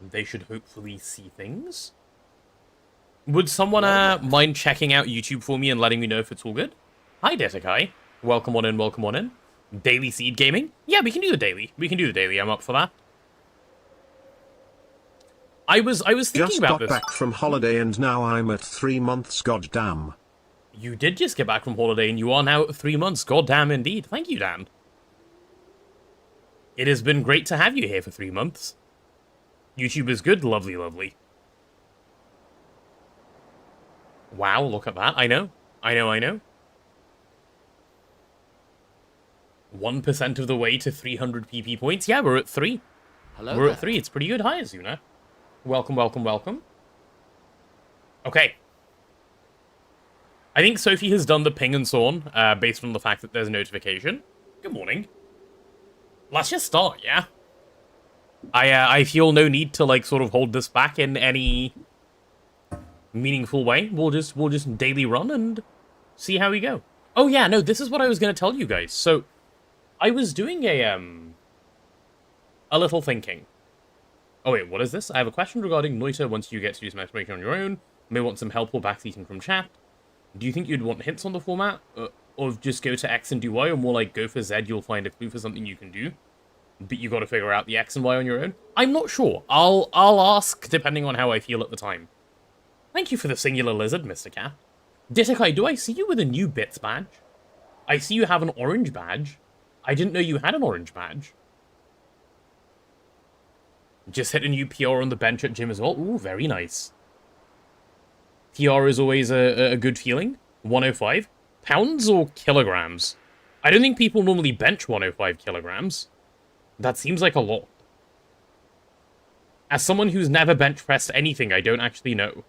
they should hopefully see things. Would someone mind checking out YouTube for me and letting me know if it's all good? Hi, Detekai. Welcome on in, welcome on in. Daily Seed Gaming? Yeah, we can do the daily. We can do the daily. I'm up for that. I was thinking about this. Just got back from holiday and now I'm at 3 months, goddamn. You did just get back from holiday and you are now at 3 months. Goddamn indeed. Thank you, Dan. It has been great to have you here for 3 months. YouTube is good. Lovely, lovely. Wow, look at that. I know. 1% of the way to 300 PP points. Yeah, we're at 3. Hello We're there. at 3. It's pretty good. Hi, Azuna. Welcome, welcome, welcome. Okay. I think Sophie has done the ping and so on, based on the fact that there's a notification. Good morning. Let's just start, yeah? I feel no need to, like, sort of hold this back in any meaningful way. We'll just daily run and see how we go. Oh yeah, no, this is what I was going to tell you guys. So, I was doing a little thinking. Oh wait, what is this? I have a question regarding Noita once you get to do some exploration on your own. May want some help or backseating from chat. Do you think you'd want hints on the format? Or just go to X and do Y, or more like go for Z, you'll find a clue for something you can do? But you gotta figure out the X and Y on your own? I'm not sure. I'll ask depending on how I feel at the time. Thank you for the singular lizard, Mr. Cat. Ditakai, do I see you with a new bits badge? I see you have an orange badge. I didn't know you had an orange badge. Just hit a new PR on the bench at gym as well. Ooh, very nice. PR is always a good feeling. 105. Pounds or kilograms? I don't think people normally bench 105 kilograms. That seems like a lot. As someone who's never bench pressed anything, I don't actually know.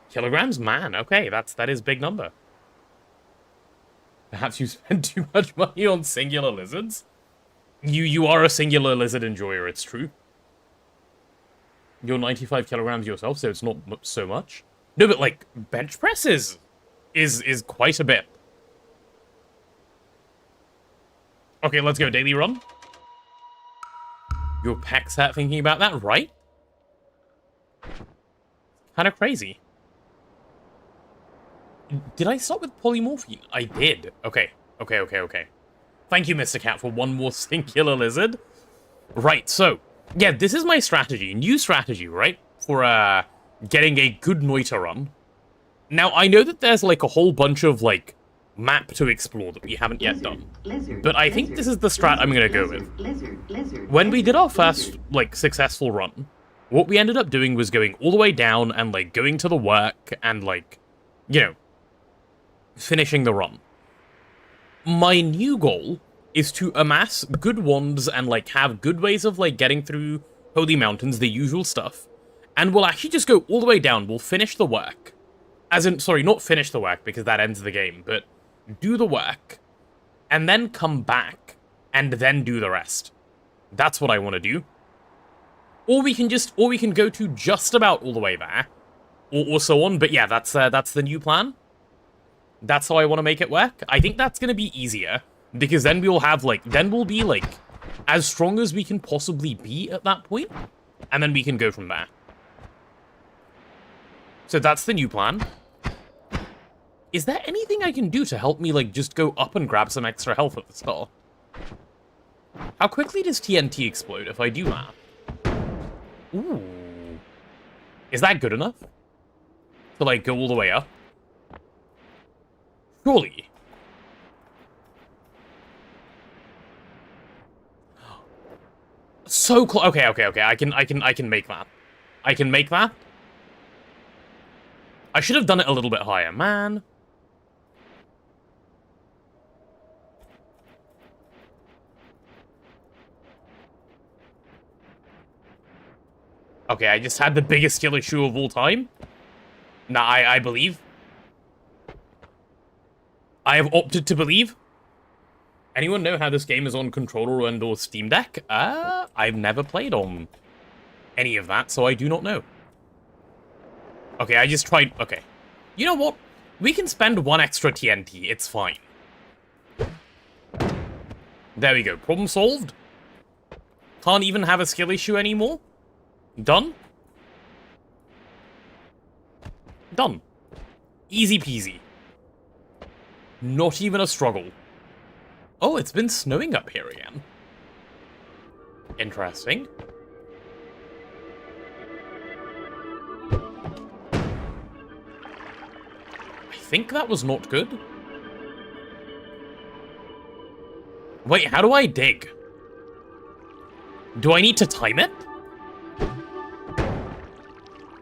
Kilograms? Man, okay, that is big number. Perhaps you spend too much money on singular lizards? You are a singular lizard enjoyer, it's true. You're 95 kilograms yourself, so it's not so much. No, but like, bench press is quite a bit. Okay, let's go, daily run. Your pecs hurt thinking about that, right? Kind of crazy. Did I start with polymorphine? I did. Okay. Thank you, Mr. Cat, for one more singular lizard. Right, so, yeah, this is my strategy. New strategy, right? For, getting a good Noita run. Now, I know that there's, like, a whole bunch of, like, map to explore that we haven't yet done. But I think this is the strat I'm gonna go with. When we did our first, like, successful run, what we ended up doing was going all the way down and, like, going to the work and, like, you know, finishing the run. My new goal is to amass good wands and, like, have good ways of, like, getting through Holy Mountains, the usual stuff. And we'll actually just go all the way down. We'll finish the work. As in, sorry, not finish the work, because that ends the game, but do the work, and then come back, and then do the rest. That's what I want to do. Or we can go to just about all the way there, or so on, but yeah, that's the new plan. That's how I want to make it work. I think that's going to be easier, because then we'll have, like, then we'll be, like, as strong as we can possibly be at that point, and then we can go from there. So that's the new plan. Is there anything I can do to help me, like, just go up and grab some extra health at the start? How quickly does TNT explode if I do that? Ooh. Is that good enough? To, like, go all the way up? Surely. So close. Okay. I can make that. I can make that. I should have done it a little bit higher, man. Okay, I just had the biggest skill issue of all time. Nah, I believe. I have opted to believe. Anyone know how this game is on controller and or Steam Deck? I've never played on any of that, so I do not know. Okay, I just tried... Okay. You know what? We can spend one extra TNT. It's fine. There we go. Problem solved. Can't even have a skill issue anymore. Done? Done. Easy peasy. Not even a struggle. Oh, it's been snowing up here again. Interesting. I think that was not good. Wait, how do I dig? Do I need to time it?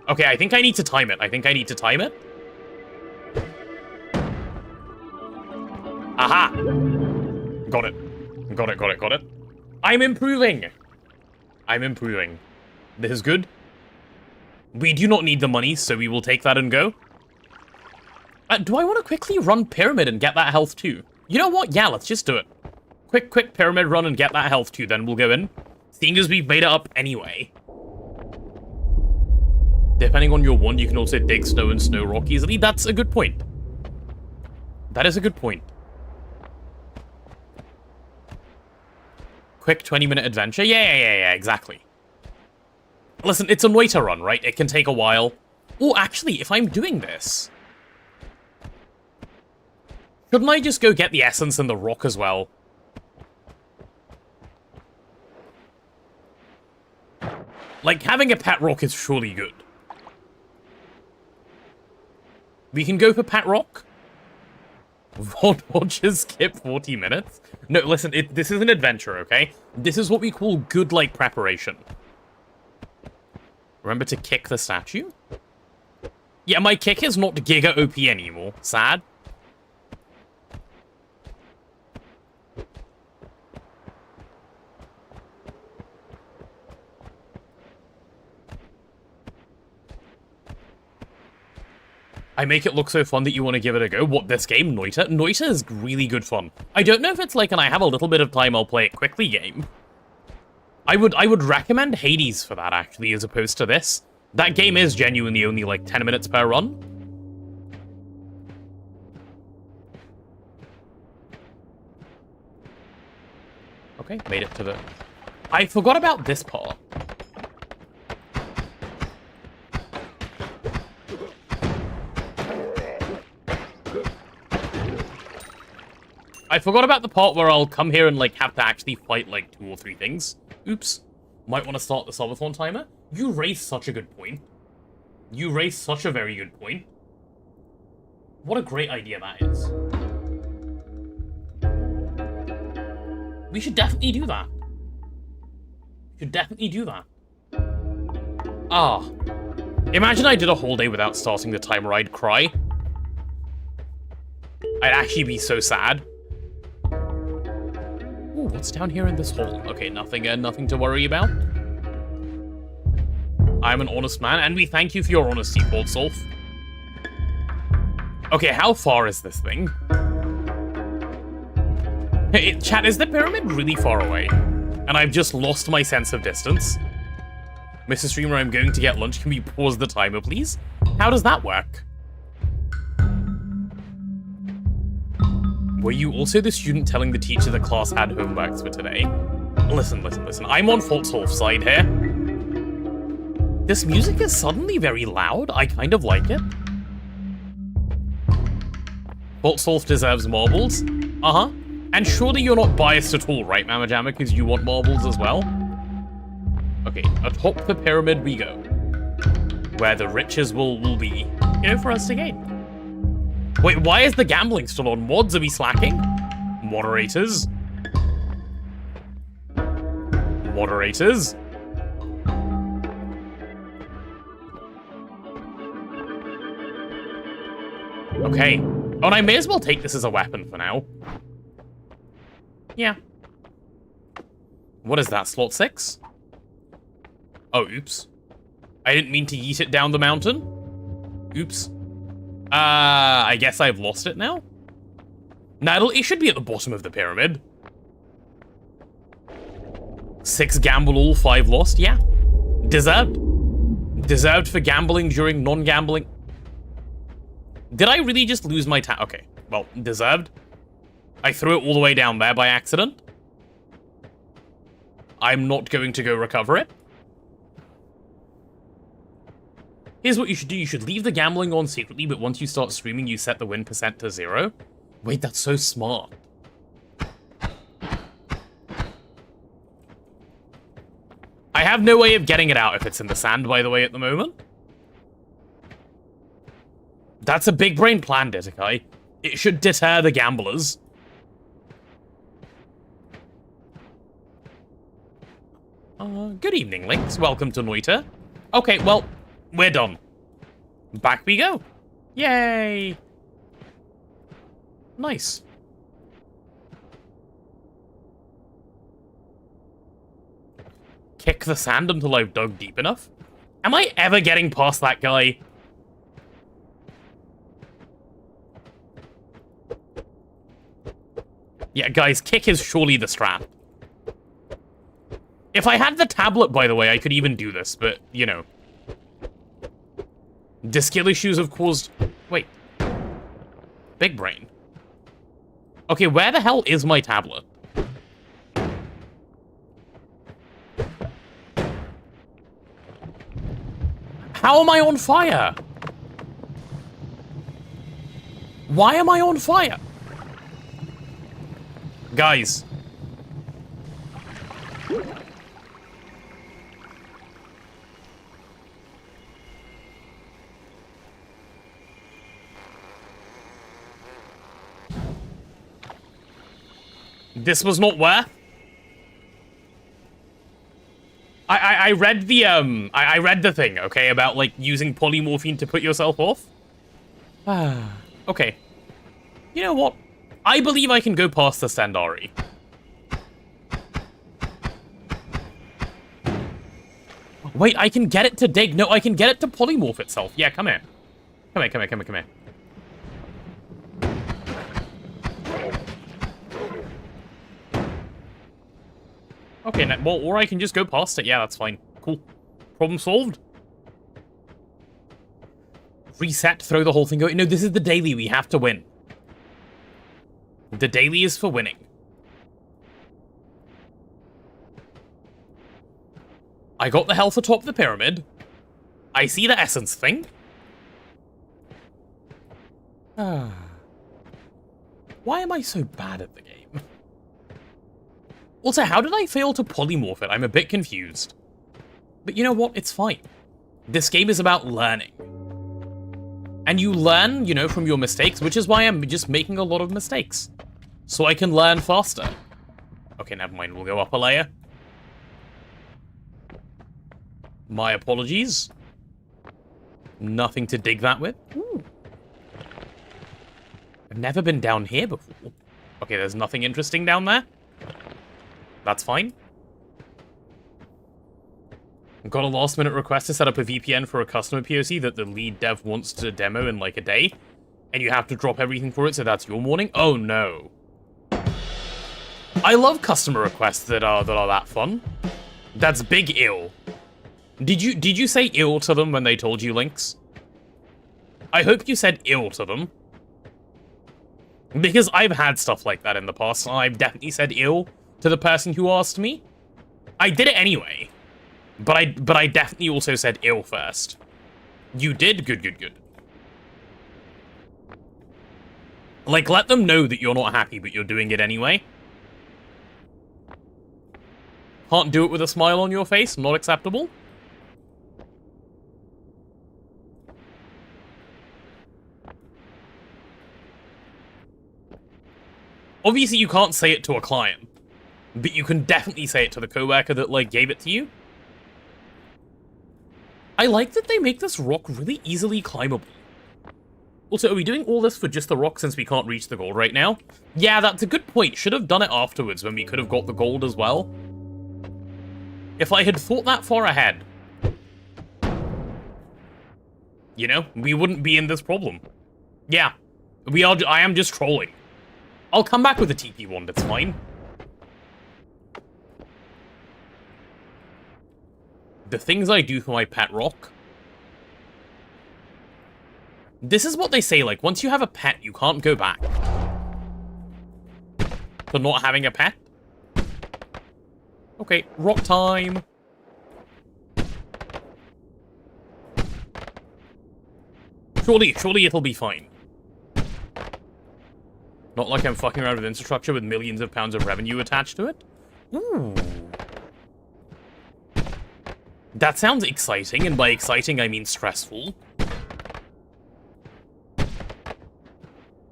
Okay, I think I need to time it. Aha! Got it. I'm improving! This is good. We do not need the money, so we will take that and go. Do I want to quickly run Pyramid and get that health too? You know what? Yeah, let's just do it. Quick Pyramid run and get that health too, then we'll go in. Seeing as we've made it up anyway. Depending on your wand, you can also dig snow and snow rock easily. That's a good point. That is a good point. Quick 20-minute adventure? Yeah, exactly. Listen, it's a Noita run, right? It can take a while. Oh, actually, if I'm doing this... shouldn't I just go get the essence and the rock as well? Like, having a pet rock is surely good. We can go for pet rock. Watches skip 40 minutes? No, listen, this is an adventure, okay? This is what we call good, like, preparation. Remember to kick the statue? Yeah, my kick is not Giga OP anymore. Sad. I make it look so fun that you want to give it a go. What, this game, Noita? Noita is really good fun. I don't know if it's like an I have a little bit of time, I'll play it quickly game. I would recommend Hades for that, actually, as opposed to this. That game is genuinely only like 10 minutes per run. Okay, made it to the... I forgot about this part. I forgot about the part where I'll come here and, like, have to actually fight, like, 2 or 3 things. Oops. Might want to start the subathon timer. You raise such a good point. You raise such a very good point. What a great idea that is. We should definitely do that. Ah. Imagine I did a whole day without starting the timer, I'd cry. I'd actually be so sad. Ooh, what's down here in this hole? Okay, nothing to worry about. I'm an honest man, and we thank you for your honesty, Solf. Okay, how far is this thing? Chat, is the pyramid really far away? And I've just lost my sense of distance? Mr. Streamer, I'm going to get lunch. Can we pause the timer, please? How does that work? Were you also the student telling the teacher the class had homeworks for today? Listen. I'm on Solf's side here. This music is suddenly very loud. I kind of like it. Solf deserves marbles. Uh-huh. And surely you're not biased at all, right, Mama Jamma, because you want marbles as well? Okay, atop the pyramid we go. Where the riches will be, for us to gain. Wait, why is the gambling still on? Mods, are we slacking? Moderators? Okay. Oh, and I may as well take this as a weapon for now. Yeah. What is that, slot 6? Oh, oops. I didn't mean to yeet it down the mountain. Oops. I guess I've lost it now? Nah, it should be at the bottom of the pyramid. 6 gamble all, 5 lost, yeah. Deserved. Deserved for gambling during non-gambling. Did I really just lose my okay, well, deserved. I threw it all the way down there by accident. I'm not going to go recover it. Here's what you should do. You should leave the gambling on secretly, but once you start streaming, you set the win percent to 0. Wait, that's so smart. I have no way of getting it out if it's in the sand, by the way, at the moment. That's a big brain plan, Ditakai. It should deter the gamblers. Good evening, Lynx. Welcome to Noita. Okay, well, we're done. Back we go. Yay! Nice. Kick the sand until I've dug deep enough? Am I ever getting past that guy? Yeah, guys, kick is surely the strat. If I had the tablet, by the way, I could even do this, but, you know. The skill issues have caused... Wait. Big brain. Okay, where the hell is my tablet? How am I on fire? Why am I on fire? Guys. This was not worth. I read the I read the thing, okay, about like using polymorphine to put yourself off. Okay. You know what? I believe I can go past the Sandari. Wait, I can get it to dig. No, I can get it to polymorph itself. Yeah, come here. Come here, come here, come here, come here. Okay, well, or I can just go past it. Yeah, that's fine. Cool. Problem solved. Reset, throw the whole thing away. No, this is the daily. We have to win. The daily is for winning. I got the health atop the pyramid. I see the essence thing. Why am I so bad at the game? Also, how did I fail to polymorph it? I'm a bit confused. But you know what? It's fine. This game is about learning. And you learn, you know, from your mistakes, which is why I'm just making a lot of mistakes. So I can learn faster. Okay, never mind. We'll go up a layer. My apologies. Nothing to dig that with. Ooh. I've never been down here before. Okay, there's nothing interesting down there. That's fine. Got a last-minute request to set up a VPN for a customer POC that the lead dev wants to demo in like a day, and you have to drop everything for it, so that's your warning? Oh no. I love customer requests that are that fun. That's big ill. Did you say ill to them when they told you, Lynx? I hope you said ill to them. Because I've had stuff like that in the past, and I've definitely said ill to the person who asked me. I did it anyway. But I definitely also said ill first. You did? Good, good, good. Like, let them know that you're not happy, but you're doing it anyway. Can't do it with a smile on your face? Not acceptable? Obviously, you can't say it to a client. But you can definitely say it to the coworker that, like, gave it to you. I like that they make this rock really easily climbable. Also, are we doing all this for just the rock since we can't reach the gold right now? Yeah, that's a good point. Should have done it afterwards when we could have got the gold as well. If I had thought that far ahead, you know, we wouldn't be in this problem. Yeah, I am just trolling. I'll come back with a TP wand, it's fine. The things I do for my pet rock. This is what they say, like, once you have a pet, you can't go back. For not having a pet. Okay, rock time. Surely it'll be fine. Not like I'm fucking around with infrastructure with millions of pounds of revenue attached to it. Ooh. That sounds exciting, and by exciting I mean stressful.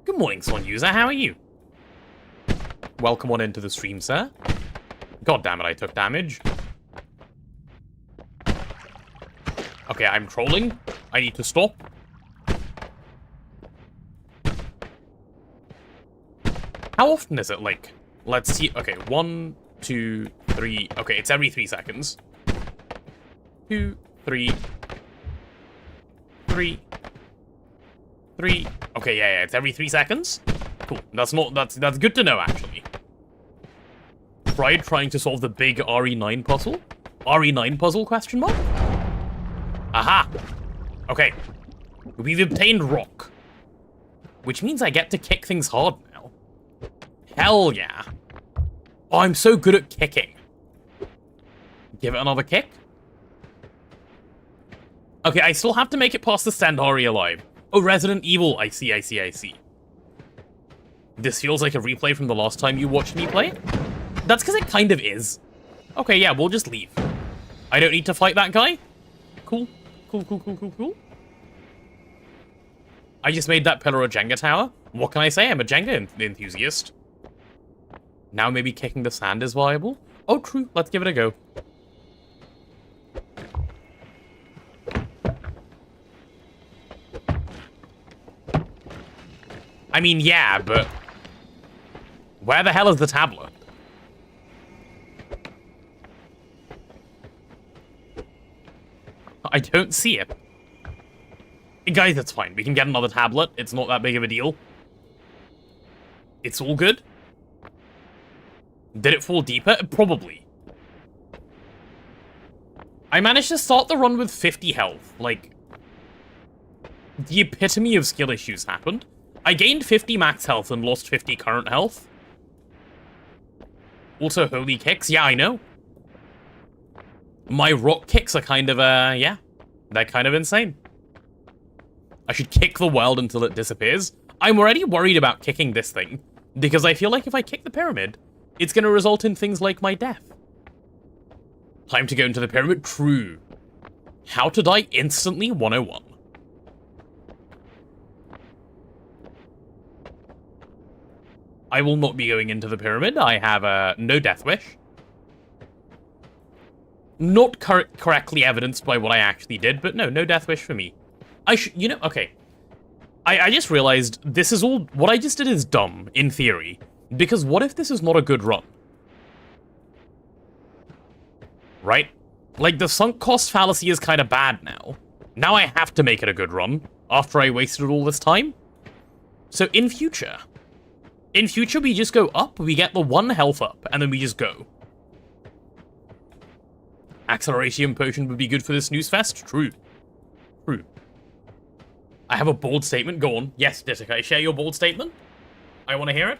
Good morning, Son User, how are you? Welcome on into the stream, sir. God damn it, I took damage. Okay, I'm trolling. I need to stop. How often is it? Like, let's see. Okay, 1, 2, 3. Okay, it's every 3 seconds. 2, 3. 3. 3. Okay, yeah, it's every 3 seconds. Cool. That's good to know, actually. Tried trying to solve the big RE9 puzzle? RE9 puzzle, question mark? Aha! Okay. We've obtained rock. Which means I get to kick things hard now. Hell yeah. Oh, I'm so good at kicking. Give it another kick. Okay, I still have to make it past the Sandari alive. Oh, Resident Evil. I see. This feels like a replay from the last time you watched me play? That's because it kind of is. Okay, yeah, we'll just leave. I don't need to fight that guy? Cool. Cool. I just made that pillar a Jenga tower. What can I say? I'm a Jenga enthusiast. Now maybe kicking the sand is viable? Oh, true. Let's give it a go. I mean, yeah, but... where the hell is the tablet? I don't see it. Guys, it's fine. We can get another tablet. It's not that big of a deal. It's all good. Did it fall deeper? Probably. I managed to start the run with 50 health. Like, the epitome of skill issues happened. I gained 50 max health and lost 50 current health. Also, holy kicks. Yeah, I know. My rock kicks are kind of, yeah. They're kind of insane. I should kick the world until it disappears. I'm already worried about kicking this thing, because I feel like if I kick the pyramid, it's going to result in things like my death. Time to go into the pyramid? True. How to die instantly 101. I will not be going into the pyramid. I have no death wish. Not correctly evidenced by what I actually did, but no death wish for me. You know, okay. I just realized this is all, what I just did is dumb, in theory. Because what if this is not a good run? Right? Like, the sunk cost fallacy is kind of bad now. Now I have to make it a good run, after I wasted all this time. So in future we just go up, we get the 1 health up, and then we just go. Acceleration potion would be good for the snooze fest? True. I have a bold statement. Go on. Yes, Ditika, share your bold statement. I want to hear it.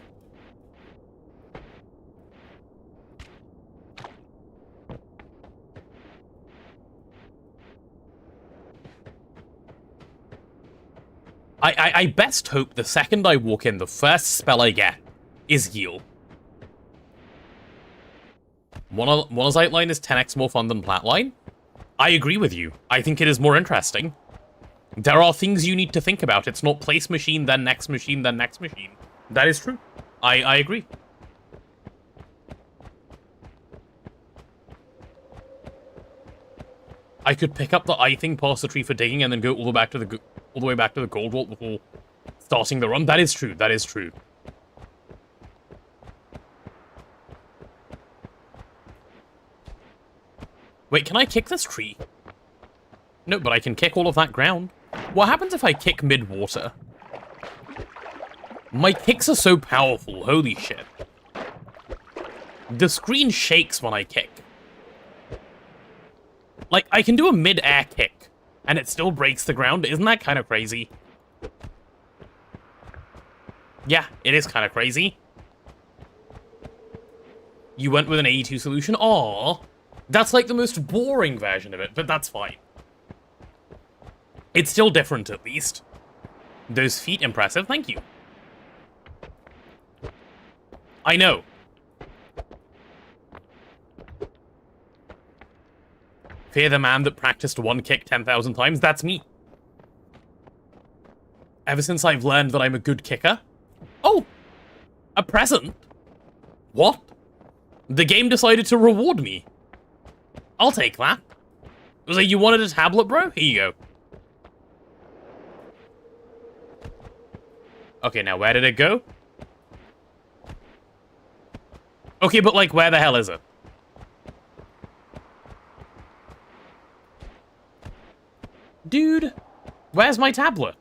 I best hope the second I walk in, the first spell I get is heal. Monozite line is 10x more fun than Platline. I agree with you. I think it is more interesting. There are things you need to think about. It's not place machine, then next machine, then next machine. That is true. I agree. I could pick up the I thing past the tree for digging and then go all the way back to the gold vault before starting the run. That is true. That is true. Wait, can I kick this tree? No, but I can kick all of that ground. What happens if I kick mid-water? My kicks are so powerful, holy shit. The screen shakes when I kick. Like, I can do a mid-air kick, and it still breaks the ground. Isn't that kind of crazy? Yeah, it is kind of crazy. You went with an AE2 solution? Aw. That's like the most boring version of it, but that's fine. It's still different, at least. Those feet, impressive. Thank you. I know. Fear the man that practiced one kick 10,000 times? That's me. Ever since I've learned that I'm a good kicker. Oh! A present? What? The game decided to reward me. I'll take that. It was like, you wanted a tablet, bro? Here you go. Okay, now where did it go? Okay, but like, where the hell is it? Dude, where's my tablet?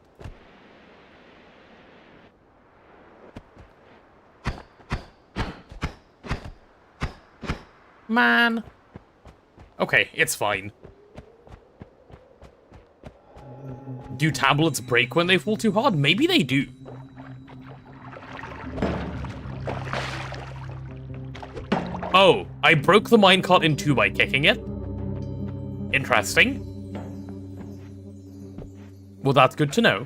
Man. Okay, it's fine. Do tablets break when they fall too hard? Maybe they do. Oh, I broke the minecart in two by kicking it. Interesting. Well, that's good to know.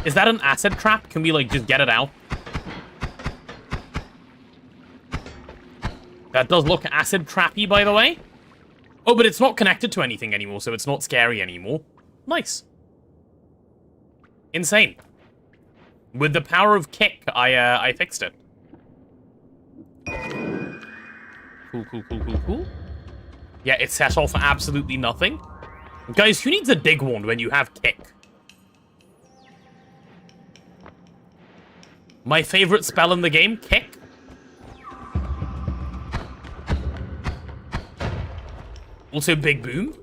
Is that an acid trap? Can we, like, just get it out? That does look acid trappy, by the way. Oh, but it's not connected to anything anymore, so it's not scary anymore. Nice. Insane. With the power of kick, I fixed it. Cool. Yeah, it set off absolutely nothing. Guys, who needs a dig wand when you have kick? My favorite spell in the game, kick. Also, big boom.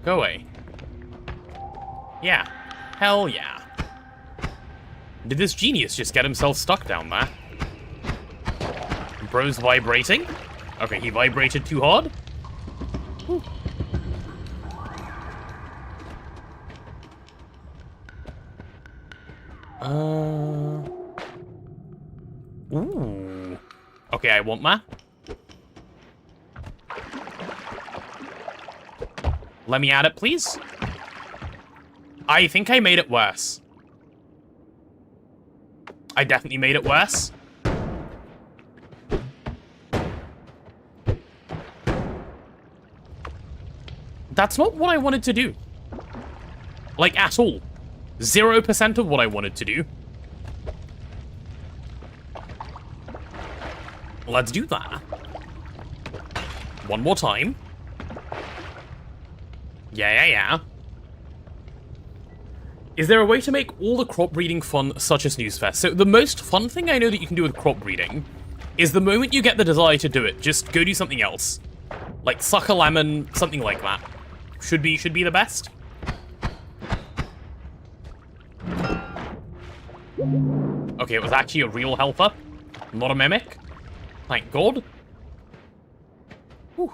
Go away. Yeah. Hell yeah. Did this genius just get himself stuck down there? Bro's vibrating. Okay, he vibrated too hard. Whew. Ooh. Okay, I want that. Let me add it, please. I think I made it worse. I definitely made it worse. That's not what I wanted to do. Like, at all. 0% of what I wanted to do. Let's do that. One more time. Yeah. Is there a way to make all the crop breeding fun such as Newsfest? So the most fun thing I know that you can do with crop breeding is the moment you get the desire to do it, just go do something else. Like suck a lemon, something like that. Should be the best. Okay, it was actually a real health up, not a mimic. Thank God. Whew.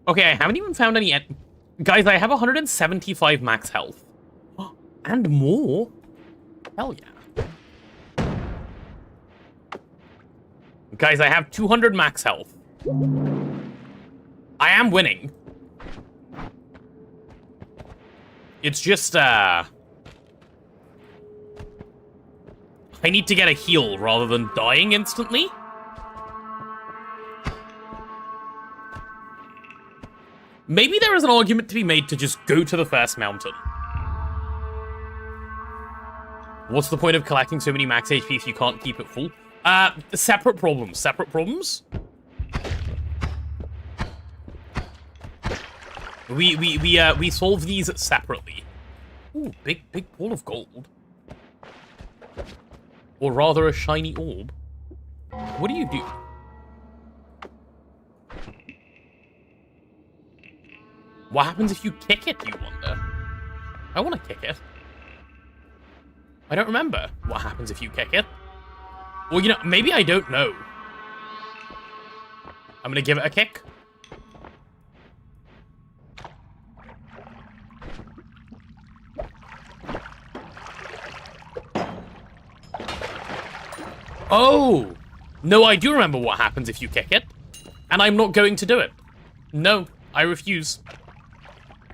Okay, I haven't even found any... Guys, I have 175 max health. And more? Hell yeah. Guys, I have 200 max health. I am winning. It's just, I need to get a heal rather than dying instantly. Maybe there is an argument to be made to just go to the first mountain. What's the point of collecting so many max HP if you can't keep it full? Separate problems. Separate problems? We solve these separately. Ooh, big ball of gold. Or rather, a shiny orb. What do you do? What happens if you kick it, you wonder? I want to kick it. I don't remember what happens if you kick it. Well, you know, maybe I don't know. I'm gonna give it a kick. Oh! No, I do remember what happens if you kick it. And I'm not going to do it. No, I refuse.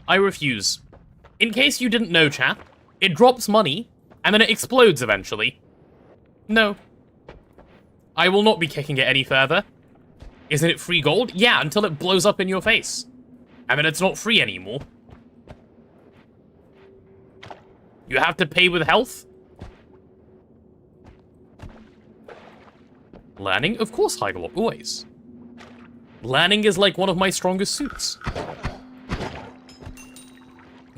I refuse. In case you didn't know, chat, it drops money, and then it explodes eventually. No. I will not be kicking it any further. Isn't it free gold? Yeah, until it blows up in your face. And then it's not free anymore. You have to pay with health? Learning? Of course, Hygalop, always. Learning is like one of my strongest suits.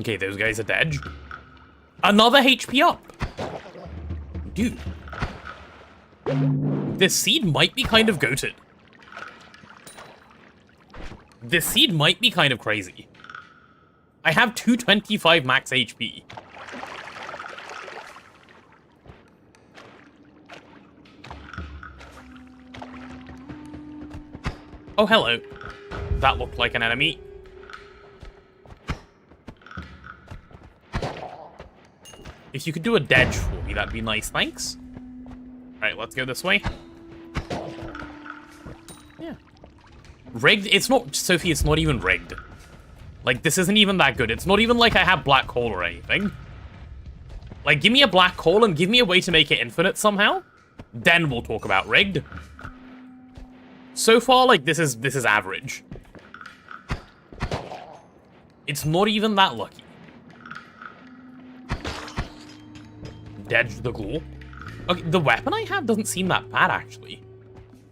Okay, those guys are dead. Another HP up! Dude. This seed might be kind of goated. This seed might be kind of crazy. I have 225 max HP. Oh, hello. That looked like an enemy. If you could do a dodge for me, that'd be nice, thanks. Alright, let's go this way. Yeah. Rigged? It's not, Sophie, it's not even rigged. Like, this isn't even that good. It's not even like I have black hole or anything. Like, give me a black hole and give me a way to make it infinite somehow. Then we'll talk about rigged. So far, like, this is average. It's not even that lucky. Dodge the glow. Okay, the weapon I have doesn't seem that bad, actually.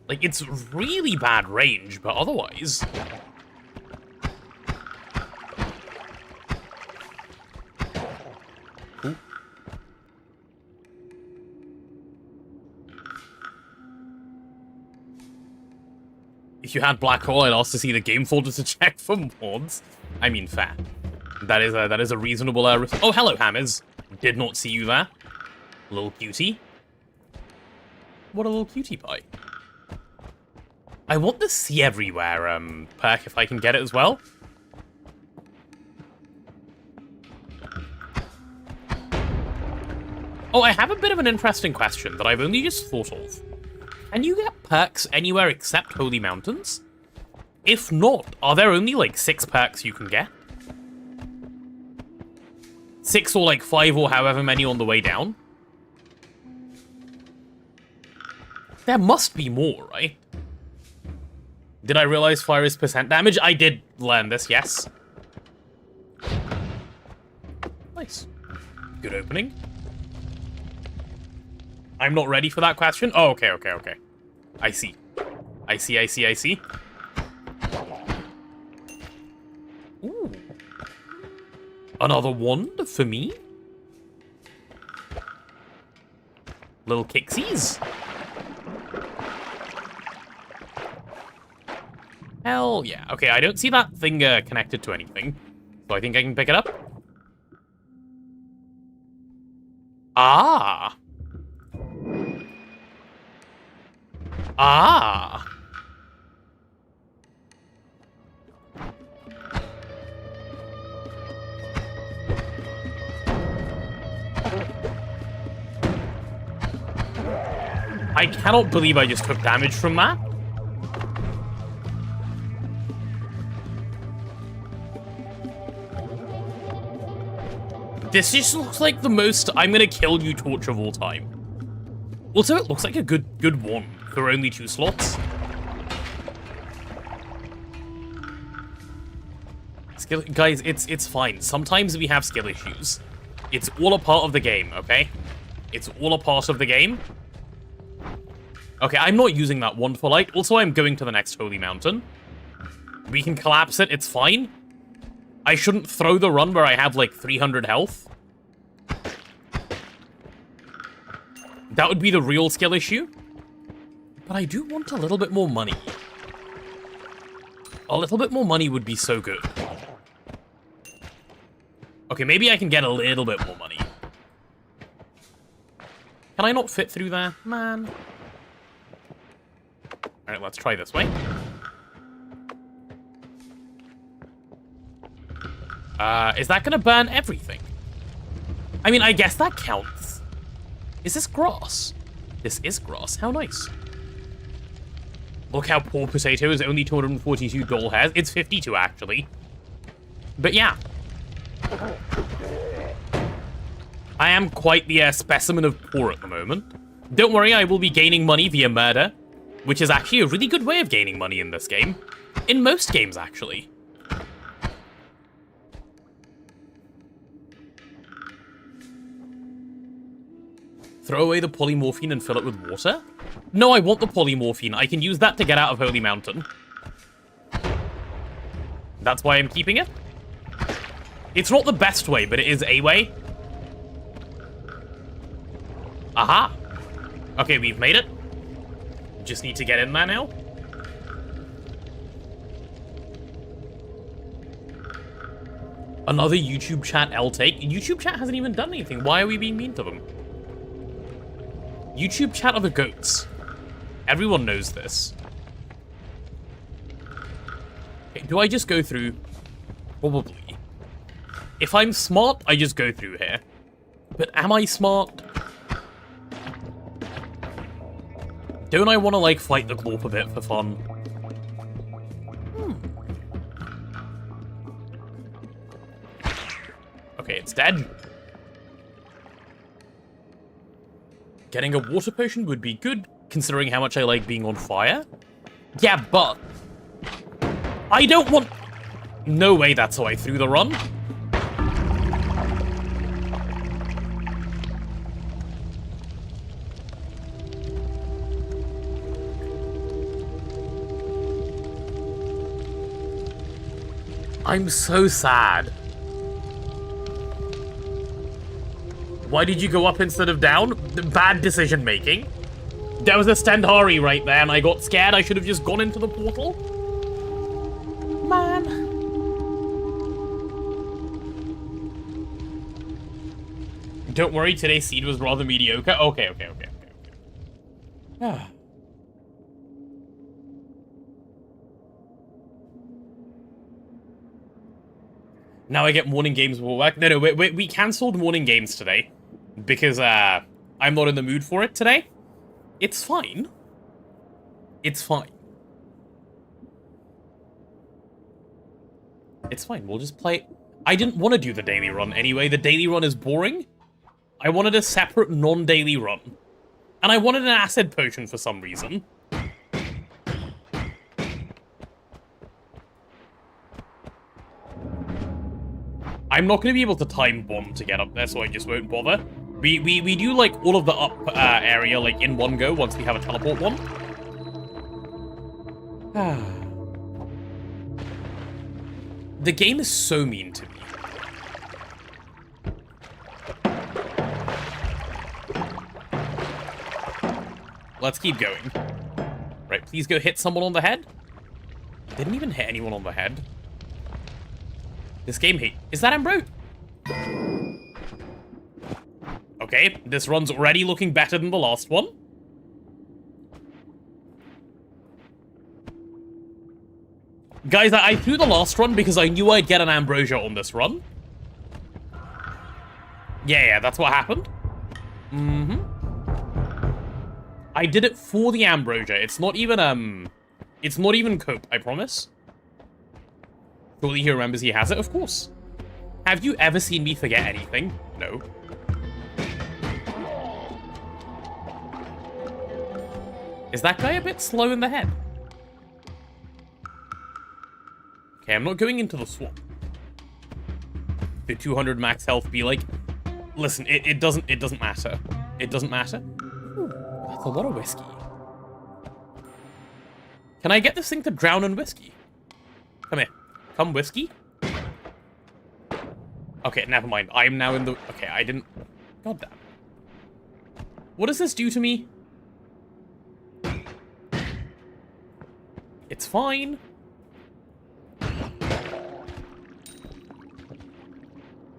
Like, it's really bad range, but otherwise... Ooh. If you had black hole, I'd ask to see the game folder to check for mods. I mean, fair. That is a reasonable... Oh, hello, Hammers. Did not see you there. Little cutie. What a little cutie pie. I want the see everywhere perk if I can get it as well. Oh, I have a bit of an interesting question that I've only just thought of. Can you get perks anywhere except Holy Mountains? If not, are there only like 6 perks you can get? 6 or like 5 or however many on the way down? There must be more, right? Did I realize fire is percent damage? I did learn this, yes. Nice. Good opening. I'm not ready for that question? Oh, okay. I see. I see. Ooh. Another wand for me? Little kicksies? Hell yeah. Okay, I don't see that thing connected to anything. So I think I can pick it up. Ah! Ah! I cannot believe I just took damage from that. This just looks like the most I'm gonna kill you torch of all time. Also, it looks like a good one for only 2 slots. Skill, guys, it's fine. Sometimes we have skill issues. It's all a part of the game, okay? It's all a part of the game. Okay, I'm not using that wand for light. Also, I'm going to the next Holy Mountain. We can collapse it, it's fine. I shouldn't throw the run where I have like 300 health. That would be the real skill issue. But I do want a little bit more money. A little bit more money would be so good. Okay, maybe I can get a little bit more money. Can I not fit through there? Man. Alright, let's try this way. Is that gonna burn everything? I mean, I guess that counts. Is this grass? This is grass. How nice. Look how poor potato is only 242 doll hairs. It's 52, actually. But yeah. I am quite the specimen of poor at the moment. Don't worry, I will be gaining money via murder, which is actually a really good way of gaining money in this game. In most games, actually. Throw away the polymorphine and fill it with water? No, I want the polymorphine. I can use that to get out of Holy Mountain. That's why I'm keeping it. It's not the best way, but it is a way. Aha! Okay, we've made it. Just need to get in there now. Another YouTube chat L-take. YouTube chat hasn't even done anything. Why are we being mean to them? YouTube chat are the goats. Everyone knows this. Okay, do I just go through? Probably. If I'm smart, I just go through here. But am I smart? Don't I want to, like, fight the Glorp a bit for fun? Okay, it's dead. Getting a water potion would be good, considering how much I like being on fire. Yeah, but... I don't want... No way that's how I threw the run. I'm so sad. Why did you go up instead of down? Bad decision making. There was a Standari right there and I got scared. I should have just gone into the portal. Man. Don't worry, today's seed was rather mediocre. Okay. Now I get morning games will work. No, we cancelled morning games today. Because, I'm not in the mood for it today. It's fine. It's fine. It's fine, we'll just play... I didn't want to do the daily run anyway. The daily run is boring. I wanted a separate non-daily run. And I wanted an acid potion for some reason. I'm not going to be able to time bomb to get up there, so I just won't bother. We do, like, all of the up area, like, in one go once we have a teleport one. The game is so mean to me. Let's keep going. Right, please go hit someone on the head. Didn't even hit anyone on the head. This game hate. Is that Ambro? Okay, this run's already looking better than the last one. Guys, I threw the last run because I knew I'd get an Ambrosia on this run. Yeah, that's what happened. I did it for the Ambrosia. It's not even cope, I promise. Surely he remembers he has it, of course. Have you ever seen me forget anything? No. Is that guy a bit slow in the head? Okay, I'm not going into the swamp. The 200 max health be like... Listen, it doesn't matter. It doesn't matter. Ooh, that's a lot of whiskey. Can I get this thing to drown in whiskey? Come here. Come, whiskey. Okay, never mind. I am now in the... Okay, I didn't... God damn. What does this do to me? It's fine.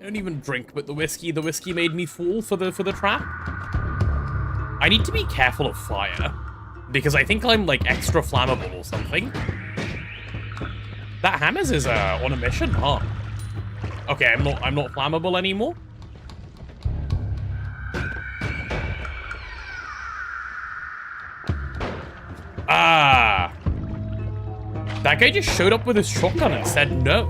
don't even drink but the whiskey made me fall for the trap. I need to be careful of fire, because I think I'm like extra flammable or something. That Hammers is on a mission, huh? Okay, I'm not flammable anymore. Ah. That guy just showed up with his shotgun and said no.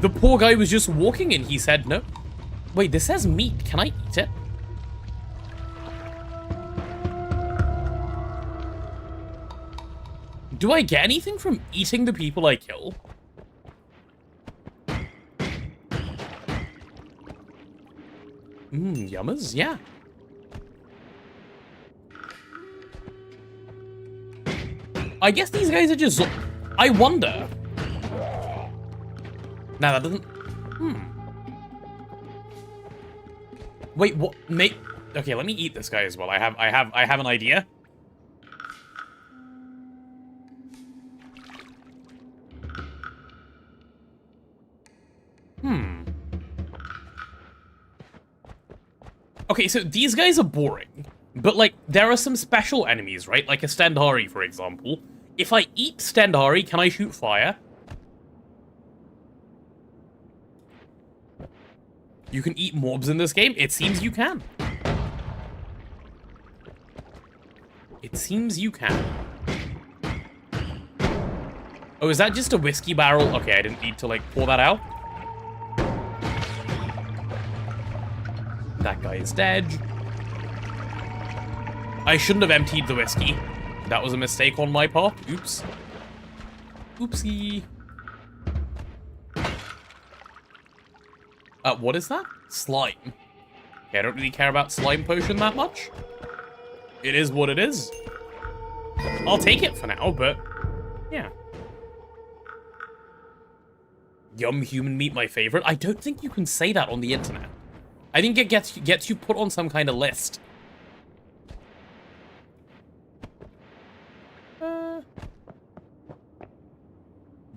The poor guy was just walking and he said no. Wait, this says meat. Can I eat it? Do I get anything from eating the people I kill? Yummers, yeah. I guess these guys are just... I wonder. Now that doesn't... Wait, what? Mate... Okay, let me eat this guy as well. I have an idea. Okay, so these guys are boring, but, like, there are some special enemies, right? Like a Stendhari, for example. If I eat Stendhari, can I shoot fire? You can eat mobs in this game? It seems you can. It seems you can. Oh, is that just a whiskey barrel? Okay, I didn't need to, like, pour that out. That guy is dead. I shouldn't have emptied the whiskey. That was a mistake on my part. Oops. Oopsie. What is that? Slime. Okay, I don't really care about slime potion that much. It is what it is. I'll take it for now, but... yeah. Yum human meat, my favorite. I don't think you can say that on the internet. I think it gets you put on some kind of list.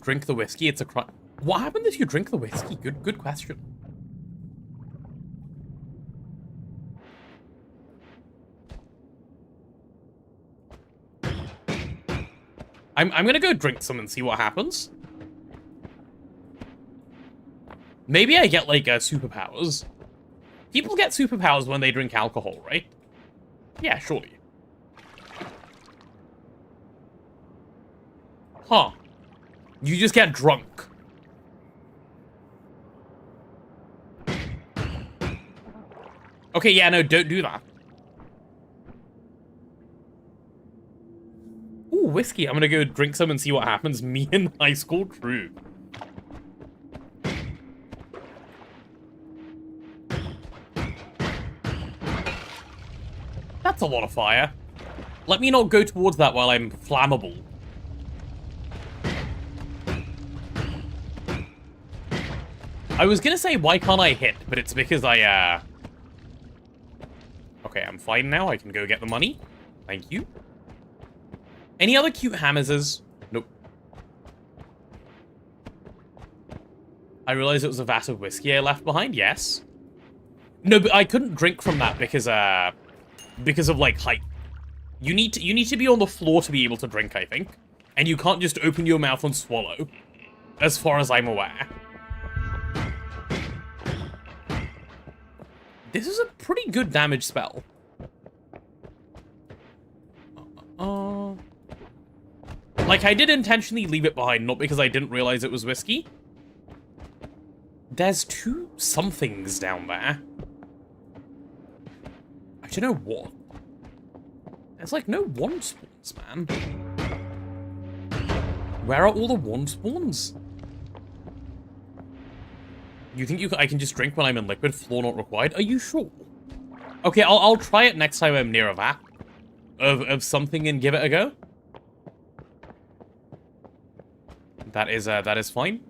Drink the whiskey, it's a crime. What happened if you drink the whiskey? Good question. I'm gonna go drink some and see what happens. Maybe I get, like, superpowers. People get superpowers when they drink alcohol, right? Yeah, surely. Huh. You just get drunk. Okay, yeah, no, don't do that. Ooh, whiskey. I'm gonna go drink some and see what happens. Me in high school? True. That's a lot of fire. Let me not go towards that while I'm flammable. I was gonna say, why can't I hit? But it's because I, Okay, I'm fine now. I can go get the money. Thank you. Any other cute Hammerses? Nope. I realized it was a vat of whiskey I left behind. Yes. No, but I couldn't drink from that because of, like, height. You need to be on the floor to be able to drink, I think. And you can't just open your mouth and swallow. As far as I'm aware. This is a pretty good damage spell. Like, I did intentionally leave it behind, not because I didn't realize it was whiskey. There's two somethings down there. I don't know what. There's, like, no wand spawns, man. Where are all the wand spawns? You think I can just drink when I'm in liquid? Floor not required? Are you sure? Okay, I'll try it next time I'm near a vat of something and give it a go. That is fine.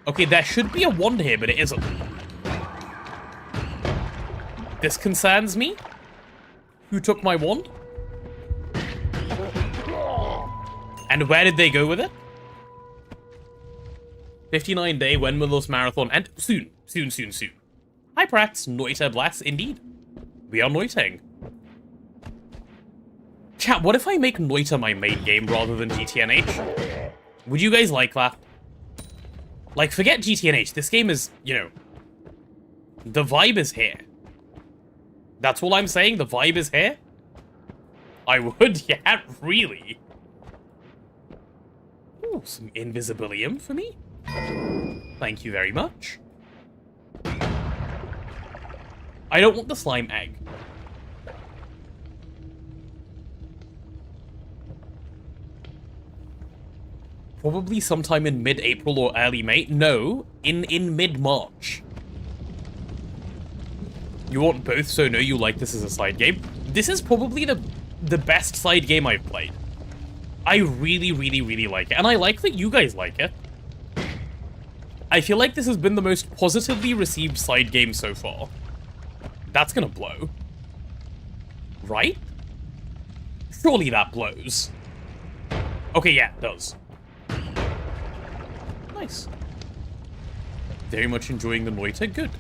Okay, there should be a wand here, but it isn't. This concerns me. Who took my wand? And where did they go with it? 59 day Wenmouthos Marathon, and soon. HypeSrv, Noita bless, indeed. We are Noiting. Chat, what if I make Noita my main game rather than GTNH? Would you guys like that? Like, forget GTNH, this game is, you know, the vibe is here. That's all I'm saying, the vibe is here? I would, yeah, really. Ooh, some Invisibilium for me. Thank you very much. I don't want the slime egg. Probably sometime in mid-April or early May. No, in mid-March. You want both, so no, you like this as a side game. This is probably the best side game I've played. I really, really, really like it. And I like that you guys like it. I feel like this has been the most positively received side game so far. That's gonna blow. Right? Surely that blows. Okay, yeah, it does. Nice. Very much enjoying the Noita. Good.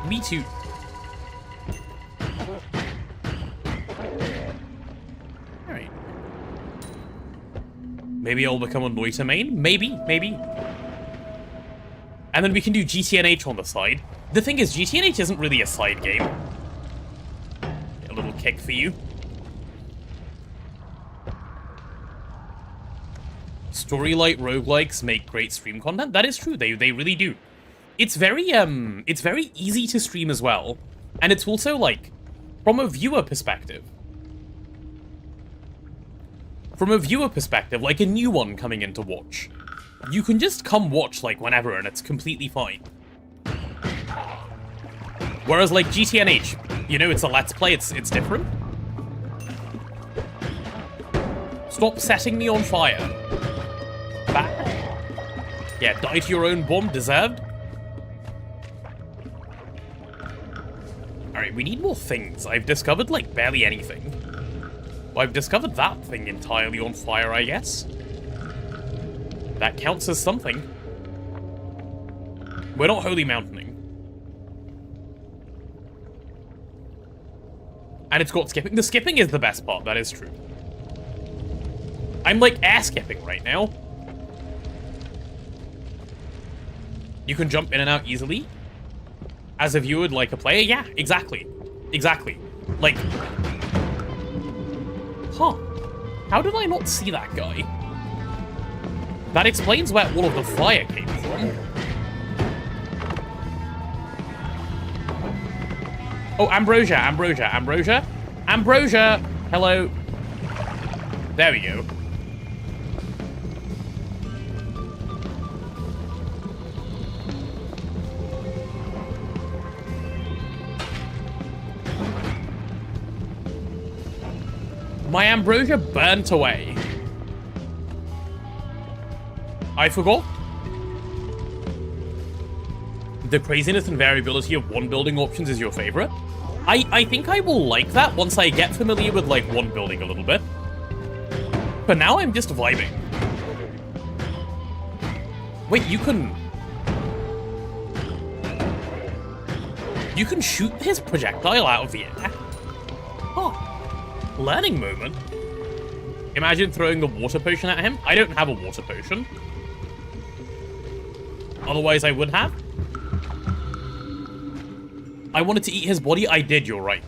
Me too. Alright. Maybe I'll become a Noita main? Maybe. And then we can do GTNH on the side. The thing is, GTNH isn't really a side game. A little kick for you. Story-light roguelikes make great stream content. That is true. They really do. It's very easy to stream as well. And it's also, like, from a viewer perspective. Like a new one coming in to watch. You can just come watch, like, whenever, and it's completely fine. Whereas, like, GTNH, you know, it's a Let's Play, it's different. Stop setting me on fire. Bad. Yeah, die to your own bomb, deserved. Alright, we need more things. I've discovered, like, barely anything. Well, I've discovered that thing entirely on fire, I guess. That counts as something. We're not holy mountaining. And it's got skipping. The skipping is the best part, that is true. I'm, like, air skipping right now. You can jump in and out easily. As a viewer, like a player? Yeah, exactly. Exactly. Like... Huh. How did I not see that guy? That explains where all of the fire came from. Oh, Ambrosia. Hello. There we go. My Ambrosia burnt away. I forgot. The craziness and variability of one building options is your favorite? I think I will like that once I get familiar with, like, one building a little bit. But now I'm just vibing. Wait, you can shoot his projectile out of the air? Oh. Learning moment. Imagine throwing the water potion at him. I don't have a water potion. Otherwise, I would have. I wanted to eat his body. I did, you're right.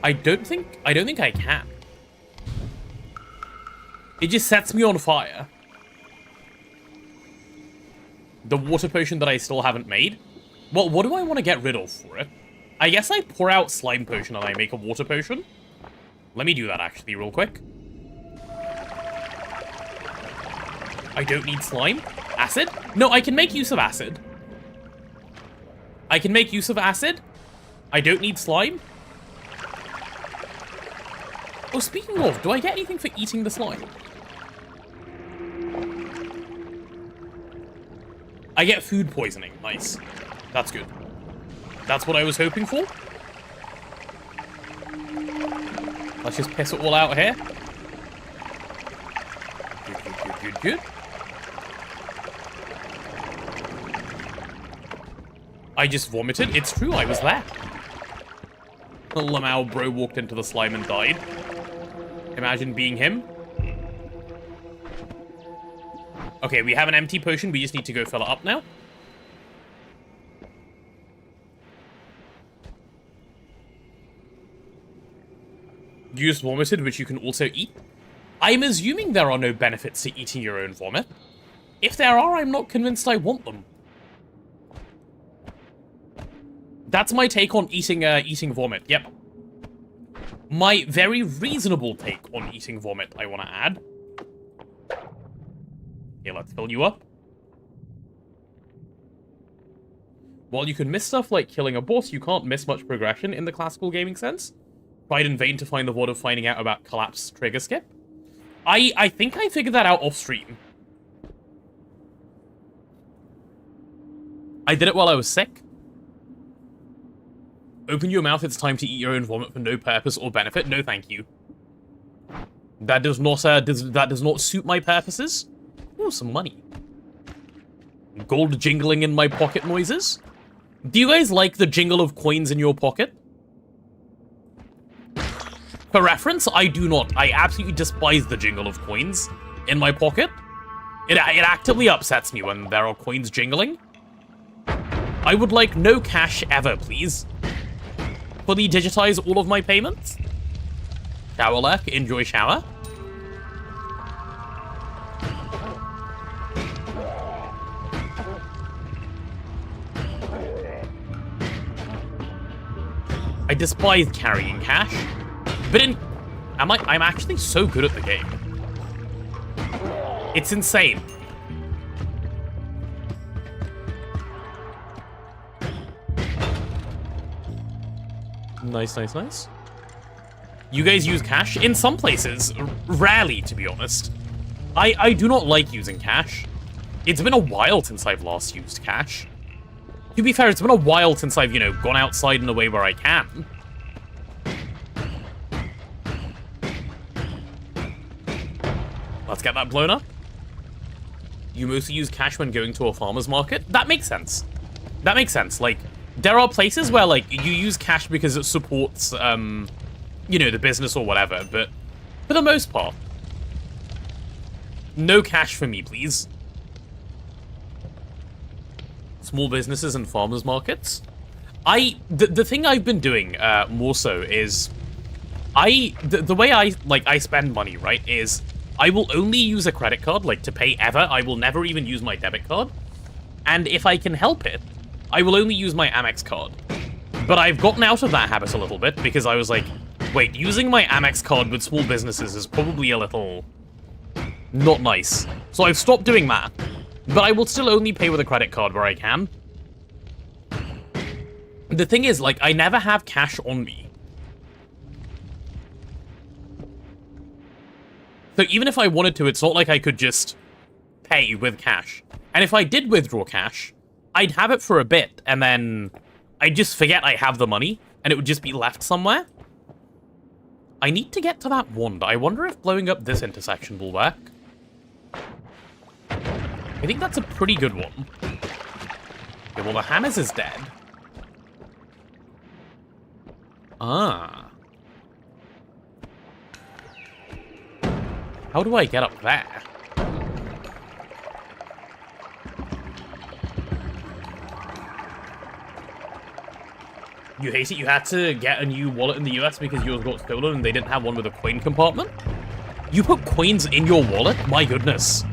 I don't think I can. It just sets me on fire. The water potion that I still haven't made? Well, what do I want to get rid of for it? I guess I pour out slime potion and I make a water potion. Let me do that actually real quick. I don't need slime. Acid? No, I can make use of acid. I don't need slime. Oh, speaking of, do I get anything for eating the slime? I get food poisoning. Nice. That's good. That's what I was hoping for. Let's just piss it all out here. Good. I just vomited. It's true, I was there. The Lamau bro walked into the slime and died. Imagine being him. Okay, we have an empty potion. We just need to go fill it up now. You just vomited, which you can also eat. I'm assuming there are no benefits to eating your own vomit. If there are, I'm not convinced I want them. That's my take on eating vomit. Yep. My very reasonable take on eating vomit, I want to add. Okay, let's fill you up. While you can miss stuff like killing a boss, you can't miss much progression in the classical gaming sense. Tried in vain to find the VOD of finding out about collapse trigger skip. I think I figured that out off stream. I did it while I was sick. Open your mouth, it's time to eat your own vomit for no purpose or benefit. No, thank you. That does not suit my purposes. Ooh, some money. Gold jingling in my pocket noises. Do you guys like the jingle of coins in your pocket? For reference, I do not. I absolutely despise the jingle of coins in my pocket. It actively upsets me when there are coins jingling. I would like no cash ever, please. Fully digitize all of my payments. Shower lurk, enjoy shower. I despise carrying cash. But I'm actually so good at the game. It's insane. Nice. You guys use cash? In some places. Rarely, to be honest. I do not like using cash. It's been a while since I've last used cash. To be fair, it's been a while since I've, gone outside in a way where I can. Let's get that blown up. You mostly use cash when going to a farmer's market? That makes sense. That makes sense. Like, there are places where, like, you use cash because it supports, the business or whatever, but for the most part, no cash for me, please. Small businesses and farmers markets. The thing I've been doing, more so is, the way I spend money, right, is I will only use a credit card, like, to pay ever. I will never even use my debit card. And if I can help it, I will only use my Amex card. But I've gotten out of that habit a little bit, because I was like, wait, using my Amex card with small businesses is probably a little not nice. So I've stopped doing that. But I will still only pay with a credit card where I can. The thing is, like, I never have cash on me. So even if I wanted to, it's not like I could just pay with cash. And if I did withdraw cash, I'd have it for a bit, and then I'd just forget I have the money, and it would just be left somewhere. I need to get to that wand. I wonder if blowing up this intersection will work. I think that's a pretty good one. Okay, well, the hammers is dead. Ah. How do I get up there? You hate it? You had to get a new wallet in the US because yours got stolen and they didn't have one with a coin compartment? You put coins in your wallet? My goodness.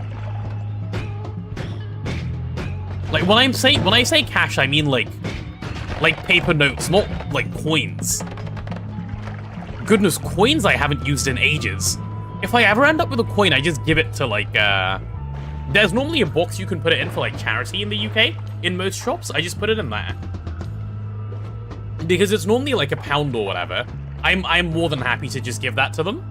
Like, when I say cash, I mean like paper notes, not like coins. Goodness, coins I haven't used in ages. If I ever end up with a coin, I just give it to, like, there's normally a box you can put it in for, like, charity in the UK, in most shops. I just put it in there. Because it's normally, like, £1 or whatever. I'm more than happy to just give that to them.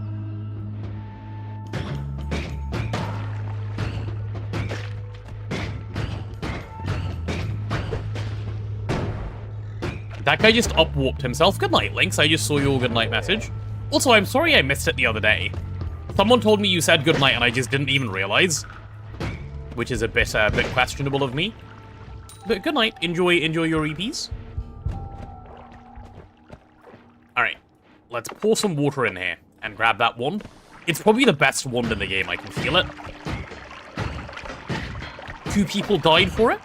That guy just up-warped himself. Good night, Lynx. I just saw your good night message. Also, I'm sorry I missed it the other day. Someone told me you said good night and I just didn't even realize. Which is a bit questionable of me. But good night. Enjoy your EPs. Alright. Let's pour some water in here and grab that wand. It's probably the best wand in the game. I can feel it. 2 people died for it.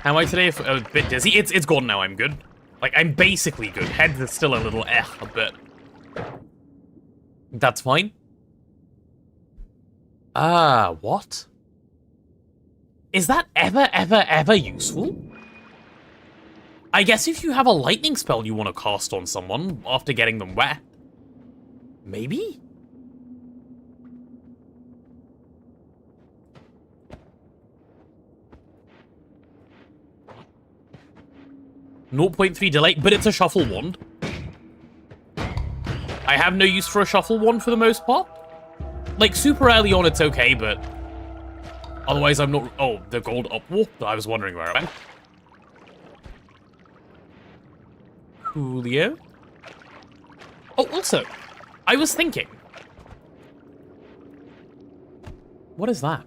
How am I today? A bit dizzy. It's gone now. I'm good. Like, I'm basically good. Head is still a little a bit. That's fine. What? Is that ever useful? I guess if you have a lightning spell you want to cast on someone after getting them wet. Maybe? .3 delay, but it's a shuffle wand. I have no use for a shuffle wand for the most part. Like, super early on it's okay, but otherwise I'm not... Oh, the gold upwarp? I was wondering where it went. Coolio. Oh, also, I was thinking. What is that?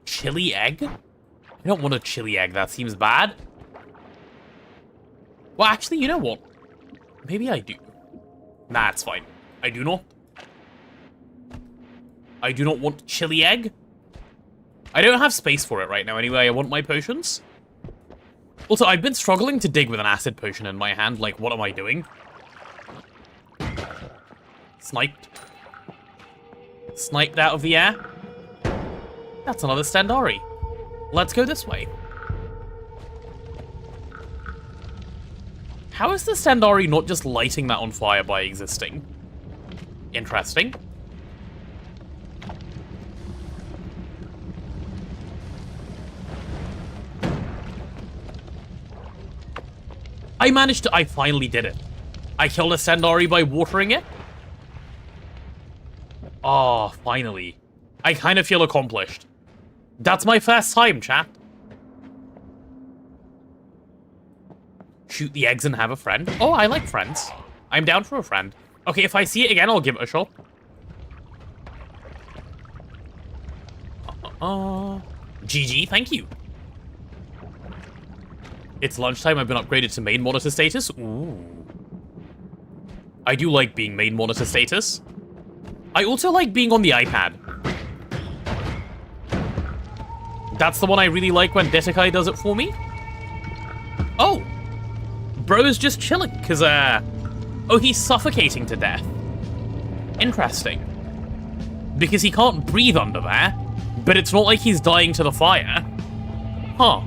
Chili egg? I don't want a chili egg, that seems bad. Well, actually, you know what? Maybe I do. Nah, it's fine. I do not. I do not want chili egg. I don't have space for it right now anyway. I want my potions. Also, I've been struggling to dig with an acid potion in my hand. Like, what am I doing? Sniped. Sniped out of the air. That's another Standari. Let's go this way. How is the Standari not just lighting that on fire by existing? Interesting. I finally did it. I killed a Standari by watering it. Oh, finally. I kind of feel accomplished. That's my first time, chat. Shoot the eggs and have a friend. Oh, I like friends. I'm down for a friend. Okay, if I see it again, I'll give it a shot. GG, thank you. It's lunchtime, I've been upgraded to main monitor status. Ooh. I do like being main monitor status. I also like being on the iPad. That's the one I really like when Detekai does it for me. Oh! Bro is just chilling, because, oh, he's suffocating to death. Interesting. Because he can't breathe under there, but it's not like he's dying to the fire. Huh.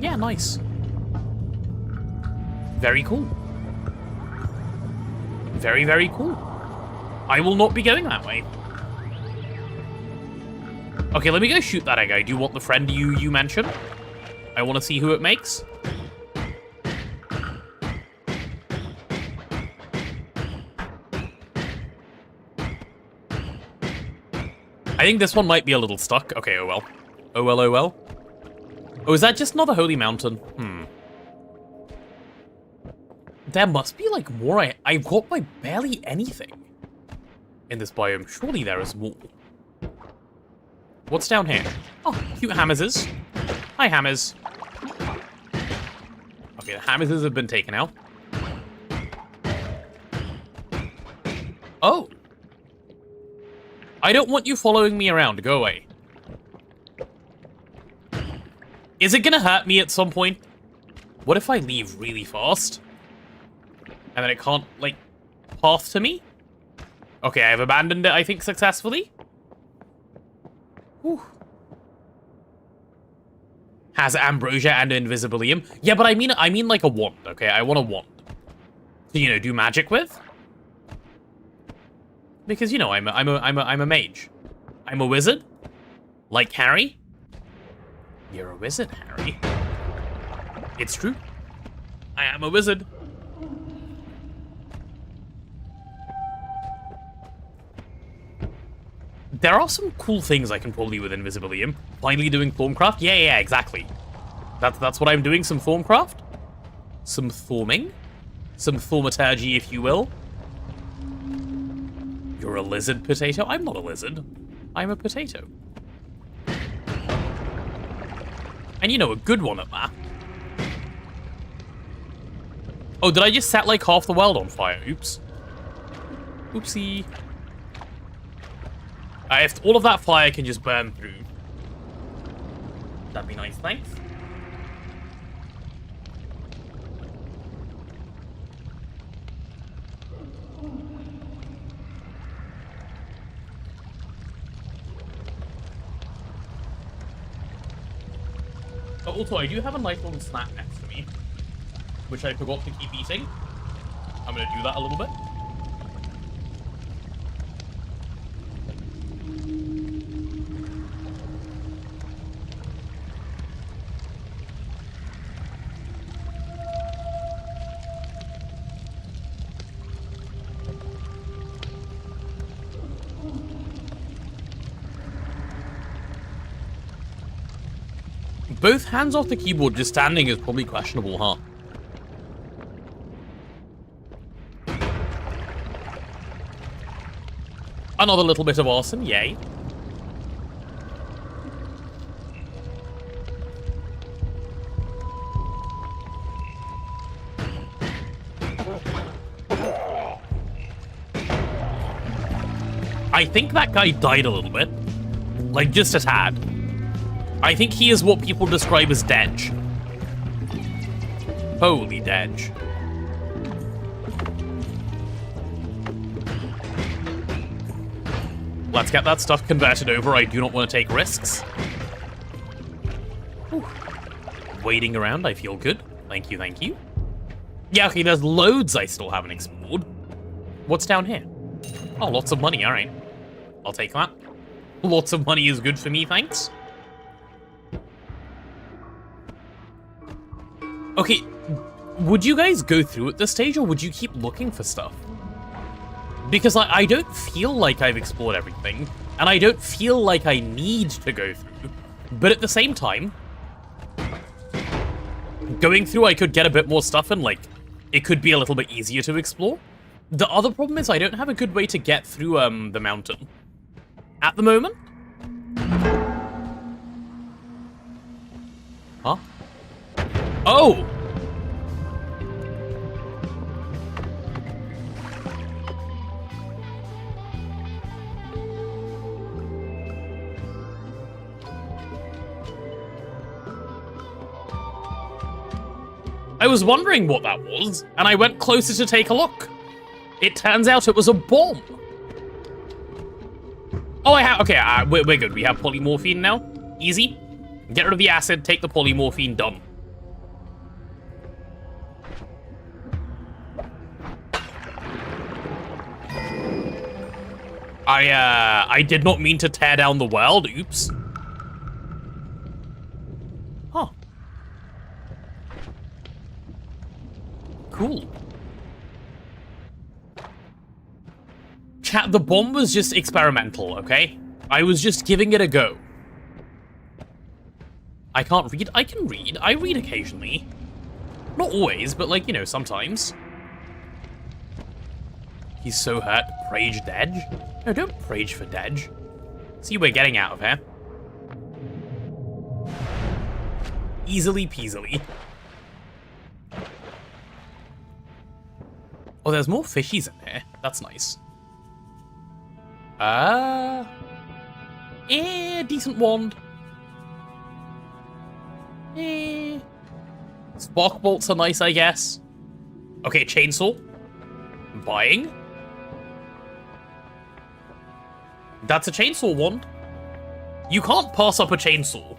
Yeah, nice. Very cool. Very, very cool. I will not be going that way. Okay, let me go shoot that egg. I do want the friend you mentioned. I want to see who it makes. I think this one might be a little stuck. Okay, oh well. Oh well, oh well. Oh, is that just another holy mountain? There must be, like, more. I've got, like, barely anything in this biome. Surely there is more. What's down here? Oh, cute Hammers. Hi, Hammers. Okay, the Hammers have been taken out. Oh. I don't want you following me around. Go away. Is it gonna hurt me at some point? What if I leave really fast? And then it can't, like, path to me? Okay, I've abandoned it, I think, successfully. Whew. Has ambrosia and invisibilium. Yeah, but I mean like a wand, okay? I want a wand. To, you know, do magic with. Because, you know, I'm a mage. I'm a wizard. Like Harry. You're a wizard, Harry. It's true. I am a wizard. There are some cool things I can probably do with Invisibilium. Finally doing Thorncraft? Yeah, exactly. That's what I'm doing, some Thorncraft. Some Thorming. Some Thaumaturgy, if you will. You're a lizard potato? I'm not a lizard. I'm a potato. And you know, a good one at that. Oh, did I just set like half the world on fire? Oops. Oopsie. If all of that fire can just burn through, that'd be nice, thanks. But also, I do have a nice little snack next to me, which I forgot to keep eating. I'm gonna do that a little bit. Both hands off the keyboard, just standing is probably questionable, huh? Another little bit of arson, yay. I think that guy died a little bit. Like, just a tad. I think he is what people describe as Dedge. Holy Dedge. Let's get that stuff converted over. I do not want to take risks. Whew. Waiting around, I feel good. Thank you, thank you. Yeah, okay, there's loads I still haven't explored. What's down here? Oh, lots of money, alright. I'll take that. Lots of money is good for me, thanks. Okay, would you guys go through at this stage, or would you keep looking for stuff? Because I don't feel like I've explored everything, and I don't feel like I need to go through. But at the same time, going through, I could get a bit more stuff, and, like, it could be a little bit easier to explore. The other problem is I don't have a good way to get through, the mountain. At the moment? Huh? Oh! I was wondering what that was, and I went closer to take a look. It turns out it was a bomb. Oh, okay, we're good. We have polymorphine now. Easy. Get rid of the acid, take the polymorphine, done. I did not mean to tear down the world, oops. Huh. Cool. Chat, the bomb was just experimental, okay? I was just giving it a go. I can't read. I can read. I read occasionally. Not always, but, like, you know, sometimes. He's so hurt. Prage Dedge? No, don't prage for Dedge. See, we're getting out of here. Easily peasily. Oh, there's more fishies in here. That's nice. Decent wand. Spark bolts are nice, I guess. Okay, chainsaw. Buying. That's a chainsaw wand. You can't pass up a chainsaw.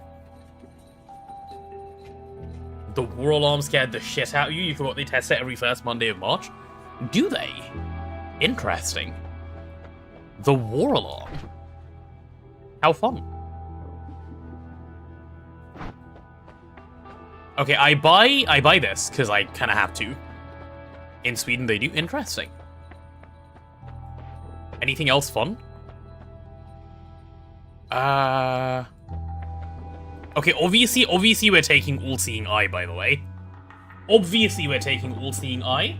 The war alarm scared the shit out of you. You forgot they test it every first Monday of March. Do they? Interesting. The war alarm. How fun. Okay, I buy this because I kind of have to. In Sweden, they do. Interesting. Anything else fun? Okay, obviously we're taking All-Seeing Eye, by the way. Obviously we're taking All-Seeing Eye.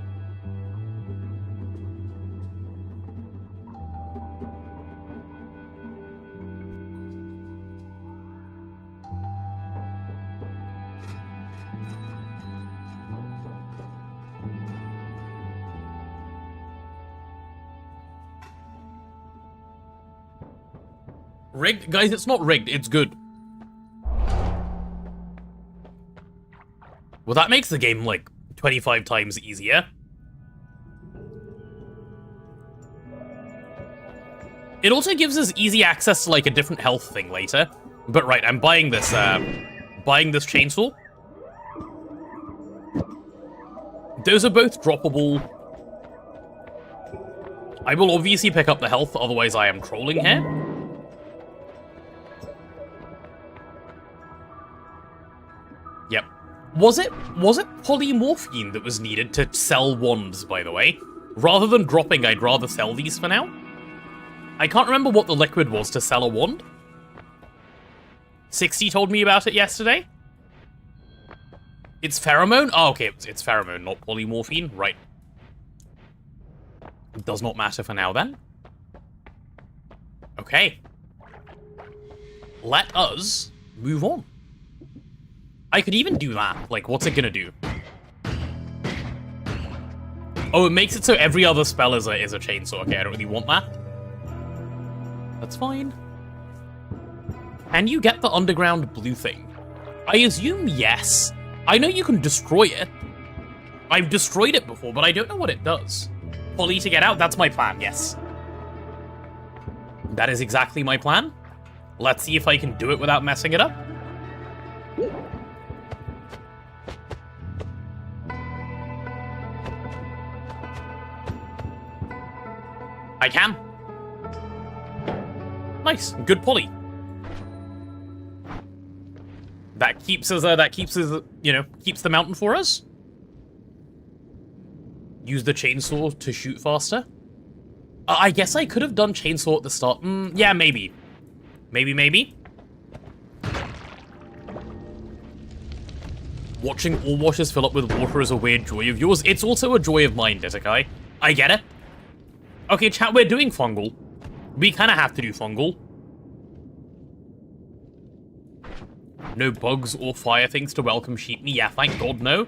Rigged? Guys, it's not rigged, it's good. Well, that makes the game, like, 25 times easier. It also gives us easy access to, like, a different health thing later. But right, I'm buying this chainsaw. Those are both droppable. I will obviously pick up the health, otherwise I am trolling here. Yep. Was it polymorphine that was needed to sell wands, by the way? Rather than dropping, I'd rather sell these for now. I can't remember what the liquid was to sell a wand. 60 told me about it yesterday. It's pheromone? Oh, okay, it's pheromone, not polymorphine. Right. It does not matter for now, then. Okay. Let us move on. I could even do that. Like, what's it gonna do? Oh, it makes it so every other spell is a chainsaw. Okay, I don't really want that. That's fine. Can you get the underground blue thing? I assume yes. I know you can destroy it. I've destroyed it before, but I don't know what it does. Fully to get out, that's my plan, yes. That is exactly my plan. Let's see if I can do it without messing it up. I can. Nice, good poly. That keeps us, you know, keeps the mountain for us. Use the chainsaw to shoot faster. I guess I could have done chainsaw at the start. Yeah, maybe. Maybe. Watching all washes fill up with water is a weird joy of yours. It's also a joy of mine, Ditakai. I get it. Okay, chat, we're doing fungal. We kind of have to do fungal. No bugs or fire things to welcome sheep me. Yeah, thank God, no.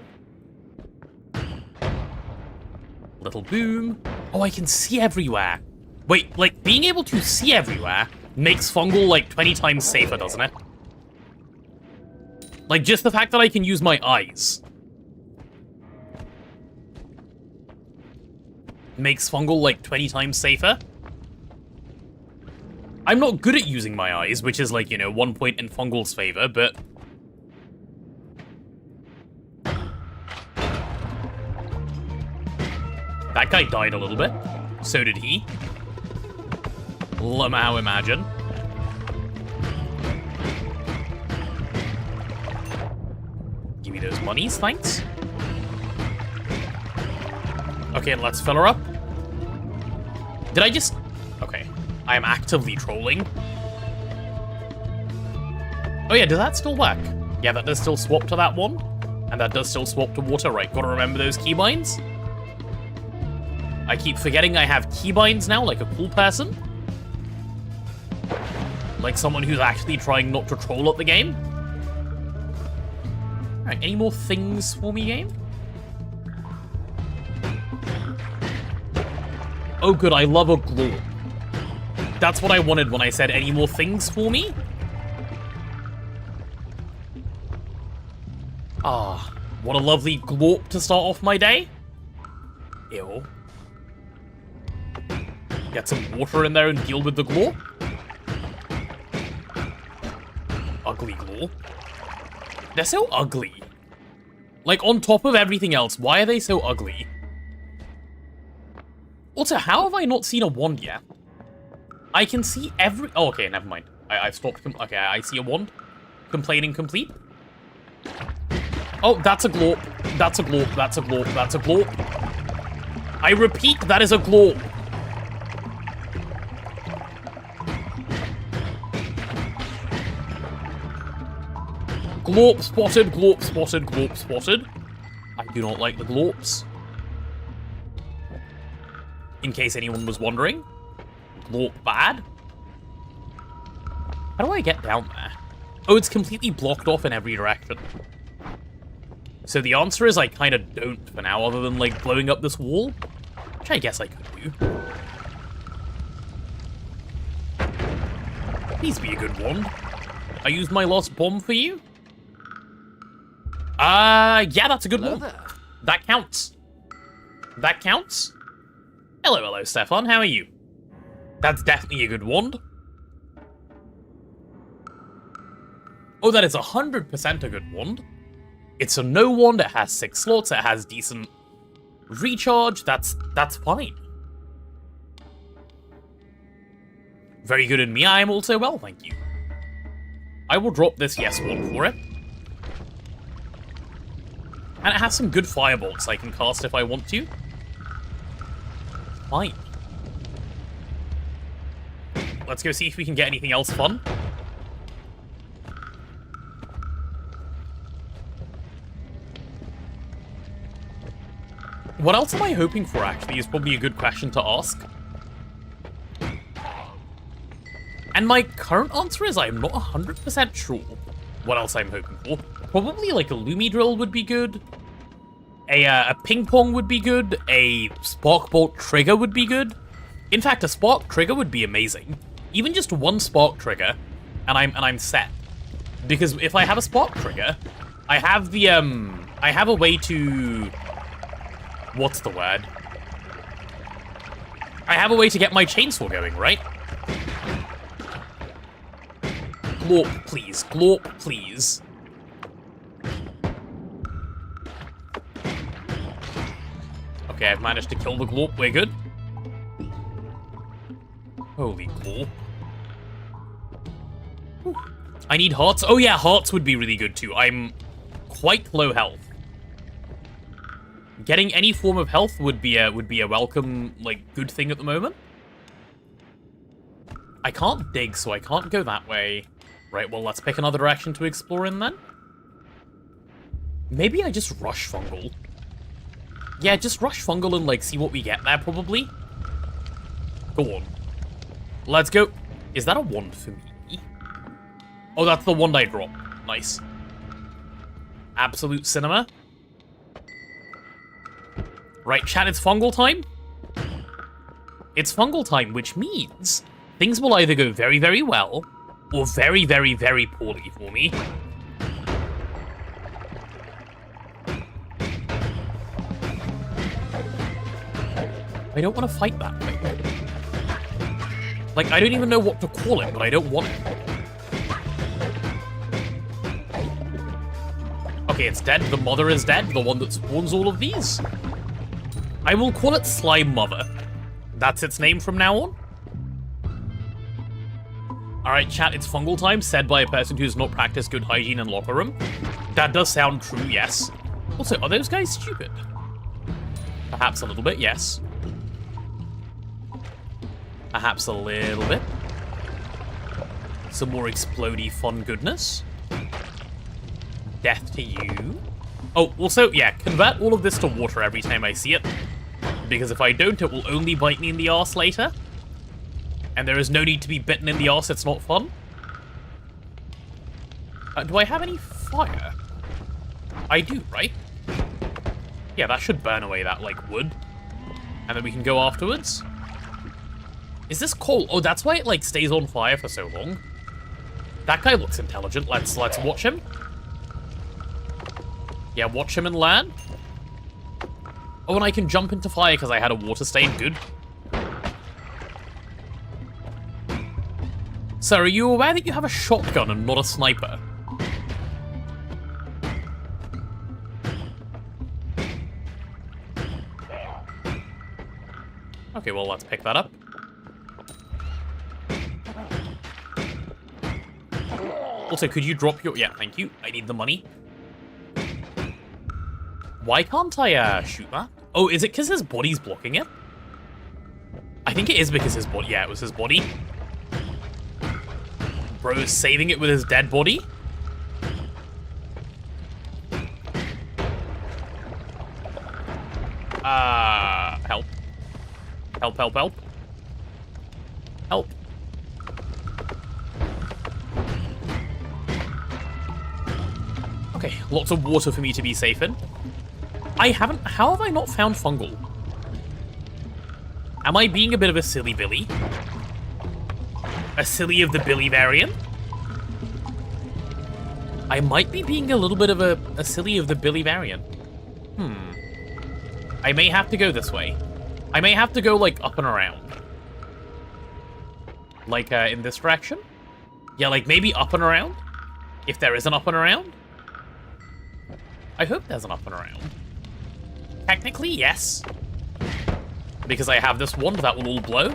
Little boom. Oh, I can see everywhere. Wait, like, being able to see everywhere makes fungal, like, 20 times safer, doesn't it? Like, just the fact that I can use my eyes makes fungal, like, 20 times safer. I'm not good at using my eyes, which is, like, you know, 1 point in fungal's favor, but... That guy died a little bit. So did he. Lamau, imagine. Give me those monies, thanks. Okay, let's fill her up. Did I just... Okay. I am actively trolling. Oh yeah, does that still work? Yeah, that does still swap to that one. And that does still swap to water, right? Gotta remember those keybinds. I keep forgetting I have keybinds now, like a cool person. Like someone who's actually trying not to troll at the game. Alright, any more things for me, game? Oh good, I love a glow. That's what I wanted when I said any more things for me. Ah, what a lovely glorp to start off my day. Ew. Get some water in there and deal with the glorp. Ugly glorp. They're so ugly. Like, on top of everything else, why are they so ugly? Also, how have I not seen a wand yet? I can see every... Oh, okay, never mind. I've stopped... Okay, I see a wand. Complaining complete. Oh, that's a glorp. That's a glorp. That's a glorp. That's a glorp. I repeat, that is a glorp. Glorp spotted, glorp spotted, glorp spotted. I do not like the glorps. In case anyone was wondering. Glorp bad. How do I get down there? Oh, it's completely blocked off in every direction. So the answer is I kind of don't for now, other than, like, blowing up this wall. Which I guess I could do. Please be a good wand. I used my lost bomb for you? Yeah, that's a good one. That counts. That counts? Hello, Stefan. How are you? That's definitely a good wand. Oh, that is 100% a good wand. It's a no wand, it has 6 slots, it has decent recharge, that's fine. Very good in me, I am also well, thank you. I will drop this yes wand for it. And it has some good firebolts I can cast if I want to. Fine. Let's go see if we can get anything else fun. What else am I hoping for, actually, is probably a good question to ask. And my current answer is I'm not 100% sure what else I'm hoping for. Probably, like, a Lumi Drill would be good. A Ping Pong would be good. A Spark Bolt Trigger would be good. In fact, a Spark Trigger would be amazing. Even just one Spark Trigger, and I'm set. Because if I have a Spark Trigger, I have the, I have a way to... What's the word? I have a way to get my chainsaw going, right? Glorp, please. Glorp, please. Okay, I've managed to kill the glorp. We're good. Holy glorp. Whew. I need hearts. Oh yeah, hearts would be really good too. I'm quite low health. Getting any form of health would be a welcome, like, good thing at the moment. I can't dig, so I can't go that way. Right, well, let's pick another direction to explore in then. Maybe I just rush fungal. Yeah, just rush fungal and, like, see what we get there, probably. Go on. Let's go. Is that a wand for me? Oh, that's the wand I dropped. Nice. Absolute cinema. Right, chat, it's fungal time. It's fungal time, which means things will either go very, very well or very, very, very poorly for me. I don't want to fight that thing. Like, I don't even know what to call it, but I don't want it. Okay, it's dead. The mother is dead. The one that spawns all of these. I will call it Slime Mother. That's its name from now on. Alright, chat, it's fungal time, said by a person who's not practiced good hygiene in locker room. That does sound true, yes. Also, are those guys stupid? Perhaps a little bit, yes. Perhaps a little bit. Some more explodey fun goodness. Death to you. Oh, also, yeah, convert all of this to water every time I see it. Because if I don't, it will only bite me in the arse later. And there is no need to be bitten in the arse, it's not fun. Do I have any fire? I do, right? Yeah, that should burn away that, like, wood. And then we can go afterwards. Is this coal? Oh, that's why it, like, stays on fire for so long. That guy looks intelligent. Let's watch him. Yeah, watch him and learn. Oh, and I can jump into fire because I had a water stain. Good. Sir, are you aware that you have a shotgun and not a sniper? Okay, well, let's pick that up. Also, could you drop your... Yeah, thank you. I need the money. Why can't I, shoot that? Oh, is it because his body's blocking it? I think it is because his body... Yeah, it was his body. Bro is saving it with his dead body. Help. Help, help, help. Help. Okay, lots of water for me to be safe in. How have I not found fungal? Am I being a bit of a silly Billy? A silly of the Billy variant? I might be being a little bit of a silly of the Billy variant. I may have to go this way. I may have to go, like, up and around. Like, in this direction? Yeah, like, maybe up and around? If there is an up and around? I hope there's an up and around. Technically, yes. Because I have this wand that will all blow.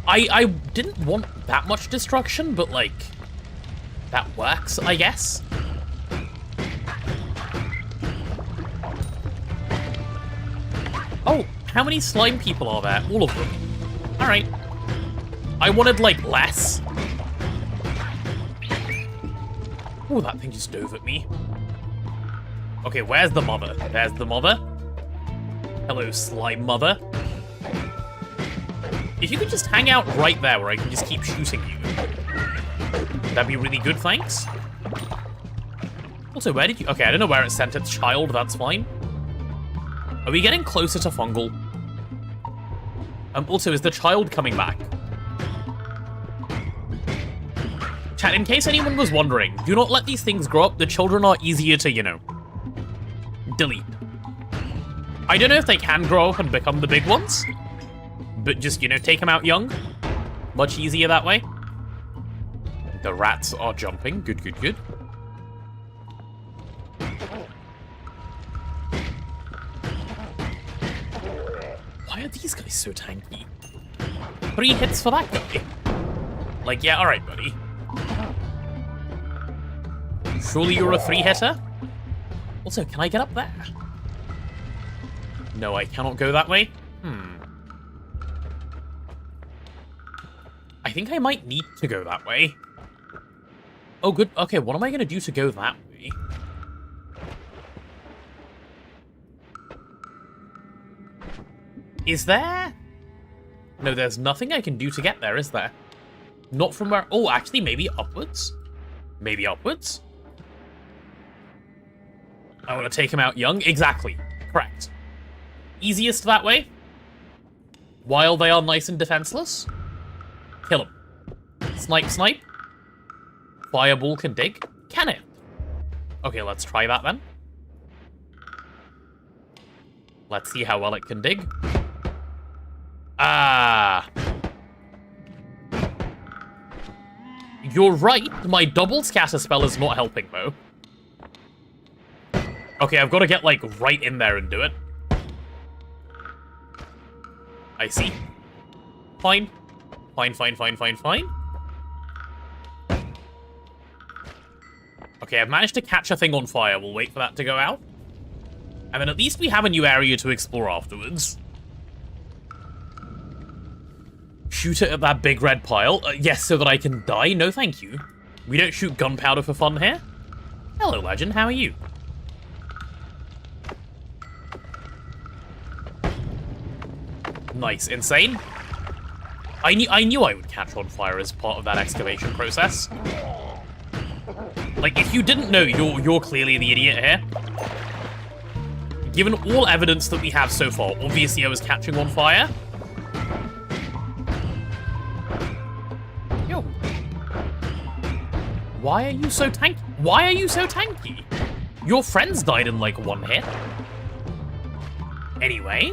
I didn't want that much destruction, but, like, that works, I guess. Oh, how many slime people are there? All of them. Alright. I wanted, like, less. Oh, that thing just dove at me. Okay, where's the mother? There's the mother. Hello, slime mother. If you could just hang out right there where I can just keep shooting you. That'd be really good, thanks. Also, where did you... Okay, I don't know where it sent its child, that's fine. Are we getting closer to fungal? Also, is the child coming back? Chat, in case anyone was wondering, do not let these things grow up. The children are easier to, you know, delete. I don't know if they can grow up and become the big ones, but just, you know, take them out young. Much easier that way. The rats are jumping. Good, good, good. Why are these guys so tanky? 3 hits for that guy. Like, yeah, alright, buddy. Surely you're a 3-hitter? Also, can I get up there? No, I cannot go that way. I think I might need to go that way. Oh, good. Okay, what am I going to do to go that way? Is there? No, there's nothing I can do to get there, is there? Not from where... Oh, actually, maybe upwards? Maybe upwards? I want to take him out young? Exactly. Correct. Easiest that way? While they are nice and defenseless? Kill him. Snipe, snipe. Fireball can dig? Can it? Okay, let's try that then. Let's see how well it can dig. Ah. You're right, my double scatter spell is not helping, though. Okay, I've got to get, like, right in there and do it. I see. Fine. Fine, fine, fine, fine, fine. Okay, I've managed to catch a thing on fire. We'll wait for that to go out. And then at least we have a new area to explore afterwards. Shoot it at that big red pile. Yes, so that I can die? No, thank you. We don't shoot gunpowder for fun here. Hello, Legend. How are you? Nice. Insane. I knew I would catch on fire as part of that excavation process. Like, if you didn't know, you're clearly the idiot here. Given all evidence that we have so far, obviously I was catching on fire. Yo. Why are you so tanky? Why are you so tanky? Your friends died in, like, 1 hit. Anyway.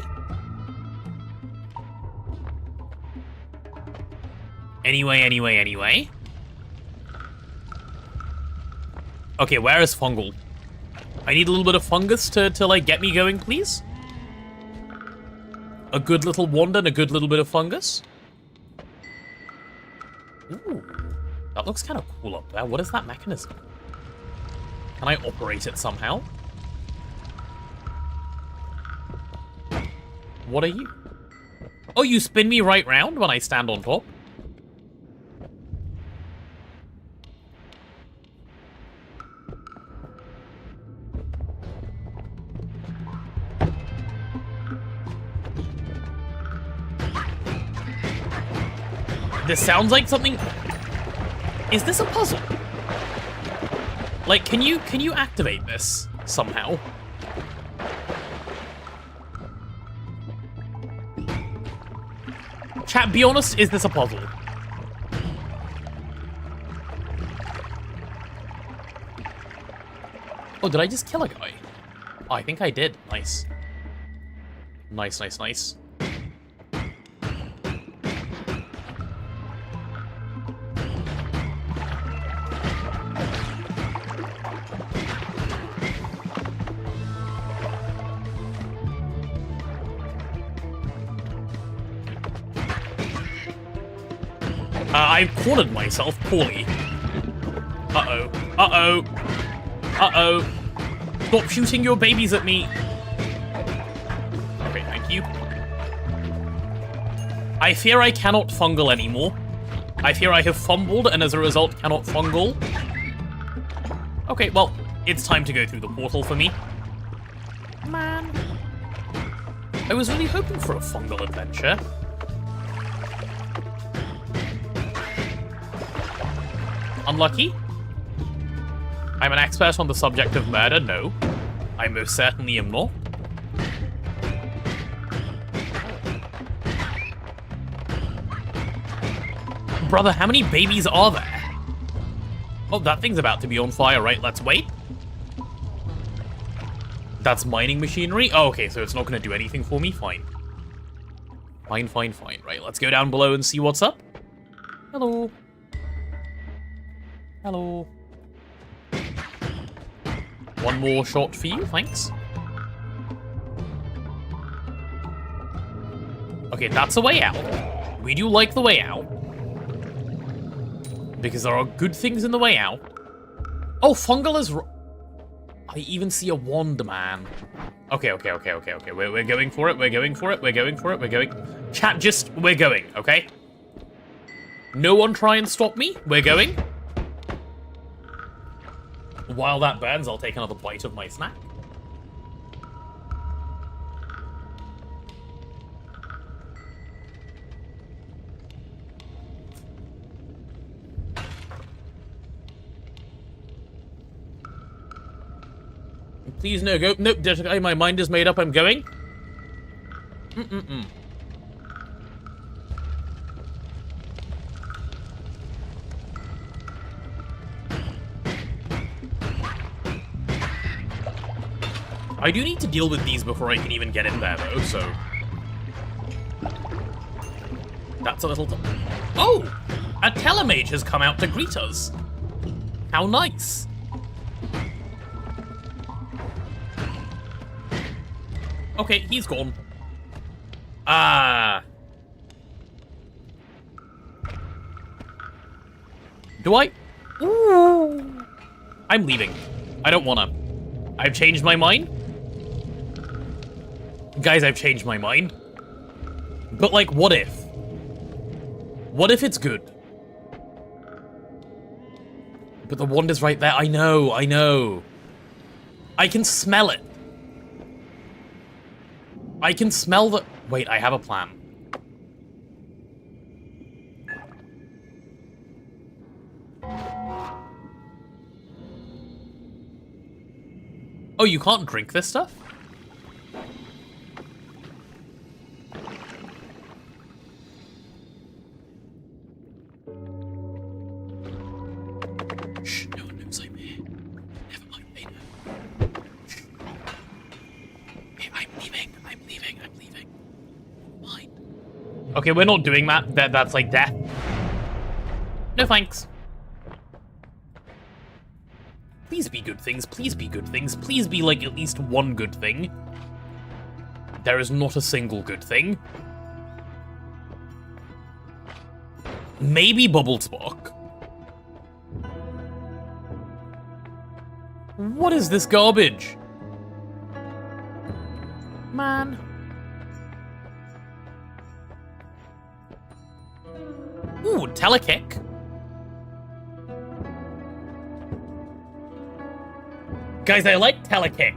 Anyway. Okay, where is fungal? I need a little bit of fungus to like, get me going, please. A good little wand and a good little bit of fungus. Ooh, that looks kind of cool up there. What is that mechanism? Can I operate it somehow? What are you? Oh, you spin me right round when I stand on top? This sounds like something... Is this a puzzle? Like, can you activate this somehow? Chat, be honest, is this a puzzle? Oh, did I just kill a guy? Oh, I think I did. Nice. Nice, nice, nice. I've cornered myself poorly. Uh-oh. Uh-oh. Uh-oh. Stop shooting your babies at me. Okay, thank you. I fear I cannot fungal anymore. I fear I have fumbled and as a result cannot fungal. Okay, well, it's time to go through the portal for me. Man. I was really hoping for a fungal adventure. Unlucky? I'm an expert on the subject of murder, no. I most certainly am not. Brother, how many babies are there? Oh, that thing's about to be on fire, right? Let's wait. That's mining machinery? Oh, okay, so it's not gonna do anything for me? Fine. Fine, fine, fine. Right, let's go down below and see what's up. Hello. Hello. One more shot for you, thanks. Okay, that's a way out. We do like the way out. Because there are good things in the way out. Oh, fungal is... I even see a wand, man. Okay, okay, okay, okay, okay. We're going for it, we're going for it, we're going for it, we're going... Chat, just... We're going, okay? No one try and stop me. We're going. While that burns, I'll take another bite of my snack. Please, no, go. Nope, my mind is made up, I'm going. I do need to deal with these before I can even get in there, though, so... That's a little... Oh! A telemage has come out to greet us. How nice. Okay, he's gone. Ah. Do I? Ooh. I'm leaving. I don't wanna. I've changed my mind. Guys, I've changed my mind. But, like, what if? What if it's good? But the wand is right there. I know, I know. I can smell it. I can smell the... Wait, I have a plan. Oh, you can't drink this stuff? Shh, no one knows I'm here. Never mind, they know. Shh. Hey, I'm leaving. Fine. Okay, we're not doing that. That's like death. No thanks. Please be good things, please be good things, please be like at least one good thing. There is not a single good thing. Maybe Bubble Spark. What is this garbage? Man. Ooh, telekick. Guys, I like telekick.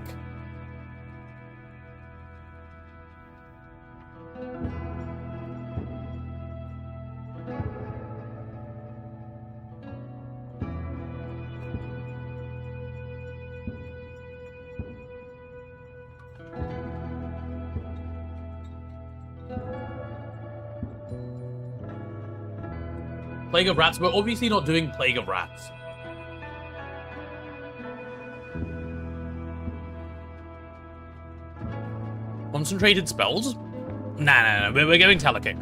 Plague of Rats. We're obviously not doing Plague of Rats. Concentrated spells? Nah. We're going Telekick.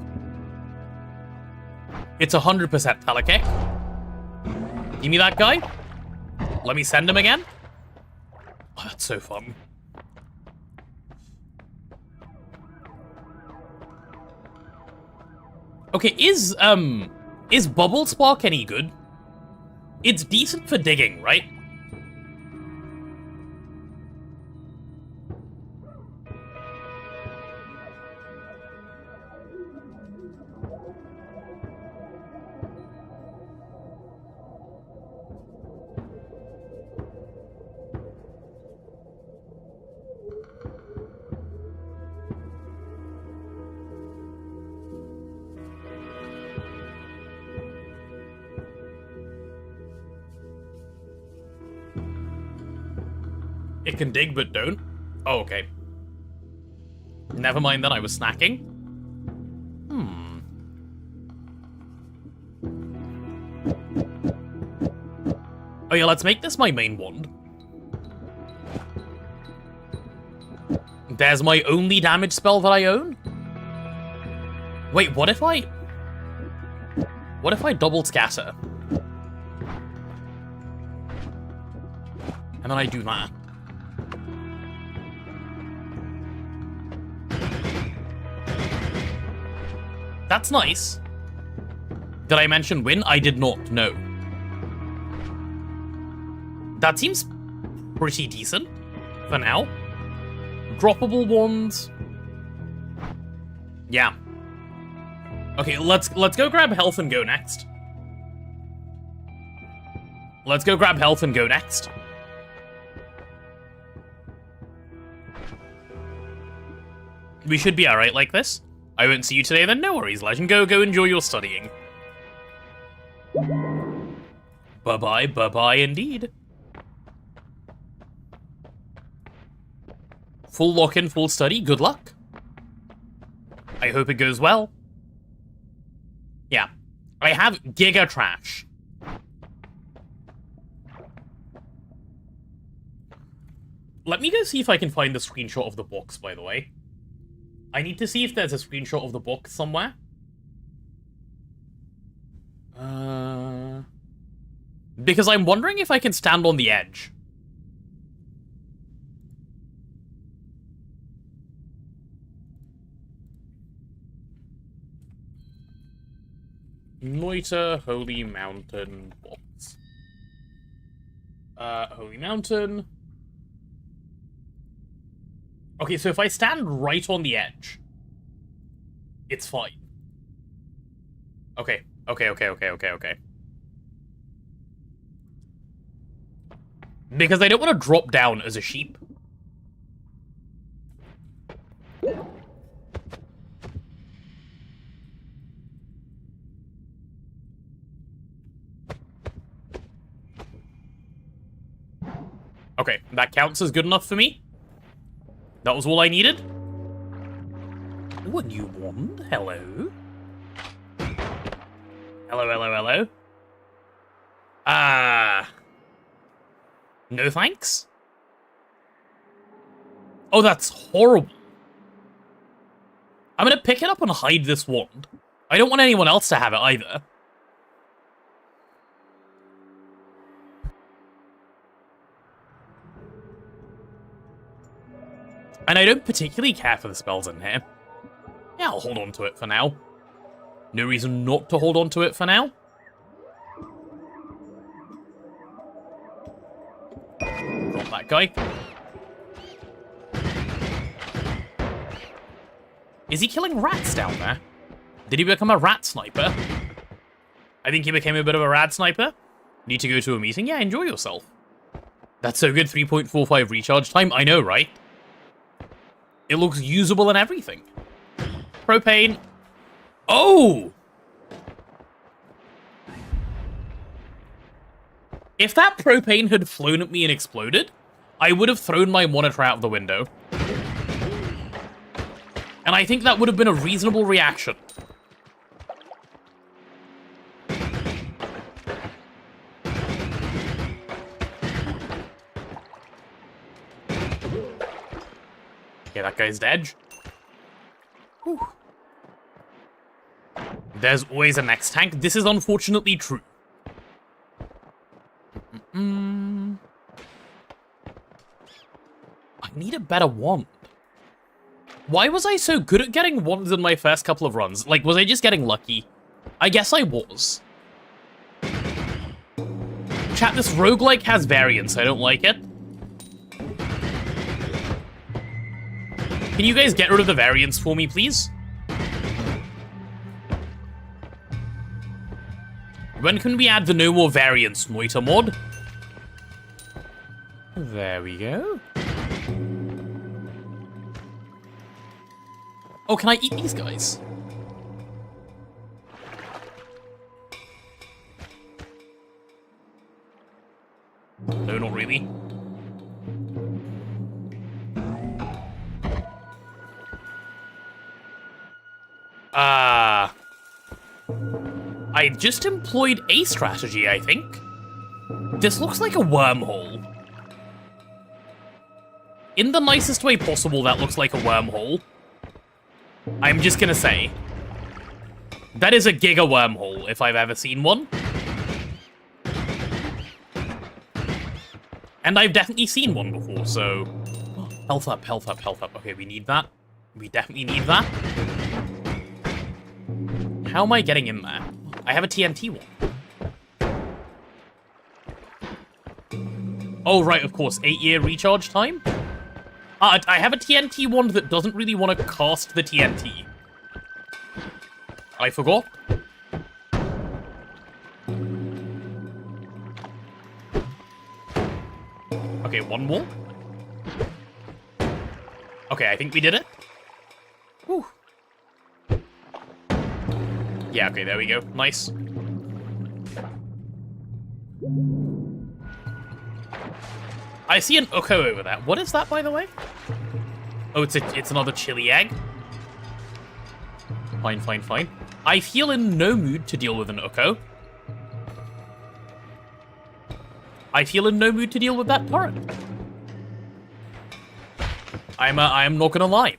It's 100% Telekick. Give me that guy. Let me send him again. Oh, that's so fun. Okay, is Bubble Spark any good? It's decent for digging, right? It can dig, but don't. Oh, okay. Never mind then, I was snacking. Oh yeah, let's make this my main wand. There's my only damage spell that I own? Wait, what if I double scatter? And then I do that. That's nice. Did I mention win? I did not, no. That seems pretty decent for now. Droppable wands. Yeah. Okay, let's go grab health and go next. Let's go grab health and go next. We should be alright like this. I won't see you today then, no worries, Legend. Go enjoy your studying. Bye-bye indeed. Full lock-in, full study, good luck. I hope it goes well. Yeah. I have Giga Trash. Let me go see if I can find the screenshot of the box, by the way. I need to see if there's a screenshot of the book somewhere. Because I'm wondering if I can stand on the edge. Noita, Holy Mountain box. Holy Mountain. Okay, so if I stand right on the edge, it's fine. Okay. Because I don't want to drop down as a sheep. Okay, that counts as good enough for me. That was all I needed. Ooh, a new wand. Hello. Hello. No thanks? Oh, that's horrible. I'm gonna pick it up and hide this wand. I don't want anyone else to have it either. And I don't particularly care for the spells in here. Yeah, I'll hold on to it for now. No reason not to hold on to it for now. Drop that guy. Is he killing rats down there? Did he become a rat sniper? I think he became a bit of a rat sniper. Need to go to a meeting? Yeah, enjoy yourself. That's so good, 3.45 recharge time. I know, right? It looks usable and everything. Propane. Oh! If that propane had flown at me and exploded, I would have thrown my monitor out of the window. And I think that would have been a reasonable reaction. guy's dead. Whew. There's always a next tank. This is unfortunately true. I need a better wand. Why was I so good at getting wands in my first couple of runs? Like, was I just getting lucky? I guess I was. Chat, this roguelike has variance. I don't like it. Can you guys get rid of the variance for me, please? When can we add the no more variance Noita mod? There we go. Oh, can I eat these guys? No, not really. I just employed a strategy, I think. This looks like a wormhole. In the nicest way possible, that looks like a wormhole. I'm just gonna say. That is a giga wormhole, if I've ever seen one. And I've definitely seen one before, so... Health up, health up, health up. Okay, we need that. We definitely need that. How am I getting in there? I have a TNT one. Oh, right, of course. 8-year recharge time? I have a TNT wand that doesn't really want to cast the TNT. I forgot. Okay, one more. Okay, I think we did it. Whew. Yeah, okay, there we go. Nice. I see an Uko over there. What is that, by the way? Oh, it's another chili egg. Fine, fine, fine. I feel in no mood to deal with an Uko. I feel in no mood to deal with that turret. I am not gonna lie.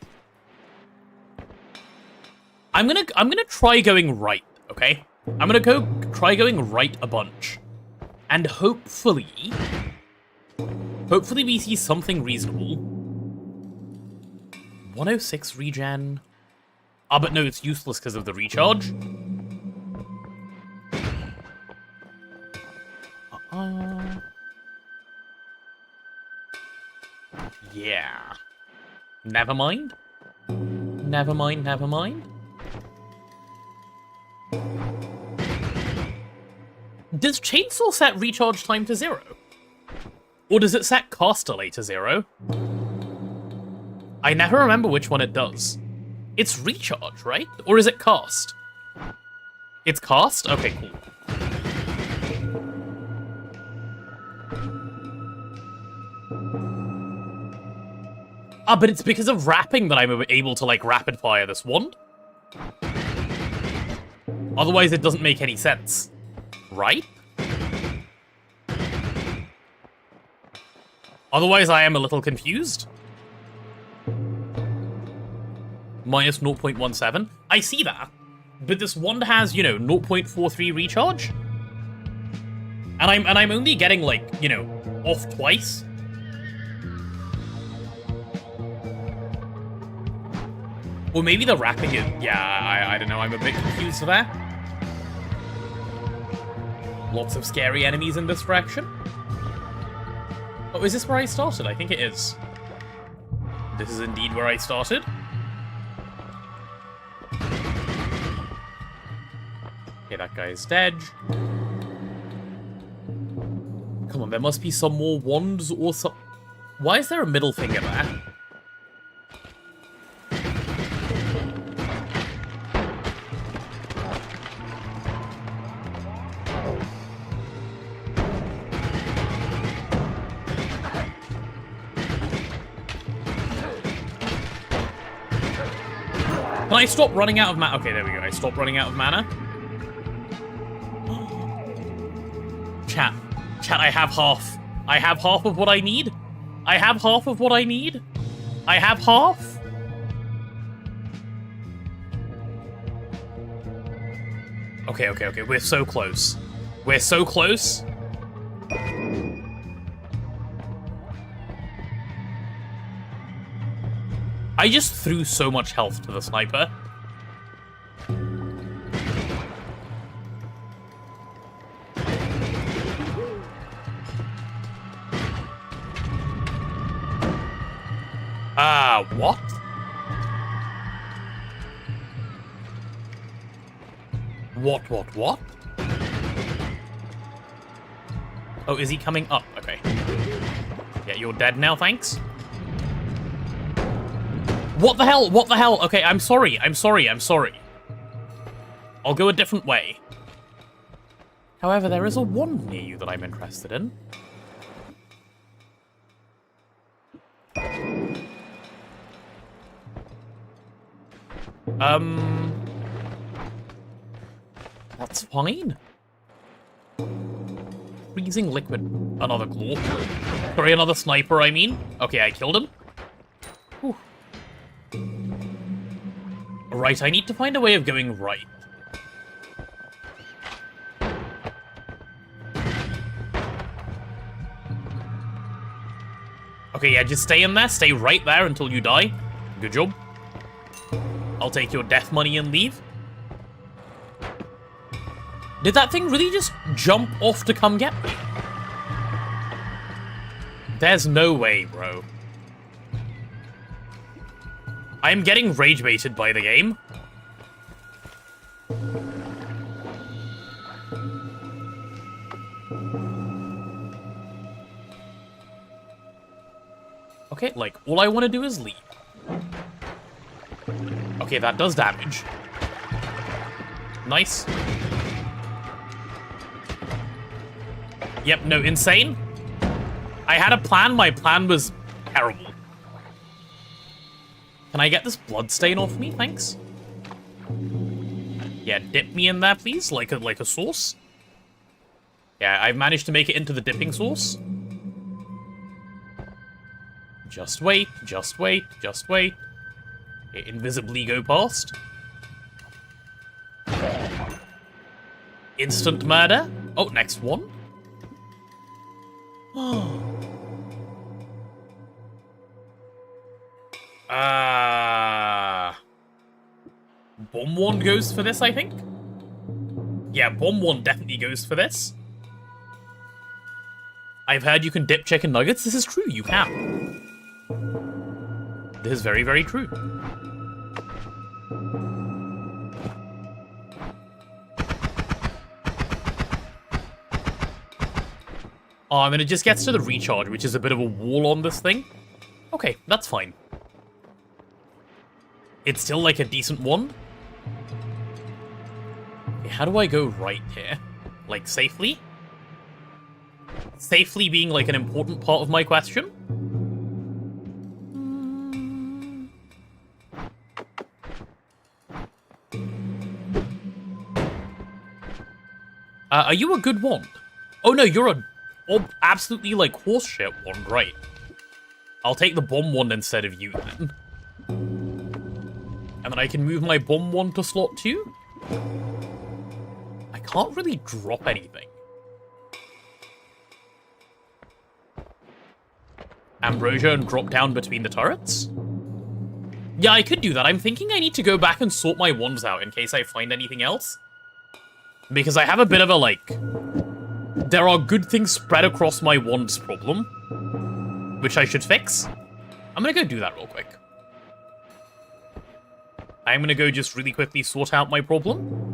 I'm gonna try going right, okay? I'm gonna try going right a bunch. And hopefully we see something reasonable. 106 regen. Ah, but no, it's useless because of the recharge. Yeah. Never mind. Never mind, never mind. Does Chainsaw set recharge time to 0? Or does it set cast delay to 0? I never remember which one it does. It's recharge, right? Or is it cast? It's cast? Okay, cool. Ah, but it's because of wrapping that I'm able to, like, rapid fire this wand. Otherwise, it doesn't make any sense. Right? Otherwise, I am a little confused. Minus 0.17. I see that. But this wand has, you know, 0.43 recharge. And I'm only getting, like, you know, off twice. Or maybe the wrapping is... Yeah, I don't know. I'm a bit confused there. Lots of scary enemies in this direction. Oh, is this where I started? I think it is. This is indeed where I started. Okay, that guy's dead. Come on, there must be some more wands or some... Why is there a middle finger there? Can I stop running out of mana? Okay, there we go. I stopped running out of mana. Chat, I have half. I have half of what I need. I have half of what I need. I have half. Okay, okay, okay. We're so close. We're so close. I just threw so much health to the sniper. What? What? Oh, is he coming up? Okay. Yeah, you're dead now, thanks. What the hell? What the hell? Okay, I'm sorry. I'll go a different way. However, there is a wand near you that I'm interested in. That's fine. Freezing liquid. Another claw. Sorry, another sniper, I mean. Okay, I killed him. Whew. Right, I need to find a way of going right. Okay, yeah, just stay in there. Stay right there until you die. Good job. I'll take your death money and leave. Did that thing really just jump off to come get me? There's no way, bro. I'm getting rage baited by the game. Okay, like, all I want to do is leave. Okay, that does damage. Nice. Yep, no, insane. I had a plan, my plan was terrible. Can I get this bloodstain off me? Thanks. Yeah, dip me in there, please, like a sauce. Yeah, I've managed to make it into the dipping sauce. Just wait, just wait, just wait. It invisibly go past. Instant murder. Oh, next one. Bomb one goes for this, I think. Yeah, bomb one definitely goes for this. I've heard you can dip chicken nuggets. This is true, you can. This is very, very true. Oh, and then it just gets to the recharge, which is a bit of a wall on this thing. Okay, that's fine. It's still like a decent one. Okay, how do I go right here? Like, safely? Safely being like an important part of my question. Are you a good wand? Oh no, you're a absolutely like horseshit wand, right? I'll take the bomb wand instead of you then. And then I can move my bomb wand to slot 2. I can't really drop anything. Ambrosia and drop down between the turrets? Yeah, I could do that. I'm thinking I need to go back and sort my wands out in case I find anything else. Because I have a bit of a, like... There are good things spread across my wands problem. Which I should fix. I'm gonna go do that real quick. I'm gonna go just really quickly sort out my problem.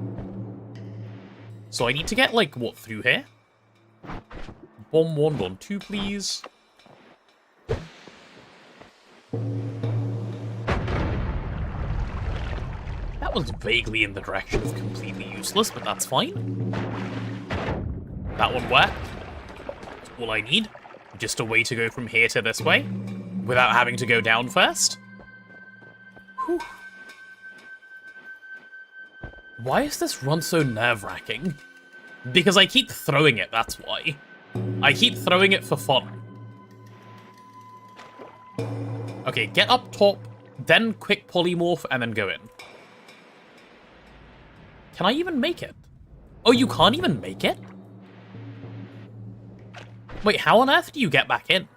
So I need to get, like, what, through here? Bomb wand on 2, please. That was vaguely in the direction of completely useless, but that's fine. That one worked. That's all I need. Just a way to go from here to this way, without having to go down first. Whew. Why is this run so nerve-wracking? Because I keep throwing it, that's why. I keep throwing it for fun. Okay, get up top, then quick polymorph, and then go in. Can I even make it? Oh, you can't even make it? Wait, how on earth do you get back in?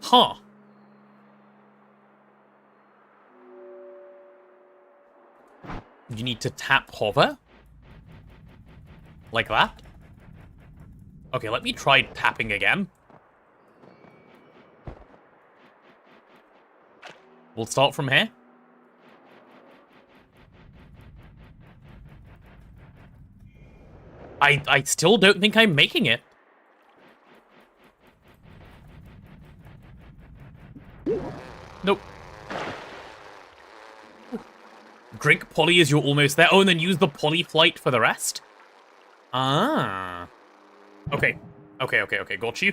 Huh. You need to tap hover? Like that? Okay, let me try tapping again. We'll start from here. I still don't think I'm making it. Nope. Drink poly as you're almost there. Oh, and then use the poly flight for the rest? Ah. Okay. Okay. Got you.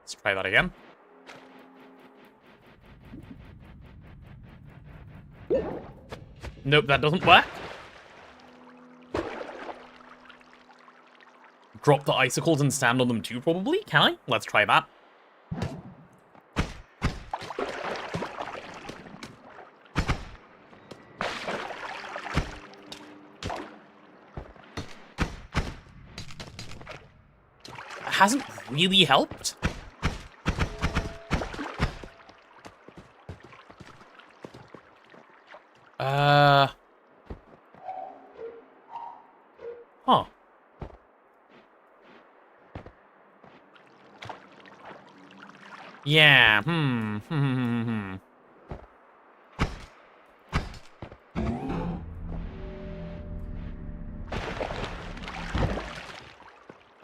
Let's try that again. Nope, that doesn't work. Drop the icicles and stand on them too, probably? Can I? Let's try that. It hasn't really helped. Huh. Yeah,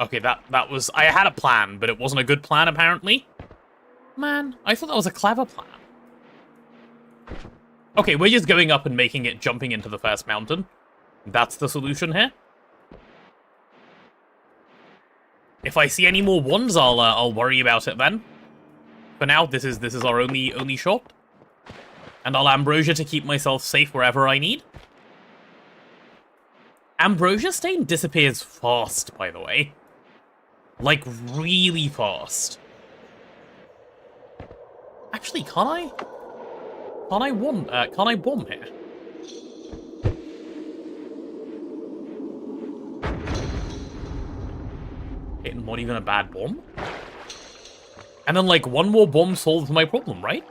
Okay, that was... I had a plan, but it wasn't a good plan, apparently. Man, I thought that was a clever plan. Okay, we're just going up and making it jumping into the first mountain. That's the solution here. If I see any more ones, I'll worry about it then. For now, this is our only shot. And I'll ambrosia to keep myself safe wherever I need. Ambrosia stain disappears fast, by the way. Like, really fast. Actually, can I bomb here? Okay, not even a bad bomb. And then, like, one more bomb solves my problem, right?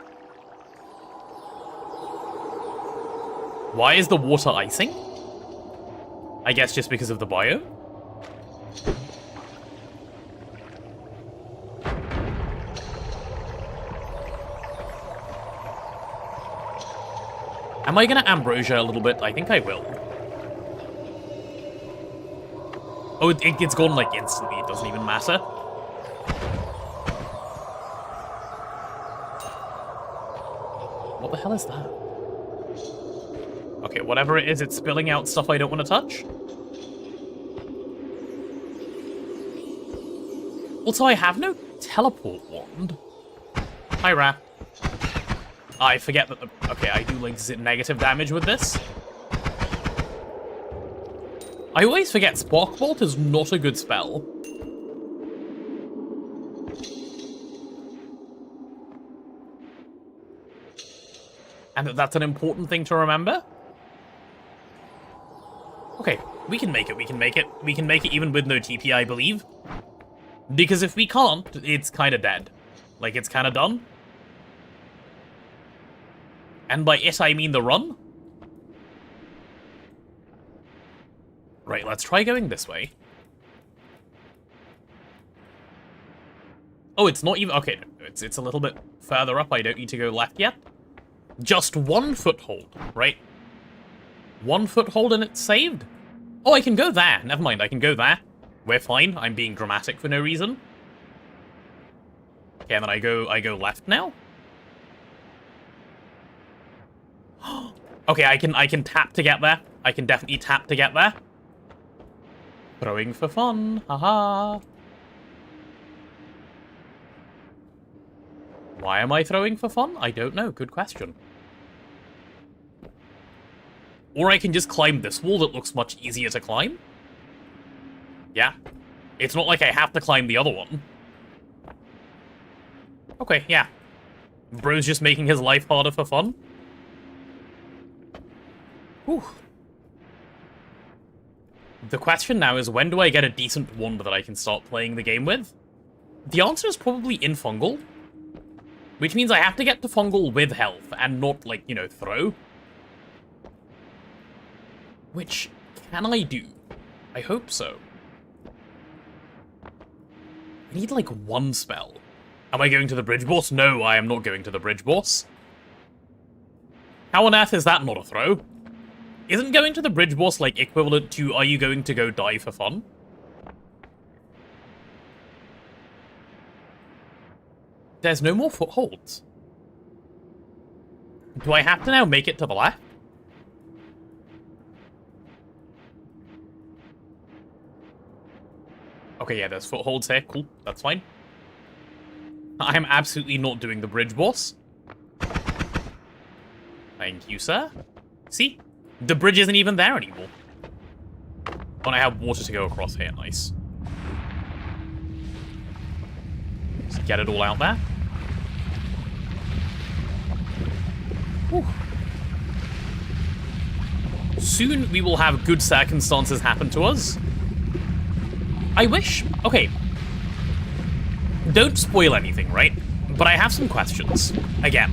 Why is the water icing? I guess just because of the biome? Am I gonna ambrosia a little bit? I think I will. Oh, it's gone, like, instantly. It doesn't even matter. What the hell is that? Okay, whatever it is, it's spilling out stuff I don't want to touch. Also, I have no teleport wand. Hi, Ra. I forget that the... Okay, I do, like, negative damage with this. I always forget Spark Bolt is not a good spell. And that's an important thing to remember. Okay, we can make it, we can make it. We can make it even with no TP, I believe. Because if we can't, it's kind of dead. Like, it's kind of done. And by it, I mean the run. Right, let's try going this way. Oh, it's not even... Okay, no, it's a little bit further up. I don't need to go left yet. Just one foothold, right? One foothold and it's saved? Oh, I can go there. Never mind, I can go there. We're fine. I'm being dramatic for no reason. Okay, and then I go left now. Okay, I can tap to get there. I can definitely tap to get there. Throwing for fun. Haha. Why am I throwing for fun? I don't know. Good question. Or I can just climb this wall that looks much easier to climb. Yeah. It's not like I have to climb the other one. Okay, yeah. Bro's just making his life harder for fun. Whew. The question now is, when do I get a decent wand that I can start playing the game with? The answer is probably in fungal. Which means I have to get to fungal with health, and not, like, you know, throw. Which, can I do? I hope so. I need, like, one spell. Am I going to the bridge boss? No, I am not going to the bridge boss. How on earth is that not a throw? Isn't going to the bridge boss, like, equivalent to, are you going to go die for fun? There's no more footholds. Do I have to now make it to the left? Okay, yeah, there's footholds here. Cool, that's fine. I am absolutely not doing the bridge boss. Thank you, sir. See? The bridge isn't even there anymore. Oh, and I have water to go across here. Nice. Just get it all out there. Whew. Soon we will have good circumstances happen to us. I wish... Okay. Don't spoil anything, right? But I have some questions. Again,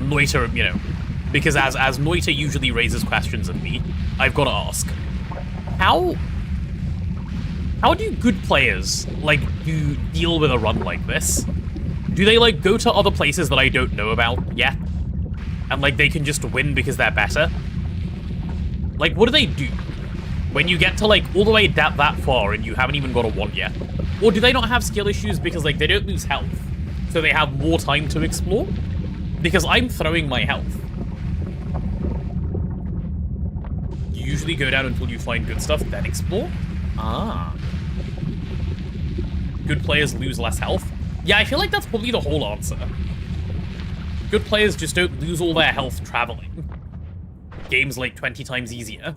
Noita, you know, because as Noita usually raises questions of me, I've got to ask. How do good players, like, deal with a run like this? Do they, like, go to other places that I don't know about yet? And, like, they can just win because they're better? Like, what do they do when you get to, like, all the way that far and you haven't even got a wand yet? Or do they not have skill issues because, like, they don't lose health, so they have more time to explore? Because I'm throwing my health. You usually go down until you find good stuff, then explore? Ah. Good players lose less health? Yeah, I feel like that's probably the whole answer. Good players just don't lose all their health traveling. Game's like 20 times easier.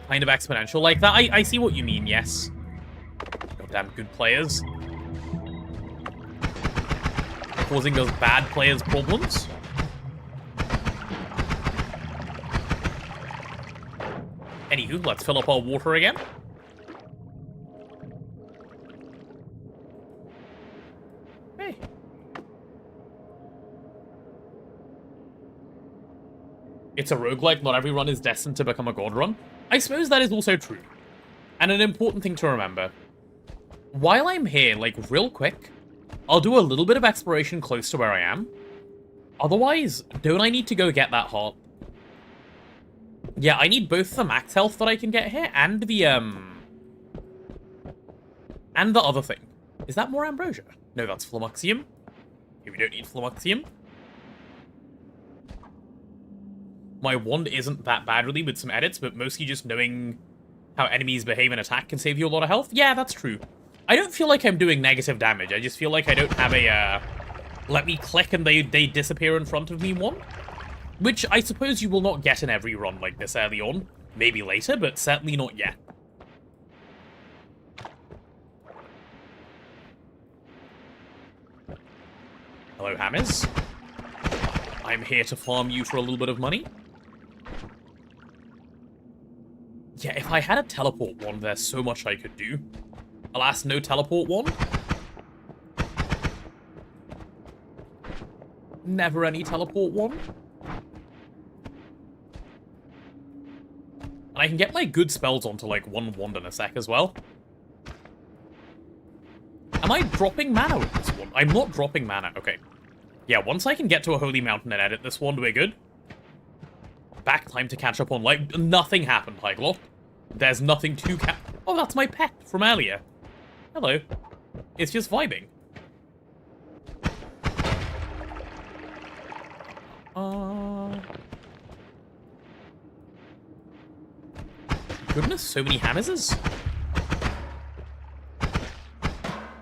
Kind of exponential like that. I see what you mean, yes. Goddamn good players. Causing those bad players problems. Anywho, let's fill up our water again. Hey. It's a roguelike, not every run is destined to become a god run. I suppose that is also true. And an important thing to remember. While I'm here, like, real quick, I'll do a little bit of exploration close to where I am. Otherwise, don't I need to go get that heart? Yeah, I need both the max health that I can get here and the other thing. Is that more ambrosia? No, that's flummoxium. Okay, we don't need flummoxium. My wand isn't that bad, really, with some edits, but mostly just knowing how enemies behave and attack can save you a lot of health. Yeah, that's true. I don't feel like I'm doing negative damage. I just feel like I don't have a, let me click and they disappear in front of me one. Which I suppose you will not get in every run like this early on. Maybe later, but certainly not yet. Hello, Hammers. I'm here to farm you for a little bit of money. Yeah, if I had a teleport wand, there's so much I could do. Alas, no teleport wand. Never any teleport wand. And I can get my good spells onto, like, one wand in a sec as well. Am I dropping mana with this wand? I'm not dropping mana. Okay. Yeah, once I can get to a holy mountain and edit this wand, we're good. Back time to catch up on life. Nothing happened, Hyglot. There's nothing to Oh, that's my pet from earlier. Hello. It's just vibing. Goodness, so many Hammerses.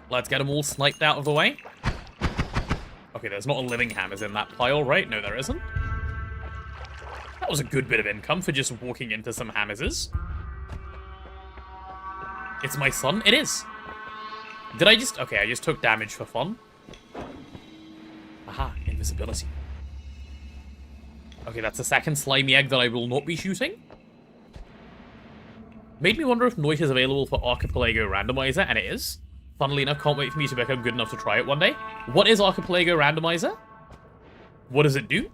Let's get them all sniped out of the way. Okay, there's not a living Hammers in that pile, right? No, there isn't. That was a good bit of income for just walking into some Hammerses. It's my son? It is. Did I just... Okay, I just took damage for fun. Aha, invisibility. Okay, that's a second slimy egg that I will not be shooting. Made me wonder if Noita is available for Archipelago Randomizer, and it is. Funnily enough, can't wait for me to become good enough to try it one day. What is Archipelago Randomizer? What does it do?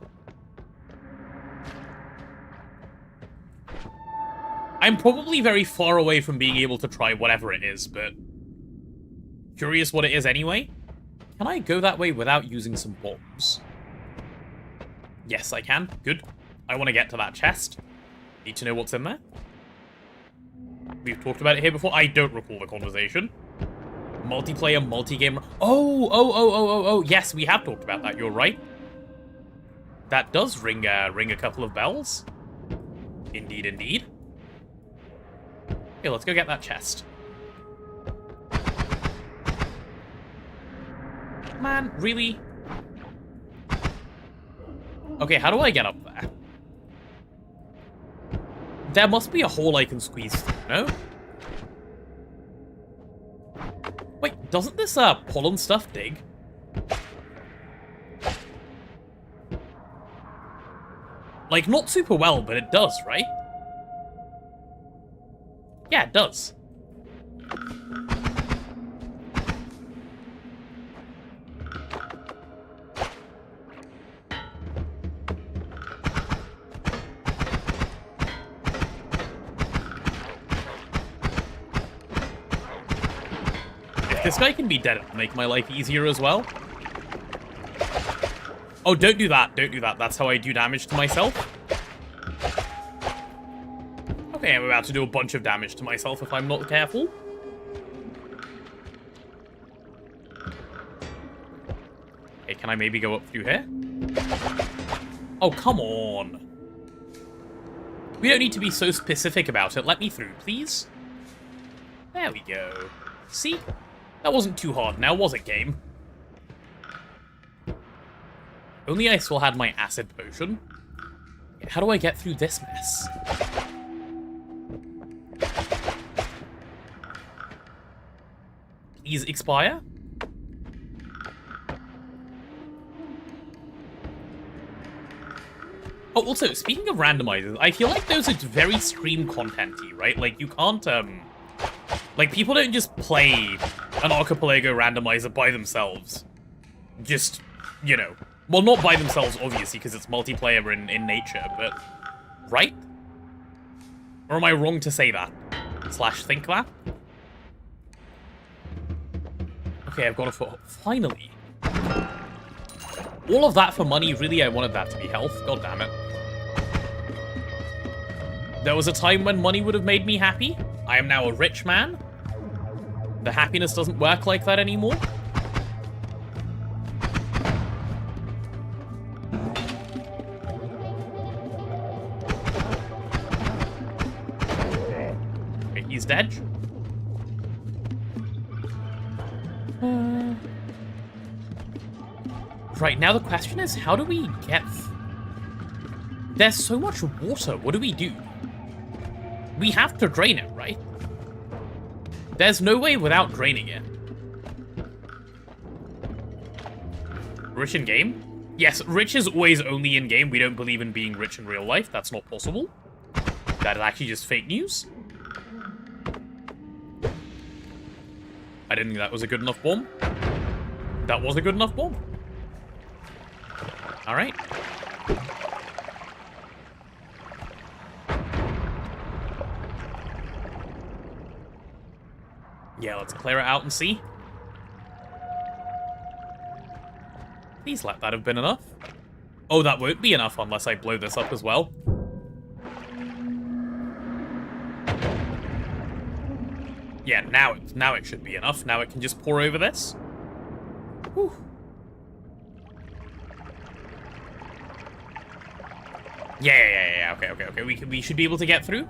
I'm probably very far away from being able to try whatever it is, but... curious what it is anyway. Can I go that way without using some bombs? Yes, I can. Good. I want to get to that chest. Need to know what's in there. We've talked about it here before. I don't recall the conversation. Multiplayer, multi-game... Oh, yes, we have talked about that. You're right. That does ring a couple of bells. Indeed, indeed. Okay, let's go get that chest. Man, really? Okay, how do I get up there? There must be a hole I can squeeze through, no? Wait, doesn't this pollen stuff dig? Like, not super well, but it does, right? Yeah, it does. If this guy can be dead, it'll make my life easier as well. Oh, don't do that. Don't do that. That's how I do damage to myself. Okay, I'm about to do a bunch of damage to myself if I'm not careful. Okay, can I maybe go up through here? Oh, come on. We don't need to be so specific about it. Let me through, please. There we go. See? That wasn't too hard now, was it, game? Only I still had my acid potion. How do I get through this mess? Please expire? Oh, also, speaking of randomizers, I feel like those are very stream content-y, right? Like, you can't, like, people don't just play an Archipelago randomizer by themselves. Just, you know. Well, not by themselves, obviously, because it's multiplayer in nature, but... right? Or am I wrong to say that? Slash think that? Okay, I've got a foot. Finally. All of that for money, really? I wanted that to be health. God damn it. There was a time when money would have made me happy. I am now a rich man. The happiness doesn't work like that anymore. Okay, he's dead. Right, now the question is, how do we get... There's so much water, what do we do? We have to drain it, right? There's no way without draining it. Rich in game? Yes, rich is always only in game. We don't believe in being rich in real life. That's not possible. That is actually just fake news. I didn't think that was a good enough bomb. That was a good enough bomb. Alright. Yeah, let's clear it out and see. Please let that have been enough. Oh, that won't be enough unless I blow this up as well. Yeah, now it should be enough. Now it can just pour over this. Whew. Yeah. Okay. We should be able to get through.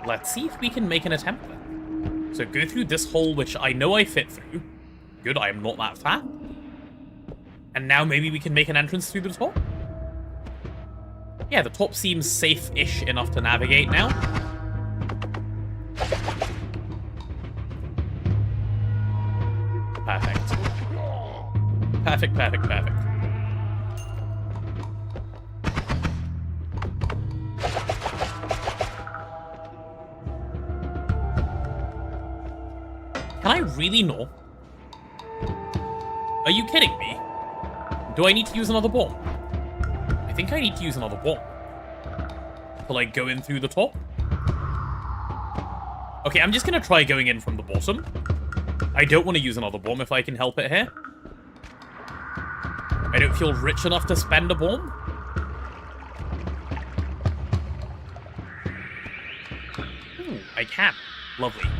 Let's see if we can make an attempt then. So go through this hole, which I know I fit through. Good, I am not that fat. And now maybe we can make an entrance through the top? Yeah, the top seems safe-ish enough to navigate now. Perfect. Perfect. really not? Are you kidding me? Do I need to use another bomb? I think I need to use another bomb. To, like, go in through the top? Okay, I'm just gonna try going in from the bottom. I don't want to use another bomb if I can help it here. I don't feel rich enough to spend a bomb. Ooh, I can. Lovely.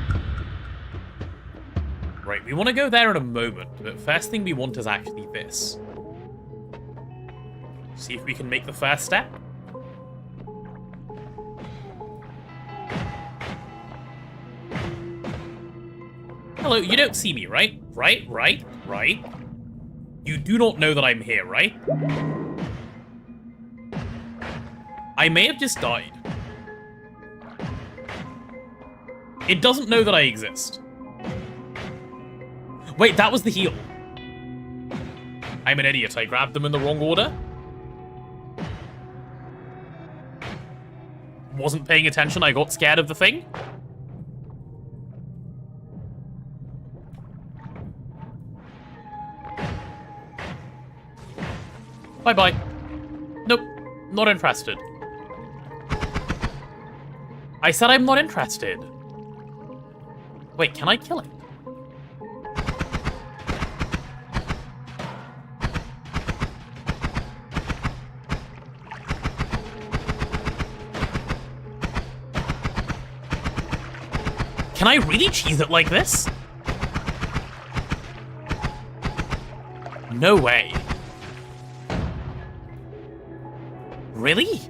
Right, we want to go there in a moment, but first thing we want is actually this. See if we can make the first step. Hello, you don't see me, right? Right? You do not know that I'm here, right? I may have just died. It doesn't know that I exist. Wait, that was the heal. I'm an idiot. I grabbed them in the wrong order. Wasn't paying attention. I got scared of the thing. Bye-bye. Nope. Not interested. I said I'm not interested. Wait, can I kill it? Can I really cheese it like this? No way. Really?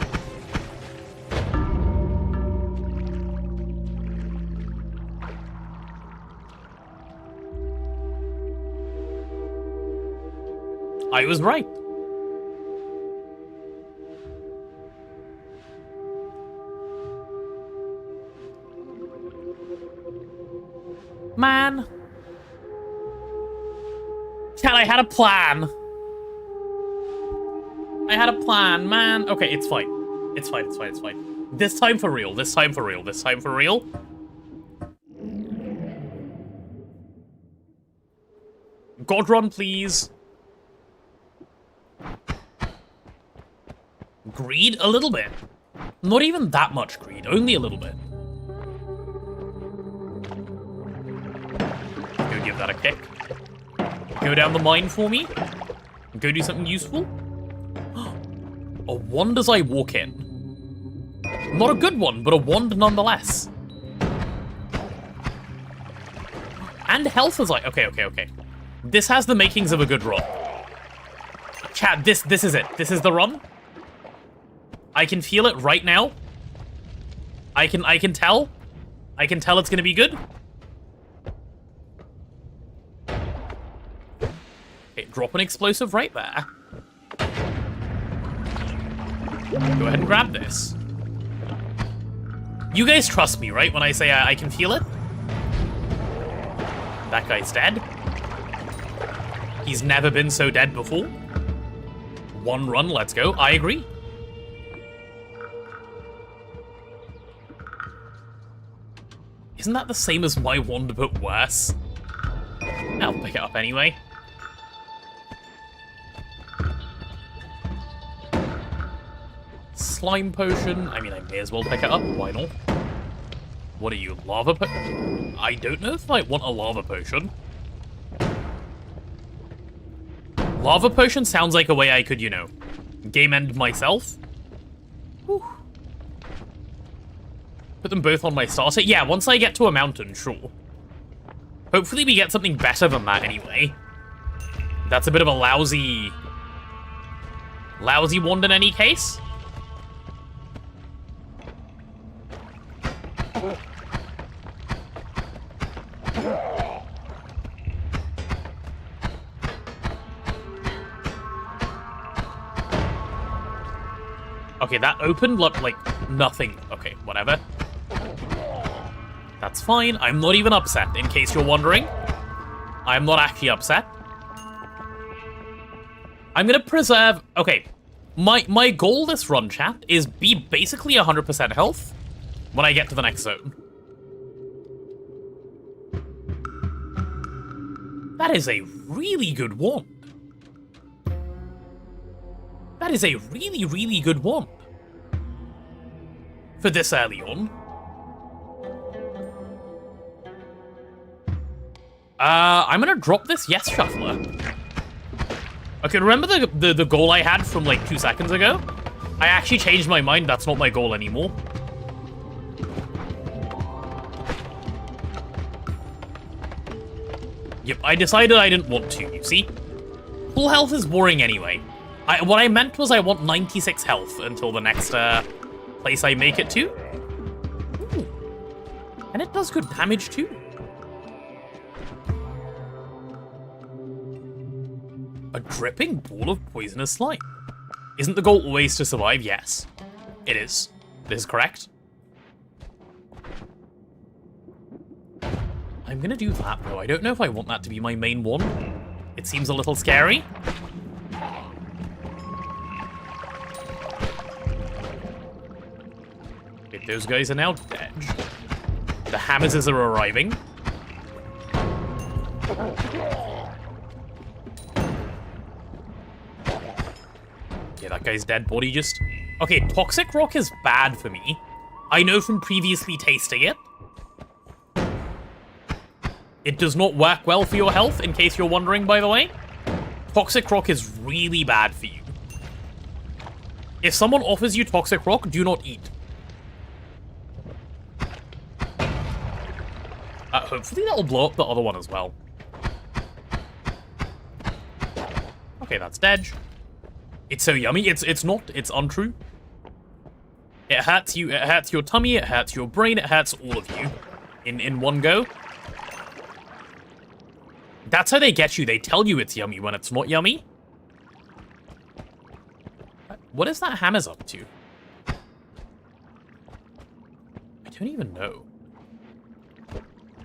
I was right. Man. Chat, I had a plan. I had a plan, man. Okay, it's fine. It's fine. This time for real. This time for real. God run, please. Greed? A little bit. Not even that much greed. Only a little bit. Go give that a kick. Go down the mine for me. Go do something useful. A wand as I walk in. Not a good one, but a wand nonetheless. And health as I... Okay. This has the makings of a good run. Chat, this is it. This is the run. I can feel it right now. I can tell. I can tell it's gonna be good. Okay, drop an explosive right there. Go ahead and grab this. You guys trust me, right? When I say I can feel it? That guy's dead. He's never been so dead before. One run, let's go. I agree. Isn't that the same as my wand, but worse? I'll pick it up anyway. Slime potion. I mean, I may as well pick it up. Why not? What are you, lava potion? I don't know if I want a lava potion. Lava potion sounds like a way I could, you know, game end myself. Whew. Put them both on my starter. Yeah, once I get to a mountain, sure. Hopefully we get something better than that anyway. That's a bit of a lousy wand in any case. Okay, that opened up like nothing. Okay, whatever. That's fine. I'm not even upset, in case you're wondering. I'm not actually upset. I'm gonna preserve... Okay, my goal this run, chat, is be basically 100% health when I get to the next zone. That is a really good wand. That is a really, really good wand. For this early on. I'm gonna drop this yes shuffler. Okay, remember the goal I had from like 2 seconds ago? I actually changed my mind, that's not my goal anymore. Yep, I decided I didn't want to, you see? Full health is boring anyway. What I meant was I want 96 health until the next place I make it to. Ooh. And it does good damage too. A dripping ball of poisonous slime. Isn't the goal always to survive? Yes. It is. This is correct. I'm gonna do that though. I don't know if I want that to be my main one. It seems a little scary. Okay, those guys are now dead. The Hammers are arriving. Yeah, that guy's dead body just... Okay, Toxic Rock is bad for me. I know from previously tasting it. It does not work well for your health, in case you're wondering, by the way. Toxic Rock is really bad for you. If someone offers you Toxic Rock, do not eat. Hopefully that'll blow up the other one as well. Okay, that's dead. It's so yummy. It's not. It's untrue. It hurts you. It hurts your tummy. It hurts your brain. It hurts all of you in one go. That's how they get you. They tell you it's yummy when it's not yummy. What is that Hammer's up to? I don't even know.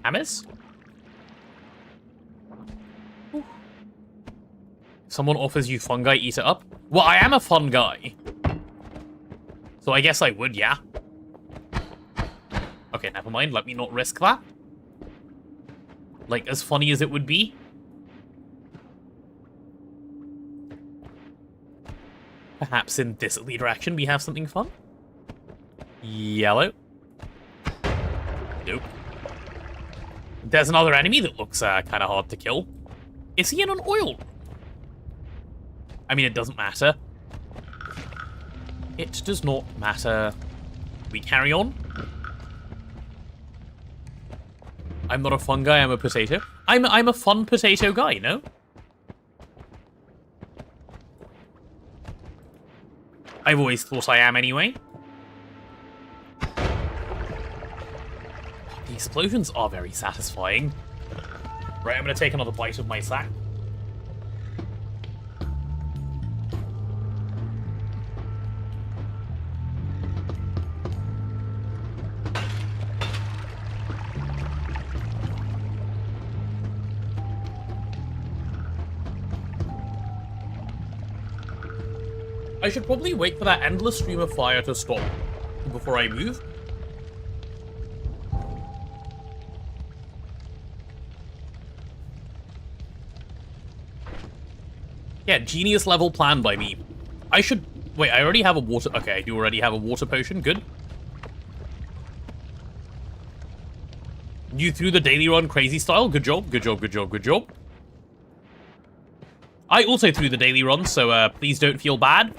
Hammers? Ooh. Someone offers you fungi, eat it up? Well, I am a fun guy. So I guess I would, yeah. Okay, never mind. Let me not risk that. Like, as funny as it would be. Perhaps in this leader action we have something fun? Yellow. Nope. There's another enemy that looks kind of hard to kill. Is he in an oil? I mean, it doesn't matter. It does not matter. We carry on. I'm not a fun guy, I'm a potato. I'm a fun potato guy, no? I've always thought I am anyway. The explosions are very satisfying. Right, I'm gonna take another bite of my sack. I should probably wait for that endless stream of fire to stop before I move. Yeah, genius level plan by me. I should... Wait, I already have a water... Okay, I do already have a water potion. Good. You threw the daily run crazy style. Good job, good job, good job, good job. I also threw the daily run, so please don't feel bad.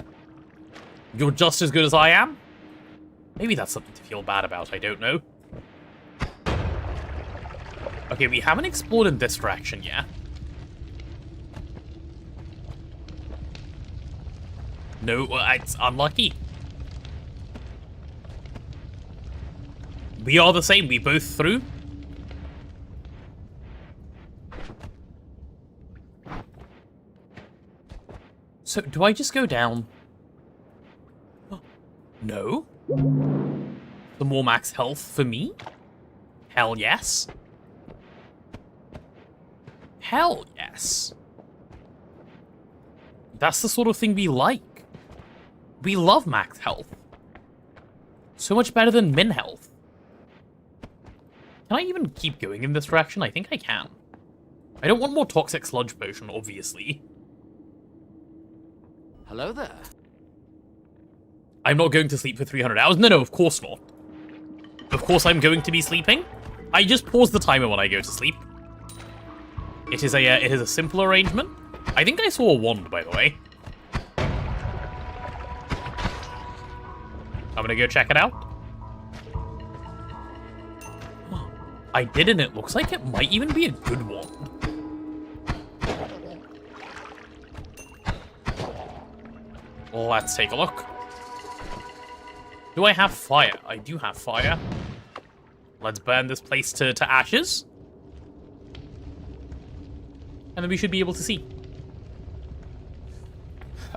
You're just as good as I am. Maybe that's something to feel bad about, I don't know. Okay, we haven't explored in this direction yet. No, it's unlucky. We are the same, we both threw. So, do I just go down? No? The more max health for me? Hell yes. Hell yes. That's the sort of thing we like. We love max health. So much better than min health. Can I even keep going in this direction? I think I can. I don't want more toxic sludge potion, obviously. Hello there. I'm not going to sleep for 300 hours. No, of course not. Of course I'm going to be sleeping. I just pause the timer when I go to sleep. It is a simple arrangement. I think I saw a wand, by the way. I'm gonna go check it out. I did, and it looks like it might even be a good wand. Let's take a look. Do I have fire? I do have fire. Let's burn this place to ashes. And then we should be able to see.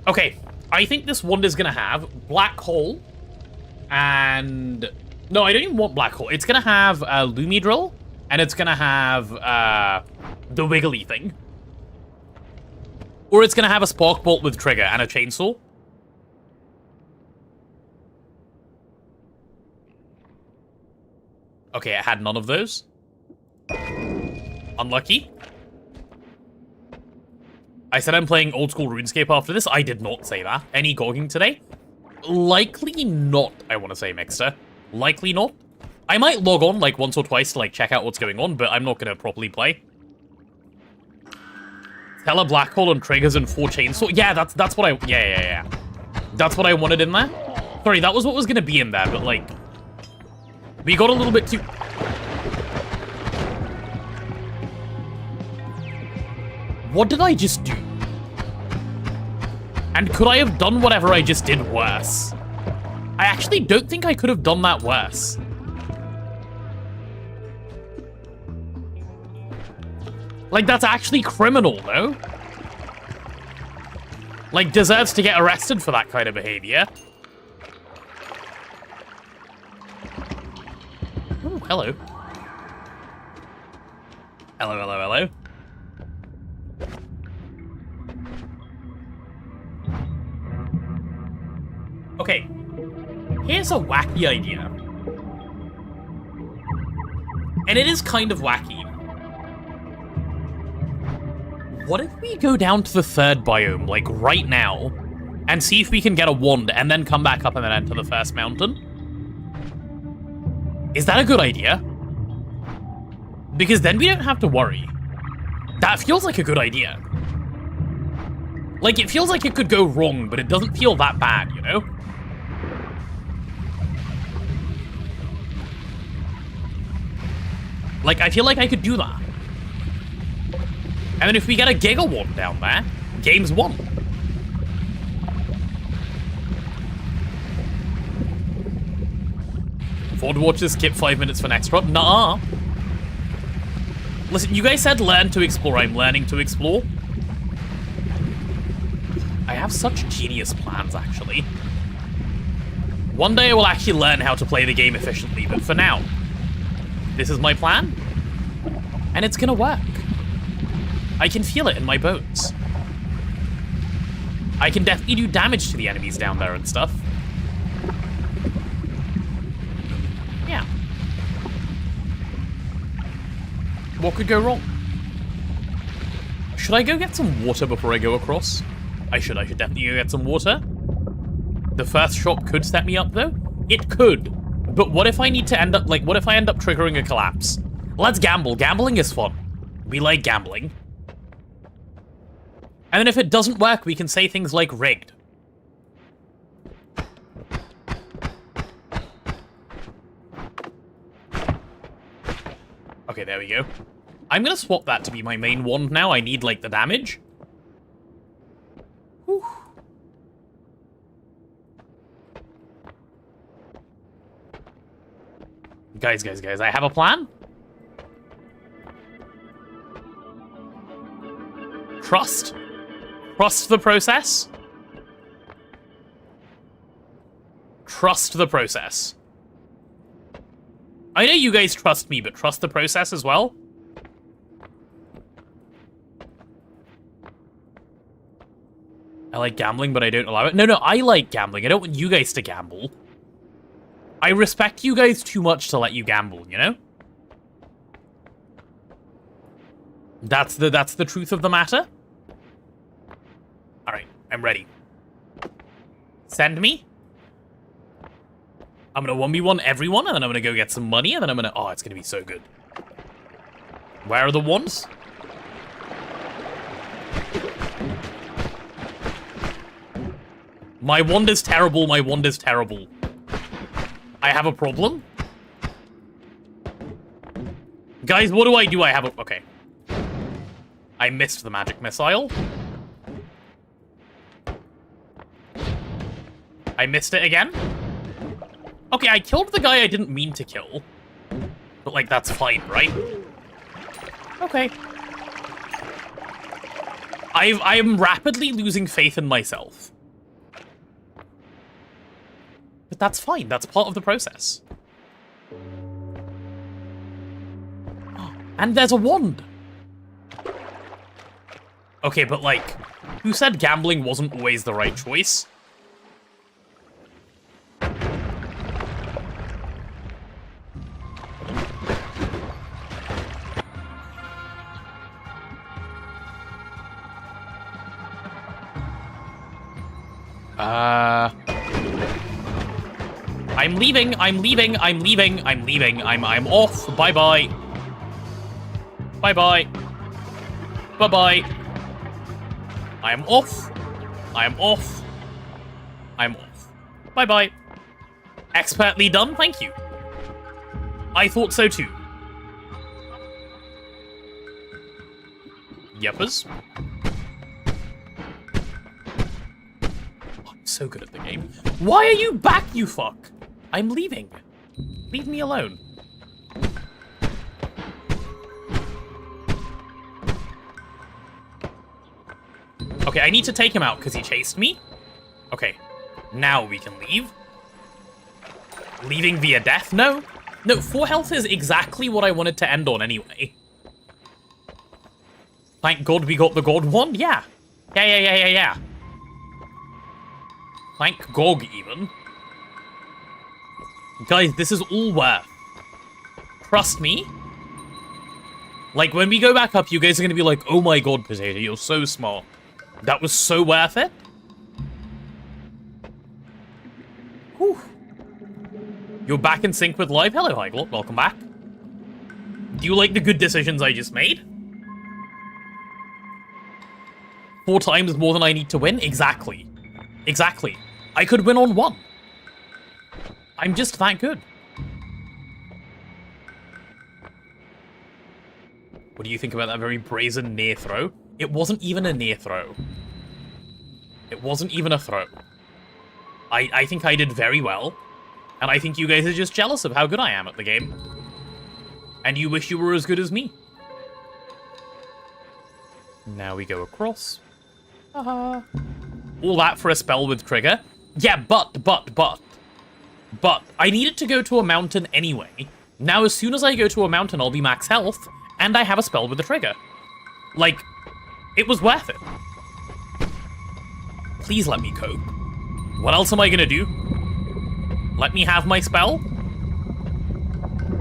Okay, I think this wand is gonna have black hole and... No, I don't even want black hole. It's gonna have a Lumi drill, and it's gonna have the wiggly thing. Or it's gonna have a spark bolt with trigger and a chainsaw. Okay, it had none of those. Unlucky. I said I'm playing old school RuneScape after this. I did not say that. Any gogging today? Likely not, I want to say, Mixter. Likely not. I might log on like once or twice to like check out what's going on, but I'm not going to properly play. Tell a black hole and triggers and 4 chainsaw. Yeah, that's what I... Yeah. That's what I wanted in there. Sorry, that was what was going to be in there, but like... We got a little bit too... What did I just do? And could I have done whatever I just did worse? I actually don't think I could have done that worse. Like, that's actually criminal, though. Like, deserves to get arrested for that kind of behavior. Oh, hello. Hello. Okay, here's a wacky idea. And it is kind of wacky. What if we go down to the 3rd biome, like right now, and see if we can get a wand, and then come back up and then enter the 1st mountain? Is that a good idea? Because then we don't have to worry. That feels like a good idea. Like, it feels like it could go wrong, but it doesn't feel that bad, you know? Like, I feel like I could do that. And then if we get a Giga Wand down there, game's won. Forward watches skip 5 minutes for next drop. Nah. Listen, you guys said learn to explore. I'm learning to explore. I have such genius plans, actually. One day I will actually learn how to play the game efficiently, but for now, this is my plan, and it's gonna work. I can feel it in my bones. I can definitely do damage to the enemies down there and stuff. Yeah. What could go wrong? Should I go get some water before I go across? I should definitely go get some water. The first shop could set me up, though. It could. But what if I need to end up, like, what if I end up triggering a collapse? Let's gamble. Gambling is fun. We like gambling. And then if it doesn't work, we can say things like rigged. Okay, there we go. I'm gonna swap that to be my main wand now. I need, like, the damage. Whew. Guys, I have a plan. Trust. Trust the process. Trust the process. I know you guys trust me, but trust the process as well. I like gambling, but I don't allow it. No, I like gambling. I don't want you guys to gamble. I respect you guys too much to let you gamble, you know? That's the truth of the matter. All right, I'm ready. Send me. I'm gonna 1v1 everyone, and then I'm gonna go get some money, and then I'm gonna... Oh, it's gonna be so good. Where are the ones? My wand is terrible, my wand is terrible. I have a problem? Guys, what do? I have a... Okay. I missed the magic missile. I missed it again. Okay, I killed the guy I didn't mean to kill. But, like, that's fine, right? Okay. I'm rapidly losing faith in myself. But that's fine. That's part of the process. And there's a wand. Okay, but, like, who said gambling wasn't always the right choice? I'm leaving, I'm off, bye-bye. Bye-bye. Bye-bye. I'm off. I'm off. I'm off. Bye-bye. Expertly done, thank you. I thought so too. Yeppers. Oh, I'm so good at the game. Why are you back, you fuck? I'm leaving. Leave me alone. Okay, I need to take him out because he chased me. Okay, now we can leave. Leaving via death? No. No, 4 health is exactly what I wanted to end on anyway. Thank God we got the God one? Yeah. Yeah. Thank GOG, even. Guys, this is all worth. Trust me. Like, when we go back up, you guys are going to be like, oh my God, Potato, you're so smart. That was so worth it. Whew. You're back in sync with live? Hello, Hyglot. Welcome back. Do you like the good decisions I just made? 4 times more than I need to win? Exactly. Exactly. I could win on 1. I'm just that good. What do you think about that very brazen near throw? It wasn't even a near throw. It wasn't even a throw. I think I did very well. And I think you guys are just jealous of how good I am at the game. And you wish you were as good as me. Now we go across. Haha. All that for a spell with trigger. Yeah, but, I needed to go to a mountain anyway. Now, as soon as I go to a mountain, I'll be max health, and I have a spell with a trigger. Like, it was worth it. Please let me cope. What else am I gonna do? Let me have my spell?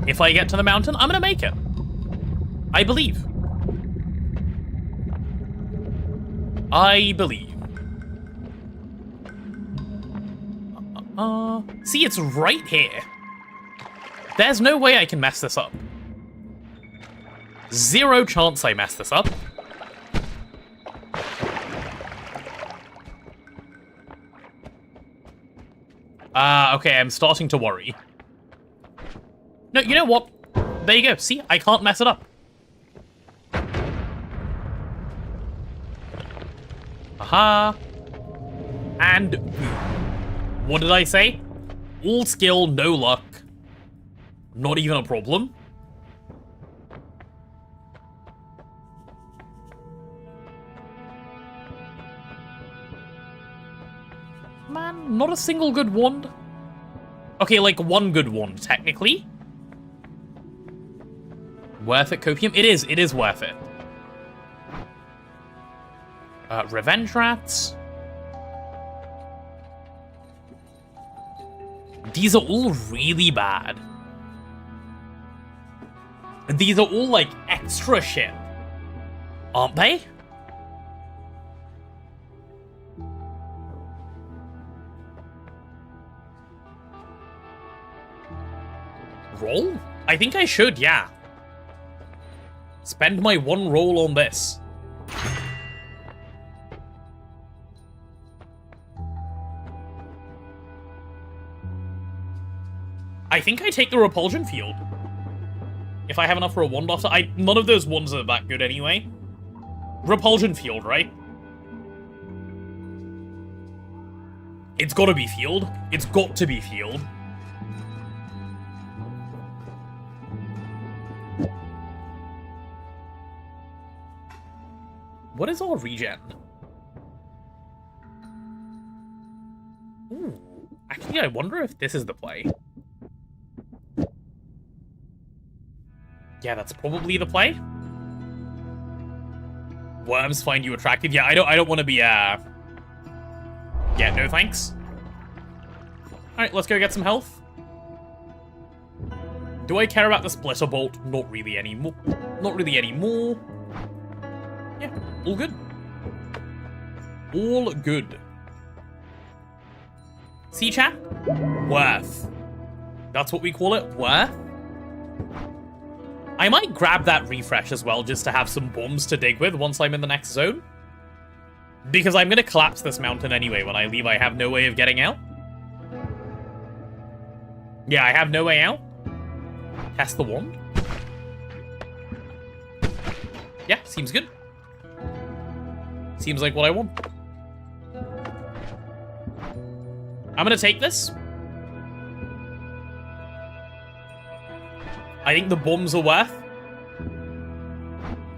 If I get to the mountain, I'm gonna make it. I believe. I believe. See, it's right here. There's no way I can mess this up. 0 chance I mess this up. Okay, I'm starting to worry. No, you know what? There you go. See, I can't mess it up. Aha. And what did I say? All skill, no luck. Not even a problem. Man, not a single good wand. Okay, like 1 good wand, technically. Worth it, Copium? It is worth it. Revenge Rats. These are all really bad. These are all, like, extra shit. Aren't they? Roll? I think I should, yeah. Spend my one roll on this. I think I take the repulsion field. If I have enough for a wand after, none of those ones are that good anyway. Repulsion field, right? It's gotta be field. It's got to be field. What is our regen? Ooh. Actually, I wonder if this is the play. Yeah, that's probably the play. Worms find you attractive. Yeah, I don't want to be, Yeah, no thanks. Alright, let's go get some health. Do I care about the splitter bolt? Not really anymore. Not really anymore. Yeah, all good. All good. See, chat? Worth. That's what we call it, worth. I might grab that refresh as well, just to have some bombs to dig with once I'm in the next zone. Because I'm going to collapse this mountain anyway. When I leave, I have no way of getting out. Yeah, I have no way out. Test the wand. Yeah, seems good. Seems like what I want. I'm going to take this. I think the bombs are worth.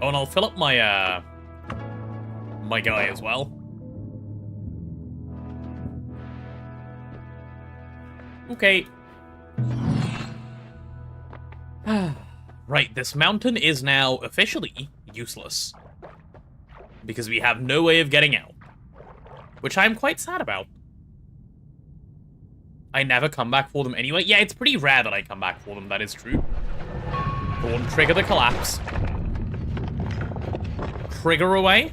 Oh, and I'll fill up my, my guy as well. Okay. Right, this mountain is now officially useless. Because we have no way of getting out. Which I'm quite sad about. I never come back for them anyway. Yeah, it's pretty rare that I come back for them, that is true. Go on, trigger the collapse. Trigger away.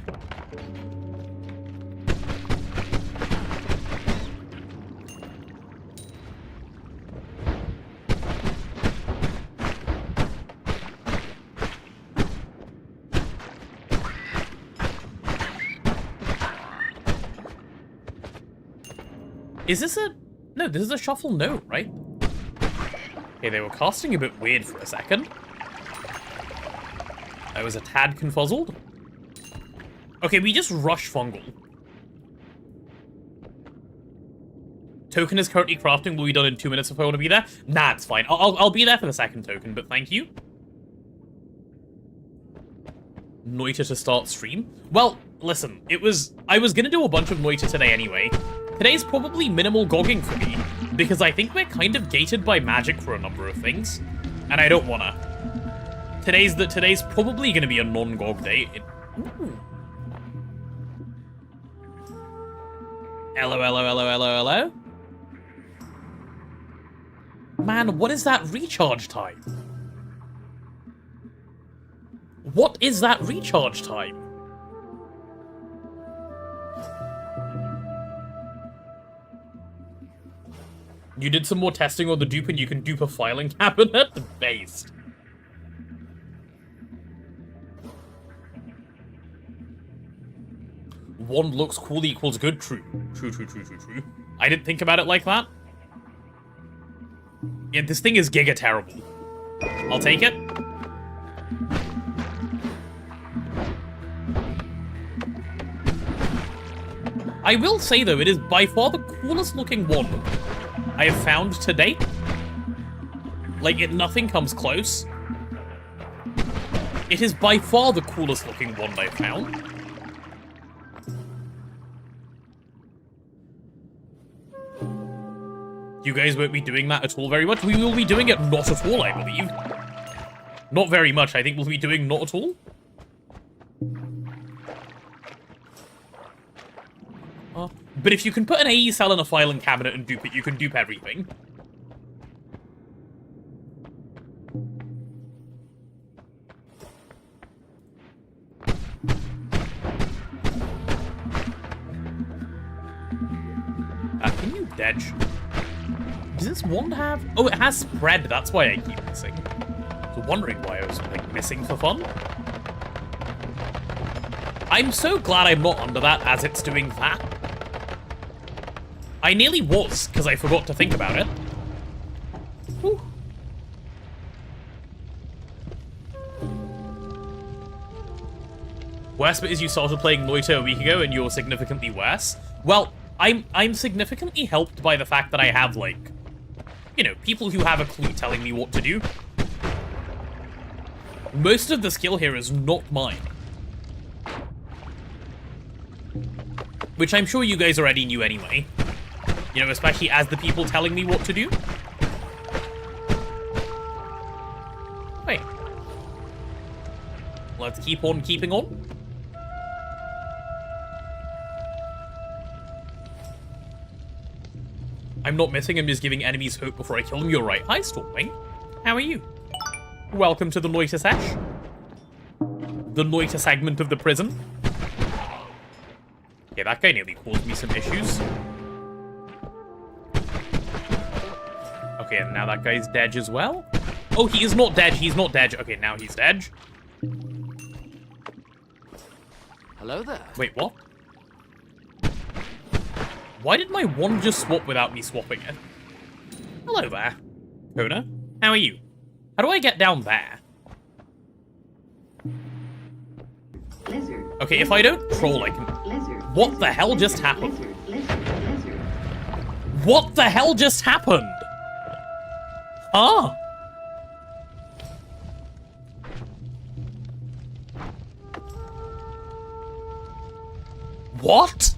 Is this a... No, this is a shuffle note, right? Okay, they were casting a bit weird for a second. I was a tad confuzzled. Okay, we just rush fungal. Token is currently crafting. Will be done in 2 minutes if I want to be there. Nah, it's fine. I'll be there for the second token, but thank you. Noita to start stream. Well, listen, I was gonna do a bunch of Noita today anyway. Today's probably minimal gogging for me, because I think we're kind of gated by magic for a number of things, and I don't wanna. Today's probably gonna be a non-gog day. Hello. Man, what is that recharge time? What is that recharge time? You did some more testing on the dupe and you can dupe a filing cabinet? Based. One looks cool equals good. True. True. I didn't think about it like that. Yeah, this thing is giga terrible. I'll take it. I will say, though, it is by far the coolest looking wand I have found to date. Like, nothing comes close. It is by far the coolest looking wand I've found. You guys won't be doing that at all very much. We will be doing it not at all, I believe. Not very much. I think we'll be doing not at all. But if you can put an AE cell in a filing cabinet and dupe it, you can dupe everything. Dedge. Does this wand have... Oh, it has spread. That's why I keep missing. So wondering why I was, like, missing for fun. I'm so glad I'm not under that as it's doing that. I nearly was, because I forgot to think about it. Whew. Worst bit is you started playing Noita a week ago and you're significantly worse. Well, I'm significantly helped by the fact that I have, like, you know, people who have a clue telling me what to do. Most of the skill here is not mine. Which I'm sure you guys already knew anyway. You know, especially as the people telling me what to do. Wait. Let's keep on keeping on. I'm not missing, I'm just giving enemies hope before I kill them. You're right. Hi, Stormwing. How are you? Welcome to the Noita Sesh. The Noita segment of the prison. Yeah, that guy nearly caused me some issues. Okay, and now that guy's dead as well. Oh, he is not dead. He's not dead. Okay, now he's dead. Hello there. Wait, what? Why did my wand just swap without me swapping it? Hello there. Kona, how are you? How do I get down there? Lizard. Okay, if I don't troll, I can... Lizard. What the hell just happened? Lizard. What the hell just happened? Huh? What?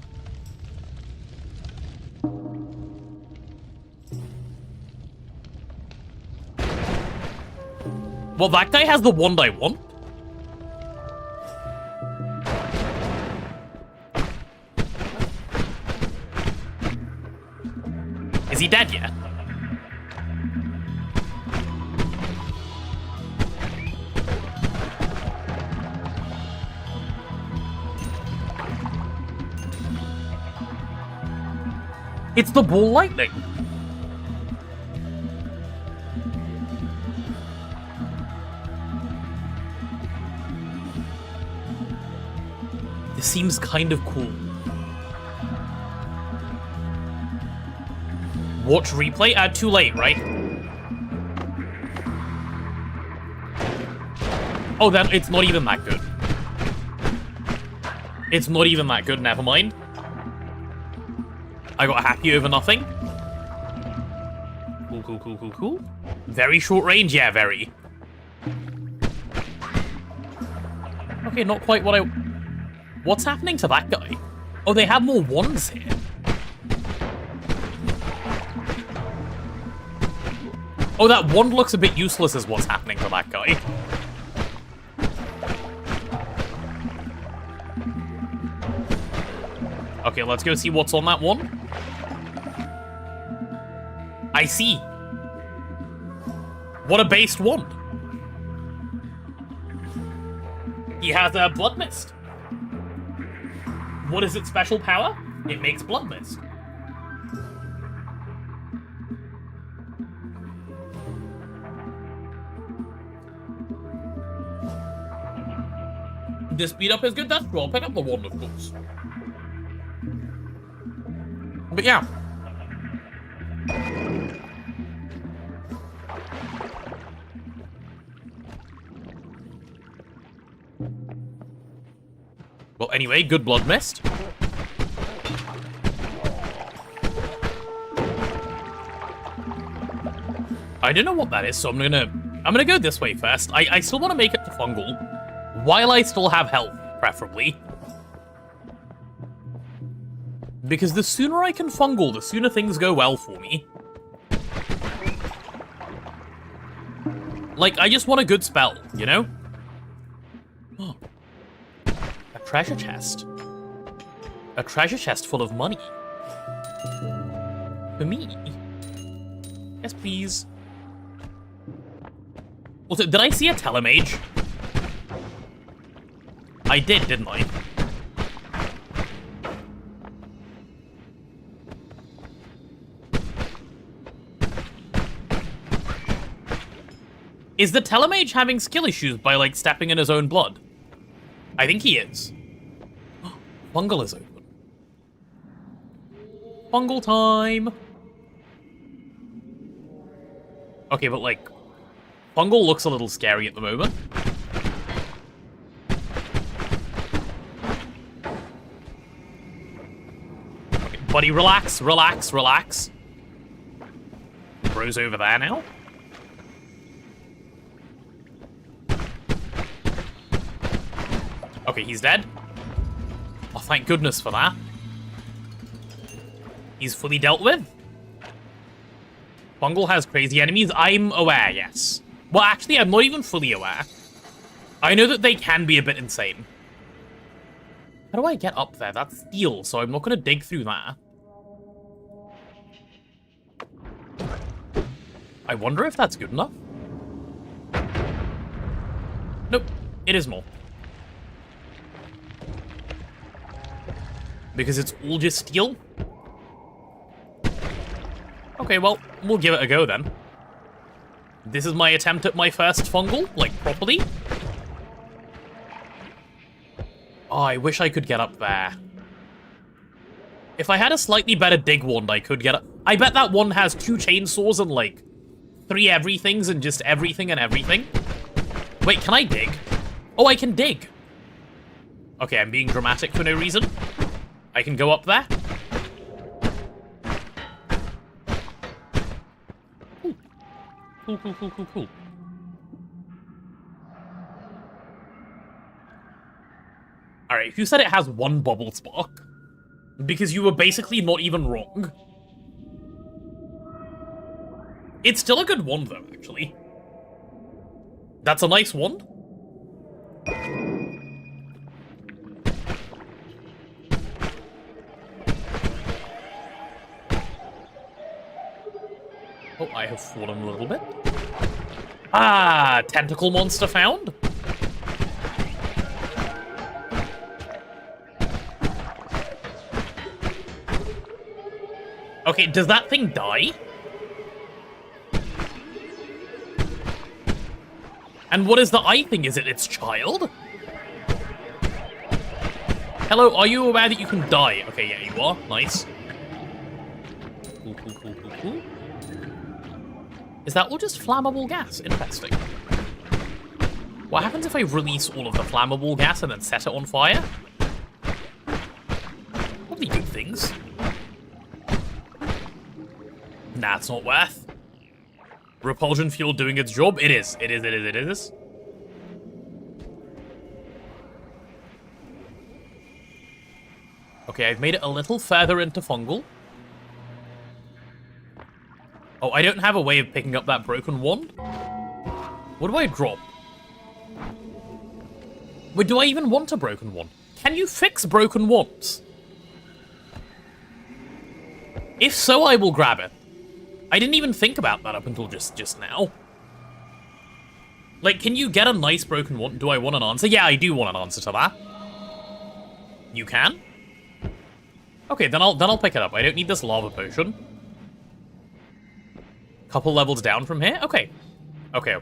Well, that guy has the wand I want. Is he dead yet? It's the ball lightning. This seems kind of cool. Watch replay? Too late, right? Oh, then it's not even that good. It's not even that good, never mind. I got happy over nothing. Cool. Very short range? Yeah, very. Okay, not quite what I... What's happening to that guy? Oh, they have more wands here. Oh, that wand looks a bit useless is what's happening to that guy. Okay, let's go see what's on that one. I see. What a based wand. He has a blood mist. What is its special power? It makes blood mist. The speed up is good, that's true. I'll pick up the wand, of course. But yeah. Well, anyway, good blood mist. I don't know what that is, so I'm gonna go this way first. I still want to make it to Fungal, while I still have health, preferably. Because the sooner I can Fungal, the sooner things go well for me. Like, I just want a good spell, you know? Oh. A treasure chest. A treasure chest full of money. For me? Yes, please. Also, did I see a telemage? I did, didn't I? Is the telemage having skill issues by, like, stepping in his own blood? I think he is. Fungal is open. Fungal time! Okay, but, like, Fungal looks a little scary at the moment. Okay, buddy, relax, relax, relax. Bro's over there now. Okay, he's dead. Oh, thank goodness for that. He's fully dealt with. Fungal has crazy enemies. I'm aware, yes. Well, actually, I'm not even fully aware. I know that they can be a bit insane. How do I get up there? That's steel, so I'm not going to dig through that. I wonder if that's good enough. Nope, it is more. Because it's all just steel? Okay, well, we'll give it a go then. This is my attempt at my first fungal, like, properly. Oh, I wish I could get up there. If I had a slightly better dig wand, I could get up. I bet that one has 2 chainsaws and, like, 3 everythings and just everything and everything. Wait, can I dig? Oh, I can dig. Okay, I'm being dramatic for no reason. I can go up there. Cool. Alright, you said it has 1 bubble spark. Because you were basically not even wrong. It's still a good wand, though, actually. That's a nice wand. Oh, I have fallen a little bit. Ah, tentacle monster found. Okay, does that thing die? And what is the eye thing? Is it its child? Hello, are you aware that you can die? Okay, yeah, you are. Nice. Cool. Is that all just flammable gas? Interesting. What happens if I release all of the flammable gas and then set it on fire? Probably good things. Nah, it's not worth. Repulsion fuel doing its job? It is. It is. Okay, I've made it a little further into fungal. Oh, I don't have a way of picking up that broken wand. What do I drop? Wait, do I even want a broken wand? Can you fix broken wands? If so, I will grab it. I didn't even think about that up until just now. Like, can you get a nice broken wand? Do I want an answer? Yeah, I do want an answer to that. You can? Okay, then I'll pick it up. I don't need this lava potion. Couple levels down from here? Okay. Okay.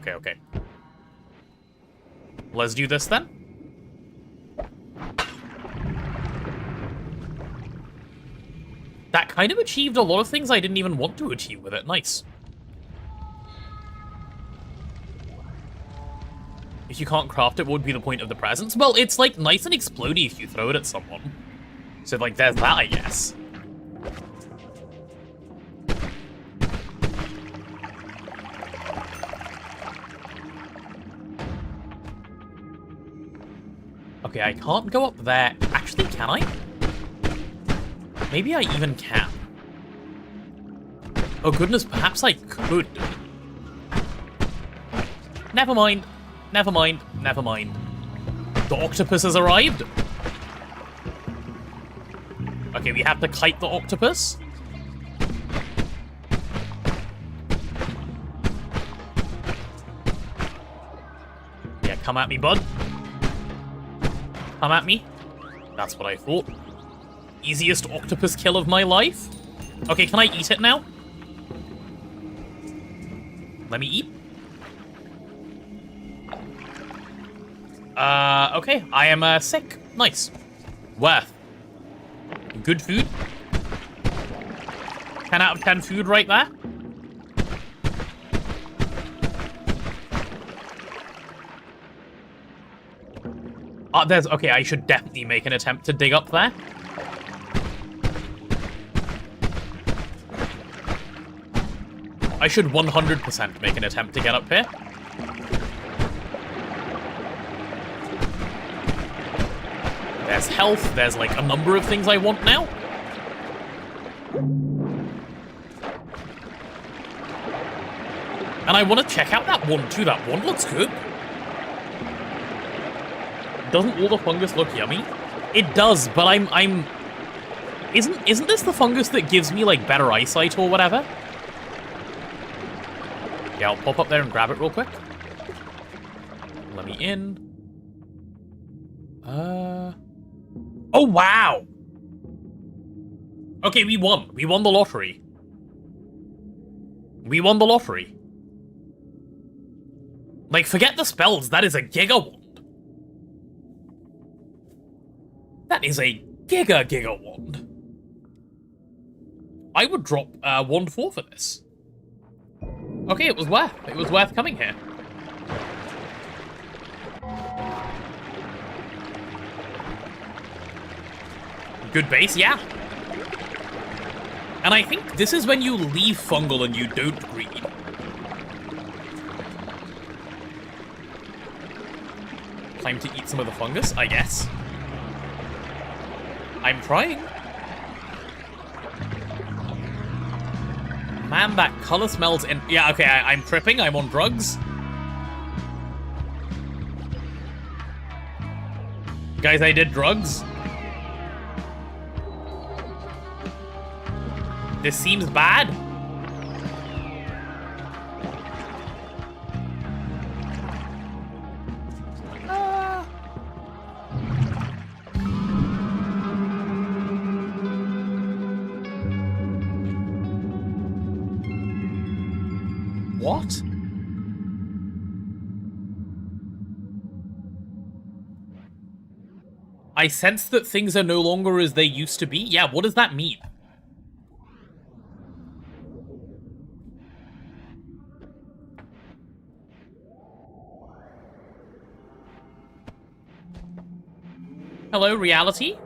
Let's do this then. That kind of achieved a lot of things I didn't even want to achieve with it. Nice. If you can't craft it, what would be the point of the presents? Well, it's, like, nice and explodey if you throw it at someone. So, like, there's that, I guess. Okay, I can't go up there. Actually, can I? Maybe I even can. Oh goodness, perhaps I could. Never mind. The octopus has arrived. Okay, we have to kite the octopus. Yeah, come at me, bud. Come at me. That's what I thought. Easiest octopus kill of my life. Okay, can I eat it now? Let me eat. Okay, I am sick. Nice. Worth. Good food. 10 out of 10 food right there. There's... Okay, I should definitely make an attempt to dig up there. I should 100% make an attempt to get up here. There's health, there's like a number of things I want now. And I want to check out that one too, that one looks good. Doesn't all the fungus look yummy? It does, but I'm... Isn't this the fungus that gives me like better eyesight or whatever? Yeah, I'll pop up there and grab it real quick. Let me in. Oh, wow! Okay, we won. We won the lottery. We won the lottery. Like, forget the spells. That is a Giga Wand. That is a Giga Wand. I would drop Wand 4 for this. Okay, it was worth coming here. Good base, yeah. And I think this is when you leave fungal and you don't breed. Time to eat some of the fungus, I guess. I'm trying. Man, that color smells in... Yeah, okay, I'm tripping. I'm on drugs. Guys, I did drugs. This seems bad. What? I sense that things are no longer as they used to be? Yeah, what does that mean? Hello, reality?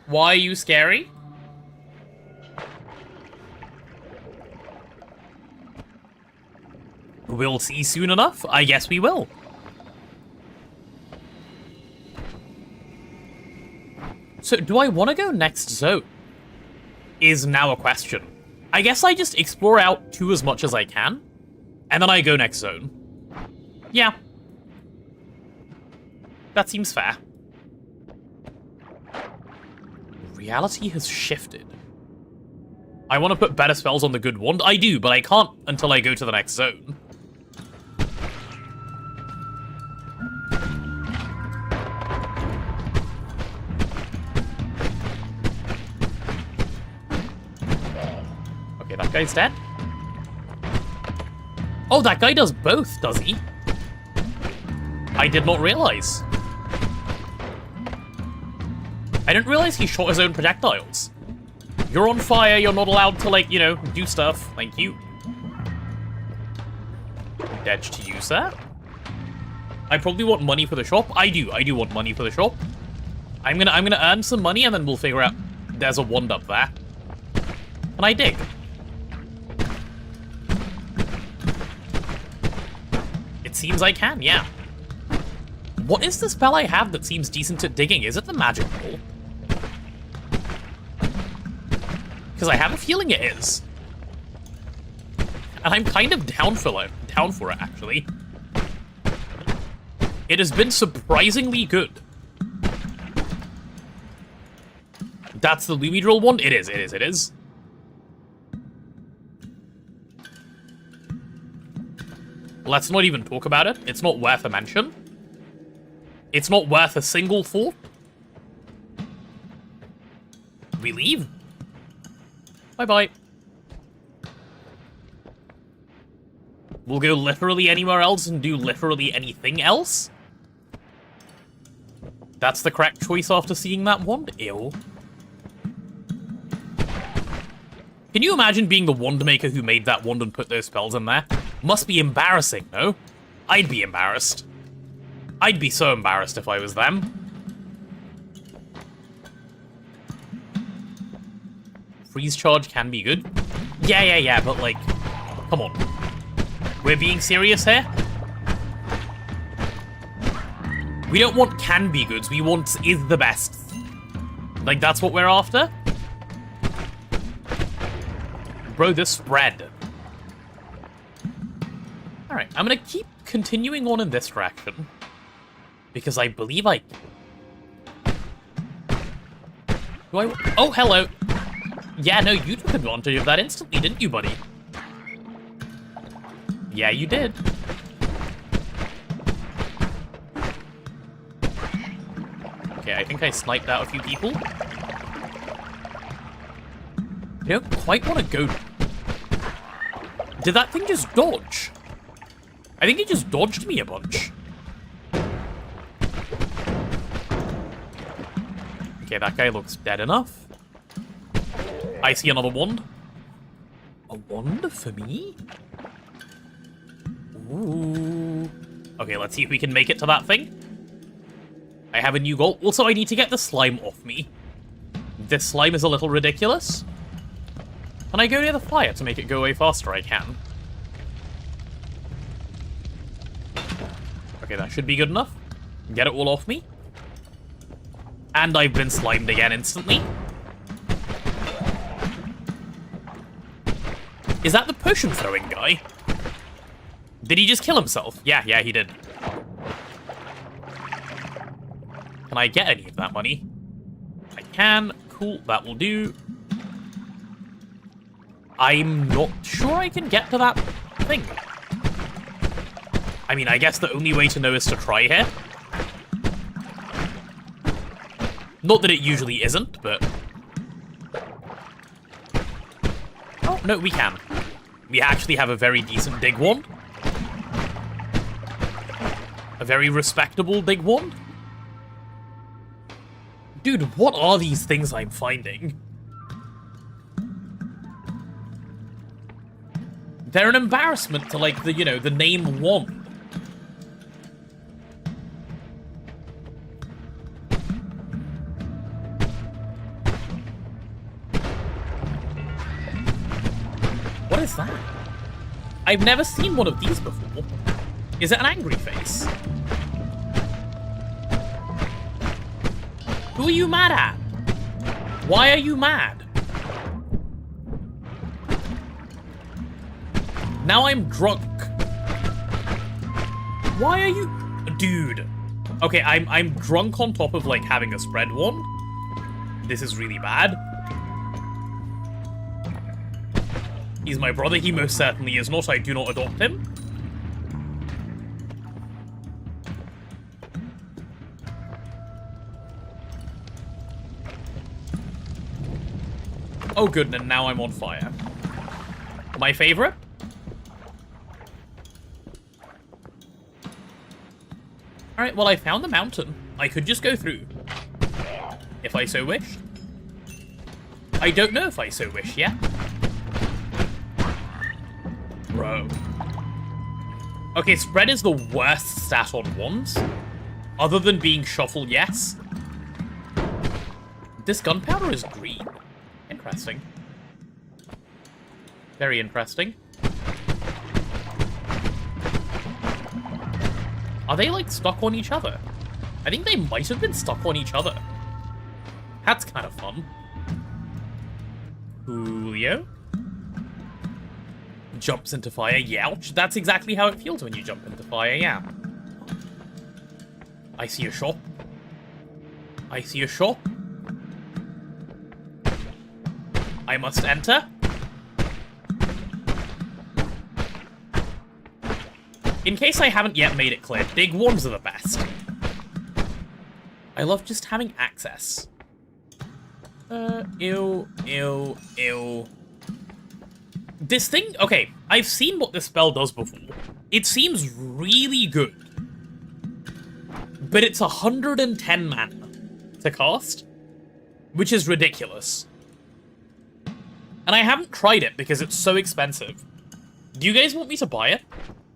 Why are you scary? We'll see soon enough. I guess we will. So, do I want to go next zone? Is now a question. I guess I just explore out 2 as much as I can, and then I go next zone. Yeah. That seems fair. Reality has shifted. I want to put better spells on the good wand. I do, but I can't until I go to the next zone. Okay, that guy's dead. Oh, that guy does both, does he? I did not realize. I didn't realize he shot his own projectiles. You're on fire, you're not allowed to, like, you know, do stuff. Thank you. Dead to you, sir. I probably want money for the shop. I do want money for the shop. I'm gonna earn some money and then we'll figure out there's a wand up there. Can I dig? It seems I can, yeah. What is the spell I have that seems decent at digging? Is it the magic ball? Because I have a feeling it is. And I'm kind of down for it, actually. It has been surprisingly good. That's the Louis drill one? It is. Let's not even talk about it. It's not worth a mention. It's not worth a single thought. We leave. Bye-bye. We'll go literally anywhere else and do literally anything else. That's the correct choice after seeing that wand? Ew. Can you imagine being the wand maker who made that wand and put those spells in there? Must be embarrassing, no? I'd be embarrassed. I'd be so embarrassed if I was them. Freeze charge can be good. Yeah, but like, come on. We're being serious here? We don't want can be goods, we want is the best. Like, that's what we're after? Bro, this spread. Alright, I'm gonna keep continuing on in this direction. Because I believe I... Oh, hello! Yeah, no, you took advantage of that instantly, didn't you, buddy? Yeah, you did. Okay, I think I sniped out a few people. I don't quite want to go... Did that thing just dodge? I think it just dodged me a bunch. Okay, that guy looks dead enough. I see another wand. A wand for me? Ooh. Okay, let's see if we can make it to that thing. I have a new goal. Also, I need to get the slime off me. This slime is a little ridiculous. Can I go near the fire to make it go away faster? I can. Okay, that should be good enough. Get it all off me. And I've been slimed again instantly. Is that the potion throwing guy? Did he just kill himself? Yeah, he did. Can I get any of that money? I can. Cool, that will do. I'm not sure I can get to that thing. I mean, I guess the only way to know is to try here. Not that it usually isn't, but... Oh, no, we can. We actually have a very decent dig wand. A very respectable dig wand. Dude, what are these things I'm finding? They're an embarrassment to, like, the, you know, the name wand. What is that? I've never seen one of these before. Is it an angry face? Who are you mad at? Why are you mad? Now I'm drunk. Why are you... Dude. Okay, I'm drunk on top of, like, having a spread wand. This is really bad. He's my brother. He most certainly is not. I do not adopt him. Oh, good, and now I'm on fire. My favorite? Alright, well, I found the mountain. I could just go through. If I so wished. I don't know if I so wish yet. Bro. Okay, spread is the worst stat on wands. Other than being shuffle, yes. This gunpowder is green. Interesting. Very interesting. Are they, like, stuck on each other? I think they might have been stuck on each other. That's kind of fun. Julio? Jumps into fire, youch. That's exactly how it feels when you jump into fire, yeah. I see a shop. I see a shop. I must enter. In case I haven't yet made it clear, big wands are the best. I love just having access. Ew. This thing, okay, I've seen what this spell does before. It seems really good. But it's 110 mana to cast, which is ridiculous. And I haven't tried it because it's so expensive. Do you guys want me to buy it?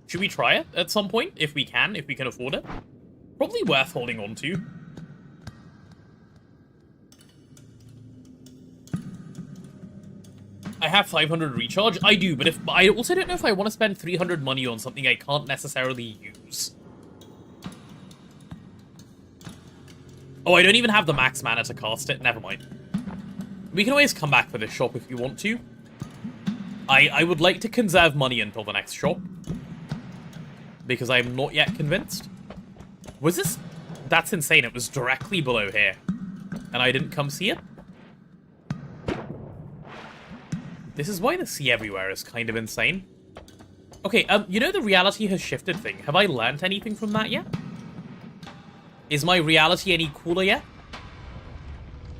Should we try it at some point, if we can afford it? Probably worth holding on to. I have 500 recharge? I do, but I also don't know if I want to spend 300 money on something I can't necessarily use. Oh, I don't even have the max mana to cast it. Never mind. We can always come back for this shop if you want to. I would like to conserve money until the next shop. Because I'm not yet convinced. Was this... That's insane. It was directly below here. And I didn't come see it? This is why the sea everywhere is kind of insane. Okay, you know the reality has shifted thing. Have I learnt anything from that yet? Is my reality any cooler yet?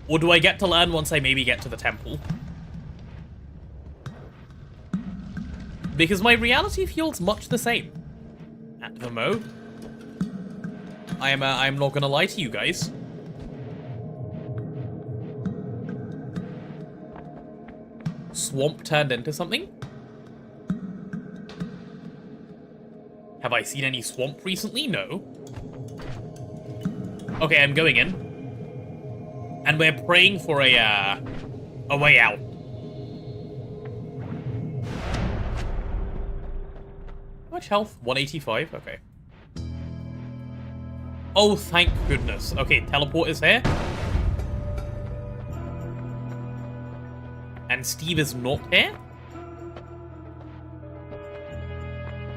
Or do I get to learn once I maybe get to the temple? Because my reality feels much the same. At the mo. I'm not gonna lie to you guys. Swamp turned into something? Have I seen any swamp recently? No. Okay, I'm going in. And we're praying for a way out. How much health? 185? Okay. Oh, thank goodness. Okay, teleport is here. And Steve is not here?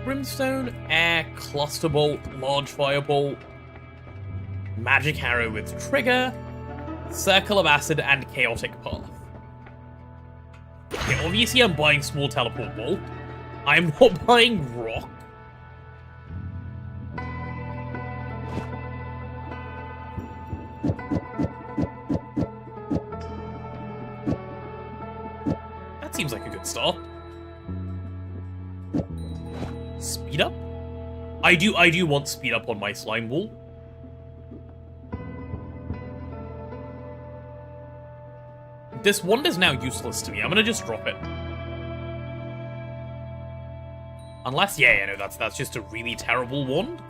Brimstone, air, cluster bolt, large firebolt, magic arrow with trigger, circle of acid, and chaotic path. Okay, obviously I'm buying small teleport bolt. I'm not buying rock. Seems like a good start. Speed up? I do want speed up on my slime ball. This wand is now useless to me. I'm gonna just drop it. Unless, yeah, no, that's just a really terrible wand.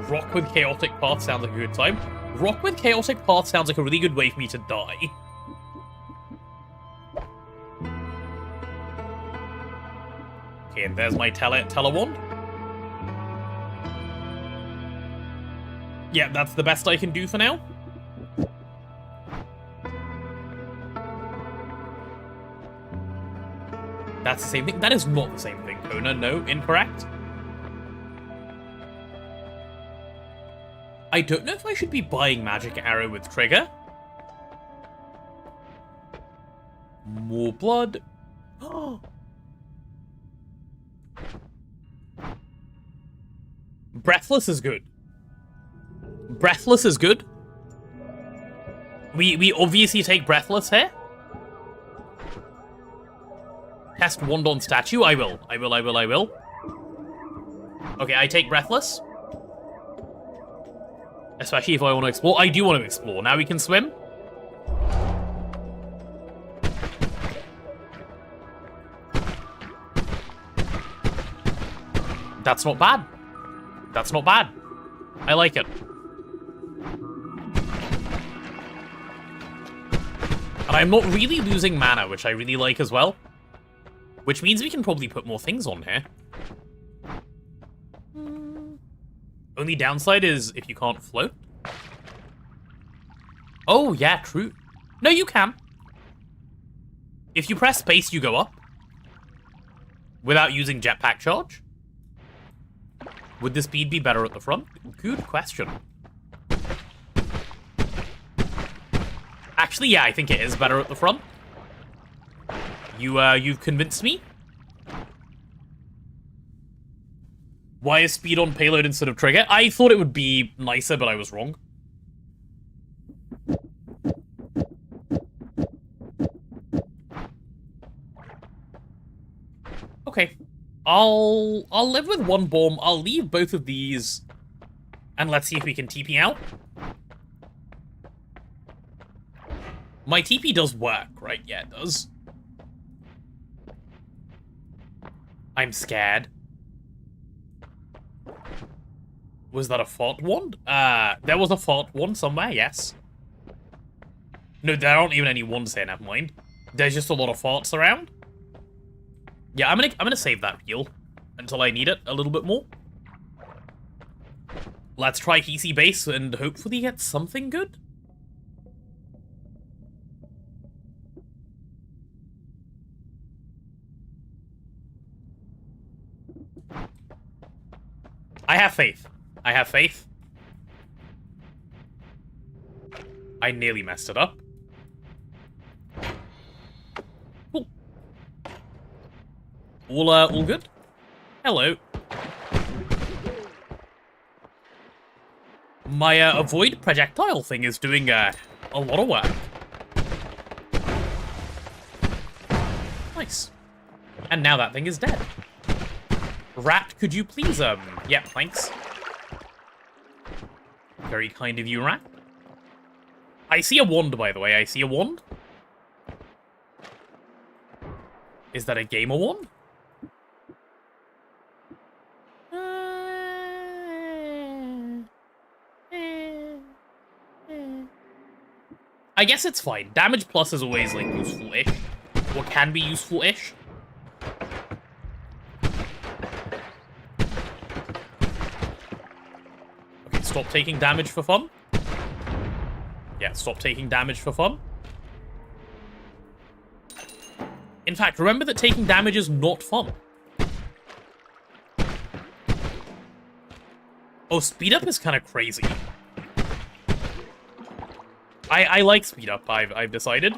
Rock with chaotic path sounds like a good time. Rock with chaotic path sounds like a really good way for me to die. Okay, and there's my tele-wand. Yeah, that's the best I can do for now. That's the same thing. That is not the same thing, Kona. No, incorrect. I don't know if I should be buying magic arrow with trigger. More blood. Breathless is good. Breathless is good. We obviously take Breathless here. Test wand on statue. I will. Okay, I take Breathless. Especially if I want to explore. I do want to explore. Now we can swim. That's not bad. That's not bad. I like it. And I'm not really losing mana, which I really like as well. Which means we can probably put more things on here. Only downside is if you can't float. Oh, yeah, true. No, you can. If you press space, you go up. Without using jetpack charge. Would the speed be better at the front? Good question. Actually, yeah, I think it is better at the front. You've convinced me. Why is speed on payload instead of trigger? I thought it would be nicer, but I was wrong. Okay. I'll live with one bomb. I'll leave both of these. And let's see if we can TP out. My TP does work, right? Yeah, it does. I'm scared. Was that a fart wand? There was a fart wand somewhere, yes. No, there aren't even any wands here, never mind. There's just a lot of farts around. Yeah, I'm gonna save that heal until I need it a little bit more. Let's try PC base and hopefully get something good. I have faith. I have faith. I nearly messed it up. Cool. All good? Hello. My avoid projectile thing is doing a lot of work. Nice. And now that thing is dead. Rat, could you please, yeah, thanks. Very kind of you, Rat. I see a wand, by the way. I see a wand. Is that a gamer wand? I guess it's fine. Damage plus is always, like, useful-ish. Or can be useful-ish. Okay, stop taking damage for fun. Yeah, stop taking damage for fun. In fact, remember that taking damage is not fun. Oh, speed up is kind of crazy. I like speed up, I've decided.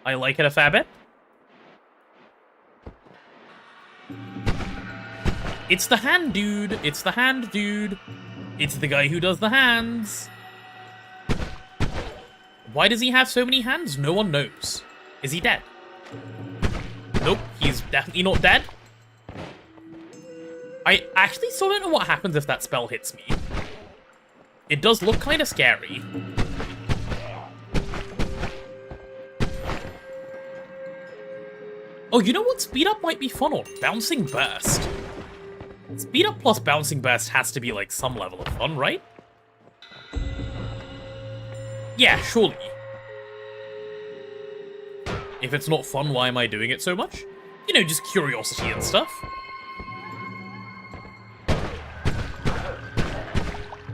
I like it a fair bit. It's the hand dude. It's the hand dude. It's the guy who does the hands. Why does he have so many hands? No one knows. Is he dead? Nope, he's definitely not dead. I actually still don't know what happens if that spell hits me. It does look kind of scary. Oh, you know what? Speed up might be fun on Bouncing Burst. Speed up plus Bouncing Burst has to be like some level of fun, right? Yeah, surely. If it's not fun, why am I doing it so much? You know, just curiosity and stuff.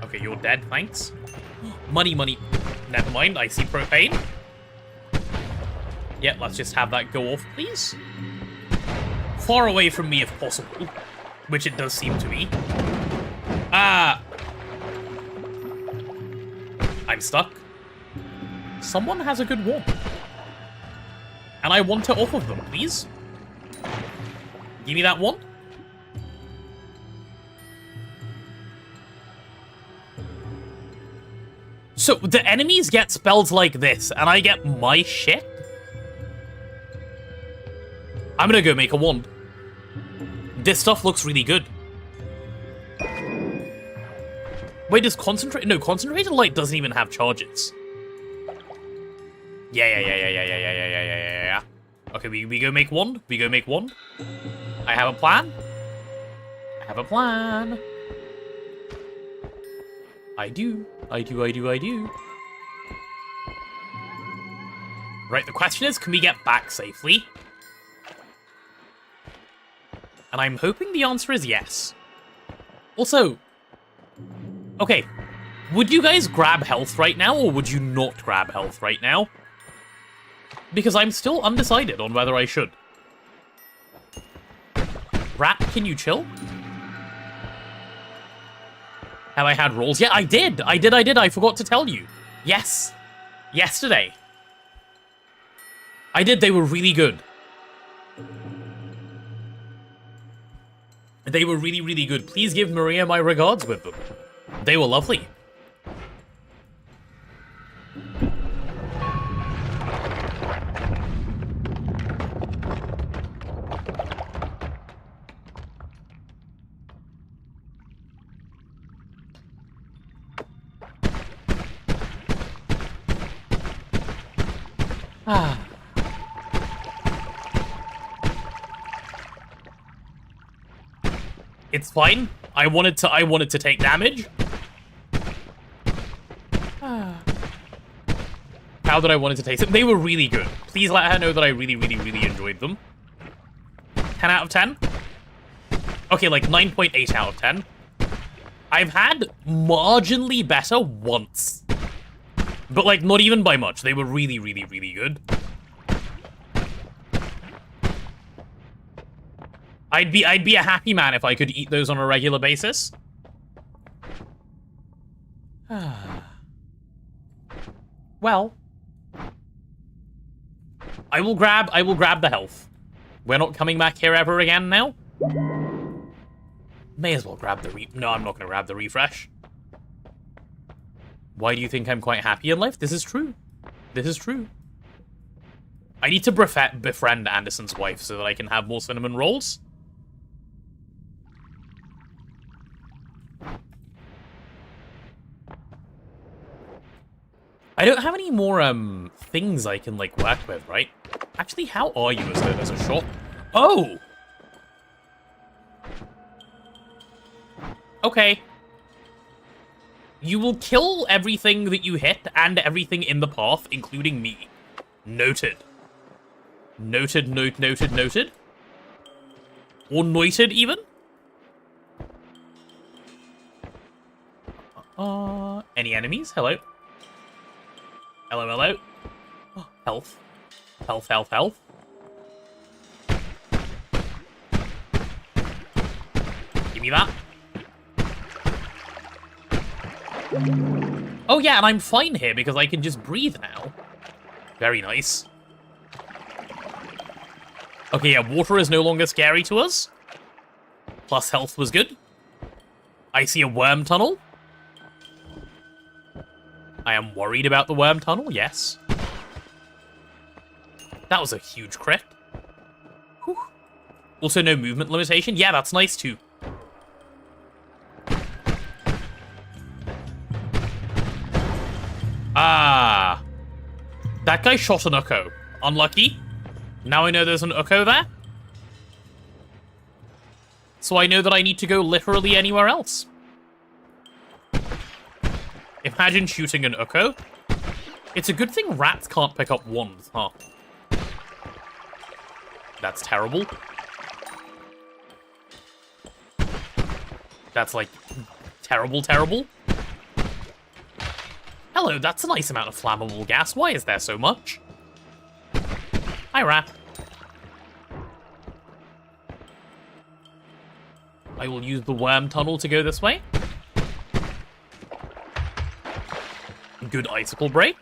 Okay, you're dead, thanks. Money, money. Never mind, I see propane. Yeah, let's just have that go off, please. Far away from me if possible. Which it does seem to be. I'm stuck. Someone has a good wand. And I want it off of them, please. Give me that wand. So, the enemies get spells like this, and I get my shit? I'm gonna go make a wand. This stuff looks really good. Wait, does concentrate? No, concentrated light doesn't even have charges. Yeah. Okay, we go make wand. We go make wand. I have a plan. I have a plan. I do. Right, the question is, can we get back safely? And I'm hoping the answer is yes. Also, okay, would you guys grab health right now, or would you not grab health right now? Because I'm still undecided on whether I should. Rat, can you chill? Have I had rolls? Yeah, I did! I forgot to tell you. Yes. Yesterday. I did, they were really good. They were really, really good. Please give Maria my regards with them. They were lovely. Ah. It's fine. I wanted to take damage. How did I wanted to taste it? They were really good. Please let her know that I really, really, really enjoyed them. 10 out of 10? Okay, like 9.8 out of 10. I've had marginally better once. But like not even by much. They were really, really, really good. I'd be a happy man if I could eat those on a regular basis. Well, I will grab the health. We're not coming back here ever again now. May as well grab the no, I'm not going to grab the refresh. Why do you think I'm quite happy in life? This is true. This is true. I need to befriend Anderson's wife so that I can have more cinnamon rolls. I don't have any more, things I can, like, work with, right? Actually, how are you as a shot? Oh! Okay. You will kill everything that you hit and everything in the path, including me. Noted. Noted, noted. Or noited, even? Any enemies? Hello? Hello. Oh, health. Health. Give me that. Oh yeah, and I'm fine here because I can just breathe now. Very nice. Okay, yeah, water is no longer scary to us. Plus health was good. I see a worm tunnel. I am worried about the worm tunnel, yes. That was a huge crit. Whew. Also no movement limitation. Yeah, that's nice too. Ah. That guy shot an Uko. Unlucky. Now I know there's an Uko there. So I know that I need to go literally anywhere else. Imagine shooting an Uko. It's a good thing rats can't pick up wands, huh? That's terrible. That's like terrible. Hello, that's a nice amount of flammable gas. Why is there so much? Hi, rat. I will use the worm tunnel to go this way. Good icicle break.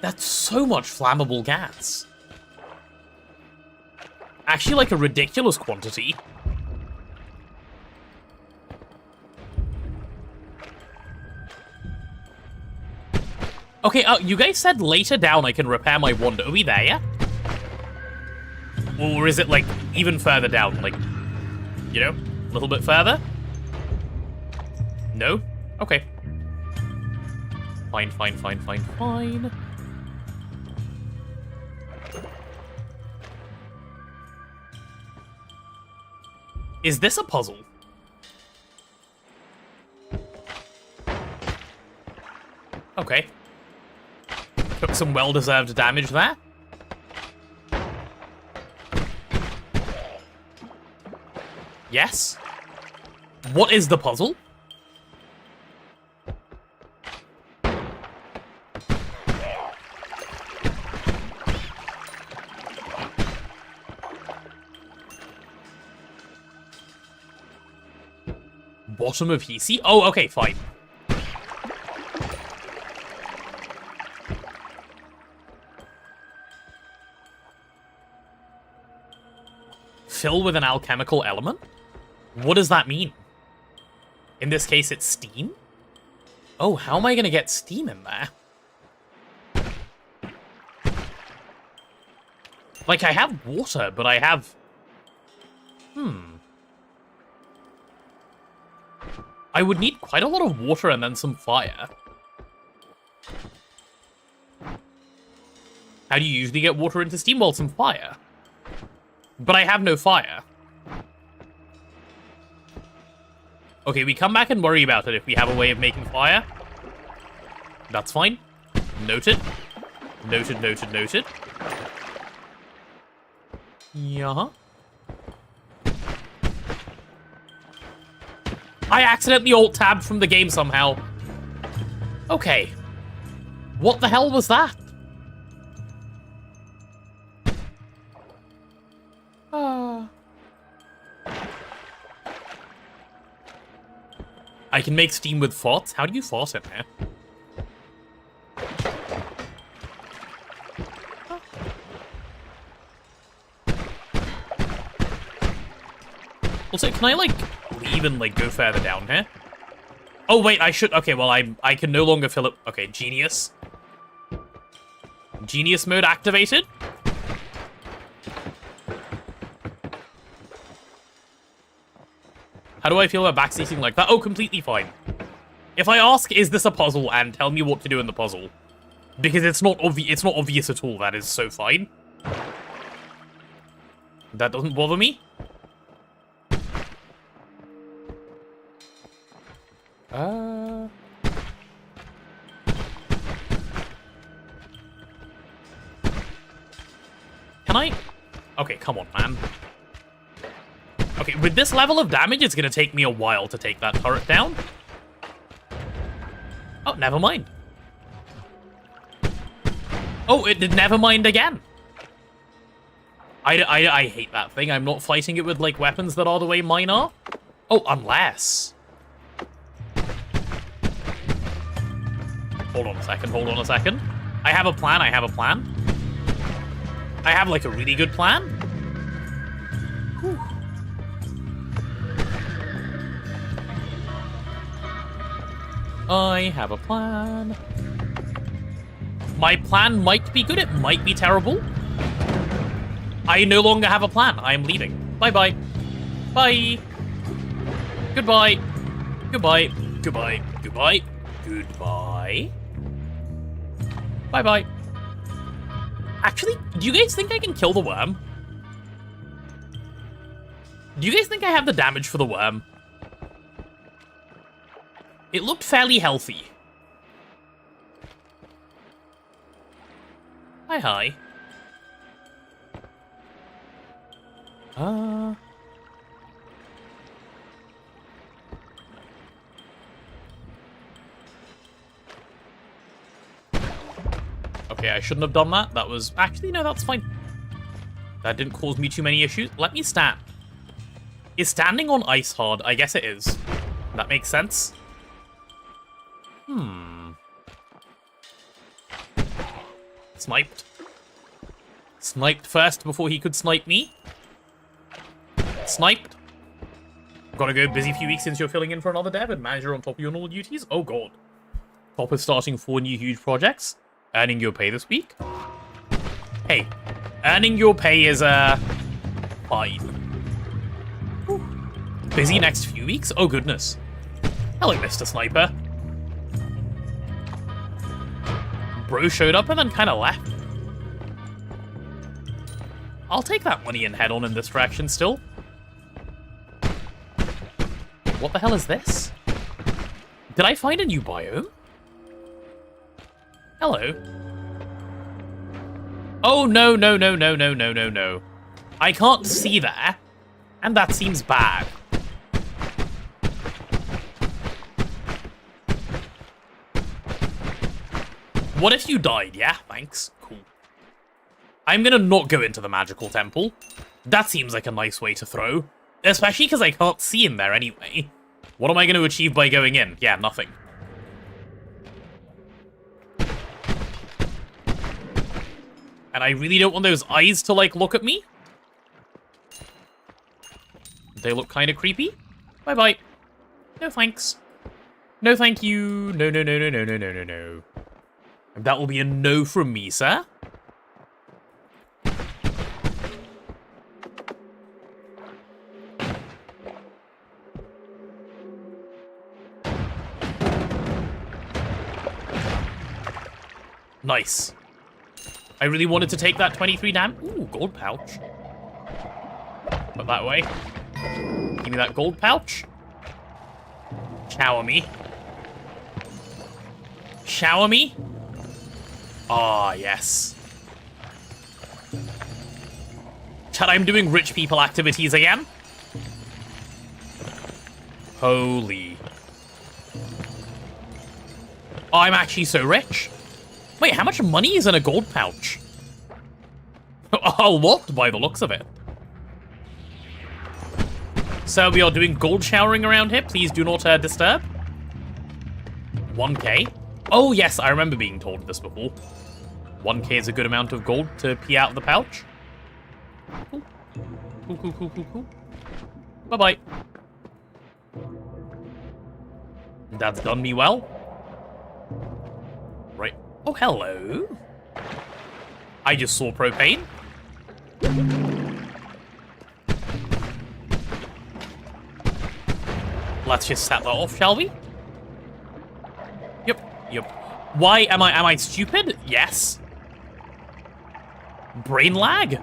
That's so much flammable gas. Actually, like a ridiculous quantity. Okay, you guys said later down I can repair my wand. Are we there yet? Or is it, like, even further down? Like, you know, a little bit further? No? Okay. Fine. Is this a puzzle? Okay. Took some well-deserved damage there. Yes. What is the puzzle? Bottom of Hisi? Oh, okay, fine. Fill with an alchemical element? What does that mean? In this case, it's steam? Oh, how am I going to get steam in there? Like, I have water, but I have... I would need quite a lot of water and then some fire. How do you usually get water into steam? Well, some fire. But I have no fire. Okay, we come back and worry about it if we have a way of making fire. That's fine. Noted. Noted, noted, noted. Yeah. I accidentally alt-tabbed from the game somehow. Okay. What the hell was that? I can make steam with farts? How do you fart in here? Also, can I, like, leave and, like, go further down here? Oh, wait, I should... Okay, well, I can no longer fill it... Okay, genius. Genius mode activated. How do I feel about backseating like that? Oh, completely fine. If I ask, is this a puzzle, and tell me what to do in the puzzle, because it's not obvious at all, that is so fine. That doesn't bother me. Can I? Okay, come on, man. Okay, with this level of damage, it's gonna take me a while to take that turret down. Oh, never mind. Oh, it did never mind again. I hate that thing. I'm not fighting it with, like, weapons that are the way mine are. Oh, unless... Hold on a second, hold on a second. I have a plan, I have a plan. I have, like, a really good plan. Whew. I have a plan. My plan might be good, it might be terrible. I no longer have a plan. I am leaving. Bye-bye. Bye. Goodbye. Goodbye. Goodbye. Goodbye. Goodbye. Bye-bye. Actually, do you guys think I can kill the worm? Do you guys think I have the damage for the worm? It looked fairly healthy. Hi. Okay, I shouldn't have done that. That was... Actually, no, that's fine. That didn't cause me too many issues. Let me stand. Is standing on ice hard? I guess it is. That makes sense. Sniped. Sniped first before he could snipe me. Sniped. Gotta go. Busy few weeks since you're filling in for another dev and manager on top of your normal duties. Oh god. Top is starting 4 new huge projects. Earning your pay this week. Hey, earning your pay is, fine. Whew. Busy next few weeks? Oh goodness. Hello, Mr. Sniper. Bro showed up and then kind of left. I'll take that money and head on in this direction still. What the hell is this? Did I find a new biome? Hello. Oh, no. I can't see there. And that seems bad. What if you died? Yeah, thanks. Cool. I'm gonna not go into the magical temple. That seems like a nice way to throw. Especially because I can't see in there anyway. What am I gonna achieve by going in? Yeah, nothing. And I really don't want those eyes to, like, look at me. They look kind of creepy. Bye-bye. No thanks. No thank you. No. That will be a no from me, sir. Nice. I really wanted to take that 23 damage. Ooh, gold pouch. Put that away. Give me that gold pouch. Shower me. Shower me. Ah, yes. Chat, I'm doing rich people activities again. Holy. Oh, I'm actually so rich. Wait, how much money is in a gold pouch? A lot, by the looks of it. So we are doing gold showering around here. Please do not disturb. 1k. Oh, yes, I remember being told this before. 1k is a good amount of gold to pee out of the pouch. Cool. Cool, cool, cool, cool, cool. Bye-bye. That's done me well. Right. Oh, hello. I just saw propane. Let's just set that off, shall we? Yep. Why am I stupid? Yes. Brain lag?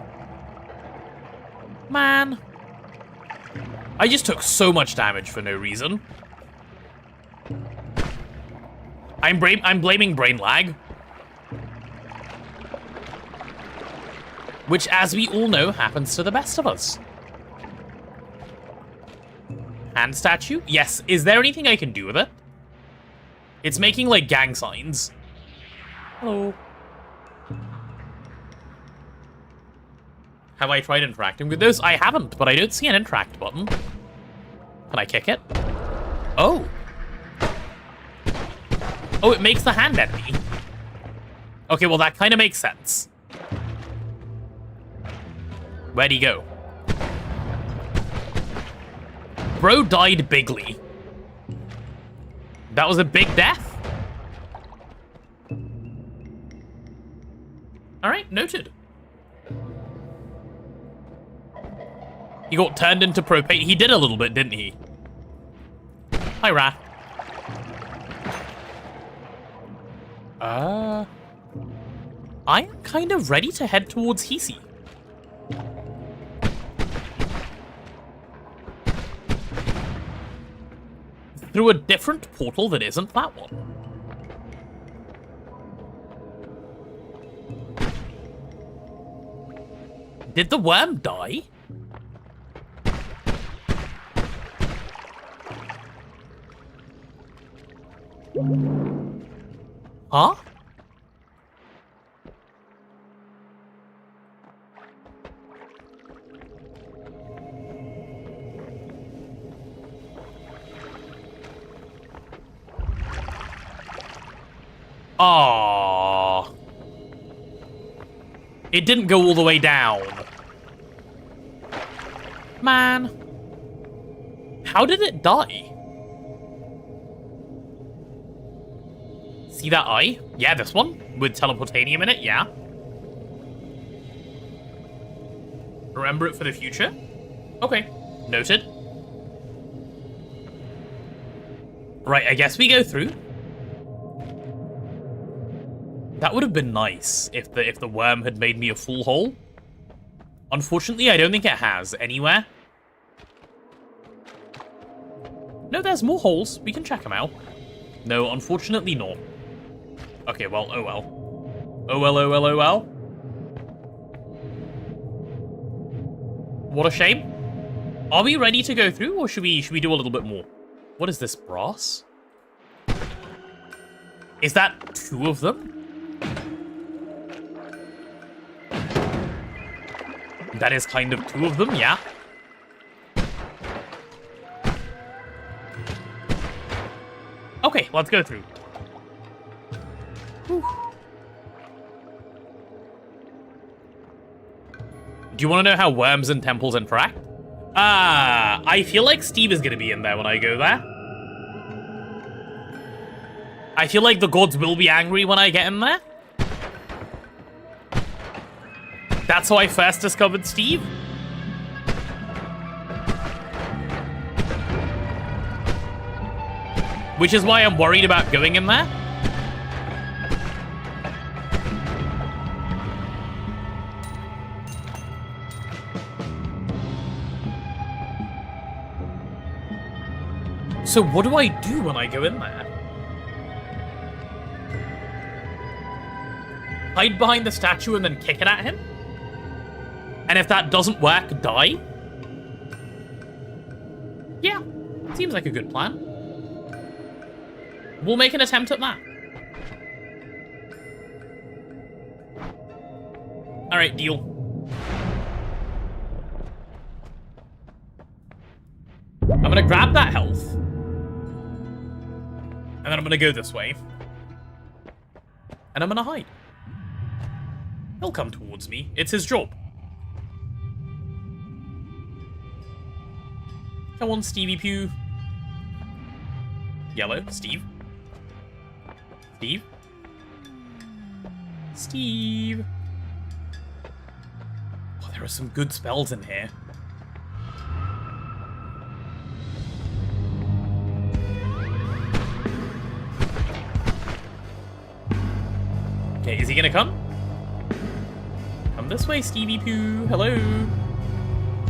Man. I just took so much damage for no reason. I'm blaming brain lag. Which, as we all know, happens to the best of us. Hand statue? Yes. Is there anything I can do with it? It's making, like, gang signs. Hello. Have I tried interacting with those? I haven't, but I don't see an interact button. Can I kick it? Oh. Oh, it makes the hand enemy. Okay, well, that kind of makes sense. Where'd he go? Bro died bigly. That was a big death? Alright, noted. He got turned into propane. He did a little bit, didn't he? Hi, Rat. I'm kind of ready to head towards Hisi. Through a different portal that isn't that one. Did the worm die? Huh? Aww. It didn't go all the way down. Man. How did it die? See that eye? Yeah, this one. With teleportanium in it, yeah. Remember it for the future? Okay. Noted. Right, I guess we go through. That would have been nice if the worm had made me a full hole. Unfortunately, I don't think it has anywhere. No, there's more holes. We can check them out. No, unfortunately not. Okay, well, oh well. Oh well, oh well, oh well. What a shame. Are we ready to go through, or should we do a little bit more? What is this, brass? Is that 2 of them? That is kind of 2 of them, yeah. Okay, let's go through. Whew. Do you want to know how worms and temples interact? I feel like Steve is going to be in there when I go there. I feel like the gods will be angry when I get in there. That's how I first discovered Steve. Which is why I'm worried about going in there. So what do I do when I go in there? Hide behind the statue and then kick it at him? And if that doesn't work, die? Yeah, seems like a good plan. We'll make an attempt at that. Alright, deal. I'm gonna grab that health. And then I'm gonna go this way. And I'm gonna hide. He'll come towards me. It's his job. Come on, Stevie Pew. Yellow, Steve. Steve. Steve. Oh, there are some good spells in here. Okay, is he gonna come? Come this way, Stevie Poo. Hello.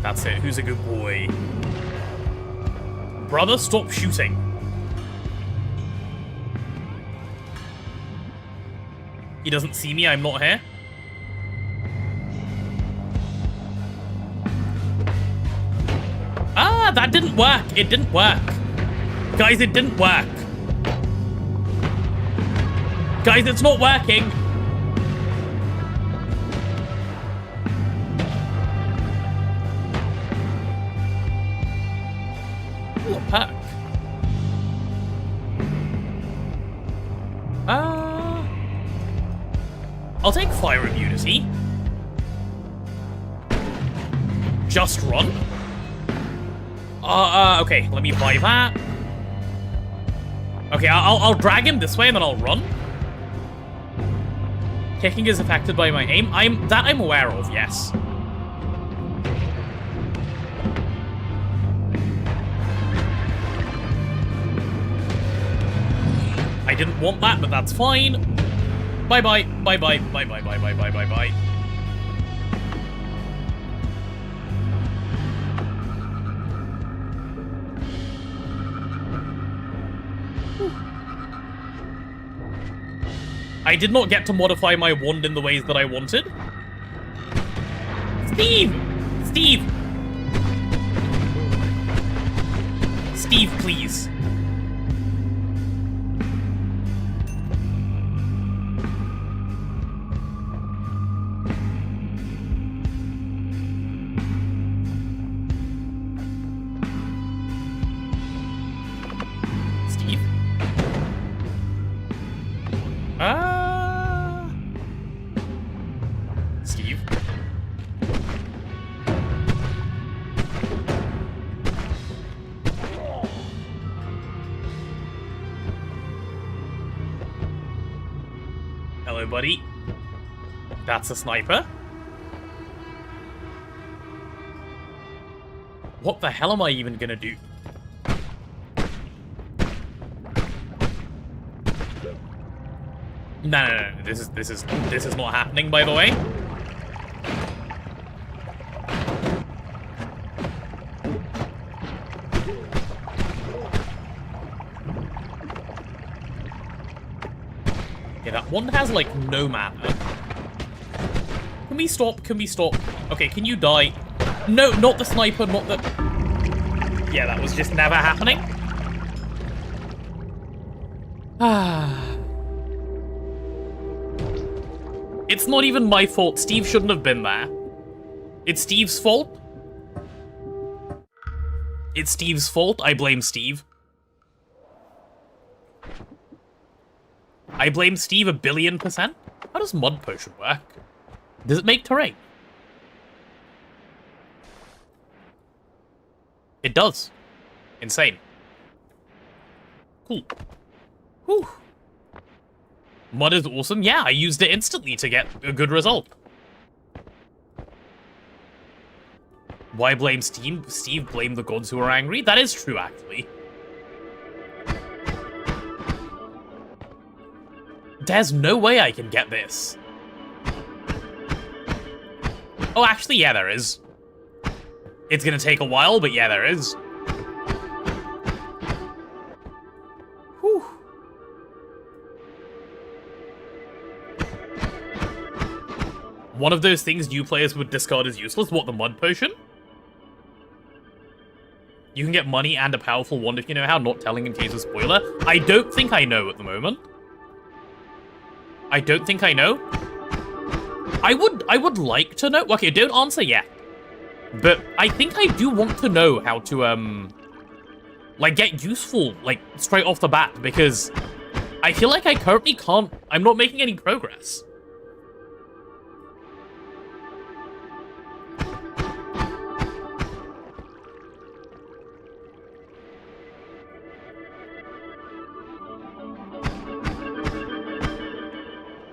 That's it. Who's a good boy? Brother, stop shooting. He doesn't see me. I'm not here. Ah, that didn't work. It didn't work. Guys, it didn't work. Guys, it's not working. Ooh, a perk. I'll take fire immunity. Just run. Okay, let me buy that. Okay, I'll drag him this way and then I'll run. Kicking is affected by my aim. I'm aware of, yes. I didn't want that, but that's fine. Bye-bye, bye-bye, bye-bye, bye-bye, bye-bye, bye. I did not get to modify my wand in the ways that I wanted. Steve! Steve! Steve, please. Steve? Steve? Hello, buddy. That's a sniper. What the hell am I even gonna do? No. This is not happening, by the way. Yeah, that one has like no mana. Can we stop? Can we stop? Okay, can you die? No, not the sniper, not the... Yeah, that was just never happening. Ah. It's not even my fault. Steve shouldn't have been there. It's Steve's fault. It's Steve's fault. I blame Steve. I blame Steve 1,000,000,000%. How does Mud Potion work? Does it make terrain? It does. Insane. Cool. Whew. Mud is awesome. Yeah, I used it instantly to get a good result. Why blame Steve? Steve blamed the gods who are angry? That is true, actually. There's no way I can get this. Oh, actually, yeah, there is. It's gonna take a while, but yeah, there is. One of those things new players would discard as useless. What, the mud potion? You can get money and a powerful wand if you know how, not telling in case of spoiler. I don't think I know at the moment. I don't think I know. I would like to know. Okay, don't answer yet. But I think I do want to know how to, like, get useful, like, straight off the bat, because I feel like I currently can't... I'm not making any progress.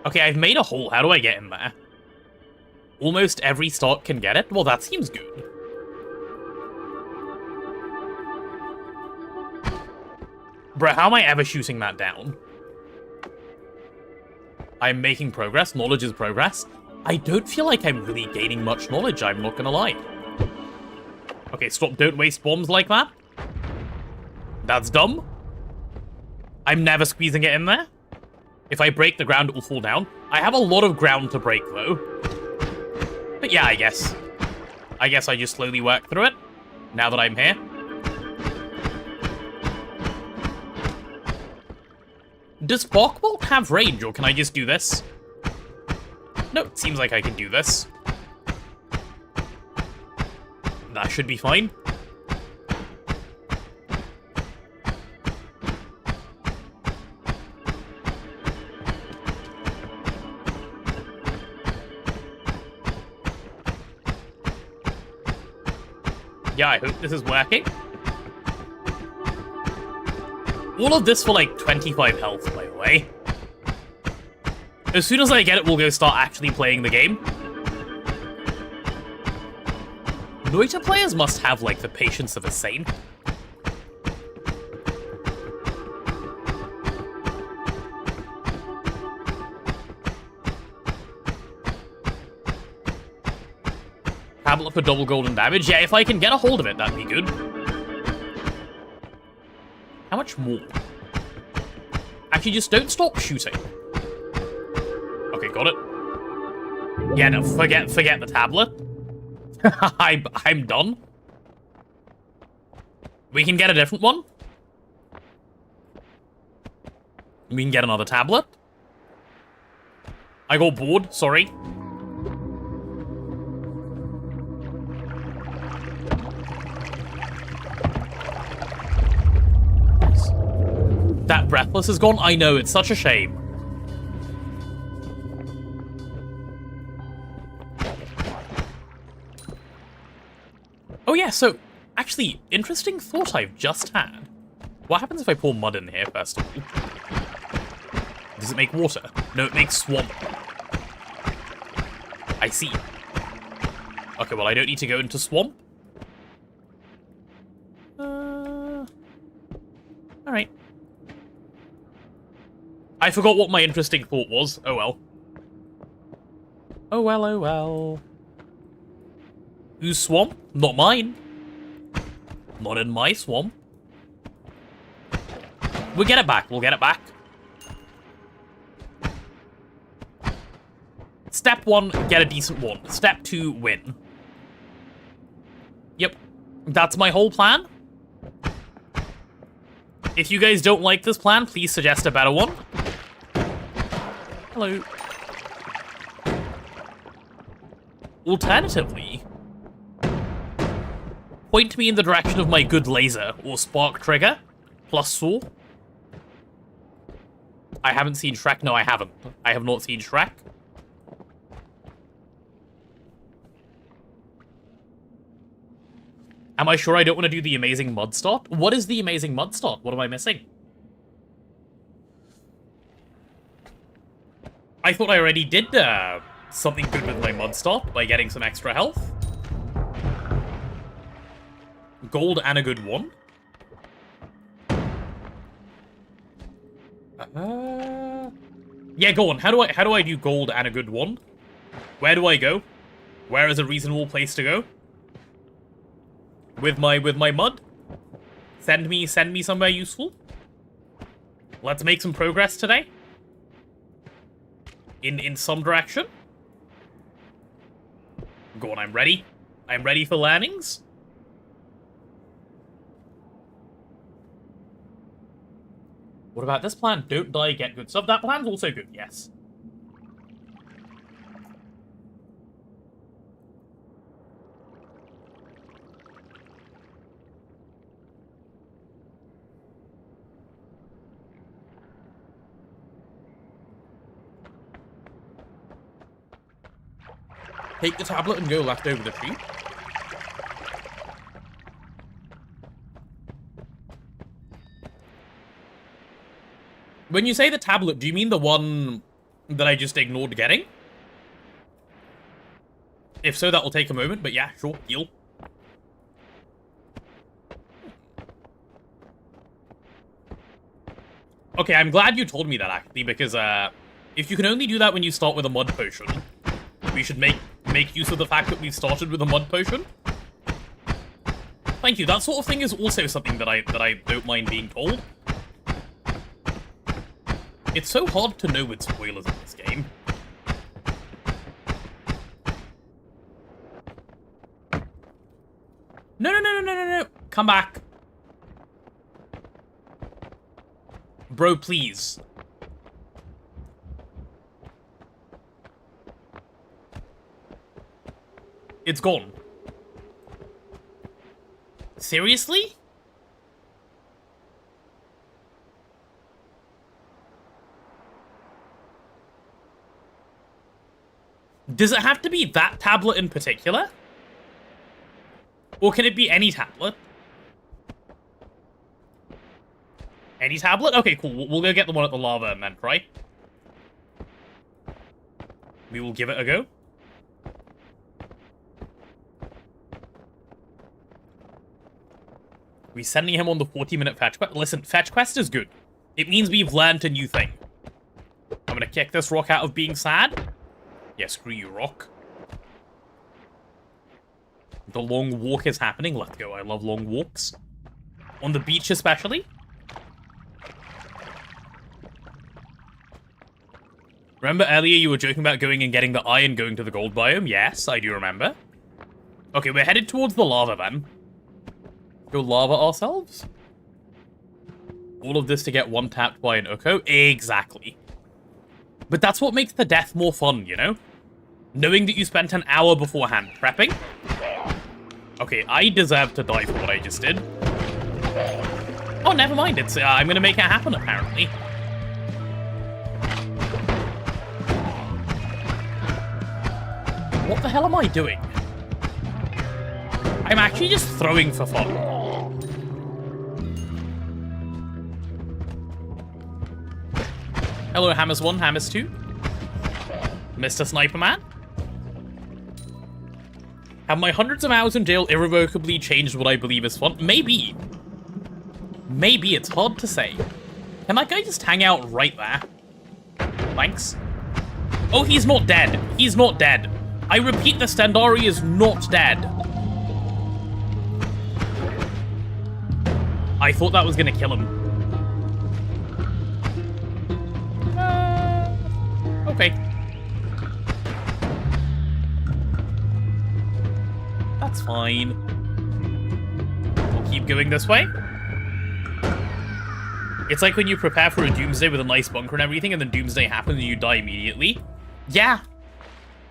Okay, I've made a hole. How do I get in there? Almost every start can get it? Well, that seems good. Bruh, how am I ever shooting that down? I'm making progress. Knowledge is progress. I don't feel like I'm really gaining much knowledge, I'm not gonna lie. Okay, stop. Don't waste bombs like that. That's dumb. I'm never squeezing it in there. If I break the ground, it will fall down. I have a lot of ground to break, though. But yeah, I guess. I just slowly work through it, now that I'm here. Does Sparkbolt have range, or can I just do this? No, it seems like I can do this. That should be fine. Yeah, I hope this is working. All of this for like 25 health, by the way. As soon as I get it, we'll go start actually playing the game. Noita players must have like the patience of a saint. Tablet for double golden damage. Yeah, if I can get a hold of it, that'd be good. How much more? Actually, just don't stop shooting. Okay, got it. Yeah, no, forget the tablet. I'm done. We can get a different one. We can get another tablet. I got bored, sorry. That Breathless is gone? I know, it's such a shame. Oh yeah, so, actually, interesting thought I've just had. What happens if I pour mud in here, first of all? Does it make water? No, it makes swamp. I see. Okay, well, I don't need to go into swamp. Alright. I forgot what my interesting thought was. Oh well. Oh well, oh well. Whose swamp? Not mine. Not in my swamp. We'll get it back. We'll get it back. Step 1, get a decent one. Step 2, win. Yep. That's my whole plan. If you guys don't like this plan, please suggest a better one. Hello. Alternatively, point me in the direction of my good laser, or spark trigger, plus saw. I haven't seen Shrek. No, I haven't. I have not seen Shrek. Am I sure I don't want to do the amazing mud start? What is the amazing mud start? What am I missing? I thought I already did something good with my mud start by getting some extra health. Gold and a good one. Yeah, go on. How do I do gold and a good one? Where do I go? Where is a reasonable place to go? With my mud? Send me somewhere useful. Let's make some progress today. In some direction. Go on, I'm ready. I'm ready for learnings. What about this plan? Don't die, get good stuff. That plan's also good, yes. Take the tablet and go left over the tree. When you say the tablet, do you mean the one that I just ignored getting? If so, that will take a moment, but yeah, sure, deal. Okay, I'm glad you told me that, actually, because if you can only do that when you start with a mud potion, we should make use of the fact that we started with a mud potion. Thank you. That sort of thing is also something that I don't mind being told. It's so hard to know with spoilers in this game. No. Come back. Bro, please. It's gone. Seriously? Does it have to be that tablet in particular? Or can it be any tablet? Any tablet? Okay, cool. We'll go get the one at the lava and then try. We will give it a go. We're sending him on the 40-minute fetch quest. Listen, fetch quest is good. It means we've learned a new thing. I'm gonna kick this rock out of being sad. Yeah, screw you, rock. The long walk is happening. Let's go. I love long walks. On the beach especially. Remember earlier you were joking about going and getting the eye and going to the gold biome? Yes, I do remember. Okay, we're headed towards the lava then. Go lava ourselves? All of this to get one-tapped by an Uko? Exactly. But that's what makes the death more fun, you know? Knowing that you spent an hour beforehand prepping. Okay, I deserve to die for what I just did. Oh, never mind. It's I'm gonna make it happen, apparently. What the hell am I doing? I'm actually just throwing for fun. Hello, Hammers 1, Hammers 2. Mr. Sniper Man. Have my hundreds of hours in jail irrevocably changed what I believe is fun? Maybe. Maybe, it's hard to say. Can that guy just hang out right there? Thanks. Oh, he's not dead. He's not dead. I repeat, the Stendari is not dead. I thought that was gonna kill him. Okay. That's fine. We'll keep going this way. It's like when you prepare for a doomsday with a nice bunker and everything, and then doomsday happens and you die immediately. Yeah.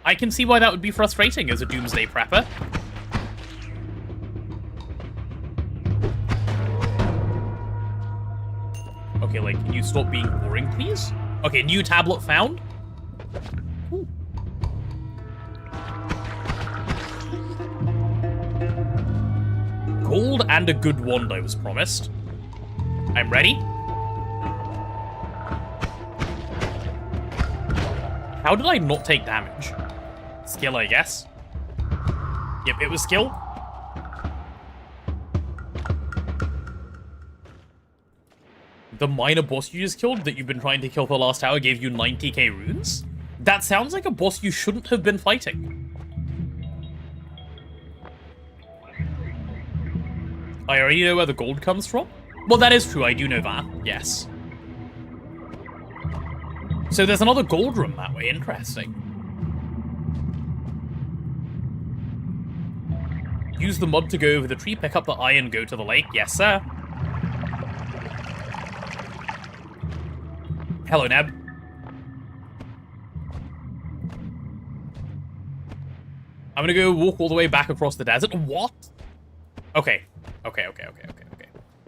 I can see why that would be frustrating as a doomsday prepper. Okay, like, can you stop being boring, please? Okay, new tablet found. Ooh. Gold and a good wand I was promised. I'm ready. How did I not take damage? Skill, I guess. Yep, it was skill. The minor boss you just killed that you've been trying to kill for the last hour gave you 90k runes? That sounds like a boss you shouldn't have been fighting. I already know where the gold comes from? Well, that is true, I do know that, yes. So there's another gold room that way, interesting. Use the mud to go over the tree, pick up the eye, and go to the lake. Yes, sir. Hello, Neb. I'm gonna go walk all the way back across the desert. What? Okay. Okay.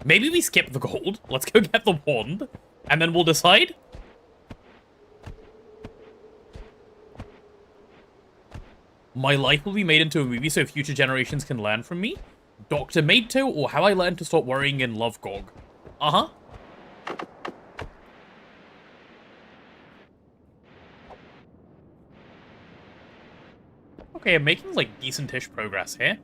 Maybe we skip the gold. Let's go get the wand, and then we'll decide. My life will be made into a movie so future generations can learn from me. Dr. Mato, or How I Learned to Stop Worrying in Love Gog. Uh-huh. Okay, I'm making, like, decent-ish progress here.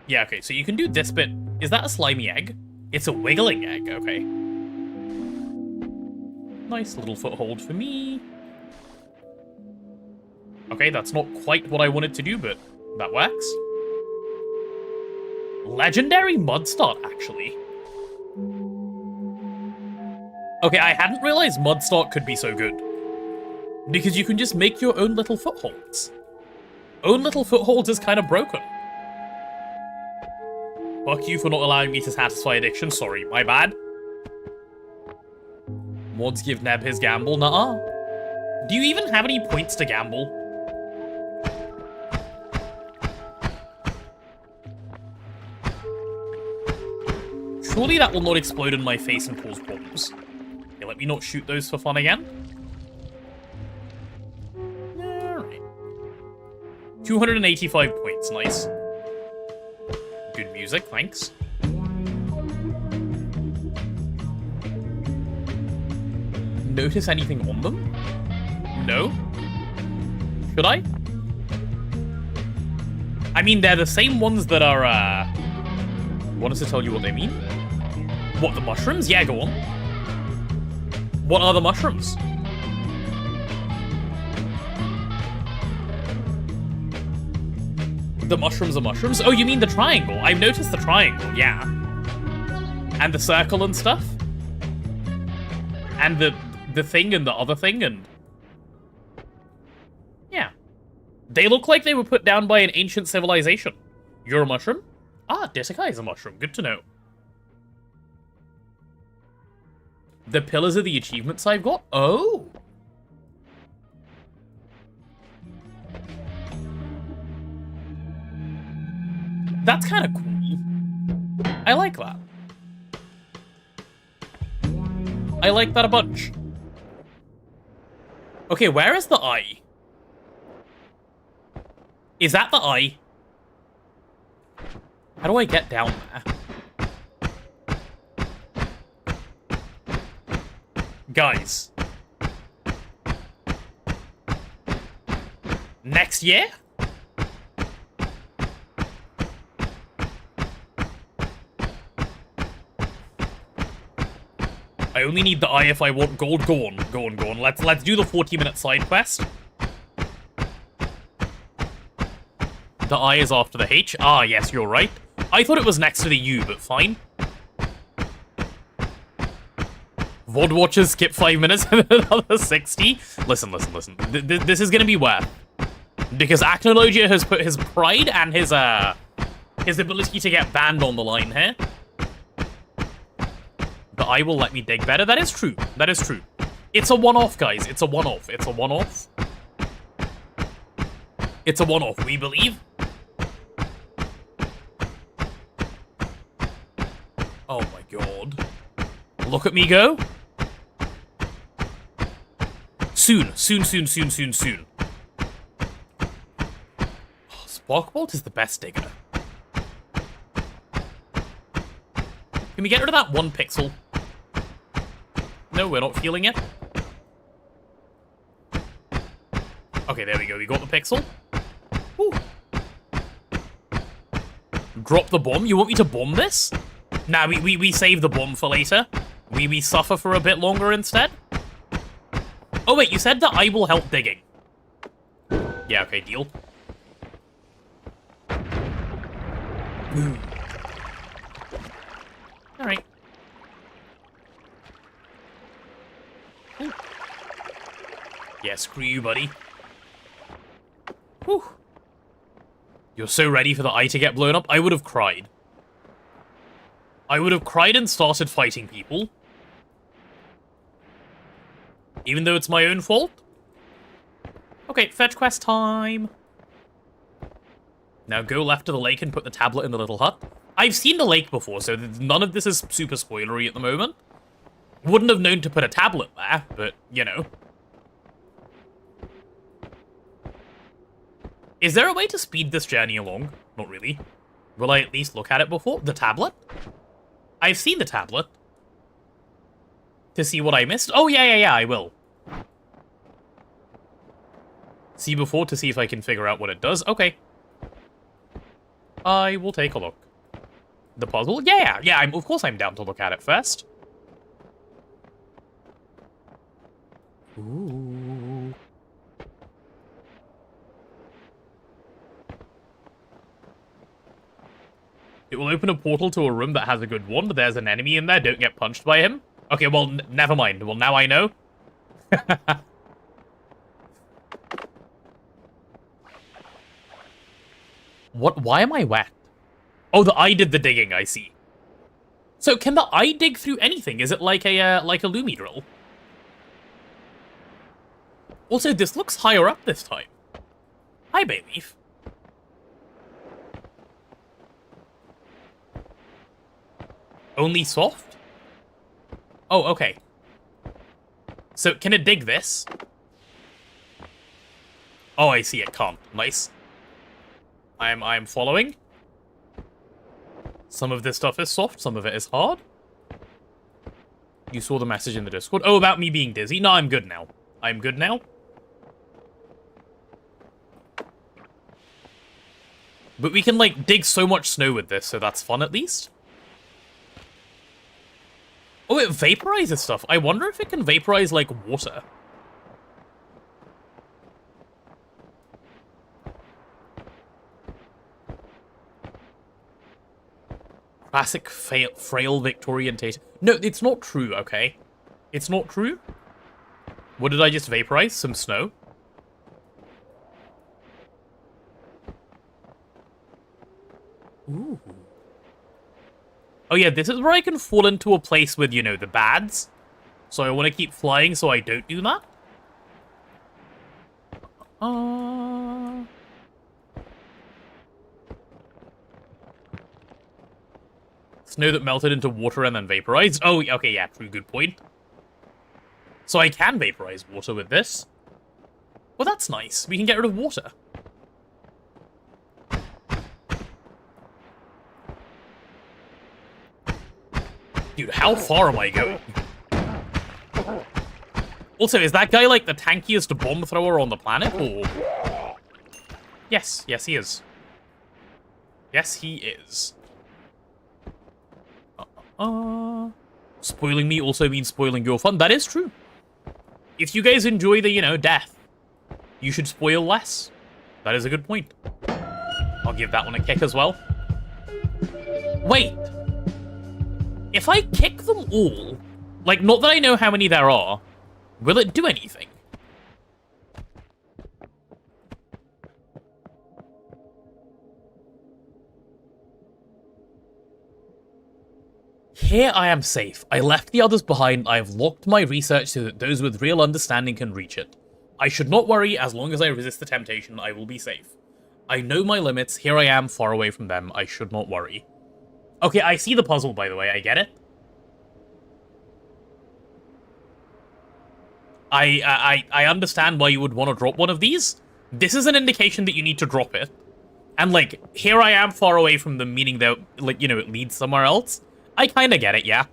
Yeah, okay, so you can do this bit. Is that a slimy egg? It's a wiggling egg, okay. Nice little foothold for me. Okay, that's not quite what I wanted to do, but that works. Legendary mud start, actually. Okay, I hadn't realized mud start could be so good. Because you can just make your own little footholds. Own little footholds is kind of broken. Fuck you for not allowing me to satisfy addiction. Sorry, my bad. Mods give Neb his gamble. Nuh-uh. Do you even have any points to gamble? Surely that will not explode in my face and cause problems. Okay, let me not shoot those for fun again. Alright. 285 points, nice. Good music, thanks. Notice anything on them? No? Should I? I mean, they're the same ones that are, Want us to tell you what they mean? What, the mushrooms? Yeah, go on. What are the mushrooms? The mushrooms are mushrooms? Oh, you mean the triangle? I've noticed the triangle, yeah. And the circle and stuff? And the thing and the other thing and... Yeah. They look like they were put down by an ancient civilization. You're a mushroom? Ah, Desikai is a mushroom. Good to know. The pillars are the achievements I've got? Oh! That's kind of cool. I like that. I like that a bunch. Okay, where is the eye? Is that the eye? How do I get down there? Guys. Next year? I only need the eye if I want gold. Go on, go on, go on. Let's do the 40-minute side quest. The I is after the H. Ah, yes, you're right. I thought it was next to the U, but fine. VOD watchers skip 5 minutes and another 60. Listen. This is gonna be worth. Because Acnologia has put his pride and his ability to get banned on the line here. The eye will let me dig better. That is true. That is true. It's a one-off, guys. It's a one-off. It's a one-off. It's a one-off, we believe. Oh my god. Look at me go. Soon. Oh, Sparkbolt is the best digger. Can we get rid of that 1 pixel? No, we're not feeling it. Okay, there we go. We got the pixel. Woo. Drop the bomb? You want me to bomb this? Nah, we save the bomb for later. We suffer for a bit longer instead. Oh wait, you said that I will help digging. Yeah, okay, deal. Alright. Yeah, screw you, buddy. Whew. You're so ready for the eye to get blown up? I would have cried. I would have cried and started fighting people. Even though it's my own fault? Okay, fetch quest time. Now go left to the lake and put the tablet in the little hut. I've seen the lake before, so none of this is super spoilery at the moment. Wouldn't have known to put a tablet there, but, you know. Is there a way to speed this journey along? Not really. Will I at least look at it before? The tablet? I've seen the tablet. To see what I missed? Oh, yeah, I will. See before to see if I can figure out what it does? Okay. I will take a look. The puzzle? Yeah, of course I'm down to look at it first. Ooh. It will open a portal to a room that has a good wand. There's an enemy in there. Don't get punched by him. Okay, well, never mind. Well, now I know. What? Why am I wet? Oh, the eye did the digging, I see. So, can the eye dig through anything? Is it like a Lumi drill? Also, this looks higher up this time. Hi, Bayleaf. Only soft? Oh, okay. So, can it dig this? Oh, I see, it can't. Nice. I'm following. Some of this stuff is soft, some of it is hard. You saw the message in the Discord. Oh, about me being dizzy? No, I'm good now. I'm good now. But we can, like, dig so much snow with this, so that's fun at least. Oh, it vaporizes stuff. I wonder if it can vaporize, like, water. Classic frail Victorian taste. No, it's not true, okay? It's not true. What did I just vaporize? Some snow? Ooh. Oh yeah, this is where I can fall into a place with, you know, the bads. So I want to keep flying so I don't do that. Snow that melted into water and then vaporized. Oh, okay, yeah, true, good point. So I can vaporize water with this. Well, that's nice. We can get rid of water. Dude, how far am I going? Also, is that guy like the tankiest bomb thrower on the planet, or...? Yes, he is. Yes, he is. Spoiling me also means spoiling your fun. That is true. If you guys enjoy the, you know, death, you should spoil less. That is a good point. I'll give that one a kick as well. Wait. If I kick them all, like, not that I know how many there are, will it do anything? Here I am safe. I left the others behind. I have locked my research so that those with real understanding can reach it. I should not worry. As long as I resist the temptation, I will be safe. I know my limits. Here I am, far away from them. I should not worry. Okay, I see the puzzle, by the way. I get it. I understand why you would want to drop one of these. This is an indication that you need to drop it. And, like, here I am far away from them, meaning that, like, you know, it leads somewhere else. I kind of get it, yeah.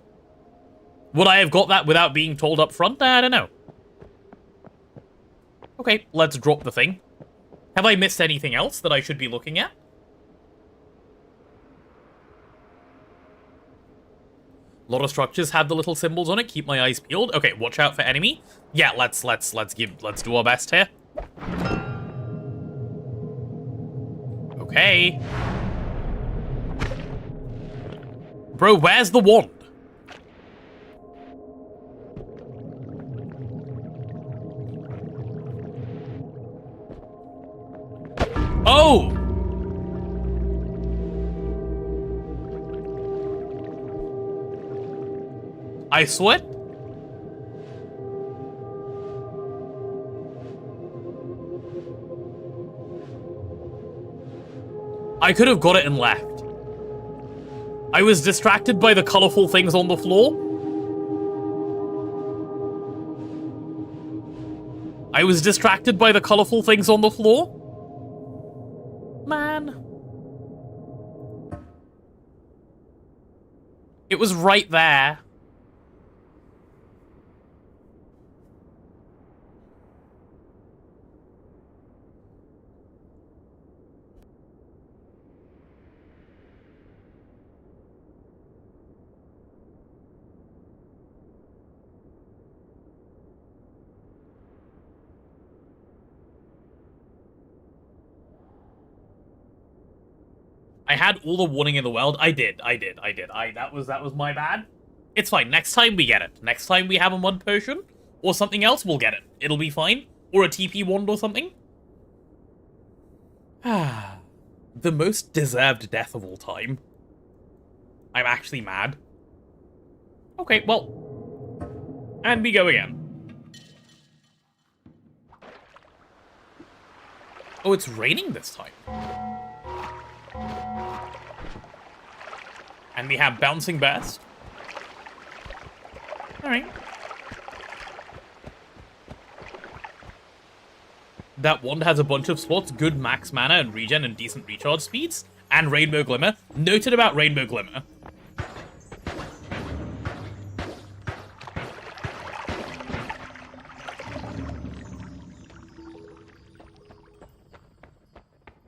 Would I have got that without being told up front? I don't know. Okay, let's drop the thing. Have I missed anything else that I should be looking at? A lot of structures have the little symbols on it. Keep my eyes peeled. Okay, watch out for enemy. Yeah, let's do our best here. Okay. Bro, where's the wand? Oh! I sweat? I could have got it and left. I was distracted by the colorful things on the floor. I was distracted by the colorful things on the floor. Man. It was right there. I had all the warning in the world. I did. That was my bad. It's fine. Next time we get it. Next time we have a mud potion or something else, we'll get it. It'll be fine. Or a TP wand or something. The most deserved death of all time. I'm actually mad. Okay, well. And we go again. Oh, it's raining this time. And we have Bouncing Burst. Alright. That wand has a bunch of slots, good max mana and regen and decent recharge speeds. And Rainbow Glimmer. Noted about Rainbow Glimmer.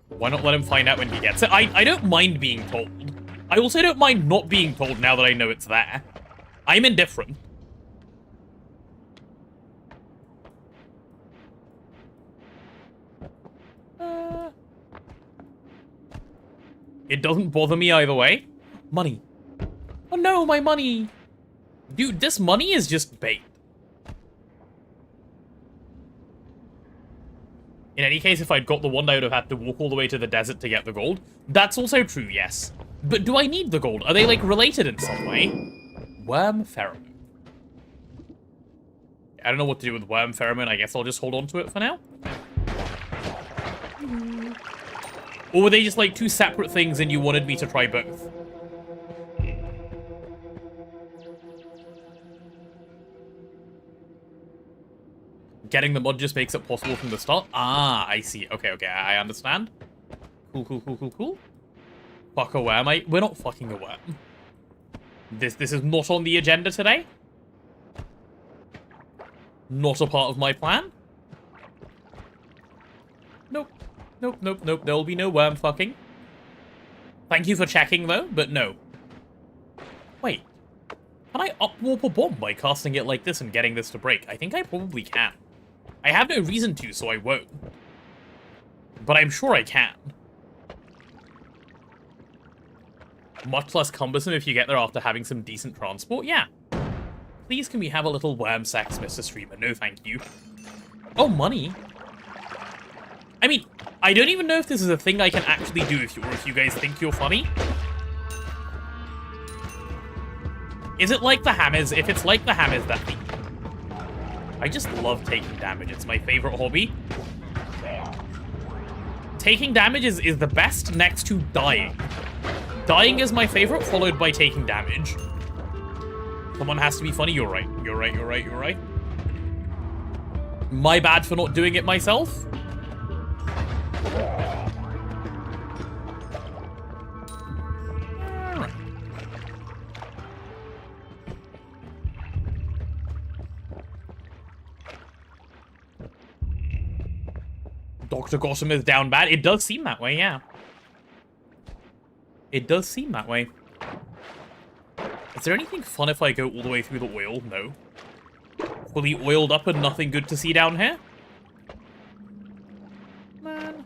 Why not let him find out when he gets it? I don't mind being told. I also don't mind not being told now that I know it's there. I'm indifferent. It doesn't bother me either way. Money. Oh no, my money! Dude, this money is just bait. In any case, if I'd got the wand, I would have had to walk all the way to the desert to get the gold. That's also true, yes. But do I need the gold? Are they, like, related in some way? Worm pheromone. I don't know what to do with worm pheromone. I guess I'll just hold on to it for now. Or were they just, like, two separate things and you wanted me to try both? Getting the mod just makes it possible from the start? Ah, I see. Okay, I understand. Cool. Fuck a worm. We're not fucking a worm. This is not on the agenda today. Not a part of my plan. Nope. There will be no worm fucking. Thank you for checking, though, but no. Wait. Can I up-warp a bomb by casting it like this and getting this to break? I think I probably can. I have no reason to, so I won't. But I'm sure I can. Much less cumbersome if you get there after having some decent transport. Yeah. Please, can we have a little worm sex, Mr. Streamer? No, thank you. Oh, money. I mean, I don't even know if this is a thing I can actually do if you guys think you're funny. Is it like the hammers? If it's like the hammers, that's me. I just love taking damage. It's my favorite hobby. Taking damage is the best next to dying. Dying is my favorite, followed by taking damage. Someone has to be funny. You're right. You're right. My bad for not doing it myself. Alright. Dr. Gotham is down bad. It does seem that way, yeah. It does seem that way. Is there anything fun if I go all the way through the oil? No. Fully oiled up and nothing good to see down here? Man.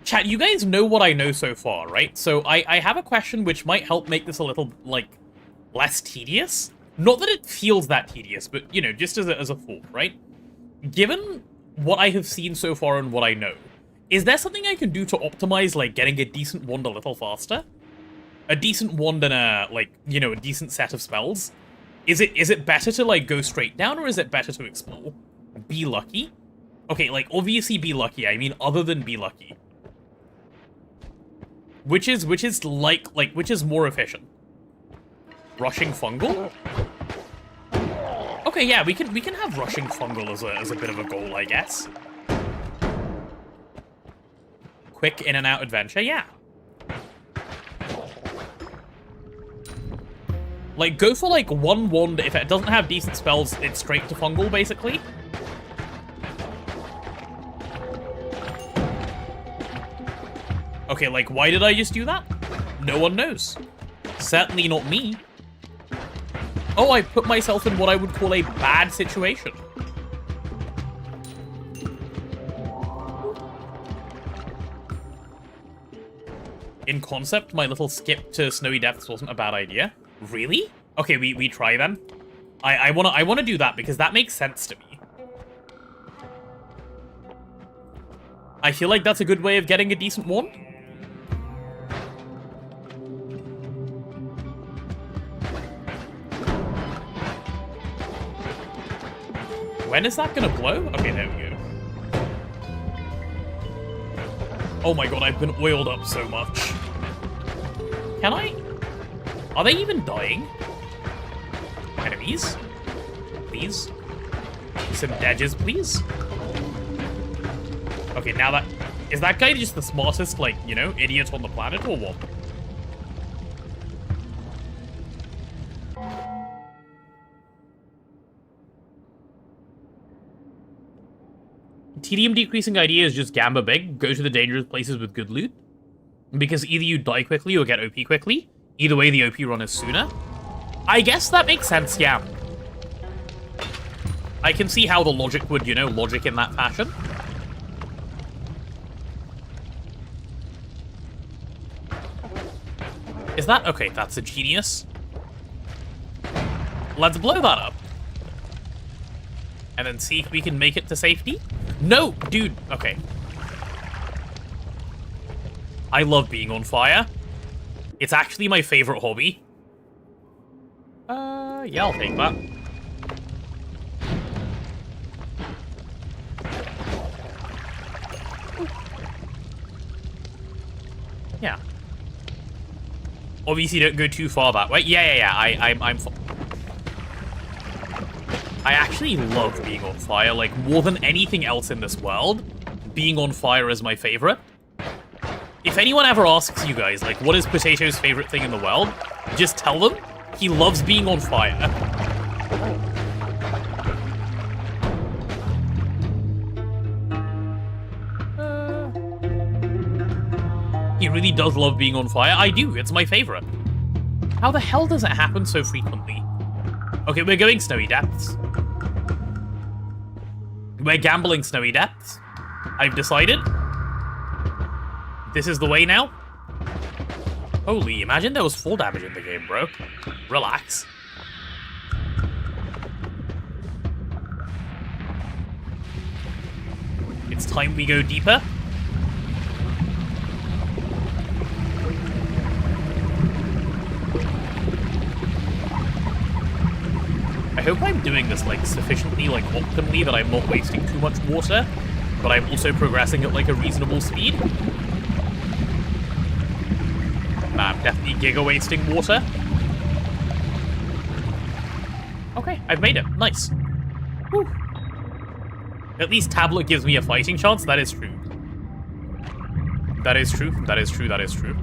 Chat, you guys know what I know so far, right? So I have a question which might help make this a little, like, less tedious. Not that it feels that tedious, but, you know, just as a thought, right? Given what I have seen so far and what I know, is there something I can do to optimize, like, getting a decent wand a little faster? A decent wand and a, like, you know, a decent set of spells? Is it better to, like, go straight down, or is it better to explore? Be lucky? Okay, like, obviously be lucky. I mean, other than be lucky. Which is more efficient? Rushing fungal? Okay, yeah, we can have rushing fungal as a bit of a goal, I guess. Quick in and out adventure, yeah. Like, go for, like, one wand. If it doesn't have decent spells, it's straight to fungal, basically. Okay, like, why did I just do that? No one knows. Certainly not me. Oh, I put myself in what I would call a bad situation. In concept, my little skip to Snowy Depths wasn't a bad idea. Really? Okay, we try then. I wanna do that because that makes sense to me. I feel like that's a good way of getting a decent one. When is that gonna blow? Okay, there we go. Oh my god, I've been oiled up so much. Can I? Are they even dying? Enemies? Please? Some dodges, please? Okay, now that... Is that guy just the smartest, like, you know, idiot on the planet, or what? TDM decreasing idea is just gamble big, go to the dangerous places with good loot. Because either you die quickly or get OP quickly. Either way, the OP run is sooner. I guess that makes sense, yeah. I can see how the logic would, you know, logic in that fashion. Is that... Okay, that's a genius. Let's blow that up. And then see if we can make it to safety. No, dude. Okay. I love being on fire. It's actually my favorite hobby. Yeah, I'll take that. Yeah. Obviously, don't go too far that way. Yeah. I'm I actually love being on fire, like, more than anything else in this world. Being on fire is my favorite. If anyone ever asks you guys, like, what is Potato's favorite thing in the world, just tell them he loves being on fire. He really does love being on fire. I do, it's my favorite. How the hell does it happen so frequently? Okay, we're going Snowy Depths. We're gambling Snowy Depths. I've decided. This is the way now. Holy, imagine there was full damage in the game, bro. Relax. It's time we go deeper. I hope I'm doing this, like, sufficiently, like, optimally that I'm not wasting too much water, but I'm also progressing at, like, a reasonable speed. Nah, I'm definitely giga-wasting water. Okay, I've made it. Nice. Whew. At least Tablet gives me a fighting chance. That is true. That is true. That is true. That is true.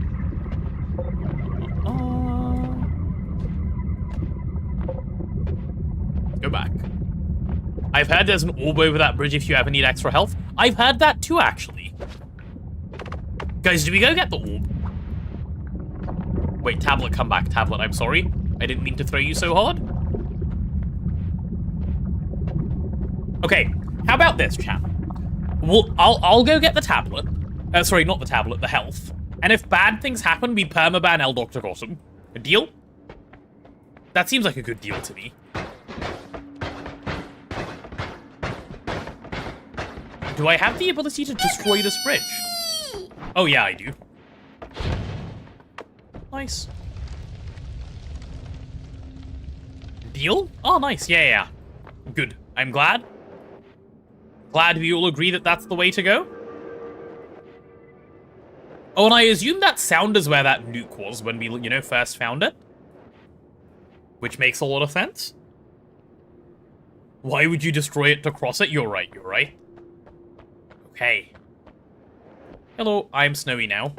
Go back. I've heard there's an orb over that bridge if you ever need extra health. I've heard that too, actually. Guys, do we go get the orb? Wait, Tablet, come back. Tablet, I'm sorry. I didn't mean to throw you so hard. Okay, how about this, chat? Well, I'll go get the tablet. Sorry, not the tablet, the health. And if bad things happen, we permaban El Dr. Gotham. A deal? That seems like a good deal to me. Do I have the ability to destroy this bridge? Oh yeah, I do. Nice. Deal? Oh, nice. Yeah. Good. I'm glad. Glad we all agree that that's the way to go. Oh, and I assume that sound is where that nuke was when we, you know, first found it. Which makes a lot of sense. Why would you destroy it to cross it? You're right. Okay. Hello, I'm Snowy now.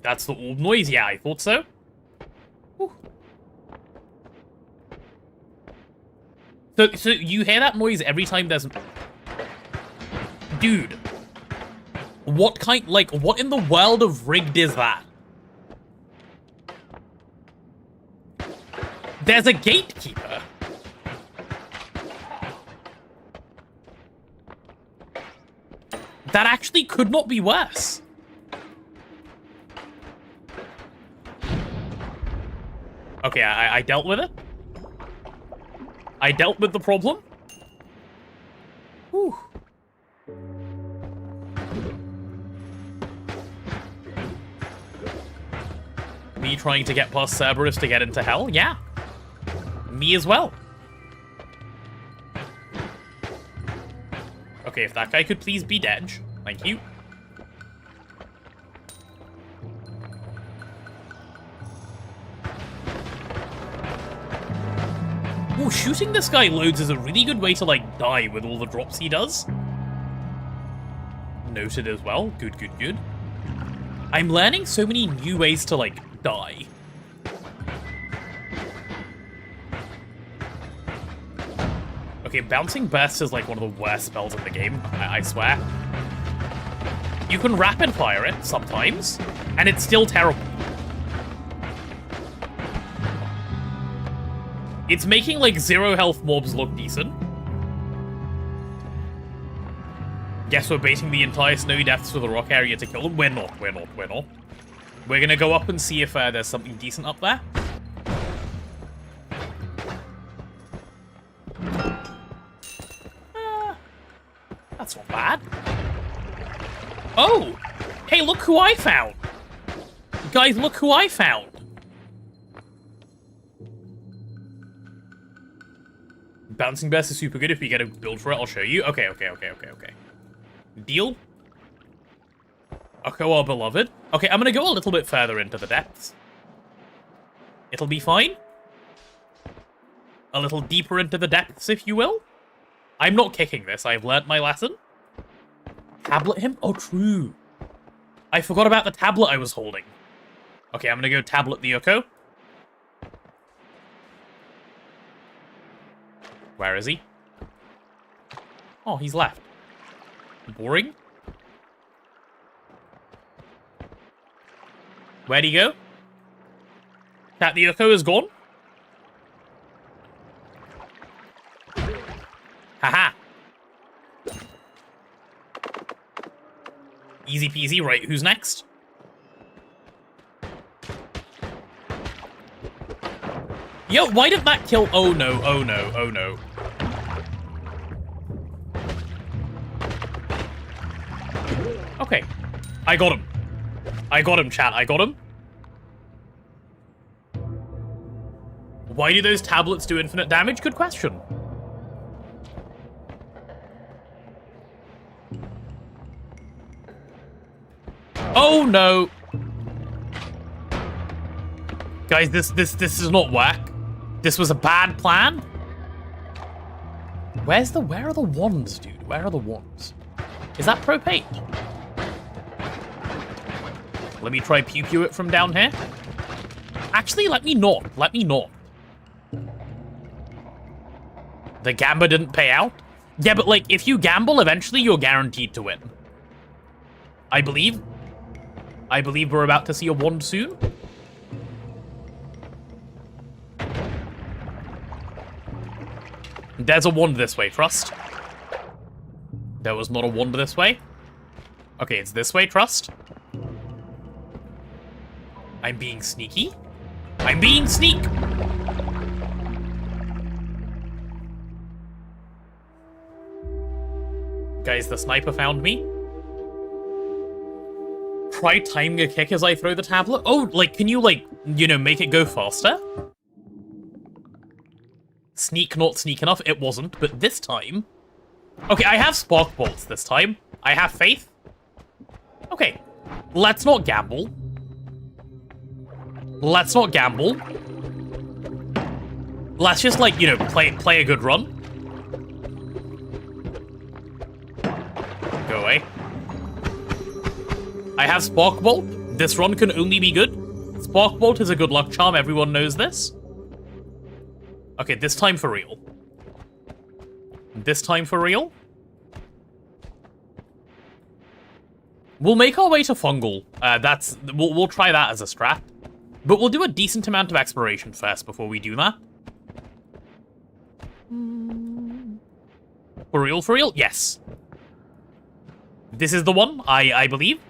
That's the orb noise? Yeah, I thought so. Whew. So you hear that noise every time there's... Dude. What in the world of rigged is that? There's a gatekeeper. That actually could not be worse. Okay, I dealt with it. I dealt with the problem. Whew. Me trying to get past Cerberus to get into hell? Yeah. Me as well. Okay, if that guy could please be dead. Thank you. Ooh, shooting this guy loads is a really good way to, like, die with all the drops he does. Noted as well. Good. I'm learning so many new ways to, like, die. Okay, Bouncing Burst is, like, one of the worst spells in the game, I swear. You can rapid fire it sometimes, and it's still terrible. It's making, like, 0 health mobs look decent. Guess we're baiting the entire Snowy Depths with a rock area to kill them. We're not. We're gonna go up and see if there's something decent up there. That's not bad. Oh! Hey, look who I found! Guys, look who I found! Bouncing Burst is super good. If we get a build for it, I'll show you. Okay. Deal? Okay, our beloved. Okay, I'm gonna go a little bit further into the depths. It'll be fine. A little deeper into the depths, if you will. I'm not kicking this. I've learnt my lesson. Tablet him? Oh, true. I forgot about the tablet I was holding. Okay, I'm gonna go tablet the Yoko. Where is he? Oh, he's left. Boring. Where'd he go? Chat, the Yoko is gone? Haha. Easy peasy. Right, who's next? Yo, why did that kill? Oh no. Okay. I got him, chat. I got him. Why do those tablets do infinite damage? Good question. Oh no. Guys, this does not work. This was a bad plan. Where are the wands, dude? Where are the wands? Is that propane? Let me try pew it from down here. Actually, let me not. The gamble didn't pay out? Yeah, but like, if you gamble, eventually you're guaranteed to win. I believe we're about to see a wand soon. There's a wand this way, trust. There was not a wand this way. Okay, it's this way, trust. I'm being sneaky. I'm being sneak! Guys, the sniper found me. Try timing a kick as I throw the tablet. Oh, like, can you, like, you know, make it go faster? Sneak, not sneak enough. It wasn't, but this time... Okay, I have spark bolts this time. I have faith. Okay, let's not gamble. Let's not gamble. Let's just, like, you know, play a good run. Go away. I have Spark Bolt. This run can only be good. Spark Bolt is a good luck charm, everyone knows this. Okay, this time for real. This time for real. We'll make our way to Fungal. We'll try that as a strat. But we'll do a decent amount of exploration first before we do that. For real, for real? Yes. This is the one, I believe.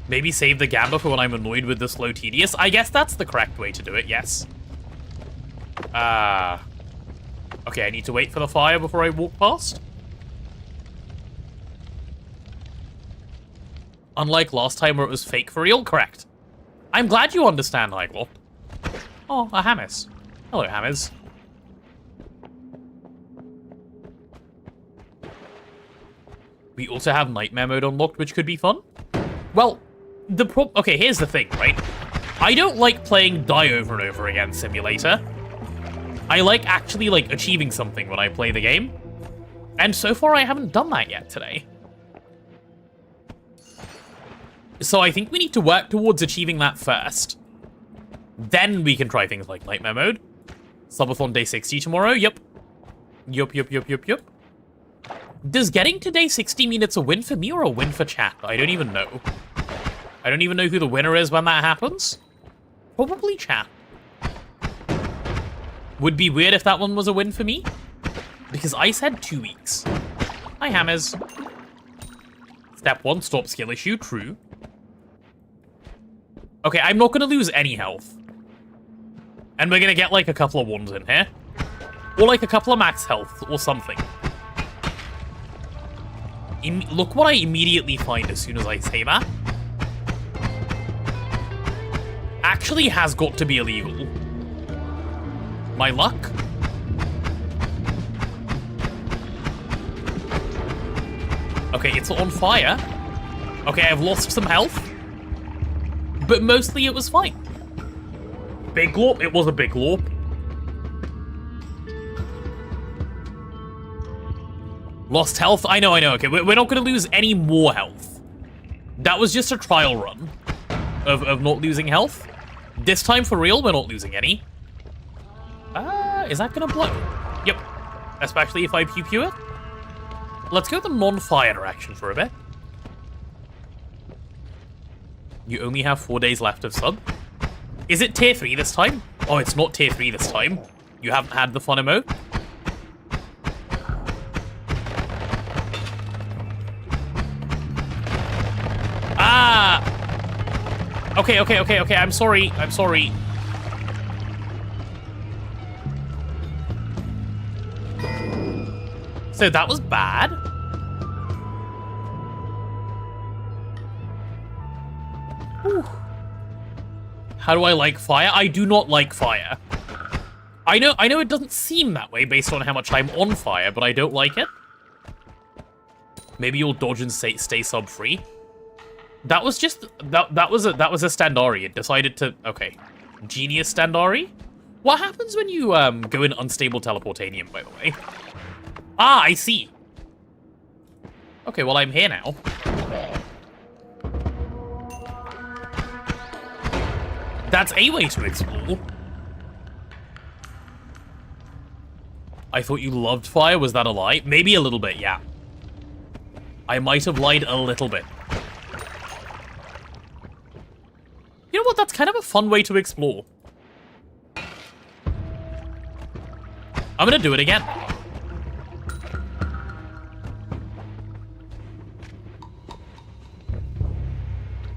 Maybe save the Gamba for when I'm annoyed with the slow tedious. I guess that's the correct way to do it, yes. Okay, I need to wait for the fire before I walk past. Unlike last time where it was fake for real, correct. I'm glad you understand, Hycloft. Oh, a Hammers. Hello, Hammers. We also have Nightmare mode unlocked, which could be fun. Well, okay, here's the thing, right? I don't like playing die over and over again simulator. I like actually, like, achieving something when I play the game. And so far, I haven't done that yet today. So I think we need to work towards achieving that first. Then we can try things like Nightmare mode. Subathon day 60 tomorrow, yep. Yup. Does getting to day 60 mean it's a win for me or a win for chat? I don't even know. I don't even know who the winner is when that happens. Probably chat. Would be weird if that one was a win for me. Because I said 2 weeks. Hi, Hammers. Step 1, stop skill issue, true. Okay, I'm not gonna lose any health. And we're gonna get like a couple of ones in here. Or like a couple of max health or something. Look what I immediately find as soon as I say that. Actually has got to be illegal. My luck? Okay, it's on fire. Okay, I've lost some health. But mostly it was fine. Big glorp? It was a big glorp. Lost health? I know. Okay, we're not going to lose any more health. That was just a trial run of not losing health. This time, for real, we're not losing any. Is that going to blow? Yep. Especially if I pew-pew it. Let's go the non-fire direction for a bit. You only have 4 days left of sub. Is it tier 3 this time? Oh, it's not tier 3 this time. You haven't had the fun emote? Okay, I'm sorry. So that was bad? Whew. How do I like fire? I do not like fire. I know it doesn't seem that way based on how much I'm on fire, but I don't like it. Maybe you'll dodge and stay sub-free. That was just that was a Standari. It decided to genius Standari. What happens when you go in unstable teleportanium, by the way? Ah, I see. Okay, well I'm here now. That's a way to explore. I thought you loved fire. Was that a lie? Maybe a little bit, yeah. I might have lied a little bit. You know what? That's kind of a fun way to explore. I'm gonna do it again.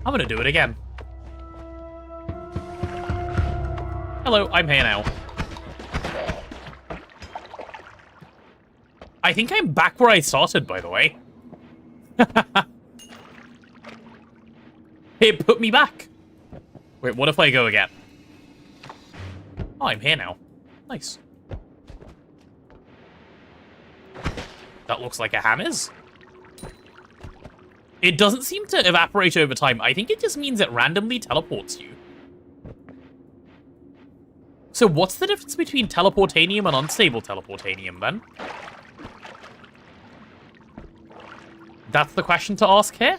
I'm gonna do it again. Hello, I'm here now. I think I'm back where I started, by the way. It put me back. Wait, what if I go again? Oh, I'm here now. Nice. That looks like a hammers. It doesn't seem to evaporate over time. I think it just means it randomly teleports you. So what's the difference between teleportanium and unstable teleportanium, then? That's the question to ask here?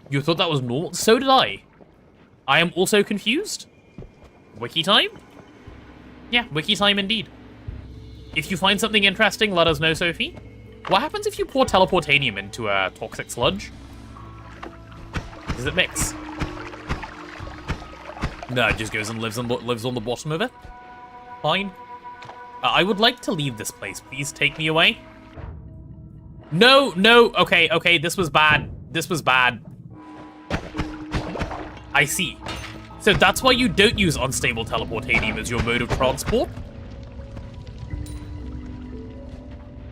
You thought that was normal? So did I. I am also confused. Wiki time? Yeah, wiki time indeed. If you find something interesting, let us know, Sophie. What happens if you pour teleportanium into a toxic sludge? Does it mix? No, it just goes and lives on the bottom of it. Fine. I would like to leave this place. Please take me away. No, no. Okay, okay. This was bad. This was bad. I see. So that's why you don't use unstable teleportanium as your mode of transport?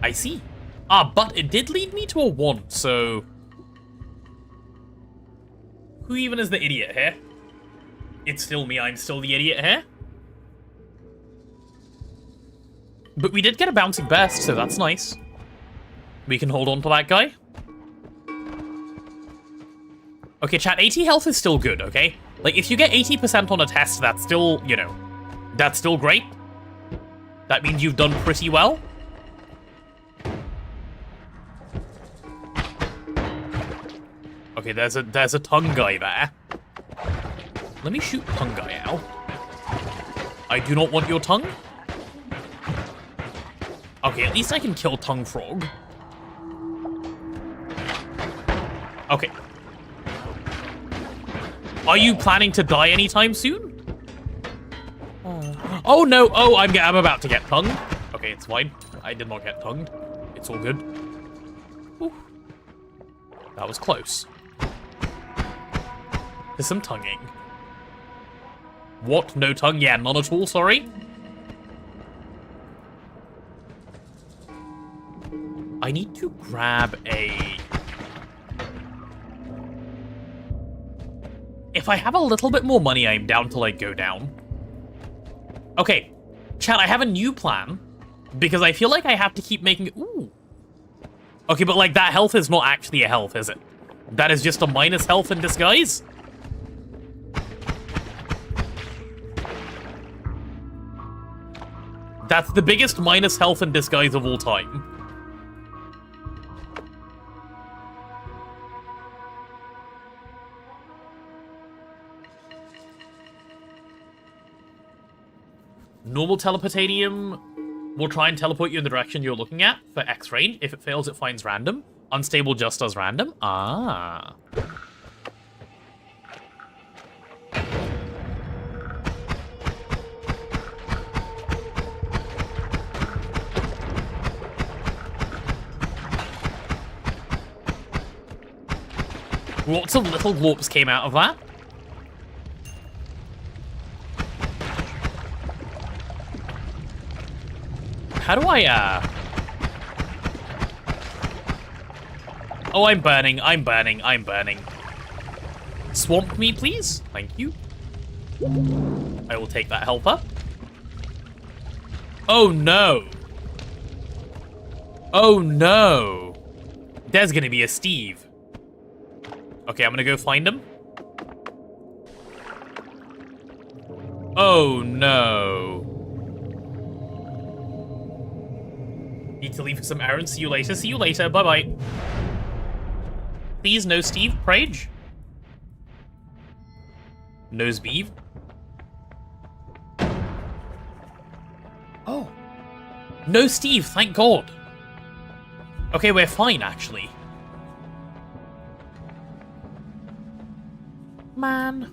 I see. Ah, but it did lead me to a wand, so... Who even is the idiot here? It's still me, I'm still the idiot here. But we did get a bouncing burst, so that's nice. We can hold on to that guy. Okay, chat, 80 health is still good, okay? Like, if you get 80% on a test, that's still, you know, that's still great. That means you've done pretty well. Okay, there's a tongue guy there. Let me shoot tongue guy out. I do not want your tongue. Okay, at least I can kill tongue frog. Okay. Are you planning to die anytime soon? Oh no! Oh, I'm about to get tongued. Okay, it's fine. I did not get tongued. It's all good. Ooh. That was close. There's some tonguing. What? No tongue? Yeah, none at all, sorry. I need to grab a... If I have a little bit more money, I'm down to, like, go down. Okay. Chat, I have a new plan. Because I feel like I have to keep making... Ooh. Okay, but, like, that health is not actually a health, is it? That is just a minus health in disguise? That's the biggest minus health in disguise of all time. Normal teleportanium will try and teleport you in the direction you're looking at for X range. If it fails, it finds random. Unstable just does random. Ah. Lots of little glorps came out of that. How do I, Oh, I'm burning, I'm burning, I'm burning. Swamp me, please. Thank you. I will take that health up. Oh, no. Oh, no. There's gonna be a Steve. Okay, I'm gonna go find him. Oh, no. Need to leave for some errands. See you later. See you later. Bye-bye. Please, no Steve. Prage. Nose beeve. Oh. No Steve, thank God. Okay, we're fine, actually. Man.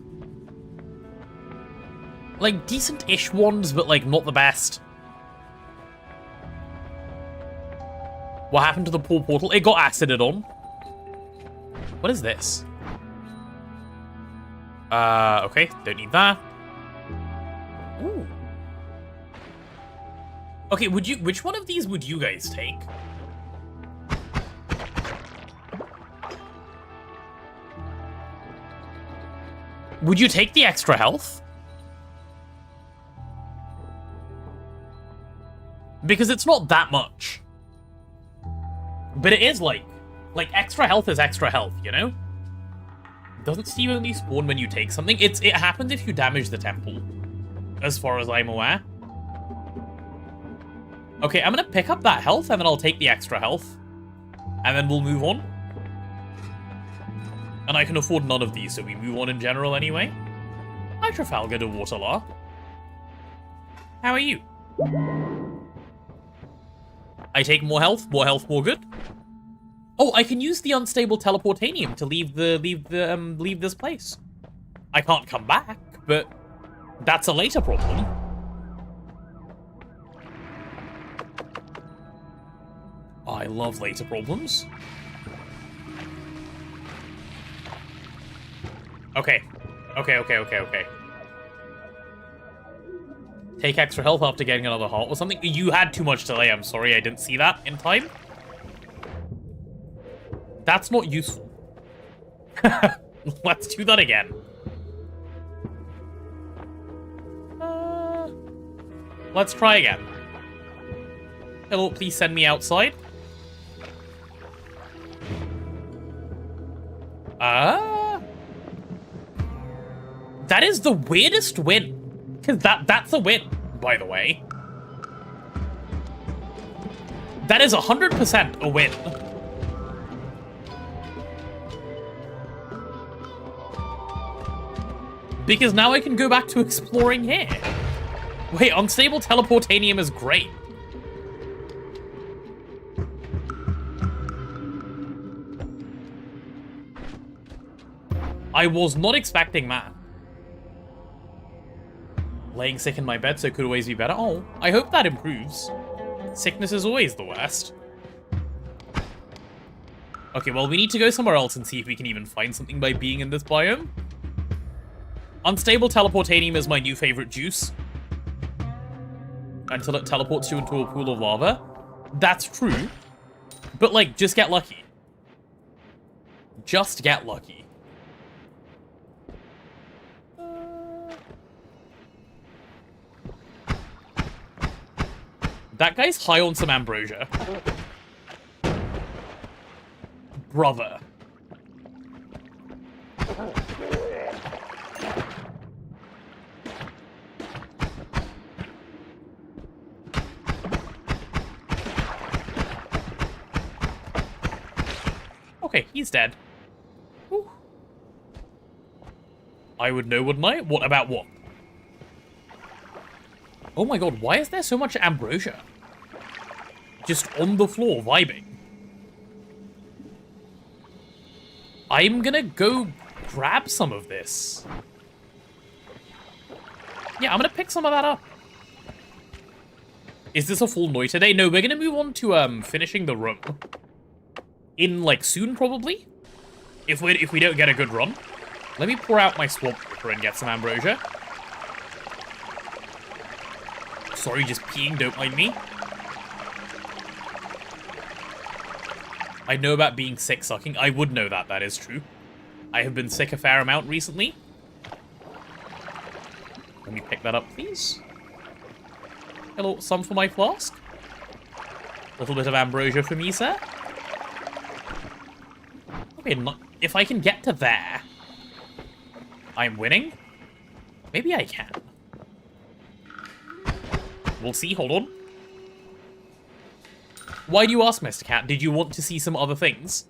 Like, decent-ish ones, but, like, not the best. What happened to the pool portal? It got acided on. What is this? Okay, don't need that. Ooh. Okay, which one of these would you guys take? Would you take the extra health? Because it's not that much. But it is like extra health is extra health, you know? Doesn't Steve only spawn when you take something? It happens if you damage the temple, as far as I'm aware. Okay, I'm gonna pick up that health, and then I'll take the extra health. And then we'll move on. And I can afford none of these, so we move on in general anyway. Hi, Trafalgar de Waterlaw. How are you? I take more health, more good. Oh, I can use the unstable teleportanium to leave this place. I can't come back, but that's a later problem. I love later problems. Okay. Take extra health after getting another heart or something. You had too much delay, I'm sorry, I didn't see that in time. That's not useful. Let's do that again. Let's try again. Hello, please send me outside. That is the weirdest win. Because that's a win, by the way. That is 100% a win. Because now I can go back to exploring here. Wait, unstable teleportanium is great. I was not expecting that. Laying sick in my bed, so it could always be better. Oh, I hope that improves. Sickness is always the worst. Okay, well, we need to go somewhere else and see if we can even find something by being in this biome. Unstable teleportanium is my new favorite juice. Until it teleports you into a pool of lava. That's true. But, like, just get lucky. Just get lucky. That guy's high on some ambrosia. Brother. Okay, he's dead. Whew. I would know, wouldn't I? What about what? Oh my god, why is there so much ambrosia? Just on the floor, vibing. I'm gonna go grab some of this. Yeah, I'm gonna pick some of that up. Is this a full Noita day? No, we're gonna move on to finishing the room. In, like, soon, probably? If we don't get a good run. Let me pour out my swamp water and get some ambrosia. Sorry, just peeing, don't mind me. I know about being sick sucking. I would know that, that is true. I have been sick a fair amount recently. Let me pick that up, please. Hello, some for my flask. A little bit of ambrosia for me, sir. Okay, if I can get to there, I'm winning. Maybe I can. We'll see, hold on. Why do you ask, Mr. Cat? Did you want to see some other things?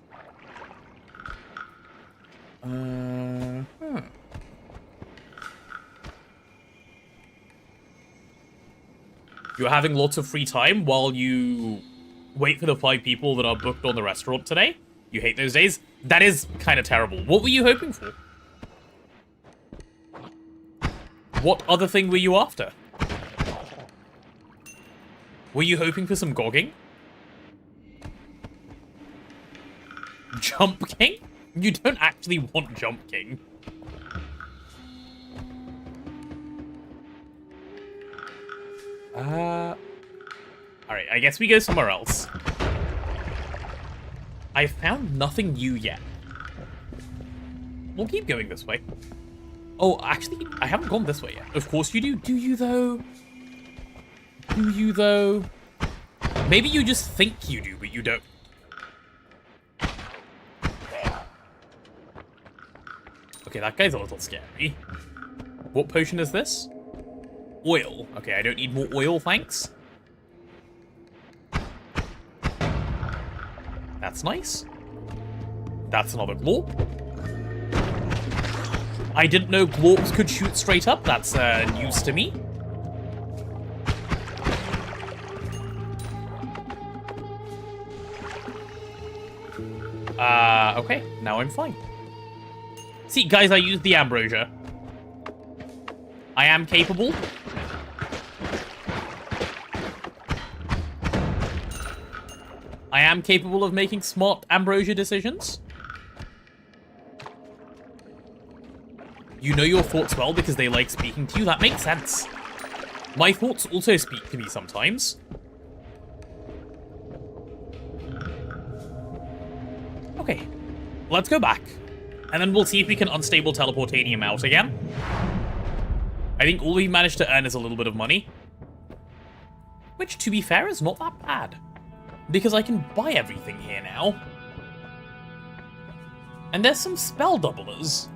You're having lots of free time while you wait for the 5 people that are booked on the restaurant today? You hate those days? That is kind of terrible. What were you hoping for? What other thing were you after? Were you hoping for some gogging? Jump King? You don't actually want Jump King. Alright, I guess we go somewhere else. I've found nothing new yet. We'll keep going this way. Oh, actually, I haven't gone this way yet. Of course you do. Do you, though? Do you, though? Maybe you just think you do, but you don't. Okay, that guy's a little scary. What potion is this? Oil. Okay, I don't need more oil, thanks. That's nice. That's another glorp. I didn't know glorps could shoot straight up. That's news to me. Okay, now I'm fine. See, guys, I used the ambrosia. I am capable. I am capable of making smart ambrosia decisions. You know your thoughts well because they like speaking to you. That makes sense. My thoughts also speak to me sometimes. Okay, let's go back. And then we'll see if we can unstable teleportanium out again. I think all we managed to earn is a little bit of money. Which, to be fair, is not that bad. Because I can buy everything here now. And there's some spell doublers.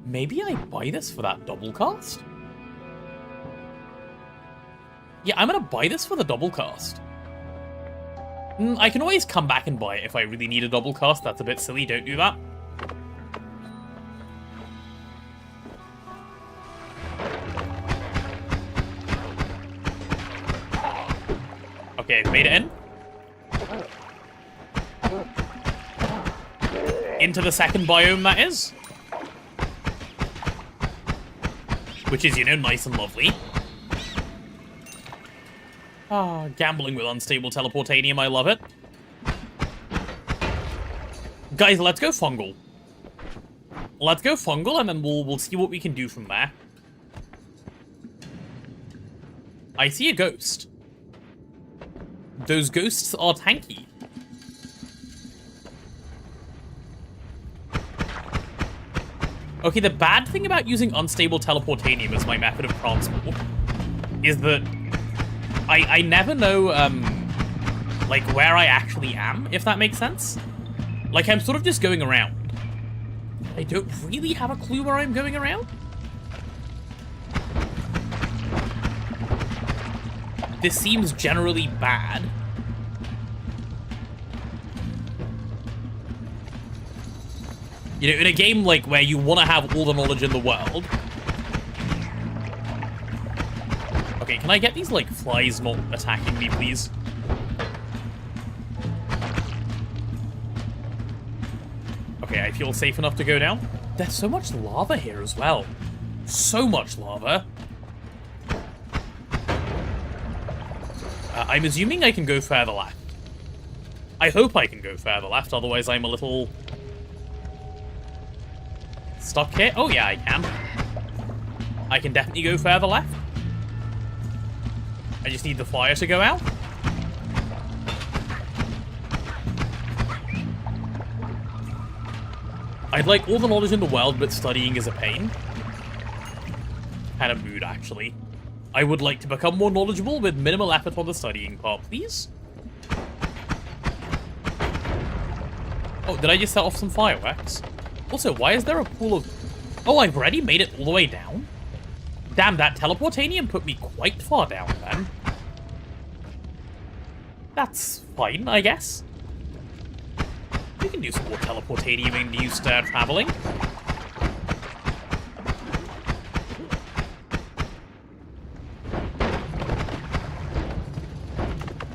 Maybe I buy this for that double cast? Yeah, I'm gonna buy this for the double cast. I can always come back and buy it if I really need a double cast. That's a bit silly, don't do that. Okay, made it in. Into the second biome, that is. Which is, you know, nice and lovely. Ah, gambling with unstable teleportanium, I love it. Guys, let's go fungal. Let's go fungal, and then we'll see what we can do from there. I see a ghost. Those ghosts are tanky. Okay, the bad thing about using unstable teleportanium as my method of transport is that I never know, like, where I actually am, if that makes sense. Like, I'm sort of just going around. I don't really have a clue where I'm going around. This seems generally bad. You know, in a game like where you want to have all the knowledge in the world. Okay, can I get these, like, flies not attacking me, please? Okay, I feel safe enough to go down. There's so much lava here as well. So much lava. I'm assuming I can go further left. I hope I can go further left, otherwise I'm a little stuck here. Oh yeah, I can. I can definitely go further left. I just need the fire to go out. I'd like all the knowledge in the world, but studying is a pain. Kind of mood, actually. I would like to become more knowledgeable with minimal effort on the studying part, please. Oh, did I just set off some fireworks? Also, why is there a pool of... Oh, I've already made it all the way down? Damn, that teleportanium put me quite far down, then. That's fine, I guess. We can do some more teleportanium-induced traveling.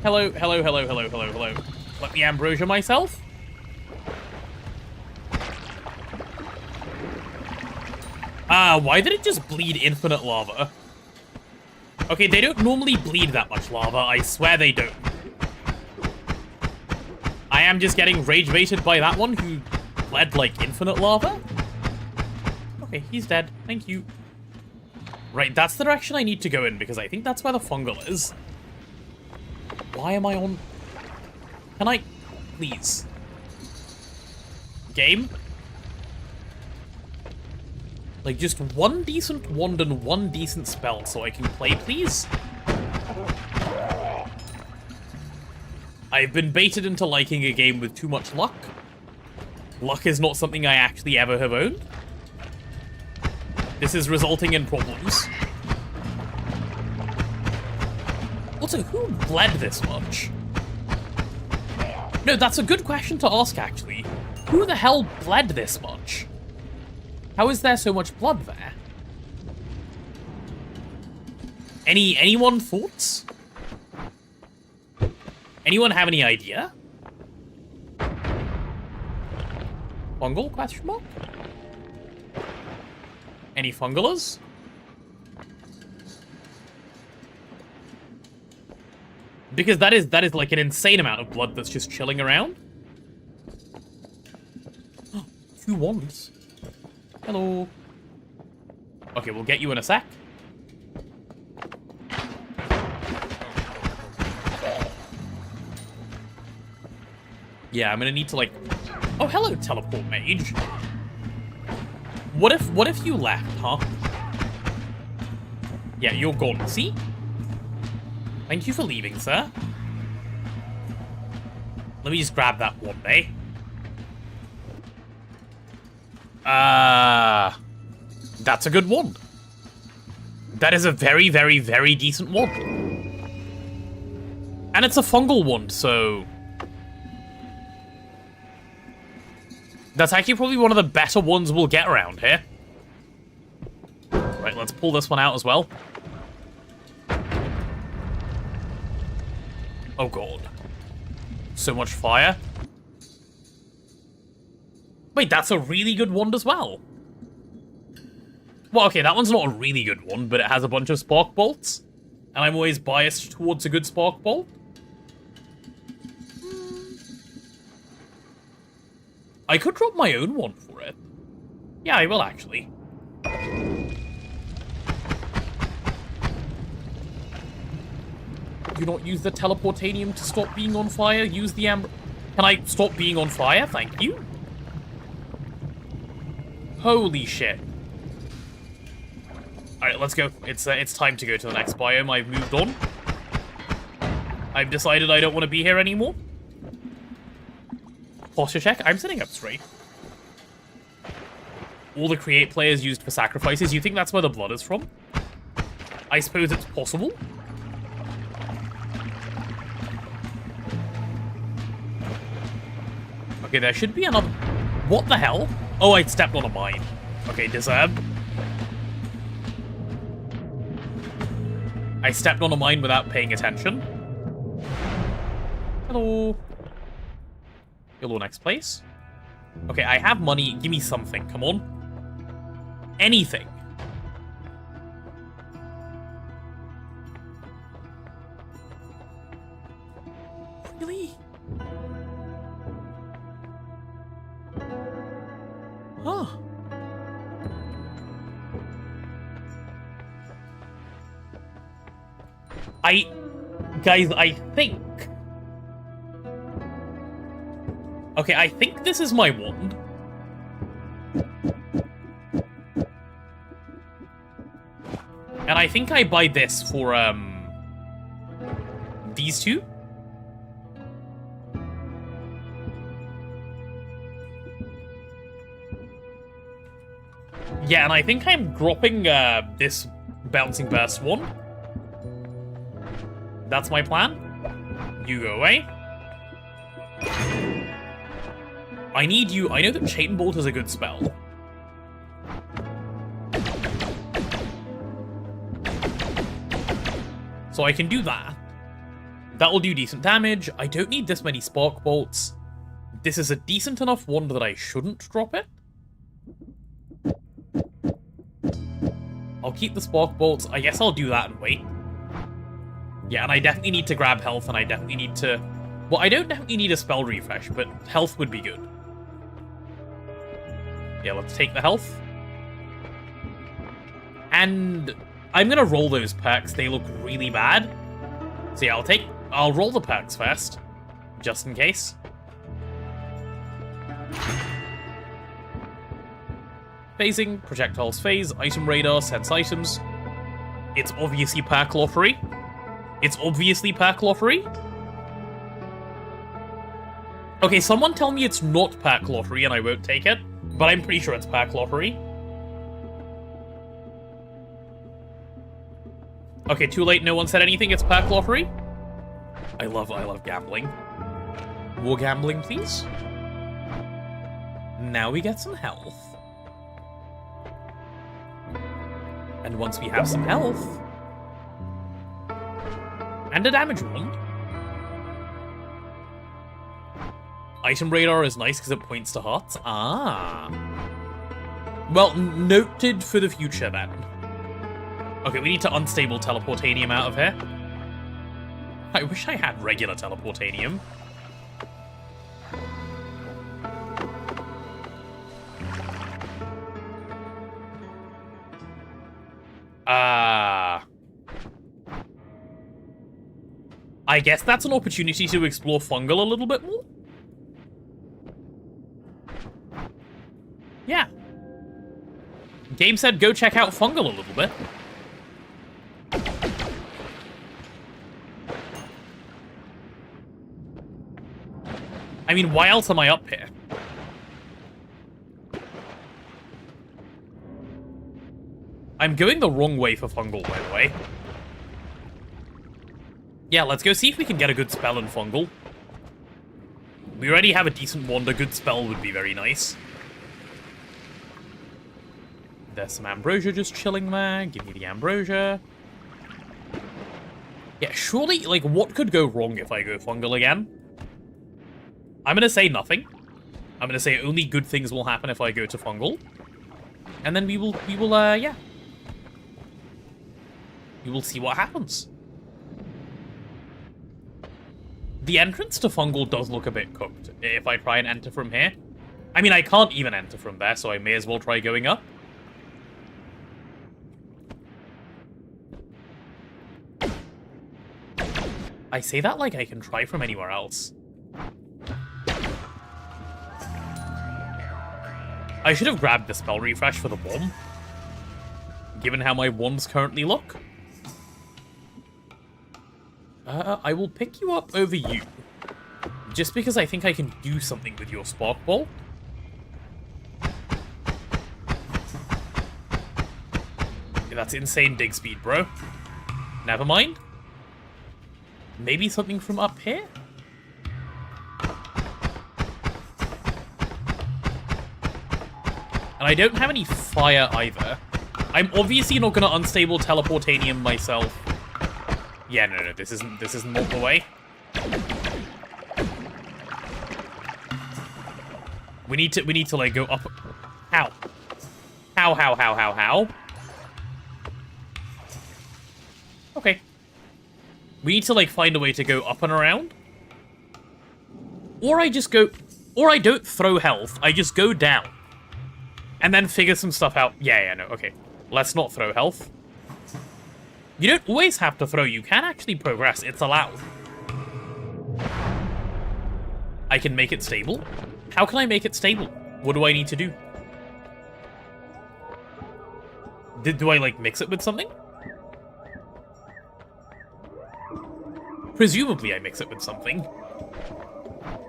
Hello, hello, hello, hello, hello, hello. Let me ambrosia myself. Why did it just bleed infinite lava? Okay, they don't normally bleed that much lava. I swear they don't. I am just getting rage-baited by that one who bled like infinite lava. Okay, he's dead. Thank you. Right, that's the direction I need to go in, because I think that's where the fungal is. Why am I on... Can I... Please. Game? Like, just one decent wand and one decent spell so I can play, please? I've been baited into liking a game with too much luck. Luck is not something I actually ever have owned. This is resulting in problems. Also, who bled this much? No, that's a good question to ask, actually. Who the hell bled this much? How is there so much blood there? Anyone thoughts? Anyone have any idea? Fungal, question mark? Any fungalers? Because that is like an insane amount of blood that's just chilling around. 2 wands. Hello. Okay, we'll get you in a sec. Yeah, I'm gonna need to, like... Oh, hello, teleport mage. What if you left, huh? Yeah, you're gone. See? Thank you for leaving, sir. Let me just grab that one, eh? That's a good wand. That is a very, very, very decent wand. And it's a fungal wand, so... That's actually probably one of the better ones we'll get around here. Right, let's pull this one out as well. Oh god. So much fire. Wait, that's a really good wand as well. Well, okay, that one's not a really good one, but it has a bunch of spark bolts. And I'm always biased towards a good spark bolt. I could drop my own one for it. Yeah, I will actually. Do not use the teleportanium to stop being on fire. Use the amber... Can I stop being on fire? Thank you. Holy shit. Alright, let's go. It's time to go to the next biome. I've moved on. I've decided I don't want to be here anymore. Posture check. I'm sitting up straight. All the create players used for sacrifices. You think that's where the blood is from? I suppose it's possible. Okay, there should be another... What the hell? Oh, I stepped on a mine. Okay, deserved. I stepped on a mine without paying attention. Hello. Hello, next place. Okay, I have money. Give me something. Come on. Anything. Really? Huh. Guys, I think... Okay, I think this is my wand. And I think I buy this for, these two. Yeah, and I think I'm dropping, this Bouncing Burst one. That's my plan. You go away. I need you. I know that Chain Bolt is a good spell. So I can do that. That will do decent damage. I don't need this many Spark Bolts. This is a decent enough wand that I shouldn't drop it. I'll keep the Spark Bolts. I guess I'll do that and wait. Yeah, and I definitely need to grab health, and I definitely need to... Well, I don't definitely need a spell refresh, but health would be good. Yeah, let's take the health. And I'm gonna roll those perks. They look really bad. So yeah, I'll roll the perks first. Just in case. Phasing, projectiles phase, item radar, sense items. It's obviously perk lottery. It's obviously perk lottery. Okay, someone tell me it's not perk lottery and I won't take it, but I'm pretty sure it's perk lottery. Okay, too late, no one said anything, it's perk lottery. I love gambling. More gambling, please. Now we get some health. And once we have some health... and a damage wand. Item radar is nice because it points to hearts. Ah. Well, noted for the future, then. Okay, we need to unstable teleportanium out of here. I wish I had regular teleportanium. I guess that's an opportunity to explore fungal a little bit more. Yeah. Game said go check out fungal a little bit. I mean, why else am I up here? I'm going the wrong way for fungal, by the way. Yeah, let's go see if we can get a good spell in fungal. We already have a decent wand. A good spell would be very nice. There's some ambrosia just chilling there. Give me the ambrosia. Yeah, surely, like, what could go wrong if I go fungal again? I'm gonna say nothing. I'm gonna say only good things will happen if I go to fungal. And then we will, yeah. We will see what happens. The entrance to fungal does look a bit cooked if I try and enter from here. I mean, I can't even enter from there, so I may as well try going up. I say that like I can try from anywhere else. I should have grabbed the spell refresh for the bomb, given how my wands currently look. I will pick you up over you, just because I think I can do something with your spark ball. Yeah, that's insane dig speed, bro. Never mind. Maybe something from up here? And I don't have any fire either. I'm obviously not going to unstable teleportanium myself. Yeah, no, this isn't not the way. We need to like go up. How? How? Okay. We need to like find a way to go up and around. Or I just go, or I don't throw health. I just go down. And then figure some stuff out. Yeah, no, okay. Let's not throw health. You don't always have to throw. You can actually progress. It's allowed. I can make it stable. How can I make it stable? What do I need to do? Do I, like, mix it with something? Presumably I mix it with something.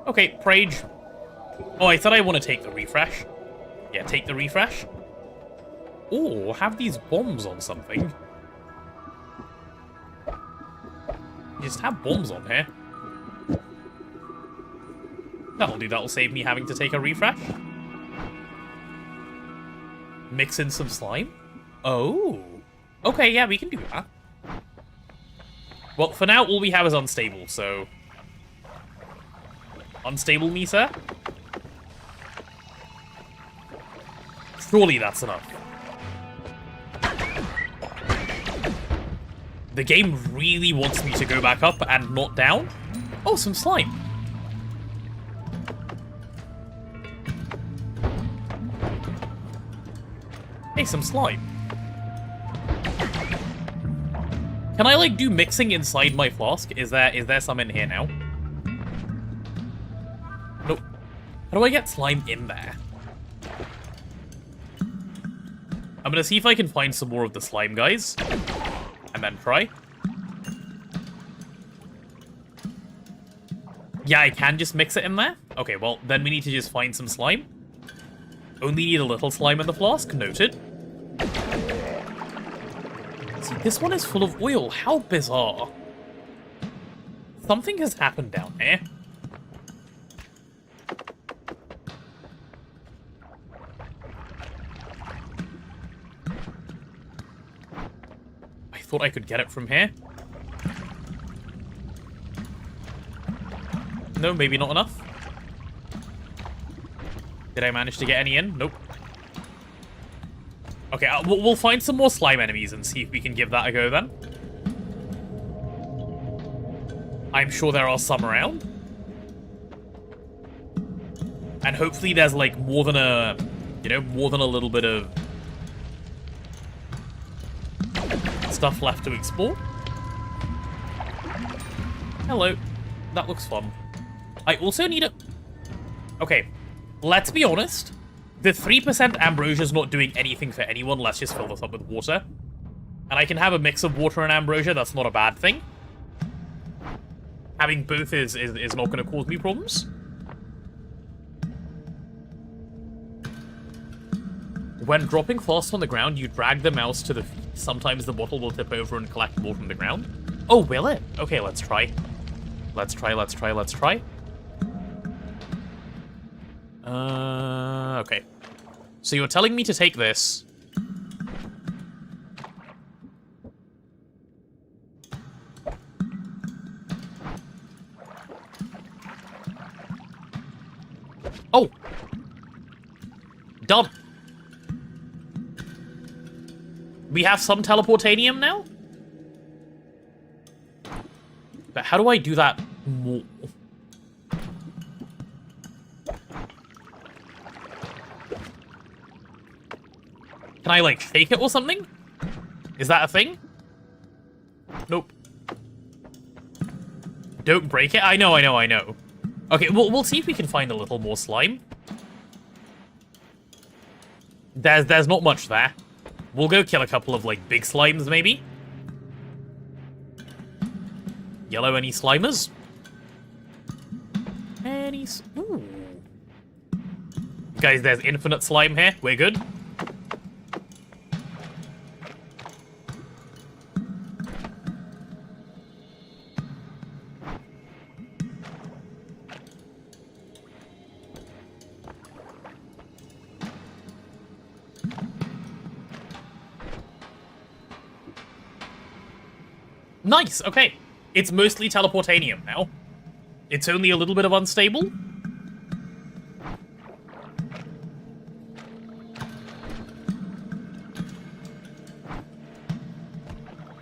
Okay, Prage. Oh, I thought I want to take the refresh. Yeah, take the refresh. Or have these bombs on something. Just have bombs on here. That'll do. That'll save me having to take a refresh. Mix in some slime. Oh. Okay, yeah, we can do that. Well, for now, all we have is unstable, so... Unstable me, sir? Surely that's enough. The game really wants me to go back up and not down. Oh, some slime. Hey, some slime. Can I, like, do mixing inside my flask? Is there some in here now? Nope. How do I get slime in there? I'm gonna see if I can find some more of the slime guys. And then try. Yeah, I can just mix it in there? Okay, well, then we need to just find some slime. Only need a little slime in the flask. Noted. See, this one is full of oil. How bizarre. Something has happened down here. I thought I could get it from here. No, maybe not enough. Did I manage to get any in? Nope. Okay, we'll find some more slime enemies and see if we can give that a go then. I'm sure there are some around. And hopefully there's like more than a, you know, more than a little bit of stuff left to explore. Hello. That looks fun. I also need a... Okay, let's be honest. The 3% ambrosia's not doing anything for anyone. Let's just fill this up with water. And I can have a mix of water and ambrosia. That's not a bad thing. Having both is not going to cause me problems. When dropping fast on the ground, you drag the mouse to the feet. Sometimes the bottle will tip over and collect more from the ground. Oh, will it? Okay, let's try. Let's try. Okay. So you're telling me to take this. Oh! Done. We have some teleportanium now? But how do I do that more? Can I, like, shake it or something? Is that a thing? Nope. Don't break it? I know. Okay, we'll see if we can find a little more slime. There's not much there. We'll go kill a couple of, like, big slimes, maybe. Yellow, any slimers? Ooh. Guys, there's infinite slime here. We're good. Nice, okay. It's mostly teleportanium now. It's only a little bit of unstable.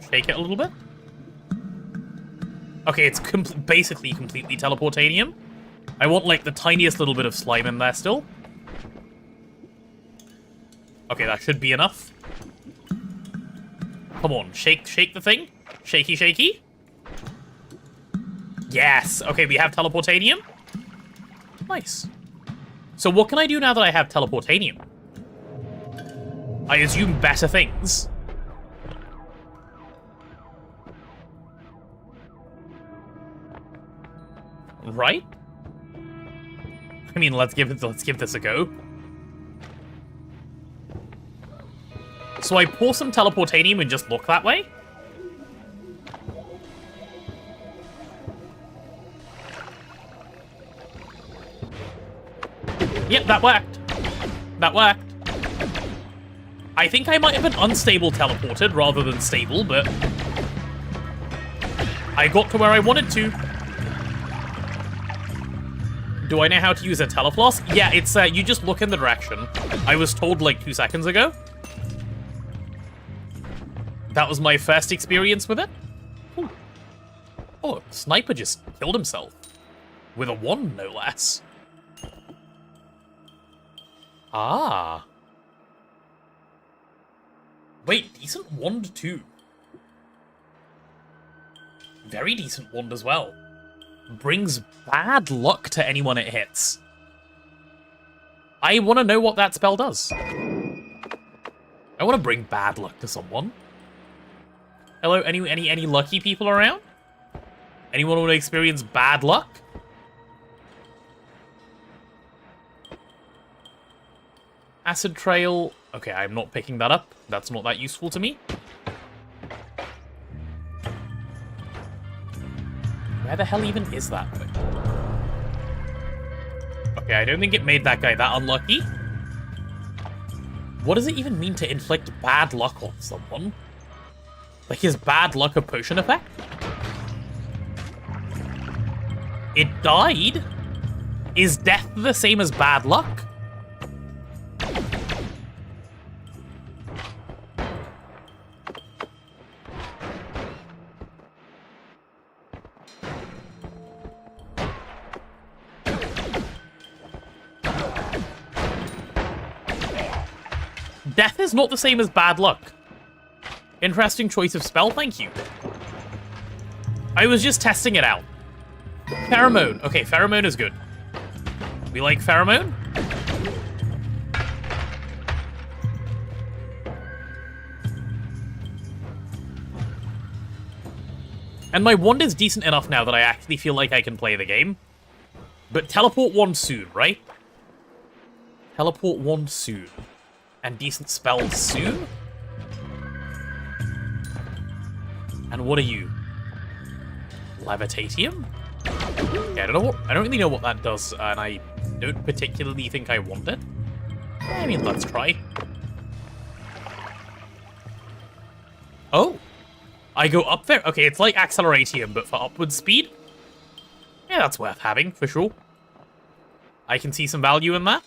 Shake it a little bit. Okay, it's basically completely teleportanium. I want, like, the tiniest little bit of slime in there still. Okay, that should be enough. Come on, shake the thing. Shaky, shaky. Yes! Okay, we have teleportanium. Nice. So what can I do now that I have teleportanium? I assume better things. Right? I mean, let's give this a go. So I pour some teleportanium and just look that way? Yep, that worked. That worked. I think I might have been unstable teleported rather than stable, but I got to where I wanted to. Do I know how to use a telefloss? Yeah, it's, you just look in the direction. I was told like 2 seconds ago. That was my first experience with it. Ooh. Oh, Sniper just killed himself. With a wand, no less. Ah. Wait, decent wand too. very decent wand as well. Brings bad luck to anyone it hits. I want to know what that spell does. I want to bring bad luck to someone. Hello, any lucky people around? Anyone want to experience bad luck? Acid Trail. Okay, I'm not picking that up. That's not that useful to me. Where the hell even is that thing? Okay, I don't think it made that guy that unlucky. What does it even mean to inflict bad luck on someone? Like, is bad luck a potion effect? It died? Is death the same as bad luck? Death is not the same as bad luck. Interesting choice of spell, thank you. I was just testing it out. Pheromone. Okay, pheromone is good. We like pheromone? And my wand is decent enough now that I actually feel like I can play the game. But teleport wand soon, right? Teleport wand soon. And decent spells soon? And what are you? Levitatium? Yeah, I don't really know what that does, and I don't particularly think I want it. I mean, let's try. Oh! I go up there? Okay, it's like Acceleratium, but for upward speed? Yeah, that's worth having, for sure. I can see some value in that.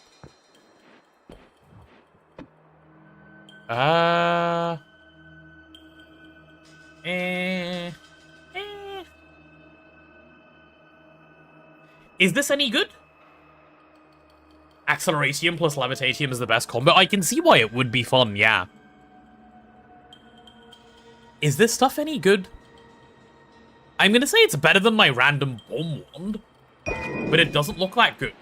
Is this any good? Acceleratium plus Levitatium is the best combo. I can see why it would be fun, yeah. Is this stuff any good? I'm gonna say it's better than my random bomb wand, but it doesn't look that good.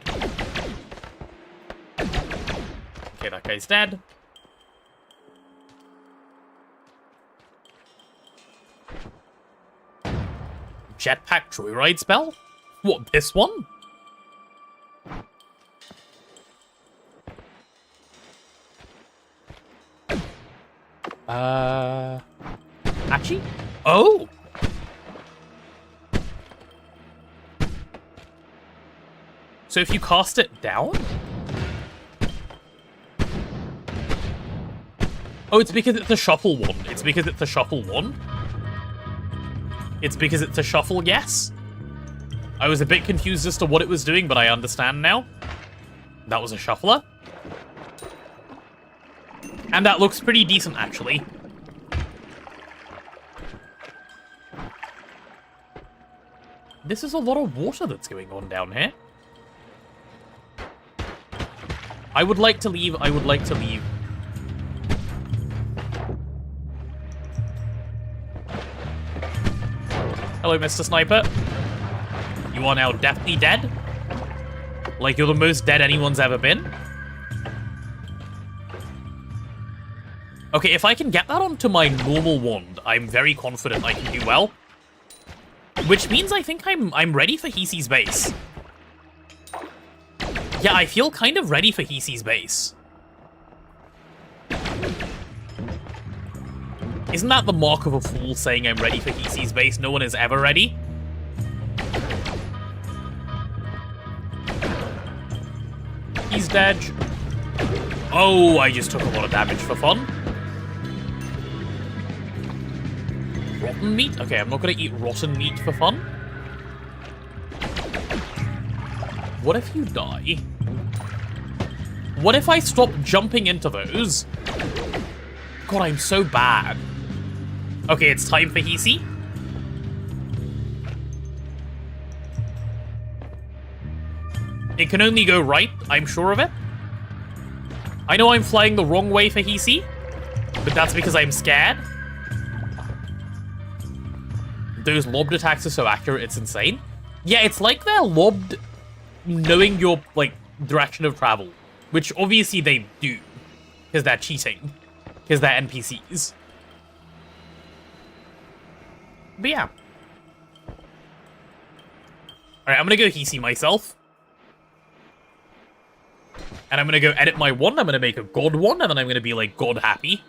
Okay, that guy's dead. Jetpack Joyride spell? What, this one? Actually? Oh! So if you cast it down? Oh, it's because it's a shuffle wand. It's because it's a shuffle wand? It's because it's a shuffle guess? I was a bit confused as to what it was doing, but I understand now. That was a shuffler. And that looks pretty decent, actually. This is a lot of water that's going on down here. I would like to leave. I would like to leave. Hello, Mr. Sniper. You are now deathly dead. Like you're the most dead anyone's ever been. Okay, if I can get that onto my normal wand, I'm very confident I can do well. Which means I think I'm ready for Hisi's base. Yeah, I feel kind of ready for Hisi's base. Isn't that the mark of a fool, saying I'm ready for Hisi's base? No one is ever ready. He's dead. Oh, I just took a lot of damage for fun. Rotten meat? Okay, I'm not gonna eat rotten meat for fun. What if you die? What if I stop jumping into those? God, I'm so bad. Okay, it's time for Hisi. It can only go right, I'm sure of it. I know I'm flying the wrong way for Hisi, but that's because I'm scared. Those lobbed attacks are so accurate, it's insane. Yeah, it's like they're lobbed knowing your, like, direction of travel. Which, obviously, they do. Because they're cheating. Because they're NPCs. But yeah. Alright, I'm gonna go Hisi myself. And I'm gonna go edit my one, I'm gonna make a god one, and then I'm gonna be, like, god happy.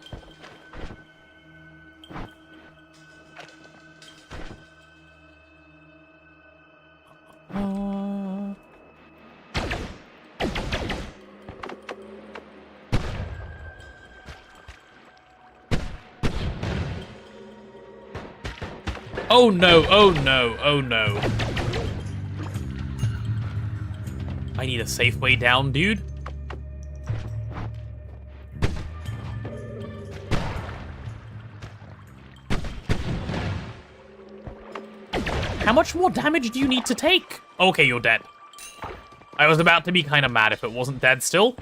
Oh no, oh no, oh no. I need a safe way down, dude. How much more damage do you need to take? Okay, you're dead. I was about to be kind of mad if it wasn't dead still.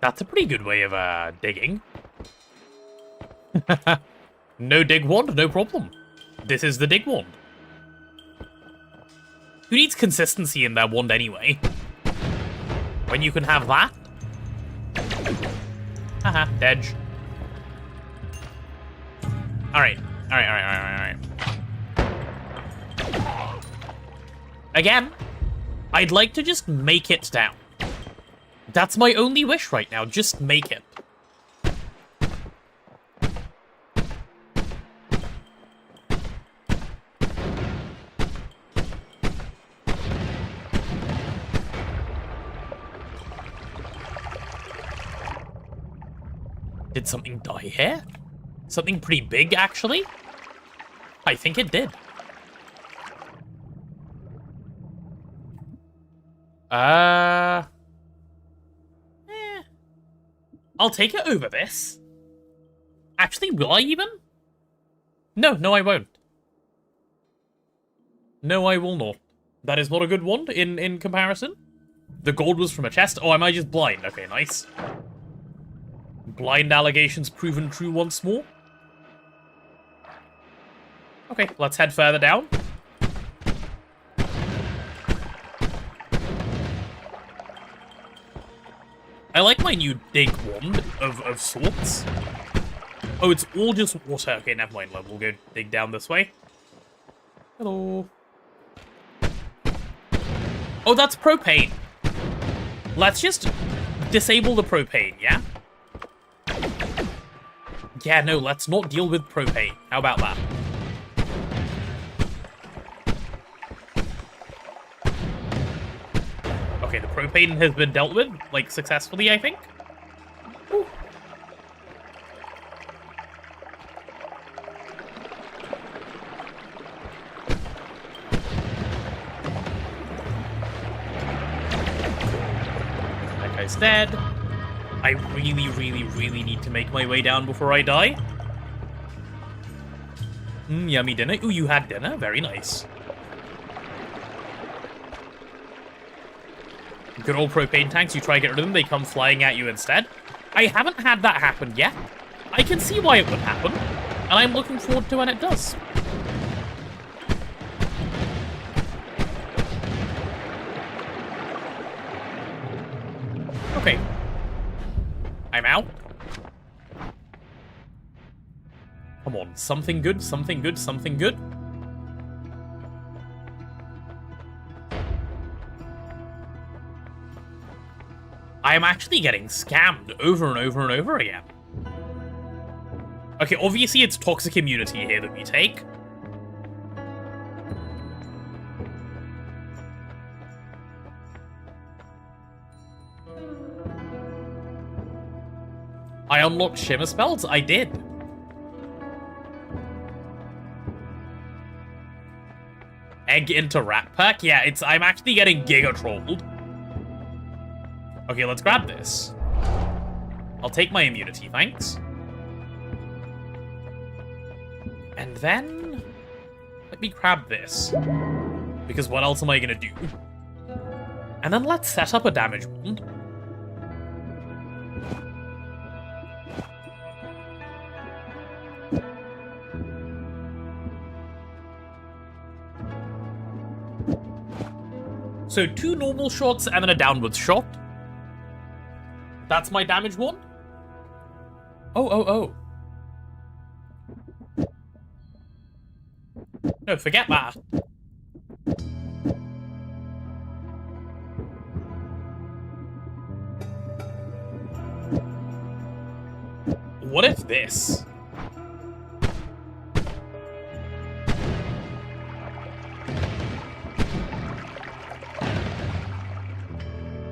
That's a pretty good way of, digging. No dig wand, no problem. This is the dig wand. Who needs consistency in their wand anyway? When you can have that? Haha, Dedge. Alright. Alright. Again, I'd like to just make it down. That's my only wish right now, just make it. Did something die here? Something pretty big, actually? I think it did. I'll take it over this. Actually, will I even? No, I won't. No, I will not. That is not a good wand in comparison. The gold was from a chest. Oh, am I just blind? Okay, nice. Blind allegations proven true once more. Okay, let's head further down. I like my new dig wand of sorts. Oh, it's all just water. Okay, never mind. We'll go dig down this way. Hello. Oh, that's propane. Let's just disable the propane, yeah? Yeah, no, let's not deal with propane. How about that? Okay, the propane has been dealt with, like, successfully, I think. Ooh. That guy's dead. I really need to make my way down before I die. Yummy dinner. Ooh, you had dinner? Very nice. Good old propane tanks, you try to get rid of them, they come flying at you instead. I haven't had that happen yet. I can see why it would happen, and I'm looking forward to when it does. Okay. I'm out. Come on, something good, something good, something good. I am actually getting scammed over and over and over again. Okay, obviously it's toxic immunity here that we take. I unlocked shimmer spells? I did. Egg into rat pack? Yeah, I'm actually getting giga trolled. Okay, let's grab this. I'll take my immunity, thanks. And then... let me grab this. Because what else am I gonna do? And then let's set up a damage wand. So 2 normal shots and then a downwards shot. That's my damage wand. Oh. No, forget that. What if this?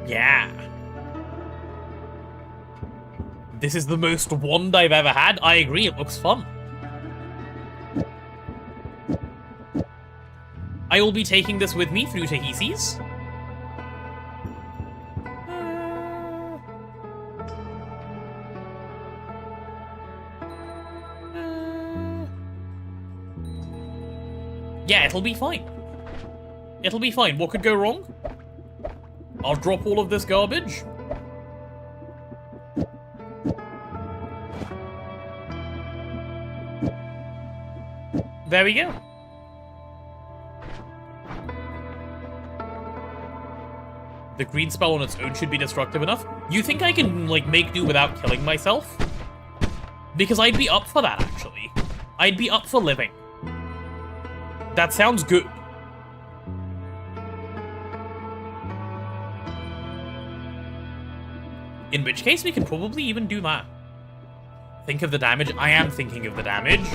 Yeah. This is the most wand I've ever had. I agree, it looks fun. I will be taking this with me through to Hisi's. Yeah, it'll be fine. It'll be fine. What could go wrong? I'll drop all of this garbage. There we go. The green spell on its own should be destructive enough. You think I can, like, make do without killing myself? Because I'd be up for that, actually. I'd be up for living. That sounds good. In which case, we can probably even do that. Think of the damage. I am thinking of the damage.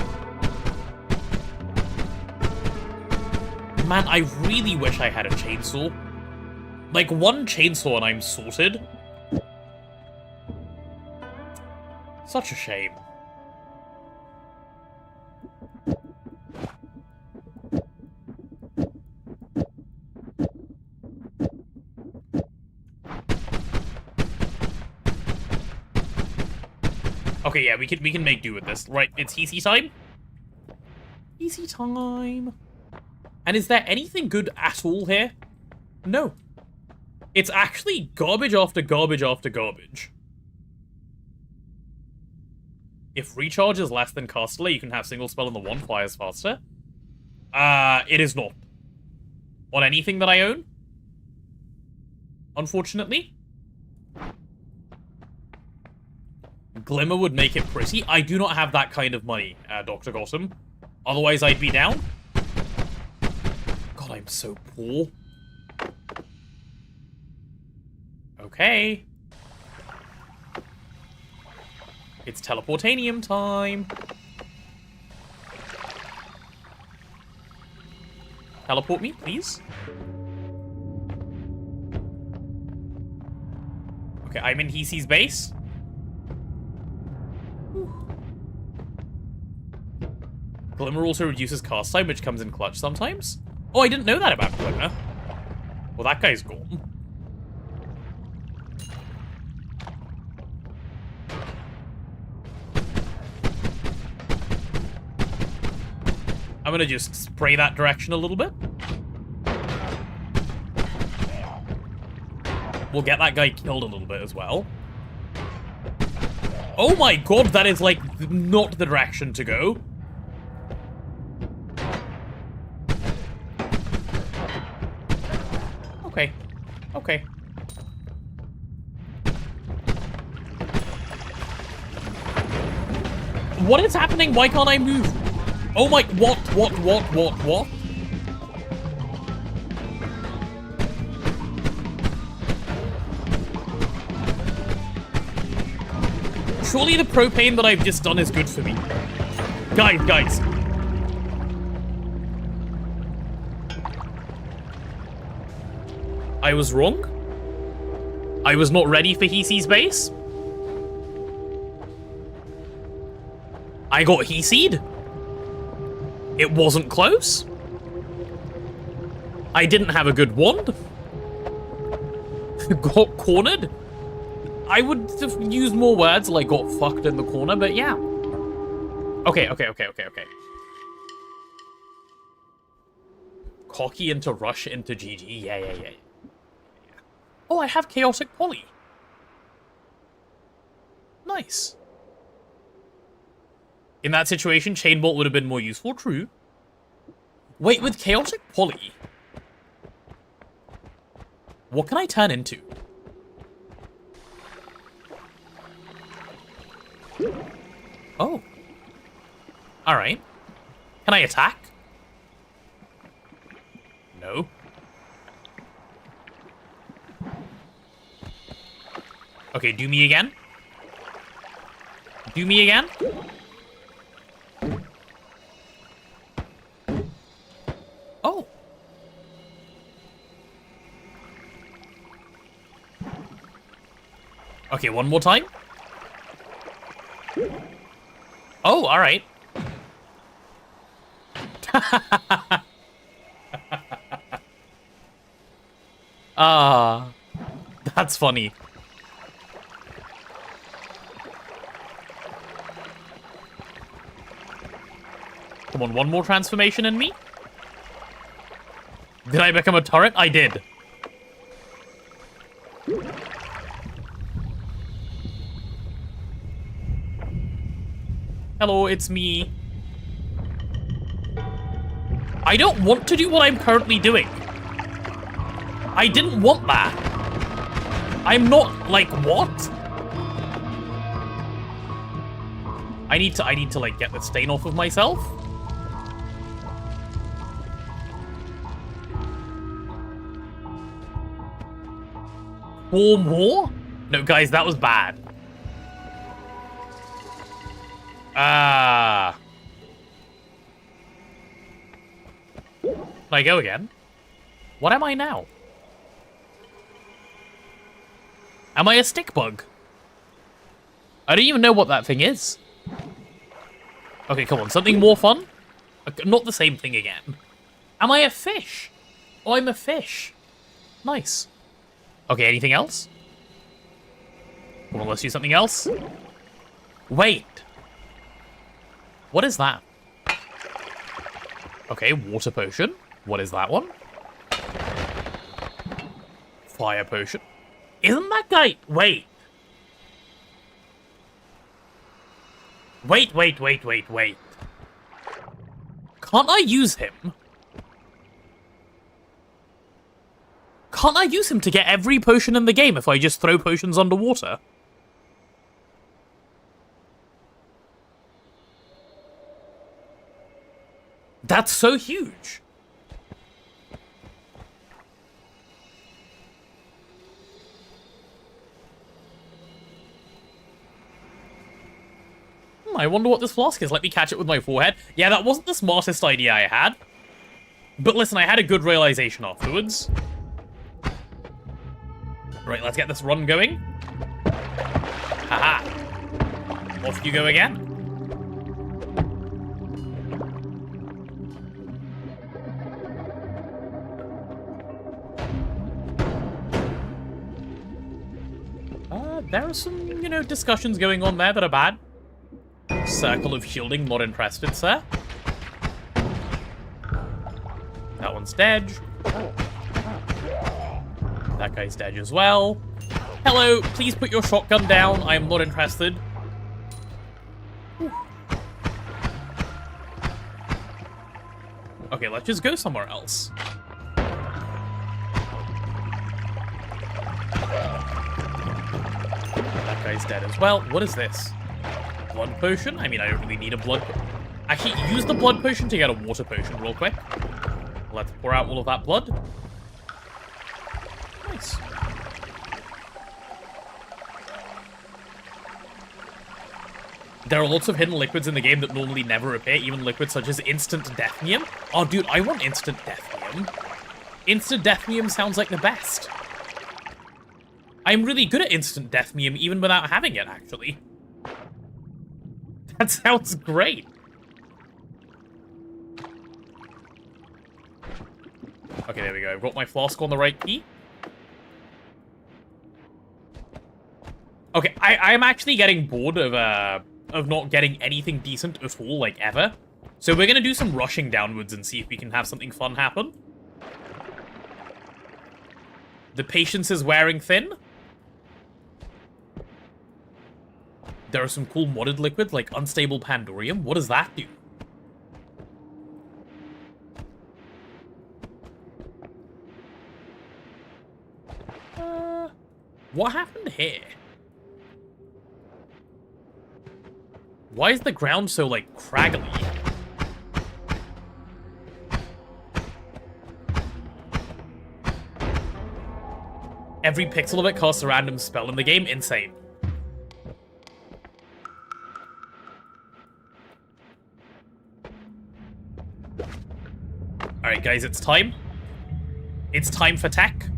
Man, I really wish I had a chainsaw. Like, 1 chainsaw and I'm sorted. Such a shame. Okay, yeah, we can make do with this. Right, it's easy time. Easy time. And is there anything good at all here? No. It's actually garbage after garbage after garbage. If recharge is less than Castellar, you can have single spell and the wand fires faster. It is not. On anything that I own. Unfortunately. Glimmer would make it pretty. I do not have that kind of money, Dr. Gotham. Otherwise, I'd be down. God, I'm so poor. Okay. It's teleportanium time. Teleport me, please. Okay, I'm in Hisi's base. Glimmer also reduces cast time, which comes in clutch sometimes. Oh, I didn't know that about Glimmer. Well, that guy's gone. I'm gonna just spray that direction a little bit. We'll get that guy killed a little bit as well. Oh my god, that is, like, not the direction to go. Okay. Okay. What is happening? Why can't I move? Oh my... What? Surely the propane that I've just done is good for me. Guys. I was wrong. I was not ready for Hisi's base. I got Hisi'd. It wasn't close. I didn't have a good wand. Got cornered. I would have used more words like got fucked in the corner, but yeah. Okay. cocky into rush into GG. Yeah. Oh, I have chaotic poly. Nice. In that situation, chain bolt would have been more useful, true. Wait, with chaotic poly, what can I turn into? Oh. Alright. Can I attack? No. Okay, do me again. Do me again. Oh. Okay, one more time. Oh, alright. Ah, that's funny. Come on, one more transformation in me? Did I become a turret? I did. Hello, it's me. I don't want to do what I'm currently doing. I didn't want that. I'm not, like, what? I need to, like, get the stain off of myself. Four more? No, guys, that was bad. Ah. Can I go again? What am I now? Am I a stick bug? I don't even know what that thing is. Okay, come on, something more fun? Not the same thing again. Am I a fish? Oh, I'm a fish. Nice. Okay, anything else? Come on, let's do something else. Wait. What is that? Okay, water potion. What is that one? Fire potion. Isn't that guy... Wait. Wait. Can't I use him? Can't I use him to get every potion in the game if I just throw potions underwater? That's so huge. I wonder what this flask is. Let me catch it with my forehead. Yeah, that wasn't the smartest idea I had. But listen, I had a good realization afterwards. Right, let's get this run going. Haha. Off you go again. There are some, you know, discussions going on there that are bad. Circle of shielding, not interested, sir. That one's dead. That guy's dead as well. Hello, please put your shotgun down. I am not interested. Whew. Okay, let's just go somewhere else. That guy's dead as well. What is this? Blood potion? I mean, I don't really need a blood potion. Actually, use the blood potion to get a water potion real quick. Let's pour out all of that blood. Nice. There are lots of hidden liquids in the game that normally never appear, even liquids such as instant deathnium. Oh, dude, I want instant deathnium. Instant deathnium sounds like the best. I'm really good at instant deathnium even without having it, actually. That sounds great. Okay, there we go. I've got my flask on the right key. Okay, I'm actually getting bored of not getting anything decent at all, like, ever. So we're gonna do some rushing downwards and see if we can have something fun happen. The patience is wearing thin. There are some cool modded liquids like unstable Pandorium. What does that do? What happened here? Why is the ground so, like, craggly? Every pixel of it casts a random spell in the game? Insane. Alright, guys, it's time. It's time for tech.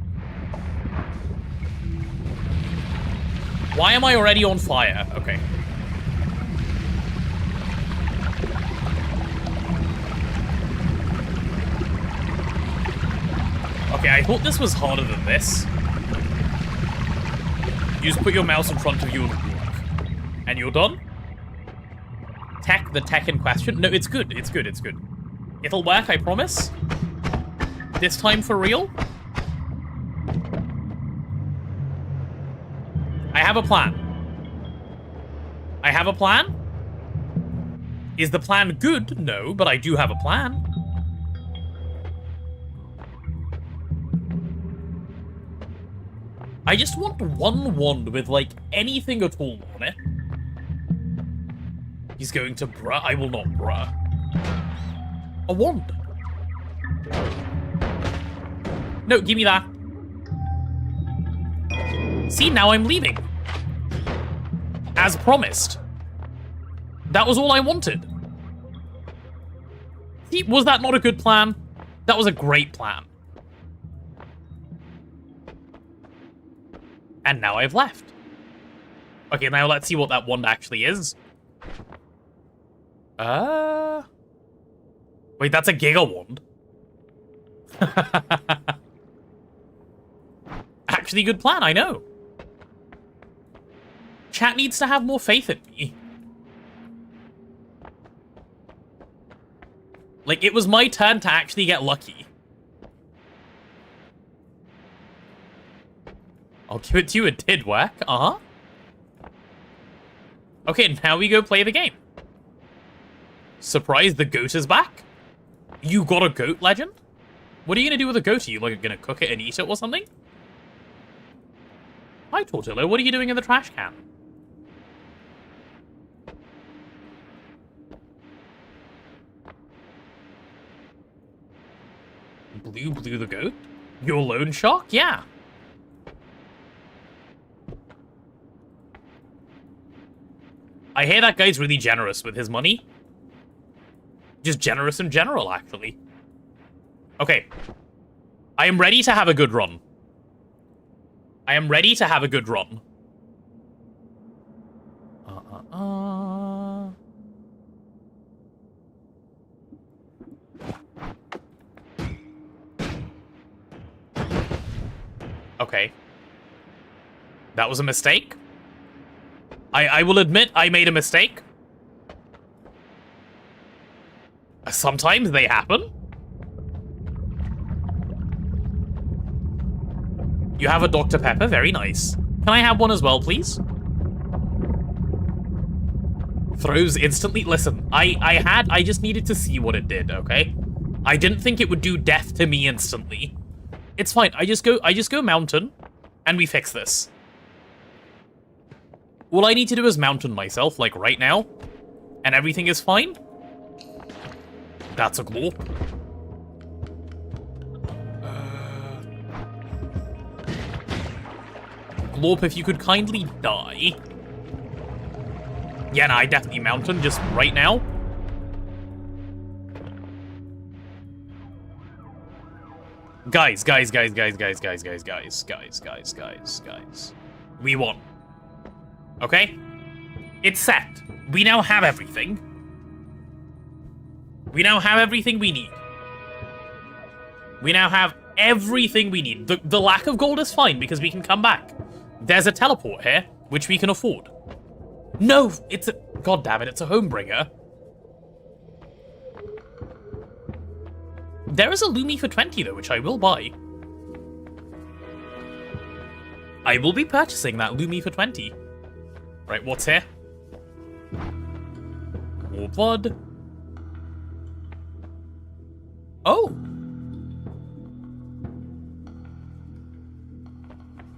Why am I already on fire? Okay. Okay, I thought this was harder than this. You just put your mouse in front of you and you're done? Tech, the tech in question? No, it's good, it's good, it's good. It'll work, I promise. This time for real. I have a plan. I have a plan? Is the plan good? No, but I do have a plan. I just want one wand with, like, anything at all on it. He's going to bruh. I will not bruh. A wand. No, give me that. See, now I'm leaving. As promised. That was all I wanted. See, was that not a good plan? That was a great plan. And now I've left. Okay, now let's see what that wand actually is. Wait, that's a Giga wand. Actually, good plan, I know. Chat needs to have more faith in me. Like, it was my turn to actually get lucky. I'll give it to you, it did work. Uh-huh. Okay, now we go play the game. Surprise, the goat is back? You got a goat, legend? What are you gonna do with a goat? Are you, like, gonna cook it and eat it or something? Hi, Tortillo, what are you doing in the trash can? Blue the goat? Your loan shark? Yeah. I hear that guy's really generous with his money. Just generous in general, actually. Okay. I am ready to have a good run. I am ready to have a good run. Okay. That was a mistake. I will admit I made a mistake. Sometimes they happen. You have a Dr. Pepper, very nice. Can I have one as well, please? Throws instantly. Listen, I just needed to see what it did, okay? I didn't think it would do death to me instantly. It's fine. I just go mountain, and we fix this. All I need to do is mountain myself, like right now, and everything is fine. That's a glorp. Glorp, if you could kindly die. Yeah, no, I definitely mountain just right now. Guys. We won. Okay? It's set. We now have everything. We now have everything we need. We now have everything we need. The lack of gold is fine because we can come back. There's a teleport here, which we can afford. No, it's a... God damn it, it's a Homebringer. There is a Lumi for 20, though, which I will buy. I will be purchasing that Lumi for 20. Right, what's here? More blood. Oh!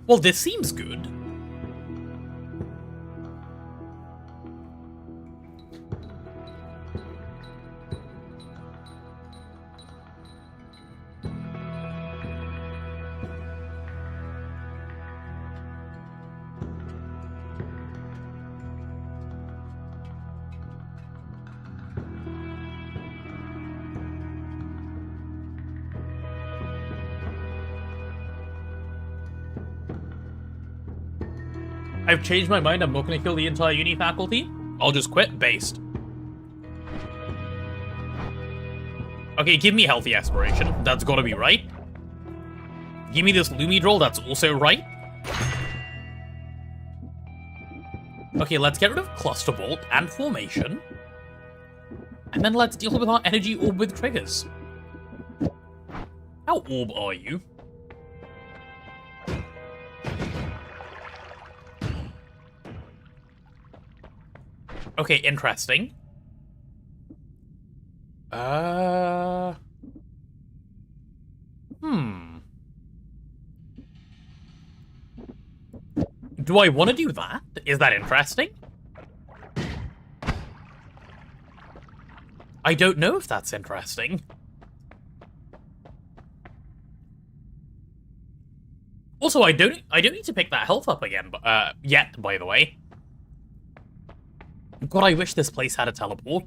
Well, this seems good. I've changed my mind, I'm not gonna kill the entire uni faculty. I'll just quit, based. Okay, give me healthy aspiration. That's gotta be right. Give me this Lumi droll, that's also right. Okay, let's get rid of Cluster Bolt and Formation. And then let's deal with our energy orb with triggers. How orb are you? Okay, interesting. Do I want to do that? Is that interesting? I don't know if that's interesting. Also, I don't need to pick that health up again, but yet, by the way. God, I wish this place had a teleport.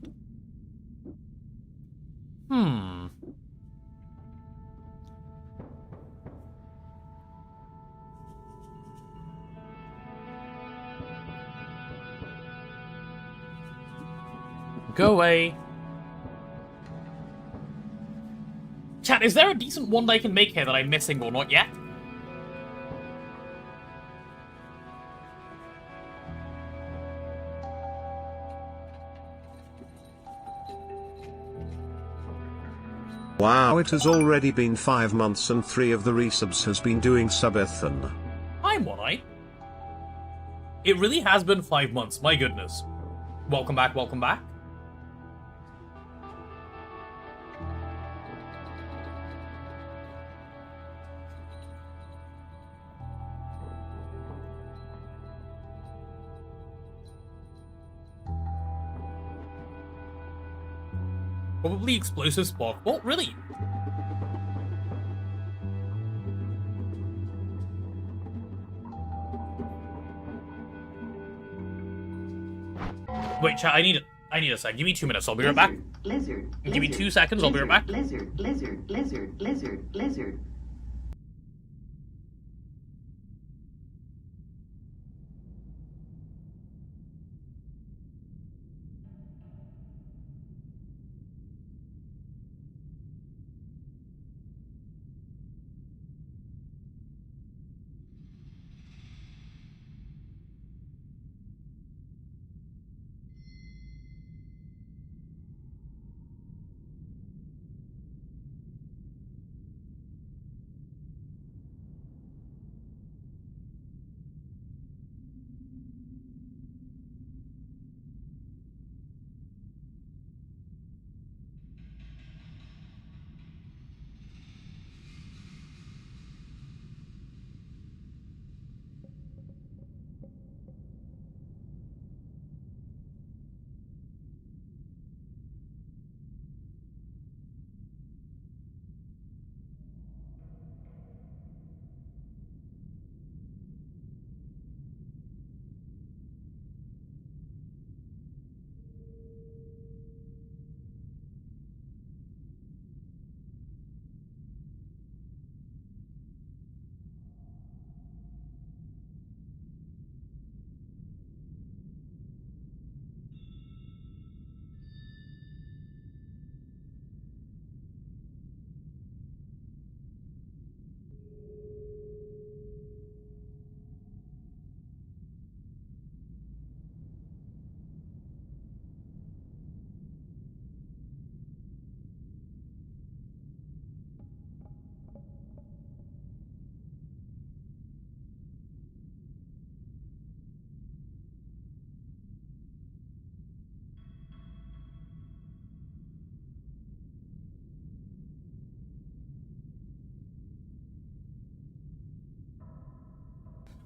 Go away. Chat, is there a decent one I can make here that I'm missing or not yet? Wow, it has already been 5 months and 3 of the resubs has been doing subathon. I'm alright. It really has been 5 months, my goodness. Welcome back, welcome back. Probably explosive spark bolt, really? Wait, chat, I need a sec. Give me 2 minutes, I'll be right back. Lizard. Give me 2 seconds, I'll be right back. Lizard.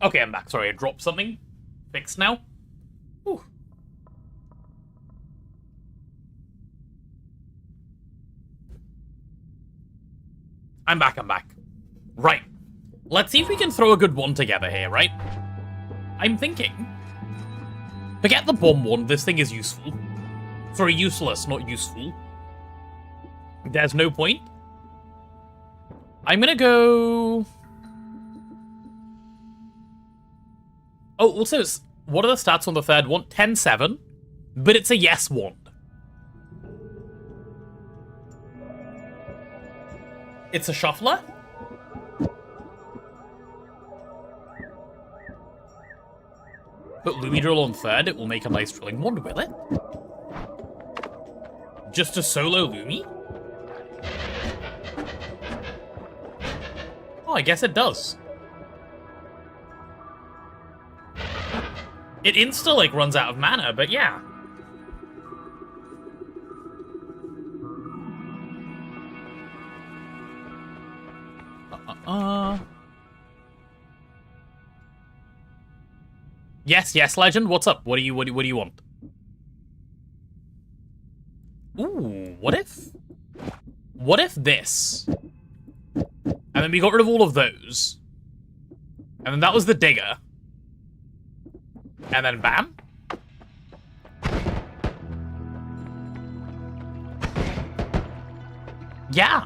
Okay, I'm back. Sorry, I dropped something. Fixed now. Whew. I'm back. Right. Let's see if we can throw a good one together here, right? I'm thinking... Forget the bomb one, this thing is useful. Sorry, useless, not useful. There's no point. I'm gonna go... Oh, also, what are the stats on the third one? 10-7, but it's a yes wand. It's a shuffler? Put Lumi Drill on third, it will make a nice drilling wand, will it? Just a solo Lumi? Oh, I guess it does. It insta, like, runs out of mana, but yeah. Yes, Legend, what's up? What do you want? Ooh, what if this? And then we got rid of all of those. And then that was the digger. And then bam. Yeah.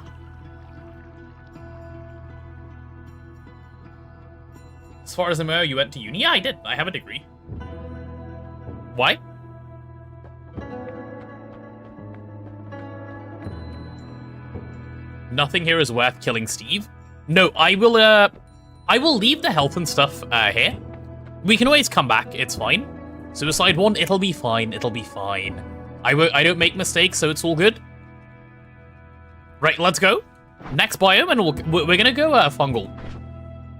As far as I know, you went to uni? Yeah, I did. I have a degree. Why? Nothing here is worth killing Steve. No, I will leave the health and stuff here. We can always come back, it's fine. Suicide one, it'll be fine, I don't make mistakes, so it's all good. Right, let's go. Next biome, and we're gonna go fungal.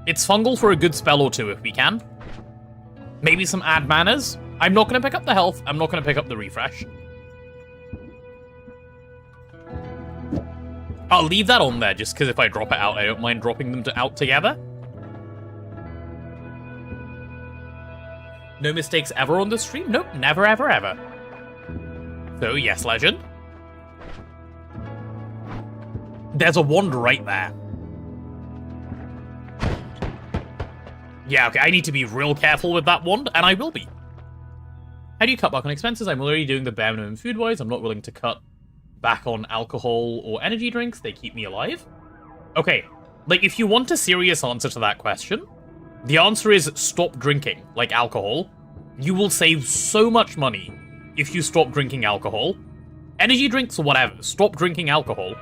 It's fungal for a good spell or two if we can. Maybe some add manas. I'm not gonna pick up the health, I'm not gonna pick up the refresh. I'll leave that on there, just because if I drop it out, I don't mind dropping them out together. No mistakes ever on the stream? Nope, never, ever, ever. So, yes, Legend. There's a wand right there. Yeah, okay, I need to be real careful with that wand, and I will be. How do you cut back on expenses? I'm already doing the bare minimum food-wise. I'm not willing to cut back on alcohol or energy drinks. They keep me alive. Okay, like, if you want a serious answer to that question, the answer is stop drinking, like alcohol. You will save so much money if you stop drinking alcohol. Energy drinks, whatever. Stop drinking alcohol.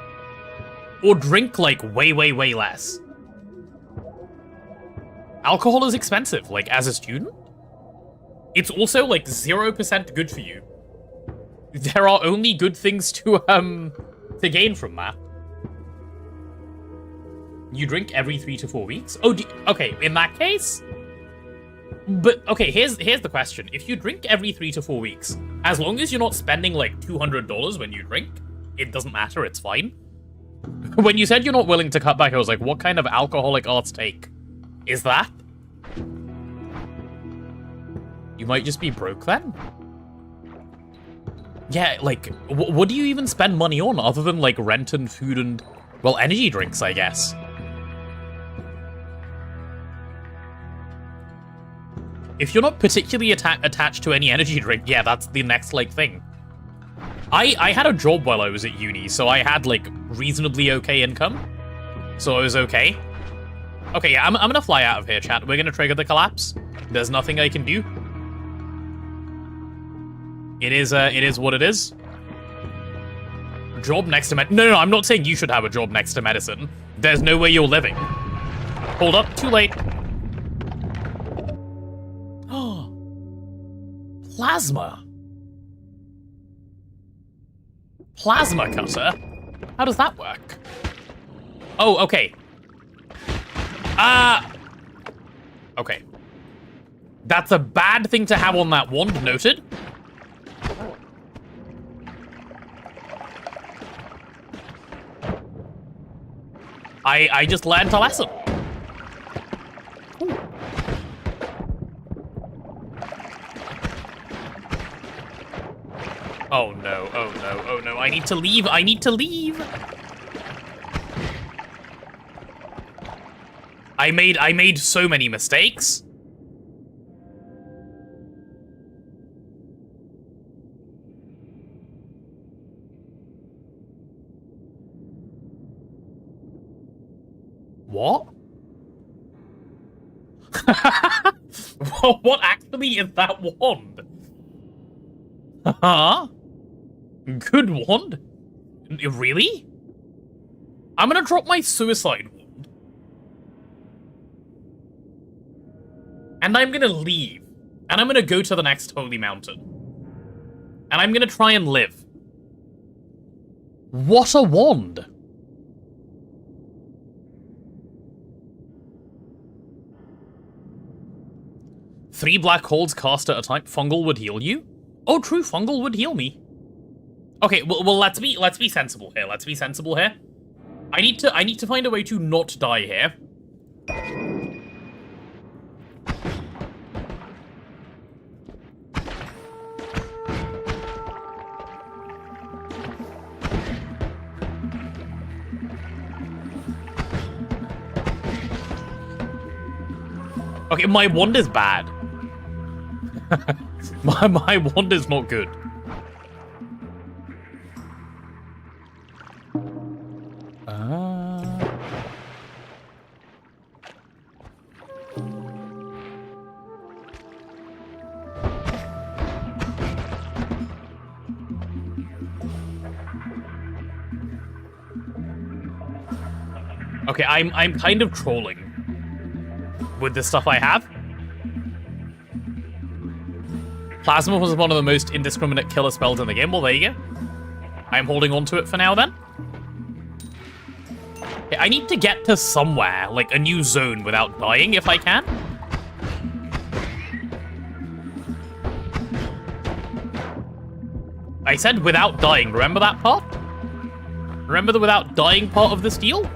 Or drink, like, way, way, way less. Alcohol is expensive, like, as a student. It's also, like, 0% good for you. There are only good things to gain from that. You drink every 3 to 4 weeks? Oh, okay, in that case... But, okay, here's the question. If you drink every 3 to 4 weeks, as long as you're not spending, like, $200 when you drink, it doesn't matter, it's fine. When you said you're not willing to cut back, I was like, what kind of alcoholic arts take is that? You might just be broke then? Yeah, like, what do you even spend money on other than, like, rent and food and, well, energy drinks, I guess? If you're not particularly attached to any energy drink, yeah, that's the next, like, thing. I had a job while I was at uni, so I had, like, reasonably okay income. So I was okay. Okay, yeah, I'm gonna fly out of here, chat. We're gonna trigger the collapse. There's nothing I can do. It is what it is. Job next to No, I'm not saying you should have a job next to medicine. There's no way you're living. Hold up, too late. Oh. Plasma. Plasma cutter? How does that work? Oh, okay. Okay. That's a bad thing to have on that wand, noted. I just learned a lesson. Ooh. Oh no, oh no, oh no, I need to leave, I need to leave! I made so many mistakes. What? What actually is that wand? Huh? Good wand? Really? I'm gonna drop my suicide wand. And I'm gonna leave. And I'm gonna go to the next holy mountain. And I'm gonna try and live. What a wand! Three black holes cast at a time. Fungal would heal you? Oh, true, fungal would heal me. Okay, well, let's be sensible here. Let's be sensible here. I need to find a way to not die here. Okay, my wand is bad. my wand is not good. Okay, I'm kind of trolling with the stuff I have. Plasma was one of the most indiscriminate killer spells in the game. Well, there you go. I'm holding on to it for now, then. Okay, I need to get to somewhere, like a new zone, without dying, if I can. I said without dying. Remember that part? Remember the without dying part of this deal?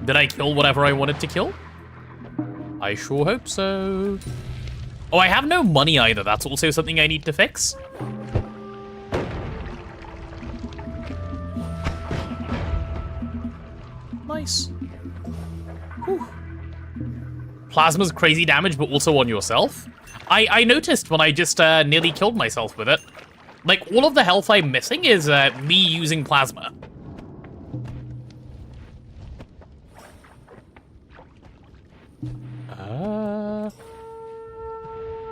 Did I kill whatever I wanted to kill? I sure hope so. Oh, I have no money either. That's also something I need to fix. Nice. Whew. Plasma's crazy damage, but also on yourself. I noticed when I just nearly killed myself with it. Like, all of the health I'm missing is me using plasma.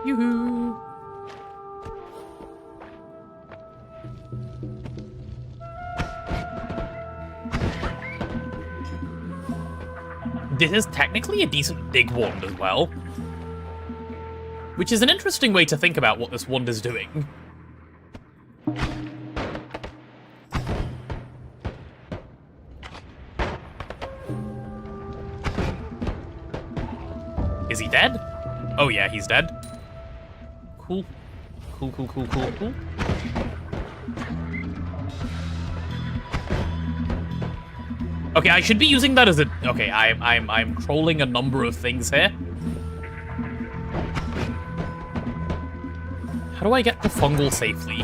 Yoo-hoo. This is technically a decent big wand as well. Which is an interesting way to think about what this wand is doing. Is he dead? Oh yeah, he's dead. Cool. Cool, cool, cool, cool, cool. Okay, I should be using that as a... Okay, I'm trolling a number of things here. How do I get to fungal safely?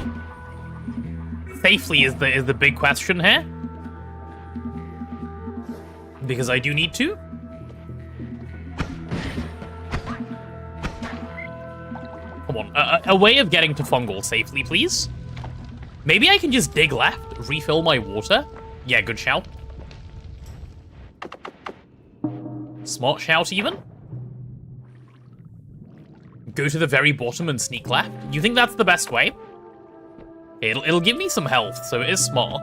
Safely is the big question here. Because I do need to. Come on, a way of getting to fungal safely, please. Maybe I can just dig left, refill my water. Yeah, good shout. Smart shout, even. Go to the very bottom and sneak left. You think that's the best way? It'll give me some health, so it is smart.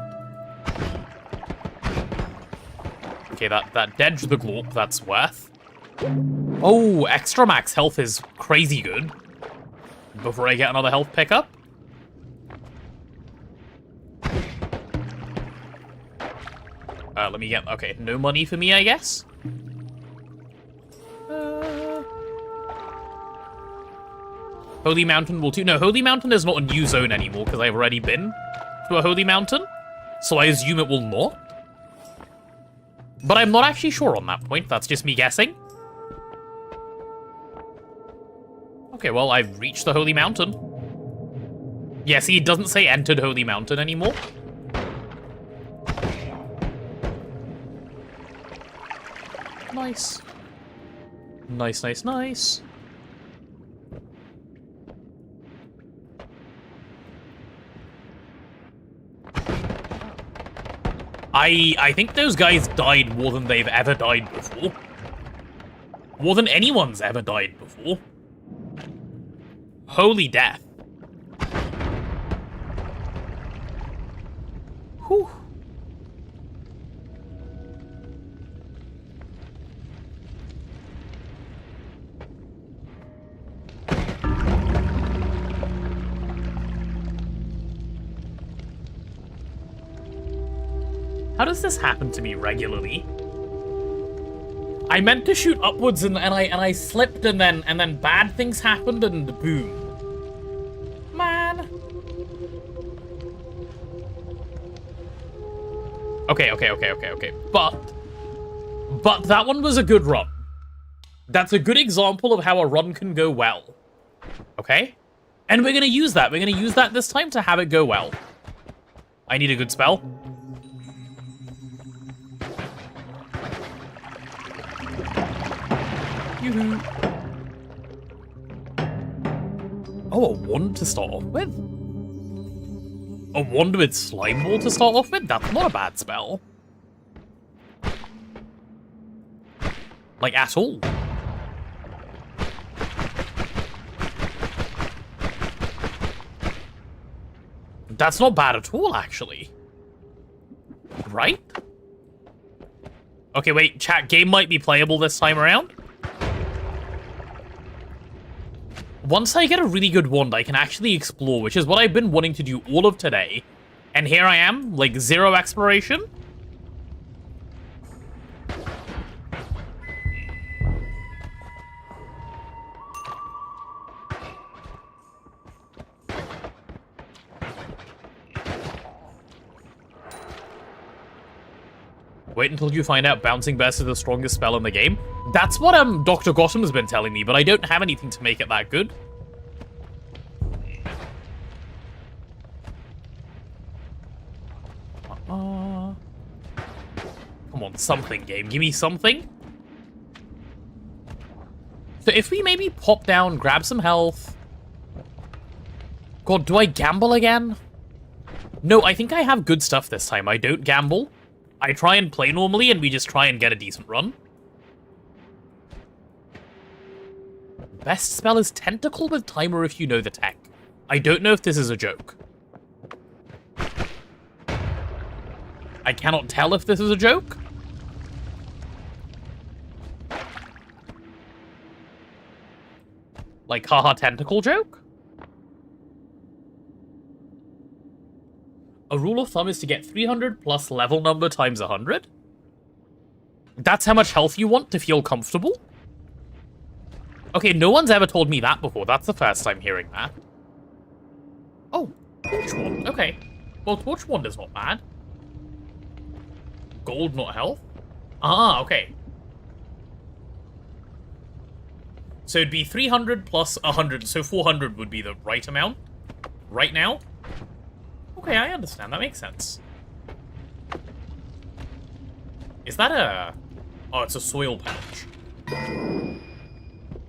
Okay, that dead the glorp, that's worth. Oh, extra max health is crazy good. Before I get another health pickup. Let me get... Okay, no money for me, I guess. Holy Mountain will too. No, Holy Mountain is not a new zone anymore because I've already been to a Holy Mountain. So I assume it will not. But I'm not actually sure on that point. That's just me guessing. Okay, well, I've reached the Holy Mountain. Yeah, see, it doesn't say entered Holy Mountain anymore. Nice. Nice, nice, nice. I think those guys died more than they've ever died before. More than anyone's ever died before. Holy death. Whew. How does this happen to me regularly? I meant to shoot upwards and I slipped and then bad things happened and boom. Man. Okay. But that one was a good run. That's a good example of how a run can go well. Okay? And we're gonna use that. We're gonna use that this time to have it go well. I need a good spell. Yoo-hoo. Oh, a wand to start off with? A wand with slime ball to start off with? That's not a bad spell. Like, at all. That's not bad at all, actually. Right? Okay, wait, chat, game might be playable this time around. Once I get a really good wand, I can actually explore, which is what I've been wanting to do all of today. And here I am, like, 0 exploration. Wait until you find out Bouncing Best is the strongest spell in the game. That's what Dr. Gotham's been telling me, but I don't have anything to make it that good. Come on, something, game. Give me something. So if we maybe pop down, grab some health. God, do I gamble again? No, I think I have good stuff this time. I don't gamble. I try and play normally, and we just try and get a decent run. Best spell is Tentacle with Timer if you know the tech. I don't know if this is a joke. I cannot tell if this is a joke. Like, haha, tentacle joke? A rule of thumb is to get 300 plus level number times 100. That's how much health you want to feel comfortable? Okay, no one's ever told me that before. That's the first time hearing that. Oh, Torch Wand. Okay. Well, Torch Wand is not bad. Gold, not health? Ah, okay. So it'd be 300 plus 100, so 400 would be the right amount right now. Okay, I understand. That makes sense. Is that a... Oh, it's a soil pouch.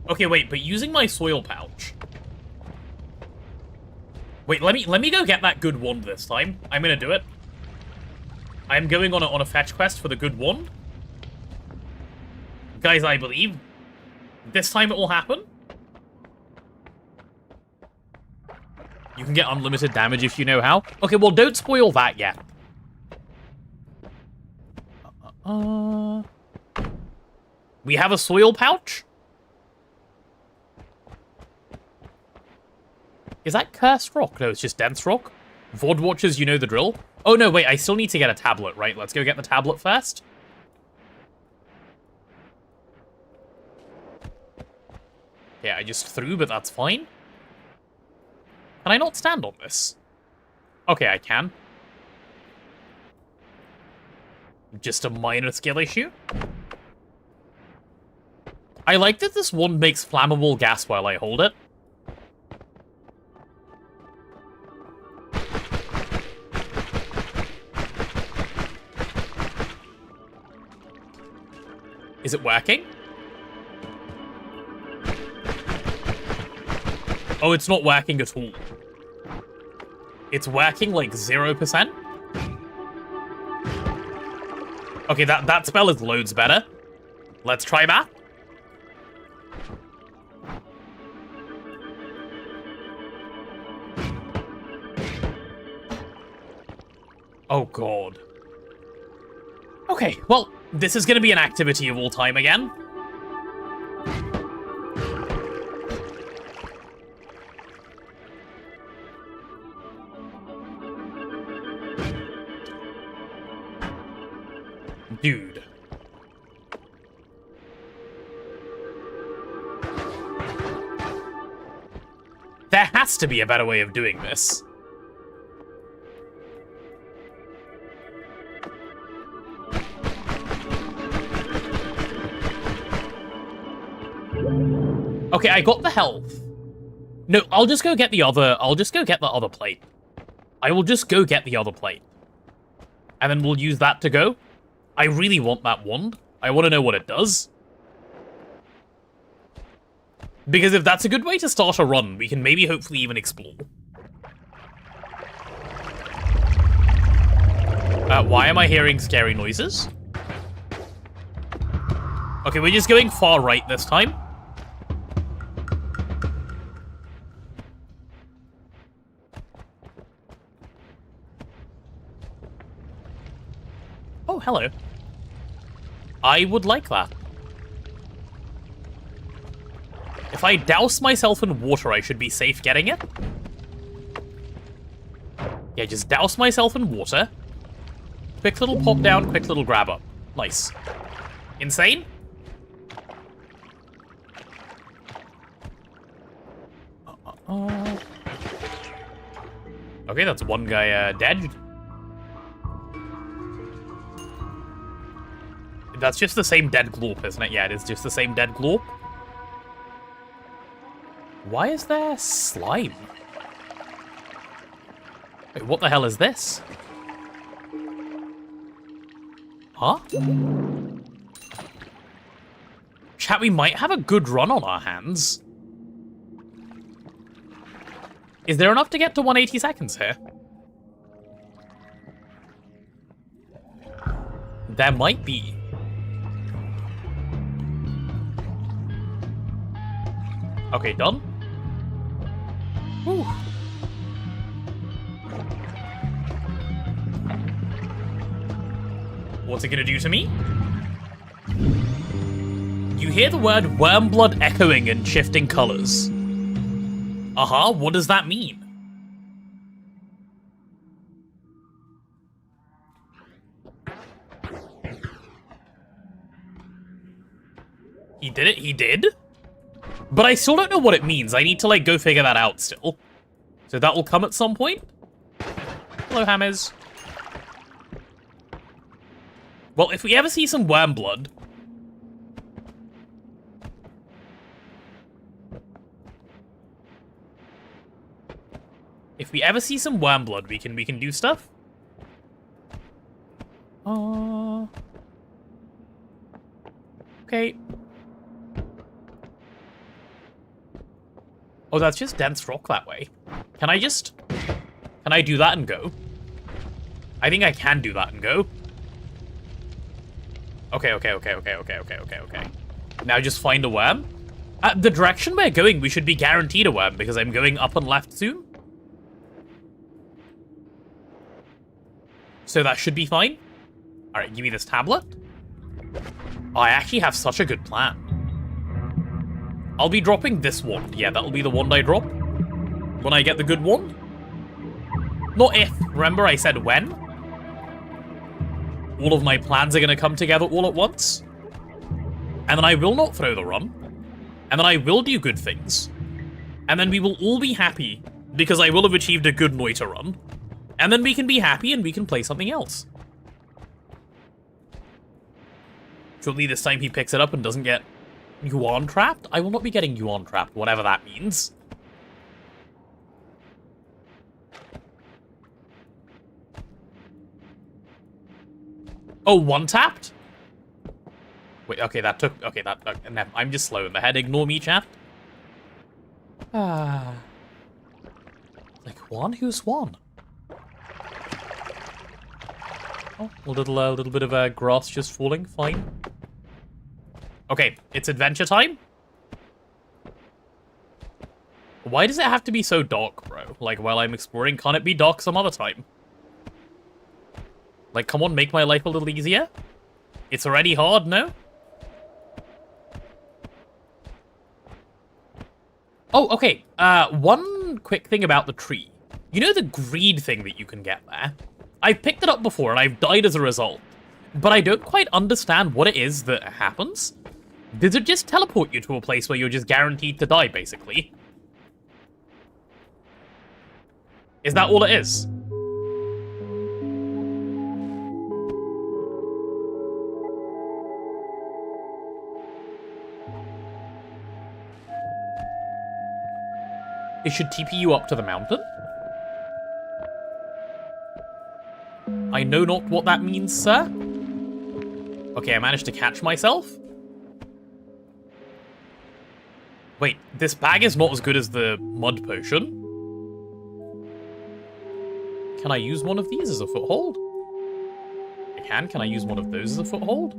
Okay, wait, but using my soil pouch... Wait, let me go get that good wand this time. I'm gonna do it. I'm going on a fetch quest for the good wand. Guys, I believe this time it will happen. You can get unlimited damage if you know how. Okay, well, don't spoil that yet. We have a soil pouch? Is that cursed rock? No, it's just dense rock. VOD watchers, you know the drill. Oh, no, wait, I still need to get a tablet, right? Let's go get the tablet first. Yeah, I just threw, but that's fine. Can I not stand on this? Okay, I can. Just a minor skill issue. I like that this wand makes flammable gas while I hold it. Is it working? Oh, it's not working at all. It's working like 0%. Okay, that spell is loads better. Let's try that. Oh, God. Okay, well, this is going to be an activity of all time again. Dude. There has to be a better way of doing this. Okay, I got the health. No, I'll just go get the other plate. I will just go get the other plate. And then we'll use that to go. I really want that wand. I want to know what it does. Because if that's a good way to start a run, we can maybe hopefully even explore. Why am I hearing scary noises? Okay, we're just going far right this time. Oh, hello. I would like that. If I douse myself in water, I should be safe getting it. Yeah, just douse myself in water. Quick little pop down, quick little grab up. Nice. Insane? Okay, that's one guy dead. That's just the same dead glorp, isn't it? Yeah, it is just the same dead glorp. Why is there slime? Wait, what the hell is this? Huh? Chat, we might have a good run on our hands. Is there enough to get to 180 seconds here? There might be. Okay, done. Whew. What's it gonna do to me? You hear the word wormblood echoing and shifting colors. Uh-huh, what does that mean? He did it? He did? But I still don't know what it means. I need to, like, go figure that out still. So that will come at some point? Hello, Hammers. Well, if we ever see some worm blood... If we ever see some worm blood, we can do stuff. Okay. Oh, that's just dense rock that way. Can I do that and go? I think I can do that and go. Okay. Now just find a worm. The direction we're going, we should be guaranteed a worm because I'm going up and left soon. So that should be fine. Alright, give me this tablet. Oh, I actually have such a good plan. I'll be dropping this wand. Yeah, that'll be the wand I drop. When I get the good wand. Not if. Remember I said when? All of my plans are going to come together all at once. And then I will not throw the run. And then I will do good things. And then we will all be happy because I will have achieved a good Noita run. And then we can be happy and we can play something else. Surely this time he picks it up and doesn't get Yuan trapped? I will not be getting Yuan trapped, whatever that means. Oh, one tapped? Wait, okay, that took... Okay, I'm just slow in the head. Ignore me, chat. Ah. Like, one? Who's one? Oh, a little bit of grass just falling. Fine. Okay, it's adventure time. Why does it have to be so dark, bro? Like, while I'm exploring, can't it be dark some other time? Like, come on, make my life a little easier. It's already hard, no? Oh, okay. One quick thing about the tree. You know the greed thing that you can get there? I've picked it up before, and I've died as a result. But I don't quite understand what it is that happens. Does it just teleport you to a place where you're just guaranteed to die, basically? Is that all it is? It should TP you up to the mountain? I know not what that means, sir. Okay, I managed to catch myself. Wait, this bag is not as good as the mud potion. Can I use one of these as a foothold? I can. Can I use one of those as a foothold?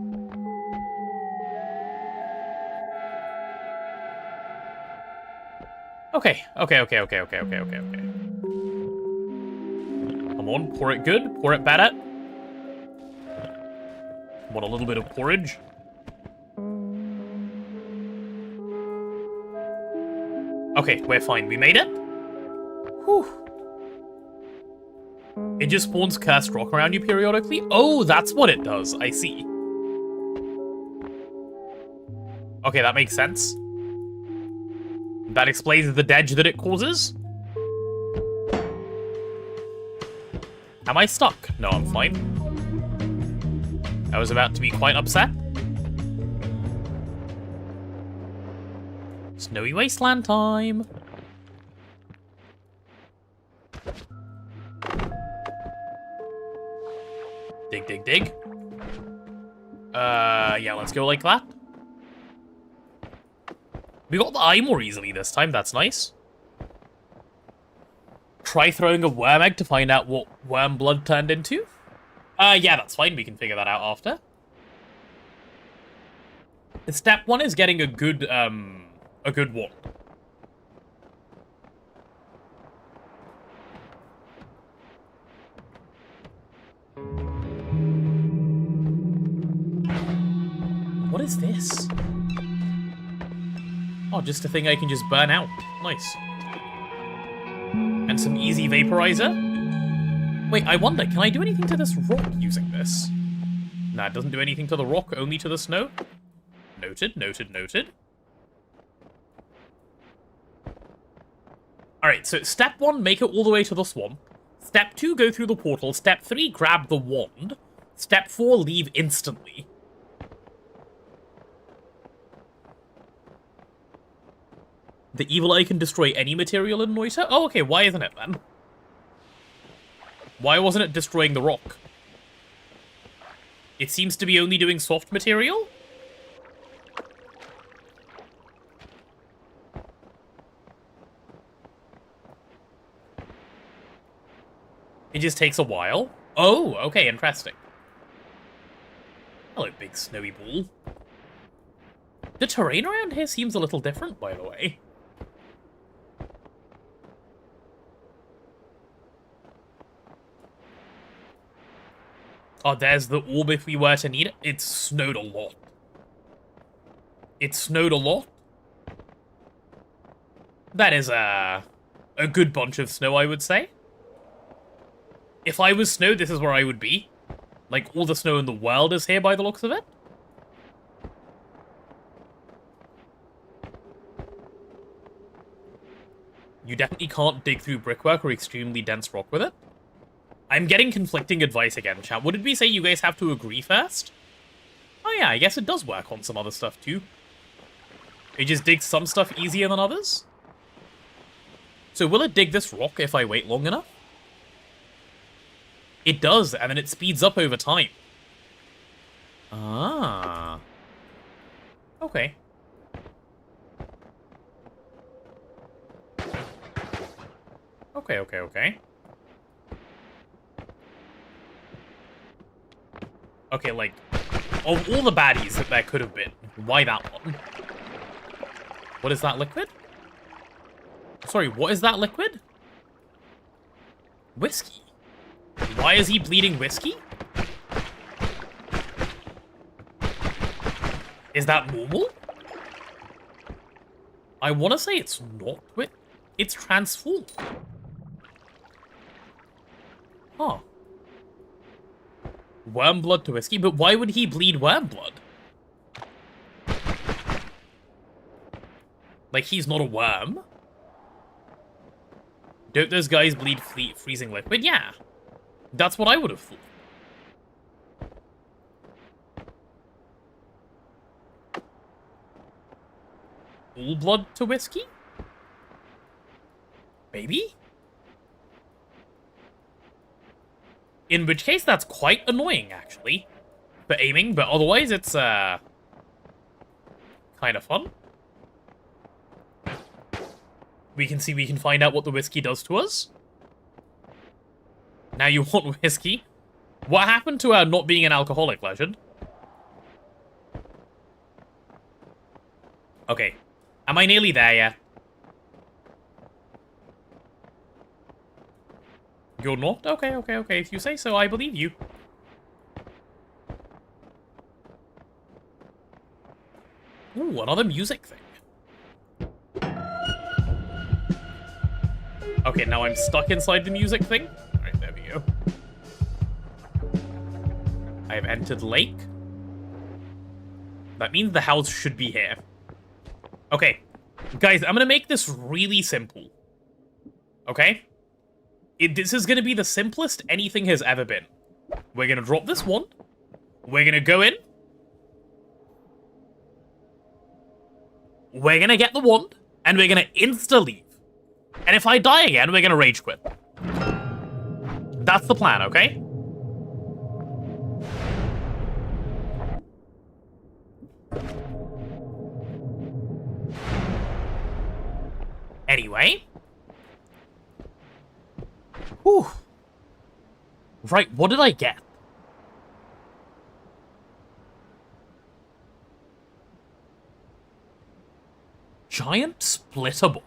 Okay. Come on, pour it good. Pour it better. Want a little bit of porridge? Okay, we're fine. We made it? Whew. It just spawns cursed rock around you periodically? Oh, that's what it does. I see. Okay, that makes sense. That explains the dodge that it causes. Am I stuck? No, I'm fine. I was about to be quite upset. Snowy wasteland time. Dig, dig, dig. Yeah, let's go like that. We got the eye more easily this time, that's nice. Try throwing a worm egg to find out what worm blood turned into? Yeah, that's fine, we can figure that out after. Step 1 is getting a good wand. What is this? Oh, just a thing I can just burn out. Nice. And some easy vaporizer. Wait, I wonder, can I do anything to this rock using this? Nah, it doesn't do anything to the rock, only to the snow. Noted, noted, noted. Alright, so step 1, make it all the way to the swamp. Step 2, go through the portal. Step 3, grab the wand. Step 4, leave instantly. The evil eye can destroy any material in Noita? Oh, okay, why isn't it then? Why wasn't it destroying the rock? It seems to be only doing soft material? It just takes a while? Oh, okay, interesting. Hello, big snowy ball. The terrain around here seems a little different, by the way. Oh, there's the orb if we were to need it. It snowed a lot. It snowed a lot. That is a good bunch of snow, I would say. If I was snow, this is where I would be. Like, all the snow in the world is here by the looks of it. You definitely can't dig through brickwork or extremely dense rock with it. I'm getting conflicting advice again, chat. What did we say you guys have to agree first? Oh yeah, I guess it does work on some other stuff too. It just digs some stuff easier than others? So will it dig this rock if I wait long enough? It does, and then it speeds up over time. Ah. Okay. Okay, okay, okay. Okay, like, of all the baddies that there could have been, why that one? What is that liquid? Sorry, what is that liquid? Whiskey. Why is he bleeding whiskey? Is that normal? I want to say it's not. It's transformed. Huh. Worm blood to whiskey? But why would he bleed worm blood? Like, he's not a worm. Don't those guys bleed freezing liquid? Yeah. That's what I would have thought. All blood to whiskey? Maybe? In which case, that's quite annoying, actually. For aiming, but otherwise, it's, kind of fun. We can find out what the whiskey does to us. Now you want whiskey? What happened to not being an alcoholic, Legend? Okay. Am I nearly there yet? You're not? Okay, okay, okay. If you say so, I believe you. Ooh, another music thing. Okay, now I'm stuck inside the music thing. Alright, there we go. I have entered lake. That means the house should be here. Okay. Guys, I'm gonna make this really simple. Okay? This is gonna be the simplest anything has ever been. We're gonna drop this one. We're gonna go in. We're gonna get the wand. And we're gonna insta-leave. And if I die again, we're gonna rage quit. That's the plan, okay? Anyway. Whew. Right, what did I get? Giant splittable.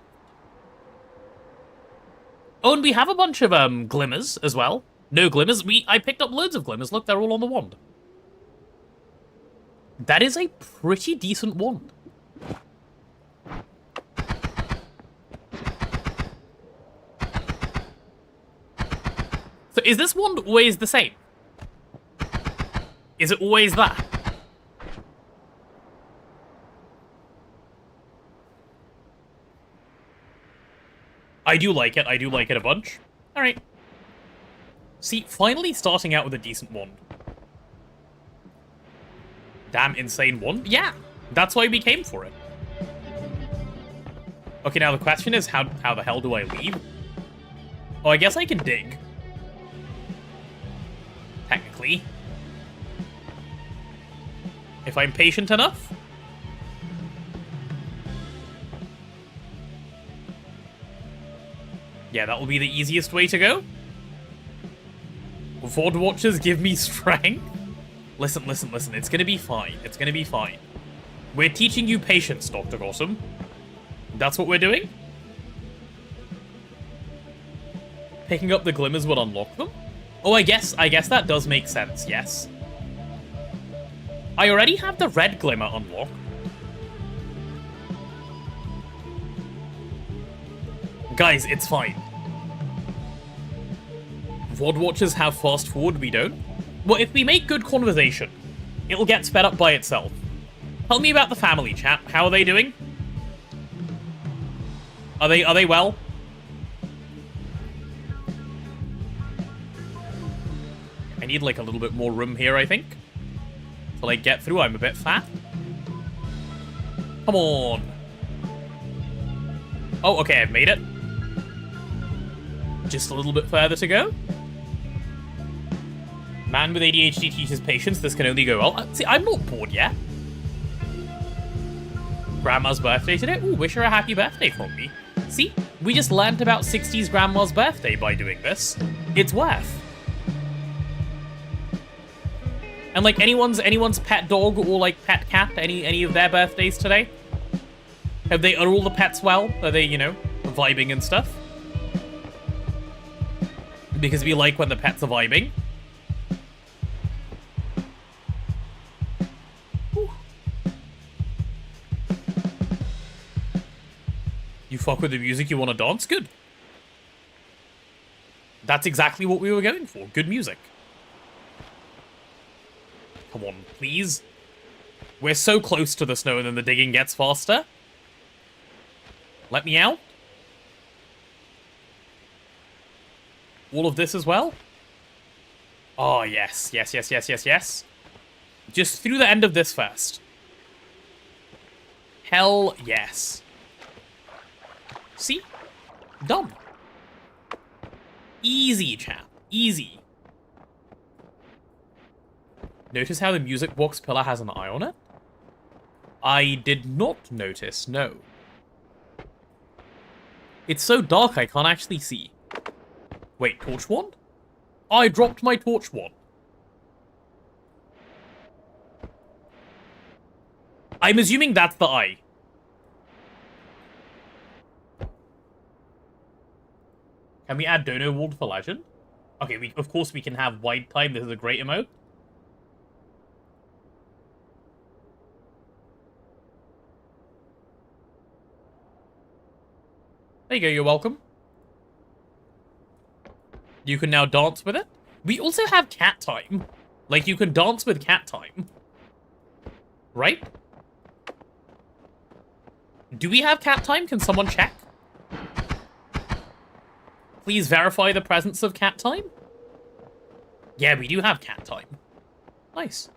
Oh, and we have a bunch of glimmers as well. No glimmers. I picked up loads of glimmers. Look, they're all on the wand. That is a pretty decent wand. So is this wand always the same? Is it always that? I do like it. I do like it a bunch. Alright. See, finally starting out with a decent wand. Damn insane wand. Yeah, that's why we came for it. Okay, now the question is, how the hell do I leave? Oh, I guess I can dig. Technically. If I'm patient enough. Yeah, that will be the easiest way to go. VOD watchers give me strength. Listen, listen, listen. It's gonna be fine. It's gonna be fine. We're teaching you patience, Dr. Gossam. That's what we're doing? Picking up the glimmers will unlock them? Oh, I guess that does make sense, yes. I already have the red glimmer unlocked. Guys, it's fine. VOD watchers have fast forward, we don't. Well, if we make good conversation, it'll get sped up by itself. Tell me about the family, chat. How are they doing? Are they well? I need like a little bit more room here, I think. To like get through. I'm a bit fat. Come on. Oh, okay, I've made it. Just a little bit further to go. Man with ADHD teaches patience. This can only go well. See, I'm not bored yet. Grandma's birthday today? Ooh, wish her a happy birthday from me. See? We just learned about 60s Grandma's birthday by doing this. It's worth. And like anyone's pet dog or like pet cat, any of their birthdays today? Are all the pets well? Are they, you know, vibing and stuff? Because we like when the pets are vibing. Whew. You fuck with the music, you want to dance? Good. That's exactly what we were going for. Good music. Come on, please. We're so close to the snow and then the digging gets faster. Let me out. All of this as well? Oh, yes. Yes, yes, yes, yes, yes. Just through the end of this first. Hell yes. See? Done. Easy, chap. Easy. Notice how the music box pillar has an eye on it? I did not notice, no. It's so dark I can't actually see. Wait, torch wand? I dropped my torch wand. I'm assuming that's the eye. Can we add Dono Ward for Legend? Okay, of course we can have wide time. This is a great emote. There you go, you're welcome. You can now dance with it. We also have cat time. Like, you can dance with cat time. Right? Do we have cat time? Can someone check? Please verify the presence of cat time. Yeah, we do have cat time. Nice.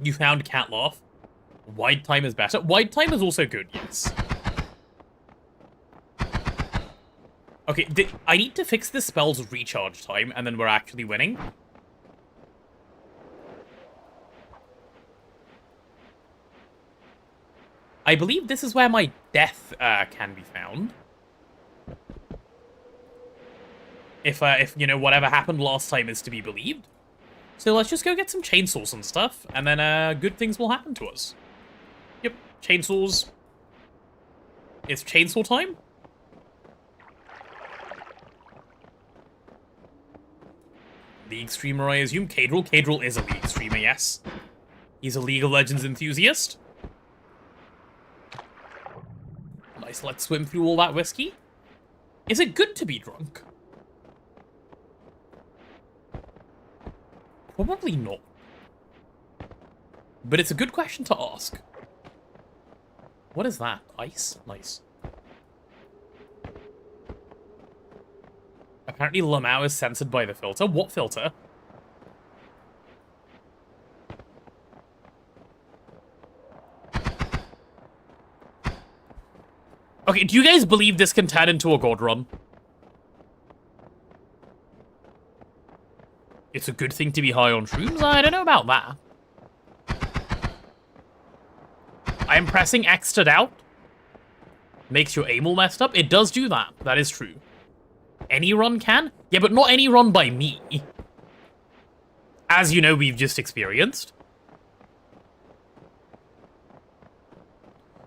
You found cat laugh. Wide time is better. Wide time is also good, yes. Okay, I need to fix this spell's recharge time, and then we're actually winning. I believe this is where my death can be found. If you know, whatever happened last time is to be believed. So let's just go get some chainsaws and stuff, and then good things will happen to us. Yep, chainsaws. It's chainsaw time? League streamer, I assume. Cadril. Cadril is a League streamer, yes. He's a League of Legends enthusiast. Nice, let's swim through all that whiskey. Is it good to be drunk? Probably not. But it's a good question to ask. What is that? Ice? Nice. Apparently Lamau is censored by the filter. What filter? Okay, do you guys believe this can turn into a god run? It's a good thing to be high on shrooms? I don't know about that. I'm pressing X to doubt. Makes your aim all messed up? It does do that. That is true. Any run can? Yeah, but not any run by me. As you know, we've just experienced.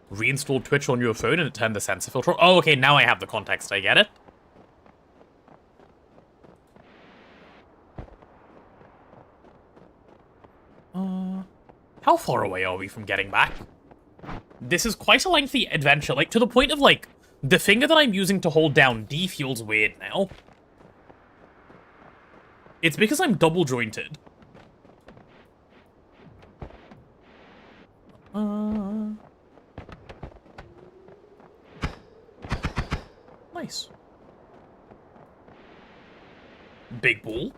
Reinstalled Twitch on your phone and it turned the censor filter on. Oh, okay, now I have the context. I get it. How far away are we from getting back? This is quite a lengthy adventure, like, to the point of, like, the finger that I'm using to hold down D feels weird now. It's because I'm double jointed. Nice. Big ball.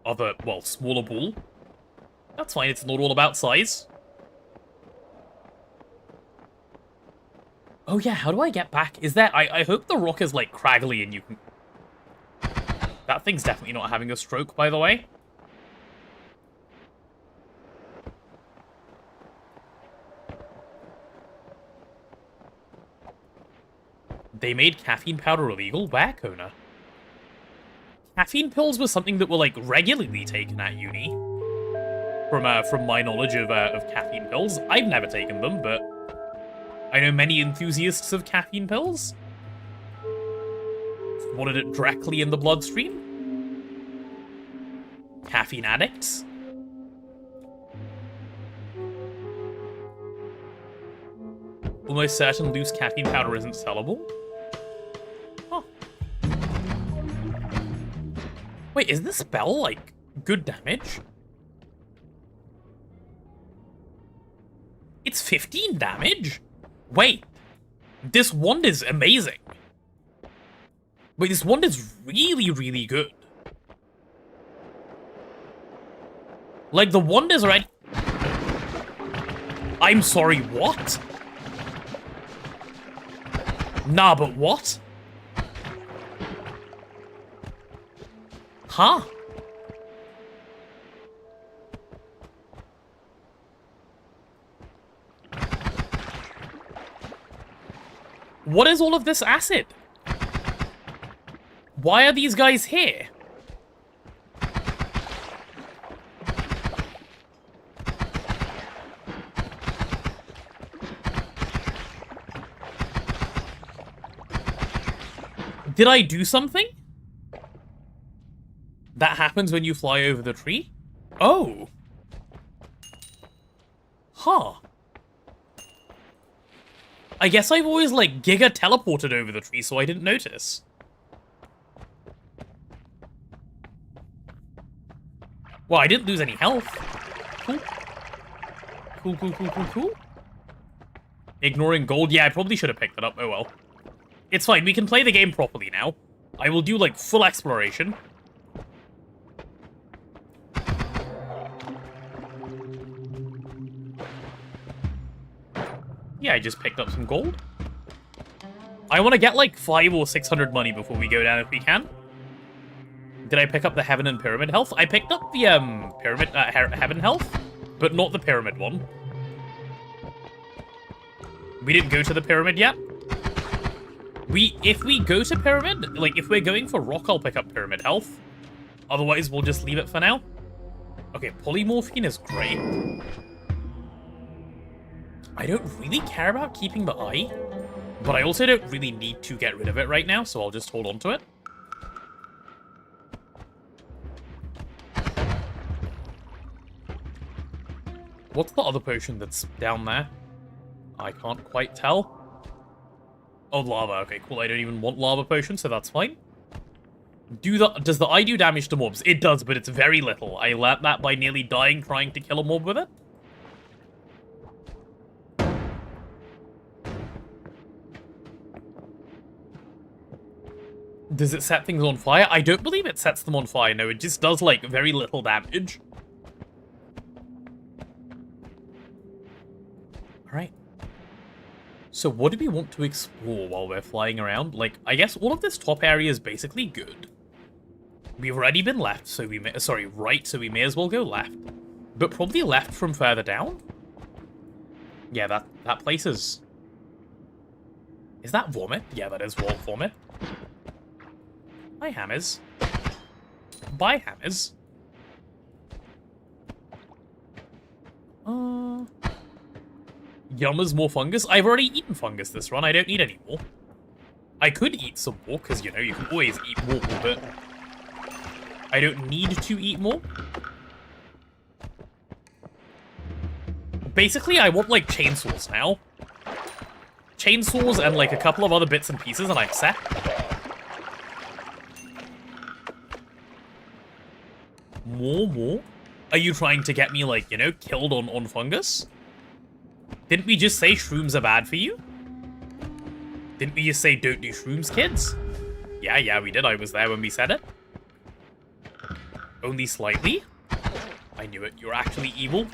Other, well, smaller ball. That's fine, it's not all about size. Oh yeah, how do I get back? Is there... I hope the rock is, like, craggly and you can... That thing's definitely not having a stroke, by the way. They made caffeine powder illegal? Where, Kona? Caffeine pills were something that were, like, regularly taken at uni. From my knowledge of caffeine pills. I've never taken them, but I know many enthusiasts of caffeine pills. Wanted it directly in the bloodstream. Caffeine addicts. Almost certain loose caffeine powder isn't sellable. Huh. Wait, is this spell, like, good damage? It's 15 damage? Wait. This wand is amazing. Wait, this wand is really, really good. Like, the wand is right... I'm sorry, what? Nah, but what? Huh? What is all of this acid? Why are these guys here? Did I do something? That happens when you fly over the tree? Oh. Huh. I guess I've always, like, giga teleported over the tree, so I didn't notice. Well, I didn't lose any health. Cool. Cool, cool, cool, cool, cool. Ignoring gold? Yeah, I probably should have picked that up. Oh well. It's fine, we can play the game properly now. I will do, like, full exploration. Yeah, I just picked up some gold. I want to get, like, 500 or 600 money before we go down if we can. Did I pick up the Heaven and Pyramid health? I picked up the, Heaven health, but not the Pyramid one. We didn't go to the Pyramid yet. If we go to Pyramid, like, if we're going for Rock, I'll pick up Pyramid health. Otherwise, we'll just leave it for now. Okay, polymorphine is great. I don't really care about keeping the eye, but I also don't really need to get rid of it right now, so I'll just hold on to it. What's the other potion that's down there? I can't quite tell. Oh, lava. Okay, cool. I don't even want lava potion, so that's fine. Does the eye do damage to mobs? It does, but it's very little. I learnt that by nearly dying trying to kill a mob with it. Does it set things on fire? I don't believe it sets them on fire. No, it just does, like, very little damage. Alright. So what do we want to explore while we're flying around? Like, I guess all of this top area is basically good. We've already been left, so we may... Sorry, right, so we may as well go left. But probably left from further down? Yeah, that place is... Is that vomit? Yeah, that is wall vomit. Hi, hammers. Bye, hammers. Yum is more fungus. I've already eaten fungus this run. I don't need any more. I could eat some more, because, you know, you can always eat more, but I don't need to eat more. Basically, I want, like, chainsaws now. Chainsaws and, like, a couple of other bits and pieces, and I'm set. More? Are you trying to get me, like, you know, killed on fungus? Didn't we just say shrooms are bad for you? Didn't we just say don't do shrooms, kids? Yeah, we did. I was there when we said it. Only slightly? I knew it. You're actually evil.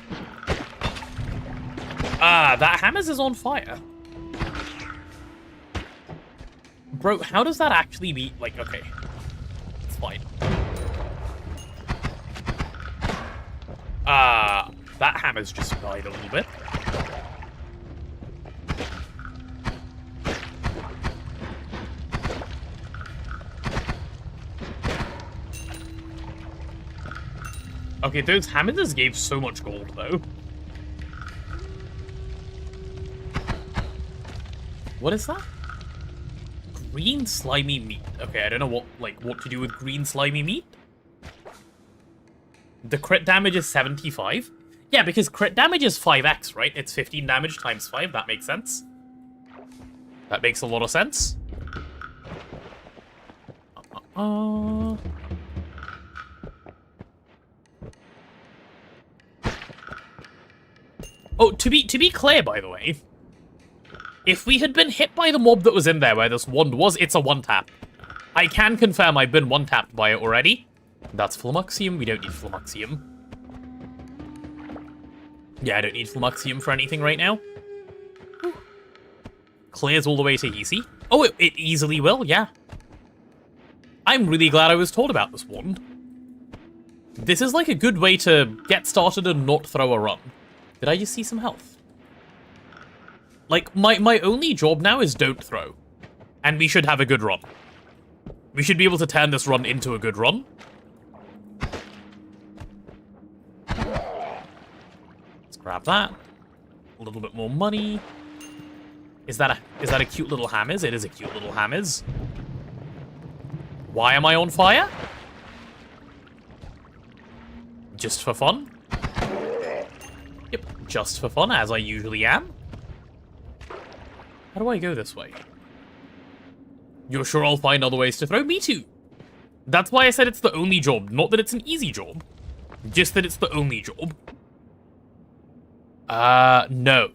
Ah, that hammers is on fire. Bro, how does that actually be... Like, okay. It's fine. That hammer's just died a little bit. Okay, those hammers gave so much gold, though. What is that? Green slimy meat. Okay, I don't know what to do with green slimy meat. The crit damage is 75. Yeah, because crit damage is 5x, right? It's 15 damage times 5. That makes sense. That makes a lot of sense. Oh, to be clear, by the way, if we had been hit by the mob that was in there where this wand was, it's a one-tap. I can confirm I've been one-tapped by it already. That's Flummuxium. We don't need Flummuxium. Yeah, I don't need Flummuxium for anything right now. Clears all the way to easy. Oh, it easily will, yeah. I'm really glad I was told about this wand. This is like a good way to get started and not throw a run. Did I just see some health? Like, my only job now is don't throw. And we should have a good run. We should be able to turn this run into a good run. Let's grab that. A little bit more money. Is that a cute little hammers? It is a cute little hammers. Why am I on fire? Just for fun? Yep, just for fun, as I usually am. How do I go this way? You're sure I'll find other ways to throw? Me too. That's why I said it's the only job. Not that it's an easy job. Just that it's the only job. No.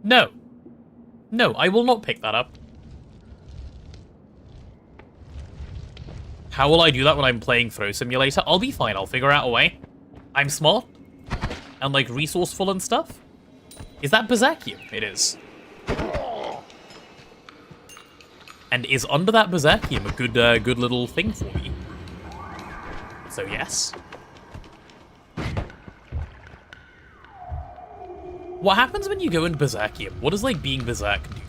No. No, I will not pick that up. How will I do that when I'm playing Throw Simulator? I'll be fine, I'll figure out a way. I'm smart. And, like, resourceful and stuff. Is that Berserkium? It is. And is under that Berserkium a good little thing for me? So, yes. What happens when you go in Berserkium? What does, like, being Berserk do?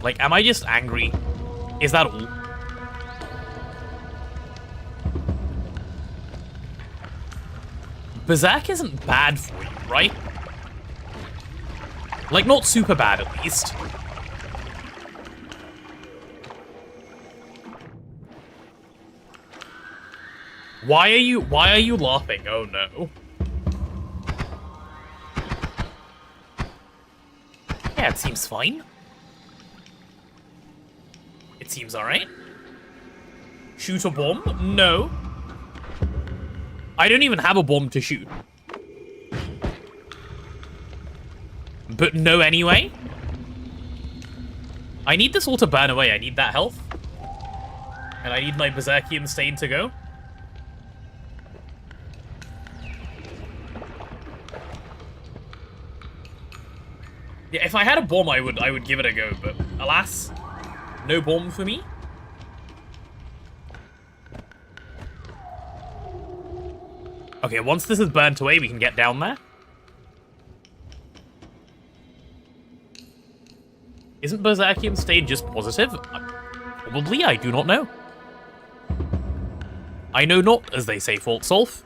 Like, am I just angry? Is that all? Berserk isn't bad for you, right? Like, not super bad, at least. Why are you laughing? Oh no. Yeah, it seems fine. It seems alright. Shoot a bomb? No. I don't even have a bomb to shoot. But no anyway. I need this all to burn away. I need that health. And I need my Berserkium stain to go. Yeah, if I had a bomb, I would give it a go, but alas, no bomb for me. Okay, once this is burnt away, we can get down there. Isn't Berserkium stain just positive? Probably, I do not know. I know not, as they say, Fault Solve.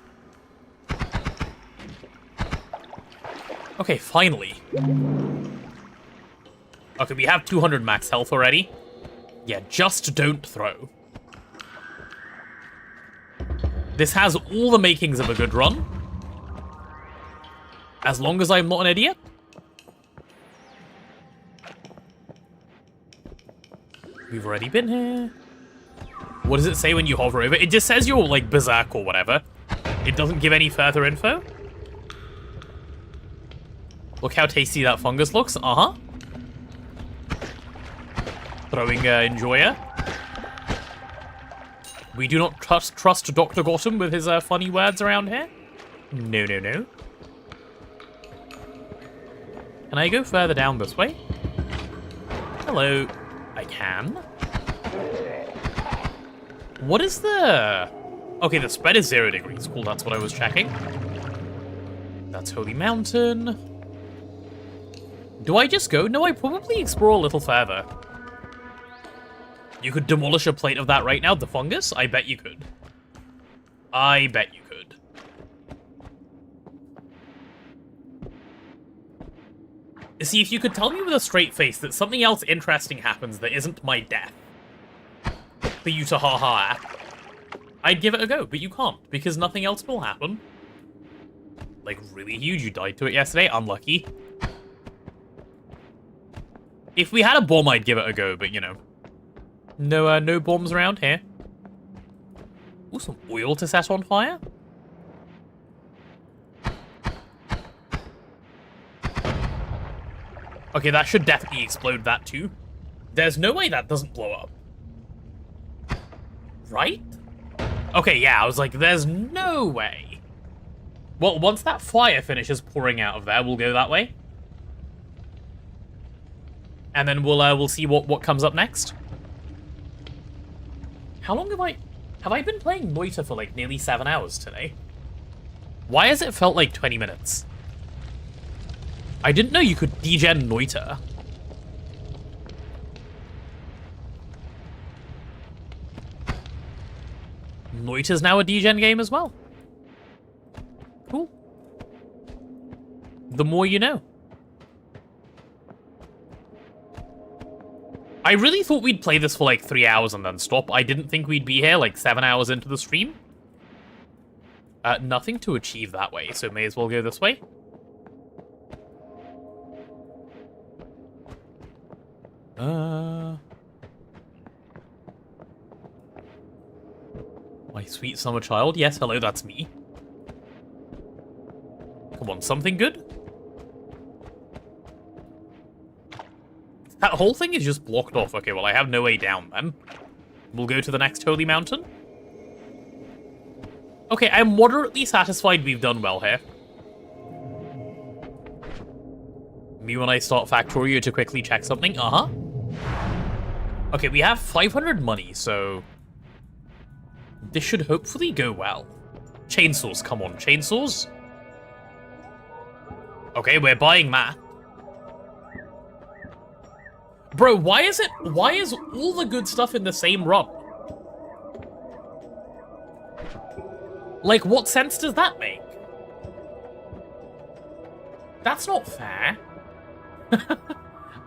Okay, finally. Okay, we have 200 max health already. Yeah, just don't throw. This has all the makings of a good run. As long as I'm not an idiot. We've already been here. What does it say when you hover over? It just says you're, like, berserk or whatever. It doesn't give any further info. Look how tasty that fungus looks. Uh-huh. Throwing Enjoyer. We do not trust Dr. Gotham with his funny words around here. No, no, no. Can I go further down this way? Hello. I can. What is the... Okay, the spread is 0 degrees. Cool, that's what I was checking. That's Holy Mountain. Do I just go? No, I probably explore a little further. You could demolish a plate of that right now, the fungus? I bet you could. I bet you could. See, if you could tell me with a straight face that something else interesting happens that isn't my death, for you to ha-ha at, I'd give it a go, but you can't, because nothing else will happen. Like, really huge, you died to it yesterday, unlucky. If we had a bomb, I'd give it a go, but, you know. No bombs around here. Ooh, some oil to set on fire? Okay, that should definitely explode that too. There's no way that doesn't blow up. Right? Okay, yeah, I was like, there's no way. Well, once that fire finishes pouring out of there, we'll go that way. And then we'll see what comes up next. How long have I been playing Noita for like nearly 7 hours today? Why has it felt like 20 minutes? I didn't know you could degen Noita. Noita's now a degen game as well. Cool. The more you know. I really thought we'd play this for like 3 hours and then stop. I didn't think we'd be here like 7 hours into the stream. Nothing to achieve that way, so may as well go this way. My sweet summer child. Yes, hello, that's me. Come on, something good? That whole thing is just blocked off. Okay, well, I have no way down then. We'll go to the next holy mountain. Okay, I'm moderately satisfied we've done well here. Me when I start Factorio to quickly check something. Uh-huh. Okay, we have 500 money, so this should hopefully go well. Chainsaws, come on, chainsaws. Okay, we're buying that. Bro, why is all the good stuff in the same run? Like, what sense does that make? That's not fair.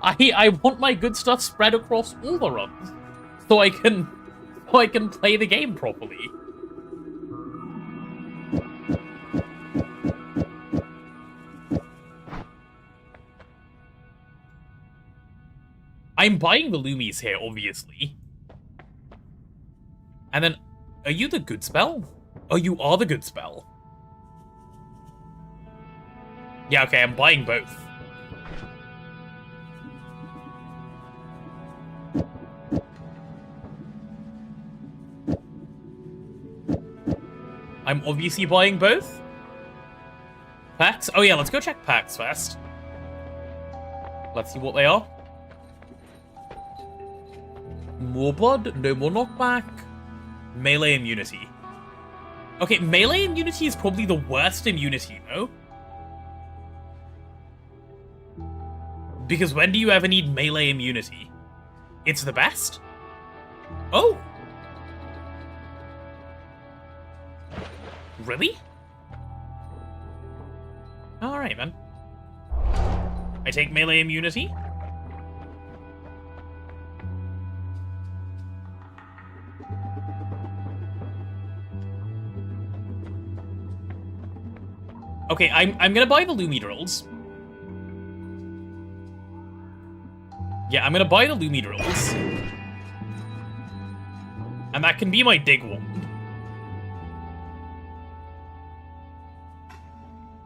I want my good stuff spread across all the runs, so I can play the game properly. I'm buying the Loomies here, obviously. And then, are you the good spell? Oh, you are the good spell. Yeah, okay, I'm buying both. I'm obviously buying both. Packs? Oh yeah, let's go check packs first. Let's see what they are. More blood, no more knockback. Melee immunity. Okay, melee immunity is probably the worst immunity, no? Because when do you ever need melee immunity? It's the best? Oh! Really? Alright, then. I take melee immunity. Okay, I'm gonna buy the Lumi Drills. Yeah, I'm gonna buy the Lumi Drills. And that can be my dig wand.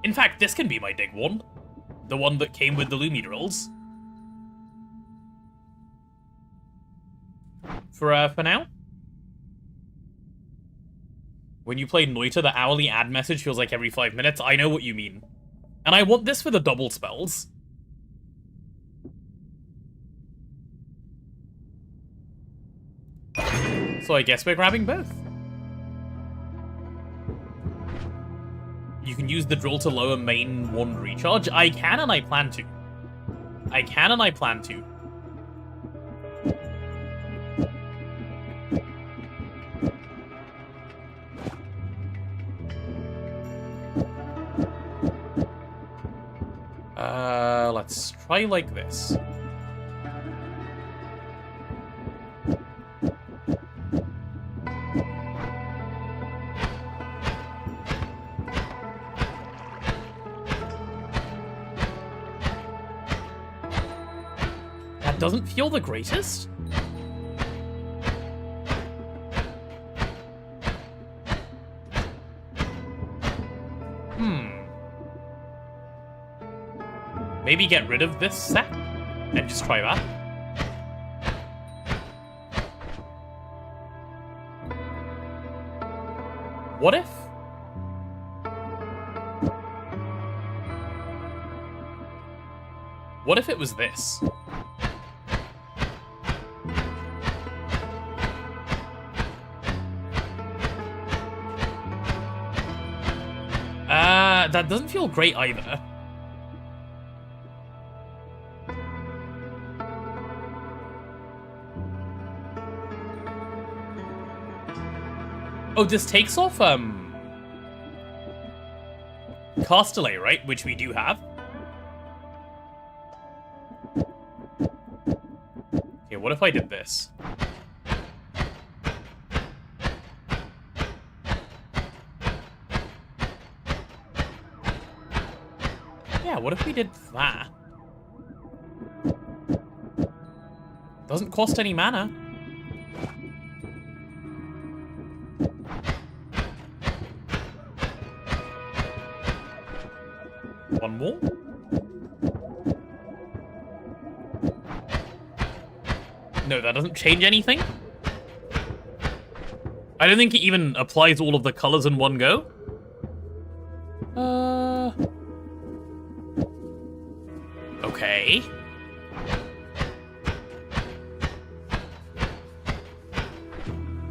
In fact, this can be my dig wand. The one that came with the Lumi Drills. For now. When you play Noita, the hourly ad message feels like every 5 minutes. I know what you mean. And I want this for the double spells. So I guess we're grabbing both. You can use the drill to lower main wand recharge. I can and I plan to. I can and I plan to. Let's try like this. That doesn't feel the greatest. Maybe get rid of this set and just try that. What if? What if it was this? That doesn't feel great either. Oh, this takes off, cast delay, right? Which we do have. Okay, what if I did this? Yeah, what if we did that? Doesn't cost any mana. One more. No, that doesn't change anything. I don't think it even applies all of the colors in one go. Okay.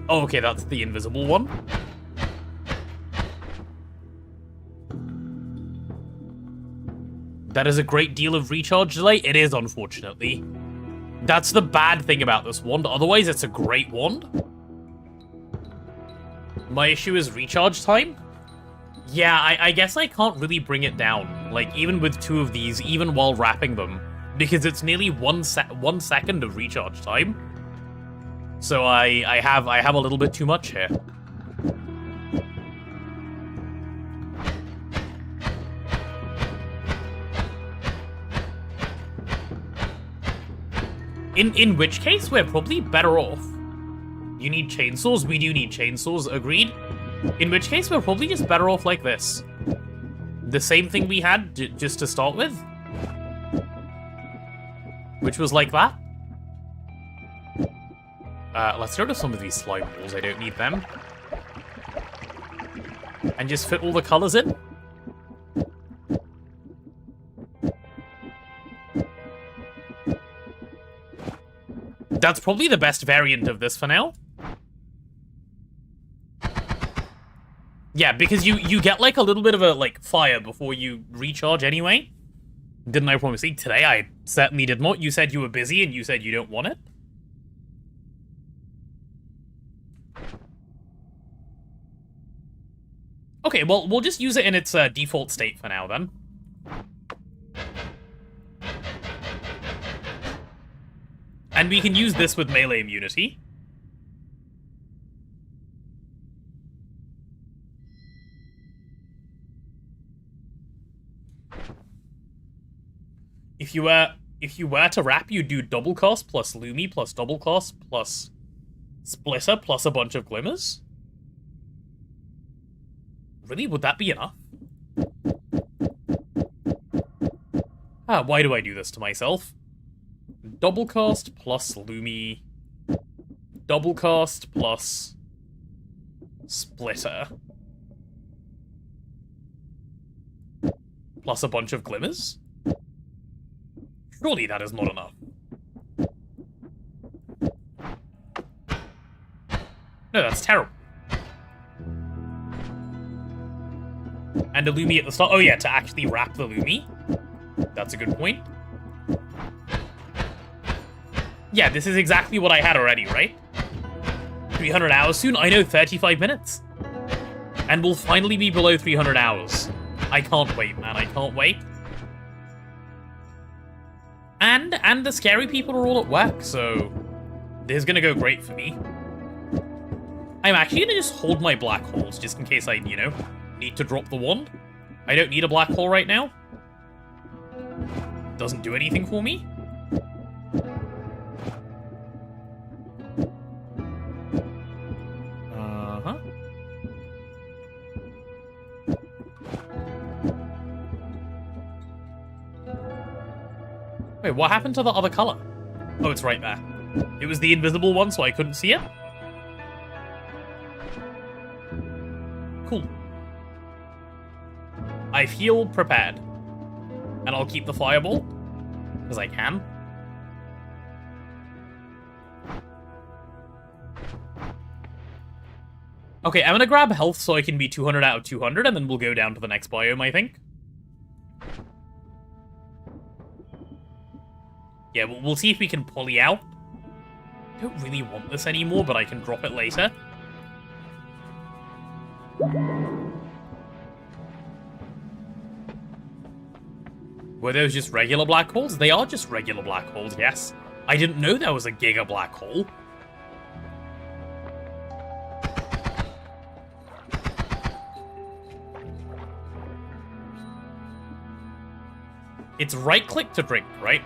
Oh, okay, that's the invisible one. That is a great deal of recharge delay. It is, unfortunately. That's the bad thing about this wand. Otherwise, it's a great wand. My issue is recharge time. Yeah, I guess I can't really bring it down. Like, even with two of these, even while wrapping them. Because it's nearly 1 second of recharge time. So I have a little bit too much here. In which case, we're probably better off. You need chainsaws? We do need chainsaws, agreed. In which case, we're probably just better off like this. The same thing we had, just to start with. Which was like that. Let's get rid of some of these slime balls, I don't need them. And just fit all the colors in. That's probably the best variant of this for now. Yeah, because you get like a little bit of a like fire before you recharge anyway. Didn't I promise you? Today I certainly did not. You said you were busy and you said you don't want it. Okay, well, we'll just use it in its default state for now then. And we can use this with melee immunity. If you were to wrap, you'd do double cast plus Lumi plus double cast plus Splitter plus a bunch of glimmers. Really? Would that be enough? Why do I do this to myself? Double cast plus Lumi. Double cast plus Splitter. Plus a bunch of glimmers? Surely that is not enough. No, that's terrible. And a Lumi at the start. Oh yeah, to actually wrap the Lumi. That's a good point. Yeah, this is exactly what I had already, right? 300 hours soon? I know, 35 minutes. And we'll finally be below 300 hours. I can't wait, man. I can't wait. And the scary people are all at work, so this is gonna go great for me. I'm actually gonna just hold my black holes just in case I, you know, need to drop the wand. I don't need a black hole right now. Doesn't do anything for me. Uh-huh. Wait, what happened to the other color? Oh, it's right there. It was the invisible one, so I couldn't see it? Cool. I feel prepared. And I'll keep the fireball, because I can. Okay, I'm gonna grab health so I can be 200 out of 200, and then we'll go down to the next biome, I think. Yeah, we'll see if we can poly out. I don't really want this anymore, but I can drop it later. Were those just regular black holes? They are just regular black holes, yes. I didn't know there was a giga black hole. It's right-click to drink, right?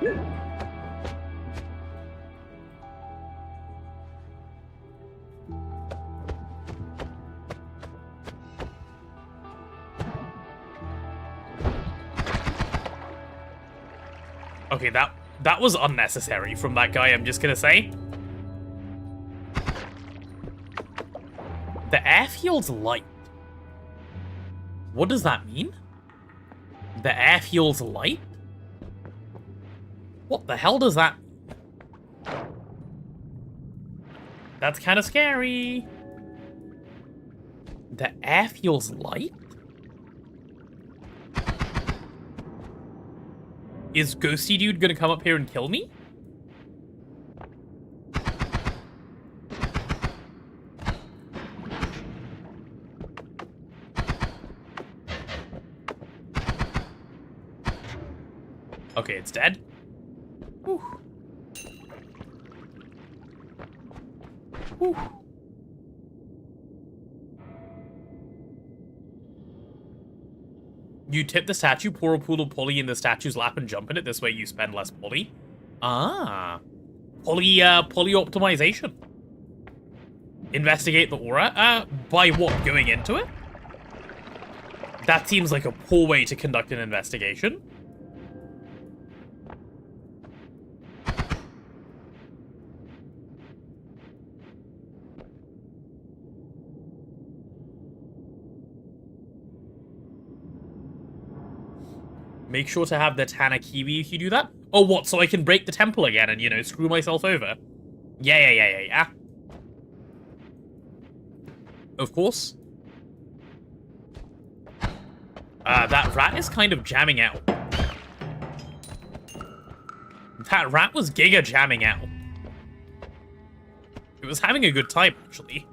Okay, that was unnecessary from that guy, I'm just gonna say. The airfield's light. What does that mean? The airfield's light? What the hell does that mean? That's kind of scary. The airfield's light? Is Ghosty Dude gonna come up here and kill me? Okay, it's dead. Whew. Whew. You tip the statue, pour a pool of poly in the statue's lap and jump in it. This way you spend less poly. Ah. Poly optimization. Investigate the aura. By what? Going into it? That seems like a poor way to conduct an investigation. Make sure to have the Tana Kiwi if you do that. Oh, what? So I can break the temple again and, you know, screw myself over? Yeah. Of course. That rat is kind of jamming out. That rat was giga jamming out. It was having a good time, actually.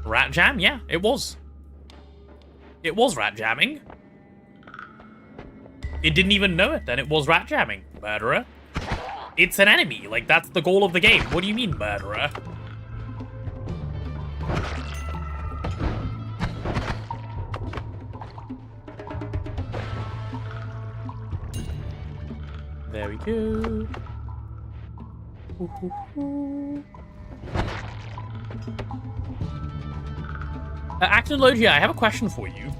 Rat jam? Yeah, it was. It was rat jamming. It didn't even know it, and it was rat jamming. Murderer. It's an enemy. Like, that's the goal of the game. What do you mean, murderer? There we go. Actinologia, I have a question for you.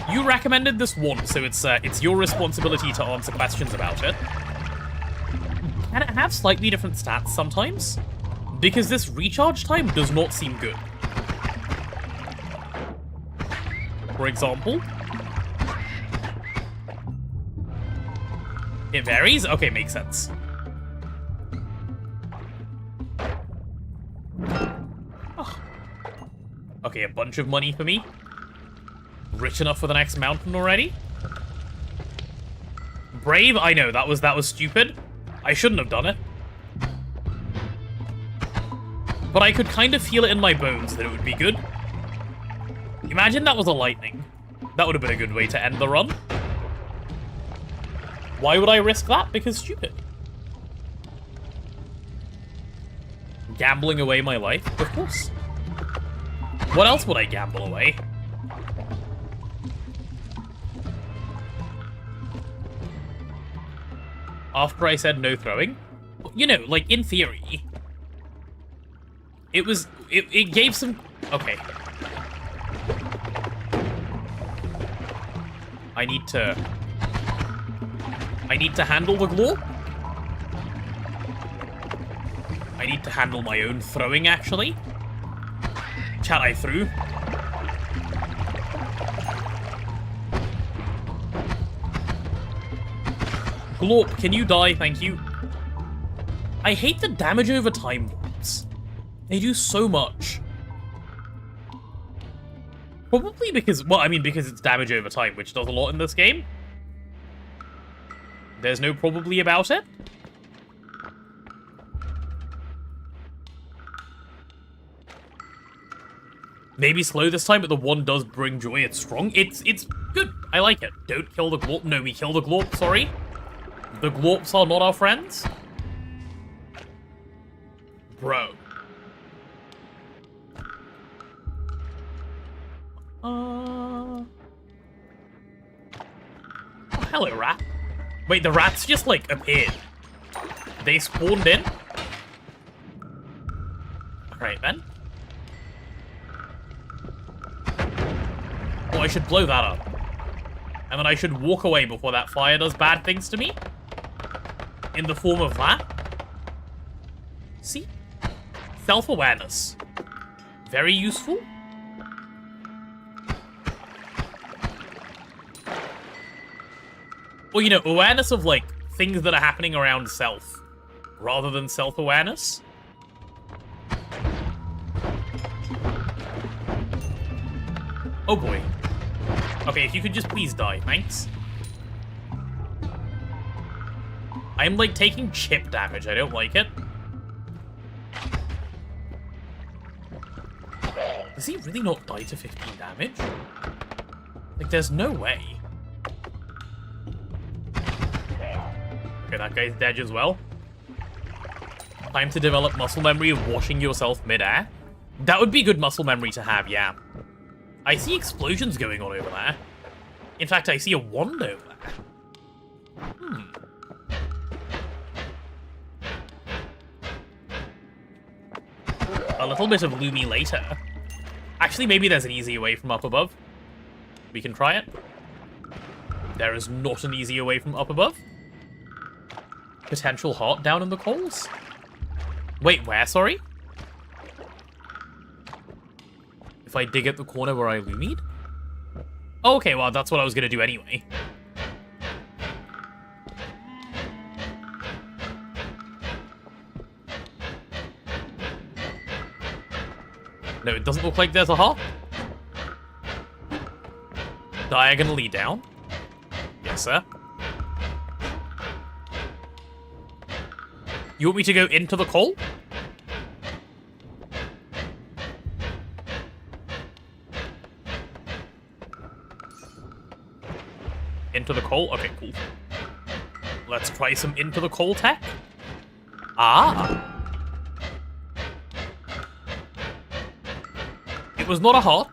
You recommended this one, so it's your responsibility to answer questions about it. Can it have slightly different stats sometimes? Because this recharge time does not seem good. For example? It varies? Okay, makes sense. Oh. Okay, a bunch of money for me. Rich enough for the next mountain already? Brave? I know, that was stupid. I shouldn't have done it. But I could kind of feel it in my bones that it would be good. Imagine that was a lightning. That would have been a good way to end the run. Why would I risk that? Because stupid. Gambling away my life? Of course. What else would I gamble away? After I said no throwing? You know, like, in theory. It gave some... Okay. I need to handle the glorp. I need to handle my own throwing, actually. Chat I threw. Glorp, can you die? Thank you. I hate the damage over time glorps. They do so much. Probably because, well, I mean, because it's damage over time, which does a lot in this game. There's no probably about it. Maybe slow this time, but the one does bring joy. It's strong. It's good. I like it. Don't kill the glorp. No, we kill the glorp, sorry. The glorps are not our friends. Bro. Oh, hello, rat. Wait, the rats just, like, appeared. They spawned in? Alright, then. Oh, I should blow that up. And then I should walk away before that fire does bad things to me. In the form of that. See? Self-awareness. Very useful. Well, you know, awareness of, like, things that are happening around self, rather than self-awareness. Oh boy. Okay, if you could just please die, thanks. I'm, like, taking chip damage. I don't like it. Does he really not die to 15 damage? Like, there's no way. Okay, that guy's dead as well. Time to develop muscle memory of washing yourself mid-air. That would be good muscle memory to have, yeah. I see explosions going on over there. In fact, I see a wand over there. A little bit of Lumi later. Actually, maybe there's an easier way from up above. We can try it. There is not an easier way from up above. Potential heart down in the coals? Wait, where, sorry? If I dig at the corner where I Lumied? Oh, okay, well, that's what I was gonna do anyway. No, it doesn't look like there's a heart. Diagonally down? Yes, sir. You want me to go into the coal? Into the coal? Okay, cool. Let's try some into the coal tech. Ah! It was not a heart.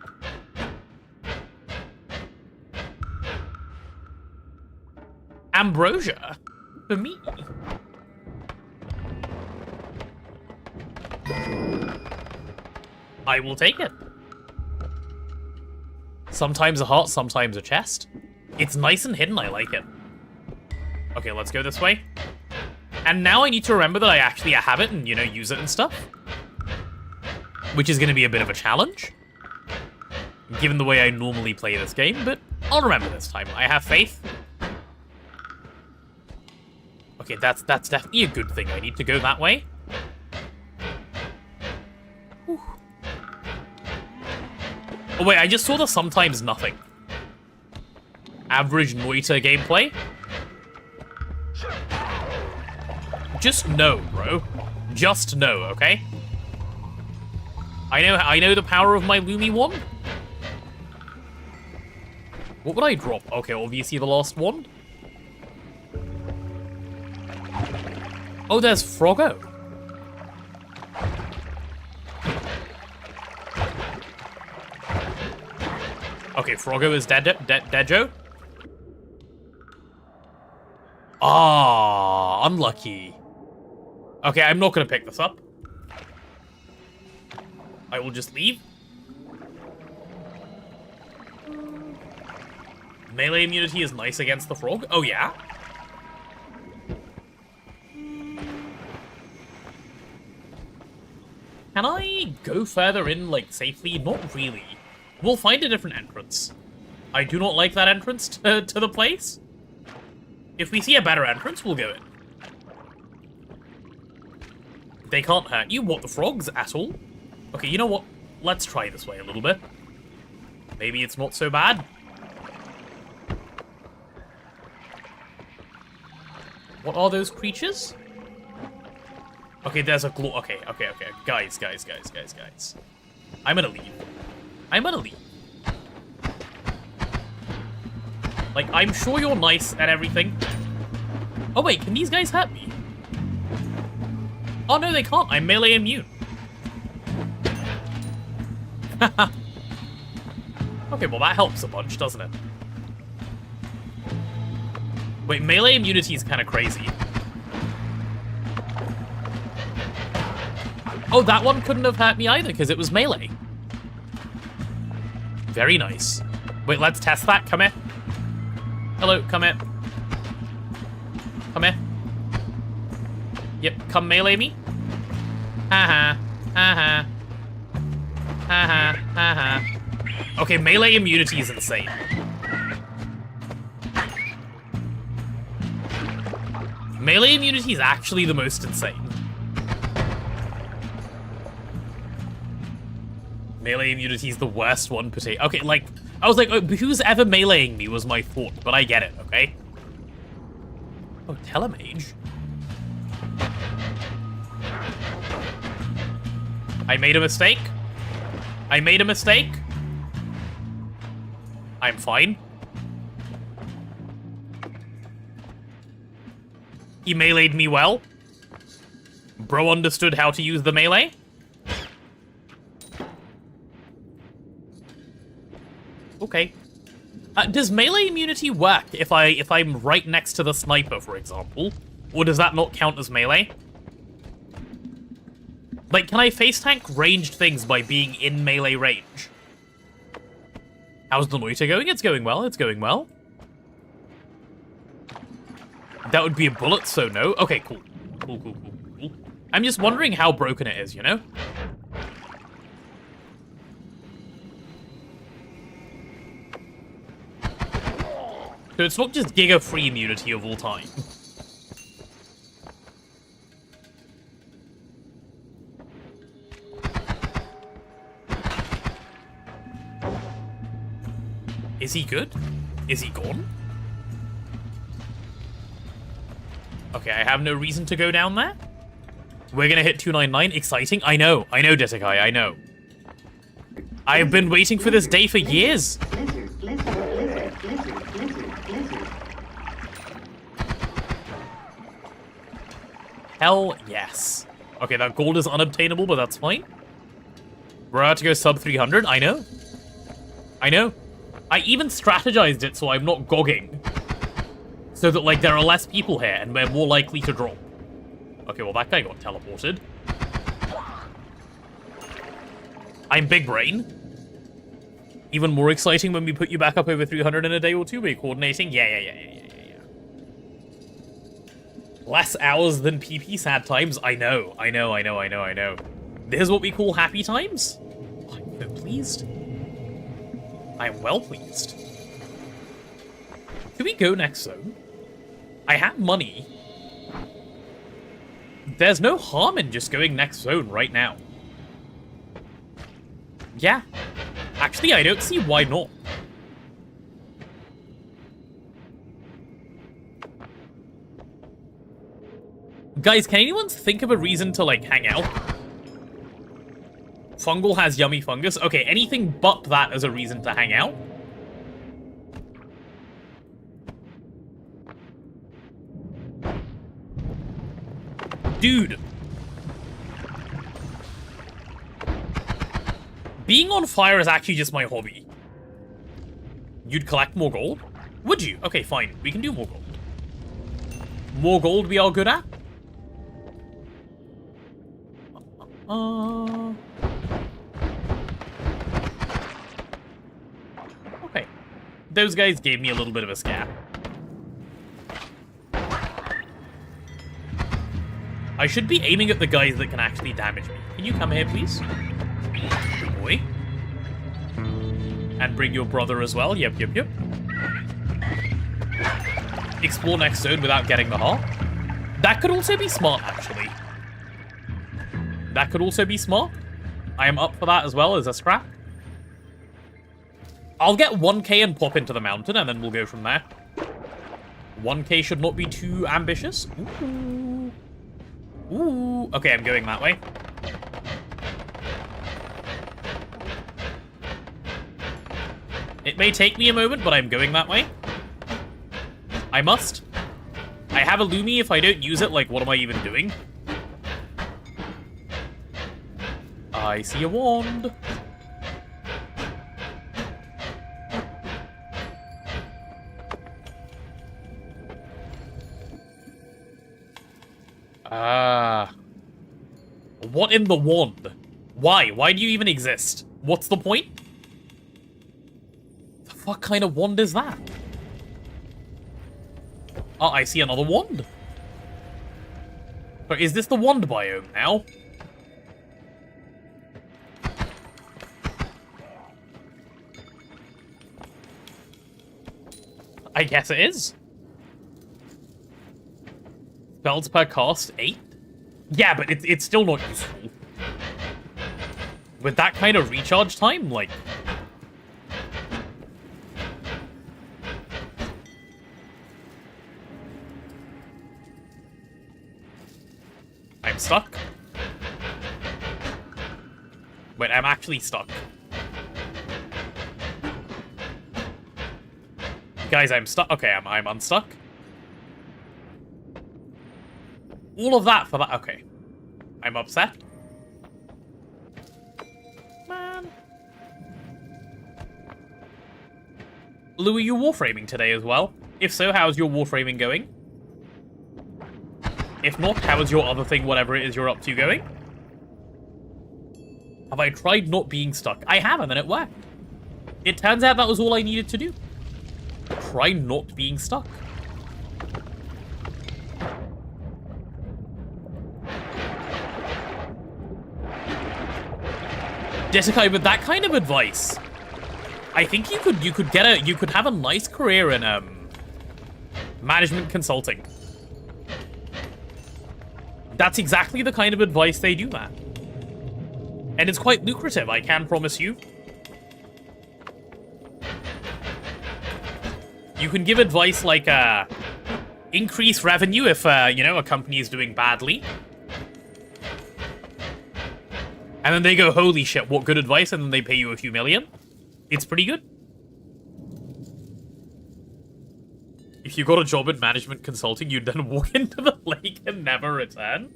Ambrosia? For me? I will take it. Sometimes a heart, sometimes a chest. It's nice and hidden, I like it. Okay, let's go this way. And now I need to remember that I actually have it and, you know, use it and stuff. Which is going to be a bit of a challenge. Given the way I normally play this game, but I'll remember this time. I have faith. Okay, that's definitely a good thing. I need to go that way. Whew. Oh wait, I just saw the sometimes nothing. Average Noita gameplay. Just no, bro. Just no, okay? I know the power of my Lumi wand. What would I drop? Okay, obviously the last wand. Oh, there's Froggo. Okay, Froggo is Dejo. Ah, unlucky. Okay, I'm not gonna pick this up. I will just leave. Melee immunity is nice against the frog. Oh, yeah? Can I go further in, like, safely? Not really. We'll find a different entrance. I do not like that entrance to the place. If we see a better entrance, we'll go in. They can't hurt you. What, the frogs at all? Okay, you know what? Let's try this way a little bit. Maybe it's not so bad. What are those creatures? Okay, there's a glow. Okay. Guys. I'm gonna leave. Like, I'm sure you're nice and everything. Oh, wait, can these guys hurt me? Oh, no, they can't. I'm melee immune. Okay, well, that helps a bunch, doesn't it? Wait, melee immunity is kind of crazy. Oh, that one couldn't have hurt me either, because it was melee. Very nice. Wait, let's test that. Come here. Hello, come here. Come here. Yep, come melee me. Ha-ha. Ha-ha. Ha-ha. Ha-ha. Okay, melee immunity is insane. Melee immunity is actually the most insane. Melee immunity is the worst one, potato. Okay, like, I was like, oh, who's ever meleeing me was my thought, but I get it, okay? Oh, telemage. I made a mistake. I'm fine. He meleeed me well. Bro understood how to use the melee. Okay. Does melee immunity work if I'm right next to the sniper, for example? Or does that not count as melee? Like, can I face tank ranged things by being in melee range? How's the Noita going? It's going well, it's going well. That would be a bullet, so no. Okay, cool. Cool. I'm just wondering how broken it is, you know? So it's not just Giga free immunity of all time. Is he good? Is he gone? Okay, I have no reason to go down there. We're gonna hit 299. Exciting. I know, Detekai, I know. I've been waiting for this day for years. Blizzard. Hell yes. Okay, that gold is unobtainable, but that's fine. We're about to go sub 300. I know. I even strategized it so I'm not gogging. So that, like, there are less people here and we're more likely to drop. Okay, well, that guy got teleported. I'm big brain. Even more exciting when we put you back up over 300 in a day or two. We're coordinating. Yeah. Less hours than PP sad times. I know. This is what we call happy times. I'm so pleased. I'm well pleased. Should we go next zone? I have money. There's no harm in just going next zone right now. Yeah. Actually, I don't see why not. Guys, can anyone think of a reason to, like, hang out? Fungal has yummy fungus. Okay, anything but that as a reason to hang out. Dude. Being on fire is actually just my hobby. You'd collect more gold? Would you? Okay, fine. We can do more gold. More gold we are good at? Okay. Those guys gave me a little bit of a scare. I should be aiming at the guys that can actually damage me. Can you come here, please? Good boy. And bring your brother as well. Yep. Explore next zone without getting the heart. That could also be smart, actually. That could also be smart. I am up for that as well as a scrap. I'll get 1k and pop into the mountain, and then we'll go from there. 1k should not be too ambitious. Ooh. Ooh. Okay, I'm going that way. It may take me a moment, but I'm going that way. I must. I have a Lumi. If I don't use it, like, what am I even doing? I see a wand. What in the wand? Why? Why do you even exist? What's the point? The fuck kind of wand is that? Oh, I see another wand. But is this the wand biome now? I guess it is. Spells per cast, 8? Yeah, but it's still not useful. With that kind of recharge time, like... I'm stuck. Wait, I'm actually stuck. Guys, I'm stuck. Okay, I'm unstuck. All of that for that. Okay. I'm upset. Man. Lou, are you warframing today as well? If so, how's your warframing going? If not, how is your other thing, whatever it is you're up to, going? Have I tried not being stuck? I have, and then it worked. It turns out that was all I needed to do. Try not being stuck. Desekai, with that kind of advice, I think you could have a nice career in management consulting. That's exactly the kind of advice they do, man. And it's quite lucrative, I can promise you. You can give advice like, increase revenue if, you know, a company is doing badly. And then they go, holy shit, what good advice, and then they pay you a few million. It's pretty good. If you got a job in management consulting, you'd then walk into the lake and never return.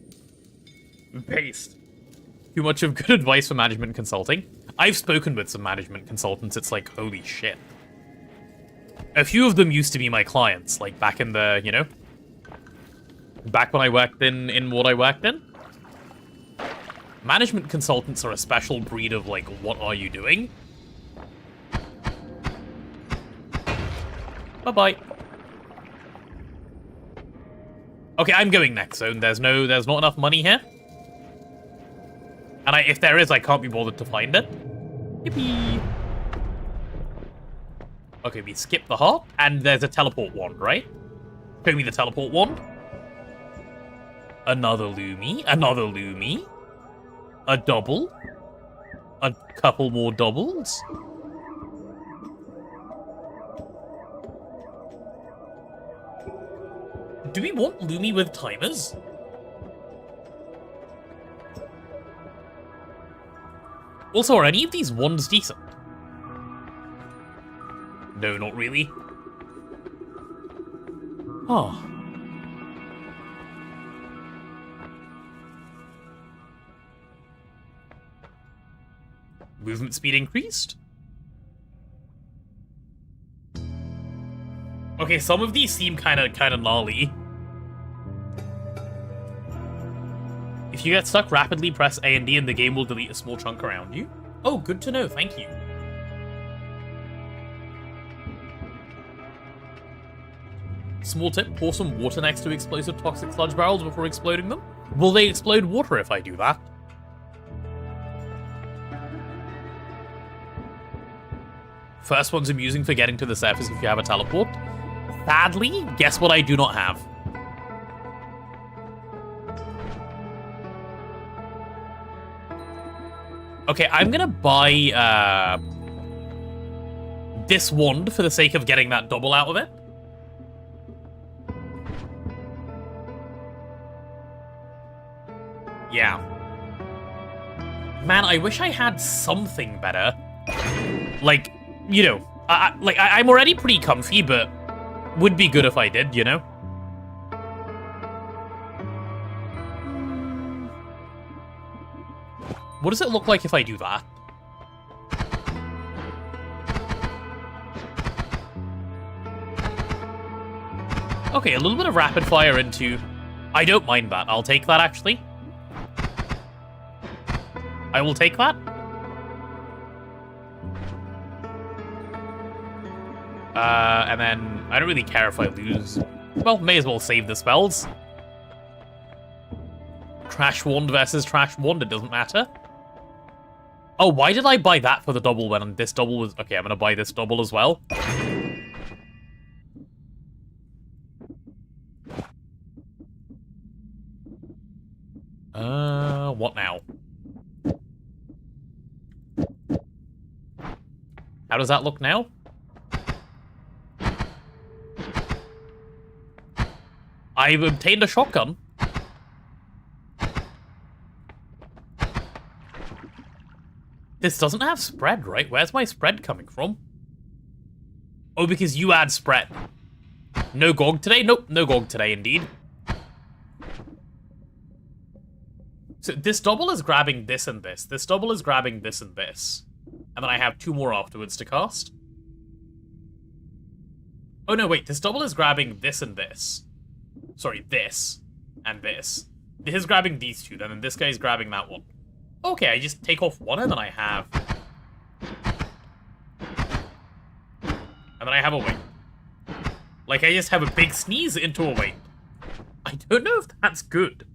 Paste. Too much of good advice for management consulting. I've spoken with some management consultants, it's like, holy shit. A few of them used to be my clients, like back in the, you know, back when I worked in what I worked in. Management consultants are a special breed of, like, what are you doing? Bye-bye. Okay, I'm going next zone. There's not enough money here. And if there is, I can't be bothered to find it. Yippee. Okay, we skip the heart, and there's a teleport wand, right? Show me the teleport wand. Another Lumi, another Lumi. A double. A couple more doubles. Do we want Lumi with timers? Also, are any of these wands decent? No, not really. Oh. movement speed increased. Okay, some of these seem kind of gnarly. If you get stuck, rapidly press A and D and the game will delete a small chunk around you. Oh, good to know, thank you. Small tip, pour some water next to explosive toxic sludge barrels before exploding them. Will they explode water if I do that? First one's amusing for getting to the surface if you have a teleport. Sadly, guess what I do not have? Okay, I'm gonna buy this wand for the sake of getting that double out of it. Yeah. Man, I wish I had something better. Like, you know, I'm already pretty comfy, but would be good if I did, you know? What does it look like if I do that? Okay, a little bit of rapid fire into... I don't mind that. I'll take that, actually. I will take that. And then I don't really care if I lose. Well, may as well save the spells. Trash wand versus trash wand, it doesn't matter. Oh, why did I buy that for the double when this double was... Okay, I'm gonna buy this double as well. What now? How does that look now? I've obtained a shotgun. This doesn't have spread, right? Where's my spread coming from? Oh, because you add spread. No GOG today? Nope, no GOG today, indeed. So this double is grabbing this and this. This double is grabbing this and this. And then I have 2 more afterwards to cast. Oh no, wait, this double is grabbing this and this. Sorry, this and this. This is grabbing these 2, then, and this guy's grabbing that one. Okay, I just take off one and then I have... And then I have a wing. Like, I just have a big sneeze into a wing. I don't know if that's good.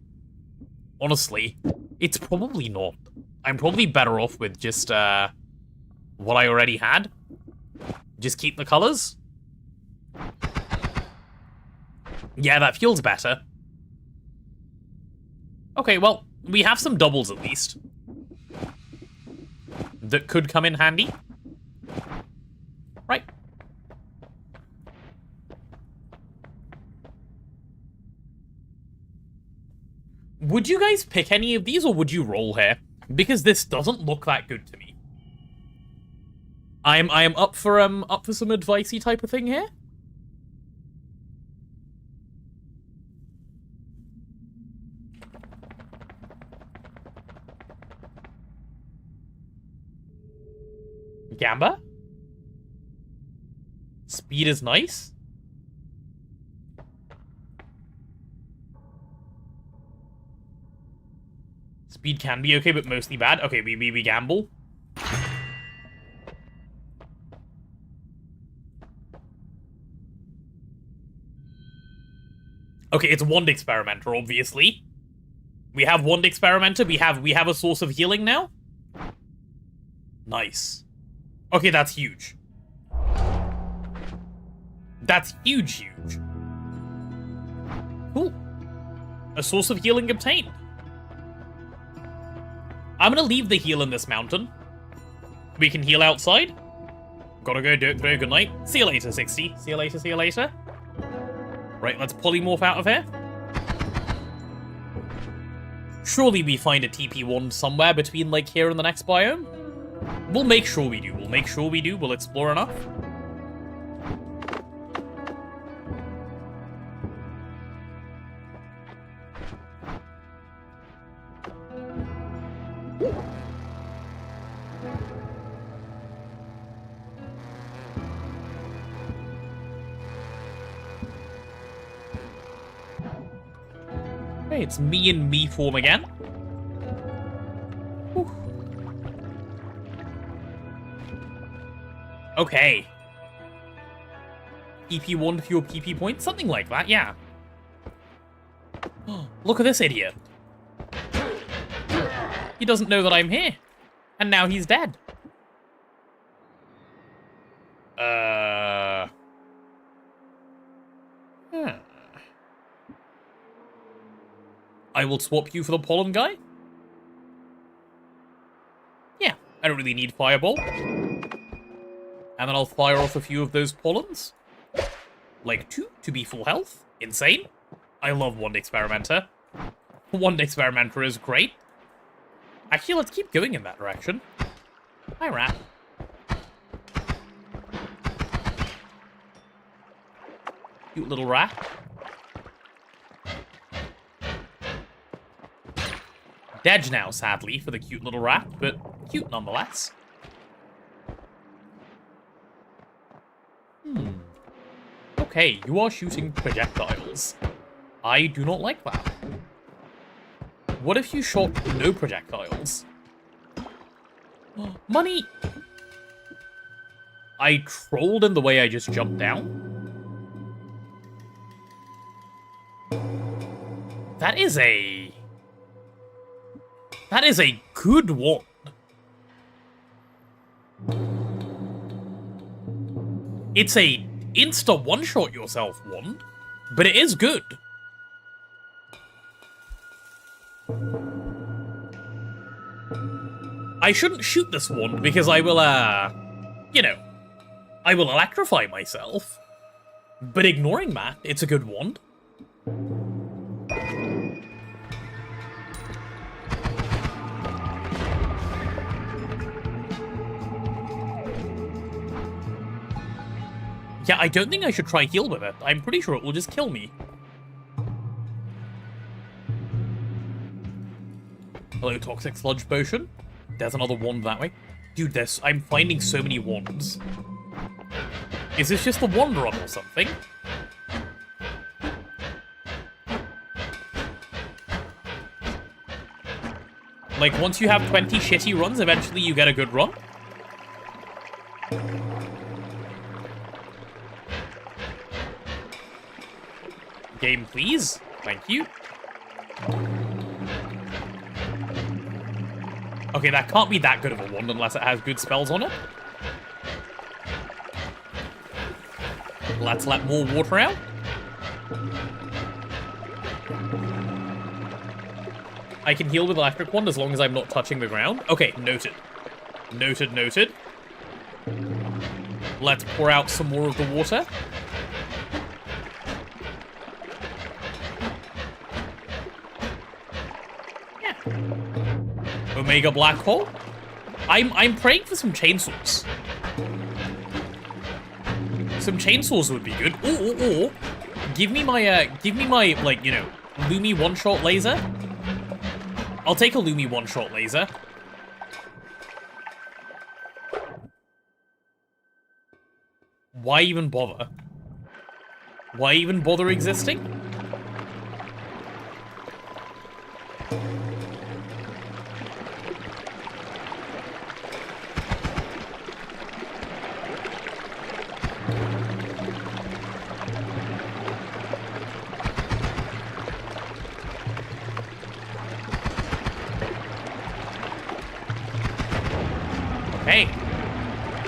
Honestly, it's probably not. I'm probably better off with just, what I already had. Just keep the colors. Yeah, that feels better. Okay, well, we have some doubles at least. That could come in handy. Right. Would you guys pick any of these, or would you roll here? Because this doesn't look that good to me. I am up for some advicey type of thing here. Gamba? Speed is nice. Speed can be okay, but mostly bad. Okay, we gamble. Okay, it's Wand Experimenter, obviously. We have Wand Experimenter. We have a source of healing now. Nice. Okay, that's huge. That's huge. Cool. A source of healing obtained. I'm gonna leave the heal in this mountain. We can heal outside. Gotta go do it through. Good night. See you later, 60. See you later, see you later. Right, let's polymorph out of here. Surely we find a TP wand somewhere between, like, here and the next biome. We'll make sure we do. We'll make sure we do. We'll explore enough. Okay, it's me in me form again. Whew. Okay. PP1 for your PP points? Something like that, yeah. Look at this idiot. He doesn't know that I'm here. And now he's dead. I will swap you for the pollen guy. Yeah, I don't really need fireball. And then I'll fire off a few of those pollens. Like 2 to be full health. Insane. I love Wand Experimenter. Wand Experimenter is great. Actually, let's keep going in that direction. Hi, rat. Cute little rat. Dead now, sadly, for the cute little rat, but cute nonetheless. Okay, you are shooting projectiles. I do not like that. What if you shot no projectiles? Money! I trolled in the way I just jumped down. That is a good wand. It's a insta one-shot yourself wand, but it is good. I shouldn't shoot this wand because I will, you know, I will electrify myself. But ignoring that, it's a good wand. Yeah, I don't think I should try heal with it. I'm pretty sure it will just kill me. Hello, Toxic Sludge Potion. There's another wand that way. Dude, I'm finding so many wands. Is this just the wand run or something? Like, once you have 20 shitty runs, eventually you get a good run? Game, please. Thank you. Okay, that can't be that good of a wand unless it has good spells on it. Let's let more water out. I can heal with electric wand as long as I'm not touching the ground. Okay, noted. Noted, noted. Let's pour out some more of the water. Omega Black Hole. I'm praying for some chainsaws. Some chainsaws would be good. Or give me my like, you know, Lumi one-shot laser. I'll take a Lumi one-shot laser. Why even bother? Why even bother existing? Hey,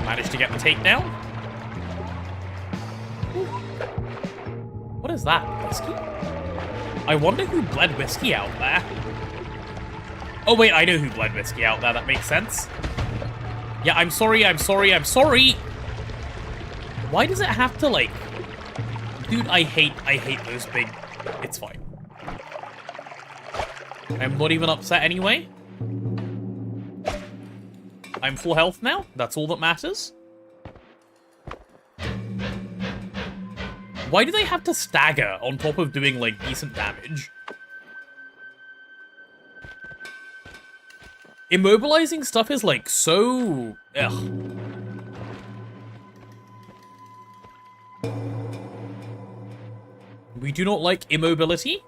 managed to get the takedown. What is that? Whiskey? I wonder who bled whiskey out there. Oh wait, I know who bled whiskey out there. That makes sense. Yeah, I'm sorry, I'm sorry, I'm sorry. Why does it have to, like... Dude, I hate those big... It's fine. I'm not even upset anyway. I'm full health now. That's all that matters. Why do they have to stagger on top of doing, like, decent damage? Immobilizing stuff is, like, so... Ugh. We do not like immobility.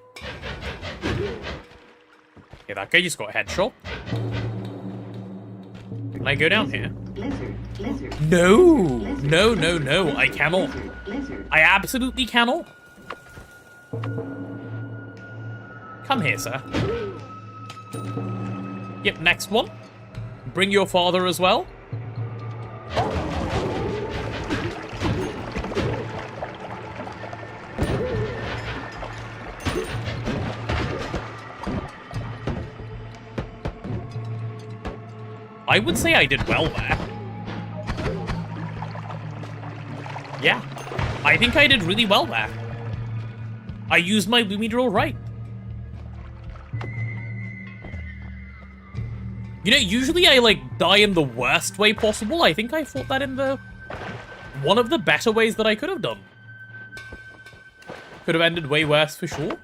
that guy just got headshot. Can I go down here? No! No, no, no, I cannot. I absolutely cannot. Come here, sir. Yep, next one. Bring your father as well. I would say I did well there. Yeah, I think I did really well there. I used my Lumi drill right. You know, usually I, like, die in the worst way possible. I think I fought that in the... one of the better ways that I could have done. Could have ended way worse for sure.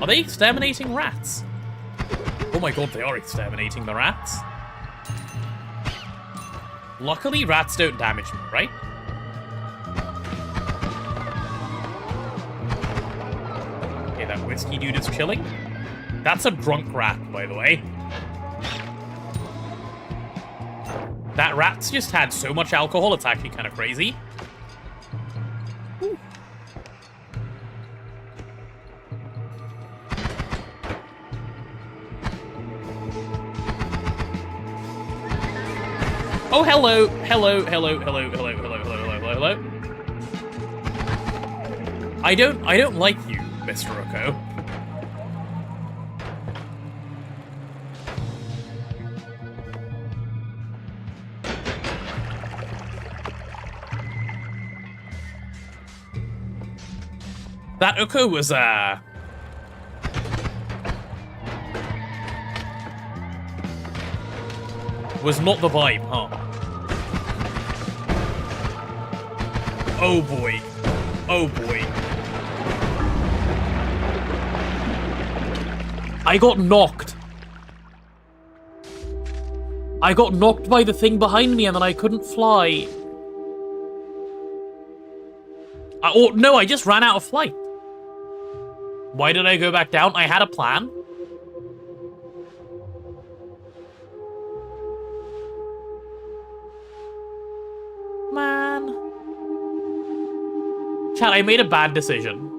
Are they exterminating rats? Oh my god, they are exterminating the rats. Luckily, rats don't damage me, right? Okay, that whiskey dude is chilling. That's a drunk rat, by the way. That rat's just had so much alcohol, it's actually kind of crazy. Ooh. Oh, hello, hello, hello, hello, hello, hello, hello, hello, hello. I don't like you, Mr. Oko. That Oko was, not the vibe, huh? Oh boy. Oh boy. I got knocked. I got knocked by the thing behind me and then I couldn't fly. Oh, no, I just ran out of flight. Why did I go back down? I had a plan. Man. Chat, I made a bad decision.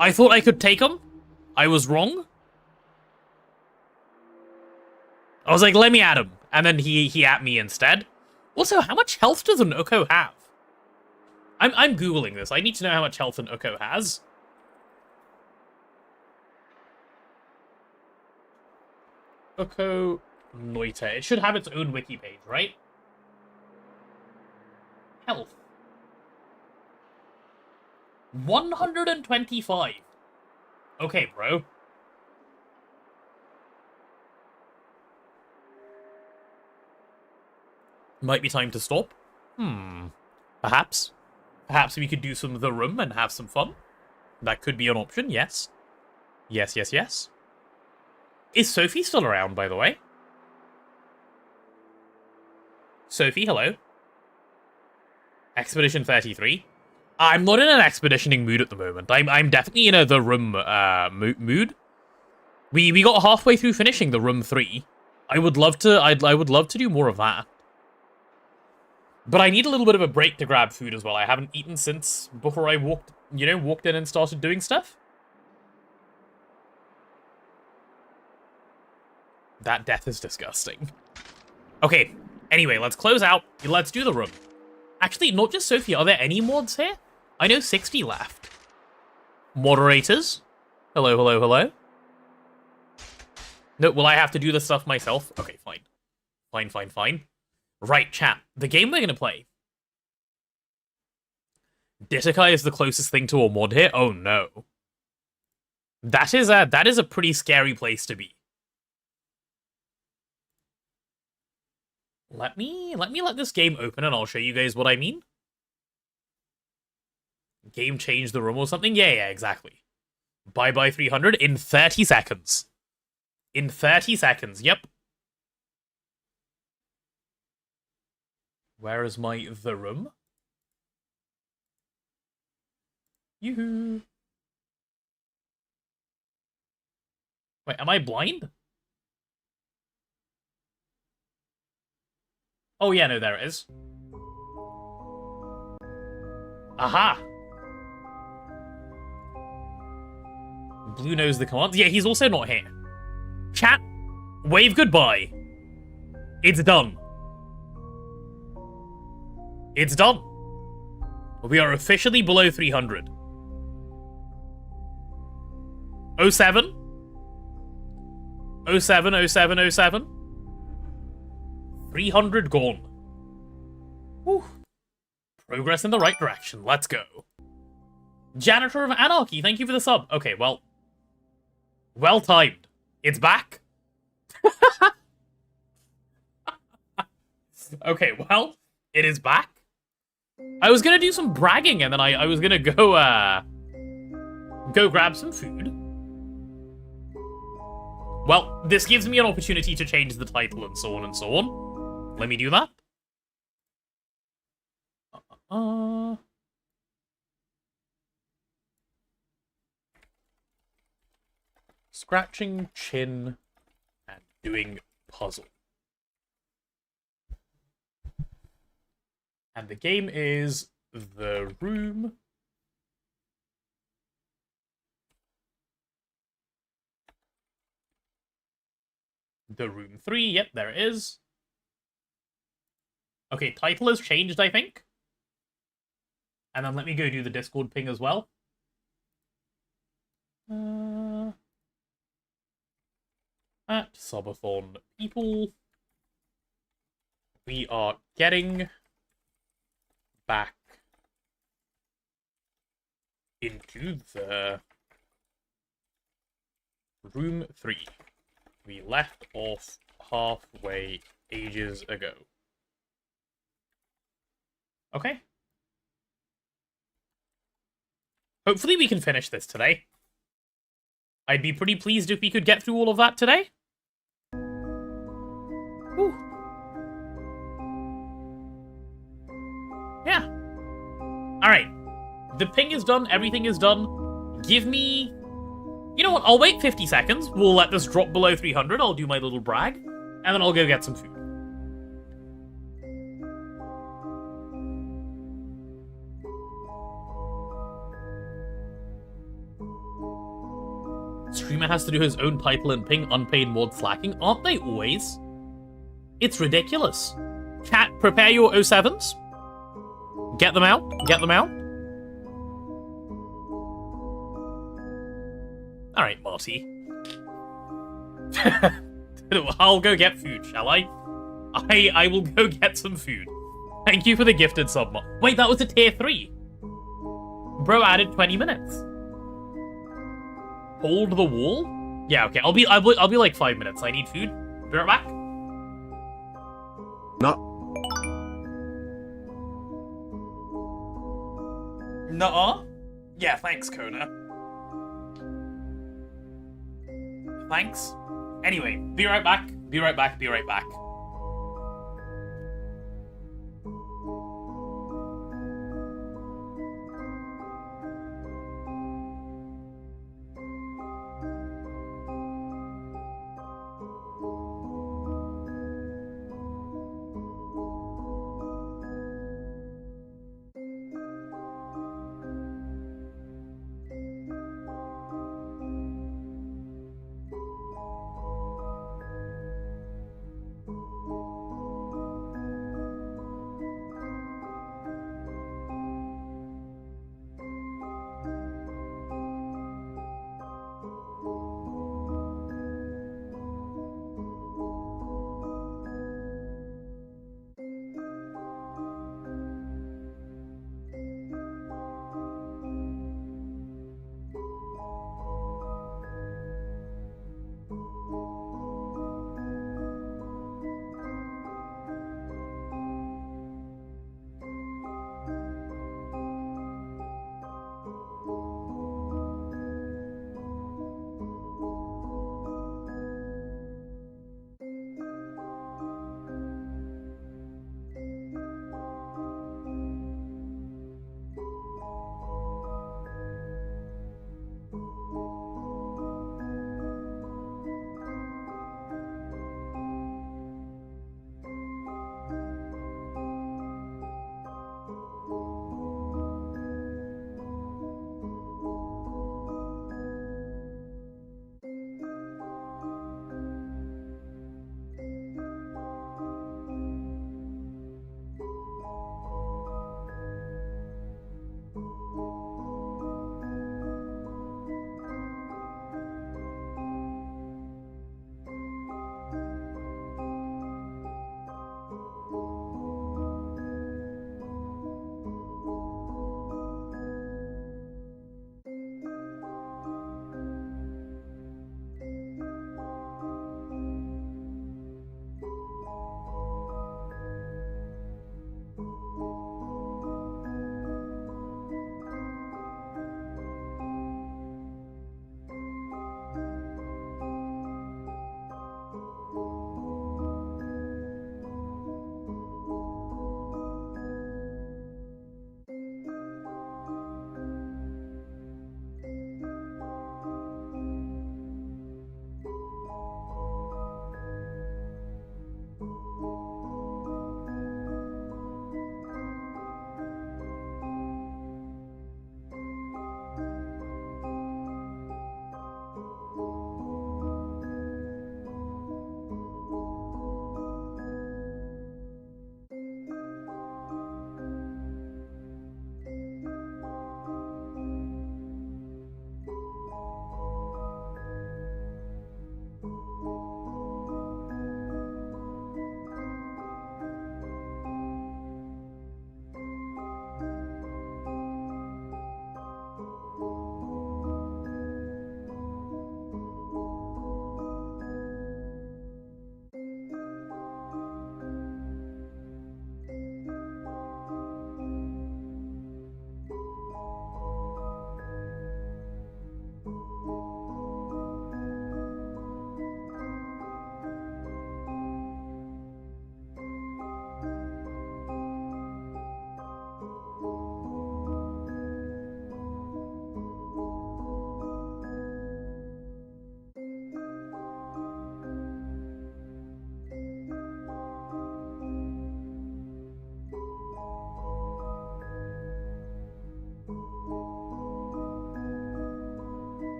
I thought I could take him. I was wrong. I was like, let me at him. And then he at me instead. Also, how much health does an Oko have? I'm Googling this. I need to know how much health an Oko has. Oko Noita. It should have its own wiki page, right? Health. 125. Okay, bro. Might be time to stop. Perhaps. Perhaps we could do some of the room and have some fun. That could be an option, yes. Yes, yes, yes. Is Sophie still around, by the way? Sophie, hello. Expedition 33. I'm not in an expeditioning mood at the moment. I'm definitely in the room mood. We got halfway through finishing the room 3. I would love to do more of that. But I need a little bit of a break to grab food as well. I haven't eaten since before I walked in and started doing stuff. That death is disgusting. Okay, anyway, let's close out. Let's do the room. Actually, not just Sophie. Are there any mods here? I know 60 left. Moderators? Hello, hello, hello? No, will I have to do this stuff myself? Okay, fine. Fine, fine, fine. Right, chat. The game we're gonna play. Ditakai is the closest thing to a mod here? Oh no. That is a pretty scary place to be. Let me let this game open and I'll show you guys what I mean. Game changed the room or something? Yeah, exactly. Bye-bye 300 in 30 seconds. In 30 seconds, yep. Where is the room? Yoo-hoo. Wait, am I blind? Oh yeah, no, there it is. Aha! Blue knows the commands. Yeah, he's also not here. Chat, wave goodbye. It's done. It's done. We are officially below 300. 07? 07, 07, 07. 300 gone. Whew. Progress in the right direction. Let's go. Janitor of Anarchy, thank you for the sub. Okay, well. Well timed. It's back. Okay, well, it is back. I was gonna do some bragging, and then I was gonna go grab some food. Well, this gives me an opportunity to change the title and so on and so on. Let me do that. Scratching chin and doing puzzle. And the game is The Room. The Room 3, yep, there it is. Okay, title has changed, I think. And then let me go do the Discord ping as well. At Subathon people, we are getting back into the Room 3. We left off halfway ages ago. Okay. Hopefully we can finish this today. I'd be pretty pleased if we could get through all of that today. Whew. Yeah. Alright. The ping is done, everything is done. Give me... You know what, I'll wait 50 seconds. We'll let this drop below 300. I'll do my little brag. And then I'll go get some food. Streamer has to do his own title and ping, unpaid mod slacking. Aren't they always? It's ridiculous. Chat, prepare your 07s. Get them out. Get them out. Alright, Marty. I'll go get food, shall I? I will go get some food. Thank you for the gifted sub. Wait, that was a tier 3. Bro added 20 minutes. Hold the wall? Yeah, okay. I'll be like 5 minutes. I need food. Be right back. Not. Nuh-uh? Yeah, thanks, Kona. Thanks. Anyway, be right back. Be right back. Be right back.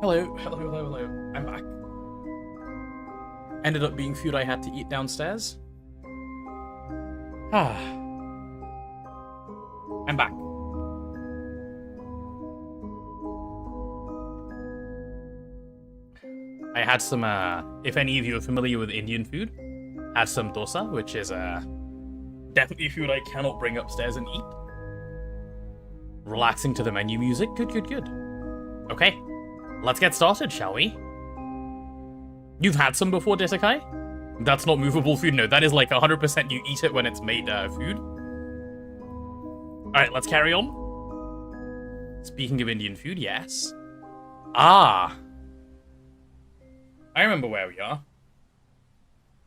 Hello, hello, hello, hello. I'm back. Ended up being food I had to eat downstairs. Ah. I'm back. I had some, if any of you are familiar with Indian food, had some dosa, which is, definitely food I cannot bring upstairs and eat. Relaxing to the menu music. Good, good, good. Okay, let's get started, shall we? You've had some before, Ditakai? That's not movable food. No, that is like 100% you eat it when it's made food. Alright, let's carry on. Speaking of Indian food, yes. Ah. I remember where we are.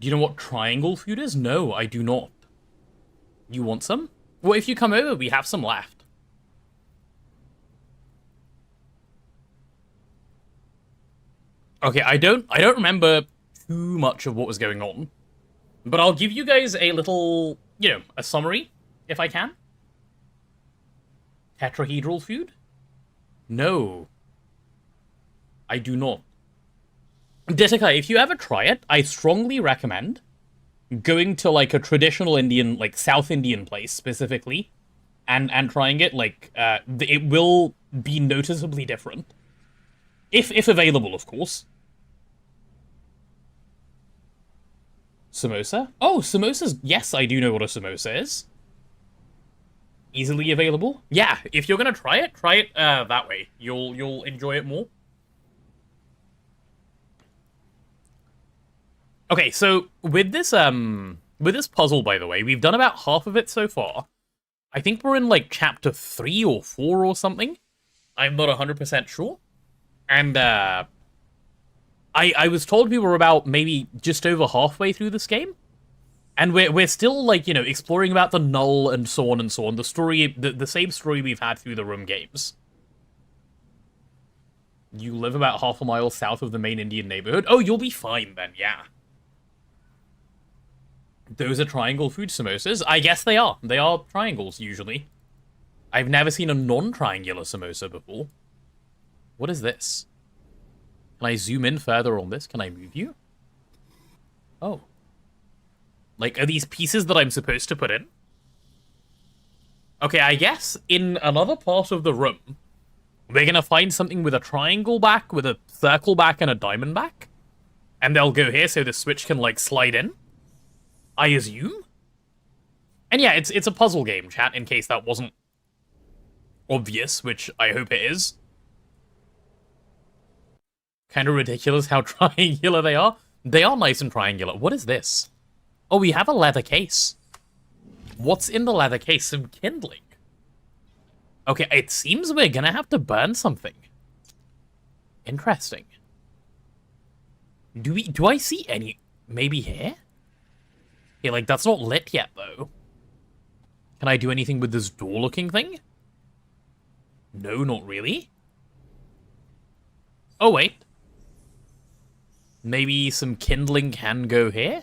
Do you know what triangle food is? No, I do not. You want some? Well, if you come over, we have some left. Okay, I don't remember too much of what was going on. But I'll give you guys a little, a summary, if I can. Tetrahedral food? No. I do not. Ditakai, if you ever try it, I strongly recommend going to, like, a traditional Indian, like, South Indian place, specifically, and trying it, like, it will be noticeably different. If available, of course. Samosa? Oh, samosas, yes, I do know what a samosa is. Easily available? Yeah, if you're gonna try it that way. You'll enjoy it more. Okay, so with this puzzle, by the way, we've done about half of it so far. I think we're in, like, chapter 3 or 4 or something. I'm not 100% sure. And, I was told we were about maybe just over halfway through this game. And we're still, like, exploring about the null and so on and so on. The story, the same story we've had through the Room games. You live about half a mile south of the main Indian neighborhood? Oh, you'll be fine then, yeah. Those are triangle food samosas? I guess they are. They are triangles, usually. I've never seen a non-triangular samosa before. What is this? Can I zoom in further on this? Can I move you? Oh. Like, are these pieces that I'm supposed to put in? Okay, I guess in another part of the room, we're gonna find something with a triangle back, with a circle back, and a diamond back. And they'll go here so the switch can, like, slide in. I assume? And yeah, it's a puzzle game, chat, in case that wasn't obvious, which I hope it is. Kind of ridiculous how triangular they are. They are nice and triangular. What is this? Oh, we have a leather case. What's in the leather case? Some kindling. Okay, it seems we're gonna have to burn something. Interesting. Do I see any... Maybe here? Okay, like, that's not lit yet, though. Can I do anything with this door-looking thing? No, not really. Oh, wait. Maybe some kindling can go here?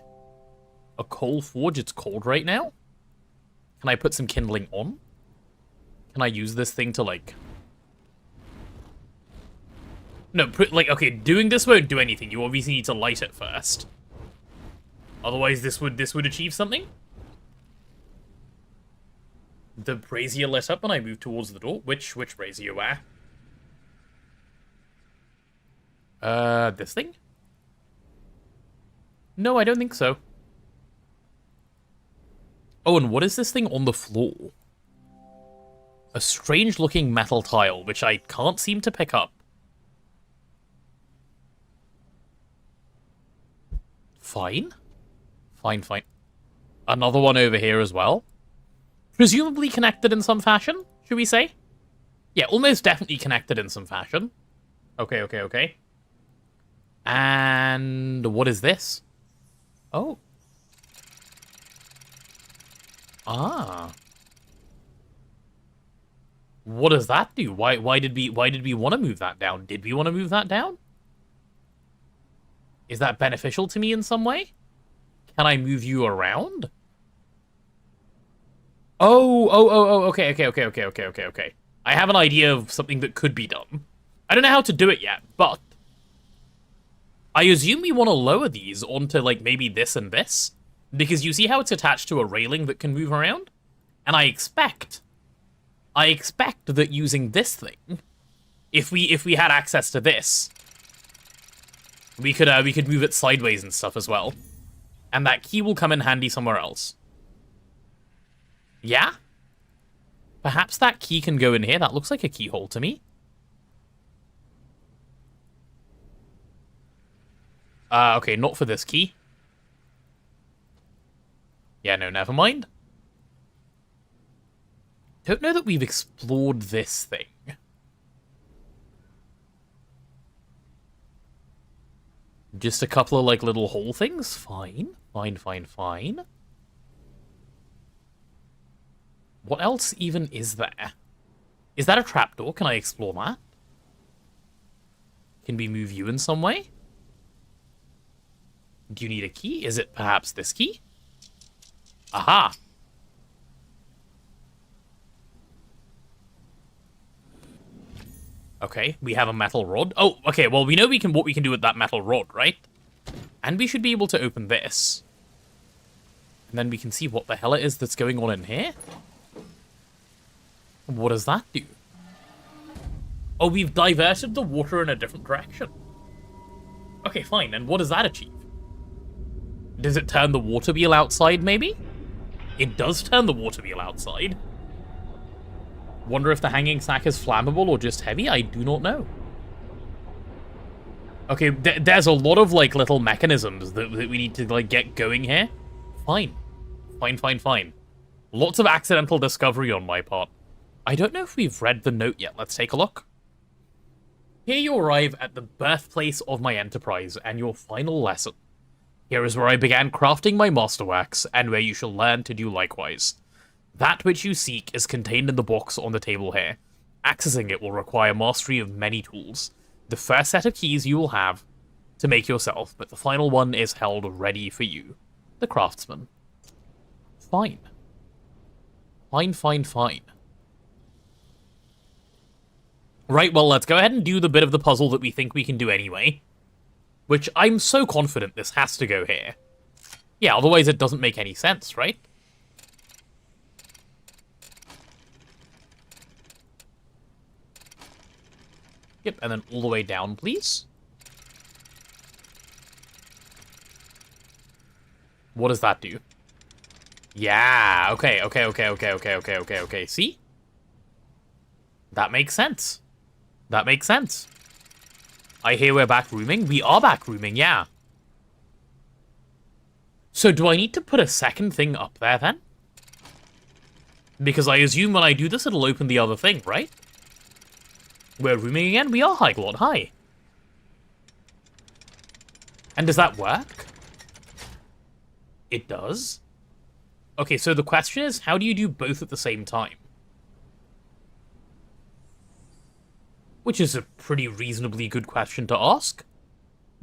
A coal forge, it's cold right now? Can I put some kindling on? Can I use this thing to, like... No, like, okay, doing this won't do anything. You obviously need to light it first. Otherwise, this would achieve something. The brazier lit up when I moved towards the door. Which brazier where? This thing? No, I don't think so. Oh, and what is this thing on the floor? A strange-looking metal tile, which I can't seem to pick up. Fine. Fine, fine. Another one over here as well. Presumably connected in some fashion, should we say? Yeah, almost definitely connected in some fashion. Okay, okay, okay. And what is this? Oh. Ah. What does that do? Why did we want to move that down? Did we want to move that down? Is that beneficial to me in some way? Can I move you around? Oh, okay. I have an idea of something that could be done. I don't know how to do it yet, but I assume we want to lower these onto, like, maybe this and this, because you see how it's attached to a railing that can move around? And I expect that using this thing, if we had access to this, we could move it sideways and stuff as well. And that key will come in handy somewhere else. Yeah? Perhaps that key can go in here. That looks like a keyhole to me. Okay, not for this key. Yeah, no, never mind. Don't know that we've explored this thing. Just a couple of, like, little hole things? Fine. Fine. What else even is there? Is that a trapdoor? Can I explore that? Can we move you in some way? Do you need a key? Is it perhaps this key? Aha! Okay, we have a metal rod. Oh, okay, well, we know what we can do with that metal rod, right? And we should be able to open this. And then we can see what the hell it is that's going on in here. What does that do? Oh, we've diverted the water in a different direction. Okay, fine, and what does that achieve? Does it turn the water wheel outside, maybe? It does turn the water wheel outside. Wonder if the hanging sack is flammable or just heavy? I do not know. Okay, there's a lot of, like, little mechanisms that we need to, like, get going here. Fine. Fine. Lots of accidental discovery on my part. I don't know if we've read the note yet. Let's take a look. Here you arrive at the birthplace of my enterprise and your final lesson. Here is where I began crafting my masterworks, and where you shall learn to do likewise. That which you seek is contained in the box on the table here. Accessing it will require mastery of many tools. The first set of keys you will have to make yourself, but the final one is held ready for you. The craftsman. Fine. Fine. Right, well, let's go ahead and do the bit of the puzzle that we think we can do anyway. Which I'm so confident this has to go here. Yeah, otherwise it doesn't make any sense, right? Yep, and then all the way down, please. What does that do? Yeah, okay. See? That makes sense. I hear we're back rooming. We are back rooming, yeah. So do I need to put a second thing up there, then? Because I assume when I do this, it'll open the other thing, right? We're rooming again? We are, Hyglord. Hi. And does that work? It does? Okay, so the question is, how do you do both at the same time? Which is a pretty reasonably good question to ask.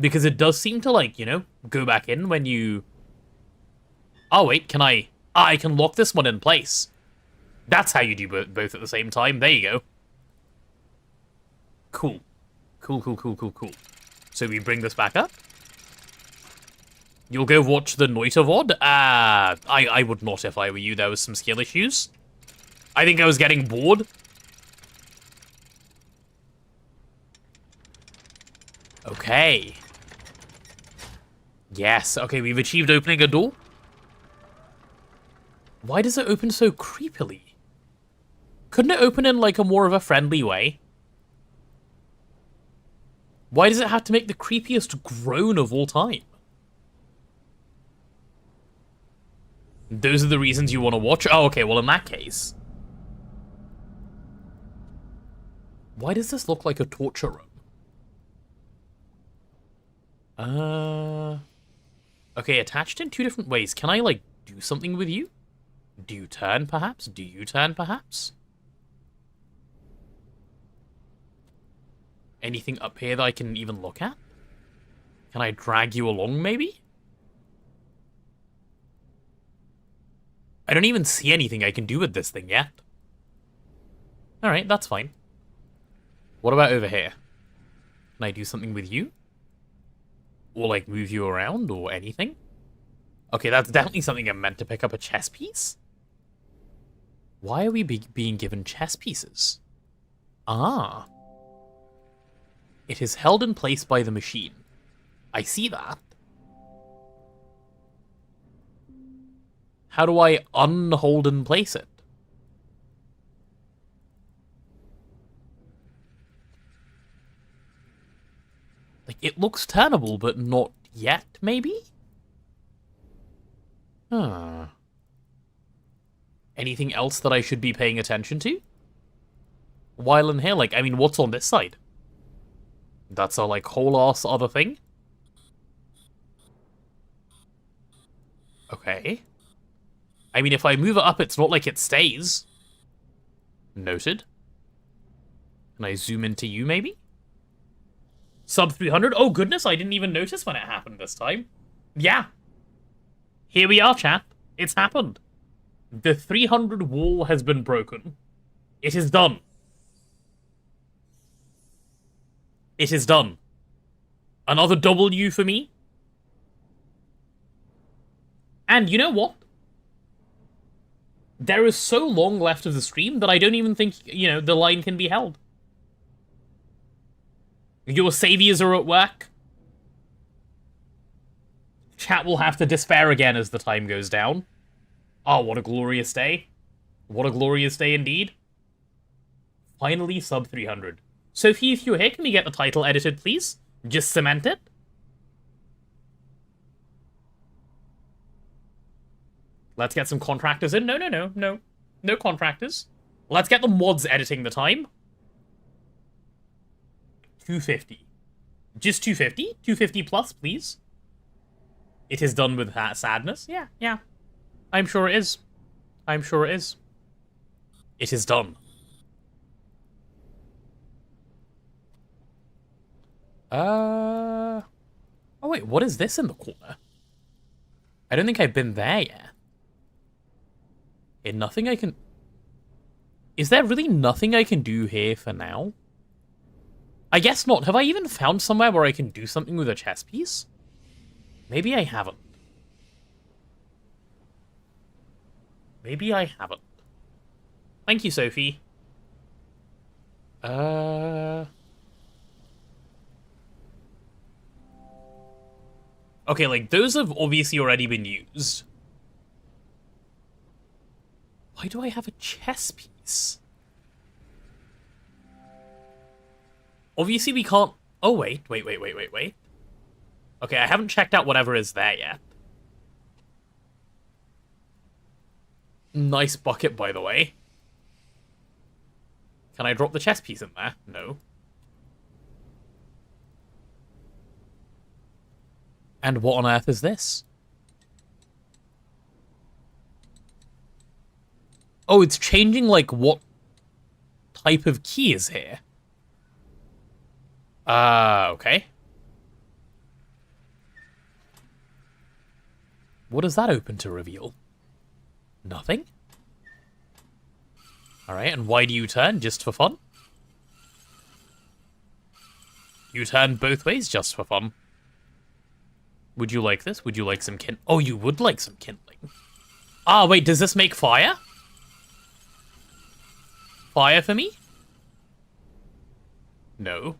Because it does seem to, like, you know, go back in when you... Oh, wait, can I... Ah, I can lock this one in place. That's how you do both at the same time. There you go. Cool. Cool. So we bring this back up. You'll go watch the Noita VOD? I would not if I were you. There was some skill issues. I think I was getting bored. Okay. Yes, okay, we've achieved opening a door. Why does it open so creepily? Couldn't it open in, like, a more of a friendly way? Why does it have to make the creepiest groan of all time? Those are the reasons you want to watch? Oh, okay, well, in that case. Why does this look like a torture room? Okay, attached in two different ways. Can I, like, do something with you? Do you turn, perhaps? Do you turn, perhaps? Anything up here that I can even look at? Can I drag you along, maybe? I don't even see anything I can do with this thing yet. Alright, that's fine. What about over here? Can I do something with you? Or, like, move you around or anything? Okay, that's definitely something I'm meant to pick up a chess piece. Why are we being given chess pieces? Ah. It is held in place by the machine. I see that. How do I unhold and place it? Like, it looks turnable, but not yet, maybe? Huh. Anything else that I should be paying attention to? While in here, like, I mean, what's on this side? That's a, like, whole-ass other thing? Okay. I mean, if I move it up, it's not like it stays. Noted. Can I zoom into you, maybe? Sub 300? Oh, goodness, I didn't even notice when it happened this time. Yeah. Here we are, chat. It's happened. The 300 wall has been broken. It is done. It is done. Another W for me. And you know what? There is so long left of the stream that I don't even think, you know, the line can be held. Your saviors are at work. Chat will have to despair again as the time goes down. Oh, what a glorious day. What a glorious day indeed. Finally, sub 300. Sophie, if you're here, can we get the title edited, please? Just cement it. Let's get some contractors in. No. No contractors. Let's get the mods editing the time. 250. Just 250? 250 plus, please. It is done with sadness. Yeah. I'm sure it is. I'm sure it is. It is done. Oh wait, what is this in the corner? I don't think I've been there yet. Nothing I can... Is there really nothing I can do here for now? I guess not. Have I even found somewhere where I can do something with a chess piece? Maybe I haven't. Maybe I haven't. Thank you, Sophie. Okay, like, those have obviously already been used. Why do I have a chess piece? Obviously we can't... Oh, wait. Okay, I haven't checked out whatever is there yet. Nice bucket, by the way. Can I drop the chess piece in there? No. And what on earth is this? Oh, it's changing, like, what type of key is here? Okay. What does that open to reveal? Nothing? Alright, and why do you turn? Just for fun? You turn both ways just for fun. Would you like this? Would you like some Oh, you would like some kindling. Ah, wait, does this make fire? Fire for me? No.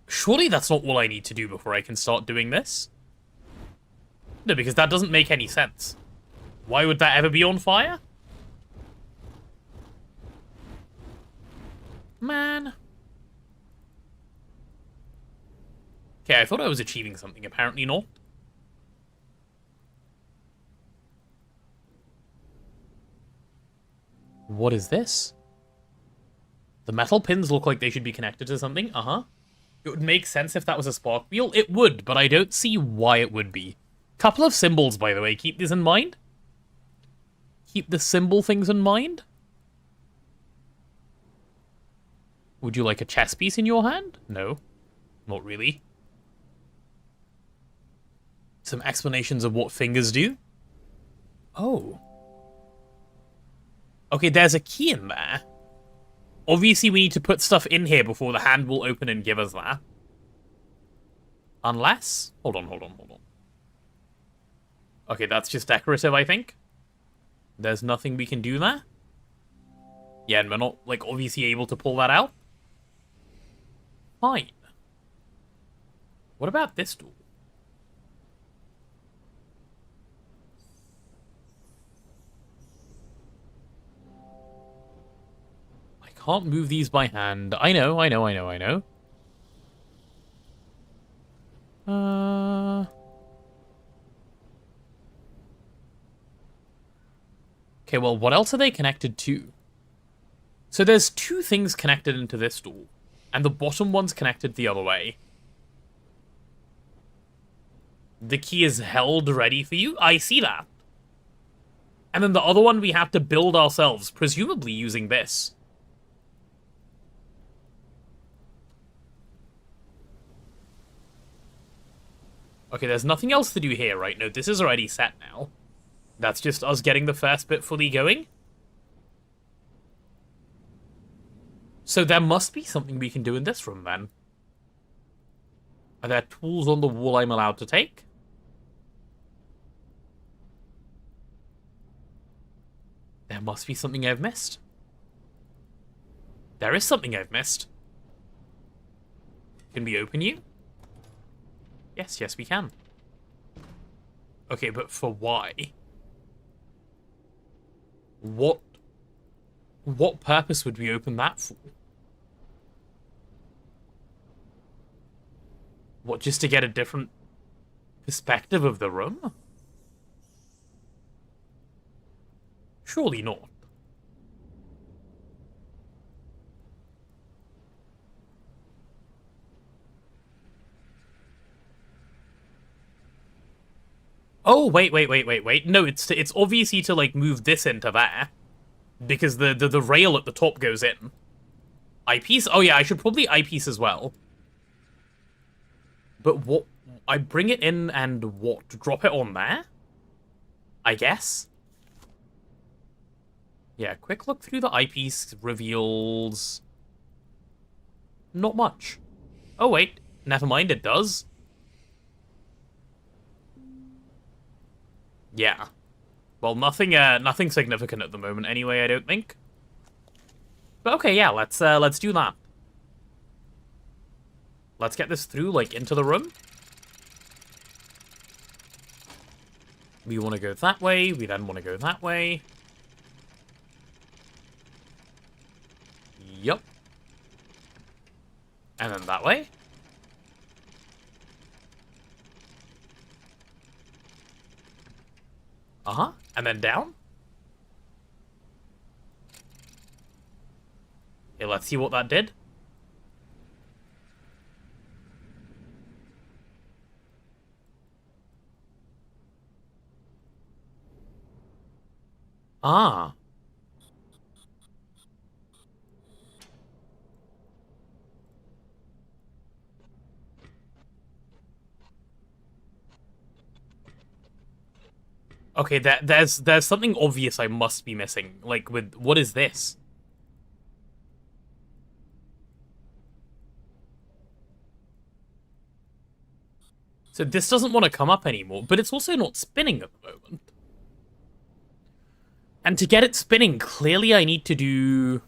Surely that's not all I need to do before I can start doing this? No, because that doesn't make any sense. Why would that ever be on fire? Man. Okay, I thought I was achieving something. Apparently not. What is this? The metal pins look like they should be connected to something. Uh-huh. It would make sense if that was a spark wheel. It would, but I don't see why it would be. Couple of symbols, by the way. Keep this in mind. Keep the symbol things in mind. Would you like a chess piece in your hand? No. Not really. Some explanations of what fingers do. Oh. Okay, there's a key in there. Obviously, we need to put stuff in here before the hand will open and give us that. Unless... Hold on. Okay, that's just decorative, I think. There's nothing we can do there. Yeah, and we're not, like, obviously able to pull that out. Fine. What about this door? I can't move these by hand. I know. Okay, well, what else are they connected to? So there's two things connected into this door, and the bottom one's connected the other way. The key is held ready for you? I see that. And then the other one we have to build ourselves, presumably using this. Okay, there's nothing else to do here, right? No, this is already set now. That's just us getting the first bit fully going. So there must be something we can do in this room, then. Are there tools on the wall I'm allowed to take? There must be something I've missed. There is something I've missed. Can we open you? Yes, we can. Okay, but for why? What purpose would we open that for? What, just to get a different perspective of the room? Surely not. Oh, wait. No, it's obviously to, like, move this into there. Because the rail at the top goes in. Eyepiece? Oh yeah, I should probably eyepiece as well. But what? I bring it in and what? Drop it on there? I guess? Yeah, quick look through the eyepiece reveals... not much. Oh wait, never mind, it does. Yeah. Well, nothing significant at the moment anyway, I don't think. But okay, yeah, let's do that. Let's get this through, like, into the room. We want to go that way, we then want to go that way. Yup. And then that way. Uh-huh. And then down. Okay, let's see what that did. Ah. Okay, there's something obvious I must be missing. Like, with... what is this? So this doesn't want to come up anymore, but it's also not spinning at the moment. And to get it spinning, clearly I need to do...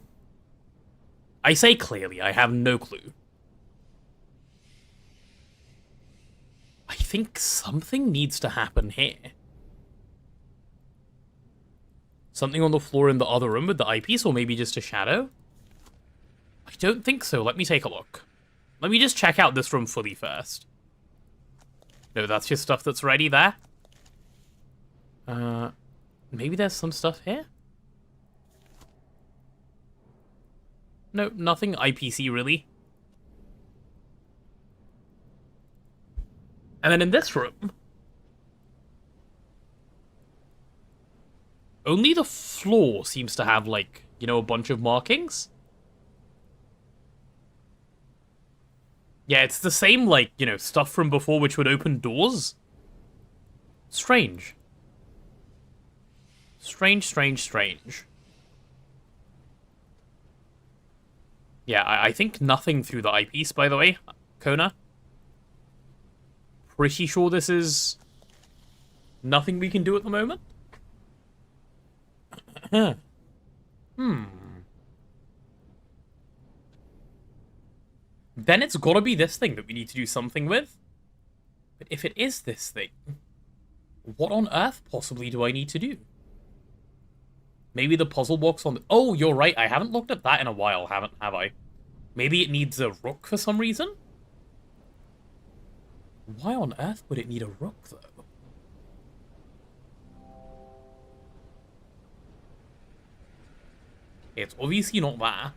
I say clearly, I have no clue. I think something needs to happen here. Something on the floor in the other room with the eyepiece, or maybe just a shadow? I don't think so. Let me take a look. Let me just check out this room fully first. No, that's just stuff that's already there. Maybe there's some stuff here? No, nothing IPC really. And then in this room... only the floor seems to have, like, you know, a bunch of markings. Yeah, it's the same, like, you know, stuff from before which would open doors. Strange. Strange. Yeah, I think nothing through the eyepiece, by the way, Kona. Pretty sure this is nothing we can do at the moment. Then it's gotta be this thing that we need to do something with. But if it is this thing, what on earth possibly do I need to do? Maybe the puzzle box on the... Oh, you're right, I haven't looked at that in a while, have I? Maybe it needs a rook for some reason? Why on earth would it need a rook, though? It's obviously not that.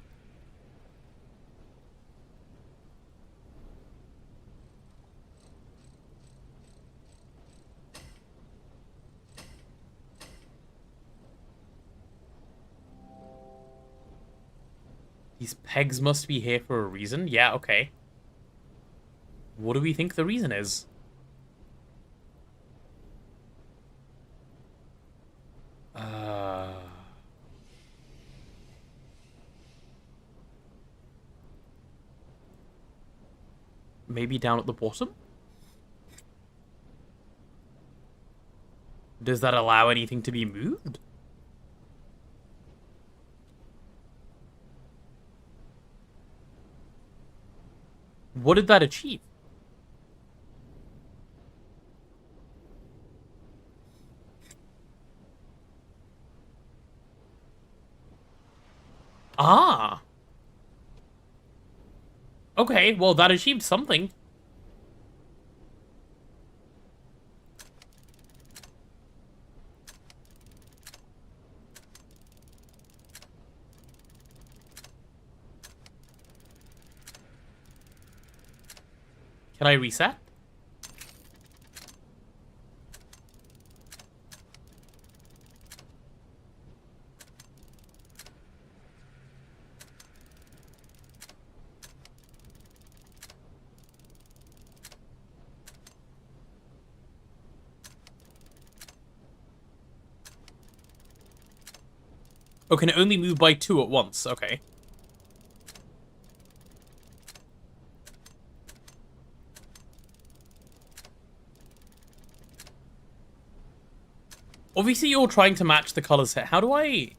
These pegs must be here for a reason? Yeah, okay. What do we think the reason is? Maybe down at the bottom? Does that allow anything to be moved? What did that achieve? Ah! Okay, well, that achieved something. Can I reset? Oh, can it only move by 2 at once? Okay. Obviously, you're trying to match the colors here. How do I...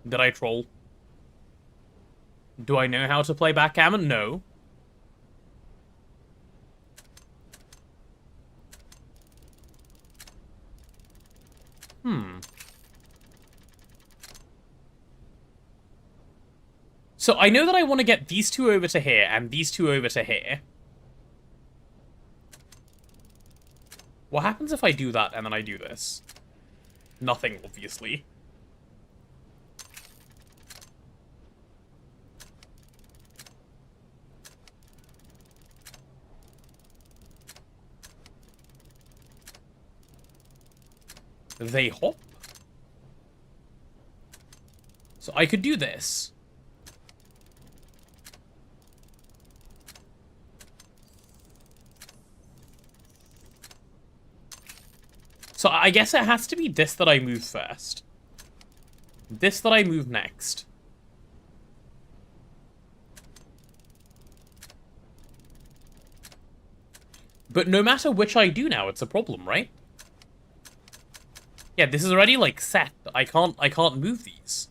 Did I troll? Do I know how to play backgammon? No. So I know that I want to get these two over to here and these two over to here. What happens if I do that and then I do this? Nothing, obviously. They hop? So I could do this. So I guess it has to be this that I move first. This that I move next. But no matter which I do now, it's a problem, right? Yeah, this is already, like, set. I can't move these.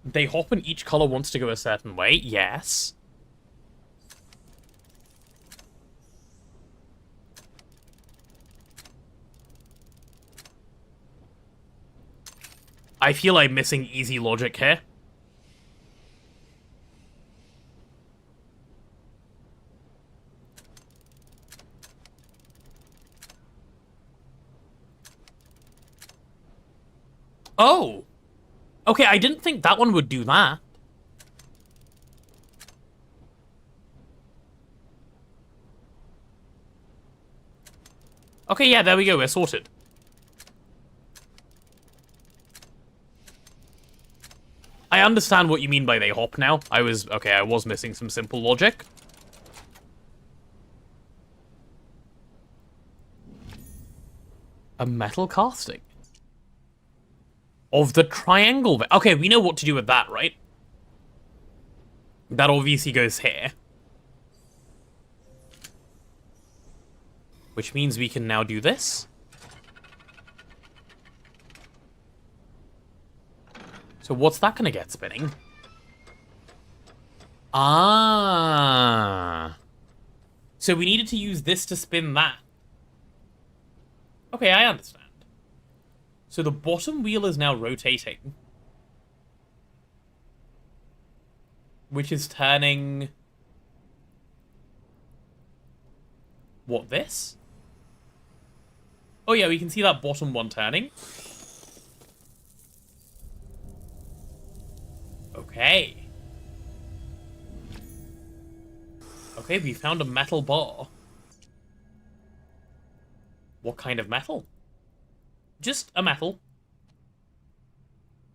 They hop and each color wants to go a certain way, yes. I feel I'm missing easy logic here. Oh! Okay, I didn't think that one would do that. Okay, yeah, there we go, we're sorted. I understand what you mean by they hop now. I was missing some simple logic. A metal casting. Of the triangle. Okay, we know what to do with that, right? That obviously goes here. Which means we can now do this. So what's that gonna get spinning? Ah. So we needed to use this to spin that. Okay, I understand. So the bottom wheel is now rotating. Which is turning... What, this? Oh yeah, we can see that bottom one turning. Okay. Okay, we found a metal bar. What kind of metal? Just a metal.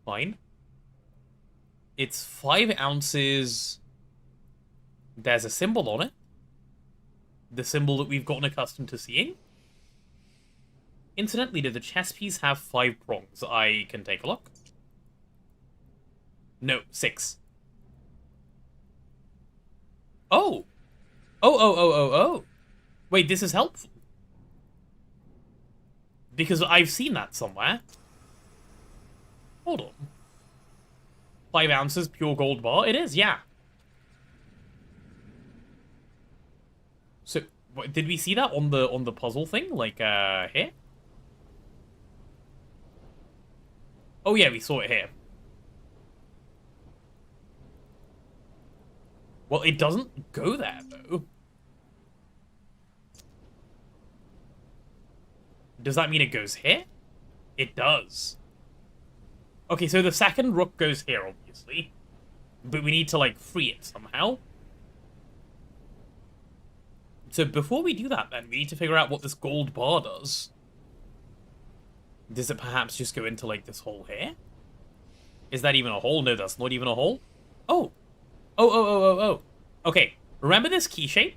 Fine. It's 5 ounces. There's a symbol on it. The symbol that we've gotten accustomed to seeing. Incidentally, do the chess piece have 5 prongs? I can take a look. No, 6. Oh! Oh. Wait, this is helpful. Because I've seen that somewhere. Hold on. 5 ounces, pure gold bar? It is, yeah. So, did we see that on the puzzle thing? Like, here? Oh yeah, we saw it here. Well, it doesn't go there, though. Does that mean it goes here? It does. Okay, so the second rook goes here, obviously. But we need to, like, free it somehow. So before we do that, then, we need to figure out what this gold bar does. Does it perhaps just go into, like, this hole here? Is that even a hole? No, that's not even a hole. Oh. Oh. Okay, remember this key shape?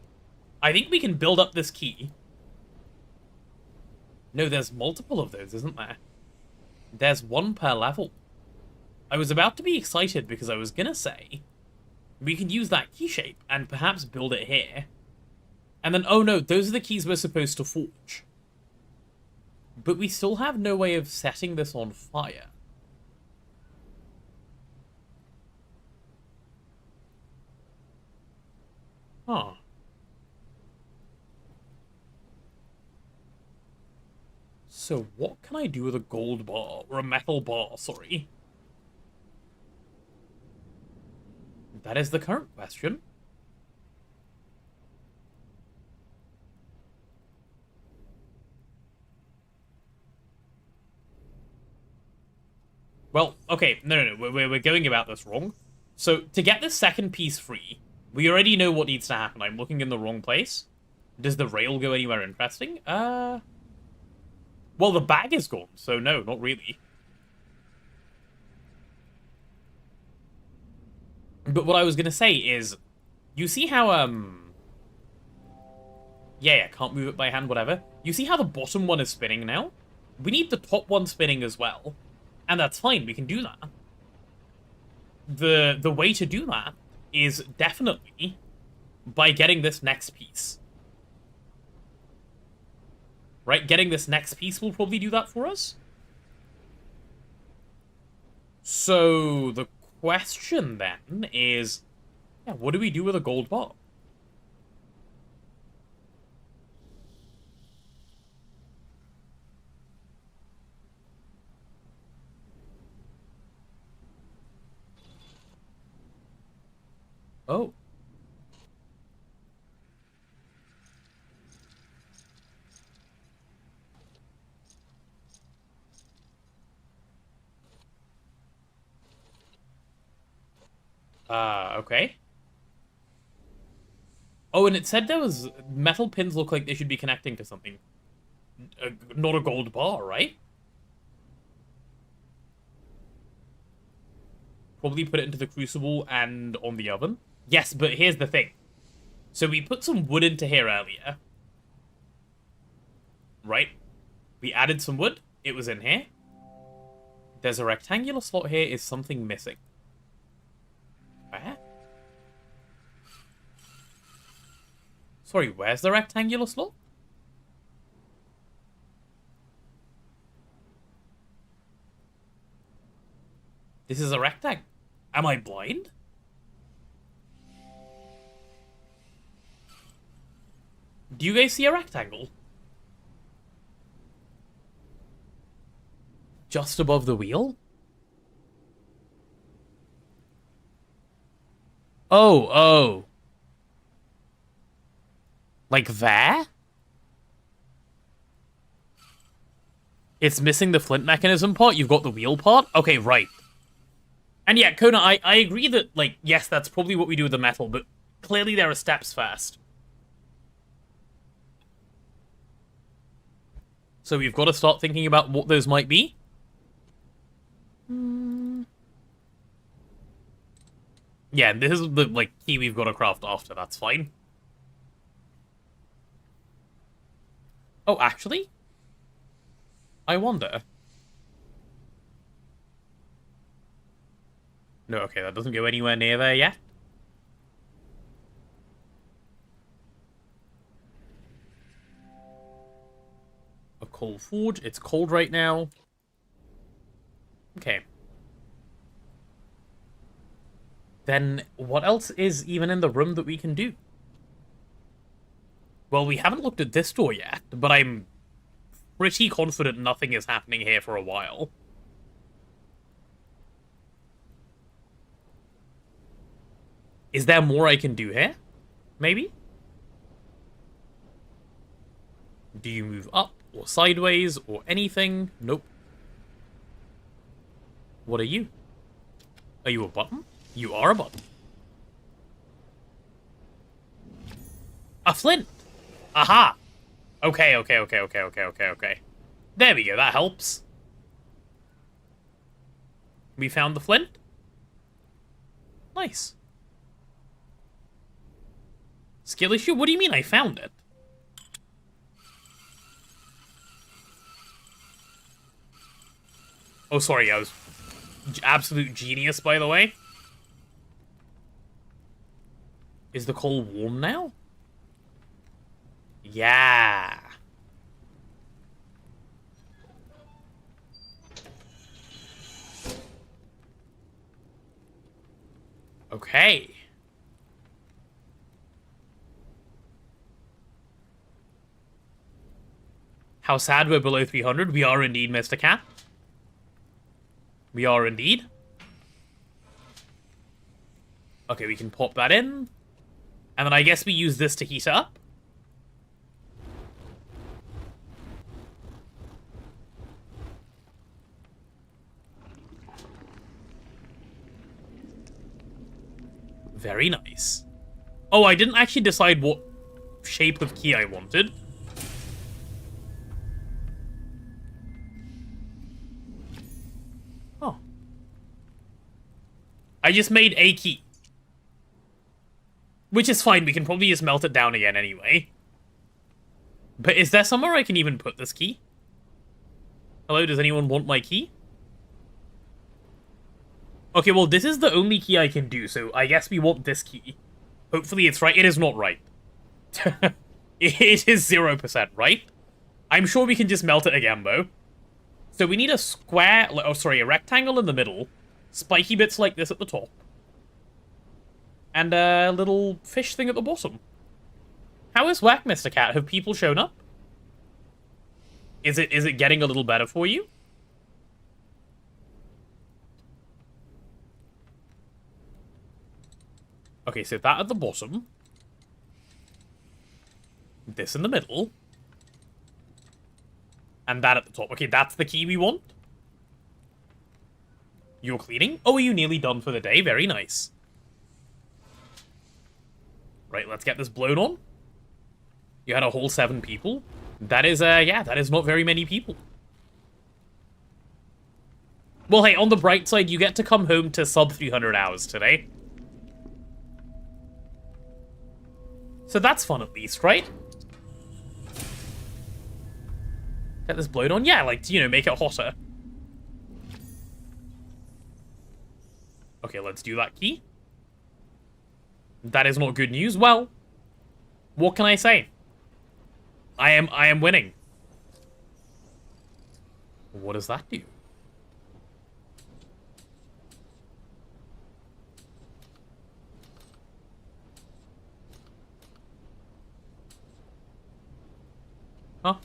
I think we can build up this key. No, there's multiple of those, isn't there? There's 1 per level. I was about to be excited because I was gonna say we can use that key shape and perhaps build it here. And then, oh no, those are the keys we're supposed to forge. But we still have no way of setting this on fire. Huh. So what can I do with a gold bar? Or a metal bar, sorry. That is the current question. Well, okay, no, we're going about this wrong. So, to get this second piece free, we already know what needs to happen. I'm looking in the wrong place. Does the rail go anywhere interesting? Well, the bag is gone, so no, not really. But what I was gonna say is, you see how, yeah, can't move it by hand, whatever. You see how the bottom one is spinning now? We need the top one spinning as well. And that's fine, we can do that. The way to do that is definitely by getting this next piece. Right, getting this next piece will probably do that for us. So, the question then is, yeah, what do we do with a gold bar? Oh. Okay. Oh, and it said there was metal pins look like they should be connecting to something. Not a gold bar, right? Probably put it into the crucible and on the oven. Yes, but here's the thing. So we put some wood into here earlier. Right? We added some wood. It was in here. There's a rectangular slot here. Is something missing? Where? Sorry, where's the rectangular slot? This is a rectangle. Am I blind? Do you guys see a rectangle? Just above the wheel? Oh. Like there? It's missing the flint mechanism part, you've got the wheel part? Okay, right. And yeah, Kona, I agree that, like, yes, that's probably what we do with the metal, but clearly there are steps first. So we've got to start thinking about what those might be. Yeah, this is the, like, key we've got to craft after, that's fine. Oh, actually? I wonder. No, okay, that doesn't go anywhere near there yet. A coal forge. It's cold right now. Okay. Then what else is even in the room that we can do? Well, we haven't looked at this door yet, but I'm pretty confident nothing is happening here for a while. Is there more I can do here? Maybe? Do you move up or sideways or anything? Nope. What are you? Are you a button? You are a button. A flint! Aha! Okay. There we go, that helps. We found the flint? Nice. Skill issue? What do you mean I found it? Oh, sorry, I was absolute genius, by the way. Is the coal warm now? Yeah. Okay. How sad we're below 300. We are indeed, Mr. Cat. We are indeed. Okay, we can pop that in. And then I guess we use this to heat up. Very nice. Oh, I didn't actually decide what shape of key I wanted. Oh. I just made a key. Which is fine, we can probably just melt it down again anyway. But is there somewhere I can even put this key? Hello, does anyone want my key? Okay, well, this is the only key I can do, so I guess we want this key. Hopefully it's right. It is not right. It is 0%, right? I'm sure we can just melt it again, though. So we need a square... Oh, sorry, a rectangle in the middle. Spiky bits like this at the top. And a little fish thing at the bottom. How is whack, Mr. Cat? Have people shown up? Is it getting a little better for you? Okay, so that at the bottom. This in the middle. And that at the top. Okay, that's the key we want. You're cleaning? Oh, are you nearly done for the day? Very nice. Right, let's get this blown on. You had a whole 7 people. That is, yeah, that is not very many people. Well, hey, on the bright side, you get to come home to sub 300 hours today. So that's fun at least, right? Get this blown on? Yeah, like, to, you know, make it hotter. Okay, let's do that key. That is not good news. Well, what can I say? I am winning. What does that do? Huh?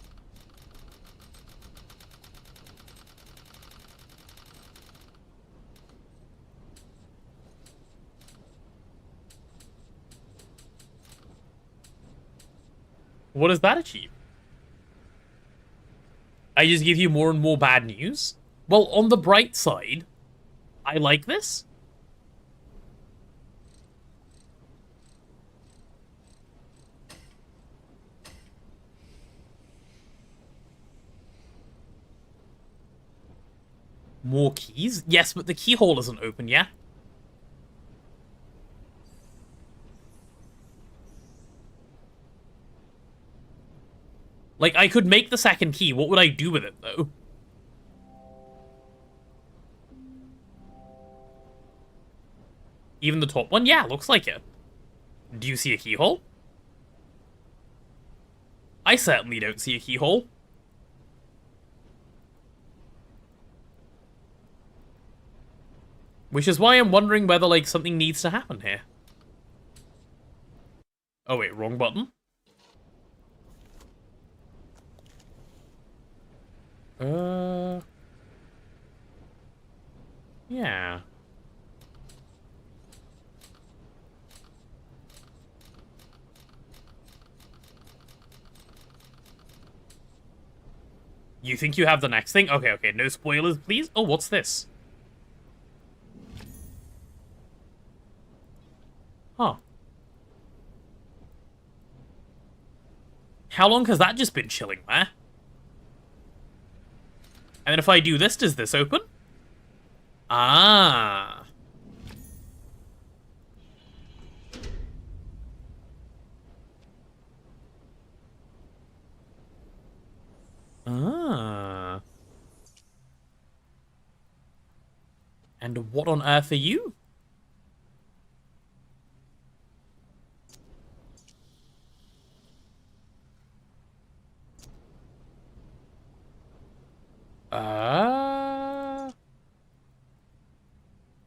What does that achieve? I just give you more and more bad news? Well, on the bright side, I like this. More keys? Yes, but the keyhole isn't open yet. Like, I could make the second key. What would I do with it, though? Even the top one? Yeah, looks like it. Do you see a keyhole? I certainly don't see a keyhole. Which is why I'm wondering whether, like, something needs to happen here. Oh, wait, wrong button. Yeah. You think you have the next thing? Okay, okay, no spoilers, please. Oh, what's this? Huh. How long has that just been chilling there? And then if I do this, does this open? Ah. Ah. And what on earth are you?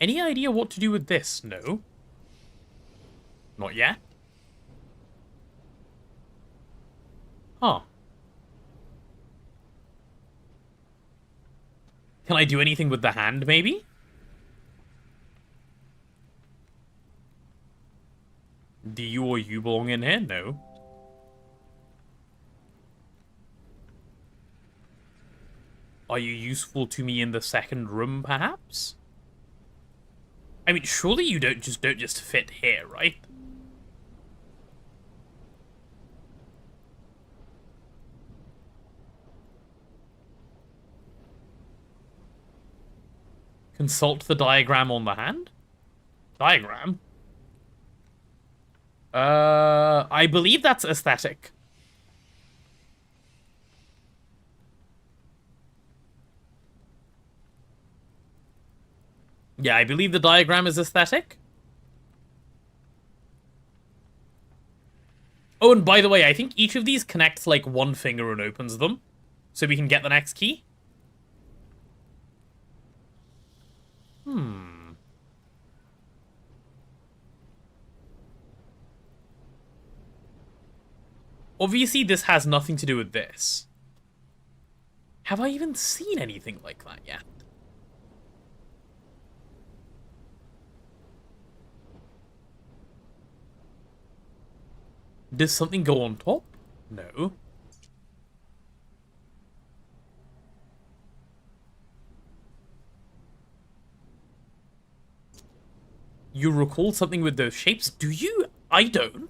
Any idea what to do with this? No. Not yet. Huh. Can I do anything with the hand, maybe? Do you or you belong in here? No. Are you useful to me in the second room, perhaps? I mean, surely you don't just fit here, right? Consult the diagram on the hand? Diagram? I believe that's aesthetic. Yeah, I believe the diagram is aesthetic. Oh, and by the way, I think each of these connects like one finger and opens them. So we can get the next key. Obviously, this has nothing to do with this. Have I even seen anything like that yet? Does something go on top? No. You recall something with those shapes? Do you? I don't.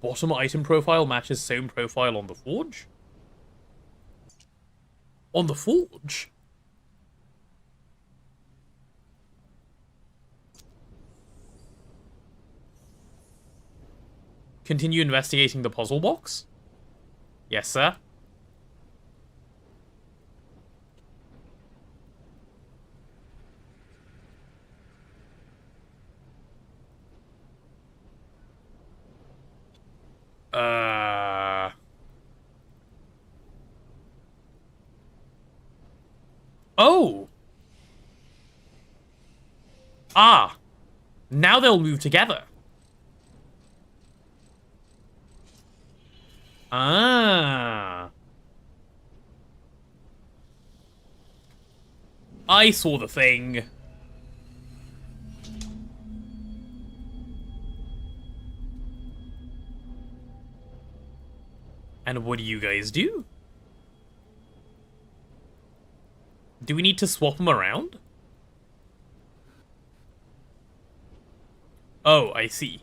Bottom item profile matches same profile on the forge? On the forge? Continue investigating the puzzle box? Yes, sir. Oh! Ah! Now they'll move together. Ah. I saw the thing. And what do you guys do? Do we need to swap them around? Oh, I see.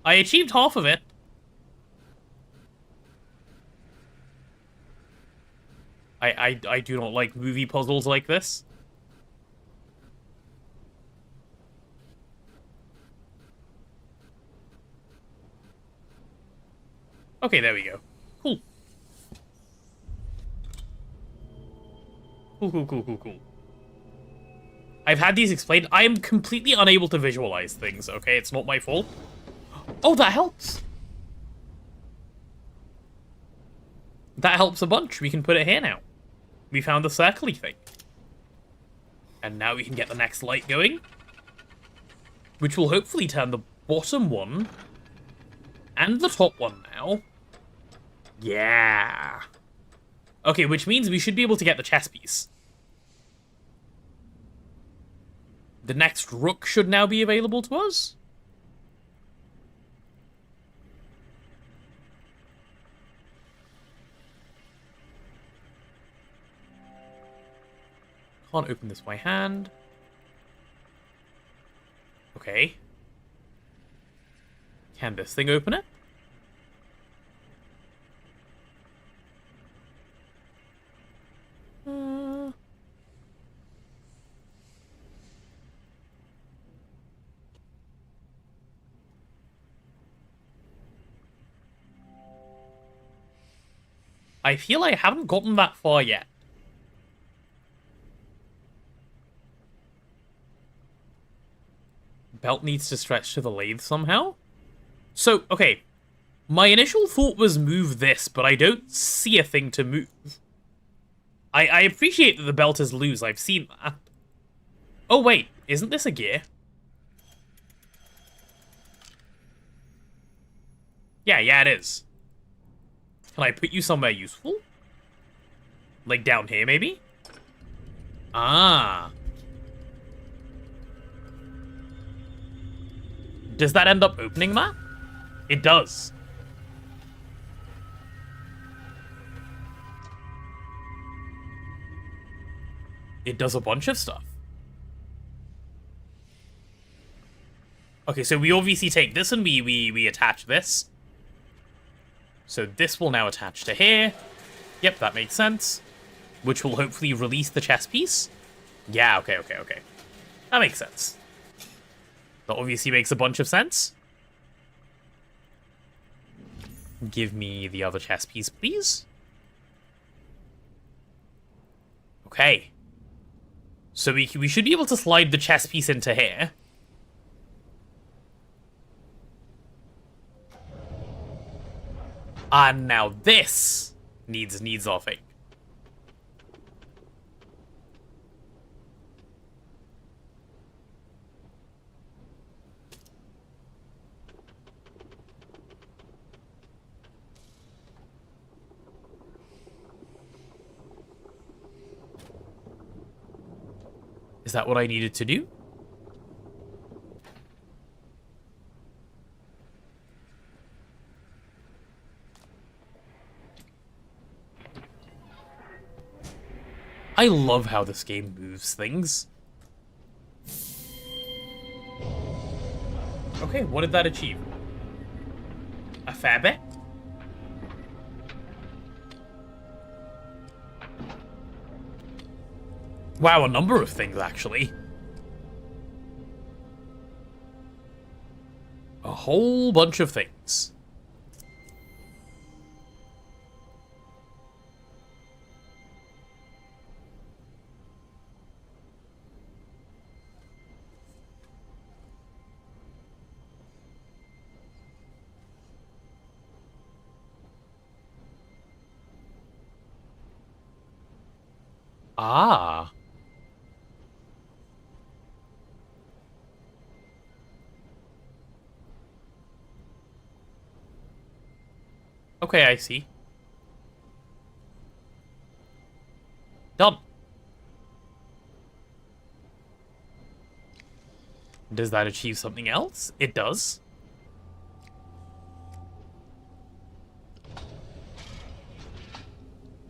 I achieved half of it. I do not like movie puzzles like this. Okay, there we go. Cool. Cool. I've had these explained. I am completely unable to visualize things, okay? It's not my fault. Oh, that helps! That helps a bunch. We can put it here now. We found the circly thing. And now we can get the next light going. Which will hopefully turn the bottom one and the top one now. Yeah. Okay, which means we should be able to get the chess piece. The next rook should now be available to us. Can't open this by hand. Okay. Can this thing open it? I feel I haven't gotten that far yet. Belt needs to stretch to the lathe somehow? So, okay. My initial thought was move this, but I don't see a thing to move. I appreciate that the belt is loose, I've seen that. Oh wait, isn't this a gear? Yeah, it is. Can I put you somewhere useful? Like down here, maybe? Ah. Does that end up opening that? It does. It does a bunch of stuff. Okay, so we obviously take this and we attach this. So this will now attach to here. Yep, that makes sense. Which will hopefully release the chess piece. Yeah, okay. That makes sense. That obviously makes a bunch of sense. Give me the other chess piece, please. Okay. So we should be able to slide the chess piece into here. And now this needs our thing. Is that what I needed to do? I love how this game moves things. Okay, what did that achieve? A fair bit? Wow, a number of things, actually. A whole bunch of things. Ah. Okay, I see. Done. Does that achieve something else? It does.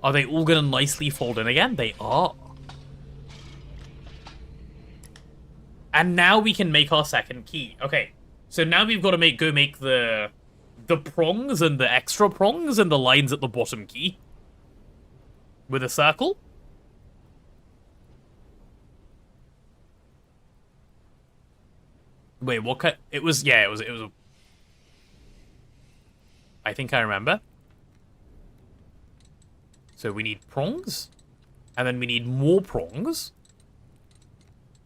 Are they all gonna nicely fold in again? They are. And now we can make our second key. Okay, so now we've got to go make the prongs and the extra prongs and the lines at the bottom key with a circle. Wait, what kind? It was, yeah, it was a... I think I remember. So we need prongs, and then we need more prongs,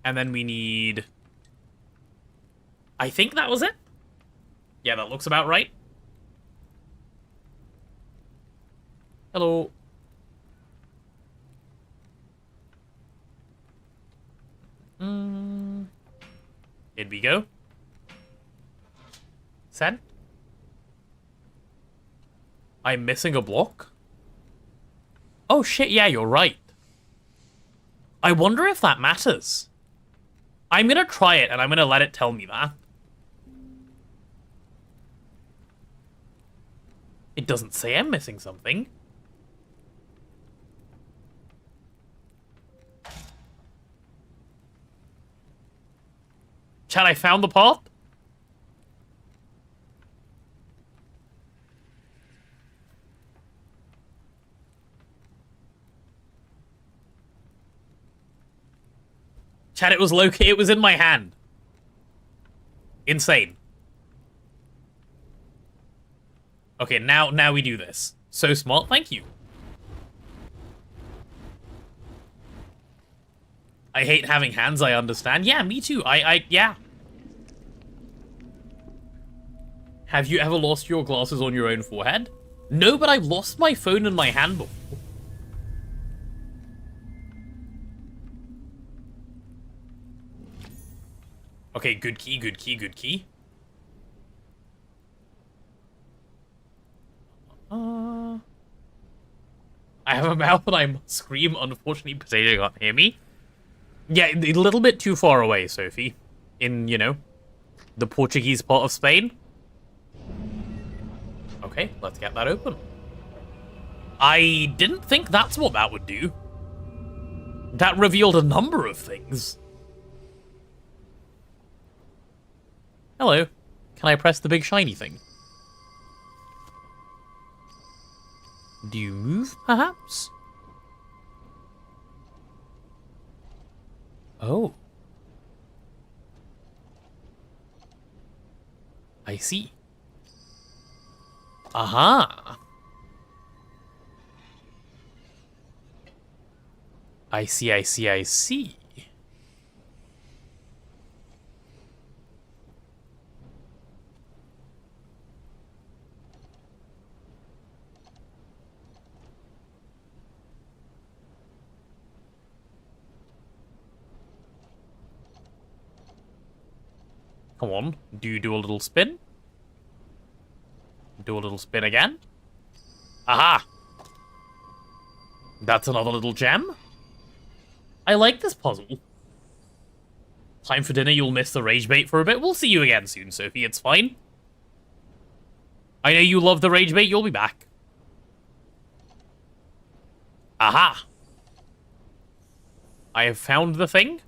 and then we need... I think that was it? Yeah, that looks about right. Hello. Here we go. Send. I'm missing a block. Oh shit, yeah, you're right. I wonder if that matters. I'm gonna try it, and I'm gonna let it tell me that. It doesn't say I'm missing something. Chat, I found the path. Chat, it was located. It was in my hand. Insane. Okay, now we do this. So smart, thank you. I hate having hands, I understand. Yeah, me too. Yeah. Have you ever lost your glasses on your own forehead? No, but I've lost my phone in my hand before. Okay, good key, good key, good key. I have a mouth and I must scream. Unfortunately, Potato can't hear me. Yeah, a little bit too far away, Sophie. In, you know, the Portuguese part of Spain. Okay, let's get that open. I didn't think that's what that would do. That revealed a number of things. Hello. Can I press the big shiny thing? Do you move, perhaps? Oh. I see. Aha. I see, I see, I see. Come on, do you do a little spin? Do a little spin again? Aha! That's another little gem. I like this puzzle. Time for dinner, you'll miss the rage bait for a bit. We'll see you again soon, Sophie, it's fine. I know you love the rage bait, you'll be back. Aha! I have found the thing.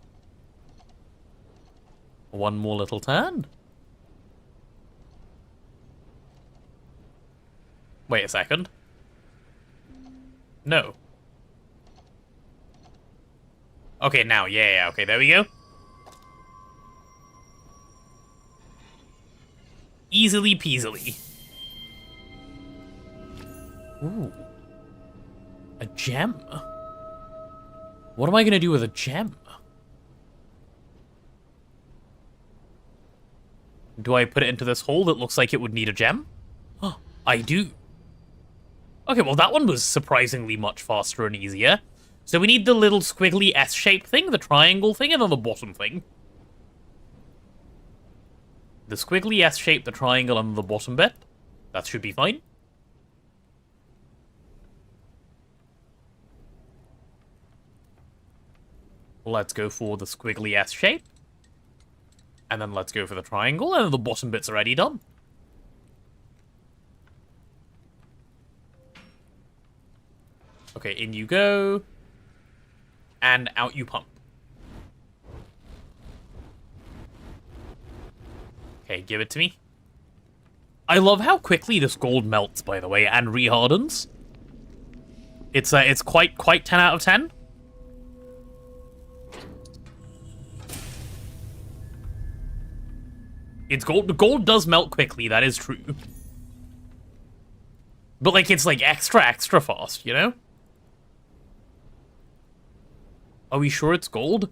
One more little turn. Wait a second. No. Okay, now, yeah, okay, there we go. Easily peasily. Ooh. A gem? What am I gonna do with a gem? Do I put it into this hole that looks like it would need a gem? Oh, I do. Okay, well that one was surprisingly much faster and easier. So we need the little squiggly S-shaped thing, the triangle thing, and then the bottom thing. The squiggly S-shape, the triangle, and the bottom bit. That should be fine. Let's go for the squiggly S-shape. And then let's go for the triangle, and the bottom bit's already done. Okay, in you go. And out you pump. Okay, give it to me. I love how quickly this gold melts, by the way, and rehardens. It's quite 10 out of 10. It's gold. The gold does melt quickly, that is true. But, like, it's, like, extra fast, you know? Are we sure it's gold?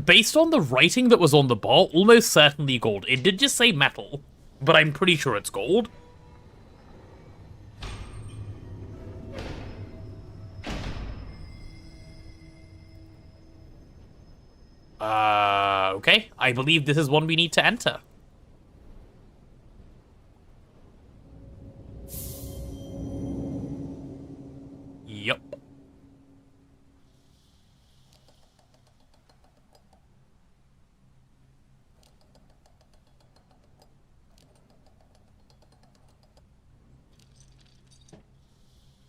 Based on the writing that was on the bar, almost certainly gold. It did just say metal, but I'm pretty sure it's gold. Okay. I believe this is one we need to enter. Yup.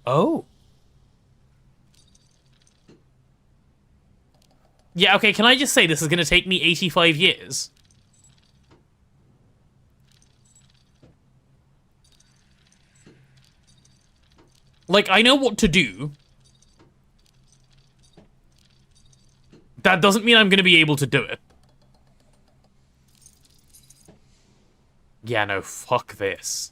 Oh. Yeah, okay, can I just say this is gonna take me 85 years? Like, I know what to do. That doesn't mean I'm gonna be able to do it. Yeah, no, fuck this.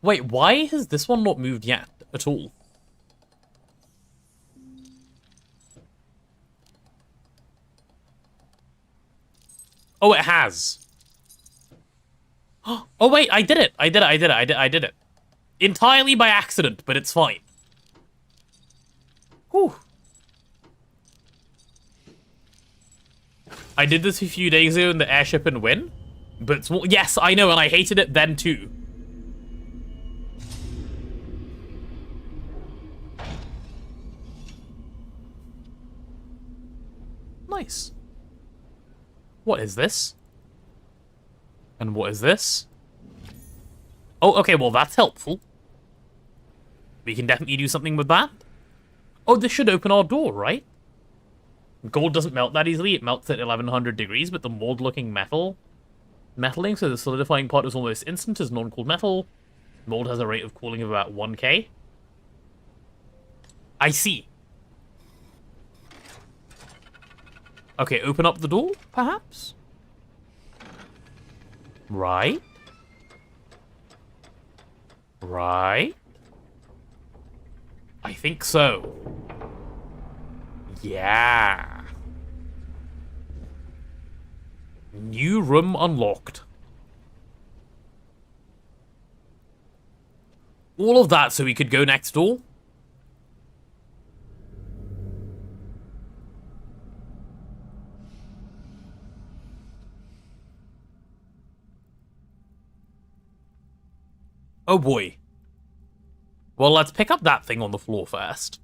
Wait, why has this one not moved yet at all? Oh, it has. Oh, wait, I did it. I did it. Entirely by accident, but it's fine. Whew. I did this a few days ago in the airship and win, but it's more, yes, I know, and I hated it then too. Nice. What is this? And what is this? Oh, okay, well, that's helpful. We can definitely do something with that. Oh, this should open our door, right? Gold doesn't melt that easily. It melts at 1100 degrees, but the mold-looking metaling, so the solidifying part is almost instant as non-cooled metal. Mold has a rate of cooling of about 1k. I see. Okay, open up the door, perhaps? Right? Right? I think so. Yeah. New room unlocked. All of that so we could go next door? Oh boy. Well, let's pick up that thing on the floor first.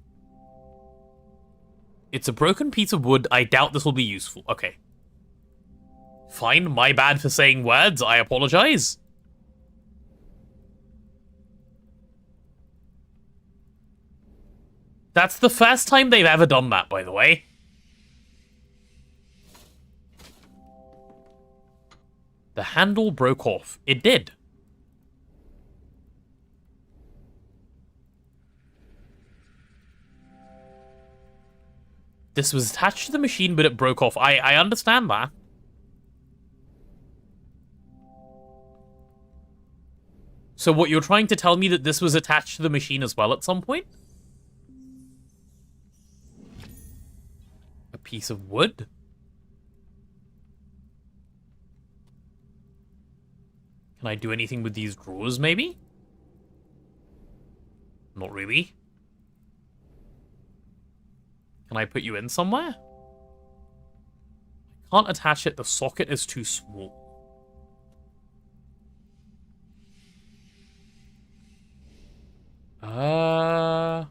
It's a broken piece of wood. I doubt this will be useful. Okay. Fine, my bad for saying words. I apologize. That's the first time they've ever done that, by the way. The handle broke off. It did. This was attached to the machine, but it broke off. I understand that. So what, you're trying to tell me that this was attached to the machine as well at some point? A piece of wood? Can I do anything with these drawers, maybe? Not really. Can I put you in somewhere? I can't attach it. The socket is too small. Oh.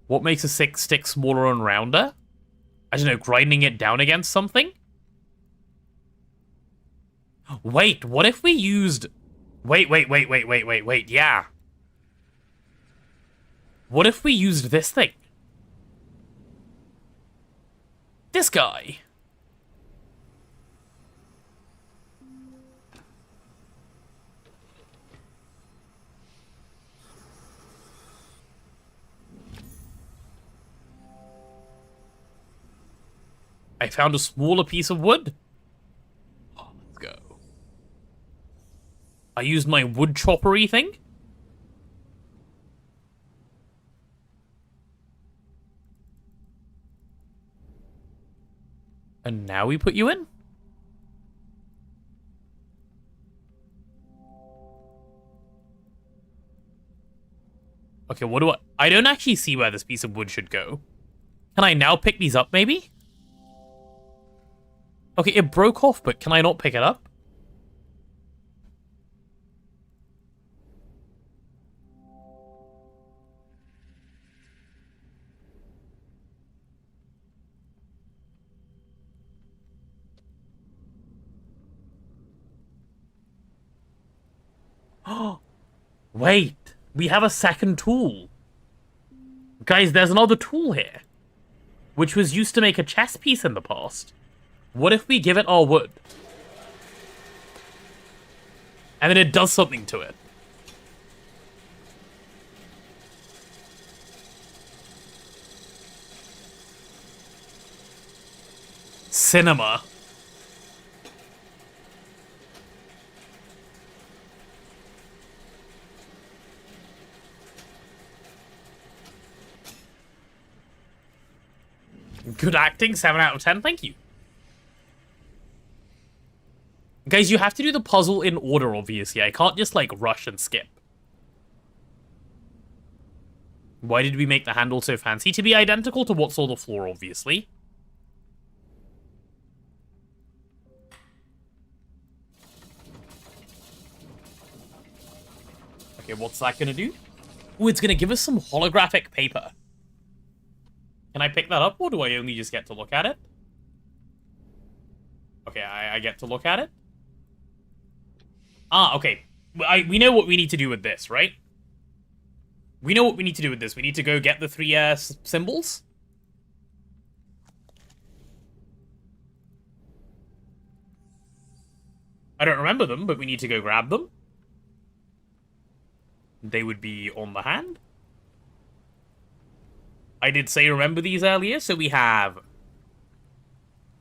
What makes a stick smaller and rounder? I don't know, grinding it down against something? Wait, what if we used... Wait, yeah. What if we used this thing? This guy. I found a smaller piece of wood. Oh, let's go. I used my wood choppery thing. And now we put you in? Okay, what do I don't actually see where this piece of wood should go. Can I now pick these up, maybe? Okay, it broke off, but can I not pick it up? Wait, we have a second tool. Guys, there's another tool here, which was used to make a chess piece in the past. What if we give it our wood? And then it does something to it. Cinema. Good acting, 7 out of 10, thank you. Guys, you have to do the puzzle in order, obviously. I can't just, like, rush and skip. Why did we make the handle so fancy? To be identical to what's on the floor, obviously. Okay, what's that gonna do? Ooh, it's gonna give us some holographic paper. Can I pick that up, or do I only just get to look at it? Okay, I get to look at it? Ah, okay. We know what we need to do with this, right? We know what we need to do with this. We need to go get the 3 symbols. I don't remember them, but we need to go grab them. They would be on the hand. I did say remember these earlier, so we have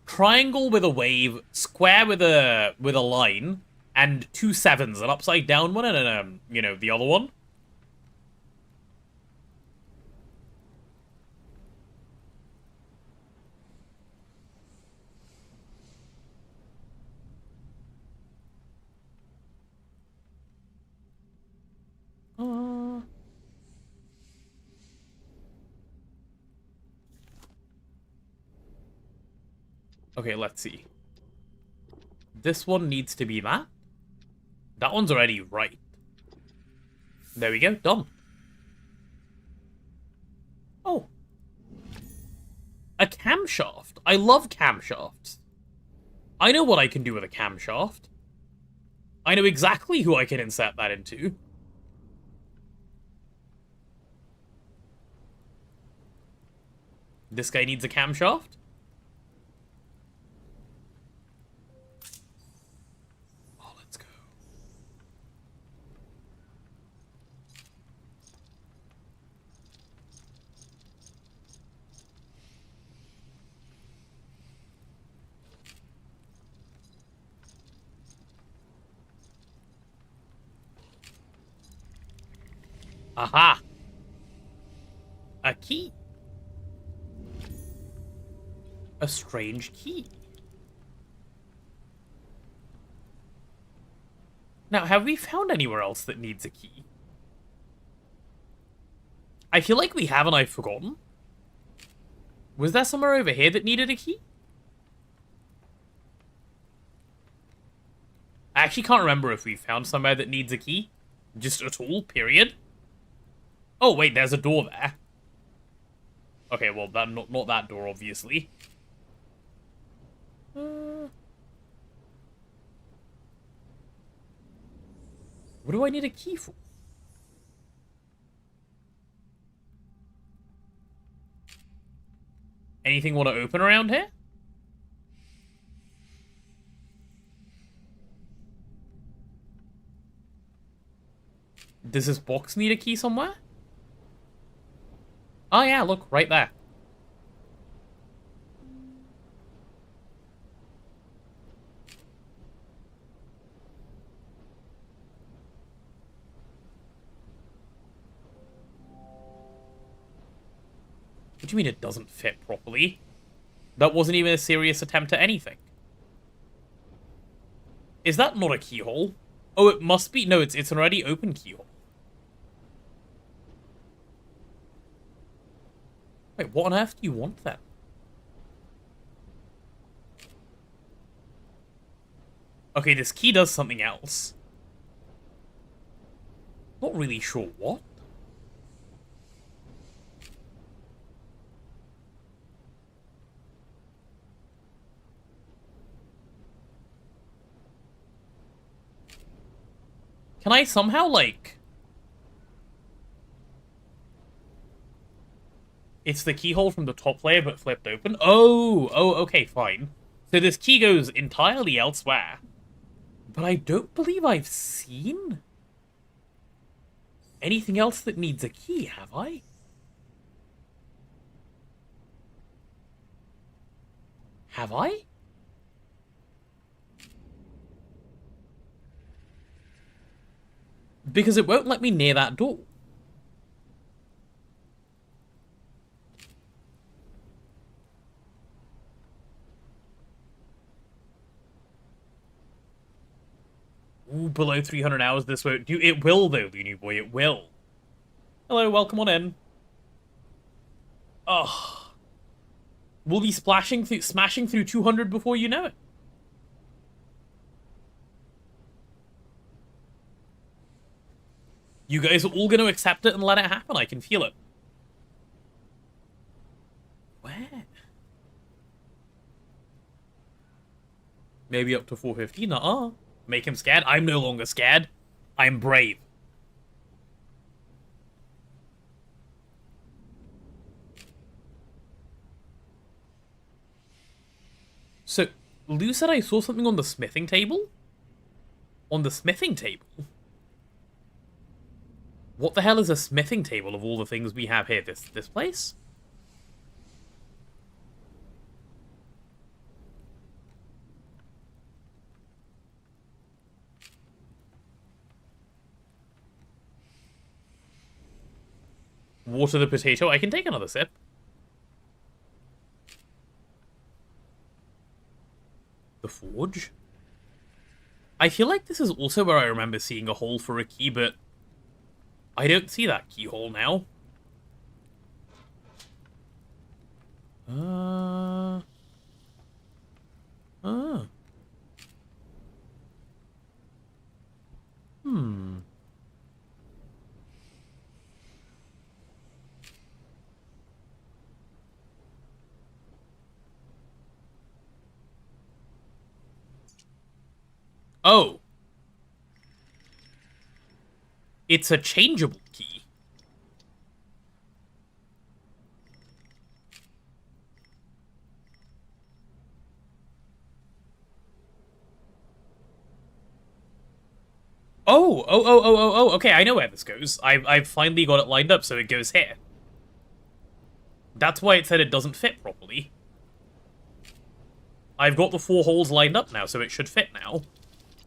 triangle with a wave, square with a line, and 2 sevens, an upside down one and you know, the other one. Okay, let's see. This one needs to be that. That one's already right. There we go, done. Oh. A camshaft. I love camshafts. I know what I can do with a camshaft. I know exactly who I can insert that into. This guy needs a camshaft. Oh, let's go. Aha! A key. A strange key. Now, have we found anywhere else that needs a key? I feel like we have and I've forgotten. Was there somewhere over here that needed a key? I actually can't remember if we found somewhere that needs a key. Just at all, period. Oh, wait, there's a door there. Okay, well, that not that door, obviously. What do I need a key for? Anything want to open around here? Does this box need a key somewhere? Oh yeah, look, right there. What do you mean it doesn't fit properly? That wasn't even a serious attempt at anything. Is that not a keyhole? Oh, it must be. No, it's an already open keyhole. Wait, what on earth do you want then? Okay, this key does something else. Not really sure what. Can I somehow, like... It's the keyhole from the top layer, but flipped open? Oh, okay, fine. So this key goes entirely elsewhere. But I don't believe I've seen anything else that needs a key, have I? Have I? Because it won't let me near that door. Ooh, below 300 hours this won't do. It will, though, Looney Boy, it will. Hello, welcome on in. Oh. We'll be smashing through 200 before you know it. You guys are all going to accept it and let it happen. I can feel it. Where? Maybe up to 450? Nuh-uh. Make him scared? I'm no longer scared. I'm brave. So, Lou said I saw something on the smithing table? On the smithing table? What the hell is a smithing table of all the things we have here? This place? Water the potato. I can take another sip. The forge? I feel like this is also where I remember seeing a hole for a key, but I don't see that keyhole now. Oh. It's a changeable key. Oh, okay, I know where this goes. I've finally got it lined up, so it goes here. That's why it said it doesn't fit properly. I've got the 4 holes lined up now, so it should fit now.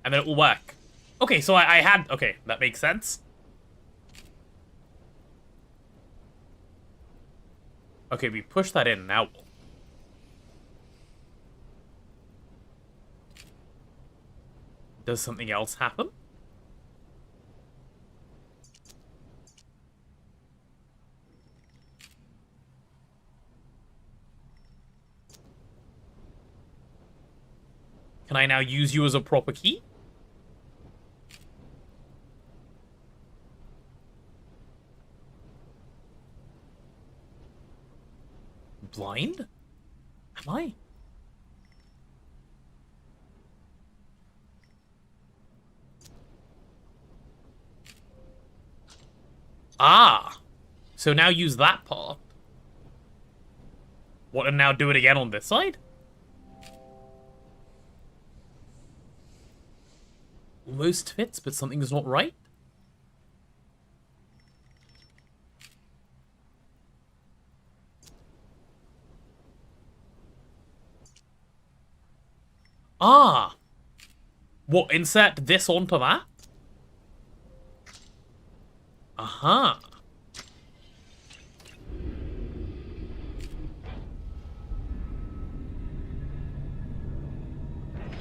And then it will work. Okay, so I had... Okay, that makes sense. Okay, we push that in, now what? Does something else happen? Can I now use you as a proper key? Blind? Am I? Ah! So now use that part. What, and now do it again on this side? Almost fits, but something's not right? Ah! What, insert this onto that? Aha.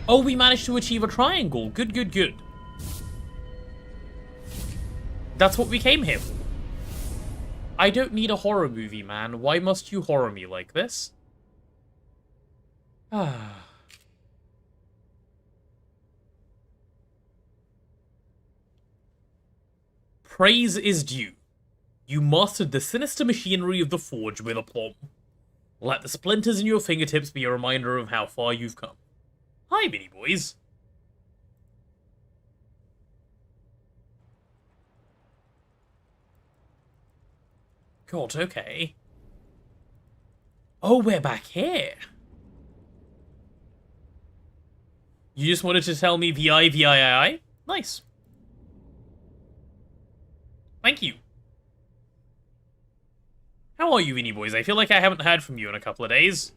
Oh, we managed to achieve a triangle. Good, good, good. That's what we came here for. I don't need a horror movie, man. Why must you horror me like this? Ah. Praise is due. You mastered the sinister machinery of the forge with aplomb. Let the splinters in your fingertips be a reminder of how far you've come. Hi, Mini Boys. God, okay. Oh, we're back here. You just wanted to tell me VI? Nice. Thank you. How are you, Mini Boys? I feel like I haven't heard from you in a couple of days.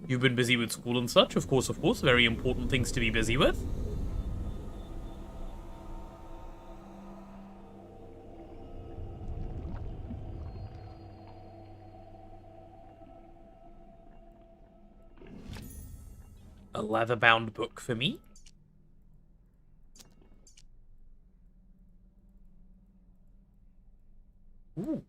You've been busy with school and such, of course, very important things to be busy with. A leather-bound book for me. Ooh.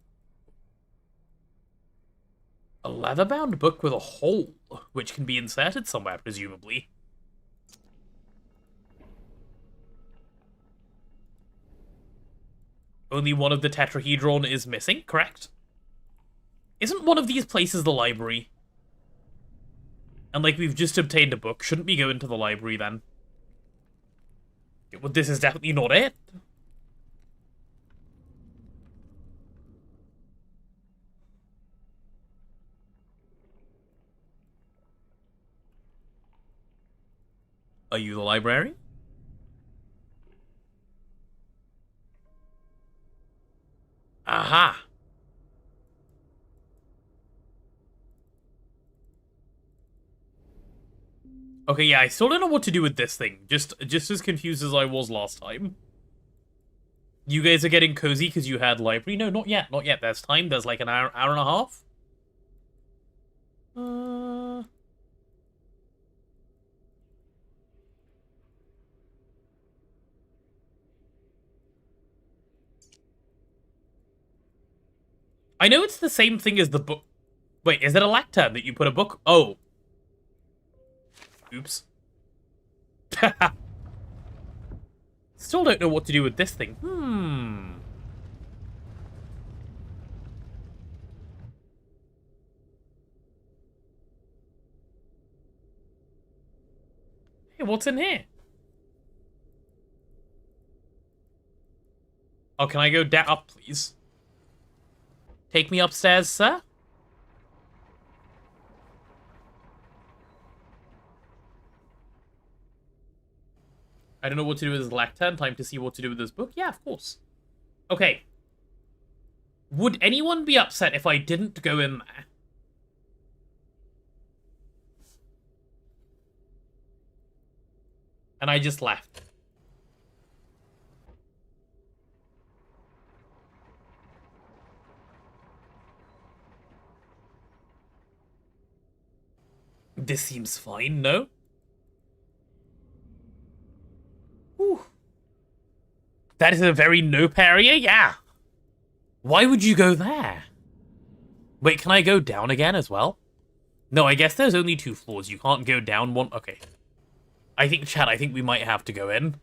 A leather-bound book with a hole, which can be inserted somewhere, presumably. Only one of the tetrahedron is missing, correct? Isn't one of these places the library? And, like, we've just obtained a book. Shouldn't we go into the library, then? Well, this is definitely not it. Are you the library? Aha! Okay, yeah, I still don't know what to do with this thing. Just as confused as I was last time. You guys are getting cozy because you had library? No, not yet, not yet. There's time. There's like an hour and a half. I know it's the same thing as the book. Wait, is it a lectern that you put a book? Oh. Oops. Still don't know what to do with this thing. Hey, what's in here? Oh, can I go up, please? Take me upstairs, sir? I don't know what to do with this lectern. Time to see what to do with this book. Yeah, of course. Okay. Would anyone be upset if I didn't go in there? And I just left. This seems fine, no? Whew. That is a very nope area, yeah. Why would you go there? Wait, can I go down again as well? No, I guess there's only 2 floors. You can't go down one. Okay. I think we might have to go in.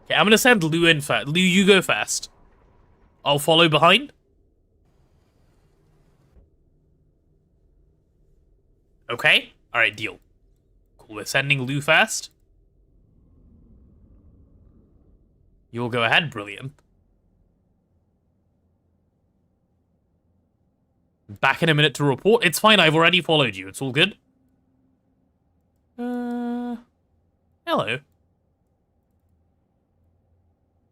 Okay, I'm gonna send Lou in first. Lou, you go first. I'll follow behind. Okay. Alright, deal. Cool, we're sending Lou first. You'll go ahead, brilliant. Back in a minute to report. It's fine, I've already followed you. It's all good. Hello.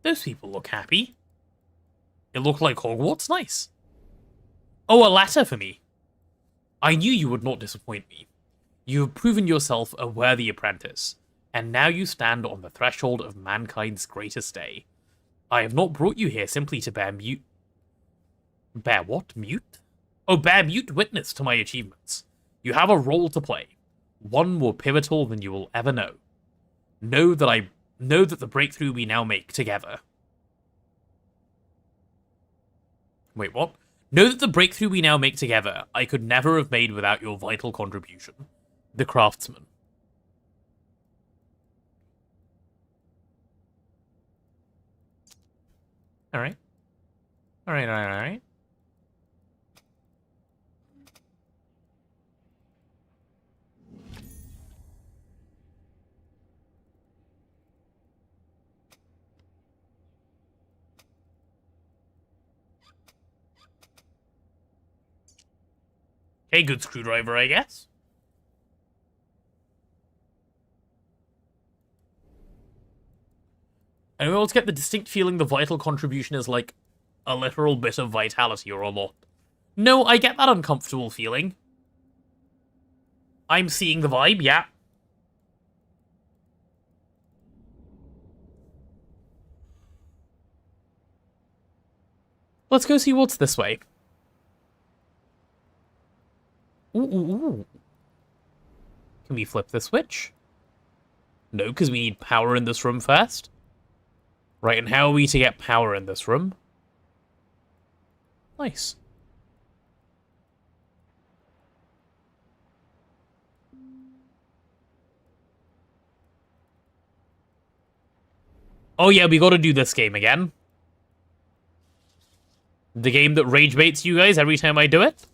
Those people look happy. It looked like Hogwarts. Nice. Oh, a letter for me. I knew you would not disappoint me. You have proven yourself a worthy apprentice, and now you stand on the threshold of mankind's greatest day. I have not brought you here simply to bear mute... Bear what? Mute? Oh, bear mute witness to my achievements. You have a role to play, one more pivotal than you will ever know. Know that the breakthrough we now make together... Wait, what? Know that the breakthrough we now make together, I could never have made without your vital contribution. The Craftsman. Alright. Alright. Okay, good screwdriver, I guess. And we always get the distinct feeling the vital contribution is like a literal bit of vitality or a lot. No, I get that uncomfortable feeling. I'm seeing the vibe, yeah. Let's go see what's this way. Ooh. Can we flip the switch? No, because we need power in this room first. Right, and how are we to get power in this room? Nice. Oh yeah, we gotta do this game again. The game that rage baits you guys every time I do it.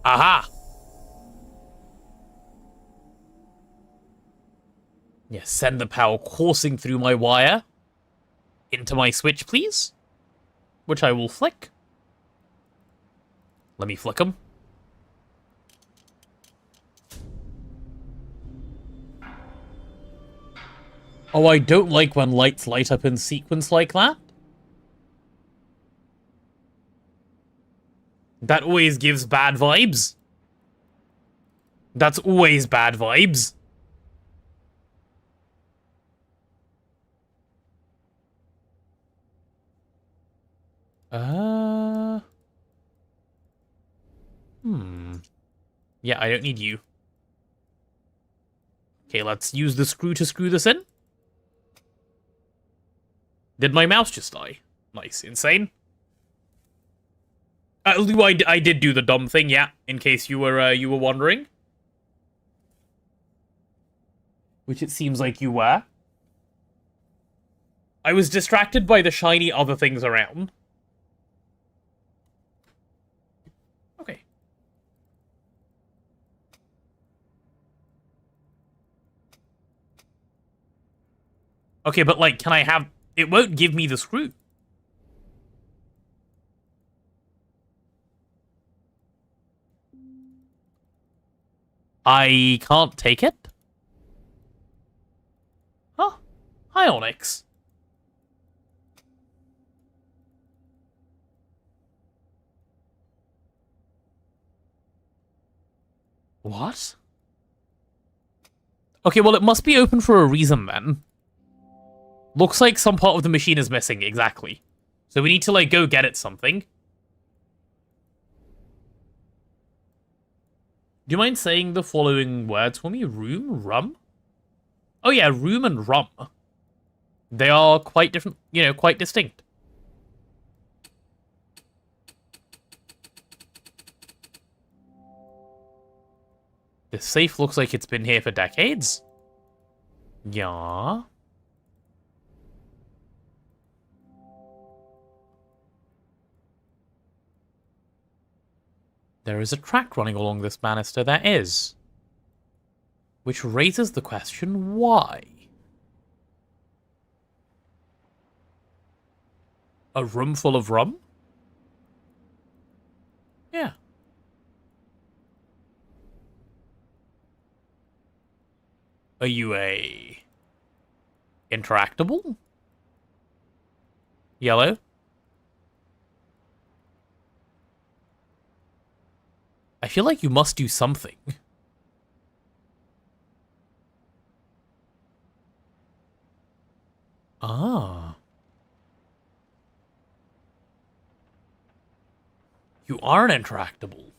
Aha! Yes, send the power coursing through my wire into my switch, please. Which I will flick. Let me flick them. Oh, I don't like when lights light up in sequence like that. That always gives bad vibes. That's always bad vibes. Yeah, I don't need you. Okay, let's use the screw to screw this in. Did my mouse just die? Nice. Insane. Lou, I did do the dumb thing, yeah, in case you were wondering. Which it seems like you were. I was distracted by the shiny other things around. Okay. Okay, but like, can I have... It won't give me the screw. I can't take it? Huh. Hi, Onyx. What? Okay, well, it must be open for a reason, then. Looks like some part of the machine is missing, exactly. So we need to, like, go get it something. Do you mind saying the following words for me? Room? Rum? Oh yeah, room and rum. They are quite different, you know, quite distinct. This safe looks like it's been here for decades. Yeah. There is a track running along this banister, there is. Which raises the question, why? A room full of rum? Yeah. Are you a... interactable? Yellow? I feel like you must do something. Ah. You are an interactable.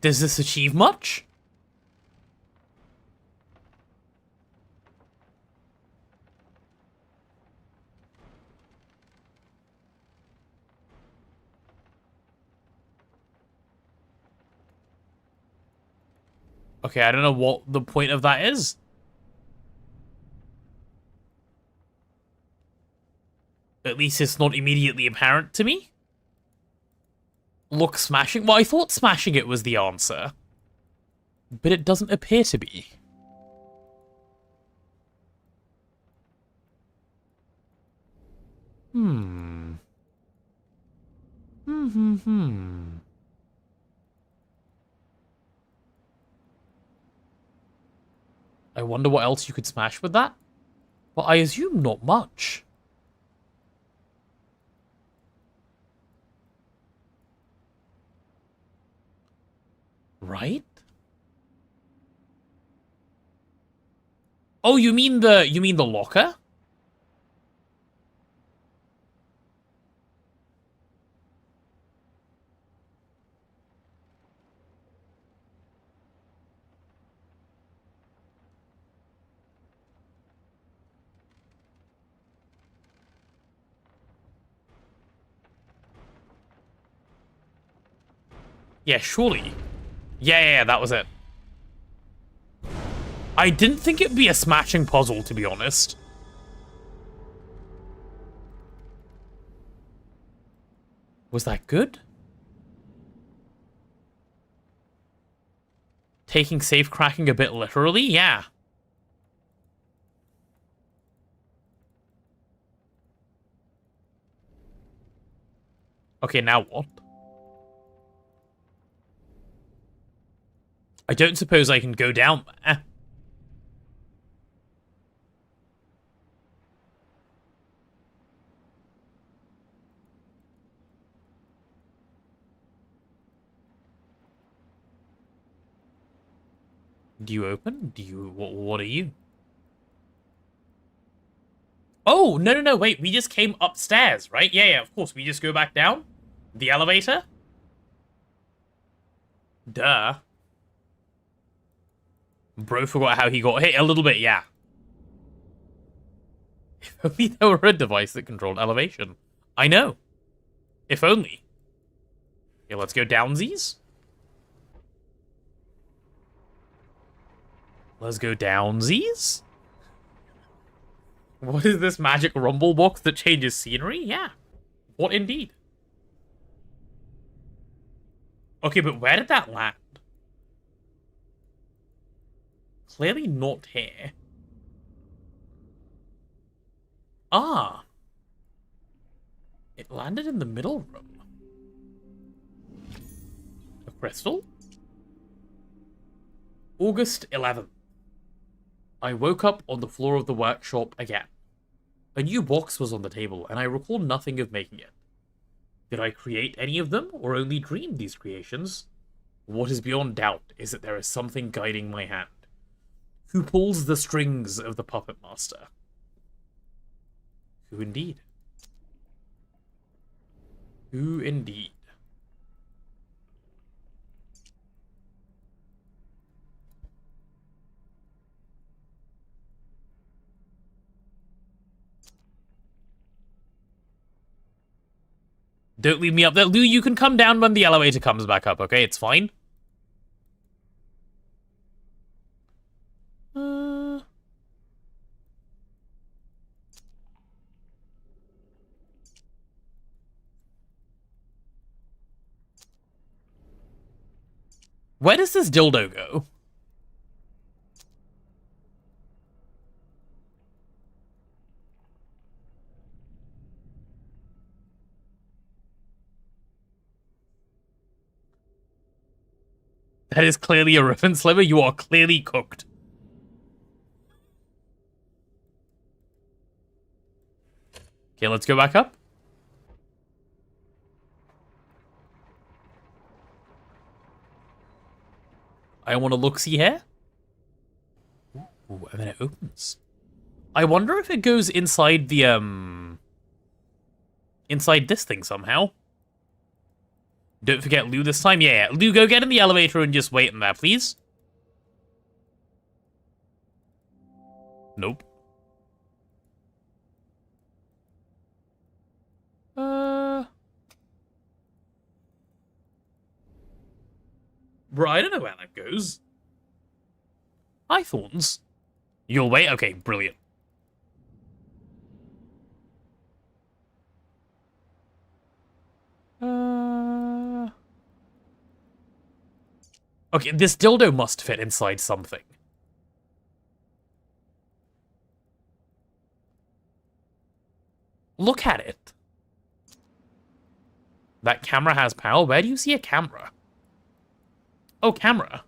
Does this achieve much? Okay, I don't know what the point of that is. At least it's not immediately apparent to me. Look, smashing... Well, I thought smashing it was the answer. But it doesn't appear to be. I wonder what else you could smash with that. Well, I assume not much. Right? Oh, you mean the locker? Yeah, surely. Yeah, that was it. I didn't think it'd be a smashing puzzle, to be honest. Was that good? Taking safe cracking a bit literally? Yeah. Okay, now what? I don't suppose I can go down there. Do you open? Do you... What are you? Oh, no, wait. We just came upstairs, right? Yeah, of course. We just go back down? The elevator? Duh. Bro forgot how he got hit a little bit, yeah. If only there were a device that controlled elevation. I know. If only. Yeah, let's go downsies. Let's go downsies. What is this magic rumble box that changes scenery? Yeah. What indeed? Okay, but where did that land? Clearly not here. Ah. It landed in the middle room. A crystal? August 11th. I woke up on the floor of the workshop again. A new box was on the table, and I recall nothing of making it. Did I create any of them, or only dream these creations? What is beyond doubt is that there is something guiding my hand. Who pulls the strings of the puppet master? Who indeed? Who indeed? Don't leave me up there. Lou, you can come down when the elevator comes back up, okay? It's fine. Where does this dildo go? That is clearly a ribbon sliver. You are clearly cooked. Okay, let's go back up. I want to look-see here. Ooh, and then it opens. I wonder if it goes inside the, inside this thing somehow. Don't forget Lou this time. Yeah. Lou, go get in the elevator and just wait in there, please. Nope. Bro, I don't know where that goes. Hi, Thorns. You'll wait? Okay, brilliant. Okay, this dildo must fit inside something. Look at it. That camera has power? Where do you see a camera? Oh, camera.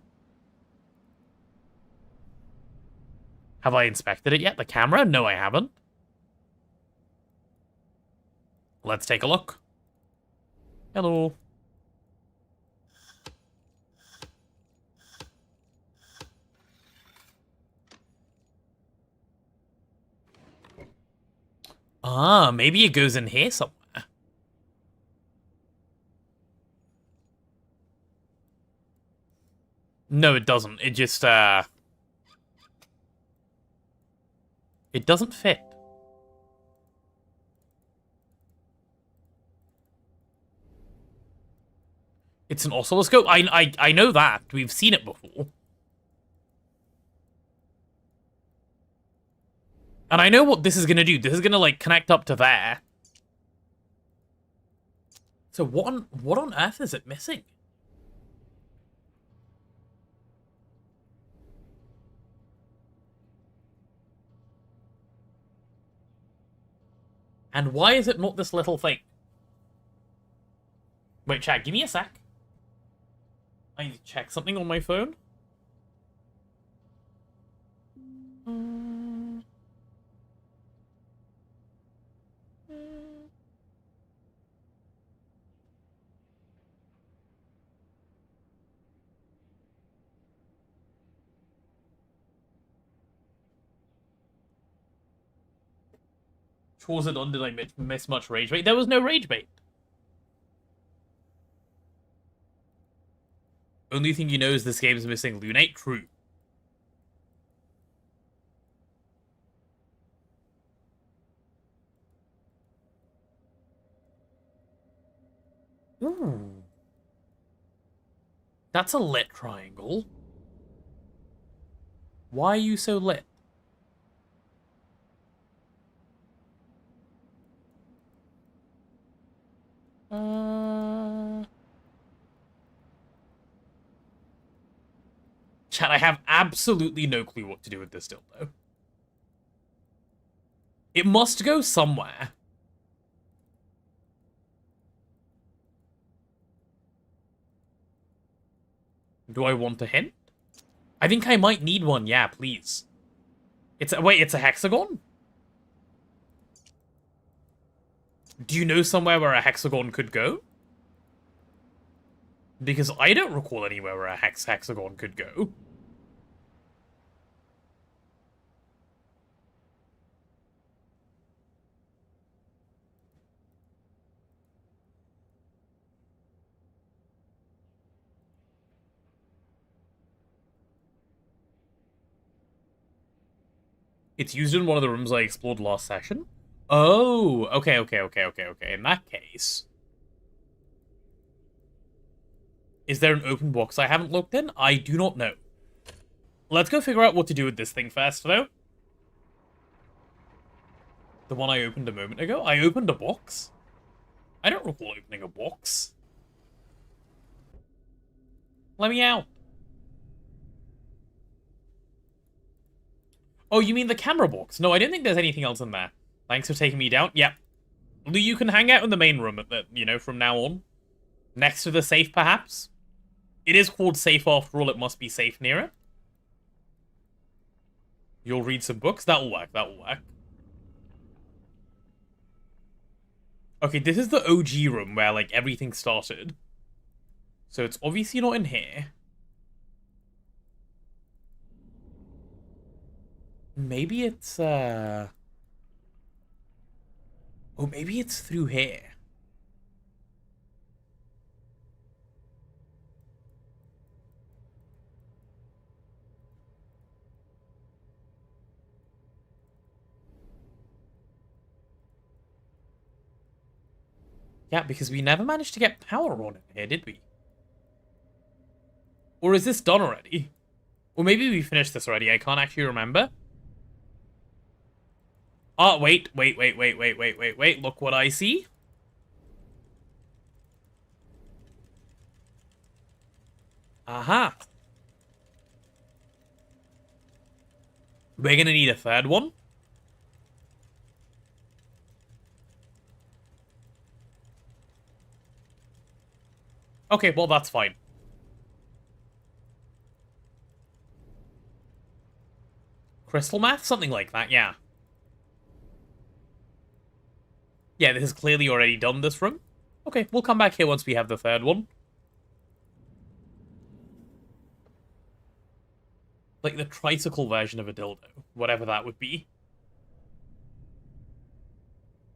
Have I inspected it yet? The camera? No, I haven't. Let's take a look. Hello. Ah, maybe it goes in here somewhere. No, it doesn't. It just, it doesn't fit. It's an oscilloscope? I know that. We've seen it before. And I know what this is going to do. This is going to, like, connect up to there. So what on earth is it missing? And why is it not this little thing? Wait, chat, give me a sec. I need to check something on my phone. Was it on? Did I miss much rage bait? There was no rage bait. There was no rage bait. Only thing you know is this game's missing Lunate. True. Ooh. That's a lit triangle. Why are you so lit? Chat, I have absolutely no clue what to do with this dildo. It must go somewhere. Do I want a hint? I think I might need one, yeah, please. Wait, it's a hexagon? Do you know somewhere where a hexagon could go? Because I don't recall anywhere where a hexagon could go. It's used in one of the rooms I explored last session. Oh, okay. In that case... Is there an open box I haven't looked in? I do not know. Let's go figure out what to do with this thing first, though. The one I opened a moment ago? I opened a box? I don't recall opening a box. Let me out. Oh, you mean the camera box? No, I don't think there's anything else in there. Thanks for taking me down. Yep. You can hang out in the main room, from now on. Next to the safe, perhaps? It is called safe after all, it must be safe near it. You'll read some books? That'll work. Okay, this is the OG room where, like, everything started. So it's obviously not in here. Maybe it's, Oh, maybe it's through here. Yeah, because we never managed to get power on in here, did we? Or is this done already? Or maybe we finished this already, I can't actually remember. Oh, wait, look what I see. Aha. We're gonna need a third one. Okay, well, that's fine. Crystal math? Something like that, yeah. Yeah, this is clearly already done, this room. Okay, we'll come back here once we have the third one. Like the tricycle version of a dildo. Whatever that would be.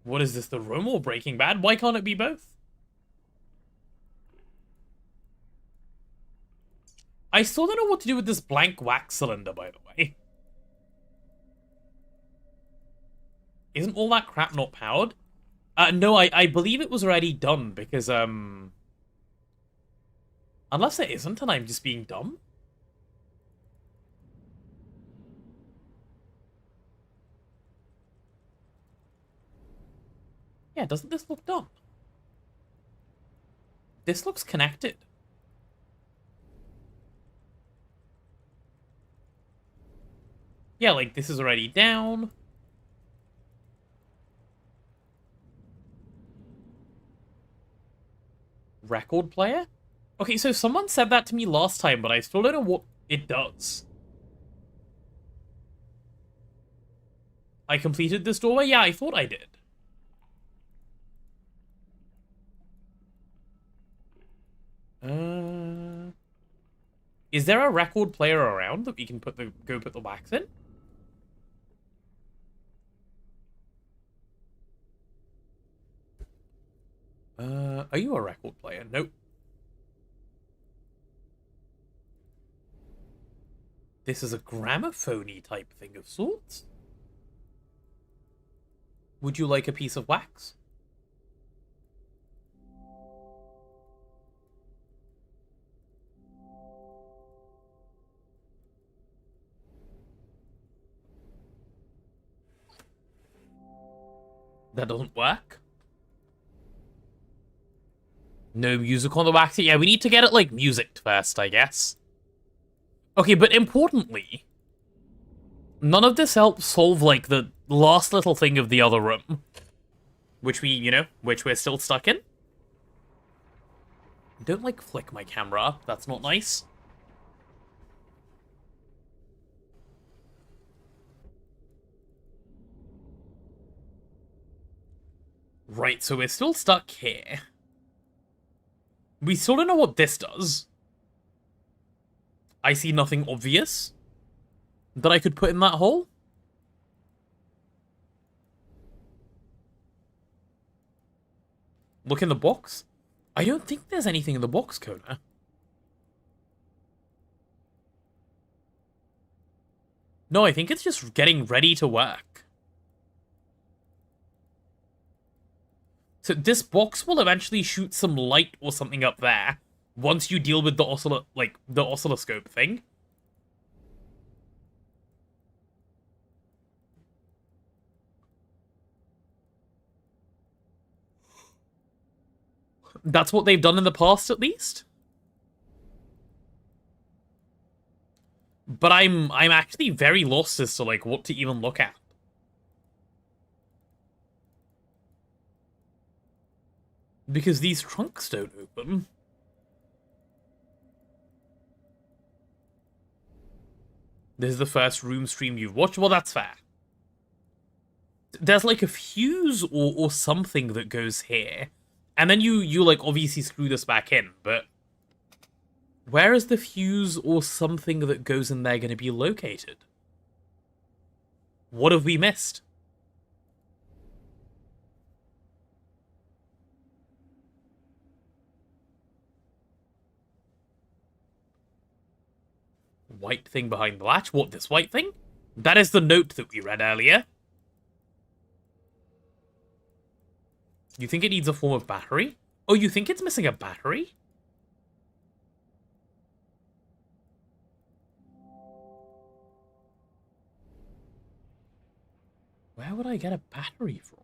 What is this, the room or Breaking Bad? Why can't it be both? I still don't know what to do with this blank wax cylinder, by the way. Isn't all that crap not powered? No, I believe it was already done, because, unless it isn't, and I'm just being dumb. Yeah, doesn't this look done? This looks connected. Yeah, like, this is already down. Record player? Okay, so someone said that to me last time, but I still don't know what it does. I completed this doorway? Yeah, I thought I did. Is there a record player around that we can go put the wax in? Are you a record player? Nope. This is a gramophone-y type thing of sorts. Would you like a piece of wax? That doesn't work. No music on the wax. Yeah, we need to get it, like, musicked first, I guess. Okay, but importantly, none of this helps solve, like, the last little thing of the other room. Which which we're still stuck in. Don't, like, flick my camera. That's not nice. Right, so we're still stuck here. We still don't know what this does. I see nothing obvious that I could put in that hole. Look in the box. I don't think there's anything in the box, Kona. No, I think it's just getting ready to work. So this box will eventually shoot some light or something up there once you deal with the oscilloscope thing. That's what they've done in the past, at least. But I'm actually very lost as to, like, what to even look at. Because these trunks don't open. This is the first room stream you've watched? Well, that's fair. There's, like, a fuse or something that goes here. And then you like, obviously screw this back in, but where is the fuse or something that goes in there going to be located? What have we missed? White thing behind the latch? What, this white thing? That is the note that we read earlier. You think it needs a form of battery? Oh, you think it's missing a battery? Where would I get a battery from?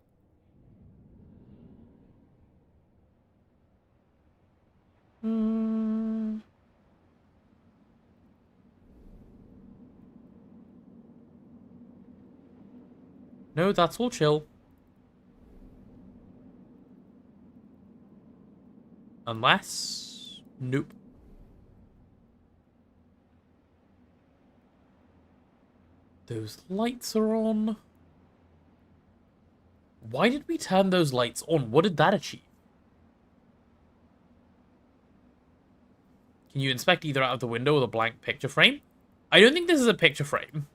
No, that's all chill. Unless... Nope. Those lights are on. Why did we turn those lights on? What did that achieve? Can you inspect either out of the window or the blank picture frame? I don't think this is a picture frame.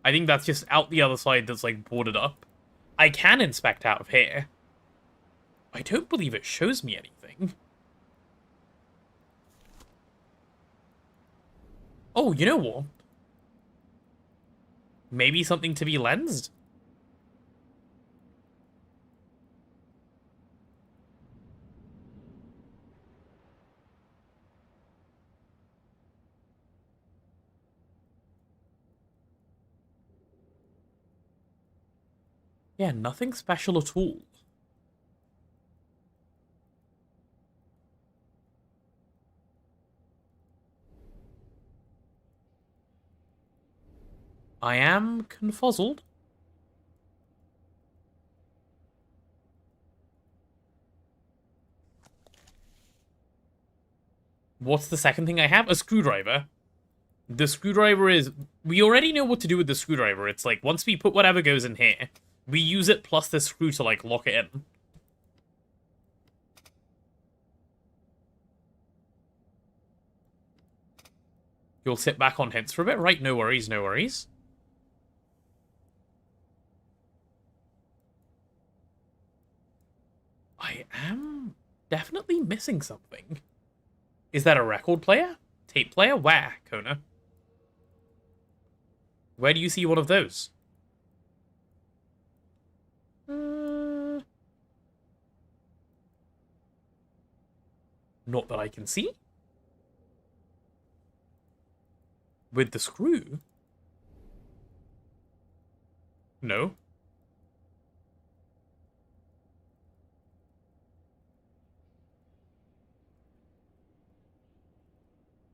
I think that's just out the other side that's, like, boarded up. I can inspect out of here. I don't believe it shows me anything. Oh, you know what? Maybe something to be lensed? Yeah, nothing special at all. I am confuzzled. What's the second thing I have? A screwdriver. The screwdriver is... We already know what to do with the screwdriver. It's like, once we put whatever goes in here, we use it plus the screw to, like, lock it in. You'll sit back on hints for a bit, right? No worries, no worries. I am definitely missing something. Is that a record player? Tape player? Where, Kona? Where do you see one of those? Not that I can see. With the screw? No.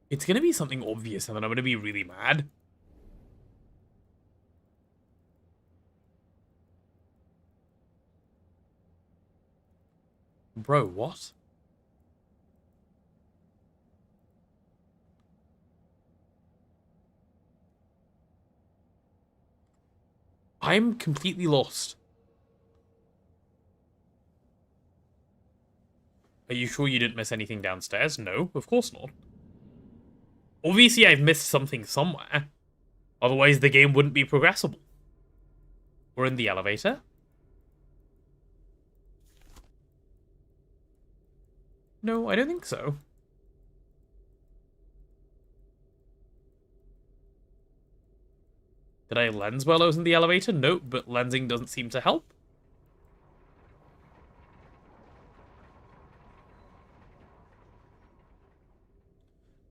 It's gonna be something obvious and then I'm gonna be really mad. Bro, what? I'm completely lost. Are you sure you didn't miss anything downstairs? No, of course not. Obviously, I've missed something somewhere. Otherwise, the game wouldn't be progressible. We're in the elevator. No, I don't think so. Did I lens while I was in the elevator? Nope, but lensing doesn't seem to help.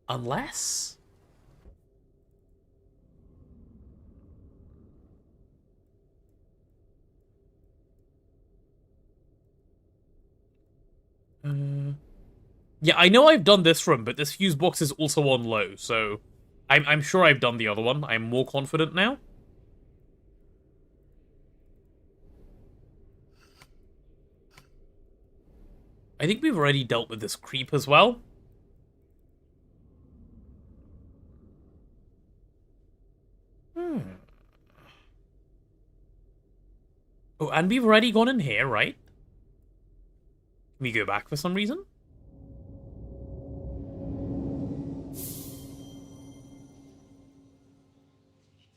Unless... yeah, I know I've done this room, but this fuse box is also on low, so... I'm sure I've done the other one. I'm more confident now. I think we've already dealt with this creep as well. Oh, and we've already gone in here, right? Can we go back for some reason?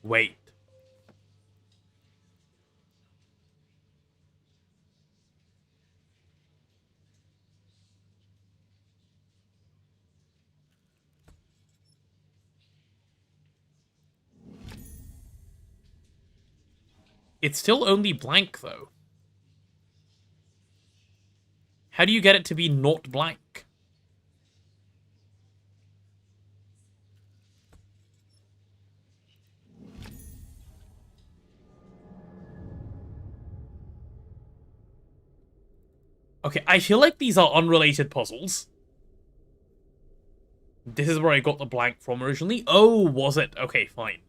Wait. It's still only blank, though. How do you get it to be not blank? Okay, I feel like these are unrelated puzzles. This is where I got the blank from originally. Oh, was it? Okay, fine.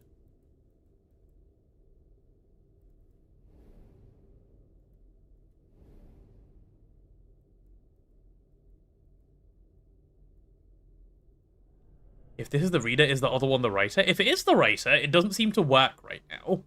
If this is the reader, is the other one the writer? If it is the writer, it doesn't seem to work right now.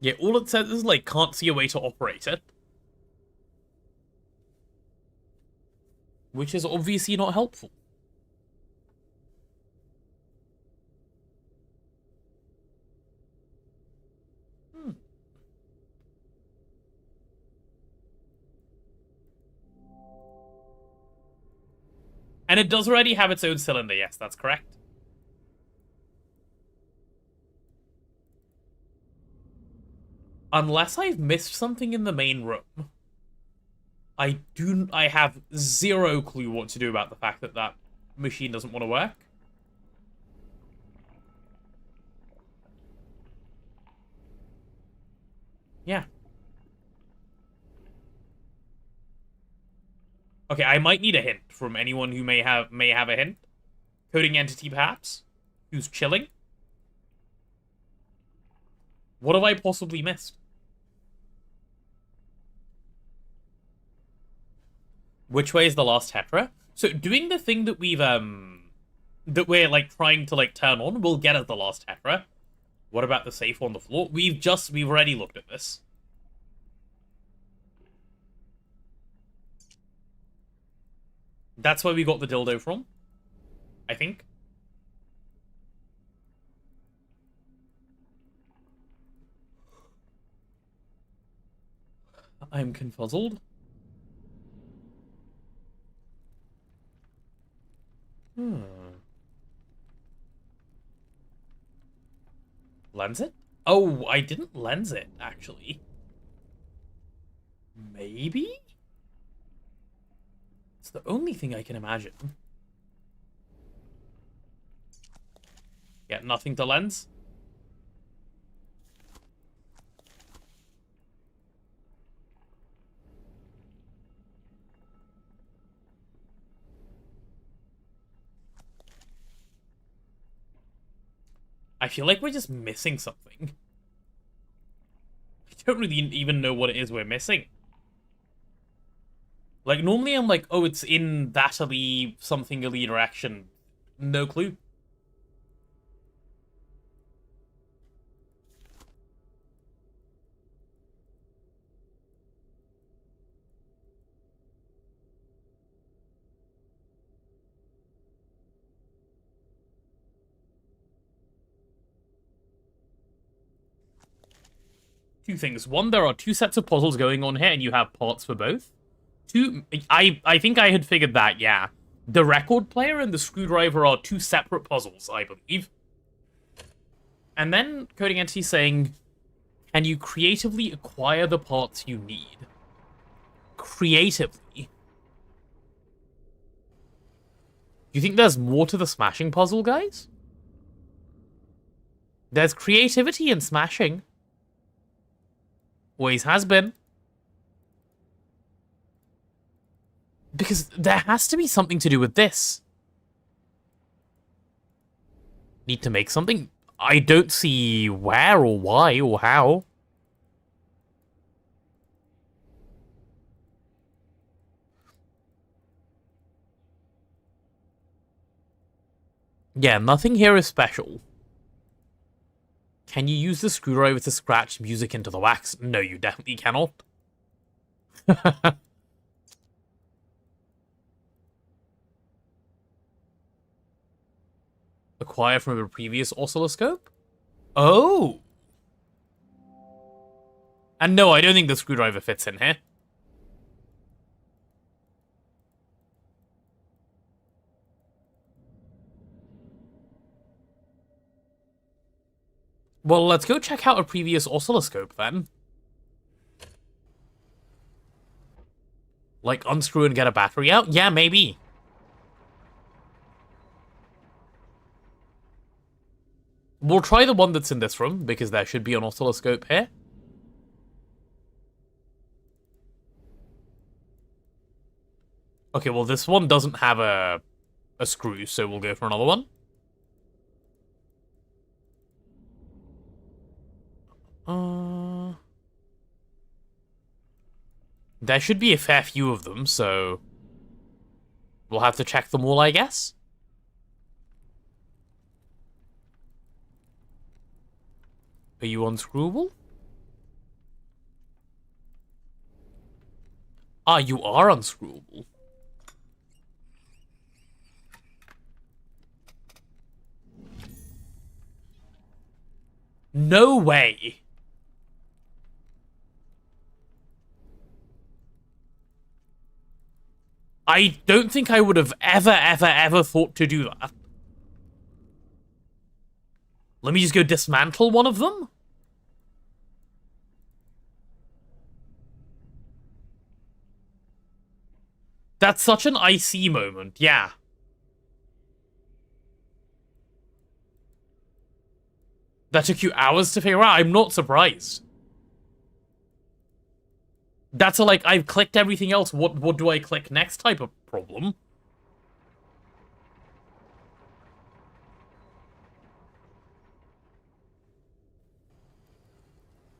Yeah, all it says is, like, can't see a way to operate it. Which is obviously not helpful. And it does already have its own cylinder, yes, that's correct. Unless I've missed something in the main room. I have zero clue what to do about the fact that that machine doesn't want to work. Yeah. Okay, I might need a hint from anyone who may have a hint. Coding entity, perhaps? Who's chilling? What have I possibly missed? Which way is the last tetra? So doing the thing that that we're like trying to like turn on will get us the last tetra. What about the safe on the floor? We've already looked at this. That's where we got the dildo from, I think. I'm confuzzled. Lens it? Oh, I didn't lens it, actually. Maybe? It's the only thing I can imagine. Yeah, nothing to lens. I feel like we're just missing something. I don't really even know what it is we're missing. Like, normally I'm like, oh, it's in that elite, something elite interaction. No clue. Two things. One, there are two sets of puzzles going on here, and you have parts for both. Two, I think I had figured that, yeah. The record player and the screwdriver are two separate puzzles, I believe. And then Coding Entity saying, can you creatively acquire the parts you need? Creatively? Do you think there's more to the smashing puzzle, guys? There's creativity in smashing. Always has been. Because there has to be something to do with this. Need to make something? I don't see where or why or how. Yeah, nothing here is special. Can you use the screwdriver to scratch music into the wax? No, you definitely cannot. Acquire from a previous oscilloscope? Oh! And no, I don't think the screwdriver fits in here. Well, let's go check out a previous oscilloscope, then. Like, unscrew and get a battery out? Yeah, maybe. We'll try the one that's in this room, because there should be an oscilloscope here. Okay, well, this one doesn't have a screw, so we'll go for another one. There should be a fair few of them, so we'll have to check them all, I guess. Are you unscrewable? Ah, you are unscrewable. No way! I don't think I would have ever thought to do that. Let me just go dismantle one of them? That's such an icy moment, yeah. That took you hours to figure out? I'm not surprised. That's a, like, I've clicked everything else, what do I click next type of problem.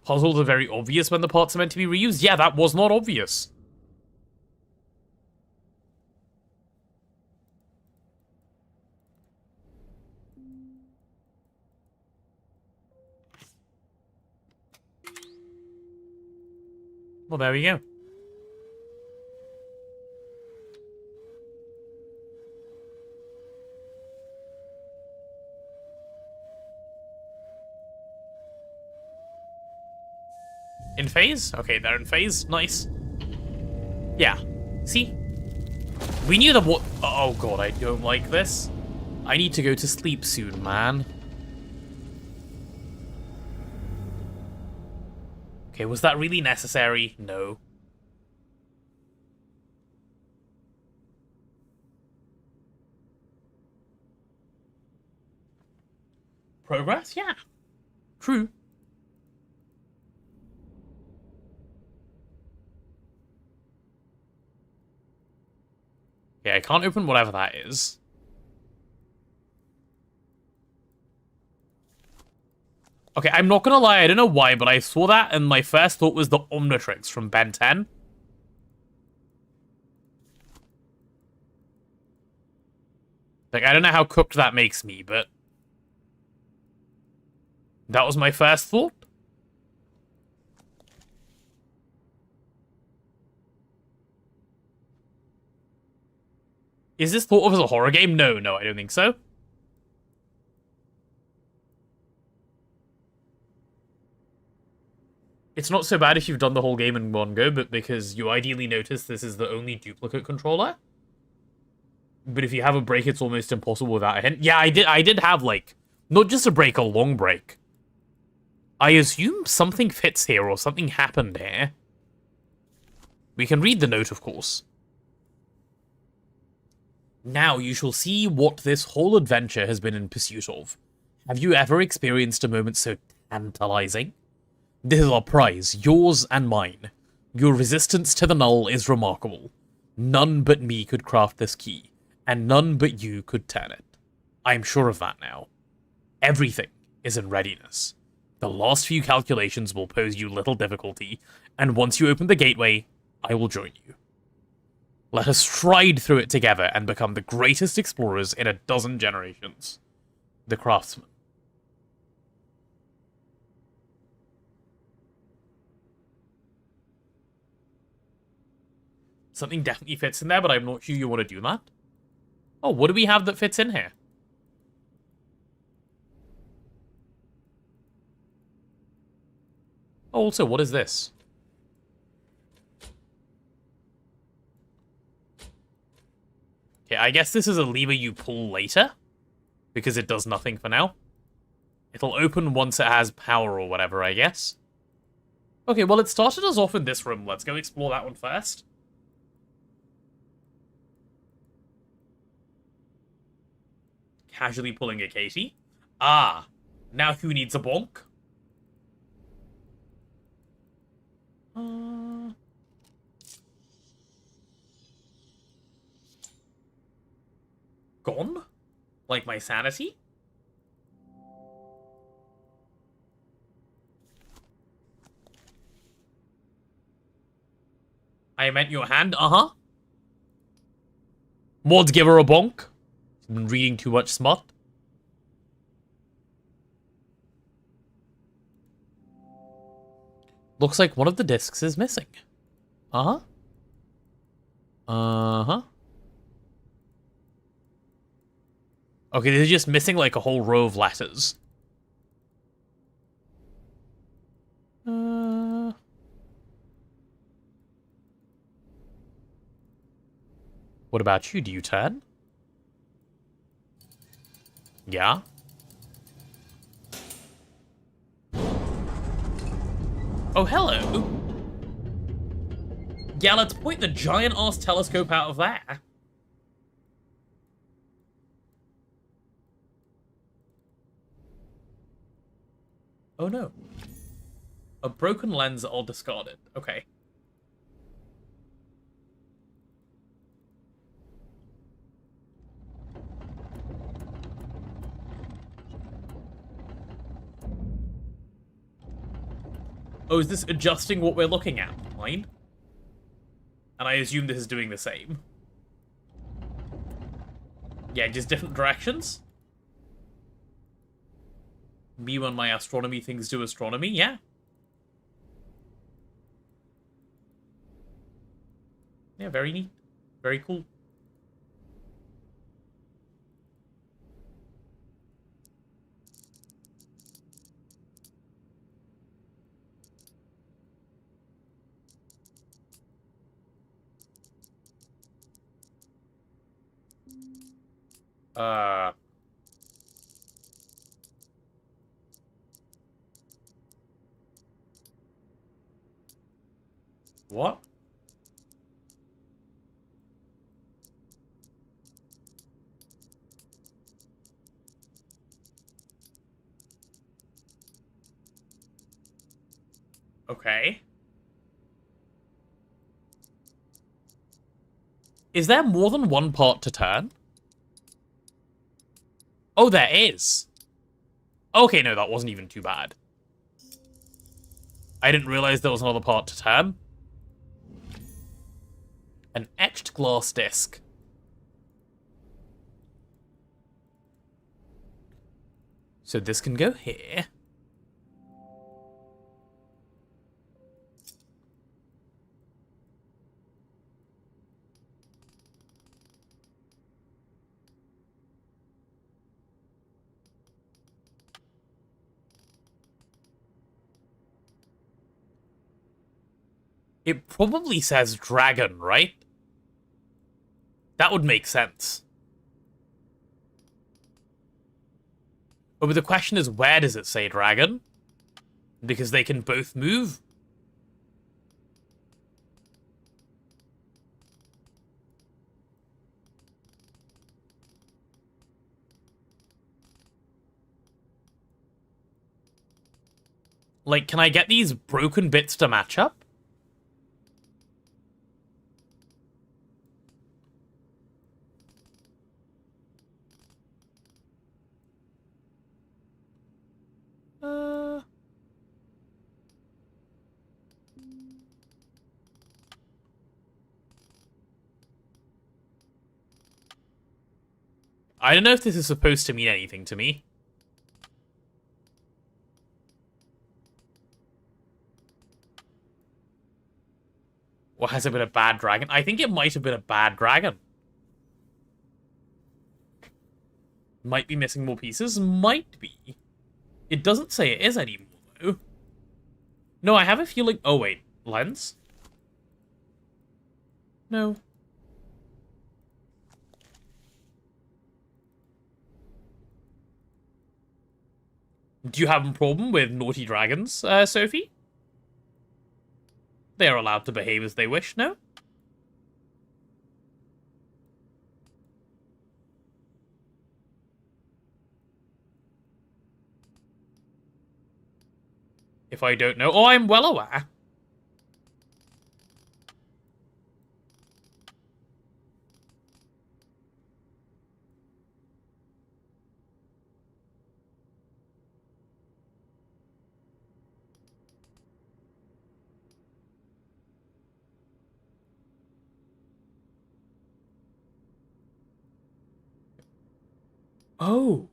Puzzles are very obvious when the parts are meant to be reused. Yeah, that was not obvious. Well, there we go. In phase? Okay, they're in phase. Nice. Yeah. See? We knew that what... Oh god, I don't like this. I need to go to sleep soon, man. Okay, was that really necessary? No. Progress? Yeah. True. Okay, I can't open whatever that is. Okay, I'm not gonna lie, I don't know why, but I saw that and my first thought was the Omnitrix from Ben 10. Like, I don't know how cooked that makes me, but... that was my first thought. Is this thought of as a horror game? No, I don't think so. It's not so bad if you've done the whole game in one go, but because you ideally notice this is the only duplicate controller. But if you have a break, it's almost impossible without a hint. Yeah, I did have, like, not just a break, a long break. I assume something fits here, or something happened here. We can read the note, of course. Now you shall see what this whole adventure has been in pursuit of. Have you ever experienced a moment so tantalizing? This is our prize, yours and mine. Your resistance to the null is remarkable. None but me could craft this key, and none but you could turn it. I'm sure of that now. Everything is in readiness. The last few calculations will pose you little difficulty, and once you open the gateway, I will join you. Let us stride through it together and become the greatest explorers in a dozen generations. The Craftsman. Something definitely fits in there, but I'm not sure you want to do that. Oh, what do we have that fits in here? Oh, also, what is this? Okay, I guess this is a lever you pull later, because it does nothing for now. It'll open once it has power or whatever, I guess. Okay, well, it started us off in this room. Let's go explore that one first. Casually pulling a Katie. Ah, now who needs a bonk? Gone? Like my sanity? I meant your hand, uh-huh. Mods, give her a bonk. She's been reading too much smut. Looks like one of the discs is missing. Uh-huh. Uh-huh. Okay, they're just missing like a whole row of letters. What about you? Do you turn? Yeah? Oh, hello. Yeah, let's point the giant-ass telescope out of there. Oh, no. A broken lens, I'll discard it. Okay. Oh, is this adjusting what we're looking at? Fine. And I assume this is doing the same. Yeah, just different directions? Me when my astronomy things do astronomy, yeah. Yeah, very neat. Very cool. What? Okay. Is there more than one part to turn? Oh, there is. Okay, no, that wasn't even too bad. I didn't realize there was another part to turn. An etched glass disc. So this can go here. It probably says dragon, right? That would make sense. But the question is, where does it say dragon? Because they can both move. Like, can I get these broken bits to match up? I don't know if this is supposed to mean anything to me. Or has it been a bad dragon? I think it might have been a bad dragon. Might be missing more pieces? Might be. It doesn't say it is anymore, though. No, I have a feeling... Oh, wait. Lens? No. Do you have a problem with naughty dragons, Sophie? They are allowed to behave as they wish, no? If I don't know... Oh, I'm well aware. Oh.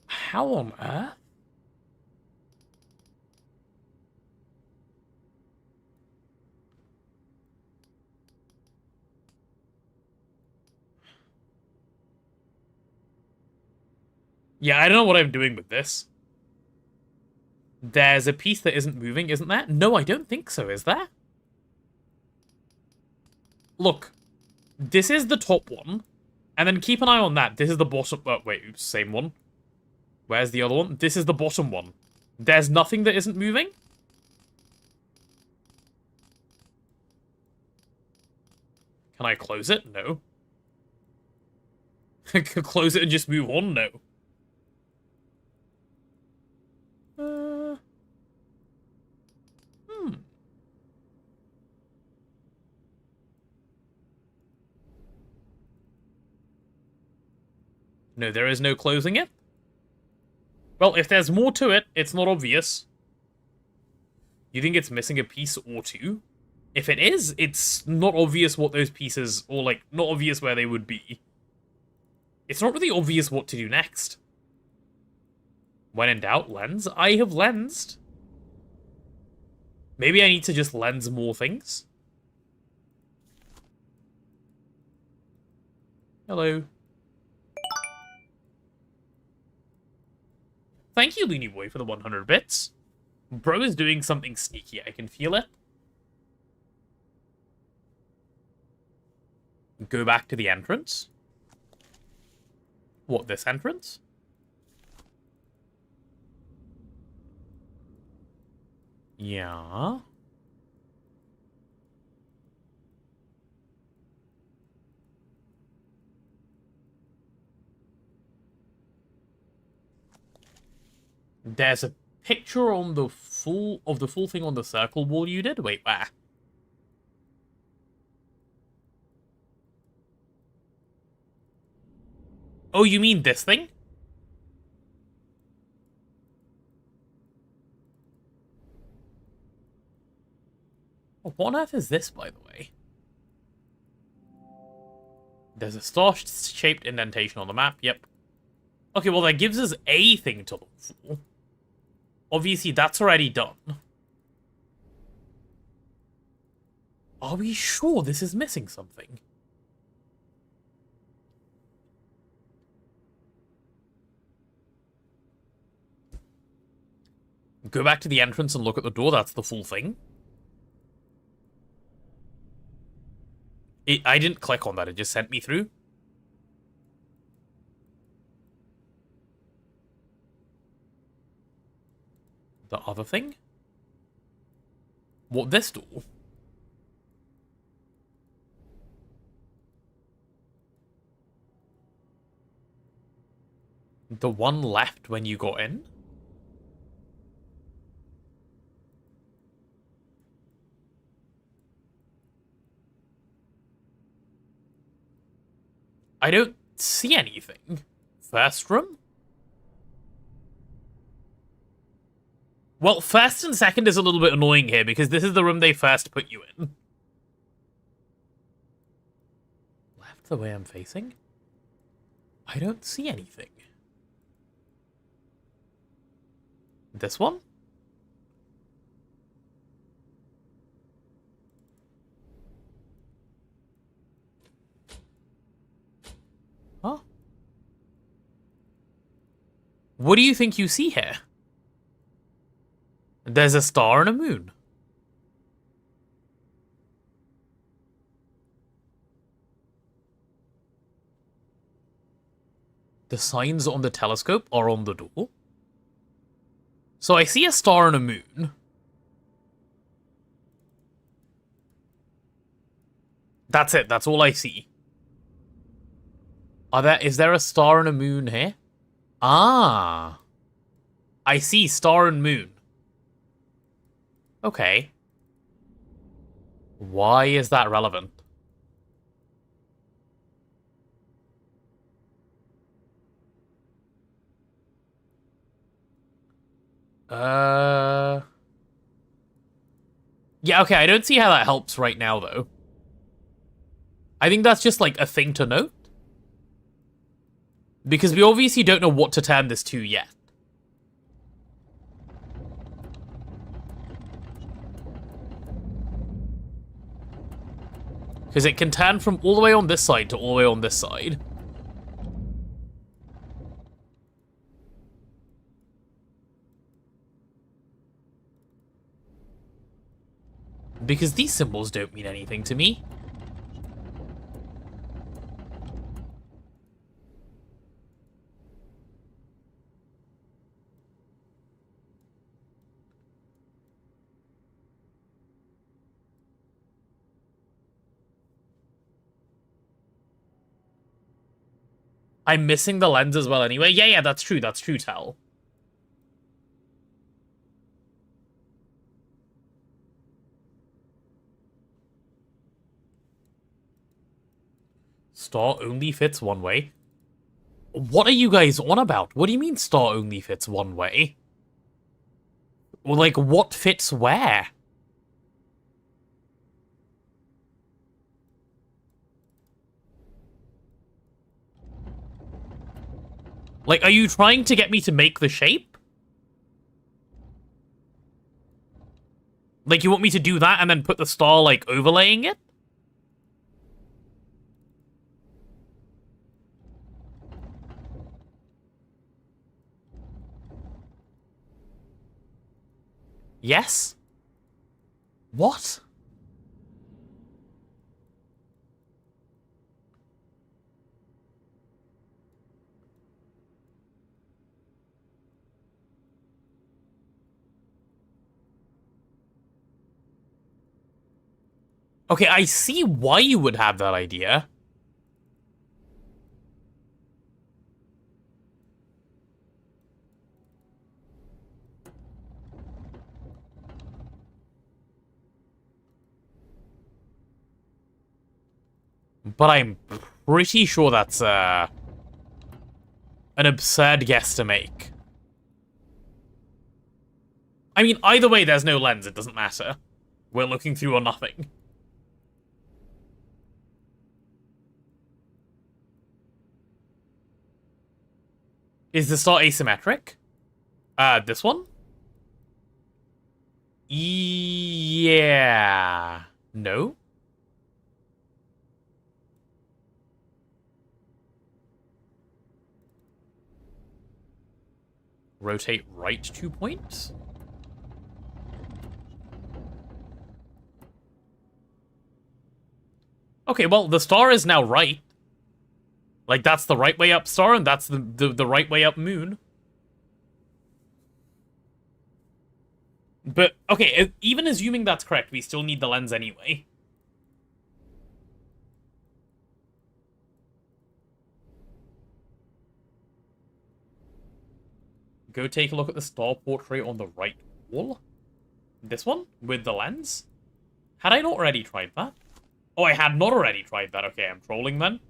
How on earth? Yeah, I don't know what I'm doing with this. There's a piece that isn't moving, isn't there? No, I don't think so, is there? Look, this is the top one. And then keep an eye on that. This is the bottom... Oh, wait, oops, same one. Where's the other one? This is the bottom one. There's nothing that isn't moving? Can I close it? No. Close it and just move on? No. No, there is no closing it. Well, if there's more to it, it's not obvious. You think it's missing a piece or two? If it is, it's not obvious what those pieces, or like, not obvious where they would be. It's not really obvious what to do next. When in doubt, lens. I have lensed. Maybe I need to just lens more things? Hello. Thank you, Looney Boy, for the 100 bits. Bro is doing something sneaky. I can feel it. Go back to the entrance. What, this entrance? Yeah. There's a picture on the full thing on the circle wall you did? Wait, where? Oh, you mean this thing? What on earth is this, by the way? There's a star-shaped indentation on the map, yep. Okay, well that gives us a thing to look for. Obviously, that's already done. Are we sure this is missing something? Go back to the entrance and look at the door, that's the full thing. I didn't click on that, it just sent me through. The other thing? What, this door? The one left when you got in? I don't see anything. First room? Well, first and second is a little bit annoying here, because this is the room they first put you in. Left the way I'm facing? I don't see anything. This one? Huh? What do you think you see here? There's a star and a moon. The signs on the telescope are on the door. So I see a star and a moon. That's it, that's all I see. Is there a star and a moon here? Ah. I see star and moon. Okay. Why is that relevant? Yeah, okay, I don't see how that helps right now, though. I think that's just, like, a thing to note. Because we obviously don't know what to turn this to yet. Because it can turn from all the way on this side to all the way on this side. Because these symbols don't mean anything to me. I'm missing the lens as well anyway. Yeah, that's true, Tal. Star only fits one way. What are you guys on about? What do you mean star only fits one way? Well, like, what fits where? Like, are you trying to get me to make the shape? Like, you want me to do that and then put the star, like, overlaying it? Yes? What? Okay, I see why you would have that idea. But I'm pretty sure that's an absurd guess to make. I mean, either way, there's no lens. It doesn't matter. We're looking through or nothing. Is the star asymmetric? This one? Yeah. No? Rotate right 2 points? Okay, well, the star is now right. Like, that's the right way up star, and that's the right way up moon. But, okay, even assuming that's correct, we still need the lens anyway. Go take a look at the star portrait on the right wall. This one? With the lens? Had I not already tried that? Oh, I had not already tried that. Okay, I'm trolling then.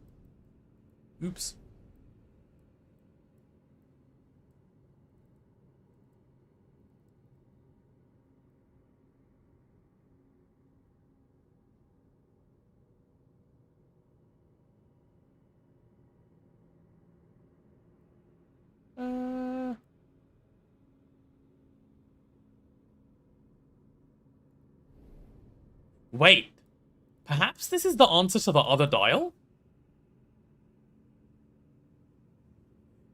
Oops. Wait. Perhaps this is the answer to the other dial?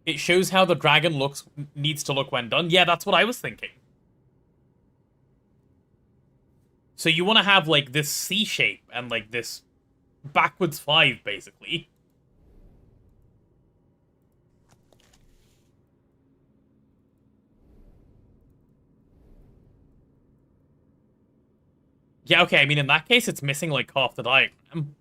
It shows how the dragon needs to look when done. Yeah, that's what I was thinking. So you want to have, like, this C shape and, like, this backwards 5, basically. Yeah, okay, I mean, in that case, it's missing, like, half the diagram.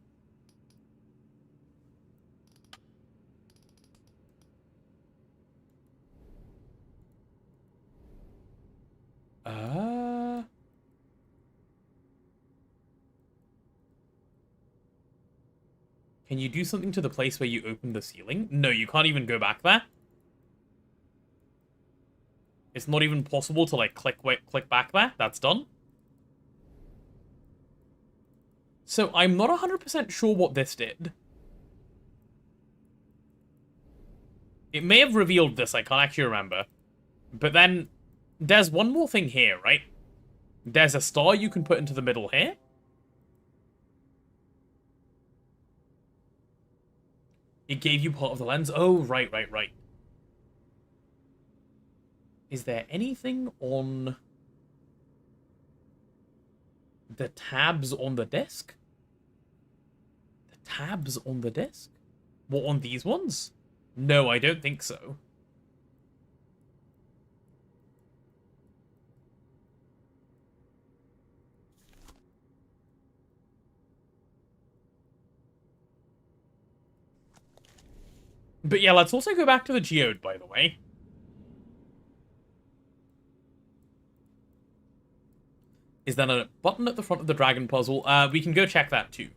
Can you do something to the place where you opened the ceiling? No, you can't even go back there. It's not even possible to, like, click back there. That's done. So, I'm not 100% sure what this did. It may have revealed this, I can't actually remember. But then, there's one more thing here, right? There's a star you can put into the middle here. It gave you part of the lens. Oh, right. Is there anything on the tabs on the disc? The tabs on the disc? What, on these ones? No, I don't think so. But yeah, let's also go back to the geode, by the way. Is there a button at the front of the dragon puzzle? We can go check that too.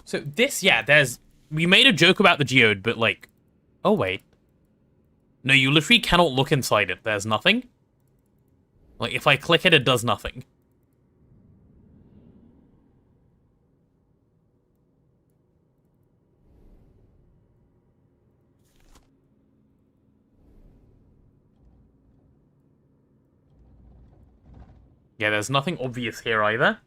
So this, yeah, we made a joke about the geode, but like, oh wait. No, you literally cannot look inside it. There's nothing. Like, if I click it, it does nothing. Yeah, there's nothing obvious here either.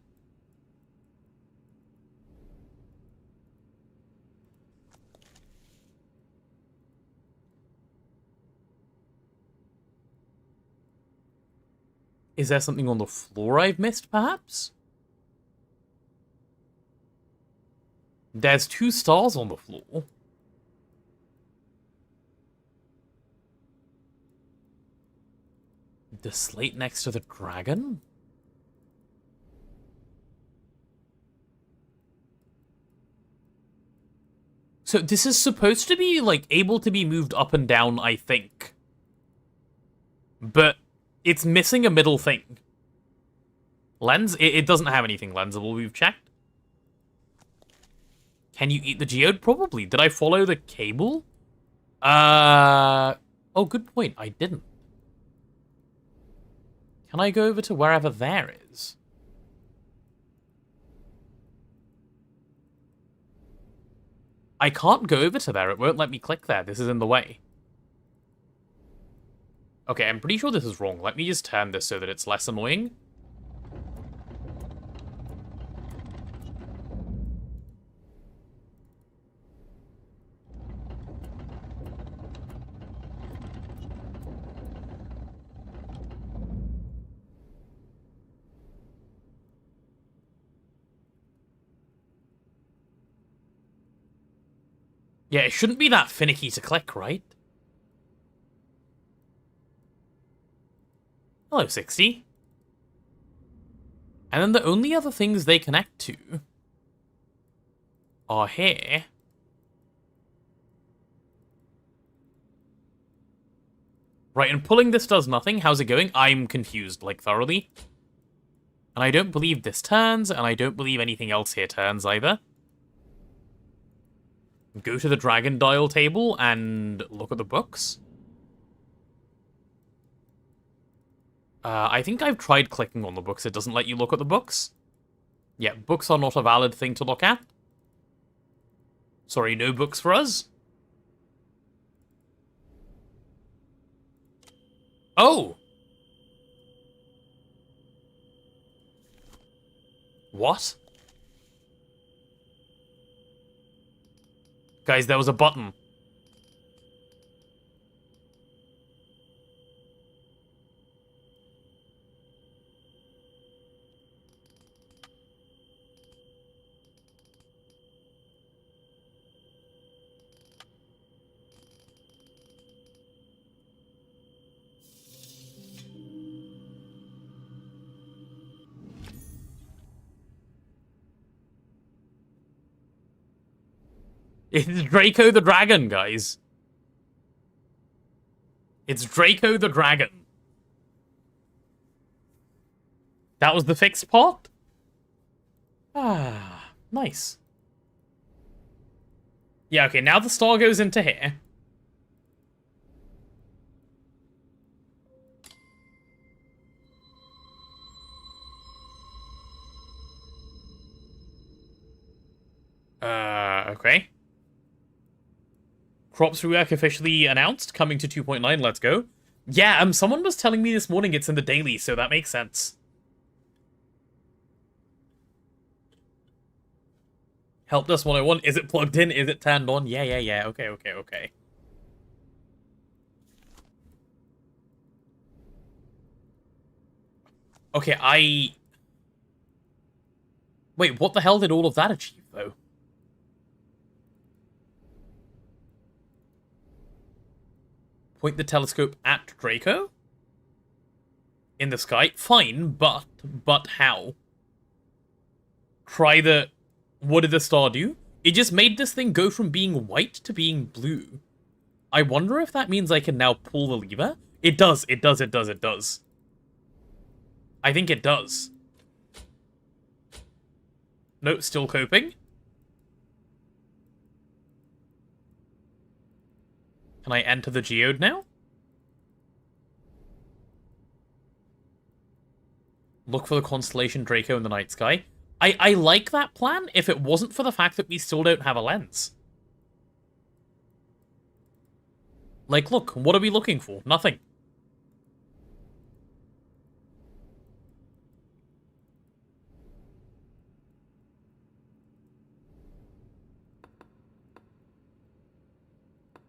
Is there something on the floor I've missed, perhaps? There's 2 stars on the floor. The slate next to the dragon? So this is supposed to be, like, able to be moved up and down, I think. But it's missing a middle thing. Lens? It doesn't have anything lensable, we've checked. Can you eat the geode? Probably. Did I follow the cable? Oh, good point. I didn't. Can I go over to wherever there is? I can't go over to there. It won't let me click there. This is in the way. Okay, I'm pretty sure this is wrong. Let me just turn this so that it's less annoying. Yeah, it shouldn't be that finicky to click, right? Hello, 60. And then the only other things they connect to are here. Right, and pulling this does nothing. How's it going? I'm confused, like, thoroughly. And I don't believe this turns, and I don't believe anything else here turns either. Go to the dragon dial table and look at the books. I think I've tried clicking on the books. It doesn't let you look at the books. Yeah, books are not a valid thing to look at. Sorry, no books for us. Oh! What? Guys, there was a button. It's Draco the Dragon, guys. It's Draco the Dragon. That was the fixed part? Ah, nice. Yeah, okay, now the star goes into here. Okay. Crops rework officially announced, coming to 2.9, let's go. Yeah, someone was telling me this morning it's in the daily, so that makes sense. Help Desk 101, is it plugged in? Is it turned on? Yeah. Okay. Okay, Wait, what the hell did all of that achieve, though? Point the telescope at Draco? In the sky? Fine, but how? Try the... What did the star do? It just made this thing go from being white to being blue. I wonder if that means I can now pull the lever? It does. I think it does. Nope, still coping. Can I enter the geode now? Look for the constellation Draco in the night sky. I like that plan if it wasn't for the fact that we still don't have a lens. Like, look, what are we looking for? Nothing.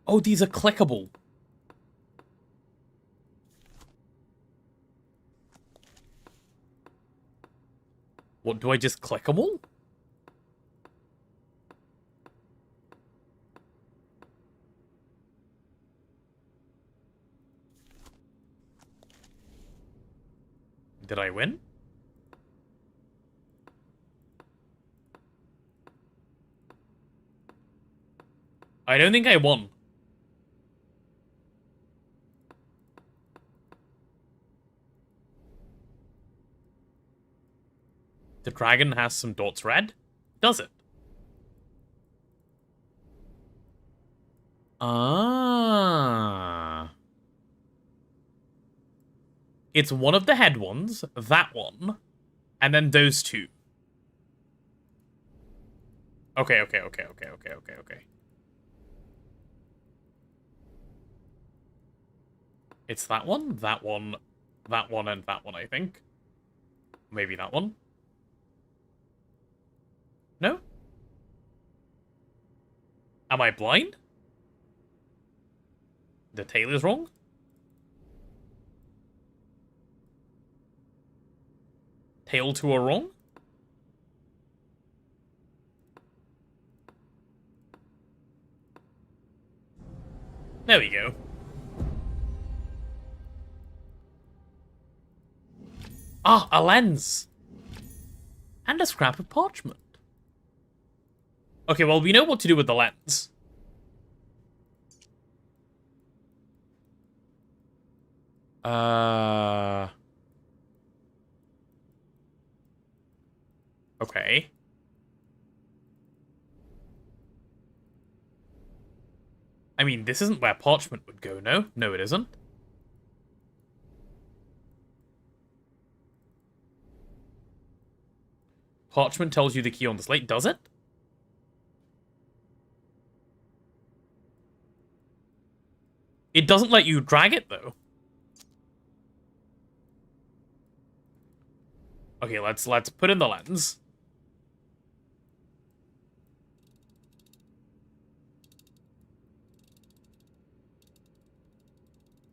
Oh, these are clickable. What, do I just click them all? Did I win? I don't think I won. The dragon has some dots red? Does it? Ah. It's one of the head ones, that one, and then those two. Okay. It's that one, that one, that one, and that one, I think. Maybe that one. No? Am I blind? The tail is wrong? Tail two are wrong? There we go. Ah, a lens! And a scrap of parchment. Okay, well, we know what to do with the lens. Okay. I mean, this isn't where parchment would go, no? No, it isn't. Parchment tells you the key on the slate, does it? It doesn't let you drag it, though. Okay, let's put in the lens.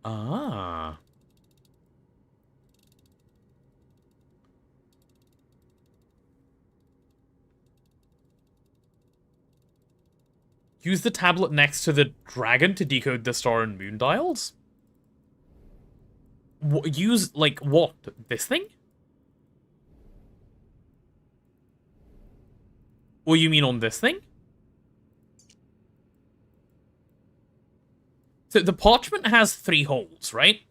Ah. Use the tablet next to the dragon to decode the star and moon dials? Use, like, what? This thing? Or you mean on this thing? So the parchment has 3 holes, right?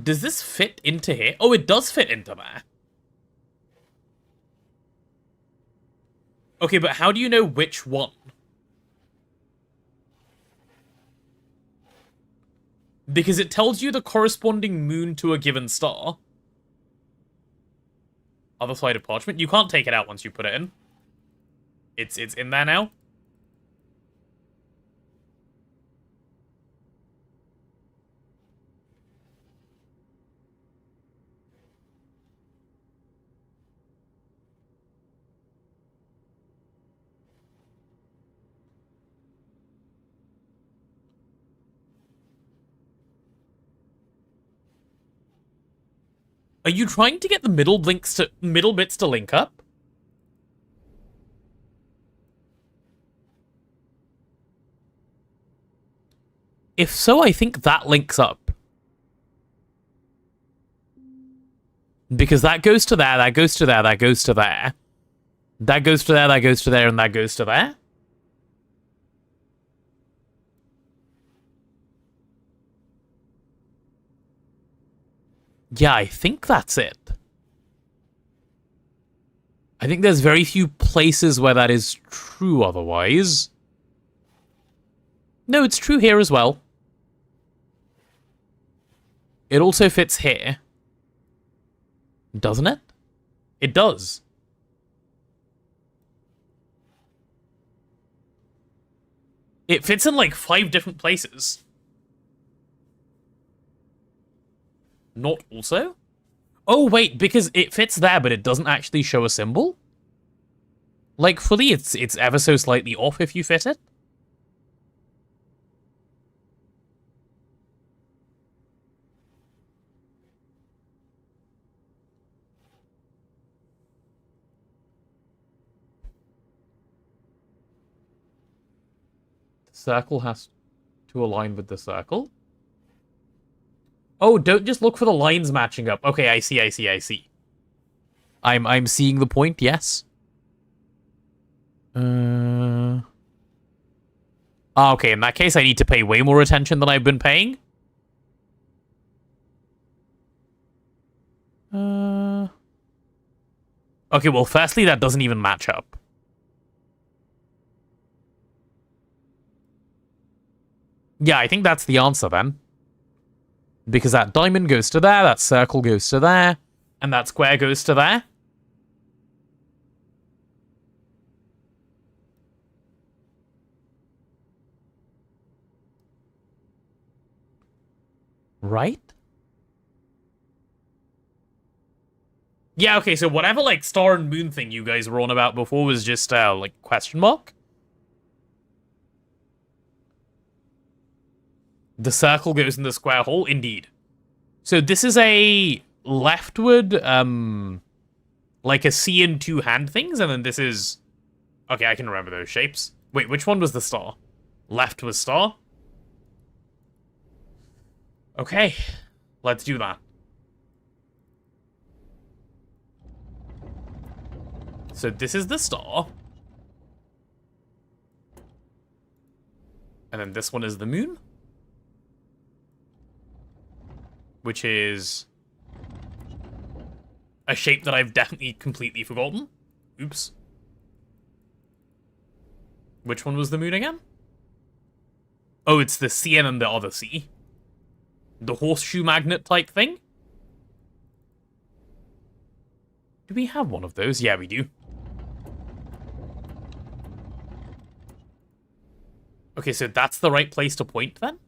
Does this fit into here? Oh, it does fit into there. Okay, but how do you know which one? Because it tells you the corresponding moon to a given star. Other side of parchment. You can't take it out once you put it in. It's in there now. Are you trying to get the middle bits to link up? If so, I think that links up. Because that goes to there, that goes to there, that goes to there. That goes to there, that goes to there, and that goes to there. Yeah, I think that's it. I think there's very few places where that is true otherwise. No, it's true here as well. It also fits here. Doesn't it? It does. It fits in like 5 different places. Not also? Oh, wait, because it fits there, but it doesn't actually show a symbol? Like, fully, it's ever so slightly off if you fit it? circle has to align with the circle. Oh, don't just look for the lines matching up. Okay, I see. I'm seeing the point, yes. Okay, in that case, I need to pay way more attention than I've been paying. Okay, well, firstly, that doesn't even match up. Yeah, I think that's the answer, then. Because that diamond goes to there, that circle goes to there, and that square goes to there. Right? Yeah, okay, so whatever, like, star and moon thing you guys were on about before was just, like, question mark? The circle goes in the square hole? Indeed. So this is a leftward, like a C and two hand things, and then this is... Okay, I can remember those shapes. Wait, which one was the star? Left was star? Okay, let's do that. So this is the star. And then this one is the moon. Which is a shape that I've definitely completely forgotten. Oops. Which one was the moon again? Oh, it's the C and the other C. The horseshoe magnet type thing? Do we have one of those? Yeah, we do. Okay, so that's the right place to point then?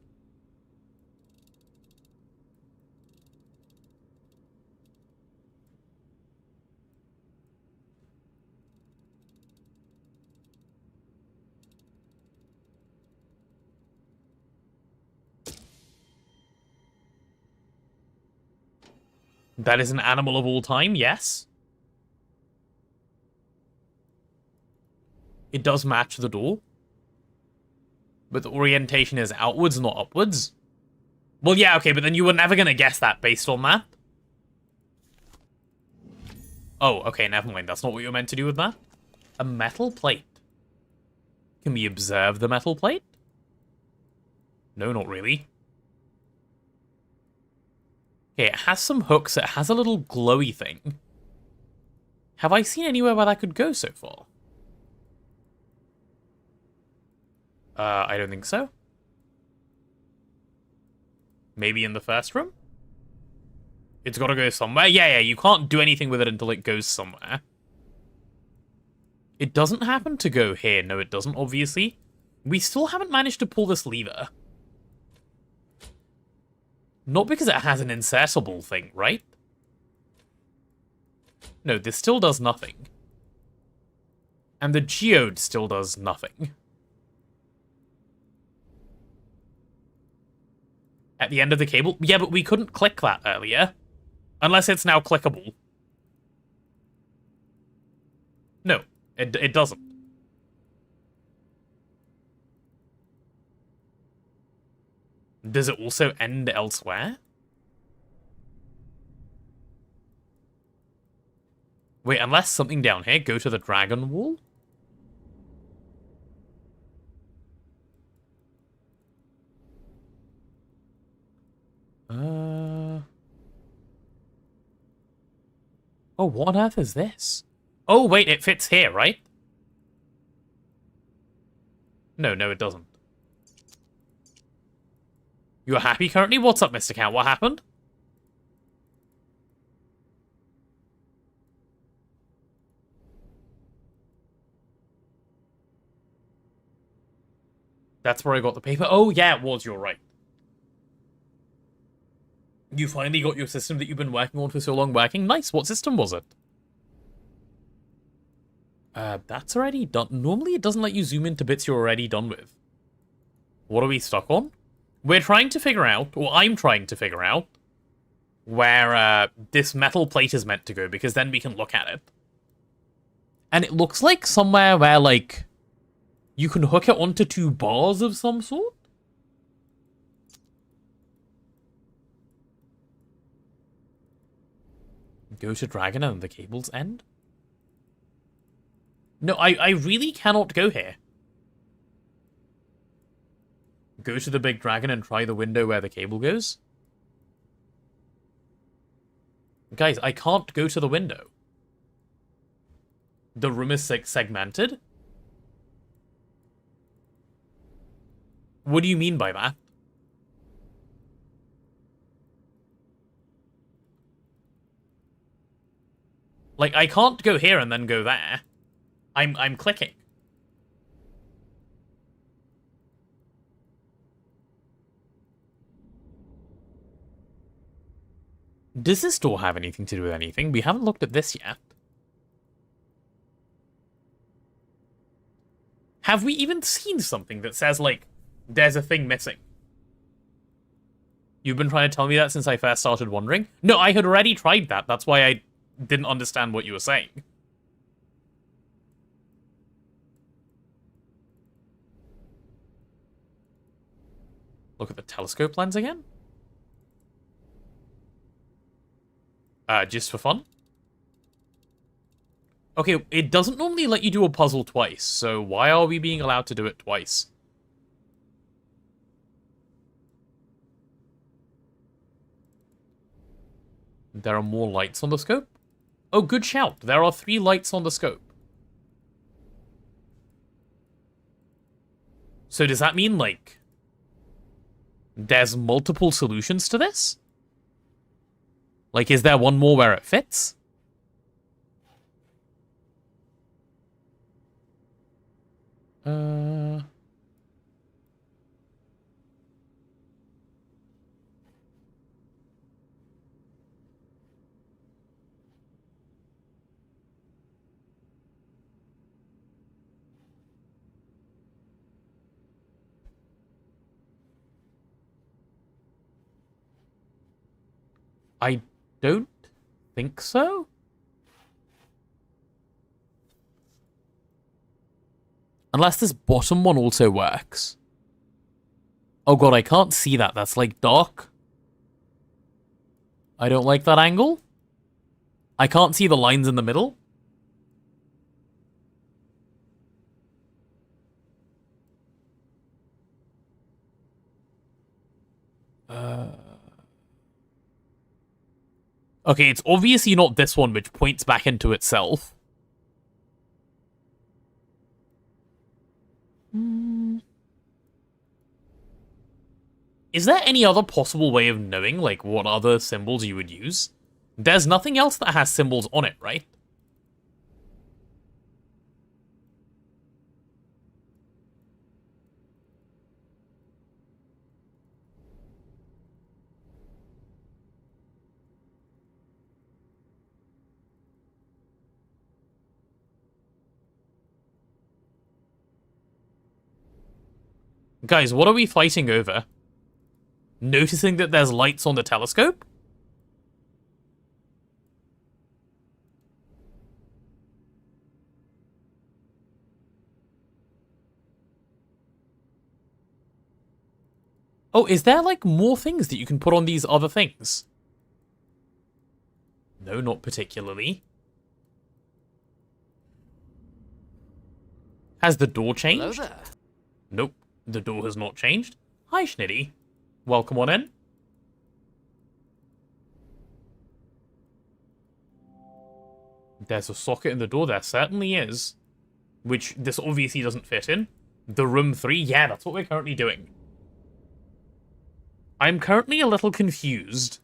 That is an animal of all time, yes. It does match the door. But the orientation is outwards, not upwards. Well, yeah, okay, but then you were never going to guess that based on that. Oh, okay, never mind. That's not what you were meant to do with that. A metal plate. Can we observe the metal plate? No, not really. Okay, it has some hooks. It has a little glowy thing. Have I seen anywhere where that could go so far? I don't think so. Maybe in the first room? It's gotta go somewhere. Yeah, you can't do anything with it until it goes somewhere. It doesn't happen to go here. No, it doesn't, obviously. We still haven't managed to pull this lever. Not because it has an insertable thing, right? No, this still does nothing. And the geode still does nothing. At the end of the cable? Yeah, but we couldn't click that earlier. Unless it's now clickable. No, it doesn't. Does it also end elsewhere? Wait, unless something down here, go to the dragon wall? Oh, what on earth is this? Oh, wait, it fits here, right? No, it doesn't. You're happy currently? What's up, Mr. Cat? What happened? That's where I got the paper. Oh, yeah, it was. You're right. You finally got your system that you've been working on for so long working? Nice. What system was it? That's already done. Normally it doesn't let you zoom into bits you're already done with. What are we stuck on? We're trying to figure out, or I'm trying to figure out, where this metal plate is meant to go, because then we can look at it. And it looks like somewhere where, like, You can hook it onto 2 bars of some sort? Go to Dragon and the cables end? No, I really cannot go here. Go to the big dragon and try the window where the cable goes? Guys, I can't go to the window. The room is segmented? What do you mean by that? Like, I can't go here and then go there. I'm clicking. Does this door have anything to do with anything? We haven't looked at this yet. Have we even seen something that says, like, there's a thing missing? You've been trying to tell me that since I first started wondering? No, I had already tried that. That's why I didn't understand what you were saying. Look at the telescope lens again? Just for fun? Okay, it doesn't normally let you do a puzzle twice, so why are we being allowed to do it twice? There are more lights on the scope? Oh, good shout. There are 3 lights on the scope. So does that mean, like, there's multiple solutions to this? Like, is there one more where it fits? I don't think so. Unless this bottom one also works. Oh god, I can't see that. That's like dark. I don't like that angle. I can't see the lines in the middle. Okay, it's obviously not this one, which points back into itself. Is there any other possible way of knowing, like, what other symbols you would use? There's nothing else that has symbols on it, right? Guys, what are we fighting over? Noticing that there's lights on the telescope? Oh, is there, like, more things that you can put on these other things? No, not particularly. Has the door changed? Hello there. Nope, the door has not changed. Hi, Schnitty. Welcome on in. There's a socket in the door, there certainly is. Which this obviously doesn't fit in. The room 3, yeah, that's what we're currently doing. I'm currently a little confused.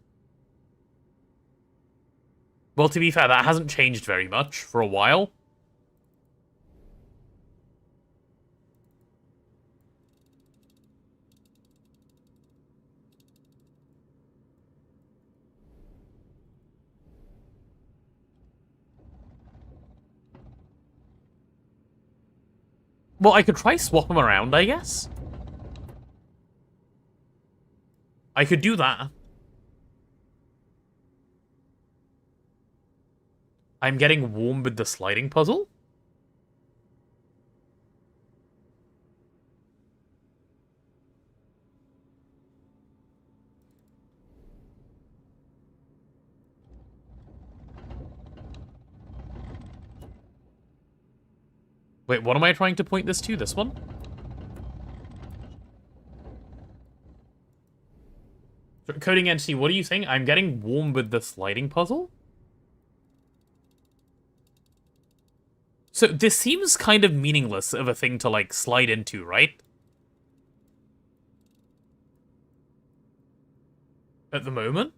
Well, to be fair, that hasn't changed very much for a while. Well, I could try swap them around, I guess. I could do that. I'm getting warm with the sliding puzzle. Wait, what am I trying to point this to? This one? Coding entity, what are you saying? I'm getting warm with the sliding puzzle? So this seems kind of meaningless of a thing to, like, slide into, right? At the moment?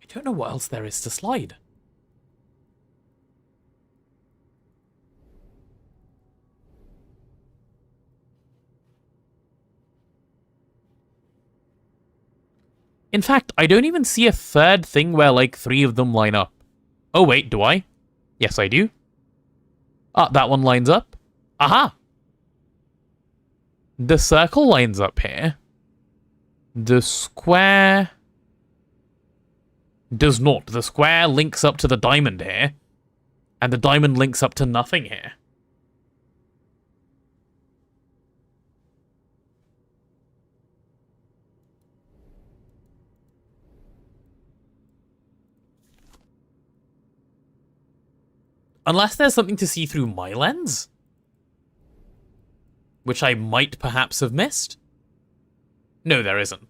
I don't know what else there is to slide. In fact, I don't even see a third thing where, like, 3 of them line up. Oh, wait, do I? Yes, I do. Ah, that one lines up. Aha! The circle lines up here. The square does not. The square links up to the diamond here. And the diamond links up to nothing here. Unless there's something to see through my lens? Which I might perhaps have missed? No, there isn't.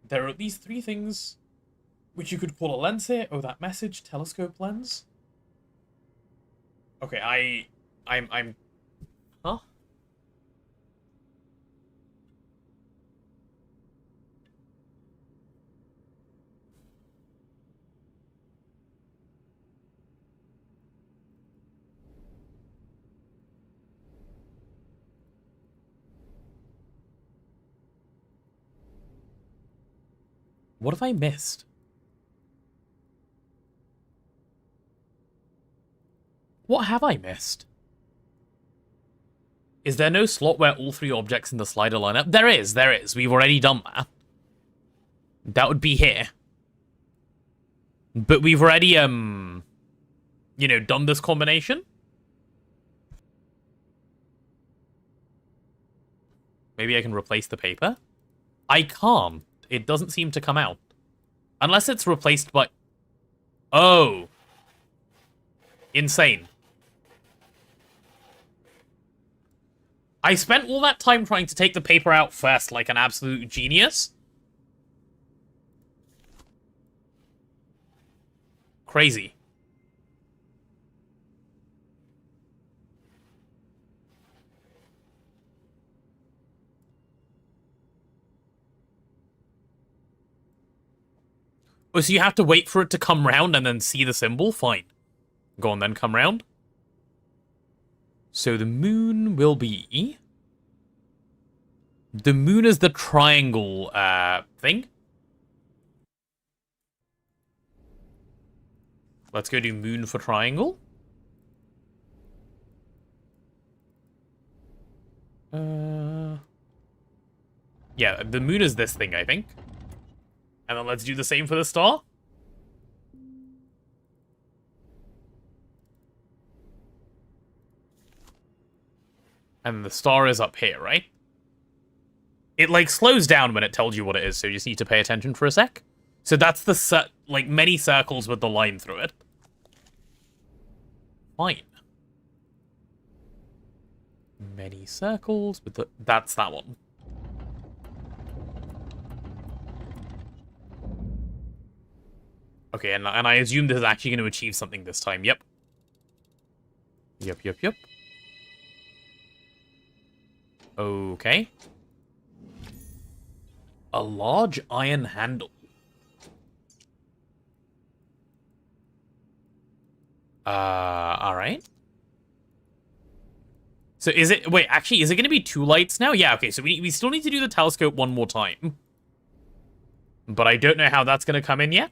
There are at least 3 things which you could call a lens here. Oh, that message, telescope lens. Okay, I'm... Huh? What have I missed? What have I missed? Is there no slot where all 3 objects in the slider line up? There is. We've already done that. That would be here. But we've already, you know, done this combination. Maybe I can replace the paper? I can't. It doesn't seem to come out. Unless it's replaced by... Oh. Insane. I spent all that time trying to take the paper out first like an absolute genius. Crazy. Oh, so you have to wait for it to come round and then see the symbol? Fine. Go on then, come round. So the moon will be... The moon is the triangle, thing. Let's go do moon for triangle. Yeah, the moon is this thing, I think. And then let's do the same for the star. And the star is up here, right? It, like, slows down when it tells you what it is, so you just need to pay attention for a sec. So that's the, like, many circles with the line through it. Fine. Many circles with the... That's that one. Okay, and I assume this is actually going to achieve something this time. Yep. Yep. Okay. A large iron handle. Alright. So is it... Wait, actually, is it going to be 2 lights now? Yeah, okay, so we still need to do the telescope one more time. But I don't know how that's going to come in yet.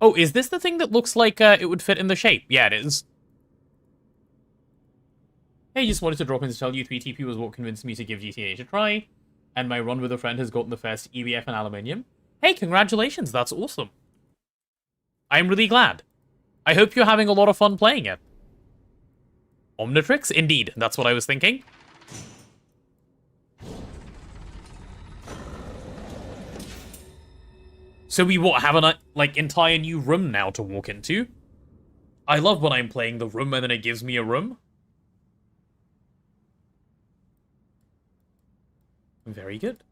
Oh, is this the thing that looks like it would fit in the shape? Yeah, it is. Hey, just wanted to drop in to tell you 3TP was what convinced me to give GTA a try, and my run with a friend has gotten the first EBF and aluminium. Hey, congratulations, that's awesome. I'm really glad. I hope you're having a lot of fun playing it. Omnitrix? Indeed, that's what I was thinking. So we what, have an like entire new room now to walk into? I love when I'm playing the room and then it gives me a room. Very good.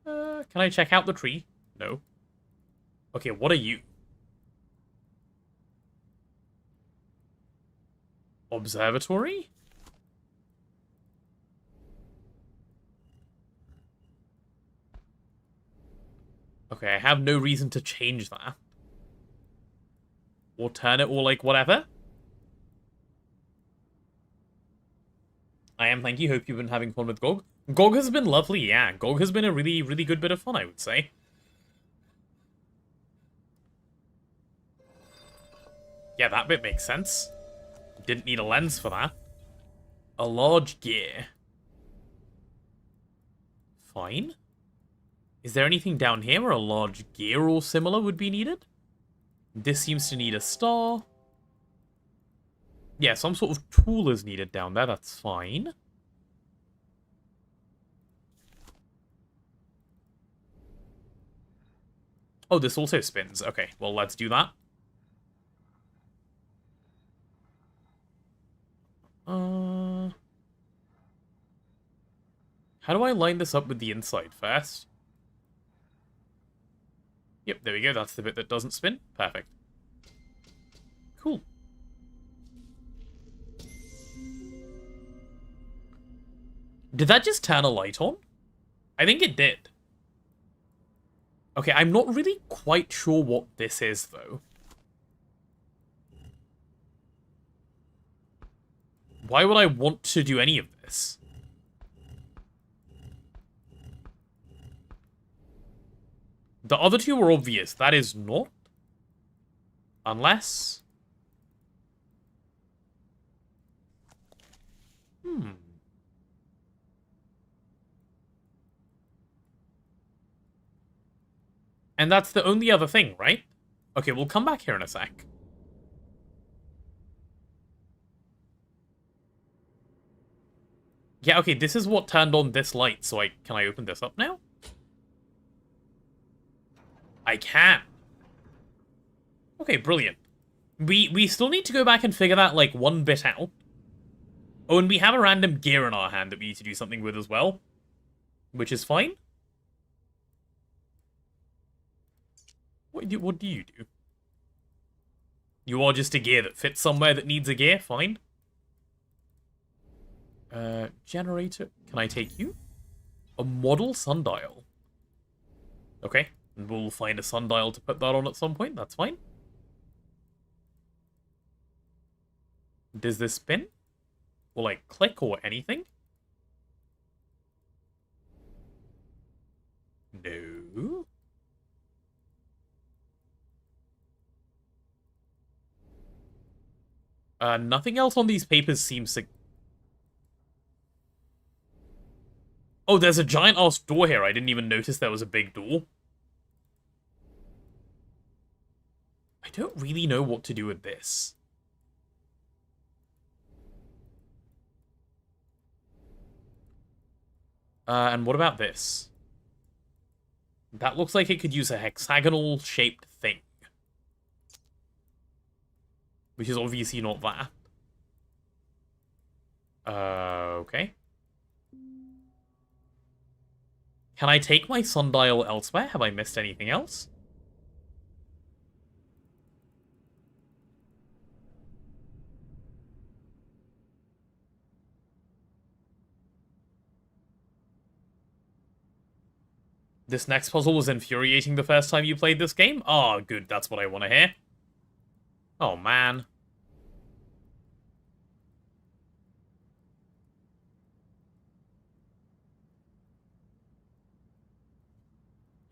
Can I check out the tree? No. Okay, what are you? Observatory? Okay, I have no reason to change that. Or turn it, or like, whatever. I am, thank you. Hope you've been having fun with GOG. GOG has been lovely, yeah. GOG has been a really, really good bit of fun, I would say. Yeah, that bit makes sense. Didn't need a lens for that. A large gear. Fine. Is there anything down here where a large gear or similar would be needed? This seems to need a star. Yeah, some sort of tool is needed down there, that's fine. Oh, this also spins. Okay, well, let's do that. How do I line this up with the inside first? Yep, there we go. That's the bit that doesn't spin. Perfect. Cool. Did that just turn a light on? I think it did. Okay, I'm not really quite sure what this is, though. Why would I want to do any of this? The other two were obvious. That is not. Unless... And that's the only other thing, right? Okay, we'll come back here in a sec. Yeah, okay, this is what turned on this light, so can I open this up now? I can. Okay, brilliant. We still need to go back and figure that, like, one bit out. Oh, and we have a random gear in our hand that we need to do something with as well. Which is fine. What do you do? You are just a gear that fits somewhere that needs a gear? Fine. Generator. Can I take you? A model sundial. Okay. And we'll find a sundial to put that on at some point. That's fine. Does this spin? Or, like, click or anything? No. Nothing else on these papers seems to... Oh, there's a giant-ass door here. I didn't even notice there was a big door. I don't really know what to do with this. And what about this? That looks like it could use a hexagonal-shaped thing. Which is obviously not that. Okay. Can I take my sundial elsewhere? Have I missed anything else? This next puzzle was infuriating the first time you played this game? Oh, good, that's what I want to hear. Oh, man.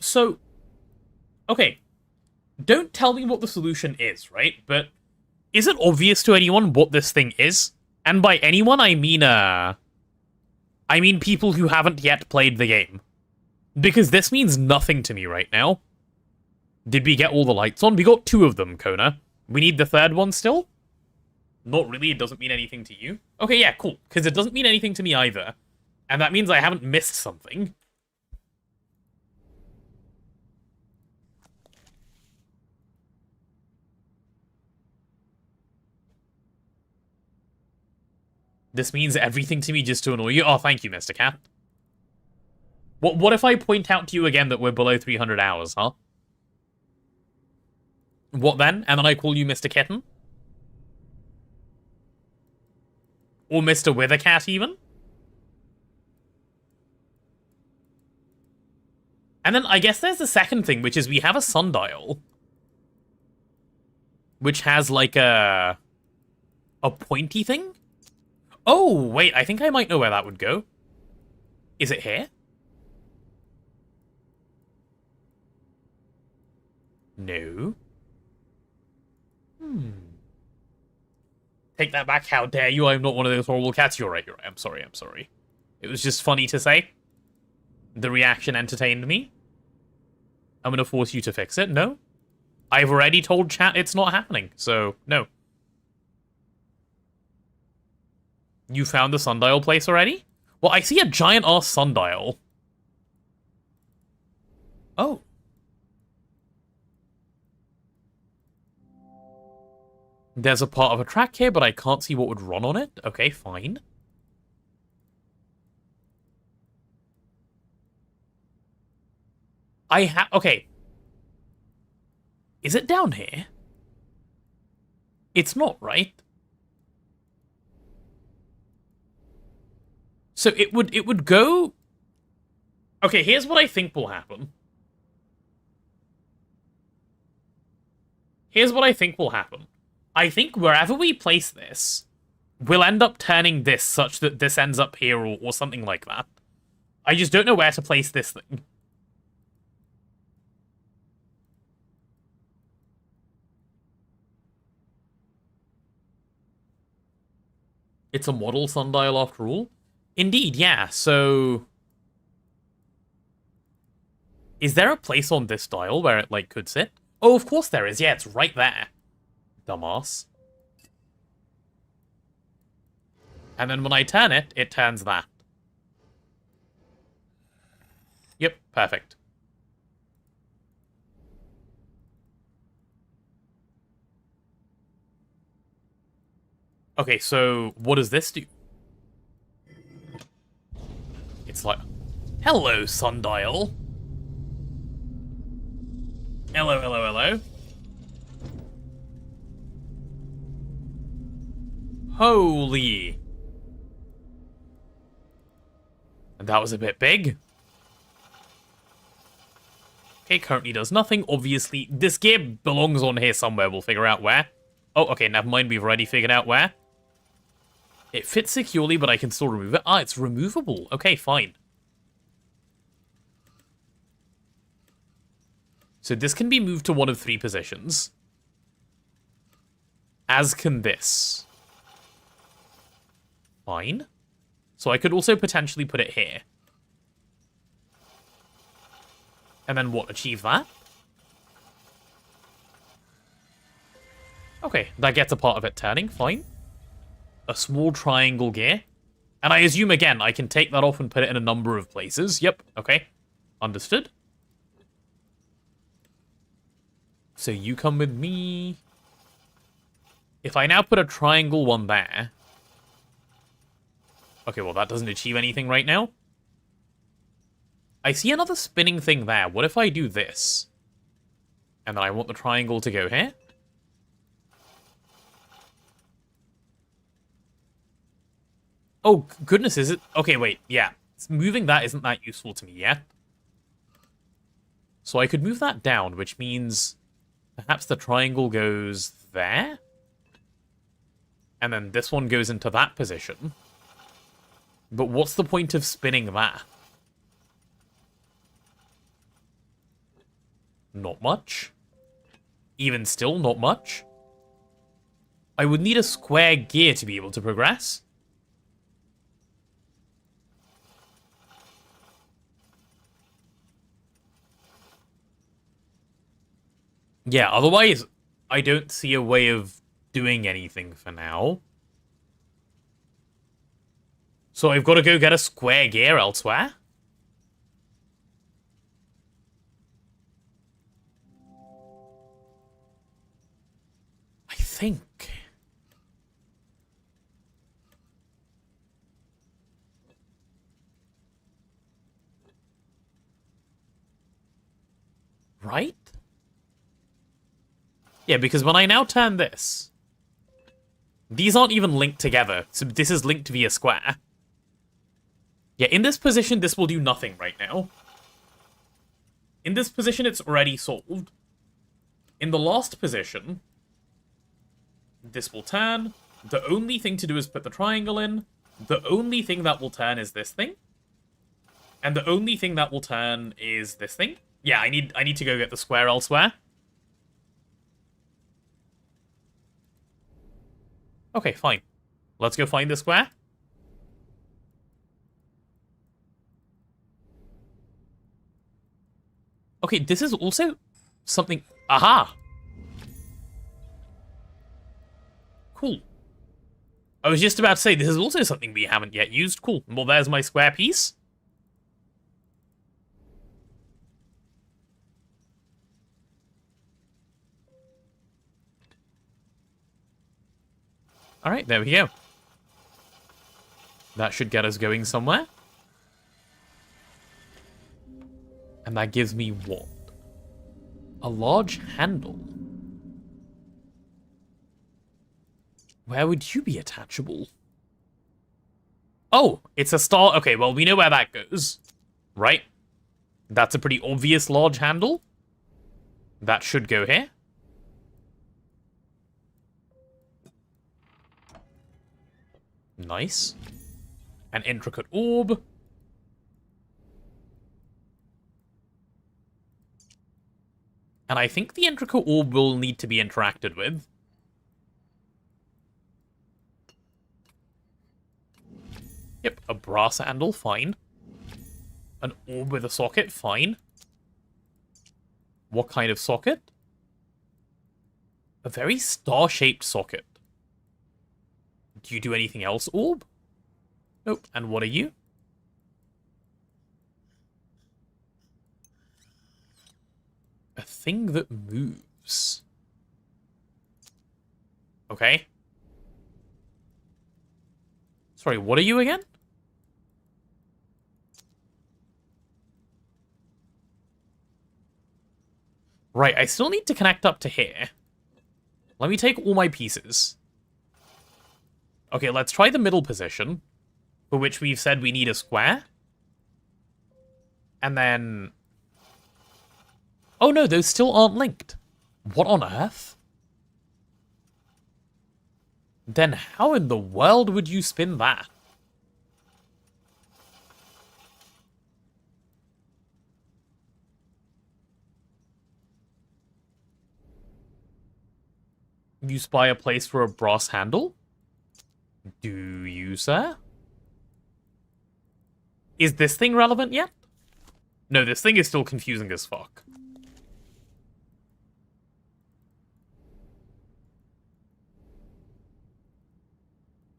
So, okay. don't tell me what the solution is, right? But is it obvious to anyone what this thing is? And by anyone, I mean people who haven't yet played the game. Because this means nothing to me right now. Did we get all the lights on? We got 2 of them, Kona. We need the 3rd one still? Not really, it doesn't mean anything to you. Okay, yeah, cool. Because it doesn't mean anything to me either. And that means I haven't missed something. This means everything to me just to annoy you? Oh, thank you, Mr. Cat. What if I point out to you again that we're below 300 hours, huh? What then? And then I call you Mr. Kitten? Or Mr. Withercat, even? And then I guess there's the second thing, which is we have a sundial. Which has, like, a pointy thing? Oh, wait, I think I might know where that would go. Is it here? No. Take that back, how dare you, I'm not one of those horrible cats. You're right, I'm sorry. It was just funny to say. The reaction entertained me. I'm gonna force you to fix it. No? I've already told chat it's not happening, so no. You found the sundial place already? Well, I see a giant-ass sundial. Oh. There's a part of a track here, but I can't see what would run on it. Okay, fine. Okay. Is it down here? It's not, right? So it would go... Okay, here's what I think will happen. I think wherever we place this, we'll end up turning this such that this ends up here or something like that. I just don't know where to place this thing. It's a model sundial after all? Indeed, yeah, so... Is there a place on this dial where it, like, could sit? Oh, of course there is. Yeah, it's right there. Dumbass. And then when I turn it, it turns that. Yep, perfect. Okay, so what does this do? It's like, hello, sundial. Hello. Holy. And that was a bit big. Okay, currently does nothing. Obviously, this gear belongs on here somewhere. We'll figure out where. Oh, okay, never mind. We've already figured out where. It fits securely, but I can still remove it. Ah, it's removable. Okay, fine. So this can be moved to one of 3 positions. As can this. Fine. So I could also potentially put it here. And then what? Achieve that? Okay, that gets a part of it turning. Fine. A small triangle gear. And I assume, again, I can take that off and put it in a number of places. Yep, okay. Understood. So you come with me. If I now put a triangle one there... Okay, well, that doesn't achieve anything right now. I see another spinning thing there. What if I do this? And then I want the triangle to go here? Oh, goodness, is it? Okay, wait, yeah. Moving that isn't that useful to me yet. So I could move that down, which means perhaps the triangle goes there? And then this one goes into that position. But what's the point of spinning that? Not much. Even still, not much. I would need a square gear to be able to progress. Yeah, otherwise, I don't see a way of doing anything for now. So I've got to go get a square gear elsewhere? I think. Right? Yeah, because when I now turn this, these aren't even linked together, so this is linked via square. Yeah, in this position, this will do nothing right now. In this position, it's already solved. In the last position, this will turn. The only thing to do is put the triangle in. The only thing that will turn is this thing. And the only thing that will turn is this thing. Yeah, I need to go get the square elsewhere. Okay, fine. Let's go find the square. Okay, this is also something... Aha! Cool. I was just about to say, this is also something we haven't yet used. Cool. Well, there's my square piece. Alright, there we go. That should get us going somewhere. And that gives me what? A large handle. Where would you be attachable? Oh, it's a star. Okay, well, we know where that goes. Right? That's a pretty obvious large handle. That should go here. Nice. An intricate orb. And I think the intricate orb will need to be interacted with. Yep, a brass handle, fine. An orb with a socket, fine. What kind of socket? A very star-shaped socket. Do you do anything else, orb? Nope. And what are you? A thing that moves. Okay. Sorry, what are you again? Right, I still need to connect up to here. Let me take all my pieces. Okay, let's try the middle position, for which we've said we need a square. And then... Oh no, those still aren't linked. What on earth? Then how in the world would you spin that? You spy a place for a brass handle? Do you, sir? Is this thing relevant yet? No, this thing is still confusing as fuck.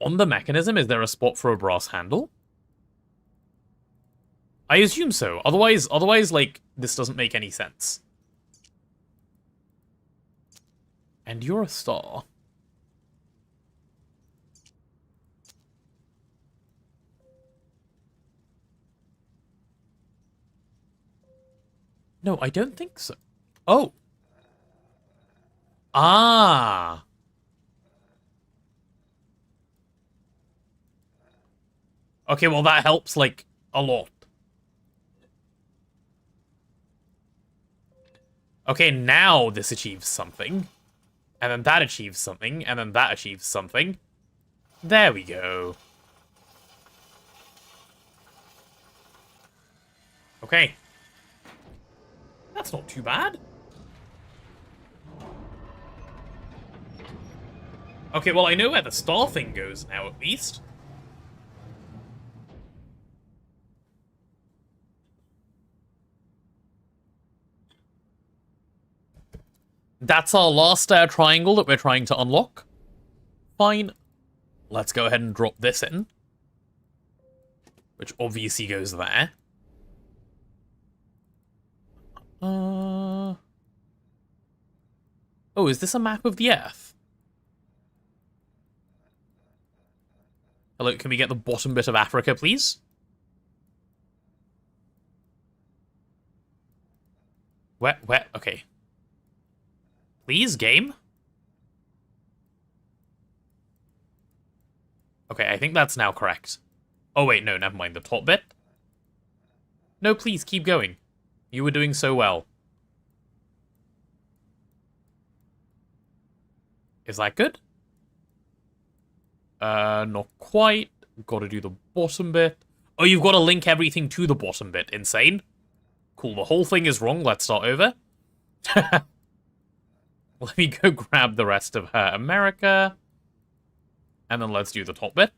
On the mechanism, is there a spot for a brass handle? I assume so. Otherwise, like, this doesn't make any sense. And you're a star. No, I don't think so. Oh. Ah. Okay, well, that helps, like, a lot. Okay, now this achieves something. And then that achieves something. And then that achieves something. There we go. Okay. That's not too bad. Okay, well, I know where the star thing goes now, at least. That's our last triangle that we're trying to unlock. Fine. Let's go ahead and drop this in. Which obviously goes there. Oh, is this a map of the Earth? Hello, can we get the bottom bit of Africa, please? Where, okay. Please, game? Okay, I think that's now correct. Oh wait, no, never mind, the top bit? No, please, keep going. You were doing so well. Is that good? Not quite. Gotta do the bottom bit. Oh, you've got to link everything to the bottom bit. Insane. Cool, the whole thing is wrong. Let's start over. Let me go grab the rest of America. And then let's do the top bit.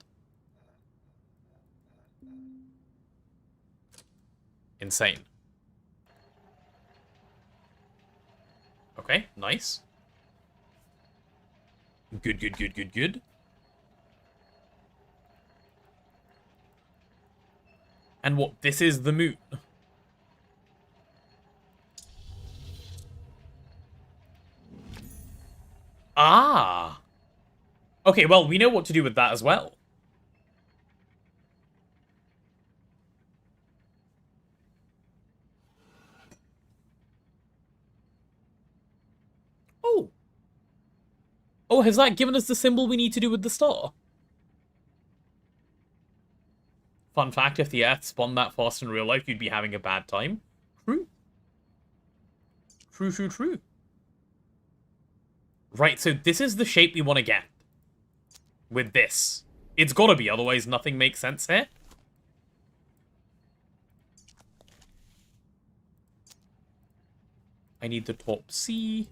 Insane. Okay, nice. Good, good, good, good, good. And what? This is the moon. Ah! Okay, well, we know what to do with that as well. Oh. Oh, has that given us the symbol we need to do with the star? Fun fact, if the Earth spun that fast in real life, you'd be having a bad time. True. True, true, true. Right, so this is the shape we want to get. With this. It's gotta be, otherwise nothing makes sense here. I need the top C.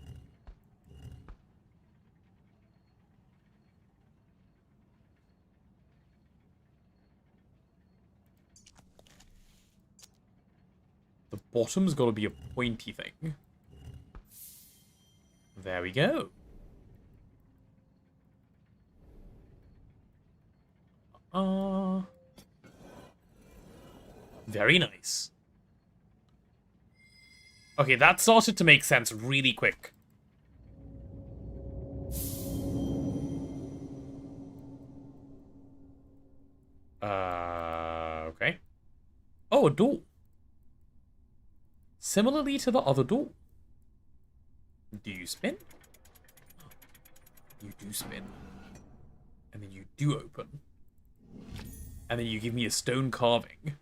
The bottom's gotta be a pointy thing. There we go. Very nice. Okay, that started to make sense really quick. Okay. Oh, a door. Similarly to the other door. Do you spin? You do spin. And then you do open. And then you give me a stone carving.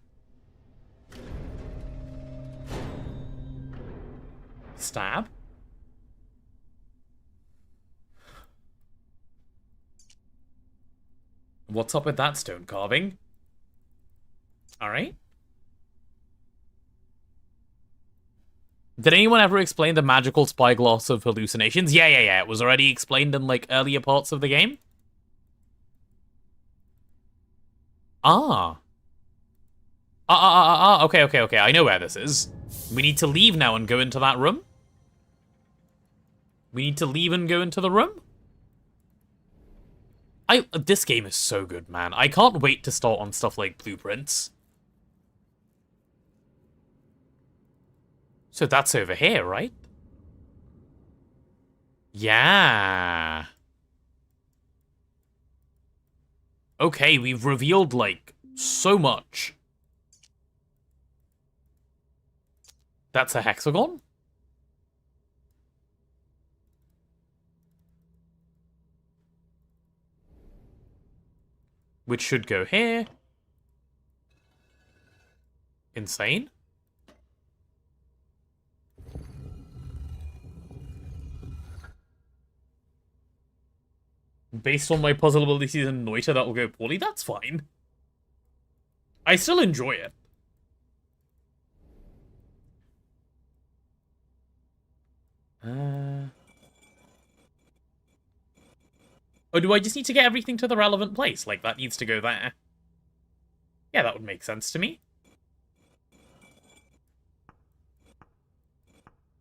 Stab. What's up with that stone carving? Alright. Did anyone ever explain the magical spyglass of hallucinations? Yeah. It was already explained in, like, earlier parts of the game. Okay. I know where this is. We need to leave now and go into that room. We need to leave and go into the room. This game is so good, man. I can't wait to start on stuff like blueprints. So that's over here, right? Yeah. Okay, we've revealed, like, so much. That's a hexagon? Which should go here. Insane. Based on my puzzle abilities in Noita, that will go poorly. That's fine. I still enjoy it. Oh Or do I just need to get everything to the relevant place? Like, that needs to go there. Yeah, that would make sense to me.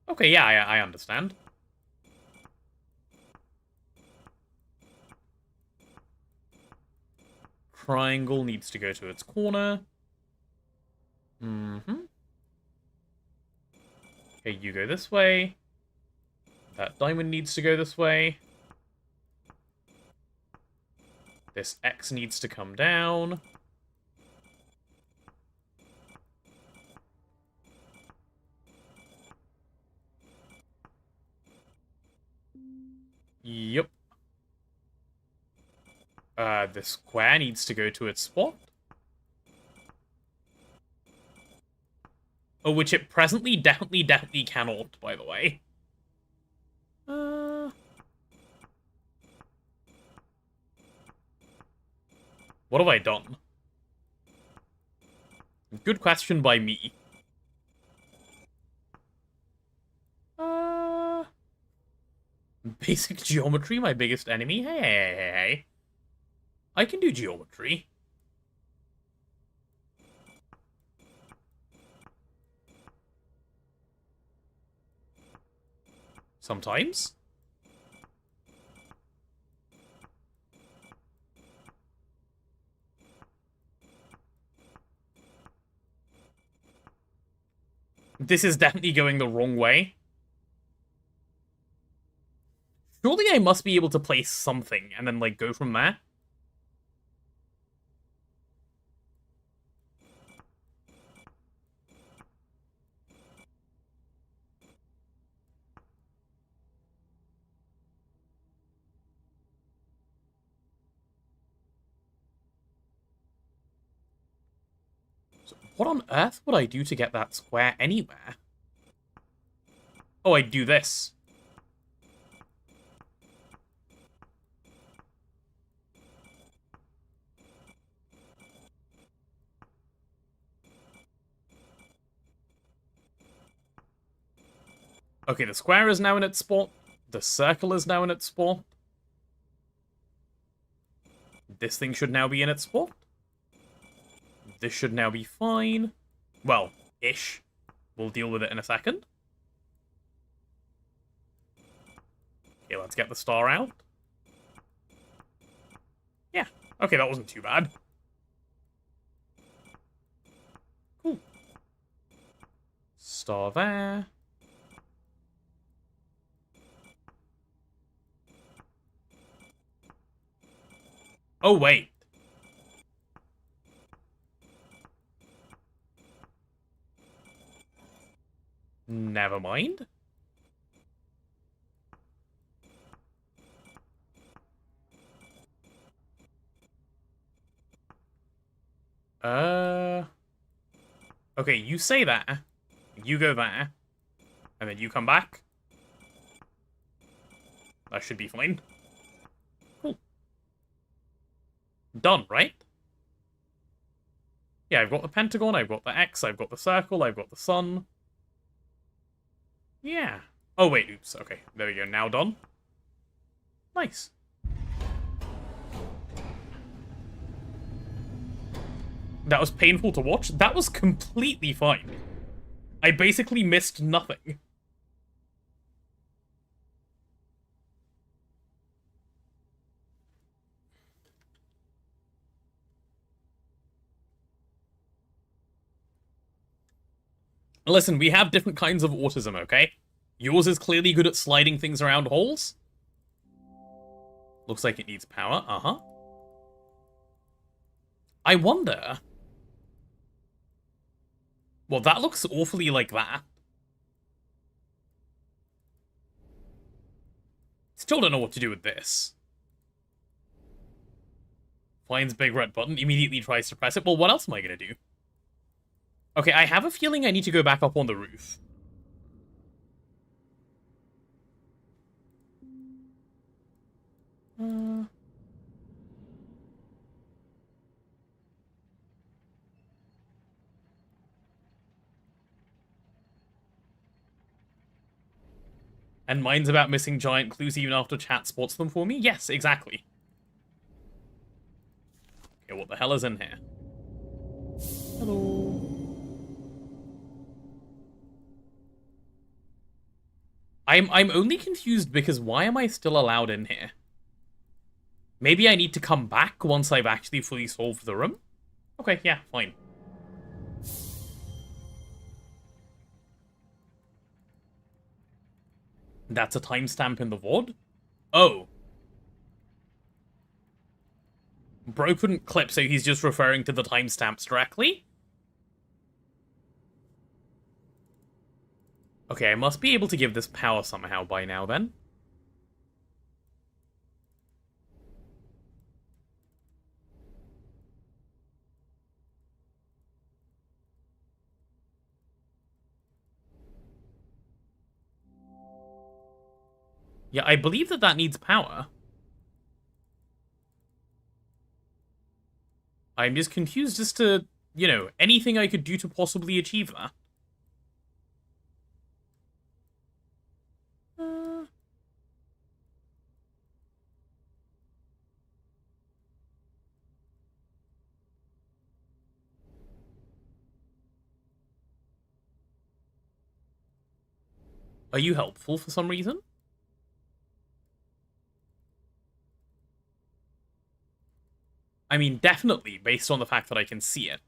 Okay, yeah, I understand. Triangle needs to go to its corner. Mm-hmm. Okay, you go this way. That diamond needs to go this way. This X needs to come down. Yep. The square needs to go to its spot. Oh, which it presently definitely cannot, by the way. What have I done? Good question by me. Basic geometry, my biggest enemy? Hey. I can do geometry. Sometimes. This is definitely going the wrong way. Surely I must be able to place something and then, like, go from there. So what on earth would I do to get that square anywhere? Oh, I'd do this. Okay, the square is now in its spot. The circle is now in its spot. This thing should now be in its spot. This should now be fine. Well, ish. We'll deal with it in a second. Okay, let's get the star out. Yeah. Okay, that wasn't too bad. Cool. Star there. Oh, wait. Never mind. Okay, you say that. You go there. And then you come back. That should be fine. Cool. Done, right? Yeah, I've got the pentagon, I've got the X, I've got the circle, I've got the sun. Yeah. Oh, wait, oops. Okay, there we go. Now done. Nice. That was painful to watch. That was completely fine. I basically missed nothing. Listen, we have different kinds of autism, okay? Yours is clearly good at sliding things around holes. Looks like it needs power. Uh-huh. I wonder... Well, that looks awfully like that. Still don't know what to do with this. Finds big red button, immediately tries to press it. Well, what else am I going to do? Okay, I have a feeling I need to go back up on the roof. And mine's about missing giant clues even after chat spots them for me? Yes, exactly. what the hell is in here? Hello. I'm only confused because why am I still allowed in here? Maybe I need to come back once I've actually fully solved the room? Okay, yeah, fine. That's a timestamp in the VOD? Oh. Bro couldn't clip, so he's just referring to the timestamps directly? Okay, I must be able to give this power somehow by now, then. Yeah, I believe that needs power. I'm just confused as to, you know, anything I could do to possibly achieve that. Are you helpful for some reason? I mean, definitely, based on the fact that I can see it.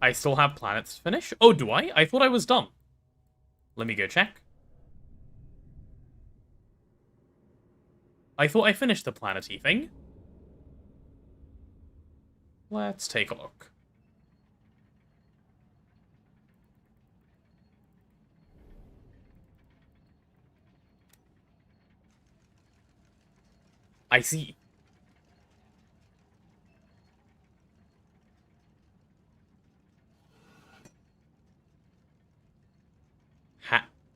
I still have planets to finish? Oh, do I? I thought I was done. Let me go check. I thought I finished the planety thing. Let's take a look. I see.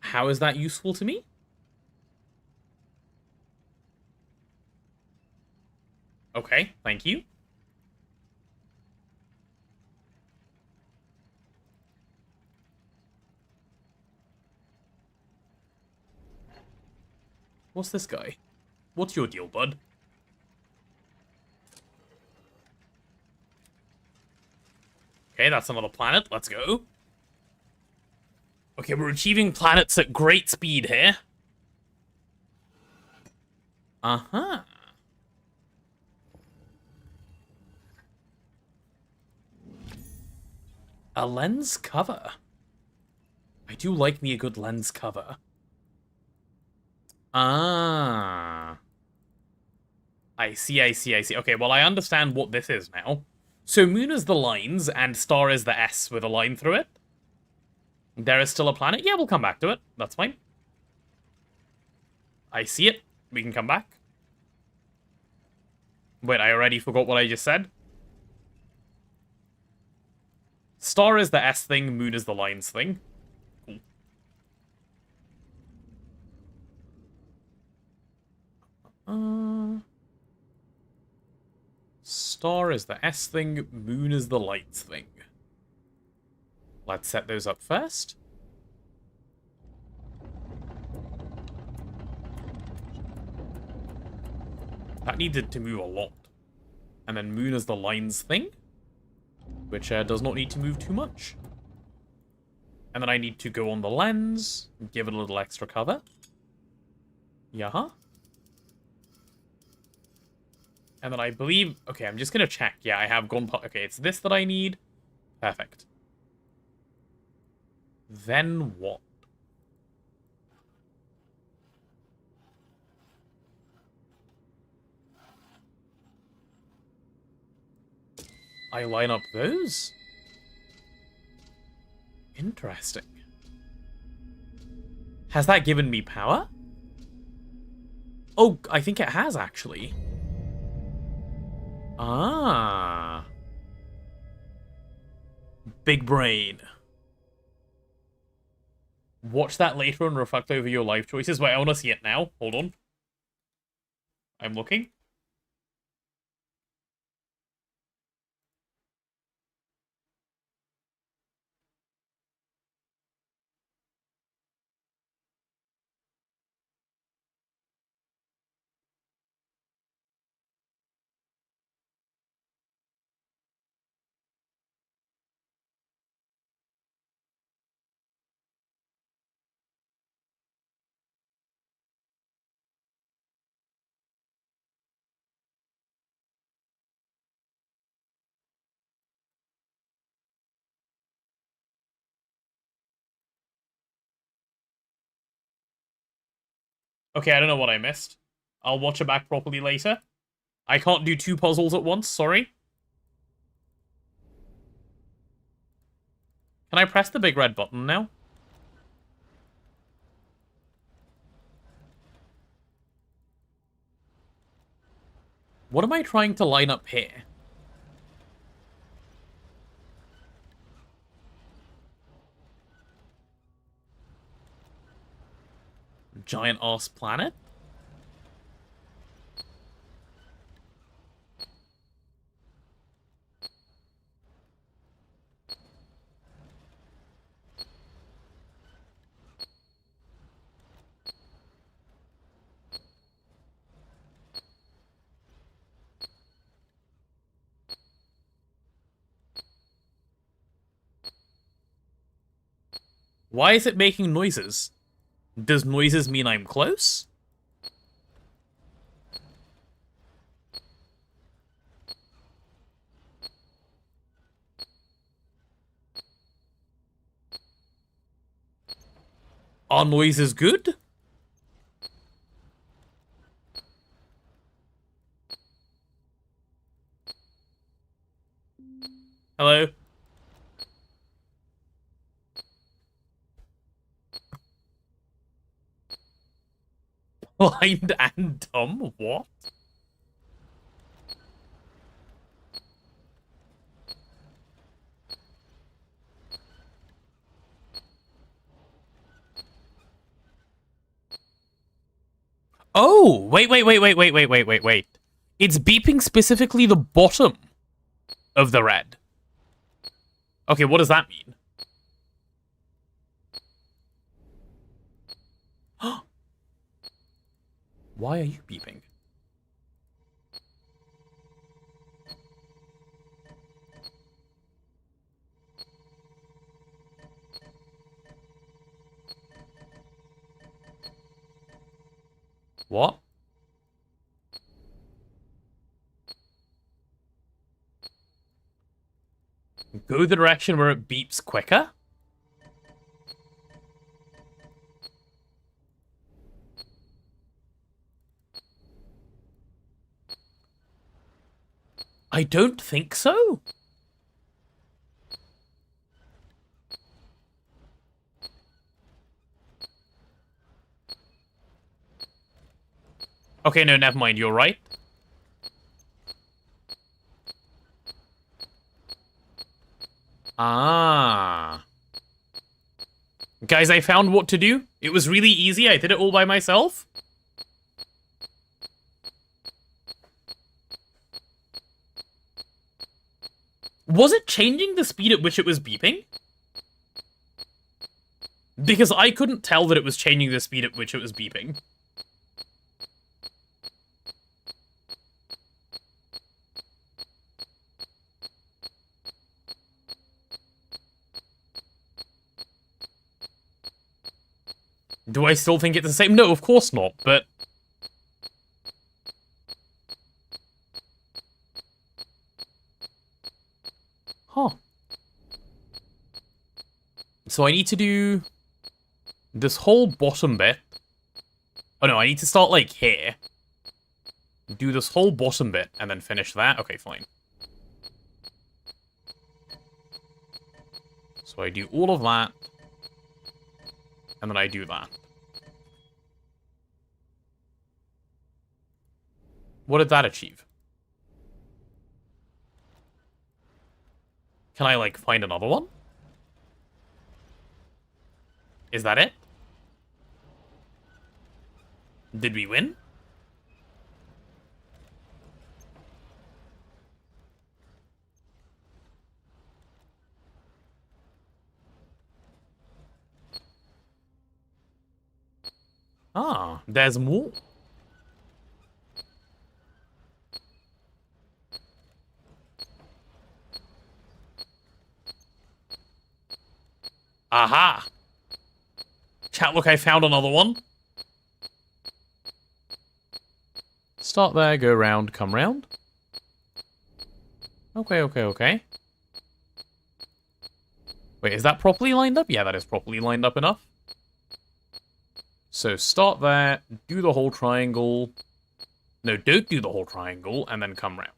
How is that useful to me? Okay, thank you. What's this guy? What's your deal, bud? Okay, that's another planet. Let's go. Okay, we're achieving planets at great speed here. Uh-huh. A lens cover. I do like me a good lens cover. Ah. I see. Okay, well, I understand what this is now. So moon is the lines, and star is the S with a line through it. There is still a planet? Yeah, we'll come back to it. That's fine. I see it. We can come back. Wait, I already forgot what I just said. Star is the S thing, moon is the lines thing. Cool. Star is the S thing, moon is the lights thing. Let's set those up first. That needed to move a lot. And then moon is the lines thing, which does not need to move too much. And then I need to go on the lens, give it a little extra cover. Yeah. And then I believe... Okay, I'm just going to check. Yeah, I have gone... Okay, it's this that I need. Perfect. Then what? I line up those? Interesting. Has that given me power? Oh, I think it has, actually. Ah. Big brain. Watch that later and reflect over your life choices. Wait, I want to see it now. Hold on. I'm looking. Okay, I don't know what I missed. I'll watch it back properly later. I can't do 2 puzzles at once, sorry. Can I press the big red button now? What am I trying to line up here? Giant ass planet? Why is it making noises? Does noises mean I'm close? Are noises good? Hello? Blind and dumb? What? Oh, wait. It's beeping specifically the bottom of the red. Okay, what does that mean? Why are you beeping? What? Go the direction where it beeps quicker? I don't think so. Okay, no, never mind, you're right. Ah. Guys, I found what to do. It was really easy, I did it all by myself. Was it changing the speed at which it was beeping? Because I couldn't tell that it was changing the speed at which it was beeping. Do I still think it's the same? No, of course not, but... Huh. So I need to do this whole bottom bit. Oh no, I need to start like here. Do this whole bottom bit and then finish that. Okay, fine. So I do all of that. And then I do that. What did that achieve? Can I, like, find another one? Is that it? Did we win? Ah, there's more. Aha! Chat, look, I found another one. Start there, go round, come round. Okay. Wait, is that properly lined up? Yeah, that is properly lined up enough. So start there, do the whole triangle. No, don't do the whole triangle, and then come round.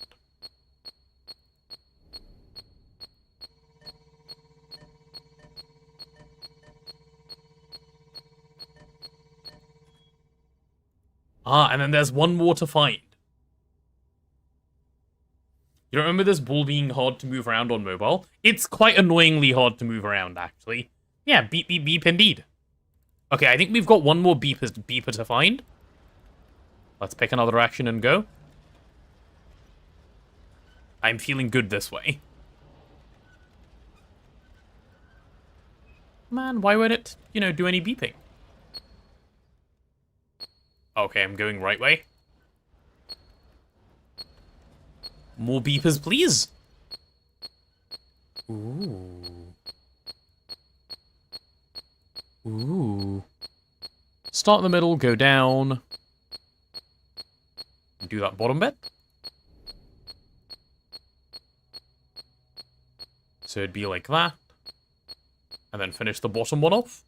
Ah, and then there's one more to find. You don't remember this ball being hard to move around on mobile? It's quite annoyingly hard to move around, actually. Yeah, beep, beep, beep, indeed. Okay, I think we've got one more beeper to find. Let's pick another action and go. I'm feeling good this way. Man, why won't it, do any beeping? Okay, I'm going right way. More beepers, please. Ooh. Ooh. Start in the middle, go down. Do that bottom bit. So it'd be like that. And then finish the bottom one off.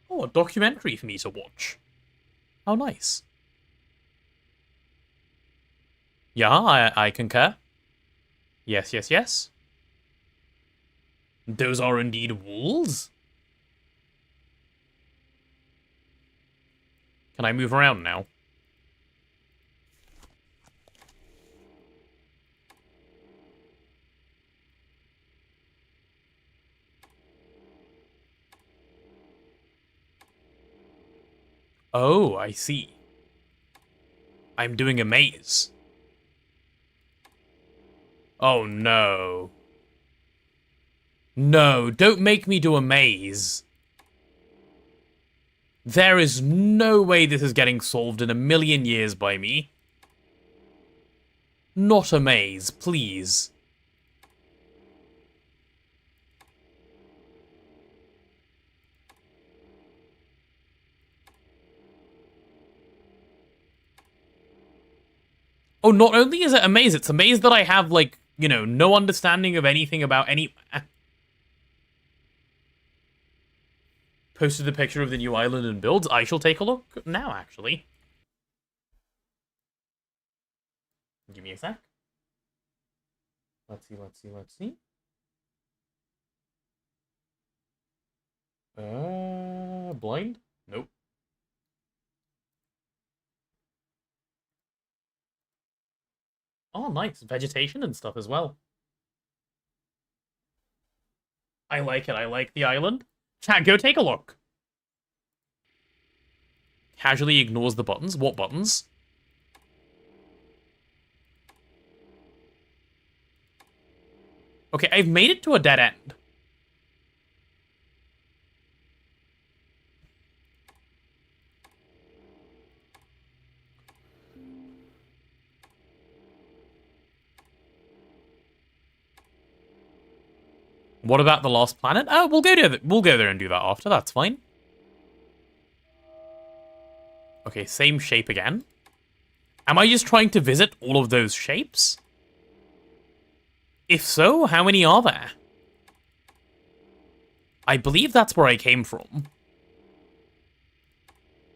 Oh, a documentary for me to watch. How nice. Yeah, I concur. Yes, yes, yes. Those are indeed walls. Can I move around now? Oh, I see. I'm doing a maze. Oh, no. No, don't make me do a maze. There is no way this is getting solved in a million years by me. Not a maze, please. Oh, not only is it a maze, it's a maze that I have, like, no understanding of anything about any... Posted a picture of the new island and builds. I shall take a look now, actually. Give me a sec. Let's see, let's see, let's see. Blind? Nope. Oh, nice. Vegetation and stuff as well. I like it. I like the island. Chat, go take a look. Casually ignores the buttons. What buttons? Okay, I've made it to a dead end. What about the Lost Planet? Oh, we'll go there and do that after. That's fine. Okay, same shape again. Am I just trying to visit all of those shapes? If so, how many are there? I believe that's where I came from.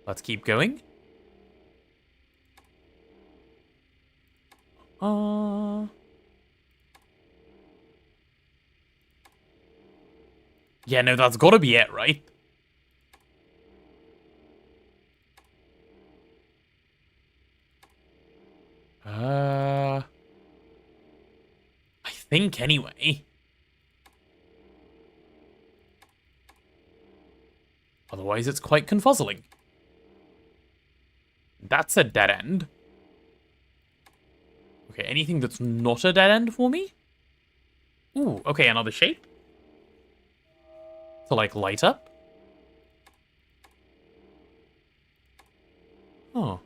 Let's keep going. Yeah, no, that's gotta be it, right? I think anyway. Otherwise, it's quite confuzzling. That's a dead end. Okay, anything that's not a dead end for me? Ooh, okay, another shape. To, like, light up. Oh.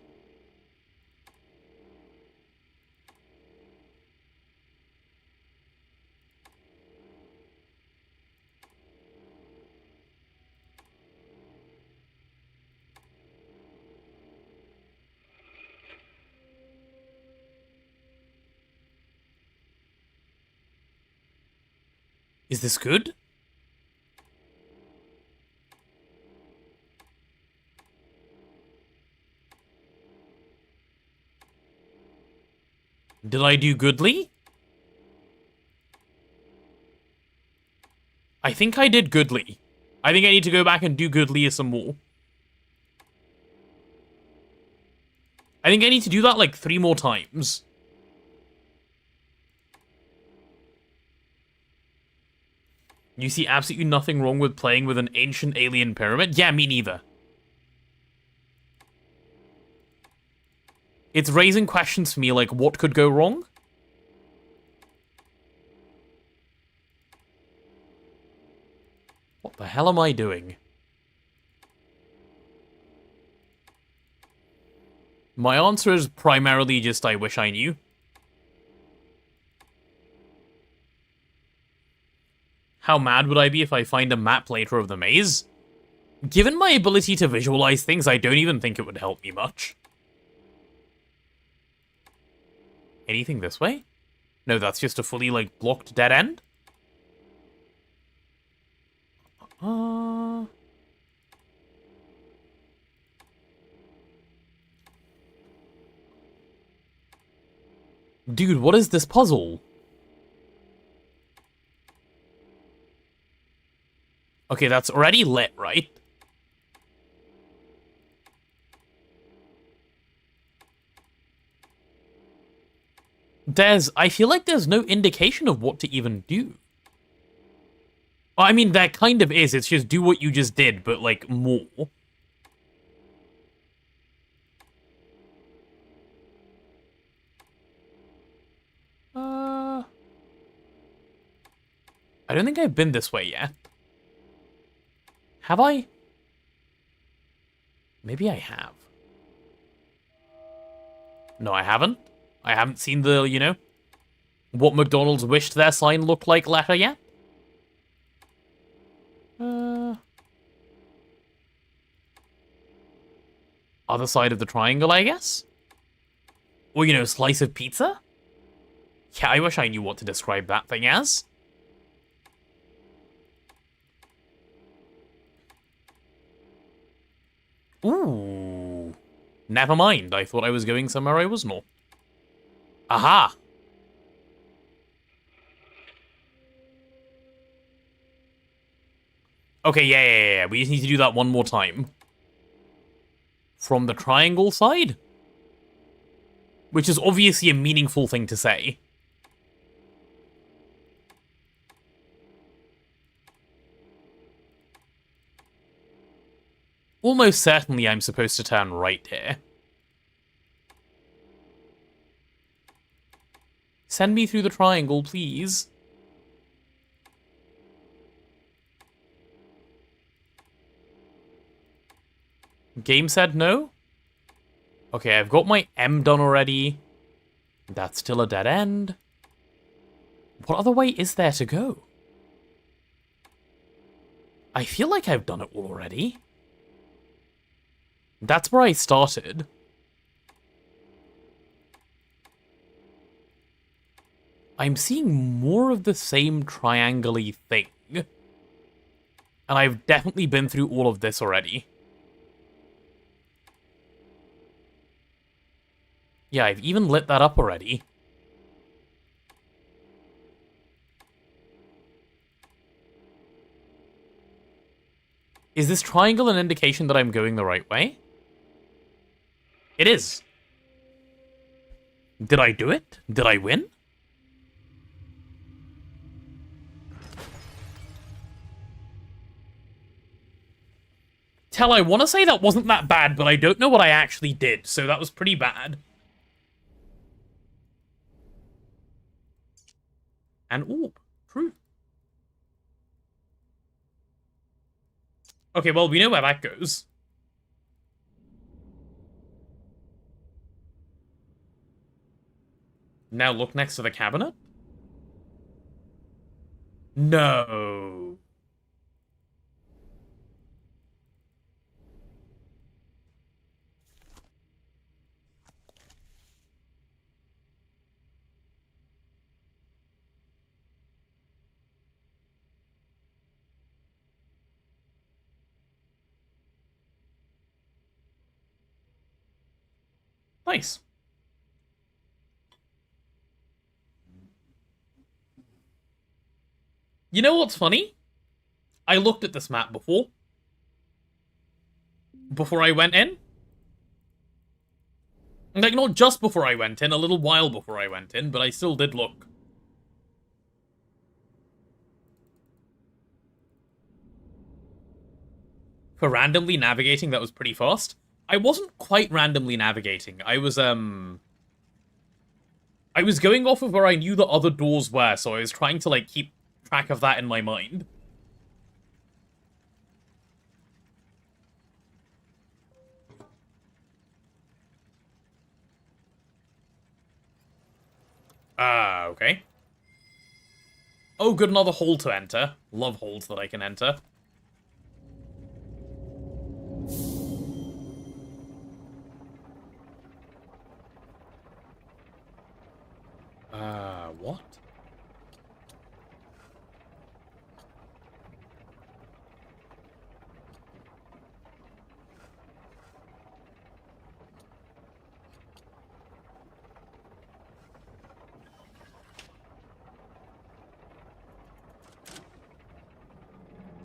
Is this good? Did I do goodly? I think I did goodly. I think I need to go back and do goodly some more. I think I need to do that like 3 more times. You see absolutely nothing wrong with playing with an ancient alien pyramid? Yeah, me neither. It's raising questions for me like, what could go wrong? What the hell am I doing? My answer is primarily just I wish I knew. How mad would I be if I find a map later of the maze? Given my ability to visualize things, I don't even think it would help me much. Anything this way? No, that's just a fully, like, blocked dead end? Dude, what is this puzzle? Okay, that's already lit, right? I feel like there's no indication of what to even do. Well, I mean, that kind of is. It's just do what you just did, but, like, more. I don't think I've been this way yet. Have I? Maybe I have. No, I haven't. I haven't seen the, you know, what McDonald's wished their sign looked like letter yet. Other side of the triangle, I guess? Or, you know, slice of pizza? Yeah, I wish I knew what to describe that thing as. Ooh. Never mind, I thought I was going somewhere I was not. Aha! Okay, yeah. We just need to do that one more time. From the triangle side? Which is obviously a meaningful thing to say. Almost certainly I'm supposed to turn right here. Send me through the triangle, please. Game said no? Okay, I've got my M done already. That's still a dead end. What other way is there to go? I feel like I've done it all already. That's where I started. I'm seeing more of the same triangle-y thing. And I've definitely been through all of this already. Yeah, I've even lit that up already. Is this triangle an indication that I'm going the right way? It is. Did I do it? Did I win? Tell, I want to say that wasn't that bad, but I don't know what I actually did, so that was pretty bad. An orb. True. Okay, well, we know where that goes. Now look next to the cabinet. No. Nice. You know what's funny? I looked at this map before I went in. Like, not just before I went in, a little while before I went in, but I still did look. For randomly navigating, that was pretty fast. I wasn't quite randomly navigating. I was going off of where I knew the other doors were, so I was trying to, like, keep track of that in my mind. Okay. Oh, good, another hole to enter. Love holes that I can enter. What?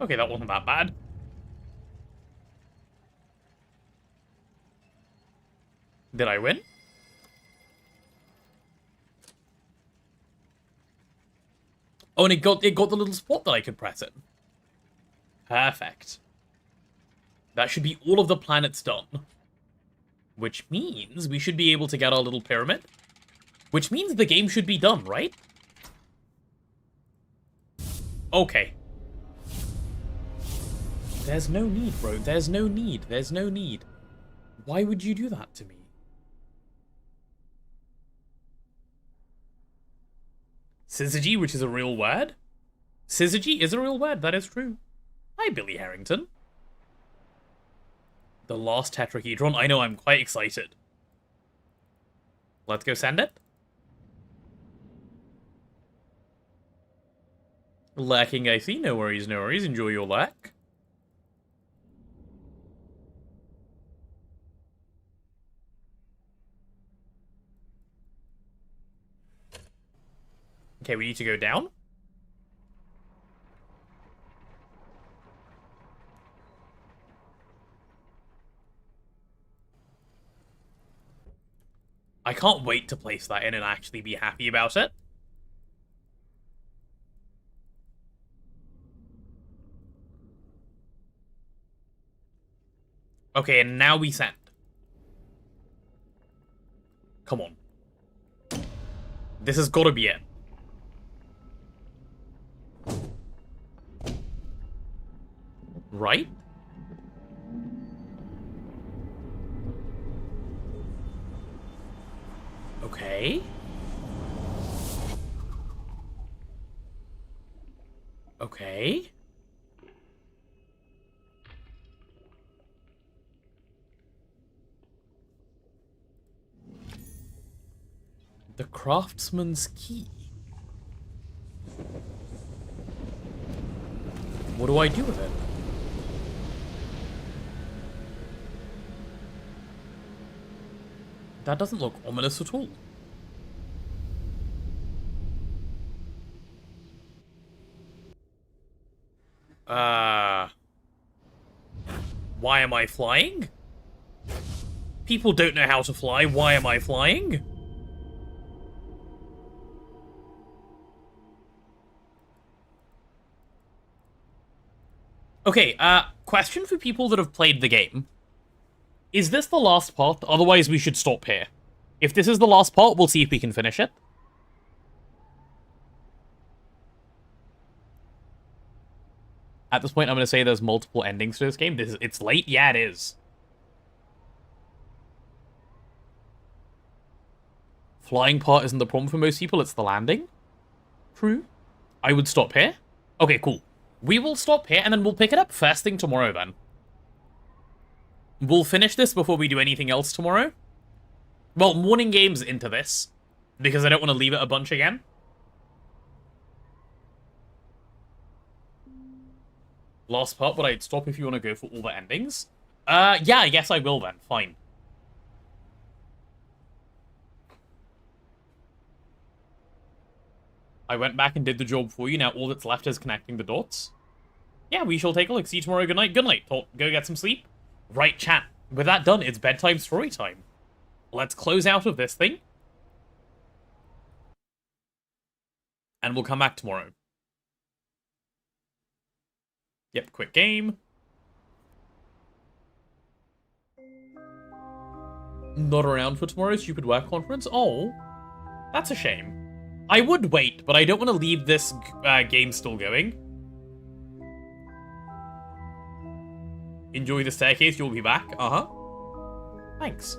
Okay, that wasn't that bad. Did I win? Oh, and it got the little spot that I could press it. Perfect. That should be all of the planets done. Which means we should be able to get our little pyramid. Which means the game should be done, right? Okay. There's no need, bro. There's no need. There's no need. Why would you do that to me? Syzygy, which is a real word? Syzygy is a real word, that is true. Hi, Billy Harrington. The last tetrahedron. I know, I'm quite excited. Let's go send it. Lurking, I see. No worries, no worries. Enjoy your lurk. Okay, we need to go down. I can't wait to place that in and actually be happy about it. Okay, and now we send. Come on. This has got to be it. Right? Okay. Okay. The craftsman's key. What do I do with it? That doesn't look ominous at all. Why am I flying? People don't know how to fly. Why am I flying? Okay, question for people that have played the game. Is this the last part? Otherwise, we should stop here. If this is the last part, we'll see if we can finish it. At this point, I'm going to say there's multiple endings to this game. It's late? Yeah, it is. Flying part isn't the problem for most people, it's the landing. True. I would stop here. Okay, cool. We will stop here, and then we'll pick it up first thing tomorrow, then. We'll finish this before we do anything else tomorrow. Well, morning games into this, because I don't want to leave it a bunch again. Last part, but I'd stop if you want to go for all the endings. Yeah, I guess I will then. Fine. I went back and did the job for you. Now all that's left is connecting the dots. Yeah, we shall take a look. See you tomorrow. Good night. Good night. Go get some sleep. Right, chat. With that done, it's bedtime story time. Let's close out of this thing. And we'll come back tomorrow. Yep, quick game. Not around for tomorrow's stupid work conference? Oh, that's a shame. I would wait, but I don't want to leave this game still going. Enjoy the staircase, you'll be back. Uh-huh. Thanks.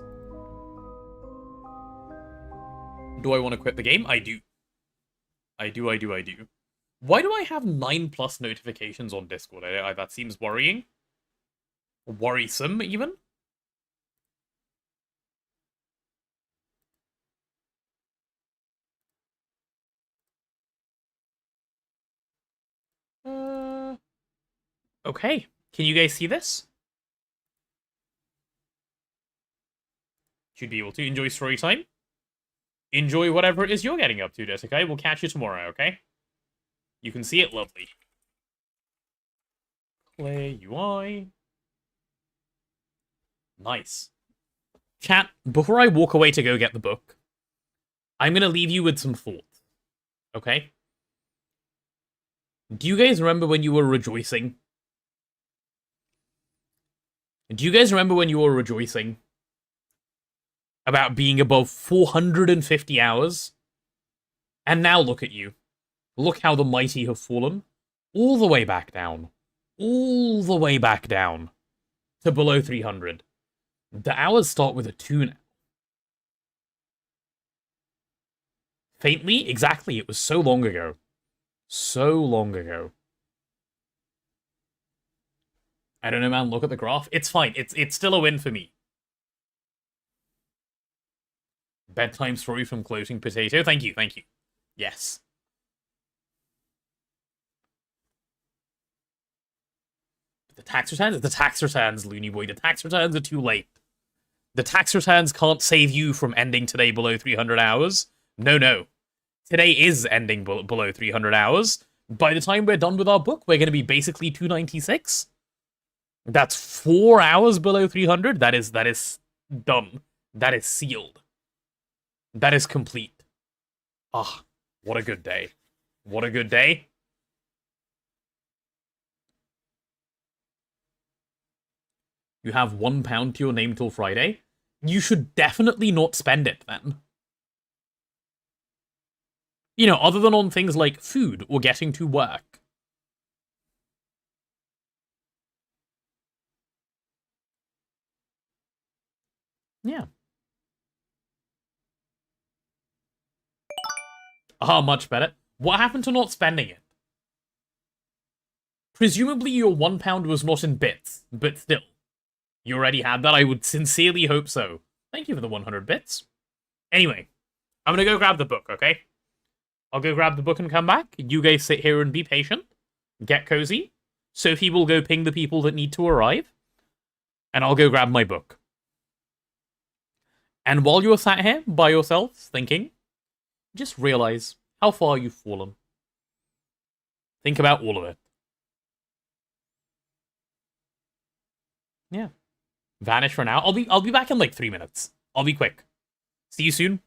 Do I want to quit the game? I do. I do. Why do I have 9+ notifications on Discord? That seems worrying. Worrisome, even. Okay. Can you guys see this? Should be able to. Enjoy story time. Enjoy whatever it is you're getting up to, Jessica. We'll catch you tomorrow, okay? You can see it, lovely. Play UI. Nice. Chat, before I walk away to go get the book, I'm gonna leave you with some thoughts, okay? Do you guys remember when you were rejoicing? Do you guys remember when you were rejoicing about being above 450 hours? And now look at you. Look how the mighty have fallen. All the way back down. All the way back down. To below 300. The hours start with a 2 now. Faintly? Exactly. It was so long ago. So long ago. I don't know, man. Look at the graph. It's fine. It's still a win for me. Bedtime story from Floating Potato. Thank you. Yes. The tax returns, Looney Boy. The tax returns are too late. The tax returns can't save you from ending today below 300 hours. No. Today is ending below 300 hours. By the time we're done with our book, we're going to be basically 296. That's 4 hours below 300. That is done. That is sealed. That is complete. Ah, what a good day. What a good day. You have £1 to your name till Friday. You should definitely not spend it then. You know, other than on things like food or getting to work. Yeah. Ah, much better. What happened to not spending it? Presumably your £1 was not in bits, but still. You already had that? I would sincerely hope so. Thank you for the 100 bits. Anyway, I'm gonna go grab the book, okay? I'll go grab the book and come back. You guys sit here and be patient. Get cozy. Sophie will go ping the people that need to arrive. And I'll go grab my book. And while you're sat here by yourselves thinking, just realize how far you've fallen. Think about all of it. Yeah. Vanish for now. I'll be back in like 3 minutes. I'll be quick. See you soon.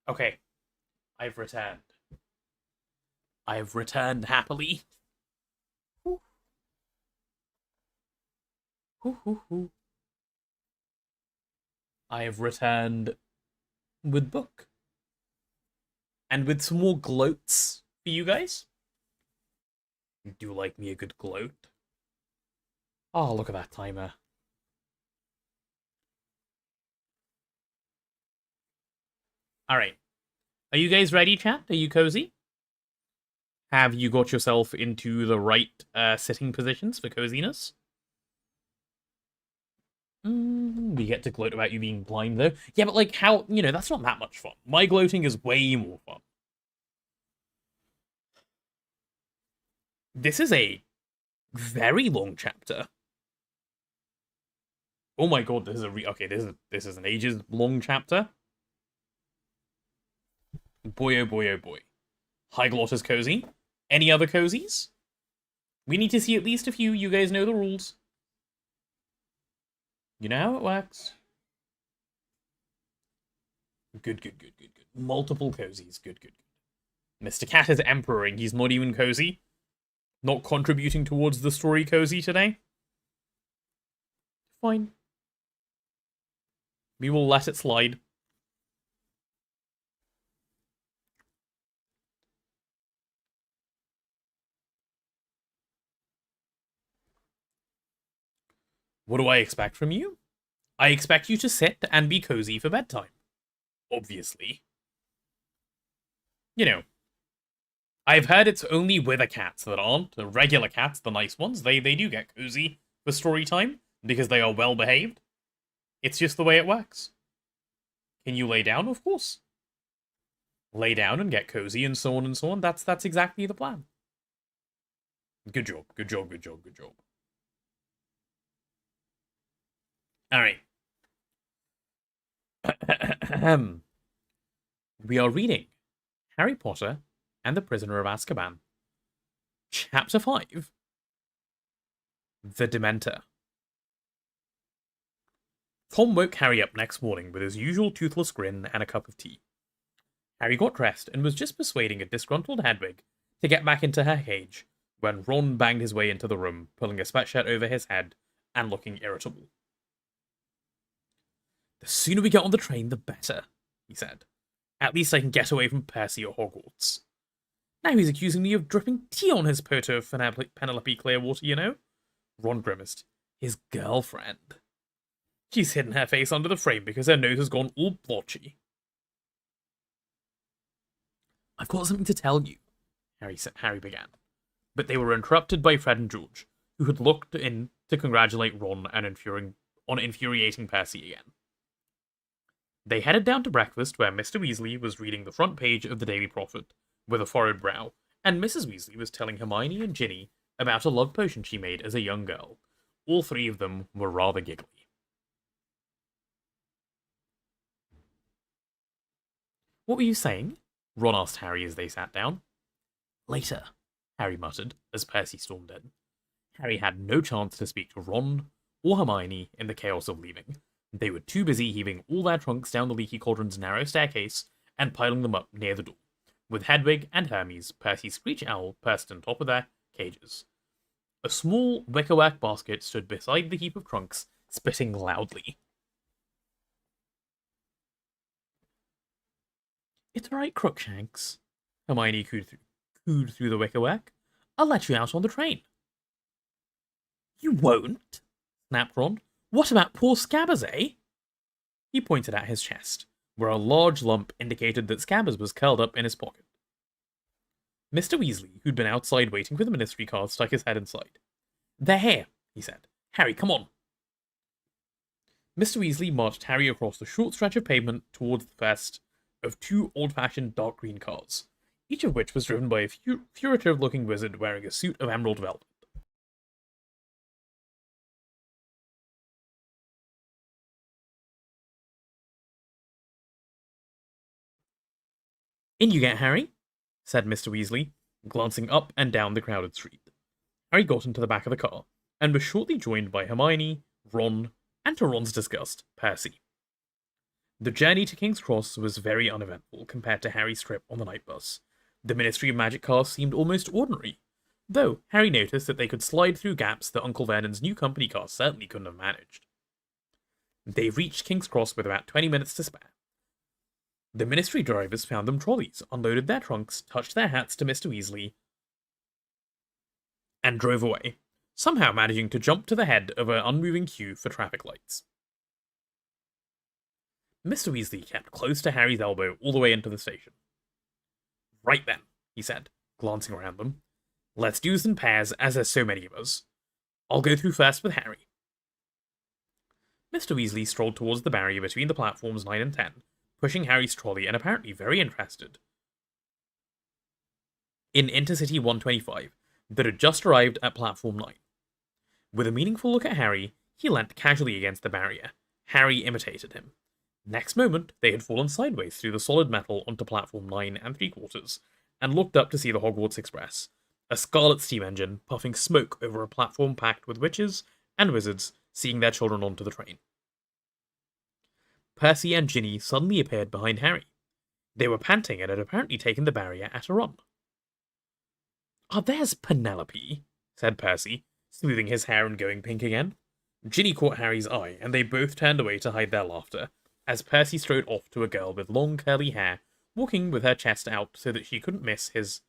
Okay, I've returned. I've returned happily. Hoo. Hoo, hoo, hoo. I have returned with book. And with some more gloats for you guys. You do like me a good gloat. Oh, look at that timer. Alright. Are you guys ready, chat? Are you cozy? Have you got yourself into the right sitting positions for coziness? We get to gloat about you being blind, though. Yeah, but, like, how... You know, that's not that much fun. My gloating is way more fun. This is a very long chapter. Oh my god, this is a okay, this is an ages long chapter. Boy oh boy oh boy. Hyglot is cozy. Any other cozies? We need to see at least a few. You guys know the rules. You know how it works. Good, good, good, good, good. Multiple cozies. Good, good, good. Mr. Cat is emperoring. He's not even cozy. Not contributing towards the story cozy today. Fine. We will let it slide. What do I expect from you? I expect you to sit and be cozy for bedtime. Obviously. You know, I've heard it's only wither cats that aren't. The regular cats, the nice ones, they do get cozy for story time because they are well behaved. It's just the way it works. Can you lay down? Of course. Lay down and get cozy and so on and so on. That's exactly the plan. Good job, good job, good job, good job. Alright. We are reading Harry Potter and the Prisoner of Azkaban. Chapter 5. The Dementor. Tom woke Harry up next morning with his usual toothless grin and a cup of tea. Harry got dressed and was just persuading a disgruntled Hedwig to get back into her cage when Ron banged his way into the room, pulling a sweatshirt over his head and looking irritable. The sooner we get on the train, the better, he said. At least I can get away from Percy or Hogwarts. Now he's accusing me of dripping tea on his photo of Penelope Clearwater, you know? Ron grimaced. His girlfriend. She's hidden her face under the frame because her nose has gone all blotchy. I've got something to tell you, Harry began. But they were interrupted by Fred and George, who had looked in to congratulate Ron on infuriating Percy again. They headed down to breakfast where Mr. Weasley was reading the front page of the Daily Prophet with a furrowed brow, and Mrs. Weasley was telling Hermione and Ginny about a love potion she made as a young girl. All three of them were rather giggly. What were you saying? Ron asked Harry as they sat down. Later, Harry muttered as Percy stormed in. Harry had no chance to speak to Ron or Hermione in the chaos of leaving. They were too busy heaving all their trunks down the leaky cauldron's narrow staircase and piling them up near the door, with Hedwig and Hermes, Percy's screech owl, perched on top of their cages. A small wickerwork basket stood beside the heap of trunks, spitting loudly. It's all right, Crookshanks, Hermione cooed through the wickerwork. I'll let you out on the train. You won't, snapped Ron. What about poor Scabbers, eh? He pointed at his chest, where a large lump indicated that Scabbers was curled up in his pocket. Mr. Weasley, who'd been outside waiting for the ministry car, stuck his head inside. They're here, he said. Harry, come on. Mr. Weasley marched Harry across the short stretch of pavement towards the first of two old-fashioned dark green cars, each of which was driven by a furtive-looking wizard wearing a suit of emerald velvet. In you get, Harry, said Mr. Weasley, glancing up and down the crowded street. Harry got into the back of the car, and was shortly joined by Hermione, Ron, and to Ron's disgust, Percy. The journey to King's Cross was very uneventful compared to Harry's trip on the night bus. The Ministry of Magic cars seemed almost ordinary, though Harry noticed that they could slide through gaps that Uncle Vernon's new company car certainly couldn't have managed. They reached King's Cross with about 20 minutes to spare. The Ministry drivers found them trolleys, unloaded their trunks, touched their hats to Mr. Weasley, and drove away, somehow managing to jump to the head of an unmoving queue for traffic lights. Mr. Weasley kept close to Harry's elbow all the way into the station. "Right then," he said, glancing around them. "Let's do this in pairs, as there's so many of us. I'll go through first with Harry." Mr. Weasley strolled towards the barrier between the platforms 9 and 10, pushing Harry's trolley and apparently very interested in Intercity 125 that had just arrived at platform 9. With a meaningful look at Harry, he leant casually against the barrier. Harry imitated him. Next moment, they had fallen sideways through the solid metal onto platform 9 and 3/4, and looked up to see the Hogwarts Express, a scarlet steam engine puffing smoke over a platform packed with witches and wizards seeing their children onto the train. Percy and Ginny suddenly appeared behind Harry. They were panting and had apparently taken the barrier at a run. "Ah, there's Penelope," said Percy, smoothing his hair and going pink again. Ginny caught Harry's eye, and they both turned away to hide their laughter, as Percy strode off to a girl with long curly hair, walking with his chest out so that she couldn't miss his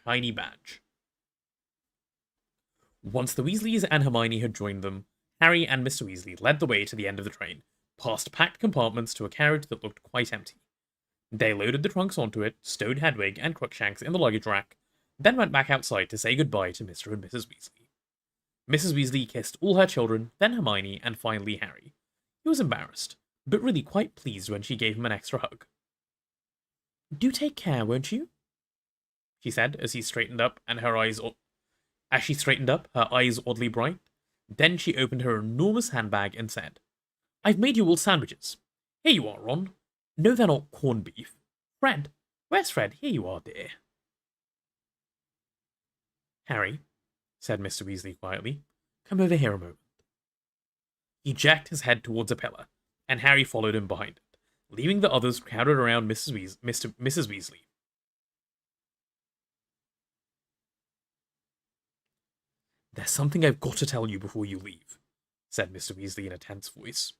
shiny badge. Once the Weasleys and Hermione had joined them, Harry and Mr. Weasley led the way to the end of the train, past packed compartments to a carriage that looked quite empty. They loaded the trunks onto it, stowed Hedwig and Crookshanks in the luggage rack, then went back outside to say goodbye to Mr. and Mrs. Weasley. Mrs. Weasley kissed all her children, then Hermione, and finally Harry. He was embarrassed, but really quite pleased when she gave him an extra hug. "Do take care, won't you?" she said as she straightened up, her eyes oddly bright. Then she opened her enormous handbag and said, "I've made you all sandwiches. Here you are, Ron. No, they're not corned beef. Fred, where's Fred? Here you are, dear." "Harry," said Mr. Weasley quietly, "come over here a moment." He jacked his head towards a pillar, and Harry followed him behind it, leaving the others crowded around Mrs. Weasley. "There's something I've got to tell you before you leave," said Mr. Weasley in a tense voice.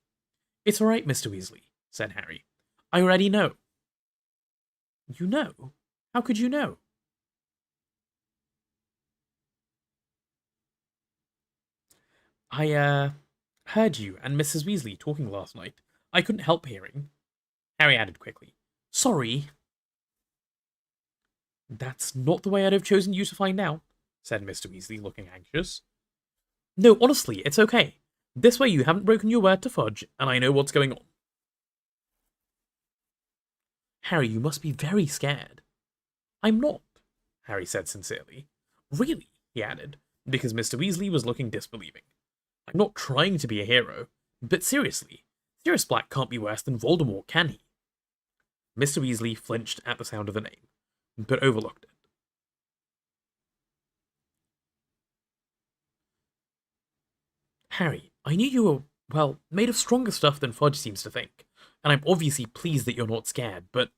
"It's all right, Mr. Weasley," said Harry. "I already know." "You know? How could you know?" "I heard you and Mrs. Weasley talking last night. I couldn't help hearing," Harry added quickly. "Sorry." "That's not the way I'd have chosen you to find out," said Mr. Weasley, looking anxious. "No, honestly, it's okay. This way you haven't broken your word to Fudge, and I know what's going on." "Harry, you must be very scared." "I'm not," Harry said sincerely. "Really," he added, because Mr. Weasley was looking disbelieving. "I'm not trying to be a hero, but seriously, Sirius Black can't be worse than Voldemort, can he?" Mr. Weasley flinched at the sound of the name, but overlooked it. "Harry, I knew you were, well, made of stronger stuff than Fudge seems to think, and I'm obviously pleased that you're not scared, but—"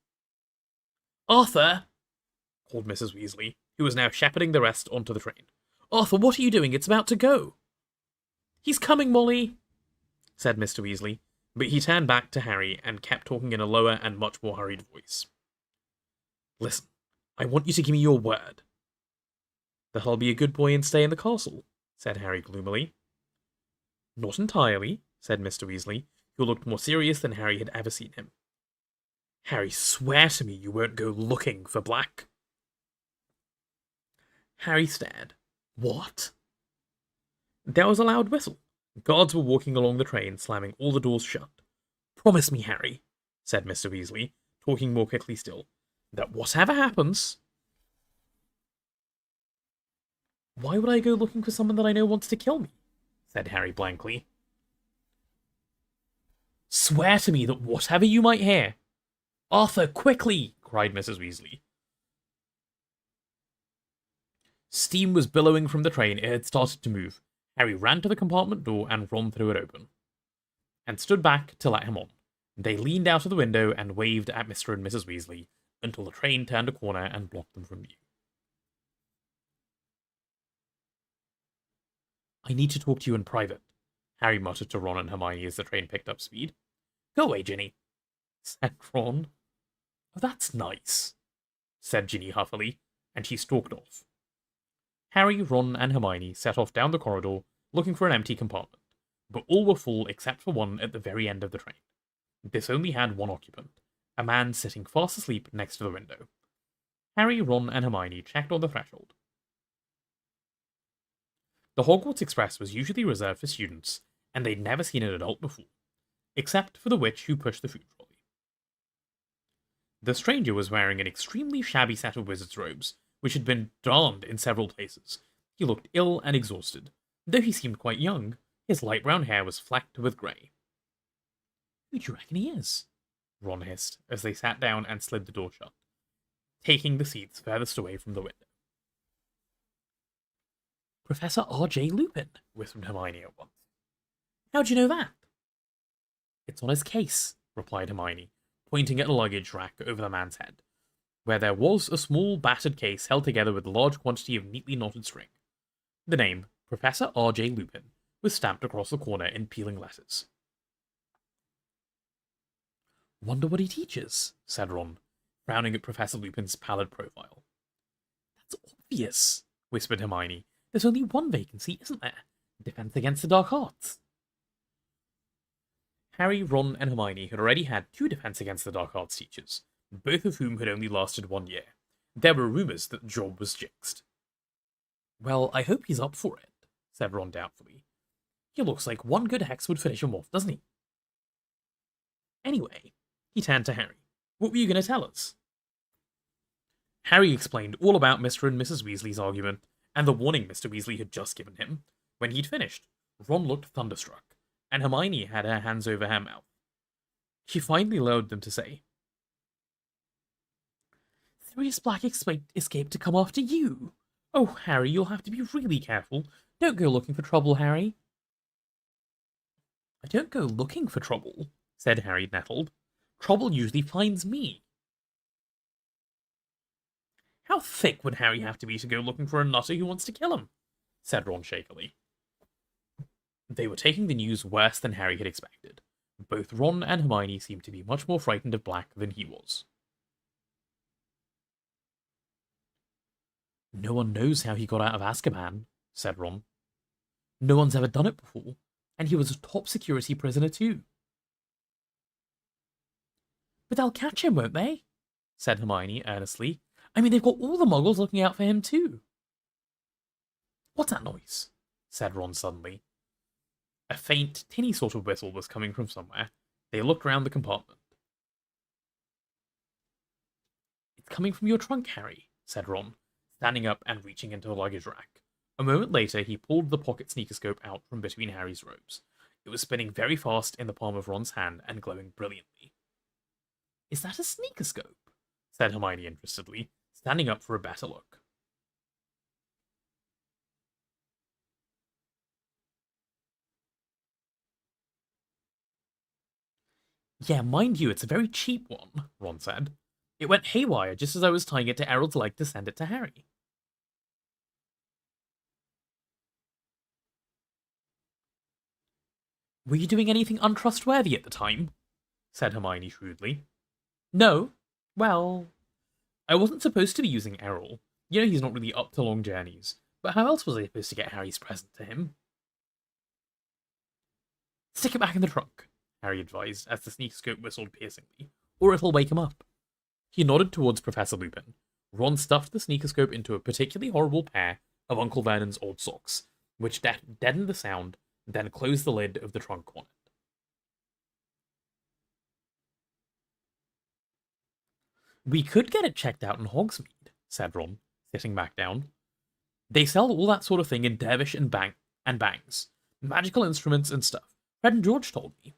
"Arthur!" called Mrs. Weasley, who was now shepherding the rest onto the train. "Arthur, what are you doing? It's about to go." "He's coming, Molly," said Mr. Weasley, but he turned back to Harry and kept talking in a lower and much more hurried voice. "Listen, I want you to give me your word." "That I'll be a good boy and stay in the castle," said Harry gloomily. "Not entirely," said Mr. Weasley, who looked more serious than Harry had ever seen him. "Harry, swear to me you won't go looking for Black." Harry stared. "What?" There was a loud whistle. Guards were walking along the train, slamming all the doors shut. "Promise me, Harry," said Mr. Weasley, talking more quickly still, "that whatever happens—" "Why would I go looking for someone that I know wants to kill me?" said Harry blankly. "Swear to me that whatever you might hear—" "Arthur, quickly!" cried Mrs. Weasley. Steam was billowing from the train. It had started to move. Harry ran to the compartment door and Ron threw it open. and stood back to let him on. They leaned out of the window and waved at Mr. and Mrs. Weasley until the train turned a corner and blocked them from view. I need to talk to you in private, Harry muttered to Ron and Hermione as the train picked up speed. Go away, Ginny, said Ron. Oh, that's nice, said Ginny huffily, and she stalked off. Harry, Ron, and Hermione set off down the corridor, looking for an empty compartment, but all were full except for one at the very end of the train. This only had one occupant, a man sitting fast asleep next to the window. Harry, Ron, and Hermione checked on the threshold. The Hogwarts Express was usually reserved for students, and they'd never seen an adult before, except for the witch who pushed the food trolley. The stranger was wearing an extremely shabby set of wizard's robes, which had been darned in several places. He looked ill and exhausted. Though he seemed quite young, his light brown hair was flecked with grey. Who do you reckon he is? Ron hissed, as they sat down and slid the door shut, taking the seats furthest away from the window. Professor R.J. Lupin, whispered Hermione at once. How'd you know that? It's on his case, replied Hermione, pointing at a luggage rack over the man's head, where there was a small battered case held together with a large quantity of neatly knotted string. The name, Professor R.J. Lupin, was stamped across the corner in peeling letters. Wonder what he teaches, said Ron, frowning at Professor Lupin's pallid profile. That's obvious, whispered Hermione. There's only one vacancy, isn't there? Defense against the Dark Arts. Harry, Ron, and Hermione had already had 2 Defense Against the Dark Arts teachers, both of whom had only lasted 1 year. There were rumours that the job was jinxed. Well, I hope he's up for it, said Ron doubtfully. He looks like one good hex would finish him off, doesn't he? Anyway, he turned to Harry. What were you going to tell us? Harry explained all about Mr. and Mrs. Weasley's argument, and the warning Mr. Weasley had just given him. When he'd finished, Ron looked thunderstruck, and Hermione had her hands over her mouth. She finally lowered them to say, Sirius Black escaped to come after you. Oh, Harry, you'll have to be really careful. Don't go looking for trouble, Harry. I don't go looking for trouble, said Harry, nettled. Trouble usually finds me. How thick would Harry have to be to go looking for a nutter who wants to kill him? Said Ron shakily. They were taking the news worse than Harry had expected. Both Ron and Hermione seemed to be much more frightened of Black than he was. No one knows how he got out of Azkaban, said Ron. No one's ever done it before, and he was a top security prisoner too. But they'll catch him, won't they? Said Hermione earnestly. I mean, they've got all the muggles looking out for him too. What's that noise? Said Ron suddenly. A faint, tinny sort of whistle was coming from somewhere. They looked round the compartment. It's coming from your trunk, Harry, said Ron, standing up and reaching into the luggage rack. A moment later, he pulled the pocket sneakoscope out from between Harry's robes. It was spinning very fast in the palm of Ron's hand and glowing brilliantly. Is that a sneakoscope? Said Hermione interestedly, standing up for a better look. Yeah, mind you, it's a very cheap one, Ron said. It went haywire just as I was tying it to Errol's leg to send it to Harry. Were you doing anything untrustworthy at the time? Said Hermione shrewdly. No. Well, I wasn't supposed to be using Errol. You know he's not really up to long journeys. But how else was I supposed to get Harry's present to him? Stick it back in the trunk, Harry advised as the sneakoscope whistled piercingly, or it'll wake him up. He nodded towards Professor Lupin. Ron stuffed the sneakoscope into a particularly horrible pair of Uncle Vernon's old socks, which deadened the sound, then closed the lid of the trunk on it. We could get it checked out in Hogsmeade, said Ron, sitting back down. They sell all that sort of thing in Dervish and Bangs. Magical instruments and stuff. Fred and George told me.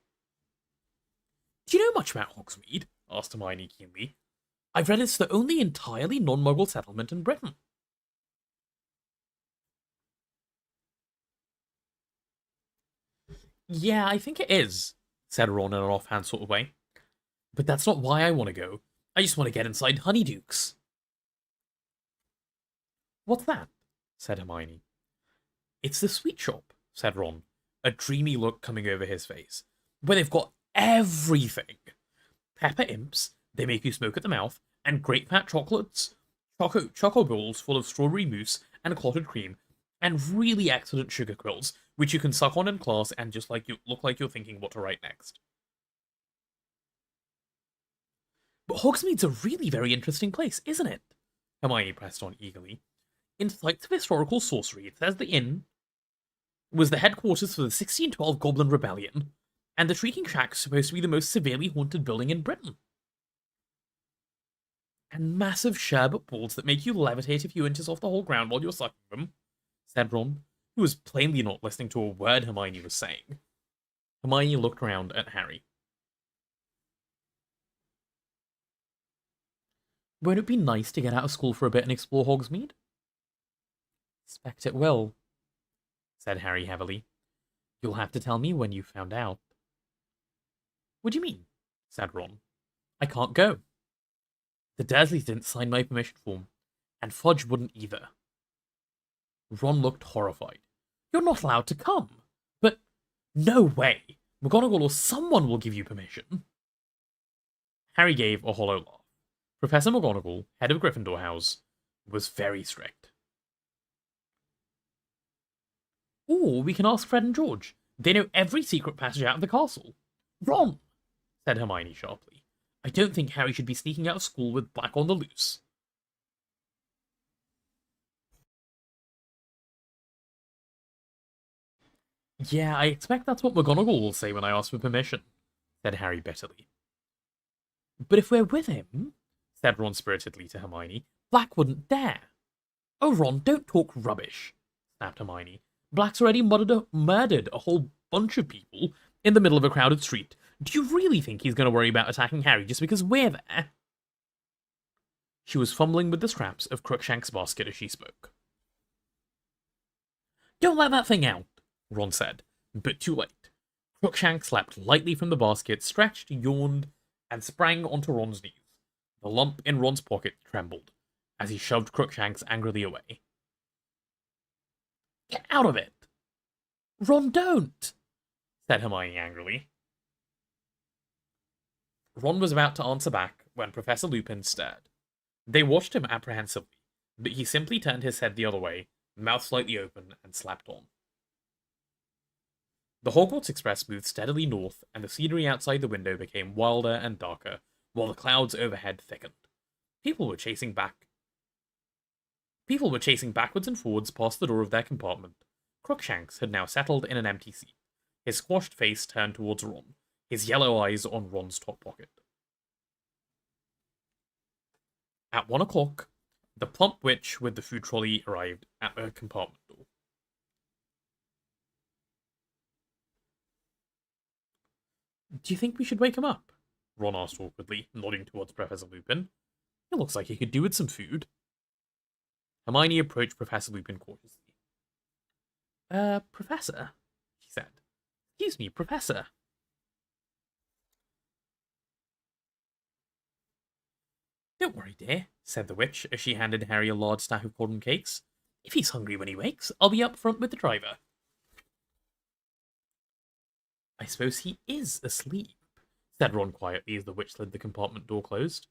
Do you know much about Hogsmeade? Asked Hermione keenly. I've read it's the only entirely non-Muggle settlement in Britain. Yeah, I think it is, said Ron in an offhand sort of way. But that's not why I want to go. I just want to get inside Honeydukes. What's that? Said Hermione. It's the sweet shop, said Ron, a dreamy look coming over his face, where they've got everything. Pepper imps, they make you smoke at the mouth, and great fat chocolates, choco balls full of strawberry mousse and clotted cream, and really excellent sugar quills, which you can suck on in class and just like you look like you're thinking what to write next. But Hogsmeade's a really very interesting place, isn't it? Hermione pressed on eagerly. In Sites of Historical Sorcery, it says the inn was the headquarters for the 1612 Goblin Rebellion, and the Shrieking Shack is supposed to be the most severely haunted building in Britain. And massive sherbet balls that make you levitate a few inches off the whole ground while you're sucking them, said Ron, who was plainly not listening to a word Hermione was saying. Hermione looked around at Harry. Won't it be nice to get out of school for a bit and explore Hogsmeade? Expect it will, said Harry heavily. You'll have to tell me when you found out. What do you mean? Said Ron. I can't go. The Dursleys didn't sign my permission form, and Fudge wouldn't either. Ron looked horrified. You're not allowed to come. But no way. McGonagall or someone will give you permission. Harry gave a hollow laugh. Professor McGonagall, head of Gryffindor House, was very strict. Or we can ask Fred and George. They know every secret passage out of the castle. Ron, said Hermione sharply. I don't think Harry should be sneaking out of school with Black on the loose. Yeah, I expect that's what McGonagall will say when I ask for permission, said Harry bitterly. But if we're with him, said Ron spiritedly to Hermione, Black wouldn't dare. Oh, Ron, don't talk rubbish, snapped Hermione. Black's already murdered a whole bunch of people in the middle of a crowded street. Do you really think he's going to worry about attacking Harry just because we're there? She was fumbling with the scraps of Crookshank's basket as she spoke. Don't let that thing out, Ron said, but too late. Crookshank leapt lightly from the basket, stretched, yawned, and sprang onto Ron's knees. The lump in Ron's pocket trembled as he shoved Crookshanks angrily away. Get out of it! Ron, don't! Said Hermione angrily. Ron was about to answer back when Professor Lupin stirred. They watched him apprehensively, but he simply turned his head the other way, mouth slightly open, and slapped on. The Hogwarts Express moved steadily north, and the scenery outside the window became wilder and darker, while the clouds overhead thickened. People were chasing backwards and forwards past the door of their compartment. Crookshanks had now settled in an empty seat, his squashed face turned towards Ron, his yellow eyes on Ron's top pocket. At 1 o'clock, the plump witch with the food trolley arrived at her compartment door. Do you think we should wake him up? Ron asked awkwardly, nodding towards Professor Lupin. He looks like he could do with some food. Hermione approached Professor Lupin cautiously. Professor, she said. Excuse me, Professor. Don't worry, dear, said the witch as she handed Harry a large stack of golden cakes. If he's hungry when he wakes, I'll be up front with the driver. I suppose he is asleep, said Ron quietly as the witch slid the compartment door closed.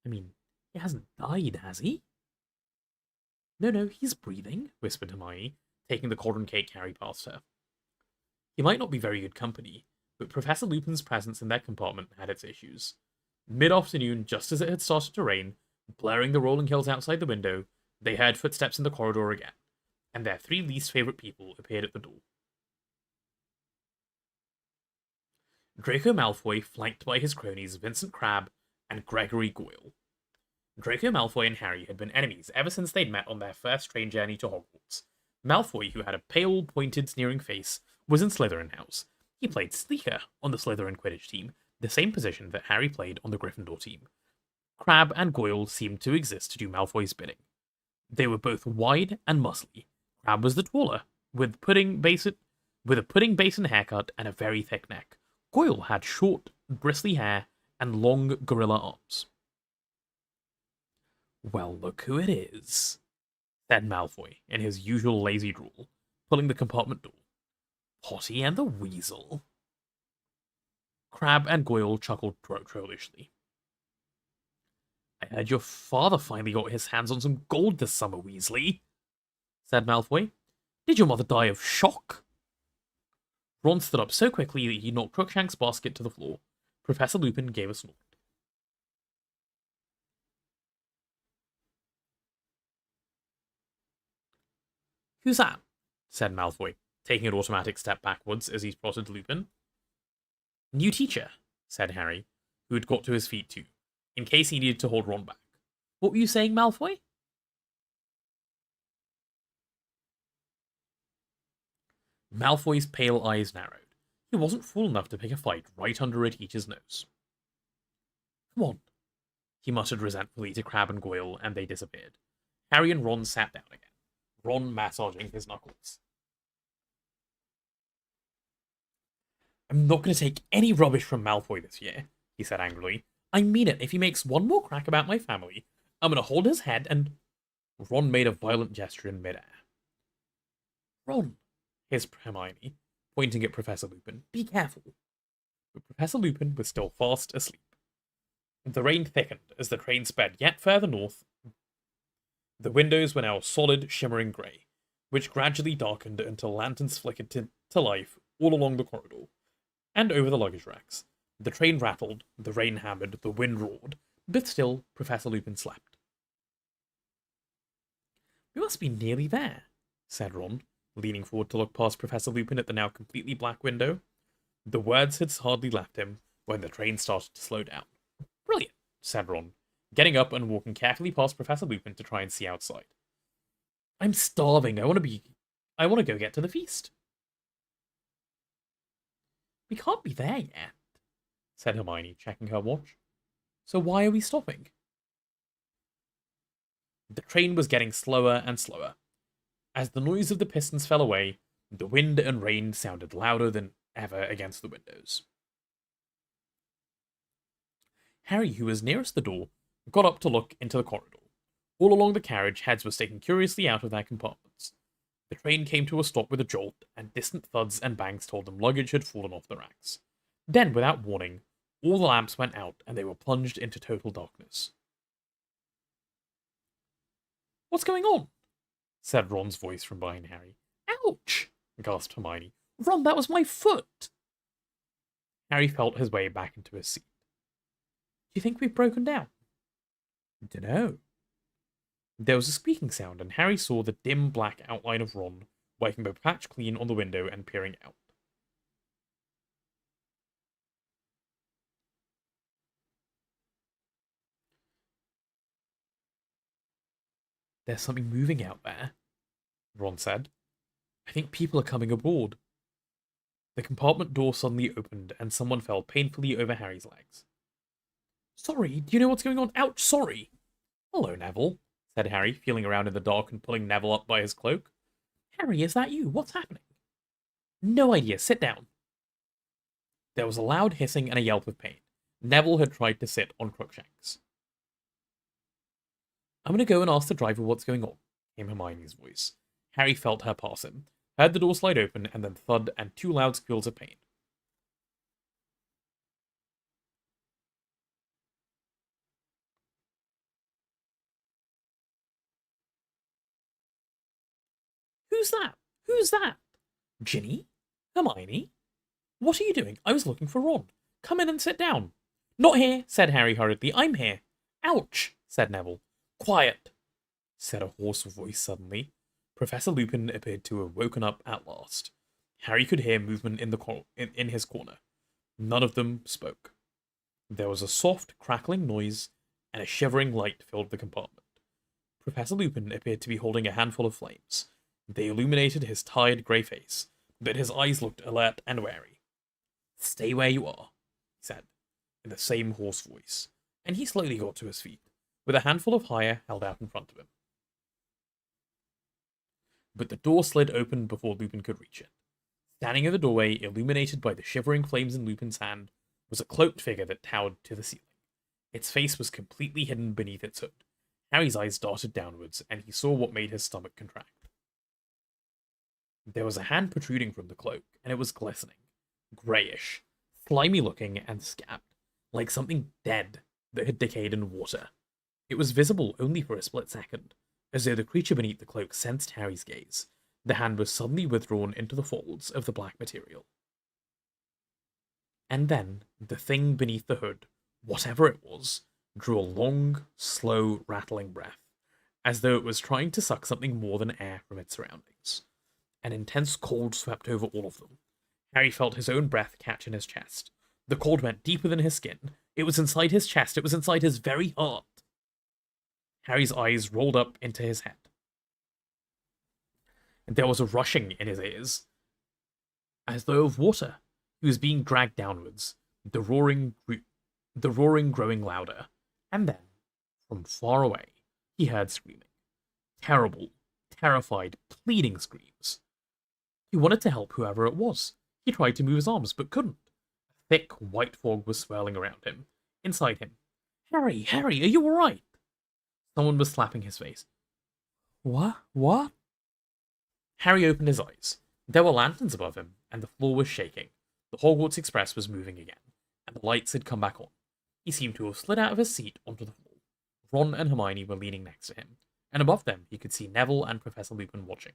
I mean, he hasn't died, has he? No, he's breathing, whispered Hermione, taking the cauldron cake Harry past her. He might not be very good company, but Professor Lupin's presence in that compartment had its issues. Mid-afternoon, just as it had started to rain, blurring the rolling hills outside the window, they heard footsteps in the corridor again, and their 3 least favourite people appeared at the door. Draco Malfoy, flanked by his cronies Vincent Crabbe and Gregory Goyle. Draco Malfoy and Harry had been enemies ever since they'd met on their first train journey to Hogwarts. Malfoy, who had a pale, pointed, sneering face, was in Slytherin House. He played Sleeker on the Slytherin Quidditch team, the same position that Harry played on the Gryffindor team. Crabbe and Goyle seemed to exist to do Malfoy's bidding. They were both wide and muscly. Crabbe was the taller, with a pudding basin haircut and a very thick neck. Goyle had short, bristly hair and long gorilla arms. Well, look who it is, said Malfoy in his usual lazy drawl, pulling the compartment door. Potty and the Weasel. Crabbe and Goyle chuckled trollishly. I heard your father finally got his hands on some gold this summer, Weasley, said Malfoy. Did your mother die of shock? Ron stood up so quickly that he knocked Crookshank's basket to the floor. Professor Lupin gave a snort. Who's that? Said Malfoy, taking an automatic step backwards as he spotted Lupin. New teacher, said Harry, who had got to his feet too, in case he needed to hold Ron back. What were you saying, Malfoy? Malfoy's pale eyes narrowed. He wasn't fool enough to pick a fight right under a teacher's nose. Come on, he muttered resentfully to Crabbe and Goyle, and they disappeared. Harry and Ron sat down again, Ron massaging his knuckles. I'm not going to take any rubbish from Malfoy this year, he said angrily. I mean it. If he makes one more crack about my family, I'm going to hold his head and... Ron made a violent gesture in midair. Ron, hissed Hermione, pointing at Professor Lupin. Be careful. But Professor Lupin was still fast asleep. The rain thickened as the train sped yet further north. The windows were now solid, shimmering grey, which gradually darkened until lanterns flickered to life all along the corridor, and over the luggage racks. The train rattled, the rain hammered, the wind roared, but still Professor Lupin slept. We must be nearly there, said Ron, leaning forward to look past Professor Lupin at the now completely black window. The words had hardly left him when the train started to slow down. Brilliant, said Ron, getting up and walking carefully past Professor Lupin to try and see outside. I'm starving. I want to go get to the feast. We can't be there yet, said Hermione, checking her watch. So why are we stopping? The train was getting slower and slower. As the noise of the pistons fell away, the wind and rain sounded louder than ever against the windows. Harry, who was nearest the door, got up to look into the corridor. All along the carriage, heads were sticking curiously out of their compartments. The train came to a stop with a jolt, and distant thuds and bangs told them luggage had fallen off the racks. Then, without warning, all the lamps went out, and they were plunged into total darkness. What's going on? Said Ron's voice from behind Harry. Ouch! Gasped Hermione. Ron, that was my foot! Harry felt his way back into his seat. Do you think we've broken down? Dunno. There was a squeaking sound, and Harry saw the dim black outline of Ron, wiping a patch clean on the window and peering out. There's something moving out there, Ron said. I think people are coming aboard. The compartment door suddenly opened, and someone fell painfully over Harry's legs. Sorry, do you know what's going on? Ouch, sorry! Hello, Neville, said Harry, feeling around in the dark and pulling Neville up by his cloak. Harry, is that you? What's happening? No idea, sit down. There was a loud hissing and a yelp of pain. Neville had tried to sit on Crookshanks. I'm going to go and ask the driver what's going on, came Hermione's voice. Harry felt her pass him, heard the door slide open, and then thud and two loud squeals of pain. Who's that? Who's that? Ginny? Hermione? What are you doing? I was looking for Ron. Come in and sit down. Not here, said Harry hurriedly. I'm here. Ouch, said Neville. Quiet, said a hoarse voice suddenly. Professor Lupin appeared to have woken up at last. Harry could hear movement in his corner. None of them spoke. There was a soft, crackling noise, and a shivering light filled the compartment. Professor Lupin appeared to be holding a handful of flames. They illuminated his tired grey face, but his eyes looked alert and wary. Stay where you are, he said, in the same hoarse voice, and he slowly got to his feet, with a handful of hire held out in front of him. But the door slid open before Lupin could reach it. Standing in the doorway, illuminated by the shivering flames in Lupin's hand, was a cloaked figure that towered to the ceiling. Its face was completely hidden beneath its hood. Harry's eyes darted downwards, and he saw what made his stomach contract. There was a hand protruding from the cloak, and it was glistening, greyish, slimy-looking, and scabbed, like something dead that had decayed in water. It was visible only for a split second, as though the creature beneath the cloak sensed Harry's gaze. The hand was suddenly withdrawn into the folds of the black material. And then, the thing beneath the hood, whatever it was, drew a long, slow, rattling breath, as though it was trying to suck something more than air from its surroundings. An intense cold swept over all of them. Harry felt his own breath catch in his chest. The cold went deeper than his skin. It was inside his chest. It was inside his very heart. Harry's eyes rolled up into his head. And there was a rushing in his ears, as though of water. He was being dragged downwards, the roaring growing louder. And then, from far away, he heard screaming. Terrible, terrified, pleading screams. He wanted to help whoever it was. He tried to move his arms, but couldn't. A thick, white fog was swirling around him, inside him. Harry, are you alright? Someone was slapping his face. What? Harry opened his eyes. There were lanterns above him, and the floor was shaking. The Hogwarts Express was moving again, and the lights had come back on. He seemed to have slid out of his seat onto the floor. Ron and Hermione were leaning next to him, and above them he could see Neville and Professor Lupin watching.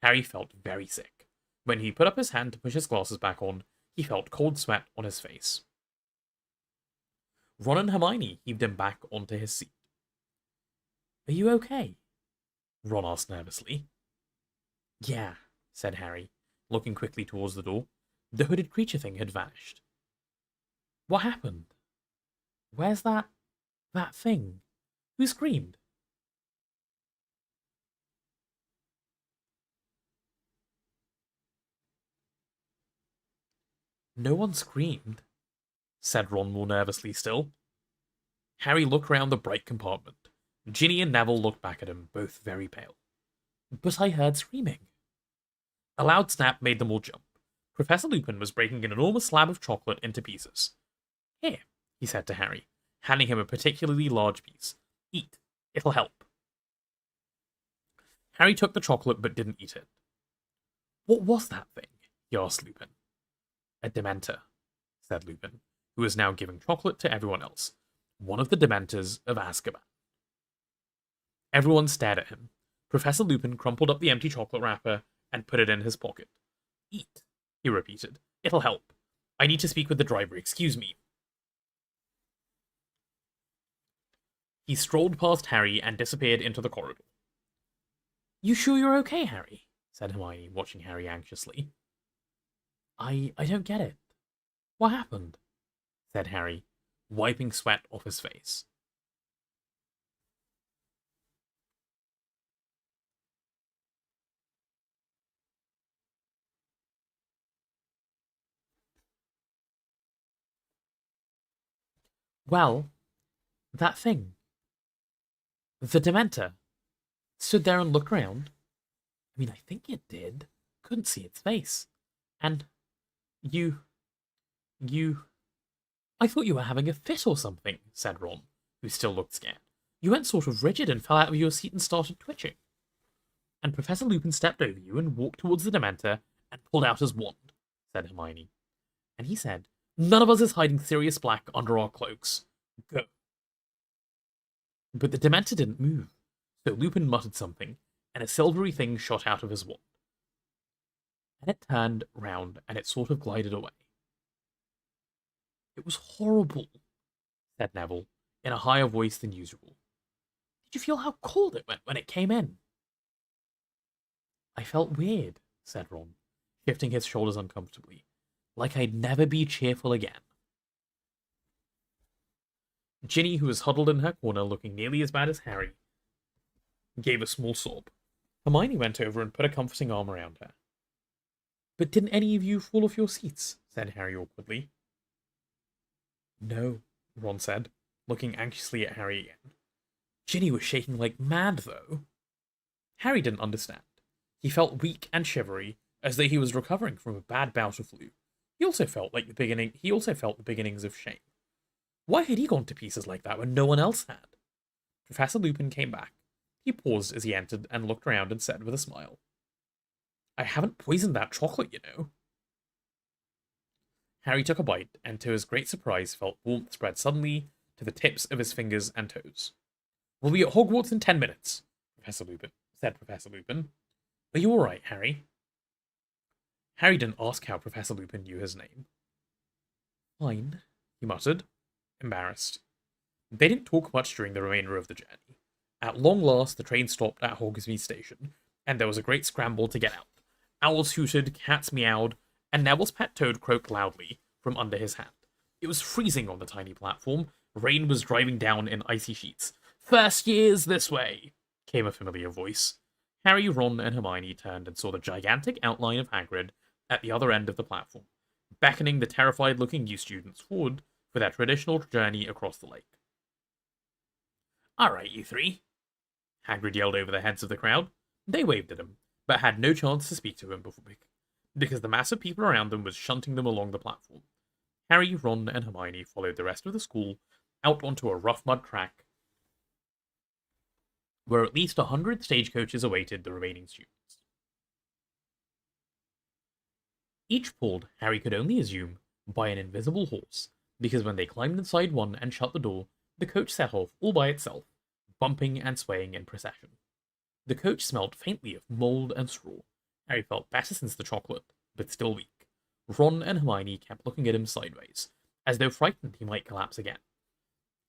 Harry felt very sick. When he put up his hand to push his glasses back on, he felt cold sweat on his face. Ron and Hermione heaved him back onto his seat. Are you okay? Ron asked nervously. Yeah, said Harry, looking quickly towards the door. The hooded creature thing had vanished. What happened? Where's that thing? Who screamed? No one screamed, said Ron more nervously still. Harry looked round the bright compartment. Ginny and Neville looked back at him, both very pale. But I heard screaming. A loud snap made them all jump. Professor Lupin was breaking an enormous slab of chocolate into pieces. Here, he said to Harry, handing him a particularly large piece. Eat. It'll help. Harry took the chocolate but didn't eat it. What was that thing? He asked Lupin. A Dementor, said Lupin, who was now giving chocolate to everyone else. One of the Dementors of Azkaban. Everyone stared at him. Professor Lupin crumpled up the empty chocolate wrapper and put it in his pocket. Eat, he repeated. It'll help. I need to speak with the driver, excuse me. He strolled past Harry and disappeared into the corridor. You sure you're okay, Harry? Said Hermione, watching Harry anxiously. I don't get it. What happened? Said Harry, wiping sweat off his face. Well, that thing. The Dementor. Stood there and looked around. I mean, I think it did. Couldn't see its face. And you... I thought you were having a fit or something, said Ron, who still looked scared. You went sort of rigid and fell out of your seat and started twitching. And Professor Lupin stepped over you and walked towards the Dementor and pulled out his wand, said Hermione. And he said, none of us is hiding Sirius Black under our cloaks. Go. But the Dementor didn't move, so Lupin muttered something, and a silvery thing shot out of his wand. And it turned round, and it sort of glided away. It was horrible, said Neville, in a higher voice than usual. Did you feel how cold it went when it came in? I felt weird, said Ron, shifting his shoulders uncomfortably, like I'd never be cheerful again. Ginny, who was huddled in her corner looking nearly as bad as Harry, gave a small sob. Hermione went over and put a comforting arm around her. But didn't any of you fall off your seats? Said Harry awkwardly. No, Ron said, looking anxiously at Harry again. Ginny was shaking like mad, though. Harry didn't understand. He felt weak and shivery, as though he was recovering from a bad bout of flu. He also felt the beginnings of shame. Why had he gone to pieces like that when no one else had? Professor Lupin came back. He paused as he entered and looked around and said with a smile, "I haven't poisoned that chocolate, you know." Harry took a bite, and to his great surprise felt warmth spread suddenly to the tips of his fingers and toes. "We'll be at Hogwarts in 10 minutes, said Professor Lupin. Are you alright, Harry?" Harry didn't ask how Professor Lupin knew his name. "Fine," he muttered, embarrassed. They didn't talk much during the remainder of the journey. At long last, the train stopped at Hogsmeade Station, and there was a great scramble to get out. Owls hooted, cats meowed, and Neville's pet toad croaked loudly from under his hat. It was freezing on the tiny platform. Rain was driving down in icy sheets. "First years this way," came a familiar voice. Harry, Ron, and Hermione turned and saw the gigantic outline of Hagrid at the other end of the platform, beckoning the terrified-looking new students forward for their traditional journey across the lake. "Alright, you three," Hagrid yelled over the heads of the crowd. They waved at him, but had no chance to speak to him because the mass of people around them was shunting them along the platform. Harry, Ron, and Hermione followed the rest of the school out onto a rough mud track where at least 100 stagecoaches awaited the remaining students. Each pulled, Harry could only assume, by an invisible horse, because when they climbed inside one and shut the door, the coach set off all by itself, bumping and swaying in procession. The coach smelt faintly of mould and straw. Harry felt better since the chocolate, but still weak. Ron and Hermione kept looking at him sideways, as though frightened he might collapse again.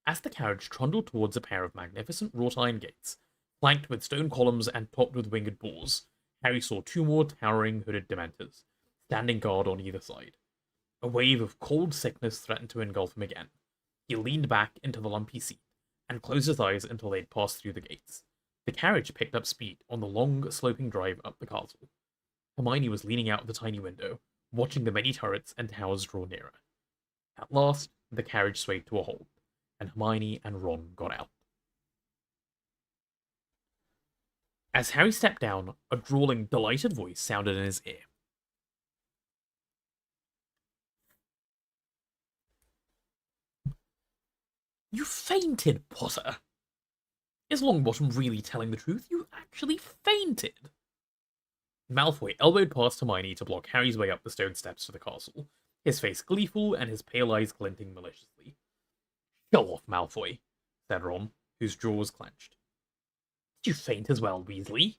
As the carriage trundled towards a pair of magnificent wrought iron gates, flanked with stone columns and topped with winged boars, Harry saw 2 more towering hooded dementors, standing guard on either side. A wave of cold sickness threatened to engulf him again. He leaned back into the lumpy seat, and closed his eyes until they'd passed through the gates. The carriage picked up speed on the long, sloping drive up the castle. Hermione was leaning out of the tiny window, watching the many turrets and towers draw nearer. At last, the carriage swayed to a halt, and Hermione and Ron got out. As Harry stepped down, a drawling, delighted voice sounded in his ear. "You fainted, Potter!" Is Longbottom really telling the truth? You actually fainted! Malfoy elbowed past Hermione to block Harry's way up the stone steps to the castle, his face gleeful and his pale eyes glinting maliciously. "Show off, Malfoy," said Ron, whose jaw was clenched. "Did you faint as well, Weasley?"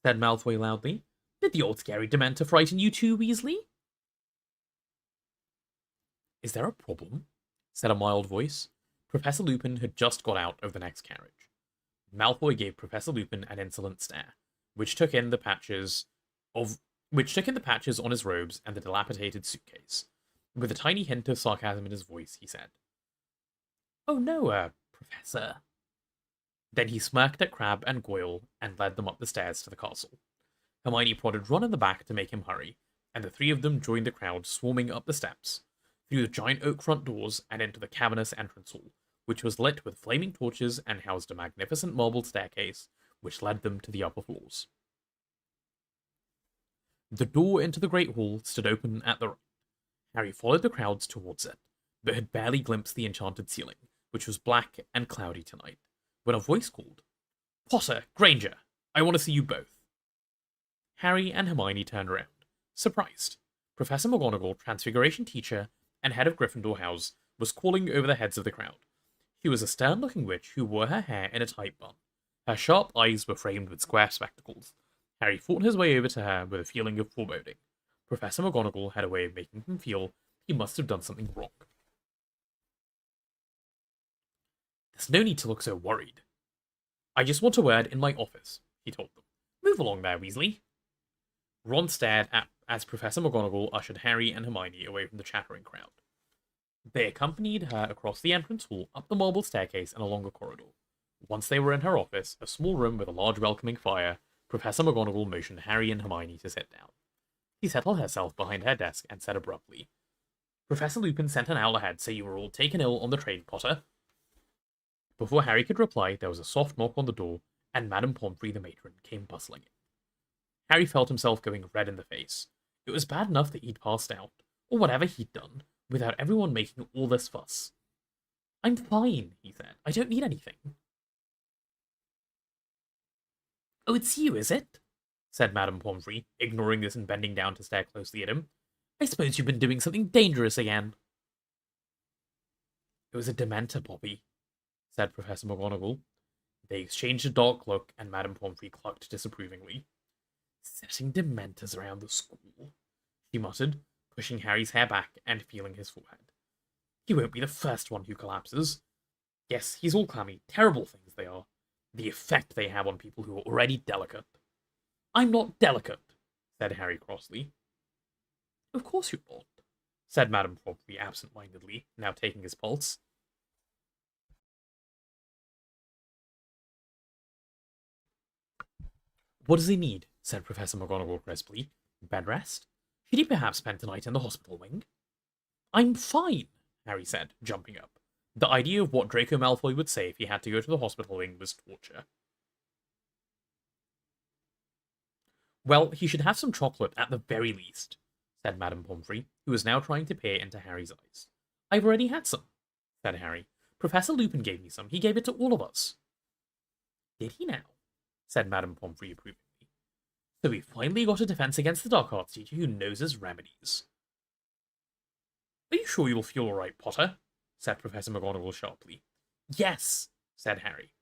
said Malfoy loudly. "Did the old scary Dementor frighten you too, Weasley?" "Is there a problem?" said a mild voice. Professor Lupin had just got out of the next carriage. Malfoy gave Professor Lupin an insolent stare, which took in the patches on his robes and the dilapidated suitcase. With a tiny hint of sarcasm in his voice, he said, "Oh no, Professor." Then he smirked at Crabbe and Goyle and led them up the stairs to the castle. Hermione prodded Ron in the back to make him hurry, and the 3 of them joined the crowd swarming up the steps, through the giant oak front doors and into the cavernous entrance hall, which was lit with flaming torches and housed a magnificent marble staircase which led them to the upper floors. The door into the Great Hall stood open at the right. Harry followed the crowds towards it, but had barely glimpsed the enchanted ceiling, which was black and cloudy tonight, when a voice called, "Potter, Granger, I want to see you both." Harry and Hermione turned around, surprised. Professor McGonagall, Transfiguration teacher and head of Gryffindor House, was calling over the heads of the crowd. She was a stern-looking witch who wore her hair in a tight bun. Her sharp eyes were framed with square spectacles. Harry fought his way over to her with a feeling of foreboding. Professor McGonagall had a way of making him feel he must have done something wrong. "There's no need to look so worried. I just want a word in my office," he told them. "Move along there, Weasley." Ron stared as Professor McGonagall ushered Harry and Hermione away from the chattering crowd. They accompanied her across the entrance hall, up the marble staircase, and along a corridor. Once they were in her office, a small room with a large welcoming fire, Professor McGonagall motioned Harry and Hermione to sit down. She settled herself behind her desk and said abruptly, "Professor Lupin sent an owl ahead, so you were all taken ill on the train, Potter." Before Harry could reply, there was a soft knock on the door, and Madame Pomfrey the matron came bustling in. Harry felt himself going red in the face. It was bad enough that he'd passed out, or whatever he'd done, without everyone making all this fuss. "I'm fine," he said. "I don't need anything." "Oh, it's you, is it?" said Madame Pomfrey, ignoring this and bending down to stare closely at him. "I suppose you've been doing something dangerous again." "It was a Dementor, Poppy," said Professor McGonagall. They exchanged a dark look, and Madame Pomfrey clucked disapprovingly. "Setting Dementors around the school," she muttered, pushing Harry's hair back and feeling his forehead. "He won't be the first one who collapses. Yes, he's all clammy, terrible things they are. The effect they have on people who are already delicate." "I'm not delicate," said Harry crossly. "Of course you're not," said Madame Pomfrey absent-mindedly, now taking his pulse. "What does he need?" said Professor McGonagall crisply. "Bed rest? Should he perhaps spend the night in the hospital wing?" "I'm fine," Harry said, jumping up. The idea of what Draco Malfoy would say if he had to go to the hospital wing was torture. "Well, he should have some chocolate at the very least," said Madame Pomfrey, who was now trying to peer into Harry's eyes. "I've already had some," said Harry. "Professor Lupin gave me some. He gave it to all of us." "Did he now?" said Madame Pomfrey approvingly. "So we finally got a defense against the Dark Arts teacher who knows his remedies." "Are you sure you'll feel all right, Potter?" said Professor McGonagall sharply. "Yes," said Harry.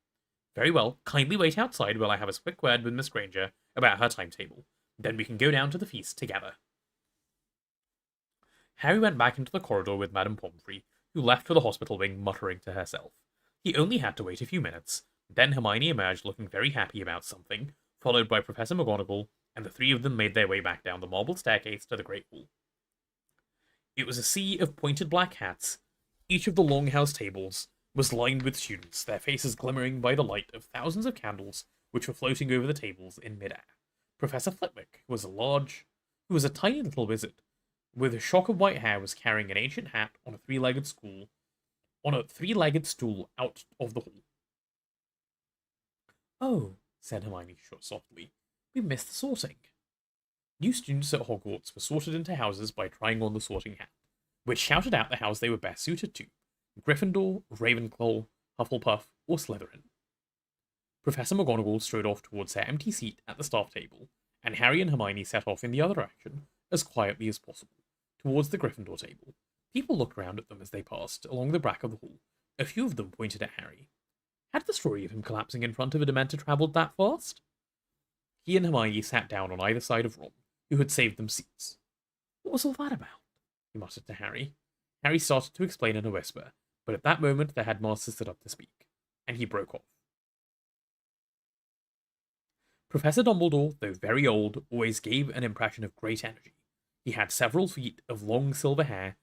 "Very well, kindly wait outside while I have a quick word with Miss Granger about her timetable. Then we can go down to the feast together." Harry went back into the corridor with Madame Pomfrey, who left for the hospital wing muttering to herself. He only had to wait a few minutes. Then Hermione emerged looking very happy about something, followed by Professor McGonagall, and the three of them made their way back down the marble staircase to the Great Hall. It was a sea of pointed black hats. Each of the longhouse tables was lined with students, their faces glimmering by the light of thousands of candles which were floating over the tables in midair. Professor Flitwick who was a tiny little wizard, with a shock of white hair, was carrying an ancient hat on a three-legged stool out of the hall. "Oh," said Hermione softly, "we missed the sorting." New students at Hogwarts were sorted into houses by trying on the sorting hat, which shouted out the house they were best suited to: Gryffindor, Ravenclaw, Hufflepuff, or Slytherin. Professor McGonagall strode off towards her empty seat at the staff table, and Harry and Hermione set off in the other direction, as quietly as possible, towards the Gryffindor table. People looked round at them as they passed along the back of the hall. A few of them pointed at Harry. Had the story of him collapsing in front of a Dementor travelled that fast? He and Hermione sat down on either side of Ron, who had saved them seats. "What was all that about?" he muttered to Harry. Harry started to explain in a whisper, but at that moment the headmaster stood up to speak, and he broke off. Professor Dumbledore, though very old, always gave an impression of great energy. He had several feet of long silver hair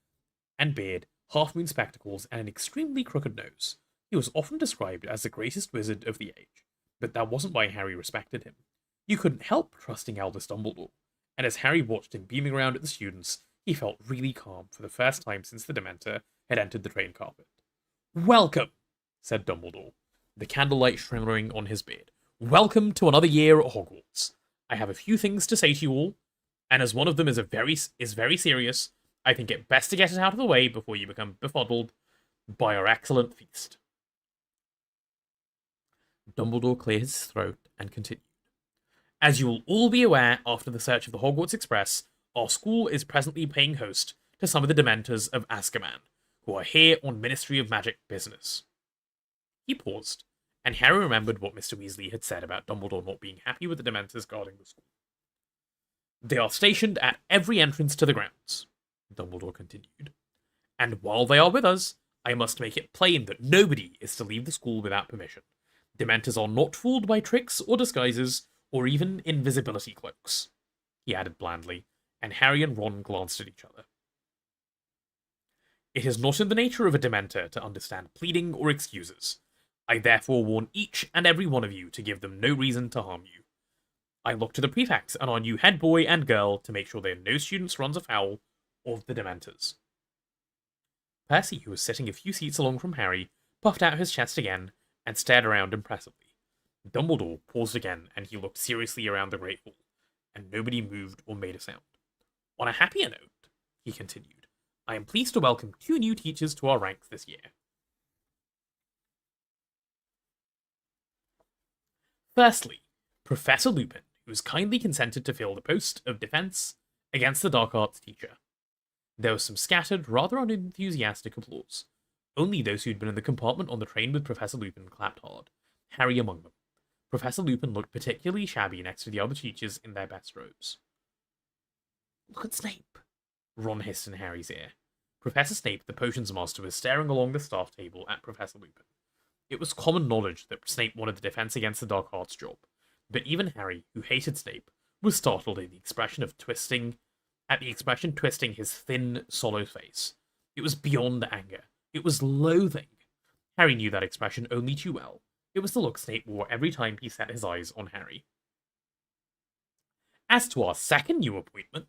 and beard, half-moon spectacles, and an extremely crooked nose. He was often described as the greatest wizard of the age, but that wasn't why Harry respected him. You couldn't help trusting Albus Dumbledore, and as Harry watched him beaming around at the students, he felt really calm for the first time since the Dementor had entered the train carpet. "Welcome," said Dumbledore, the candlelight shimmering on his beard. "Welcome to another year at Hogwarts. I have a few things to say to you all, and as one of them is very serious, I think it best to get it out of the way before you become befuddled by our excellent feast." Dumbledore cleared his throat and continued. "As you will all be aware, after the search of the Hogwarts Express, our school is presently paying host to some of the Dementors of Azkaban, who are here on Ministry of Magic business." He paused, and Harry remembered what Mr. Weasley had said about Dumbledore not being happy with the Dementors guarding the school. "They are stationed at every entrance to the grounds," Dumbledore continued. "And while they are with us, I must make it plain that nobody is to leave the school without permission. Dementors are not fooled by tricks or disguises, or even invisibility cloaks," he added blandly, and Harry and Ron glanced at each other. "It is not in the nature of a Dementor to understand pleading or excuses. I therefore warn each and every one of you to give them no reason to harm you. I look to the prefects and our new head boy and girl to make sure that no students runs afoul of the Dementors." Percy, who was sitting a few seats along from Harry, puffed out his chest again and stared around impressively. Dumbledore paused again, and he looked seriously around the Great Hall. and nobody moved or made a sound. On a happier note, he continued, I am pleased to welcome 2 new teachers to our ranks this year. Firstly, Professor Lupin, who has kindly consented to fill the post of defense against the dark arts teacher. There was some scattered, rather unenthusiastic applause. Only those who'd been in the compartment on the train with Professor Lupin clapped hard, Harry among them. Professor Lupin looked particularly shabby next to the other teachers in their best robes. Look at Snape, Ron hissed in Harry's ear. Professor Snape, the potions master, was staring along the staff table at Professor Lupin. It was common knowledge that Snape wanted the defense against the dark arts job, but even Harry, who hated Snape, was startled at the expression twisting his thin, sallow face. It was beyond anger. It was loathing. Harry knew that expression only too well. It was the look Snape wore every time he set his eyes on Harry. As to our second new appointment,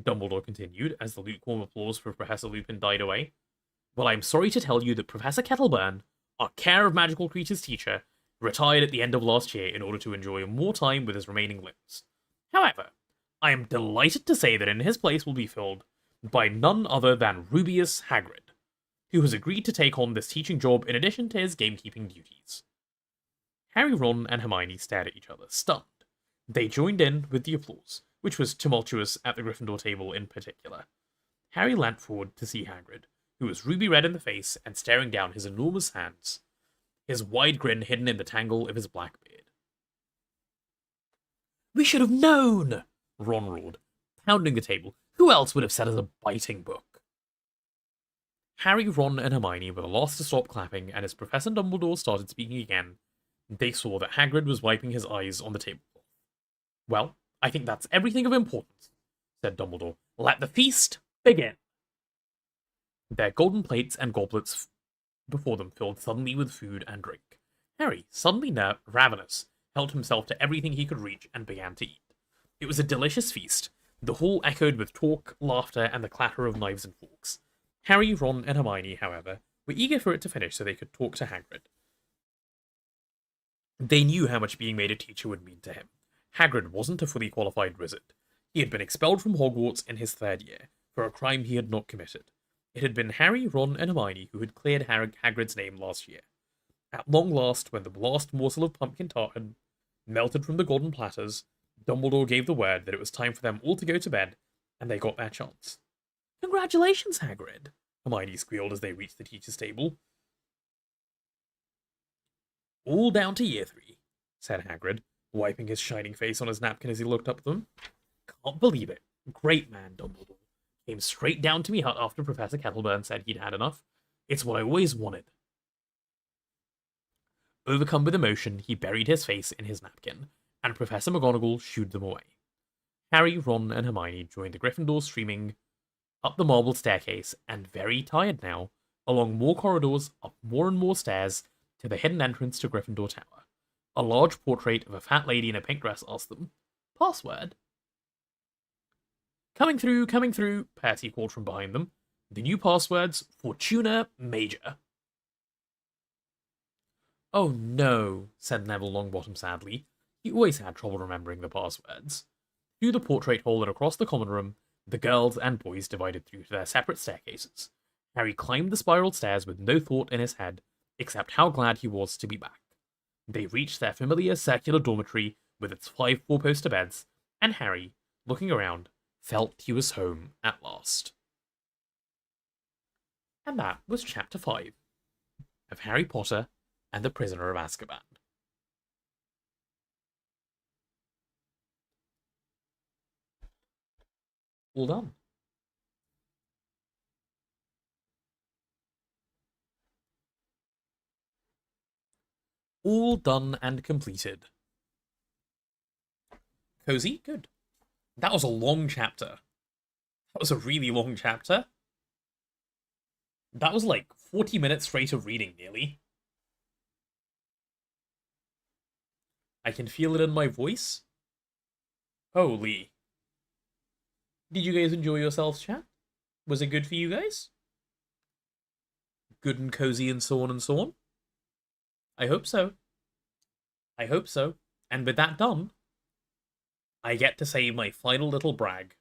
Dumbledore continued as the lukewarm applause for Professor Lupin died away, well, I'm sorry to tell you that Professor Kettleburn, our Care of Magical Creatures teacher, retired at the end of last year in order to enjoy more time with his remaining limbs. However, I am delighted to say that in his place will be filled by none other than Rubius Hagrid, who has agreed to take on this teaching job in addition to his gamekeeping duties. Harry, Ron, and Hermione stared at each other, stunned. They joined in with the applause, which was tumultuous at the Gryffindor table in particular. Harry leant forward to see Hagrid, who was ruby red in the face and staring down his enormous hands, his wide grin hidden in the tangle of his black beard. We should have known! Ron roared, pounding the table. Who else would have said as a biting book? Harry, Ron, and Hermione were the last to stop clapping, and as Professor Dumbledore started speaking again, they saw that Hagrid was wiping his eyes on the tablecloth. Well, I think that's everything of importance, said Dumbledore. Let the feast begin. Their golden plates and goblets before them filled suddenly with food and drink. Harry, suddenly ravenous, helped himself to everything he could reach and began to eat. It was a delicious feast. The hall echoed with talk, laughter, and the clatter of knives and forks. Harry, Ron, and Hermione, however, were eager for it to finish so they could talk to Hagrid. They knew how much being made a teacher would mean to him. Hagrid wasn't a fully qualified wizard. He had been expelled from Hogwarts in his 3rd year, for a crime he had not committed. It had been Harry, Ron, and Hermione who had cleared Hagrid's name last year. At long last, when the last morsel of pumpkin tart had melted from the golden platters, Dumbledore gave the word that it was time for them all to go to bed, and they got their chance. Congratulations, Hagrid, Hermione squealed as they reached the teacher's table. All down to year 3, said Hagrid, wiping his shining face on his napkin as he looked up at them. Can't believe it. Great man, Dumbledore. Came straight down to me hut after Professor Kettleburn said he'd had enough. It's what I always wanted. Overcome with emotion, he buried his face in his napkin, and Professor McGonagall shooed them away. Harry, Ron, and Hermione joined the Gryffindor streaming up the marble staircase, and very tired now, along more corridors, up more and more stairs, to the hidden entrance to Gryffindor Tower. A large portrait of a fat lady in a pink dress asked them, Password? Coming through, Percy called from behind them. The new password's Fortuna Major. Oh no, said Neville Longbottom sadly. He always had trouble remembering the passwords. Through the portrait hole and across the common room, the girls and boys divided through to their separate staircases. Harry climbed the spiral stairs with no thought in his head, except how glad he was to be back. They reached their familiar circular dormitory with its 5 four-poster beds, and Harry, looking around, felt he was home at last. And that was Chapter 5 of Harry Potter and the Prisoner of Azkaban. All done. All done and completed. Cozy? Good. That was a long chapter. That was a really long chapter. That was like 40 minutes straight of reading, nearly. I can feel it in my voice. Holy. Did you guys enjoy yourselves, chat? Was it good for you guys? Good and cozy and so on and so on? I hope so. I hope so. And with that done, I get to say my final little brag.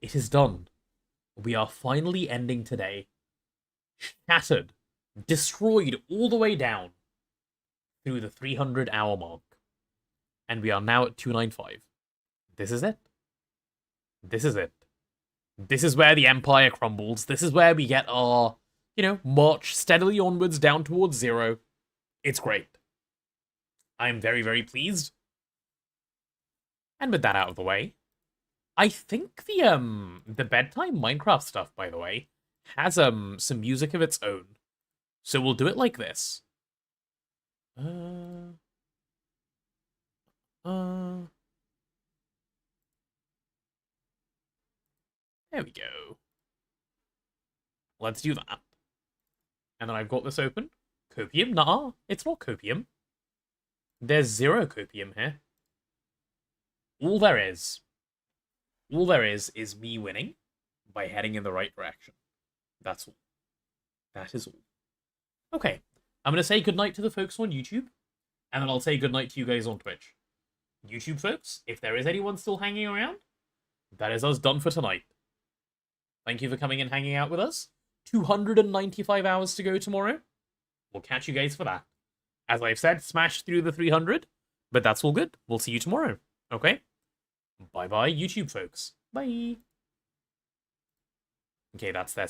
It is done. We are finally ending today. Shattered. Destroyed all the way down. Through the 300-hour mark. And we are now at 295. This is it. This is it. This is where the Empire crumbles. This is where we get our, march steadily onwards down towards 0. It's great. I'm very, very pleased. And with that out of the way, I think the bedtime Minecraft stuff, by the way, has some music of its own. So we'll do it like this. There we go. Let's do that. And then I've got this open. Copium? Nah, it's not copium. There's 0 copium here. All there is me winning by heading in the right direction. That's all. That is all. Okay, I'm going to say goodnight to the folks on YouTube, and then I'll say goodnight to you guys on Twitch. YouTube folks, if there is anyone still hanging around, that is us done for tonight. Thank you for coming and hanging out with us. 295 hours to go tomorrow. We'll catch you guys for that. As I've said, smash through the 300, but that's all good. We'll see you tomorrow. Okay? Bye-bye, YouTube folks. Bye. Okay, that's their